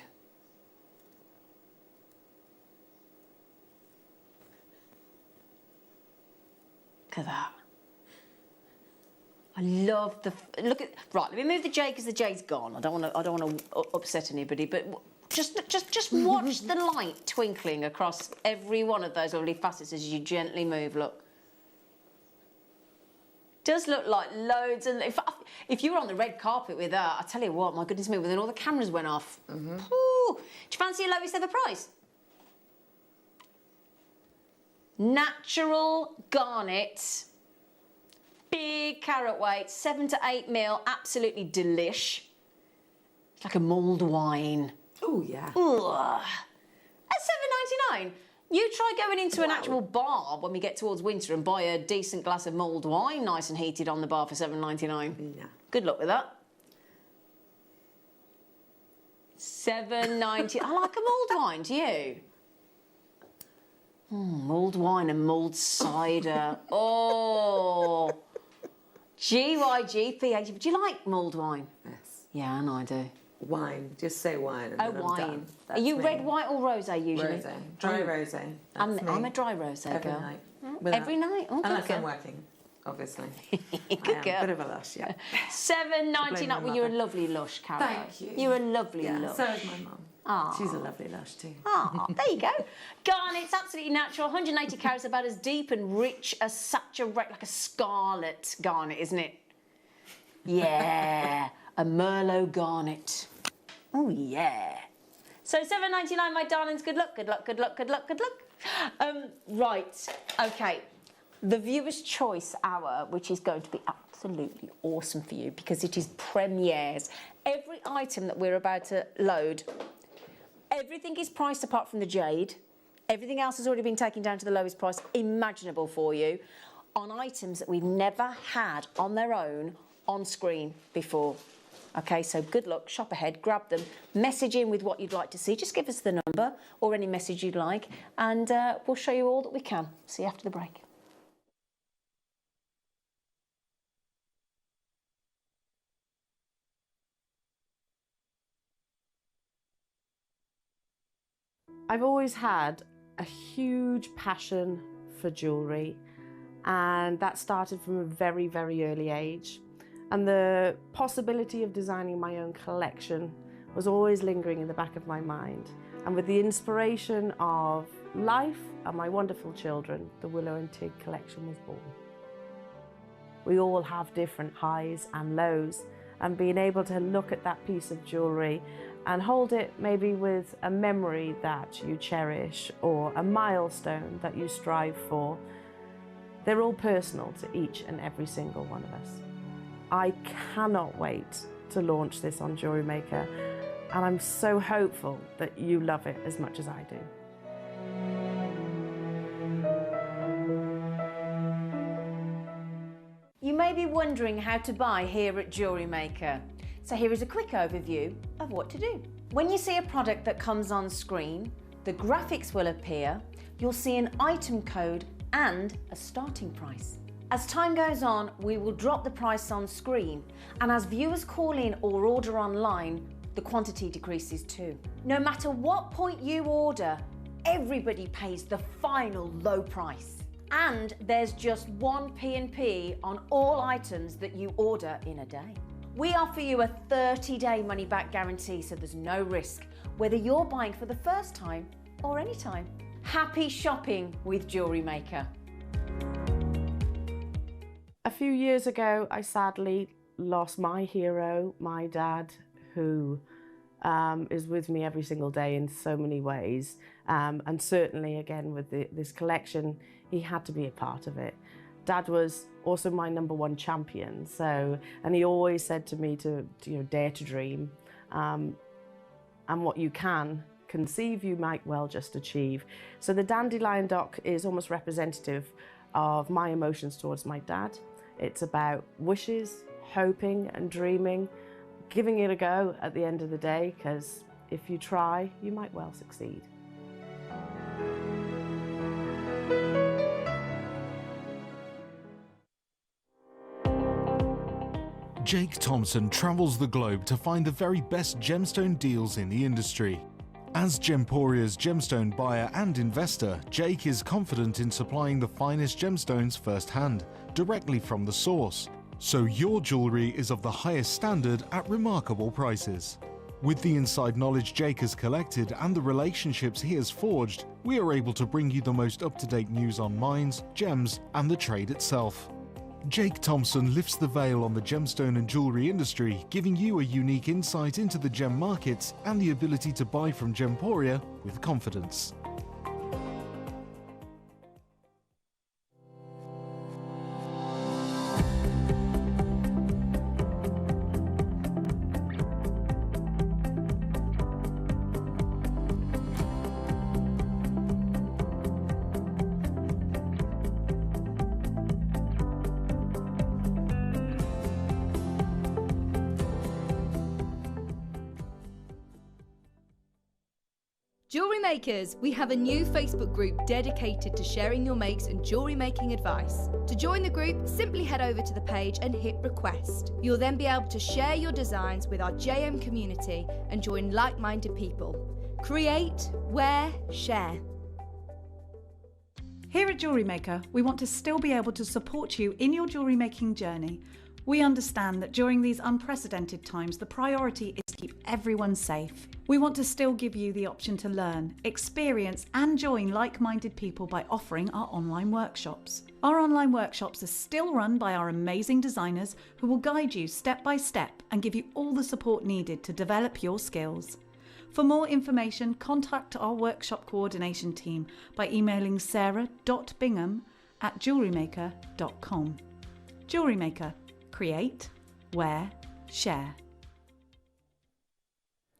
Look at that. I love the look at. Right, let me move the jade because the jade's gone. I don't want to upset anybody, but just watch the light twinkling across every one of those lovely facets as you gently move. Look. Does look like loads, and if you were on the red carpet with that, I tell you what, my goodness me, when all the cameras went off. Ooh, do you fancy a lowest ever price? Natural garnet, big carat weight, 7 to 8 mil, absolutely delish. It's like a mulled wine. Oh yeah. Ugh. At $7.99. You try going into an actual bar when we get towards winter and buy a decent glass of mulled wine, nice and heated on the bar for $7.99. Yeah. Good luck with that. $7.90. I like a mulled wine, do you? Mulled wine and mulled cider. Oh. GYGP. Do you like mulled wine? Yes. Yeah, and I do. Wine. Just say wine. And Oh, then wine. I'm done. Are you red, white or rosé usually? Rosé. Dry rosé. I'm a dry rosé Every girl. night. Every night? Oh, Unless good I'm girl. working, obviously. Good girl. Bit of a lush, yeah. $7.99. Well, you're a lovely lush, Carol. Thank you. You're a lovely Yeah, lush. so is my mum. Aww. She's a lovely lush too. Ah, there you go. Garnet's absolutely natural. 180 carats, about as deep and rich as saturate, like a scarlet garnet, isn't it? Yeah, a Merlot garnet. Oh yeah. So $7.99, my darlings. Good luck. Good luck. Good luck. Good luck. Good luck. Right. Okay. The viewer's choice hour, which is going to be absolutely awesome for you because it is premieres. Every item that we're about to load. Everything is priced apart from the jade. Everything else has already been taken down to the lowest price imaginable for you on items that we've never had on their own on screen before. Okay, so good luck, shop ahead, grab them, message in with what you'd like to see. Just give us the number or any message you'd like, and we'll show you all that we can. See you after the break. I've always had a huge passion for jewellery, and that started from a very, very early age. And the possibility of designing my own collection was always lingering in the back of my mind. And with the inspiration of life and my wonderful children, the Willow and Tig collection was born. We all have different highs and lows, and being able to look at that piece of jewellery and hold it maybe with a memory that you cherish or a milestone that you strive for, they're all personal to each and every single one of us. I cannot wait to launch this on Jewellery Maker, and I'm so hopeful that you love it as much as I do. You may be wondering how to buy here at Jewellery Maker. So here is a quick overview of what to do. When you see a product that comes on screen, the graphics will appear, you'll see an item code and a starting price. As time goes on, we will drop the price on screen, and as viewers call in or order online, the quantity decreases too. No matter what point you order, everybody pays the final low price. And there's just one P&P on all items that you order in a day. We offer you a 30-day money-back guarantee, so there's no risk, whether you're buying for the first time or any time. Happy shopping with Jewellery Maker. A few years ago, I sadly lost my hero, my dad, who is with me every single day in so many ways. And certainly, again, with this collection, he had to be a part of it. Dad was also my #1 champion, and he always said to me to dare to dream, and what you can conceive, you might well just achieve. So the dandelion dock is almost representative of my emotions towards my dad. It's about wishes, hoping and dreaming, giving it a go at the end of the day, because if you try, you might well succeed. Jake Thompson travels the globe to find the very best gemstone deals in the industry. As Gemporia's gemstone buyer and investor, Jake is confident in supplying the finest gemstones firsthand, directly from the source. So your jewellery is of the highest standard at remarkable prices. With the inside knowledge Jake has collected and the relationships he has forged, we are able to bring you the most up-to-date news on mines, gems, and the trade itself. Jake Thompson lifts the veil on the gemstone and jewellery industry, giving you a unique insight into the gem markets and the ability to buy from Gemporia with confidence. Jewellery Makers, we have a new Facebook group dedicated to sharing your makes and jewellery making advice. To join the group, simply head over to the page and hit request. You'll then be able to share your designs with our JM community and join like-minded people. Create, wear, share. Here at Jewellery Maker, we want to still be able to support you in your jewellery making journey. We understand that during these unprecedented times, the priority is to keep everyone safe. We want to still give you the option to learn, experience and join like-minded people by offering our online workshops. Our online workshops are still run by our amazing designers who will guide you step by step and give you all the support needed to develop your skills. For more information, contact our workshop coordination team by emailing sarah.bingham@jewellerymaker.com. Jewellery Maker. Create, wear, share.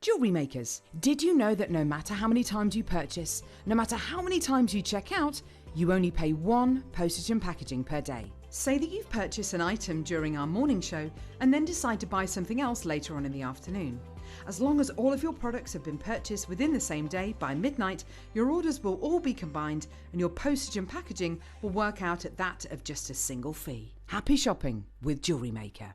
Jewellery makers, did you know that no matter how many times you purchase, no matter how many times you check out, you only pay 1 postage and packaging per day? Say that you've purchased an item during our morning show and then decide to buy something else later on in the afternoon. As long as all of your products have been purchased within the same day by midnight, your orders will all be combined and your postage and packaging will work out at that of just a single fee. Happy shopping with Jewellery Maker.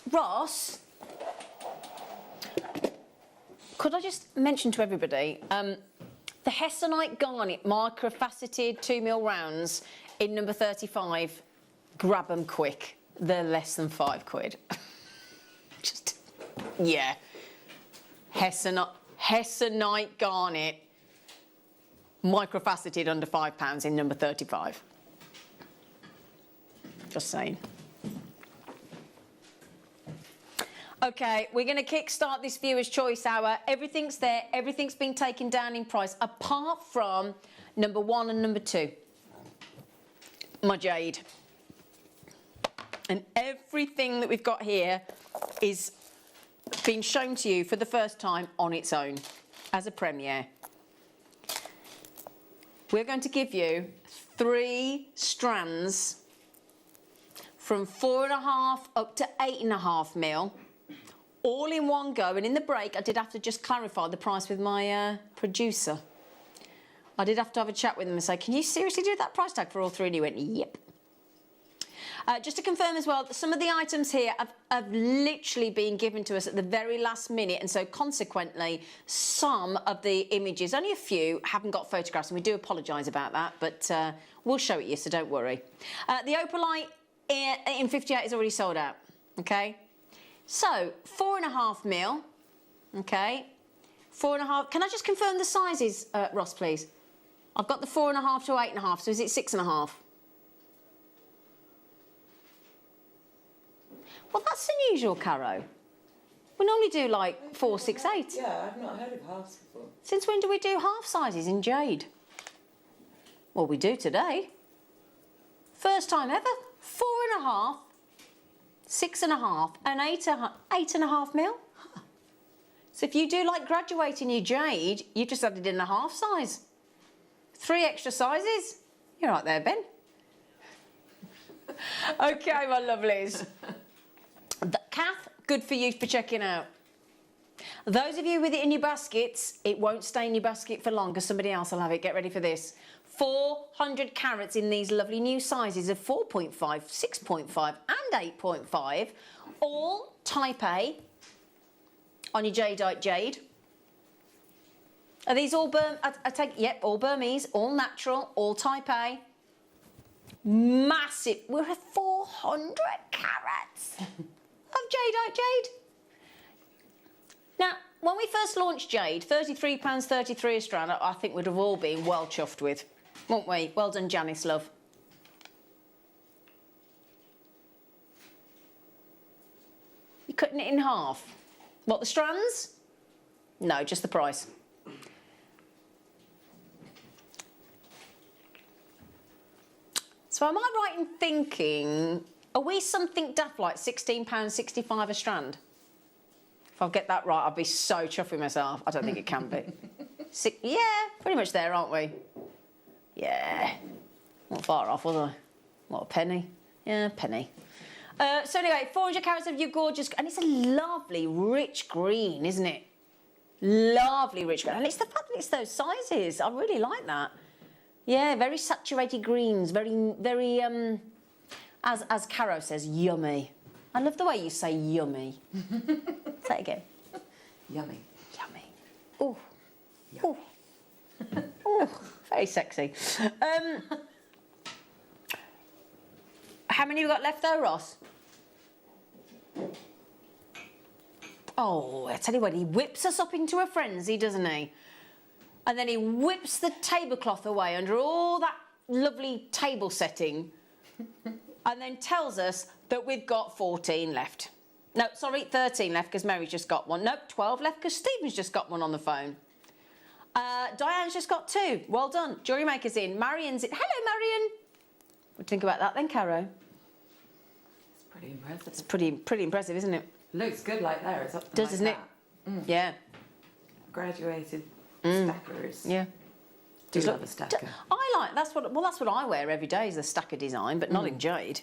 Ross, could I just mention to everybody, the Hessonite Garnet Micro-faceted 2mm rounds in number 35, grab them quick. They're less than £5. Just, yeah. Hessonite Garnet Micro-faceted under £5 in number 35. Just saying. Okay, we're going to kickstart this Viewer's Choice Hour. Everything's there. Everything's been taken down in price, apart from number 1 and number 2. My jade. And everything that we've got here is being shown to you for the first time on its own, as a premiere. We're going to give you 3 strands from 4.5 up to 8.5mm. All in one go, and in the break I did have to just clarify the price with my producer. I did have to have a chat with him and say, can you seriously do that price tag for all 3? And he went, yep. Just to confirm as well, some of the items here have literally been given to us at the very last minute, and so consequently some of the images, only a few, haven't got photographs, and we do apologise about that, but we'll show it you, so don't worry. The opalite in 58 is already sold out, okay? So, 4.5mm, okay, 4.5, can I just confirm the sizes, Ross, please? I've got the 4.5 to 8.5, so is it 6.5? Well, that's unusual, Caro. We normally do like 4, 6, 8. Yeah, I've not heard of halves before. Since when do we do half sizes in jade? Well, we do today. First time ever. 4.5. 6.5 and 8.5mm. Huh. So if you do like graduating your jade, you just added in a half size. 3 extra sizes. You're right there, Ben. Okay, my lovelies. Kath, good for you for checking out. Those of you with it in your baskets, it won't stay in your basket for long because somebody else will have it. Get ready for this. 400 carats in these lovely new sizes of 4.5, 6.5 and 8.5, all type A on your Jadeite jade. Are these all yep, all Burmese, all natural, all type A. Massive, we're at 400 carats of Jadeite jade. Now, when we first launched jade, £33.33 a strand, I think we'd have all been well chuffed with. Won't we? Well done, Janice, love. You're cutting it in half. What, the strands? No, just the price. So am I right in thinking, are we something daft like £16.65 a strand? If I get that right, I'll be so chuffed with myself. I don't think it can be. Yeah, pretty much there, aren't we? Yeah, not far off, was I? What, a penny? Yeah, penny. So anyway, 400 carats of your gorgeous, and it's a lovely, rich green, isn't it? Lovely, rich green. And it's the fact that it's those sizes. I really like that. Yeah, very saturated greens, very, as Caro says, yummy. I love the way you say yummy. Say it again. Yummy. Yummy. Oh. Oh. Oh. Very sexy. How many have we got left though, Ross? Oh, I tell you what, he whips us up into a frenzy, doesn't he? And then he whips the tablecloth away under all that lovely table setting and then tells us that we've got 14 left. No, sorry, 13 left because Mary's just got one. Nope, 12 left because Stephen's just got one on the phone. Diane's just got 2. Well done. Jewellery Maker's in. Marion's in. Hello, Marion. What do you think about that then, Caro? It's pretty impressive. It's pretty impressive, isn't it? Looks good like there. It's up Does, doesn't it? Yeah. Graduated stackers. Yeah. Do love a stacker. I like, that's what I wear every day is the stacker design, but not in jade.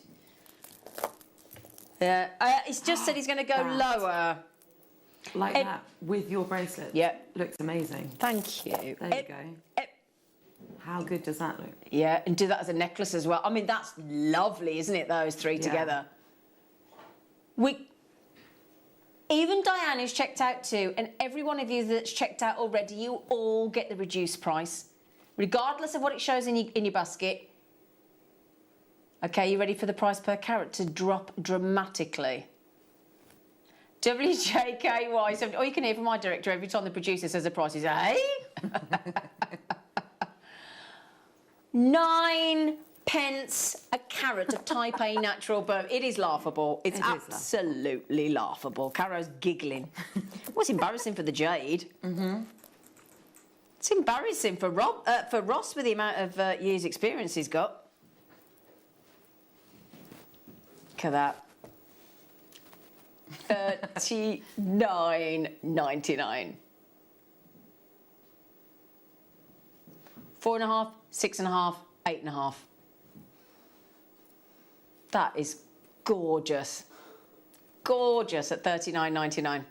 Yeah. He's just said he's going to go lower. Like that, with your bracelet. Yeah. Looks amazing. Thank you. There you go. How good does that look? Yeah, and do that as a necklace as well. I mean, that's lovely, isn't it, those 3 together? Even Diane is checked out too, and every one of you that's checked out already, you all get the reduced price, regardless of what it shows in your basket. Okay, you ready for the price per carat to drop dramatically? WJKY, so you can hear from my director every time the producer says the price is, hey? 9 pence a carat of Type A natural bone. It is laughable. It's absolutely laughable. Caro's giggling. Well, it's embarrassing for the jade. It's embarrassing for Ross with the amount of years' experience he's got. Look at that. $39.99. 4.5, 6.5, 8.5. That is gorgeous. Gorgeous at $39.99.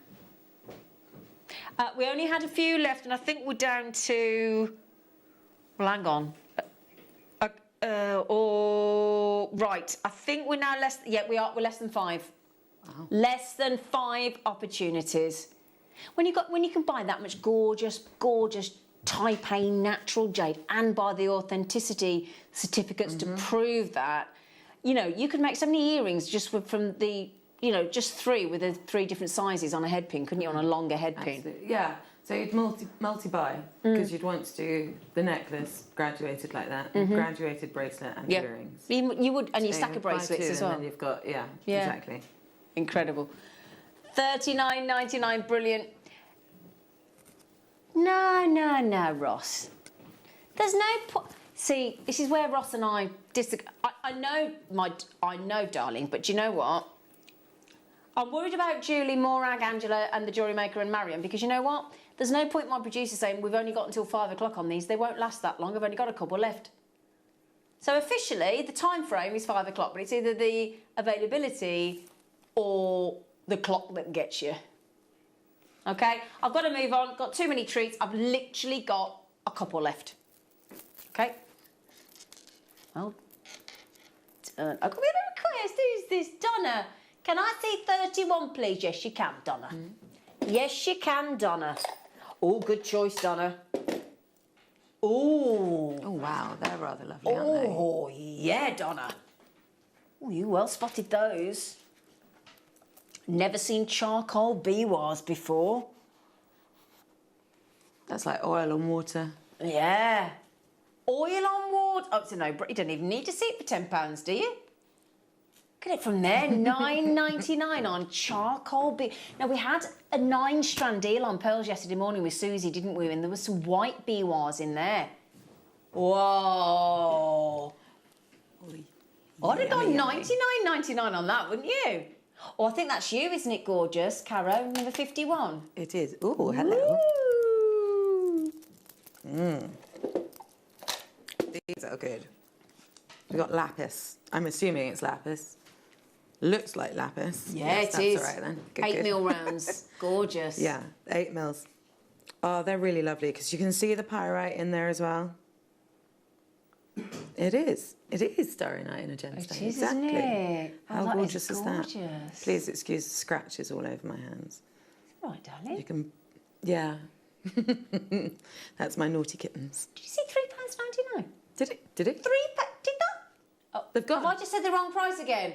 We only had a few left, and I think we're down to. Well, hang on. Right. I think we're now less. Yeah, we are. We're less than 5. Wow. Less than 5 opportunities. When you can buy that much gorgeous Type A natural jade and buy the authenticity certificates to prove that, you know, you could make so many earrings just from the, you know, just 3 with the 3 different sizes on a head pin, couldn't you, on a longer head pin? Absolutely. Yeah. So you'd multi-buy because you'd want to do the necklace graduated like that, and graduated bracelet and earrings. You would, and so you stack of bracelets as well. And then you've got exactly. Incredible. $39.99, brilliant. No, Ross. There's no point. See, this is where Ross and I disagree. I know, darling, but do you know what? I'm worried about Julie, Morag, Angela, and the Jewellery Maker and Marion because you know what? There's no point my producer saying we've only got until 5 o'clock on these. They won't last that long. I've only got a couple left. So officially, the time frame is 5 o'clock, but it's either the availability or the clock that gets you. Okay, I've got to move on. Got too many treats. I've literally got a couple left. Okay. Well, I've got a request. Who's this? Donna. Can I see 31, please? Yes, you can, Donna. Yes, you can, Donna. Oh, good choice, Donna. Oh. Oh, wow. They're rather lovely, aren't they? Oh, yeah, Donna. Oh, you well spotted those. Never seen charcoal biwas before. That's like oil and water. Yeah. Oil on water. Oh, it's a no-brainer. You don't even need to see it for £10, do you? Look at it from there. $9.99 on charcoal bee. Now, we had a 9-strand deal on pearls yesterday morning with Suzie, didn't we? And there was some white biwas in there. Whoa. I'd have gone $99.99 on that, wouldn't you? Oh, I think that's you, isn't it, gorgeous? Caro, number 51. It is. Oh, hello. These are good. We've got lapis. I'm assuming it's lapis. Looks like lapis. Yeah, yes, it is. All right, then. Good, 8 mil rounds. Gorgeous. Yeah, 8 mils. Oh, they're really lovely because you can see the pyrite in there as well. It is. It is starry night in a gemstone. It is, exactly. isn't it? How that gorgeous is that? Gorgeous. Please excuse the scratches all over my hands. All right, darling. You can, yeah. That's my naughty kittens. Did you see £3.99? Did it? Did it? Did that? Oh, they've got. Have I just said the wrong price again?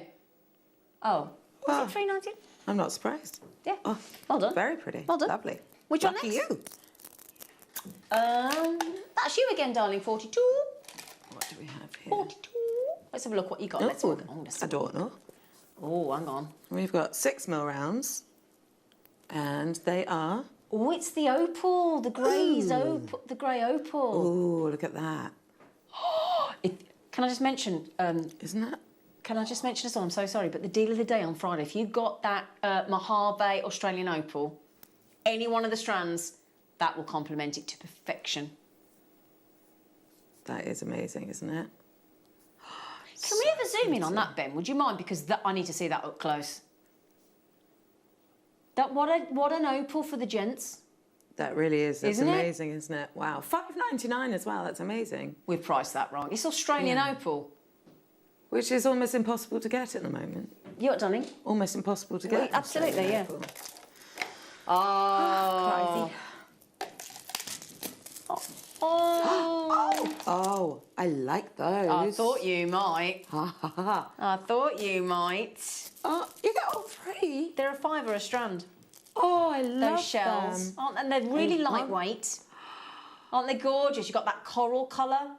Oh, was it £3.99? I'm not surprised. Yeah. Oh, well done. Very pretty. Well done. Lovely. Which Lucky one next? you. That's you again, darling. 42. What do we have here? 42. Let's have a look what you got. Let's Oh, work on this. I don't know. Oh, hang on. We've got 6mm rounds, and they are. Oh, it's the opal, the grey's opal, the grey opal. Oh, look at that. Can I just mention? Isn't that? Can I just mention this one? I'm so sorry, but the deal of the day on Friday. If you got that Mojave Australian opal, any one of the strands, that will complement it to perfection. That is amazing, isn't it? Can we ever zoom in on that, Ben? Would you mind? Because I need to see that up close. What an opal for the gents. That really is. That's Isn't it? amazing, isn't it? Wow. $5.99 as well. That's amazing. We've priced that wrong. It's Australian opal. Which is almost impossible to get at the moment. You what, darling? Almost impossible to get. Absolutely, yeah. Opal. Oh. Oh, I like those. I thought you might. I thought you might. Oh, you get all three? They're a $5 a strand. Oh, I love those shells. them. And they're really lightweight. Aren't they gorgeous? You've got that coral colour,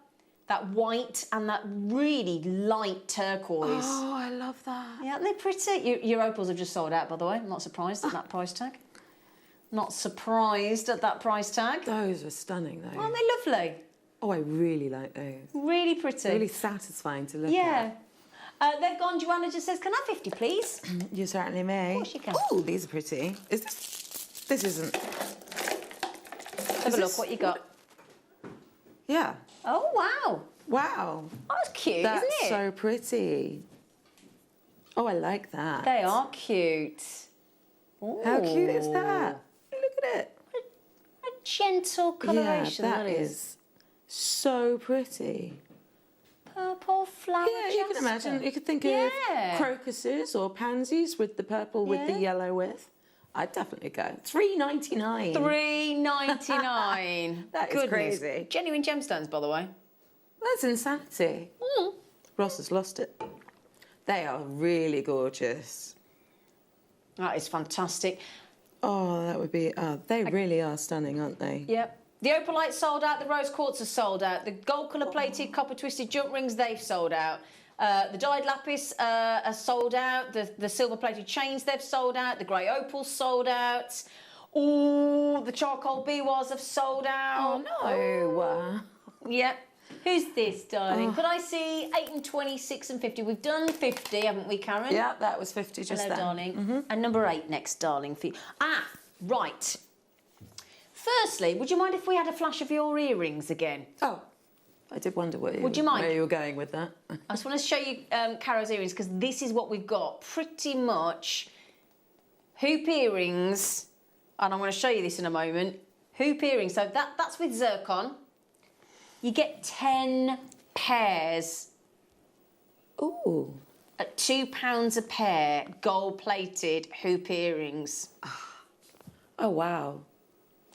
that white, and that really light turquoise. Oh, I love that. Yeah, aren't they pretty? Your opals have just sold out, by the way. I'm not surprised at that price tag. Not surprised at that price tag. Those are stunning, though. Aren't they lovely? Oh, I really like those. Really pretty. Really satisfying to look at. Yeah. They've gone, Joanna just says, can I have 50, please? You certainly may. Of course you can. Oh, these are pretty. Is this isn't... Have a look what you got. Yeah. Oh, wow. Wow. That's cute, That's isn't it? so pretty. Oh, I like that. They are cute. Ooh. How cute is that? Look at it. A gentle coloration, yeah, that is. So pretty. Purple flower Yeah, you can imagine. You could think of crocuses or pansies with the purple with the yellow with. I'd definitely go. $3.99. $3.99. That is Goodness. crazy. Genuine gemstones, by the way. That's insanity. Ross has lost it. They are really gorgeous. That is fantastic. Oh, that would be... they really are stunning, aren't they? Yep. The opalite sold out, the rose quartz are sold out, the gold colour plated copper twisted jump rings, they've sold out. The dyed lapis are sold out, the silver plated chains, they've sold out, the grey opals sold out. Ooh, the charcoal biwas have sold out. Oh, no. Yep. Who's this, darling? Could I see 8 and 20, 6 and 50? We've done 50, haven't we, Karen? Yeah, that was 50 just Hello, then. darling. And number 8 next, darling. For you. Right. Firstly, would you mind if we had a flash of your earrings again? Oh, I did wonder where you were going with that. I just want to show you Caro's earrings because this is what we've got. Pretty much hoop earrings, and I'm going to show you this in a moment. Hoop earrings. So that's with zircon. You get 10 pairs. Ooh. At £2 a pair, gold-plated hoop earrings. Oh, wow.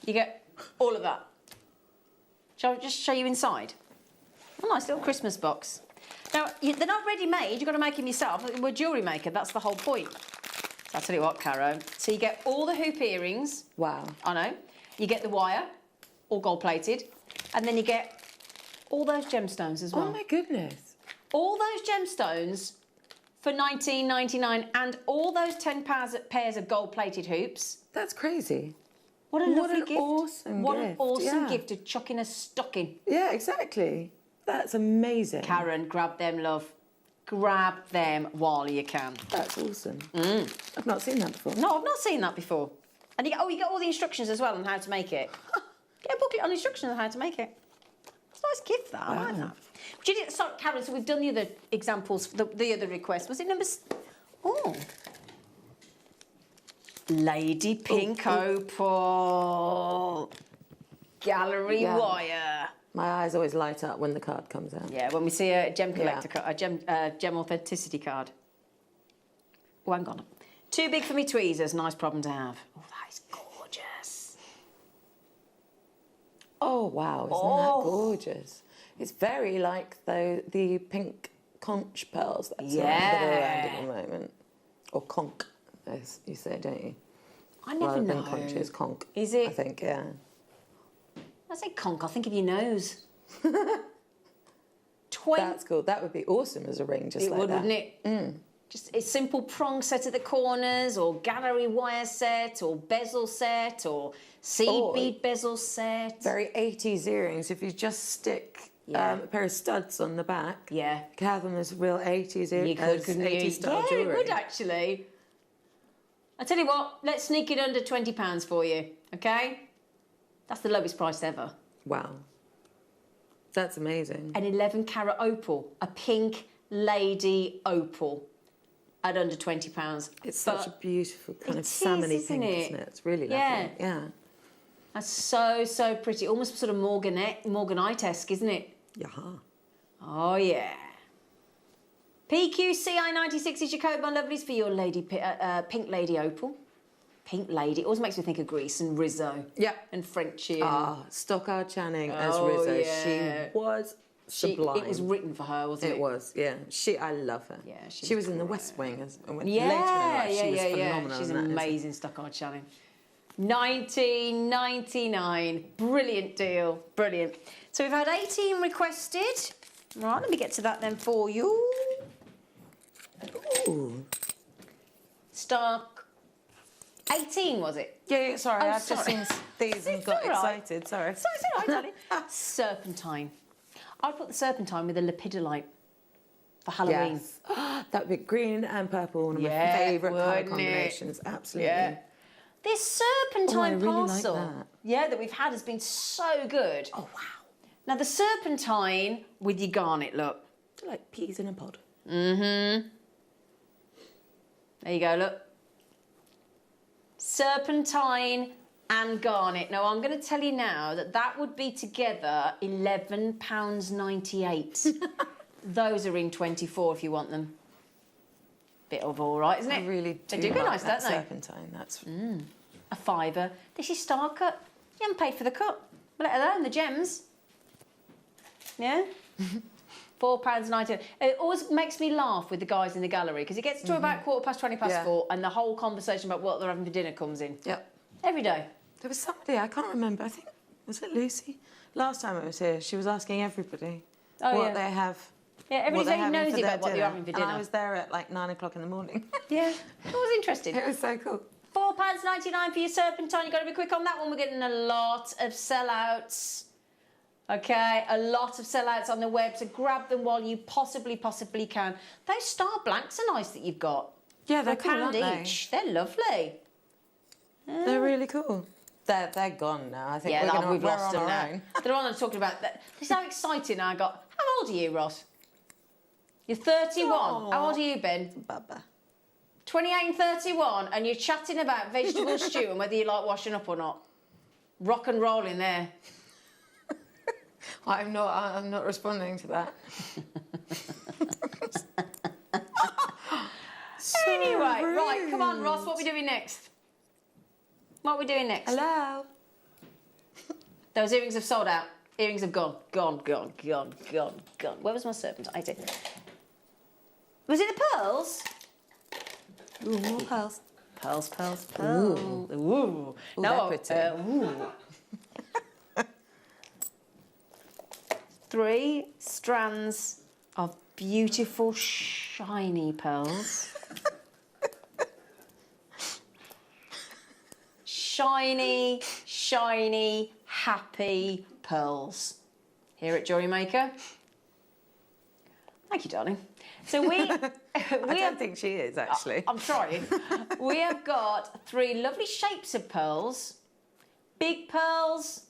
You get all of that. Shall I just show you inside? A nice little Christmas box. Now, they're not ready-made. You've got to make them yourself. We're Jewellery Maker. That's the whole point. So I'll tell you what, Caro. So you get all the hoop earrings. Wow. I know. You get the wire, all gold-plated. And then you get all those gemstones as well. Oh, my goodness. All those gemstones for $19.99 and all those 10 pairs of gold-plated hoops. That's crazy. What a lovely an gift. Awesome what gift. An awesome Yeah. gift to chuck in a stocking. Yeah, exactly. That's amazing. Karen, grab them, love. Grab them while you can. That's awesome. I've not seen that before. No, I've not seen that before. And you get all the instructions as well on how to make it. Get a booklet on instructions on how to make it. It's a nice gift, that. I like that. Sorry, Karen, so we've done the other examples, the other request. Was it number... Oh. Lady Pink Opal. Gallery wire. My eyes always light up when the card comes out. Yeah, when we see a gem collector card, a gem authenticity card. Oh, hang on. Too big for me tweezers. Nice problem to have. Oh, that is gorgeous. Oh, wow. Isn't that gorgeous? It's very like the pink conch pearls that are around at the moment. Or conch, as you say, don't you? I never Rather know. than conches, conch. Is it? I think, yeah. I say conch, I think of your nose. That's cool. That would be awesome as a ring, just like that. Wouldn't it? Just a simple prong set at the corners, or gallery wire set, or bezel set, or seed bead bezel set. Very 80s earrings. If you just stick a pair of studs on the back, you could have them as real 80s earrings. You could, couldn't you? 80s style Yeah, jewellery. it would actually. I tell you what, let's sneak it under £20 for you, okay? That's the lowest price ever. Wow. That's amazing. An 11-carat opal, a pink lady opal at under £20. It's such a beautiful kind of salmony pink, isn't it? It's really lovely. Yeah. That's so, so pretty. Almost sort of Morganite-esque, isn't it? Yeah. Oh, yeah. PQCI96 is your code, my lovelies, for your pink lady opal. Pink lady. It always makes me think of Greece and Rizzo. Yeah. And Frenchy. Stockard Channing as Rizzo. Yeah. She was sublime. It was written for her, wasn't it? It was, yeah. I love her. Yeah, she was in The West Wing. Later in Yeah, life, she was phenomenal. She's in that, amazing, Stockard Channing. 19.99. Brilliant deal. Brilliant. So we've had 18 requested. Right, let me get to that then for you. Ooh. Stock 18, was it? Yeah, sorry. Oh, I've just seen these and got excited. Sorry. It's all right, darling. Serpentine. I'd put the serpentine with a lepidolite for Halloween. Yes. That would be green and purple, one of my favourite colour combinations. Absolutely. Yeah. This serpentine really parcel, like that. that we've had has been so good. Oh, wow. Now, the serpentine with your garnet, look. They're like peas in a pod. Mm-hmm. There you go, look. Serpentine and garnet. Now, I'm going to tell you now that would be together £11.98. Those are in 24 if you want them. Bit of all right, isn't it? I really do. They do go like nice, that don't they? serpentine. That's a fiver. This is star cut. You haven't paid for the cut, but let alone the gems. Yeah. £4.90. It always makes me laugh with the guys in the gallery because it gets to about 4:20 and the whole conversation about what they're having for dinner comes in. Yep. Every day. There was somebody, I can't remember, I think, was it Lucy? Last time I was here, she was asking everybody what they have. Yeah, everybody's very nosy about what they're having for dinner. And I was there at like 9 o'clock in the morning. Yeah, it was interesting. It was so cool. £4.99 for your serpentine. You've got to be quick on that one. We're getting a lot of sellouts. Okay, a lot of sellouts on the web, so grab them while you possibly can. Those star blanks are nice that you've got. Yeah, they're cool, cool, aren't each. They're lovely. They're really cool. They're gone now. I think we've lost them now. own. They're on and talking about that. It's so exciting. How old are you, Ross? You're 31. Aww. How old are you, Ben? Bubba. 28 and 31, and you're chatting about vegetable stew and whether you like washing up or not. Rock and roll in there. I'm not responding to that. Anyway, right, come on, Ross, what are we doing next? Hello. Those earrings have sold out. Earrings have gone. Gone. Where was my serpent? I did. Was it the pearls? Ooh, more pearls. Pearls. Ooh. No, ooh. 3 strands of beautiful, shiny pearls. shiny, happy pearls. Here at Jewellery Maker. Thank you, darling. So I don't think she is, actually. I'm trying. We have got 3 lovely shapes of pearls. Big pearls.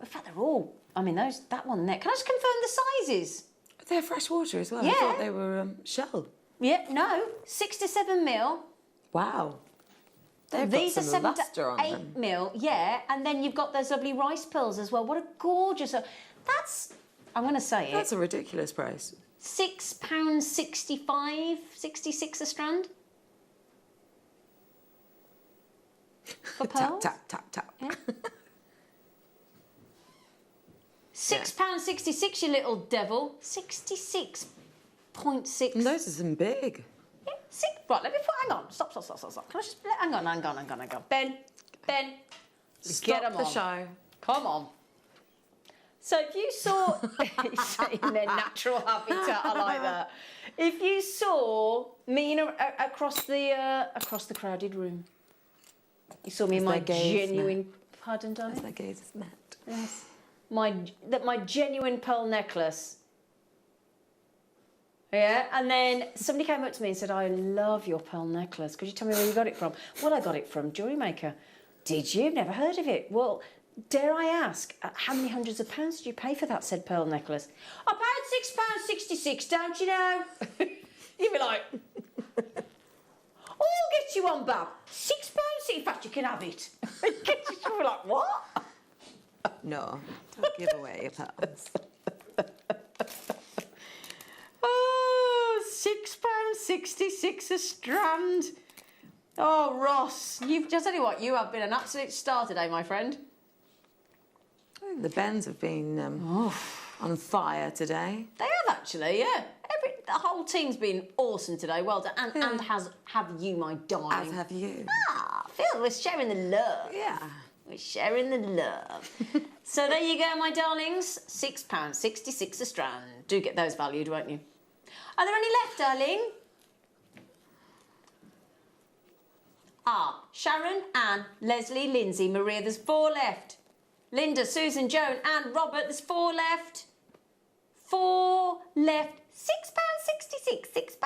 In fact, they're all... that one there. Can I just confirm the sizes? They're freshwater as well. Yeah. I thought they were shell. Yeah, no. 6 to 7 mil. Wow. These are 7 luster to on 8 them. mil, yeah. And then you've got those lovely rice pearls as well. What a gorgeous... That's... I'm going to say it. That's a ridiculous price. £6.65, 66 a strand. For pearls? Tap. Yeah. £6.66, you little devil. 66.6. And those are some big. Yeah, right, let me put... Hang on. Stop. Can I just... Hang on. Ben. Stop Get them the on. show. Come on. So if you saw, in their natural habitat, I like that. If you saw me across the crowded room, you saw me in my genuine. Pardon, darling. As their gazes met. Yes. My genuine pearl necklace. Yeah, and then somebody came up to me and said, I love your pearl necklace. Could you tell me where you got it from? Well, I got it from Jewellery Maker. Did you? Never heard of it. Well, dare I ask, how many hundreds of pounds did you pay for that said pearl necklace? I paid £6.66, don't you know? You'd be like, I'll get you one back. £6, in fact, you can have it. You'd be like, what? No, don't give away your pearls. Oh, £6.66 a strand. Oh, Ross, you've just tell you what, you have been an absolute star today, my friend. The bends have been on fire today. They have actually, yeah. The whole team's been awesome today. Well done, and have you, my darling. As have you. Ah, Phil, we're sharing the love. Yeah. We're sharing the love. So there you go, my darlings. £6.66 a strand. Do get those valued, won't you? Are there any left, darling? Ah, Sharon, Anne, Leslie, Lindsay, Maria, there's 4 left. Linda, Susan, Joan, Anne, Robert, there's 4 left. 4 left. £6.66. £6.66.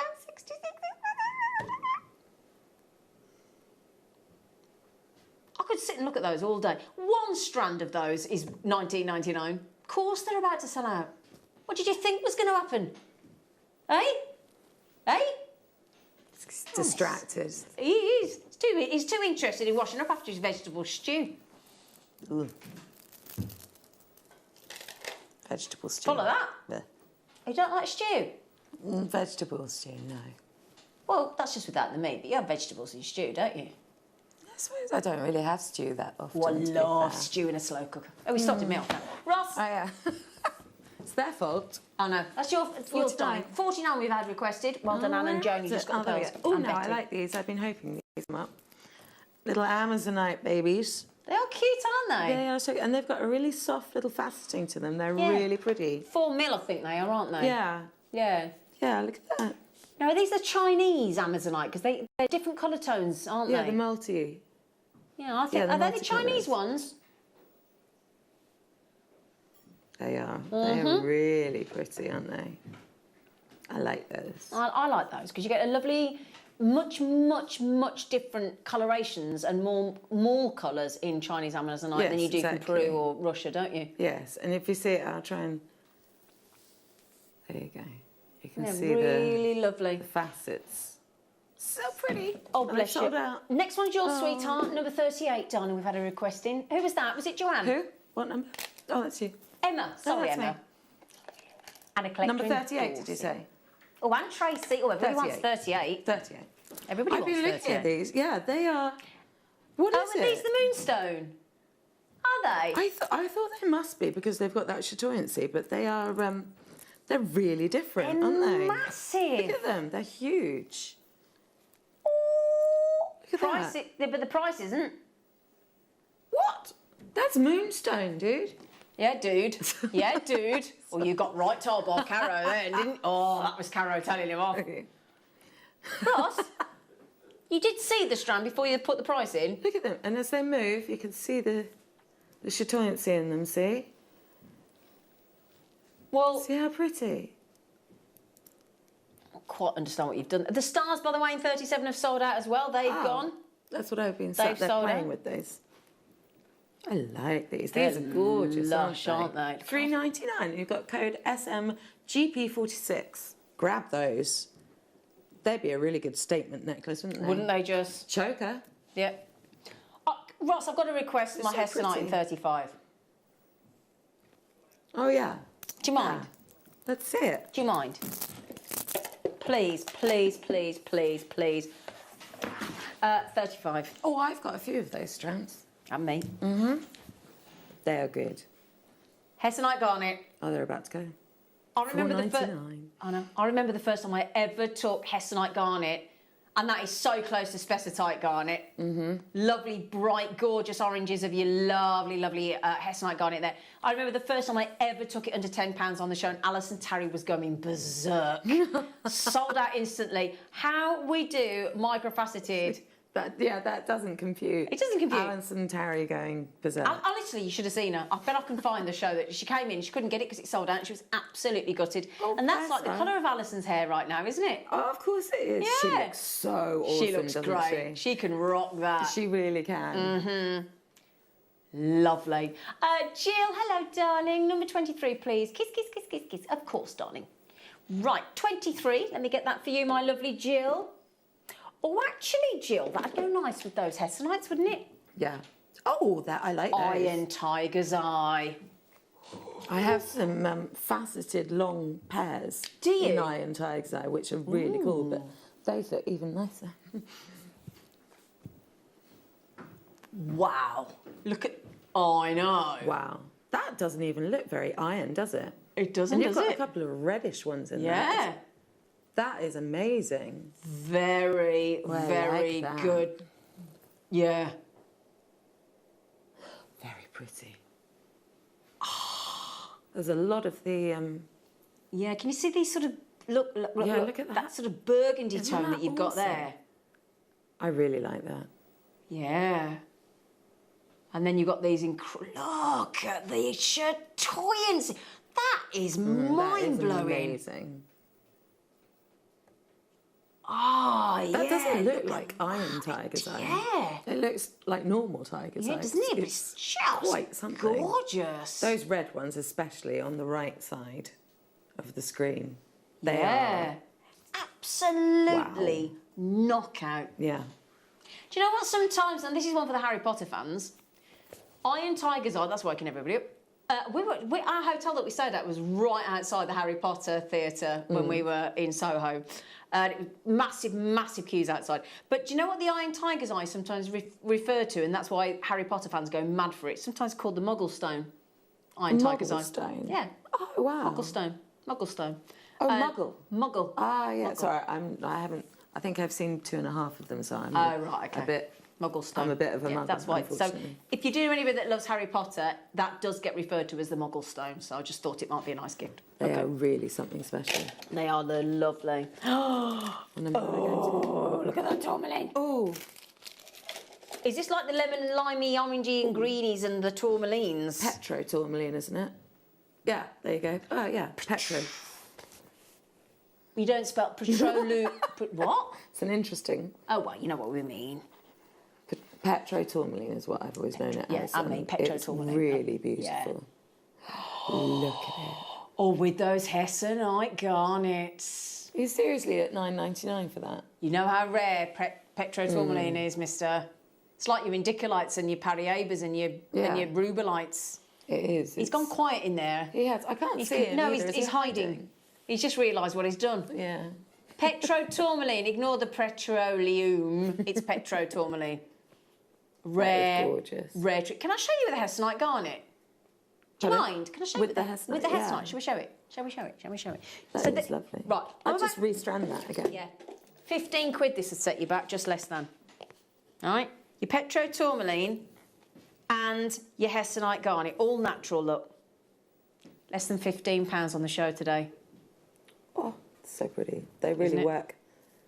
I could sit and look at those all day. 1 strand of those is £19.99. Of course they're about to sell out. What did you think was going to happen? Eh? Eh? Distracted. He is. He's too interested in washing up after his vegetable stew. Ooh. Vegetable stew. Follow that. Yeah. You don't like stew? Vegetable stew, no. Well, that's just without the meat, but you have vegetables in stew, don't you? I suppose I don't really have stew that often. Well, I love stew in a slow cooker. Oh, we stopped at milk now. Ross? Oh, yeah. It's their fault. Oh, no. That's yours, darling. 49 we've had requested. Well done, Anne and Joan. You just got the pearls. Oh, no, I like these. I've been hoping these come up. Little Amazonite babies. They are cute, aren't they? They are so, and they've got a really soft little faceting to them. They're really pretty. 4 mil, I think they are, aren't they? Yeah. Yeah. Yeah, look at that. Now, are these the Chinese Amazonite? Because they're different colour tones, aren't they? Yeah, the multi. Yeah, I think. Are they the Chinese ones? They are. They're really pretty, aren't they? I like those. I like those because you get a lovely, much different colorations and more colours in Chinese Amazonite than you do from Peru or Russia, don't you? Yes, and if you see it, I'll try and. There you go. You can They're see really lovely. The facets. So pretty. Oh, bless you. Out. Next one's your sweetheart, number 38, darling. We've had a request in. Who was that? Was it Joanne? Who? What number? Oh, that's you. Emma. Sorry, that's Emma. me. And a collector. Number 38, did you say? Oh, and Tracy. Oh, everybody wants 38. 38. Everybody I've wants been 38. looking at these. Yeah, they are. What is it? it? Are these the moonstone? Are they? I thought they must be because they've got that chatoyancy, but they are. They're really different, aren't they? Massive. Look at them. They're huge. Look at Price that. but the price isn't. What? That's moonstone, dude. Yeah, dude. Yeah, dude. Well, you got right told by Caro then, didn't you? Oh, that was Caro telling him off. Ross, you did see the strand before you put the price in. Look at them. And as they move, you can see the chatoyancy in them, see? Well, see how pretty? I don't quite understand what you've done. The stars, by the way, in 37 have sold out as well. They've gone. That's what I've been sat there playing with these. I like these. These are gorgeous, lush, aren't they? $3.99. You've got code SMGP46. Grab those. They'd be a really good statement necklace, wouldn't they? Wouldn't they just? Choker. Yeah. Ross, I've got a request for my Hestonite in 35. Oh, yeah. Do you mind? Yeah. Let's see it. Do you mind? Please, please, please, please, please. 35. Oh, I've got a few of those strands. And me. Mm-hmm. They are good. Hestonite Garnet. Oh, they're about to go. I remember $4.99. I know. I remember the first time I ever took Hestonite Garnet And that is so close to spessartite garnet. Lovely, bright, gorgeous oranges of your lovely, lovely hessonite garnet there. I remember the first time I ever took it under £10 on the show, and Alison Tarry was going berserk. Sold out instantly. How we do micro-faceted. That doesn't compute. It doesn't compute. Alison Tarry going berserk. Honestly, you should have seen her. I bet I can find the show that she came in. She couldn't get it because it sold out. And she was absolutely gutted. And that's like the colour of Alison's hair right now, isn't it? Oh, of course it is. Yeah. She looks so awesome. She looks great. She can rock that. She really can. Lovely. Jill, hello, darling. Number 23, please. Kiss, kiss, kiss, kiss, kiss. Of course, darling. Right, 23. Let me get that for you, my lovely Jill. Oh, actually, Jill, that'd go nice with those hessonites, wouldn't it? Yeah. Oh, I like those. Iron tiger's eye. I have some faceted long pairs in iron tiger's eye, which are really cool, but those look even nicer. Wow. Look at... Oh, I know. Wow. That doesn't even look very iron, does it? It doesn't, and you've does got it? a couple of reddish ones in there. Yeah. That is amazing. Very, very good. Yeah. Very pretty. There's a lot of the... Yeah, can you see these sort of... Look at that. That sort of burgundy tone that you've got there. I really like that. Yeah. And then you've got these look at the chatoyancy. That is mind-blowing. That is amazing. Oh, yeah. That doesn't look like iron tiger's eye. Yeah. It looks like normal tiger's eye. Yeah, doesn't it? But it's just quite something. Gorgeous. Those red ones, especially on the right side of the screen. They are absolutely knockout. Yeah. Do you know what? Sometimes, and this is one for the Harry Potter fans, iron tiger's eye. That's waking everybody up. Our hotel that we stayed at was right outside the Harry Potter theatre when we were in Soho. It was massive, massive queues outside. But do you know what the iron tiger's eye sometimes refer to? And that's why Harry Potter fans go mad for it. It's sometimes called the Muggle stone. Iron tiger's eye. Stone? Yeah. Oh, wow. Muggle stone. Muggle stone. Oh, Muggle. Muggle. Ah, yeah. Muggle. Sorry, I haven't. I think I've seen 2.5 of them, so I'm a bit. Muggle stone. I'm a bit of a muggle. That's why. So, if you do anybody that loves Harry Potter, that does get referred to as the Muggle stone. So I just thought it might be a nice gift. They are really something special. They are. They're lovely. Oh, look at that tourmaline. Oh. Is this like the lemon, limey, orangey and greenies and the tourmalines? Petro tourmaline, isn't it? Yeah, there you go. Oh, yeah, petro. You don't spell petrolu... What? It's an interesting... Oh, well, you know what we mean. Petro tourmaline is what I've always known it as. I mean petro tourmaline. It's really beautiful. Yeah. Look at it. Oh, with those hessonite garnets. Are you seriously at $9.99 for that? You know how rare petro tourmaline is, mister. It's like your indicolites and your pariabas and your rubelites. It is. He's gone quiet in there. He has. I can't see him. No, either. he's hiding. He's just realised what he's done. Yeah. Petro tourmaline. Ignore the petroleum. It's petro tourmaline. Rare. Gorgeous. Rare trick. Can I show you with the hessonite garnet? Do you mind? Can I show you with the hessonite? With the hessonite. Shall we show it? Shall we show it? Shall we show it? That is lovely. Right. I'll just restrand that again. Yeah. 15 quid this would set you back, just less than. All right. Your petro tourmaline and your hessonite garnet, all natural look. Less than £15 on the show today. Oh, so pretty. They really work.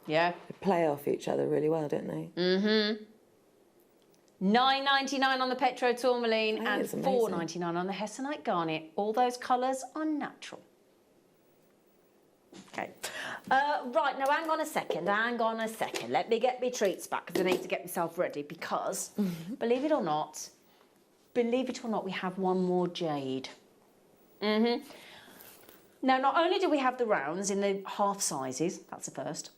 Yeah. They play off each other really well, don't they? Mm-hmm. $9.99 on the petro tourmaline and is $4.99 on the hessonite garnet. All those colours are natural. Okay. Right, now hang on a second. Let me get my treats back because I need to get myself ready because, believe it or not, we have one more jade. Now, not only do we have the rounds in the half sizes, that's the first.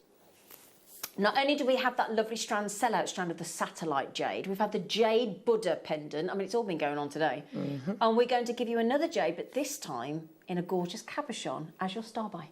Not only do we have that lovely strand, sellout strand of the satellite jade, we've had the jade Buddha pendant. I mean, it's all been going on today. And we're going to give you another jade, but this time in a gorgeous cabochon as your star by.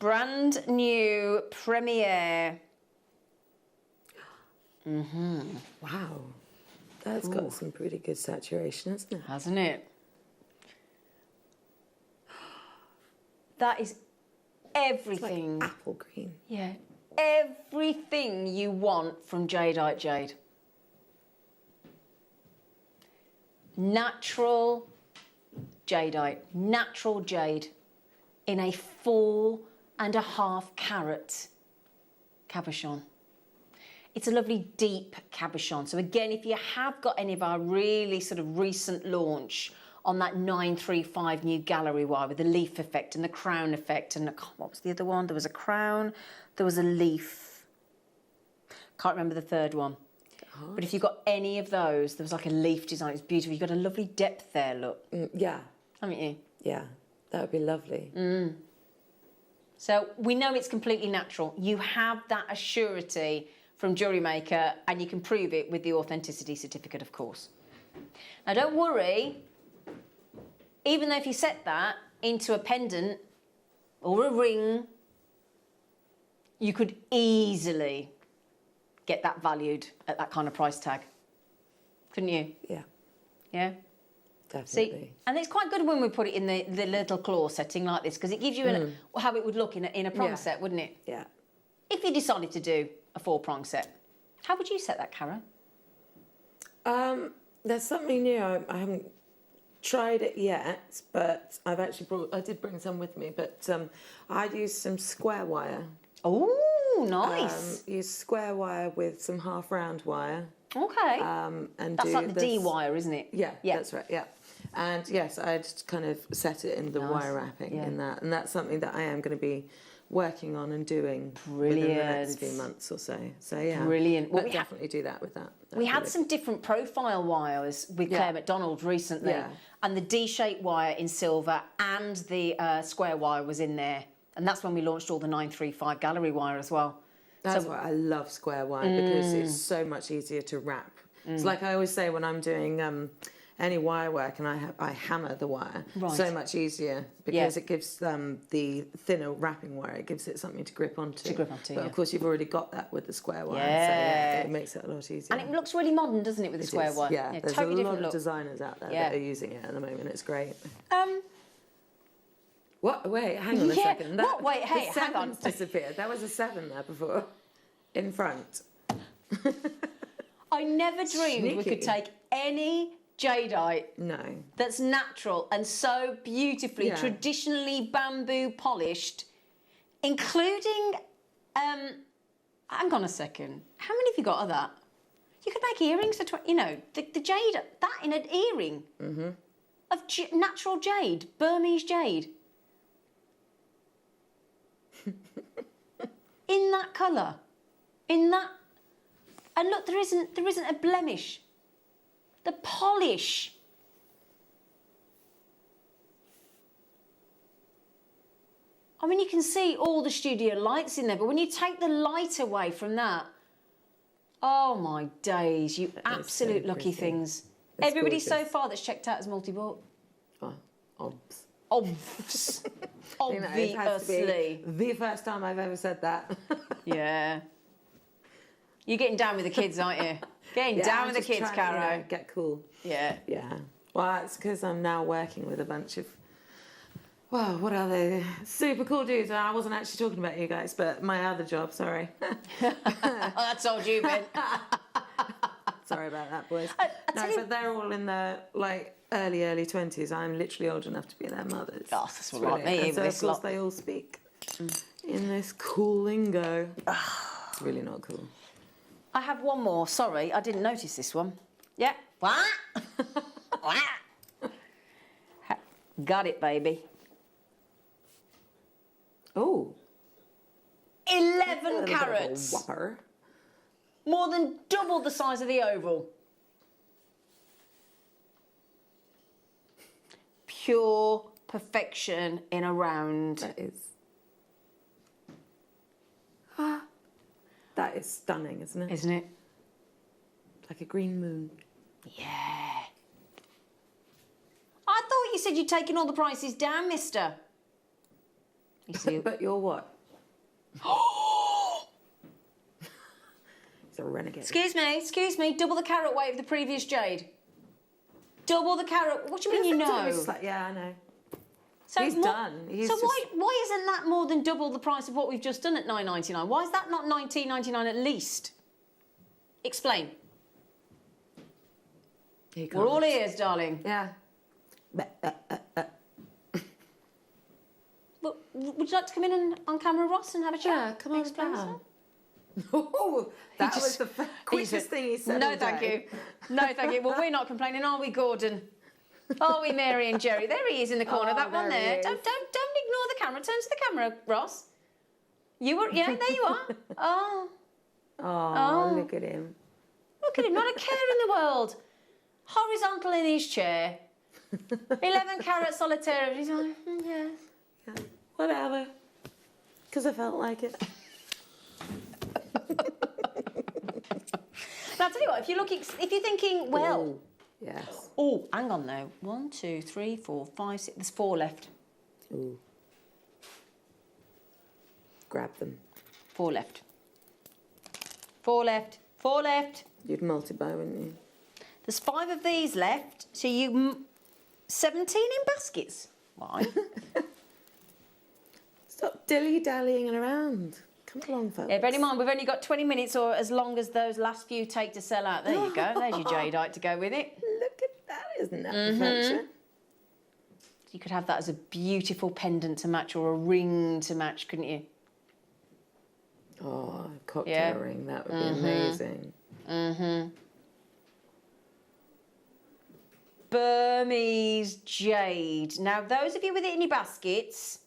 Brand new premiere. Wow. That's got some pretty good saturation, hasn't it? Hasn't it? That is everything. It's like apple green. Yeah. Everything you want from Jadeite jade. Natural jadeite, natural jade in a 4.5 carat cabochon. It's a lovely deep cabochon. So again, if you have got any of our really sort of recent launch on that 935 new gallery wire with the leaf effect and the crown effect and what was the other one? There was a crown, there was a leaf. Can't remember the third one. But if you've got any of those, there was like a leaf design. It's beautiful. You've got a lovely depth there, look. Yeah. Haven't you? Yeah, that would be lovely. So we know it's completely natural. You have that assurity from Jewellery Maker, and you can prove it with the authenticity certificate, of course. Now, don't worry. Even though if you set that into a pendant or a ring, you could easily get that valued at that kind of price tag. Couldn't you? Yeah. Yeah? Definitely. See, and it's quite good when we put it in the little claw setting like this, because it gives you how it would look in a prong set, wouldn't it? Yeah. If you decided to do a 4-prong set, how would you set that, Cara? There's something new. I haven't tried it yet, but I've actually I did bring some with me, but I'd use some square wire. Oh, nice. Use square wire with some half round wire. Okay. And that's like the D wire, isn't it? Yeah, that's right, yeah. And yes, I'd kind of set it in the wire wrapping in that. And that's something that I am going to be working on and doing within the next few months or so. So yeah. Brilliant. Well, we definitely do that with that. We had some different profile wires with Claire McDonald recently. Yeah. And the D-shaped wire in silver and the square wire was in there. And that's when we launched all the 935 gallery wire as well. That's why I love square wire, because it's so much easier to wrap. It's like I always say when I'm doing any wire work and I hammer the wire, so much easier, because it gives the thinner wrapping wire, it gives it something to grip onto. But of course you've already got that with the square wire, so it makes it a lot easier. And it looks really modern, doesn't it, with the square wire? Yeah, there's totally a lot different of look. designers out there that are using it at the moment. It's great. What? Wait, hang on a second. What? Wait, hey, hang on. Disappeared. There was a 7 there before, in front. I never dreamed we could take any jadeite that's natural and so beautifully, traditionally bamboo polished, including, hang on a second, how many have you got of that? You could make earrings for, the jade, that in an earring of natural jade, Burmese jade. In that colour, in that, and look, there isn't a blemish. The polish. I mean, you can see all the studio lights in there, but when you take the light away from that, oh my days, you absolute lucky things. It's Everybody gorgeous. so far that's checked out as multi-bought. Oh, obs. Obs. Obviously. It has to be the first time I've ever said that. Yeah. You're getting down with the kids, aren't you? Getting down with the kids, Caro. Get cool. Yeah. Yeah. Well, it's because I'm now working with a bunch of, well, what are they? Super cool dudes. I wasn't actually talking about you guys, but my other job, sorry. Oh, that's all you, Ben. Sorry about that, boys. No, but they're all in their, early 20s. I'm literally old enough to be their mothers. Oh, that's what like me. And so, of course, they all speak in this cool lingo. It's really not cool. I have one more. Sorry, I didn't notice this one. Yeah. What? Got it, baby. Oh. 11 carats. More than double the size of the oval. Pure perfection in a round. That is. That is stunning, isn't it? Isn't it? Like a green moon. Yeah. I thought you said you'd taken all the prices down, mister. You see, but you're what? He's a renegade. Excuse me. Double the carat weight of the previous jade. Double the carat. What do you mean you know? Yeah, I know. So he's done. Why isn't that more than double the price of what we've just done at $9.99? Why is that not $19.99 at least? Explain. We're all ears, darling. Yeah. Well, would you like to come in on camera, Ross, and have a chat? Yeah, come on. Explain stuff? Oh, that was the quickest thing he said. No, thank you. No, thank you. Well, we're not complaining, are we, Gordon? Are we, Mary and Jerry? There he is in the corner. That one there. Don't ignore the camera. Turn to the camera, Ross. You were, yeah, there you are. Oh, look at him. Look at him. Not a care in the world. Horizontal in his chair. 11 carat solitaire. He's like, yeah. Whatever. Because I felt like it. Now, I'll tell you what, if you're thinking, well... Yes. Oh, hang on though. 1, 2, 3, 4, 5, 6... There's 4 left. Ooh. Grab them. 4 left. 4 left. 4 left. You'd multi-buy, wouldn't you? There's 5 of these left, so you... 17 in baskets. Why? Stop dilly-dallying around. Come along, folks. Yeah, bear in mind, we've only got 20 minutes or as long as those last few take to sell out. There you go. There's your jadeite to go with it. Look at that. Isn't that perfection? You could have that as a beautiful pendant to match or a ring to match, couldn't you? Oh, a cocktail ring. That would be amazing. Burmese jade. Now, those of you with it in your baskets,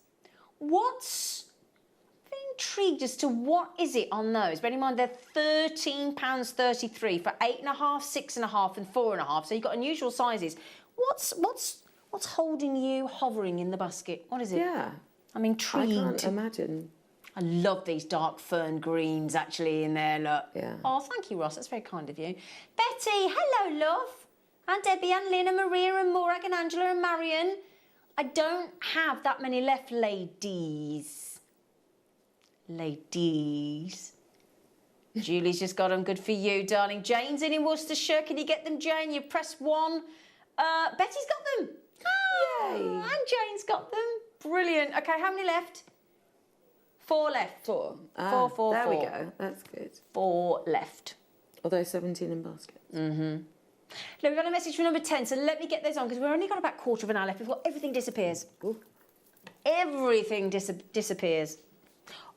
intrigued as to what is it on those. Bear in mind they're £13.33 for 8.5, 6.5 and 4.5. So you've got unusual sizes. What's holding you hovering in the basket? What is it? Yeah. I'm intrigued. I can't imagine. I love these dark fern greens actually in there, look. Yeah. Oh, thank you, Ross. That's very kind of you. Betty, hello, love. And Debbie and Lynn and Maria and Morag and Angela and Marion. I don't have that many left, ladies. Julie's just got them. Good for you, darling. Jane's in Worcestershire. Can you get them, Jane? You press 1. Betty's got them. Yay. And Jane's got them. Brilliant. Okay, how many left? 4 left. 4. There we go. That's good. 4 left. Although 17 in baskets. Now, we've got a message from number 10, so let me get those on, because we've only got about a quarter of an hour left before everything disappears. Ooh. Everything disappears.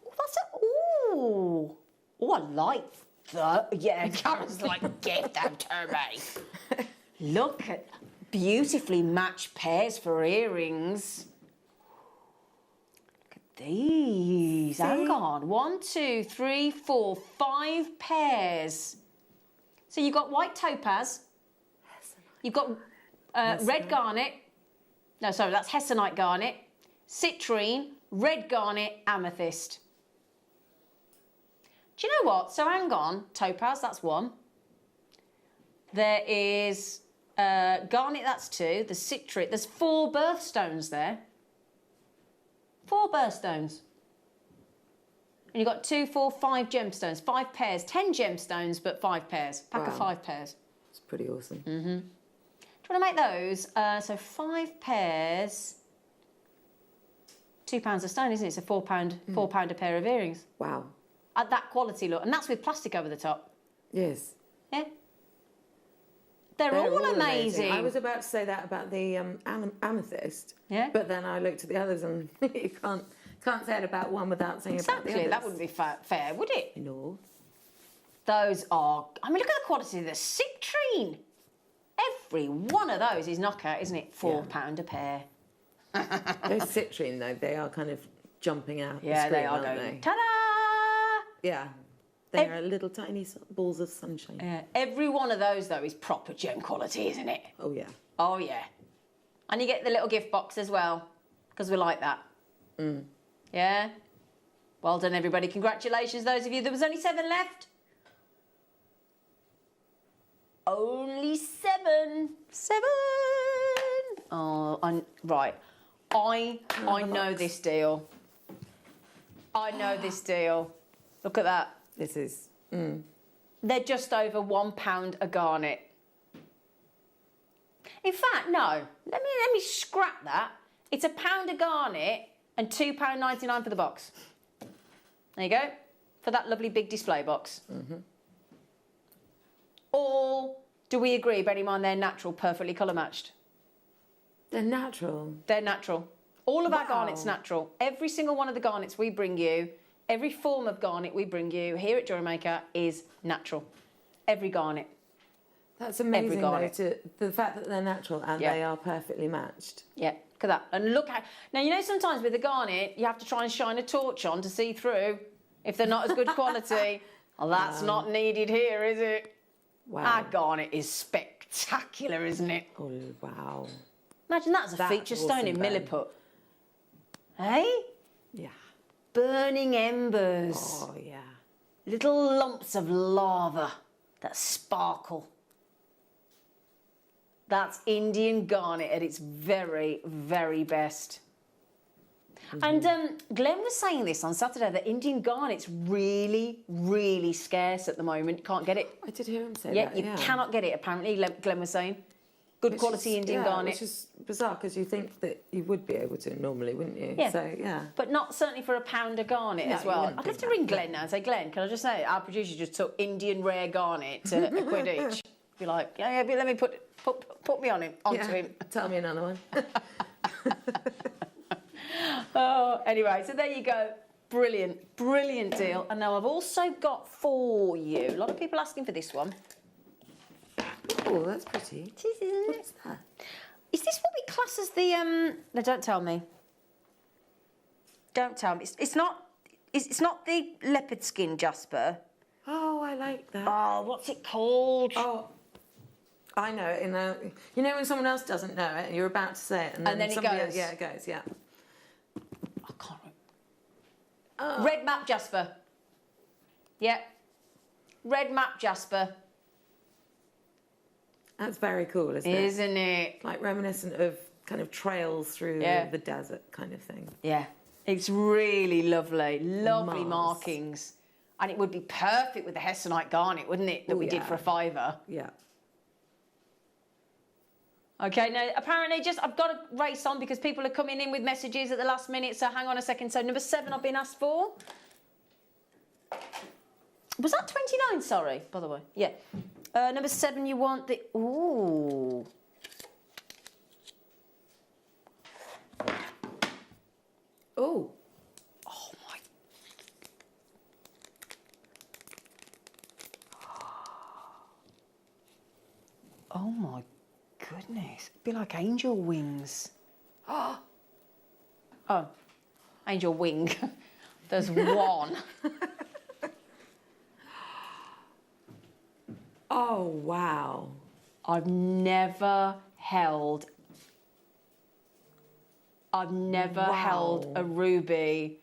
Oh, that's oh, I like that. Yeah, Karen's like, give them to me. Look at beautifully matched pairs for earrings. Look at these. Hang on. 1, 2, 3, 4, 5 pairs. So you've got white topaz. You've got red garnet. No, sorry, that's hessonite garnet. Citrine, red garnet, amethyst. Do you know what? So hang on. Topaz, that's 1. There is garnet, that's 2. The citrine, there's 4 birthstones there. 4 birthstones. And you've got 2, 4, 5 gemstones. 5 pairs. 10 gemstones, but 5 pairs. Pack of 5 pairs. It's pretty awesome. Do you want to make those? So 5 pairs. £2 a stone, isn't it? It's a £4 a pair of earrings. Wow. At that quality, look. And that's with plastic over the top. Yes. Yeah. They're all amazing. I was about to say that about the amethyst. Yeah. But then I looked at the others and you can't say it about one without saying about the others. Exactly. That wouldn't be fair, would it? No. Those are... I mean, look at the quality of the citrine. Every one of those is knockout, isn't it? £4 a pair. Those citrine, though, they are kind of jumping out the screen, they are aren't going, they? ta-da! Yeah. They are little tiny balls of sunshine. Yeah. Every one of those, though, is proper gem quality, isn't it? Oh, yeah. Oh, yeah. And you get the little gift box as well, because we like that. Yeah? Well done, everybody. Congratulations, those of you. There was only 7 left. Only 7. 7. Oh, right. I know this deal. I know this deal. Look at that. This is... They're just over £1 a garnet. In fact, no. Let me scrap that. It's £1 a garnet and £2.99 for the box. There you go. For that lovely big display box. All, do we agree, bearing in mind they're natural, perfectly colour matched? They're natural? They're natural. All of our garnets natural. Every single one of the garnets we bring you, every form of garnet we bring you here at Jewellery Maker is natural. Every garnet. That's amazing, though, the fact that they're natural and they are perfectly matched. Yeah, look at that. And look at... Now, you know, sometimes with the garnet, you have to try and shine a torch on to see through if they're not as good quality. Well, that's not needed here, is it? Wow. Our garnet is spectacular, isn't it? Oh, wow. Imagine that as a feature stone in Milliput. Hey? Yeah. Burning embers. Oh, yeah. Little lumps of lava that sparkle. That's Indian garnet at its very, very best. And Glenn was saying this on Saturday, that Indian garnet's really, really scarce at the moment. Can't get it. I did hear him say Yeah, that, you cannot get it, apparently, Glenn was saying. Good quality Indian garnet. Which is bizarre, because you think that you would be able to normally, wouldn't you? Yeah. So, yeah. But not certainly for £1 a garnet No, as you well. wouldn't I'd think have to ring Glenn now and say, Glenn, can I just say, our producer just took Indian rare garnet to £1 each. Be like, yeah, let me put me on him, onto him. Tell me another one. Oh, anyway, so there you go. Brilliant, brilliant deal. And now I've also got for you, a lot of people asking for this one. Oh, that's pretty. It is, isn't it? What's that? Is this what we class as the, no, don't tell me. Don't tell me. It's not the leopard skin jasper. Oh, I like that. Oh, what's it called? Oh, I know it. You know when someone else doesn't know it and you're about to say it and then it somebody goes. Else, yeah, it goes, yeah. I can't remember. Red map jasper. Yep. Red map jasper. That's very cool, isn't it? Isn't it? Like reminiscent of kind of trails through the desert kind of thing. Yeah. It's really lovely. Lovely markings. And it would be perfect with the hessonite garnet, wouldn't it? That we did for a £5. Yeah. Okay, now apparently I've got to race on because people are coming in with messages at the last minute, so hang on a second. So number 7 I've been asked for. Was that 29, sorry, by the way? Yeah. Number 7, you want the... Ooh. Oh. Oh, my... Oh, my goodness. It'd be like angel wings. Oh, angel wing. There's one. Oh, wow. I've never held a ruby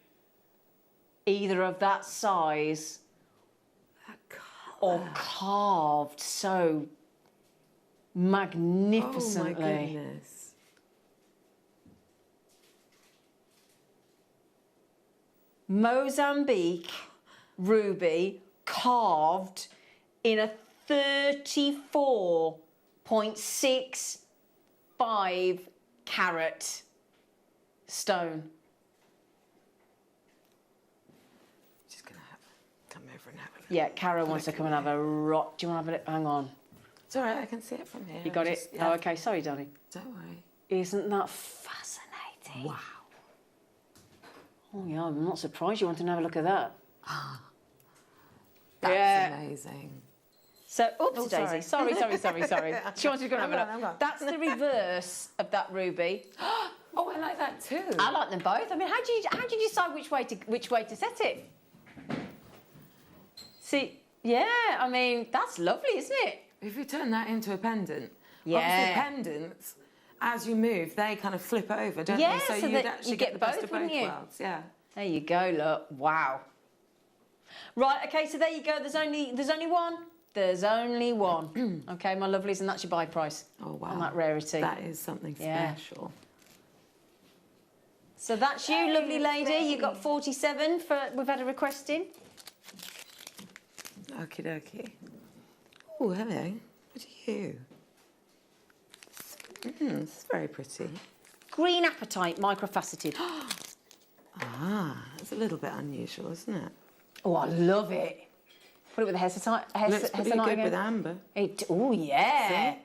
either of that size or carved so magnificently. Oh, my goodness. Mozambique ruby carved in a 34.65 carat stone. Just gonna come over and have a look. Yeah, Cara wants to come and have a rock. Do you want to have a hang on? It's all right, I can see it from here. You got it? Yeah. Oh, okay, sorry, Donnie. Don't worry. Isn't that fascinating? Wow. Oh, yeah, I'm not surprised you want to have a look at that. That's amazing. So, oops, Oh, Daisy. Sorry. She wanted to go and have a look. That's the reverse of that ruby. Oh, I like that too. I like them both. I mean, how do you decide which way to set it? See, yeah, I mean, that's lovely, isn't it? If you turn that into a pendant, Yeah. obviously pendants, as you move, they kind of flip over, don't Yeah, they? so you'd that actually you get get the best both, of both wouldn't you? worlds. Yeah. There you go, look. Wow. Right, okay, so there you go. There's only one. There's only one. Okay, my lovelies, and that's your buy price. Oh, wow. On that Rarity. That is something Yeah. special. So that's you, lovely lady. You got 47 for, we've had a request in. Okie dokie. Oh, hello. What are you? It's very pretty. Green apatite, micro-faceted. It's a little bit unusual, isn't it? Oh, I love it. Put it with the hesitite. Looks pretty good with amber. Oh, yeah. See?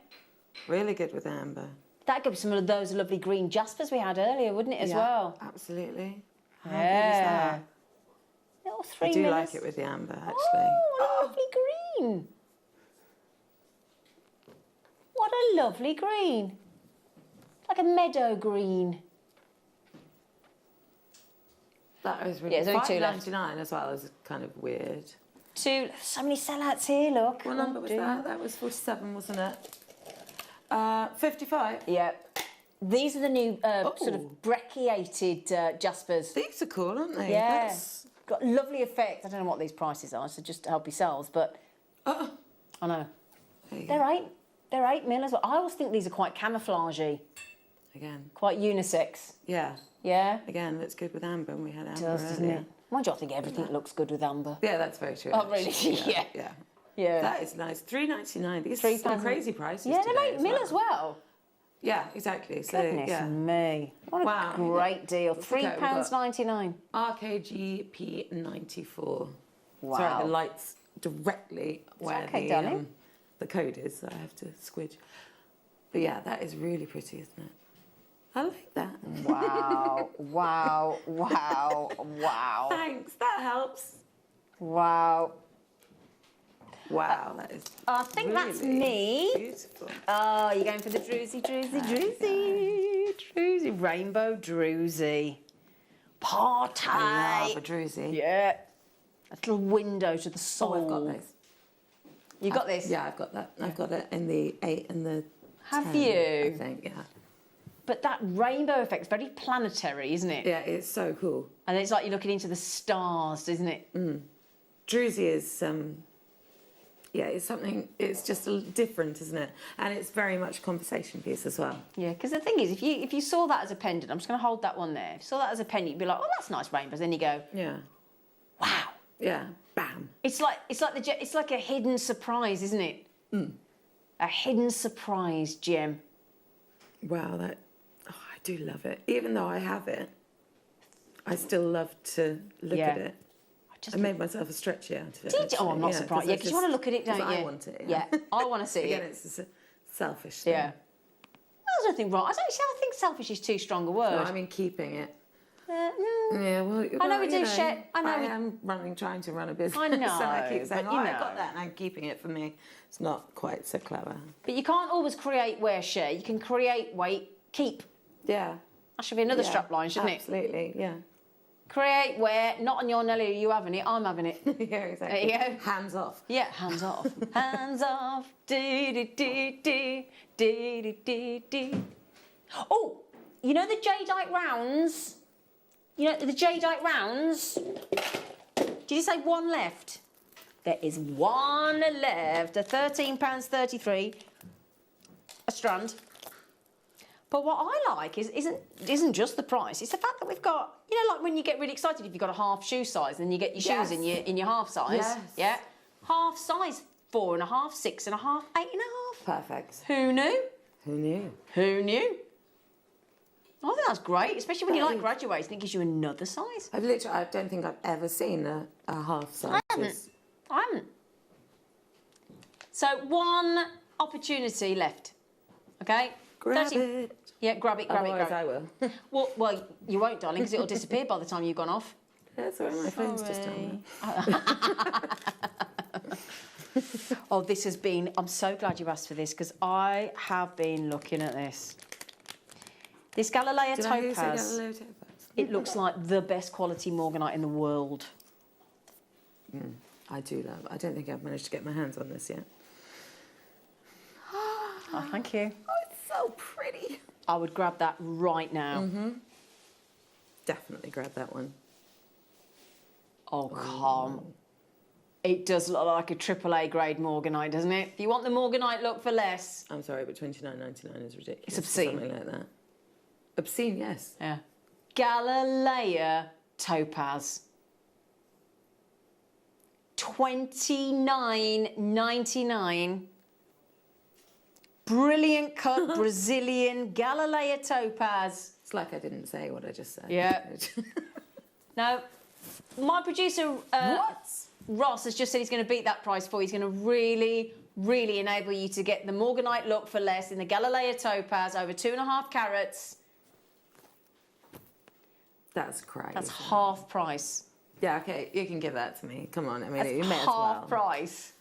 Really good with amber. That could be some of those lovely green jaspers we had earlier, wouldn't it, as well? Absolutely. How Yeah. good is that? Little 3 I do millers. like it with the amber, actually. Oh, lovely green. What a lovely green. Like a meadow green. That was really Yeah, there's only 2 left. $5.99 as well is kind of weird. So many sellouts here, look. What number was that? That was 47, wasn't it? 55. Yeah. These are the new sort of brecciated jaspers. These are cool, aren't they? Yeah. That's... Got lovely effect. I don't know what these prices are, so just to help yourselves, but I know. They're 8 mil as well. I always think these are quite camouflagey. Again. Quite unisex. Yeah. Yeah? Again, looks good with amber, and we had amber Does, doesn't earlier. it? Mind you, I think everything looks good with amber. Yeah, that's very true. Oh, really? actually. Yeah. Yeah. That is nice. $3.99. These are some crazy prices. Yeah, they're today 8 mil as well. Yeah, exactly. So, Goodness yeah. me. What a great deal. £3.99. RKGP94. Wow. Sorry, the light's directly where darling. the code is, so I have to squidge. But yeah, that is really pretty, isn't it? I like that. Wow, wow, wow, wow. Thanks, that helps. Wow. Wow, that is I think really that's me. Beautiful. Oh, you're going for the druzy. Rainbow druzy. Party. I love a druzy. Yeah. A little window to the soul. Oh, I've got those. You got this? Yeah, I've got that. I've got it in the 8 and the Have 10, you? I think, yeah. But that rainbow effect's very planetary, isn't it? Yeah, it's so cool. And it's like you're looking into the stars, isn't it? Druzy is, yeah, it's something, it's just different, isn't it? And it's very much a conversation piece as well. Yeah, because the thing is, if you saw that as a pendant, I'm just going to hold that one there. If you saw that as a pendant, you'd be like, oh, that's nice rainbows. Then you go, yeah, wow. Yeah, bam. It's like a hidden surprise, isn't it? A hidden surprise gem. Wow, I do love it. Even though I have it, I still love to look at it. I made myself a stretchy out of it. Did you? Oh, I'm not surprised. Yeah, because you want to look at it, don't you? I want it. Yeah, I want to see Again, it. it's a selfish thing. Yeah. There's nothing wrong. I think selfish is too strong a word. No, I mean keeping it. No. Yeah, well, I know we do share. I know I am trying to run a business. I know, so I keep saying, but oh, I got that, and I'm keeping it for me. It's not quite so clever. But you can't always create, wear, share. You can create, wait, keep. Yeah. That should be another strap line, shouldn't Absolutely, yeah. Create, wear, not on your Nelly, you having it, I'm having it. Yeah, exactly. There you go. Hands off. Yeah, hands off. Hands off. Do, do, do, do, do, do, do. Oh, you know the Jadeite rounds? You know the Jadeite rounds? Did you say one left? There is one left. A £13.33 a strand. But what I like isn't just the price. It's the fact that we've got, you know, like when you get really excited if you've got a half shoe size, then you get your shoes in your half size. Yes. Yeah. Half size, 4.5, 6.5, 8.5. Perfect. Who knew? Who knew? Who knew? I think that's great, especially when you like graduating. It gives you another size. I don't think I've ever seen a half size. I haven't. So one opportunity left. Okay. Grab it. Yeah, grab it. Otherwise I will. Well, you won't, darling, because it'll disappear by the time you've gone off. That's all right, my phone's just on. Oh, this has been... I'm so glad you asked for this, because I have been looking at this. This Galileo topaz, it looks like the best quality morganite in the world. I do love it. I don't think I've managed to get my hands on this yet. Oh, thank you. Oh, it's so pretty. I would grab that right now. Definitely grab that one. Oh, come. It does look like a AAA grade morganite, doesn't it? If you want the morganite look for less... I'm sorry, but $29.99 is ridiculous. It's obscene. Something like that. Obscene, yes. Yeah. Galilea topaz. $29.99. Brilliant cut Brazilian Galilea topaz. It's like I didn't say what I just said. Yeah. Now, my producer Ross has just said he's going to beat that price for you. He's going to really, really enable you to get the Morganite look for less in the Galilea topaz, over 2.5 carats. That's crazy. That's half price. Yeah, okay, you can give that to me. Come on, I mean, That's you may as well. half price.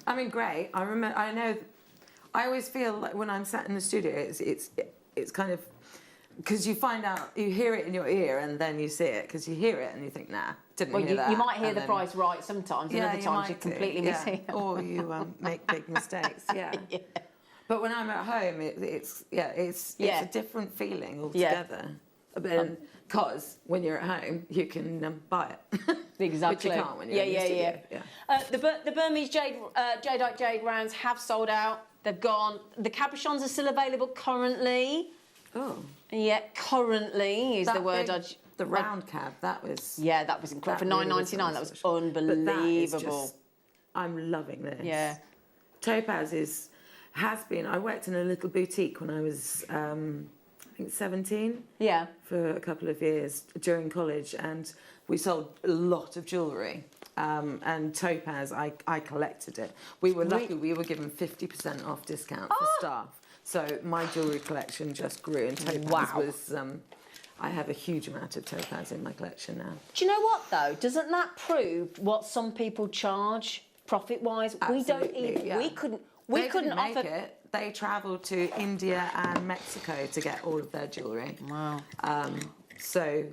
I mean, great. I remember. I know. I always feel like when I'm sat in the studio, it's kind of because you find out, you hear it in your ear, and then you see it because you hear it and you think, nah, didn't hear that. You might hear and the then, price right sometimes, and other times you completely miss it. Or you make big mistakes. Yeah. But when I'm at home, it's a different feeling altogether. Because when you're at home, you can buy it. Exactly. Which you can't when you're in the studio. The Burmese Jadeite jade rounds have sold out. They've gone. The cabochons are still available currently. Oh. Yeah, currently is the word. The round cab, that was... Yeah, that was incredible. For $9.99, that was unbelievable. I'm loving this. Yeah. Topaz has been... I worked in a little boutique when I was... I think 17. Yeah. For a couple of years during college, and we sold a lot of jewellery. And Topaz, I collected it. We were lucky; we were given 50% off discount for staff. So my jewellery collection just grew, and Topaz was. I have a huge amount of Topaz in my collection now. Do you know what though? Doesn't that prove what some people charge profit-wise? Absolutely, We couldn't make offer it. They travelled to India and Mexico to get all of their jewellery. Wow. So,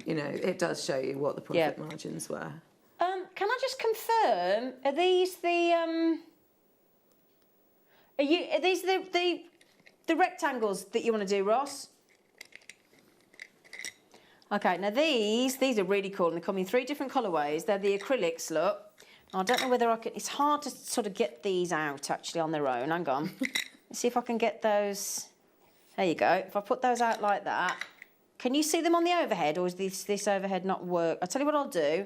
you know, it does show you what the profit margins were. Can I just confirm? Are these the rectangles that you want to do, Ross? Okay. Now these are really cool, and they come in 3 different colourways. They're the acrylics. Look. I don't know whether I can... It's hard to sort of get these out, actually, on their own. Hang on. Let's see if I can get those... There you go. If I put those out like that... Can you see them on the overhead, or is this overhead not work? I'll tell you what I'll do.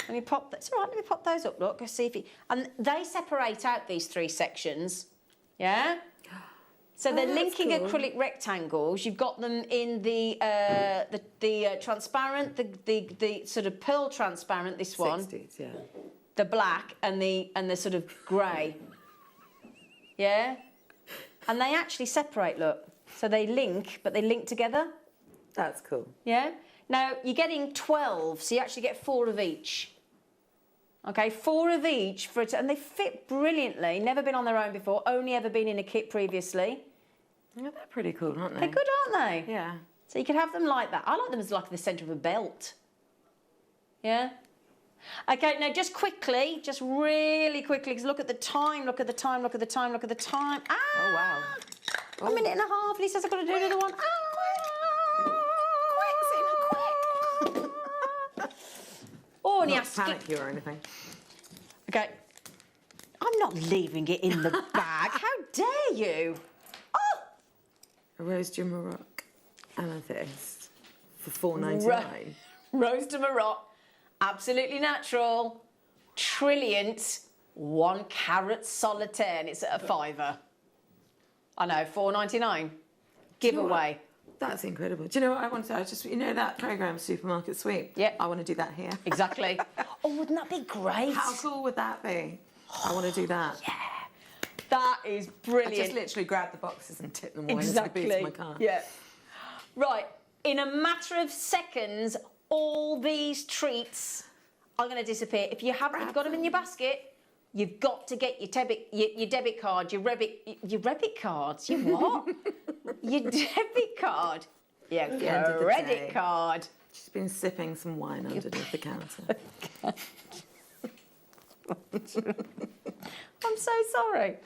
Let me pop... It's all right, let me pop those up, look. Let's see if it... And they separate out these 3 sections. Yeah? So they're linking acrylic rectangles. You've got them in the transparent, the sort of pearl transparent, this one. 60s, yeah. The black and the sort of grey. Yeah? And they actually separate, look. So they link, but they link together. That's cool. Yeah? Now, you're getting 12, so you actually get 4 of each. Okay, 4 of each, and they fit brilliantly. Never been on their own before, only ever been in a kit previously. Yeah, they're pretty cool, aren't they? They're good, aren't they? Yeah. So you could have them like that. I like them as like the centre of a belt. Yeah? Okay, now just quickly, just really quickly, because look at the time, look at the time, look at the time, look at the time. Ah! Oh, wow. Oh. A minute and a half. Lee says I've got to do another one. Quick, Zena, quick. Oh, and he has to panic you or anything. Okay. I'm not leaving it in the bag. How dare you? Oh! A rose de Morocco amethyst for $4.99. Rose de Morocco. Absolutely natural, trilliant, 1 carat solitaire, and it's at a £5. I know, $4.99. Giveaway. That's incredible. Do you know what I want to? I just, you know that program, Supermarket Sweep. Yeah. I want to do that here. Exactly. Oh, wouldn't that be great? How cool would that be? I want to do that. Yeah. That is brilliant. I just literally grab the boxes and tip them away into the boot of my car. Yeah. Right. In a matter of seconds, all these treats are going to disappear. If you haven't, you've got them in your basket, you've got to get your debit card, your Rebit cards. Your what? Your debit card. Your credit card. She's been sipping some wine underneath the counter. I'm so sorry.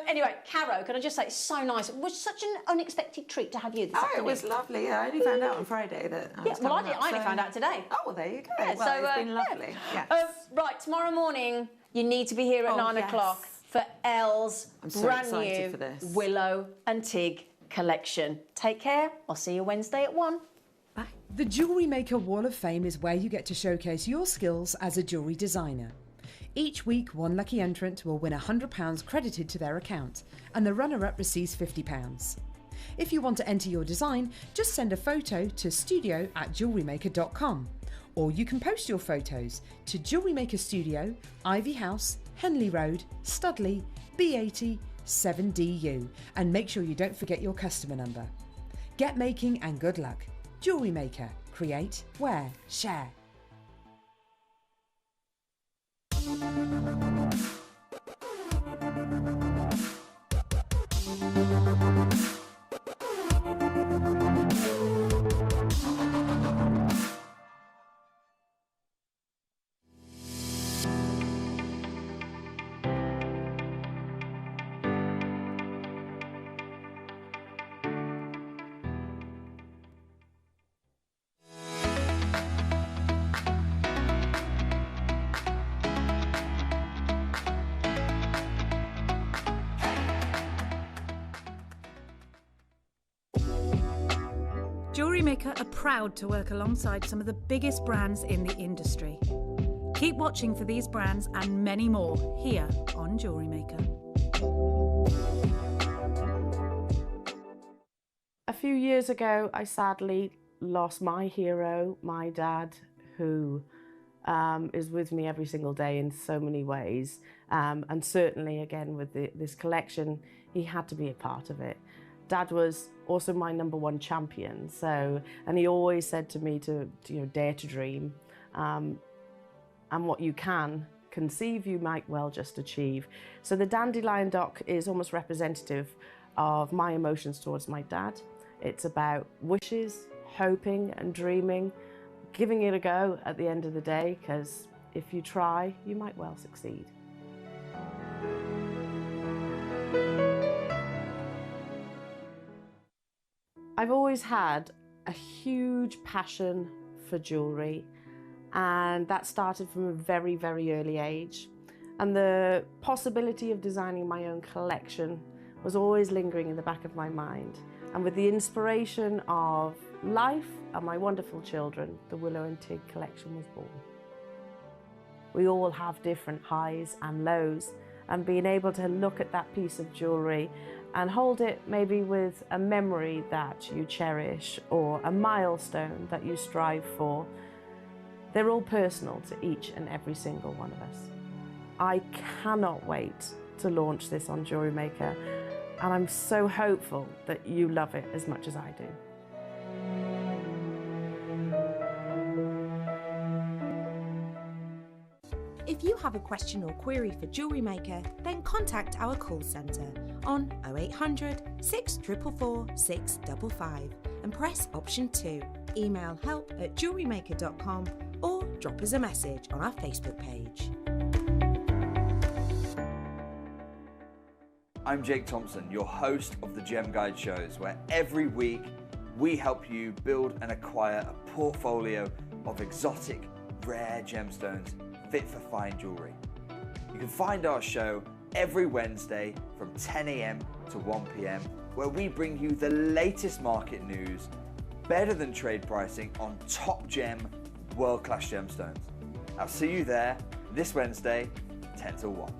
Anyway, Caro, can I just say, it's so nice. It was such an unexpected treat to have you this afternoon. It was lovely. Yeah, I only found out on Friday that I was I only found out today. Oh, well, there you go. Yeah, well, it's been lovely. Yeah. Right, tomorrow morning, you need to be here at 9 o'clock for for Elle's I'm so brand excited new for this. Willow and Tig collection. Take care. I'll see you Wednesday at 1. The Jewellery Maker Wall of Fame is where you get to showcase your skills as a jewellery designer. Each week, one lucky entrant will win £100 credited to their account, and the runner-up receives £50. If you want to enter your design, just send a photo to studio@jewellerymaker.com, or you can post your photos to Jewellery Maker Studio, Ivy House, Henley Road, Studley, B80 7DU, and make sure you don't forget your customer number. Get making and good luck. Jewellery Maker. Create, wear, share. Jewellery Maker are proud to work alongside some of the biggest brands in the industry. Keep watching for these brands and many more here on Jewellery Maker. A few years ago, I sadly lost my hero, my dad, who is with me every single day in so many ways. And certainly, again, with this collection, he had to be a part of it. Dad was also my #1 champion, and he always said to me to dare to dream, and what you can conceive, you might well just achieve. So the dandelion dock is almost representative of my emotions towards my dad. It's about wishes, hoping and dreaming, giving it a go at the end of the day, because if you try, you might well succeed. I've always had a huge passion for jewellery, and that started from a very, very early age. And the possibility of designing my own collection was always lingering in the back of my mind. And with the inspiration of life and my wonderful children, the Willow and Tig collection was born. We all have different highs and lows, and being able to look at that piece of jewellery and hold it maybe with a memory that you cherish or a milestone that you strive for, they're all personal to each and every single one of us. I cannot wait to launch this on Jewellery Maker, and I'm so hopeful that you love it as much as I do. If you have a question or query for Jewellery Maker, then contact our call centre on 0800 644 655 and press option 2. Email help@jewellerymaker.com or drop us a message on our Facebook page. I'm Jake Thompson, your host of the Gem Guide shows, where every week we help you build and acquire a portfolio of exotic, rare gemstones fit for fine jewellery. You can find our show every Wednesday from 10 AM to 1 PM, where we bring you the latest market news, better than trade pricing on top gem, world-class gemstones. I'll see you there this Wednesday, 10 till 1.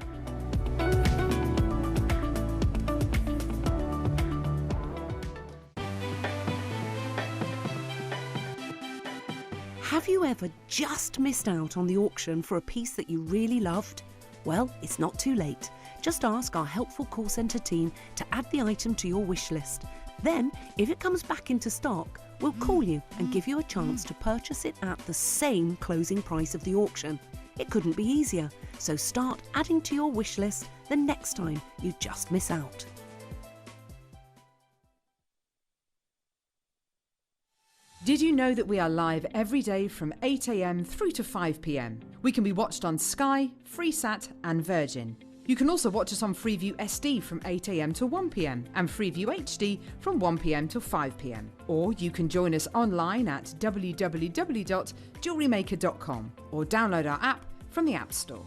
Have you ever just missed out on the auction for a piece that you really loved? Well, it's not too late. Just ask our helpful call centre team to add the item to your wish list. Then, if it comes back into stock, we'll call you and give you a chance to purchase it at the same closing price of the auction. It couldn't be easier, so start adding to your wish list the next time you just miss out. Did you know that we are live every day from 8 AM through to 5 PM? We can be watched on Sky, Freesat and Virgin. You can also watch us on Freeview SD from 8 AM to 1 PM and Freeview HD from 1 PM to 5 PM. Or you can join us online at www.jewellerymaker.com or download our app from the App Store.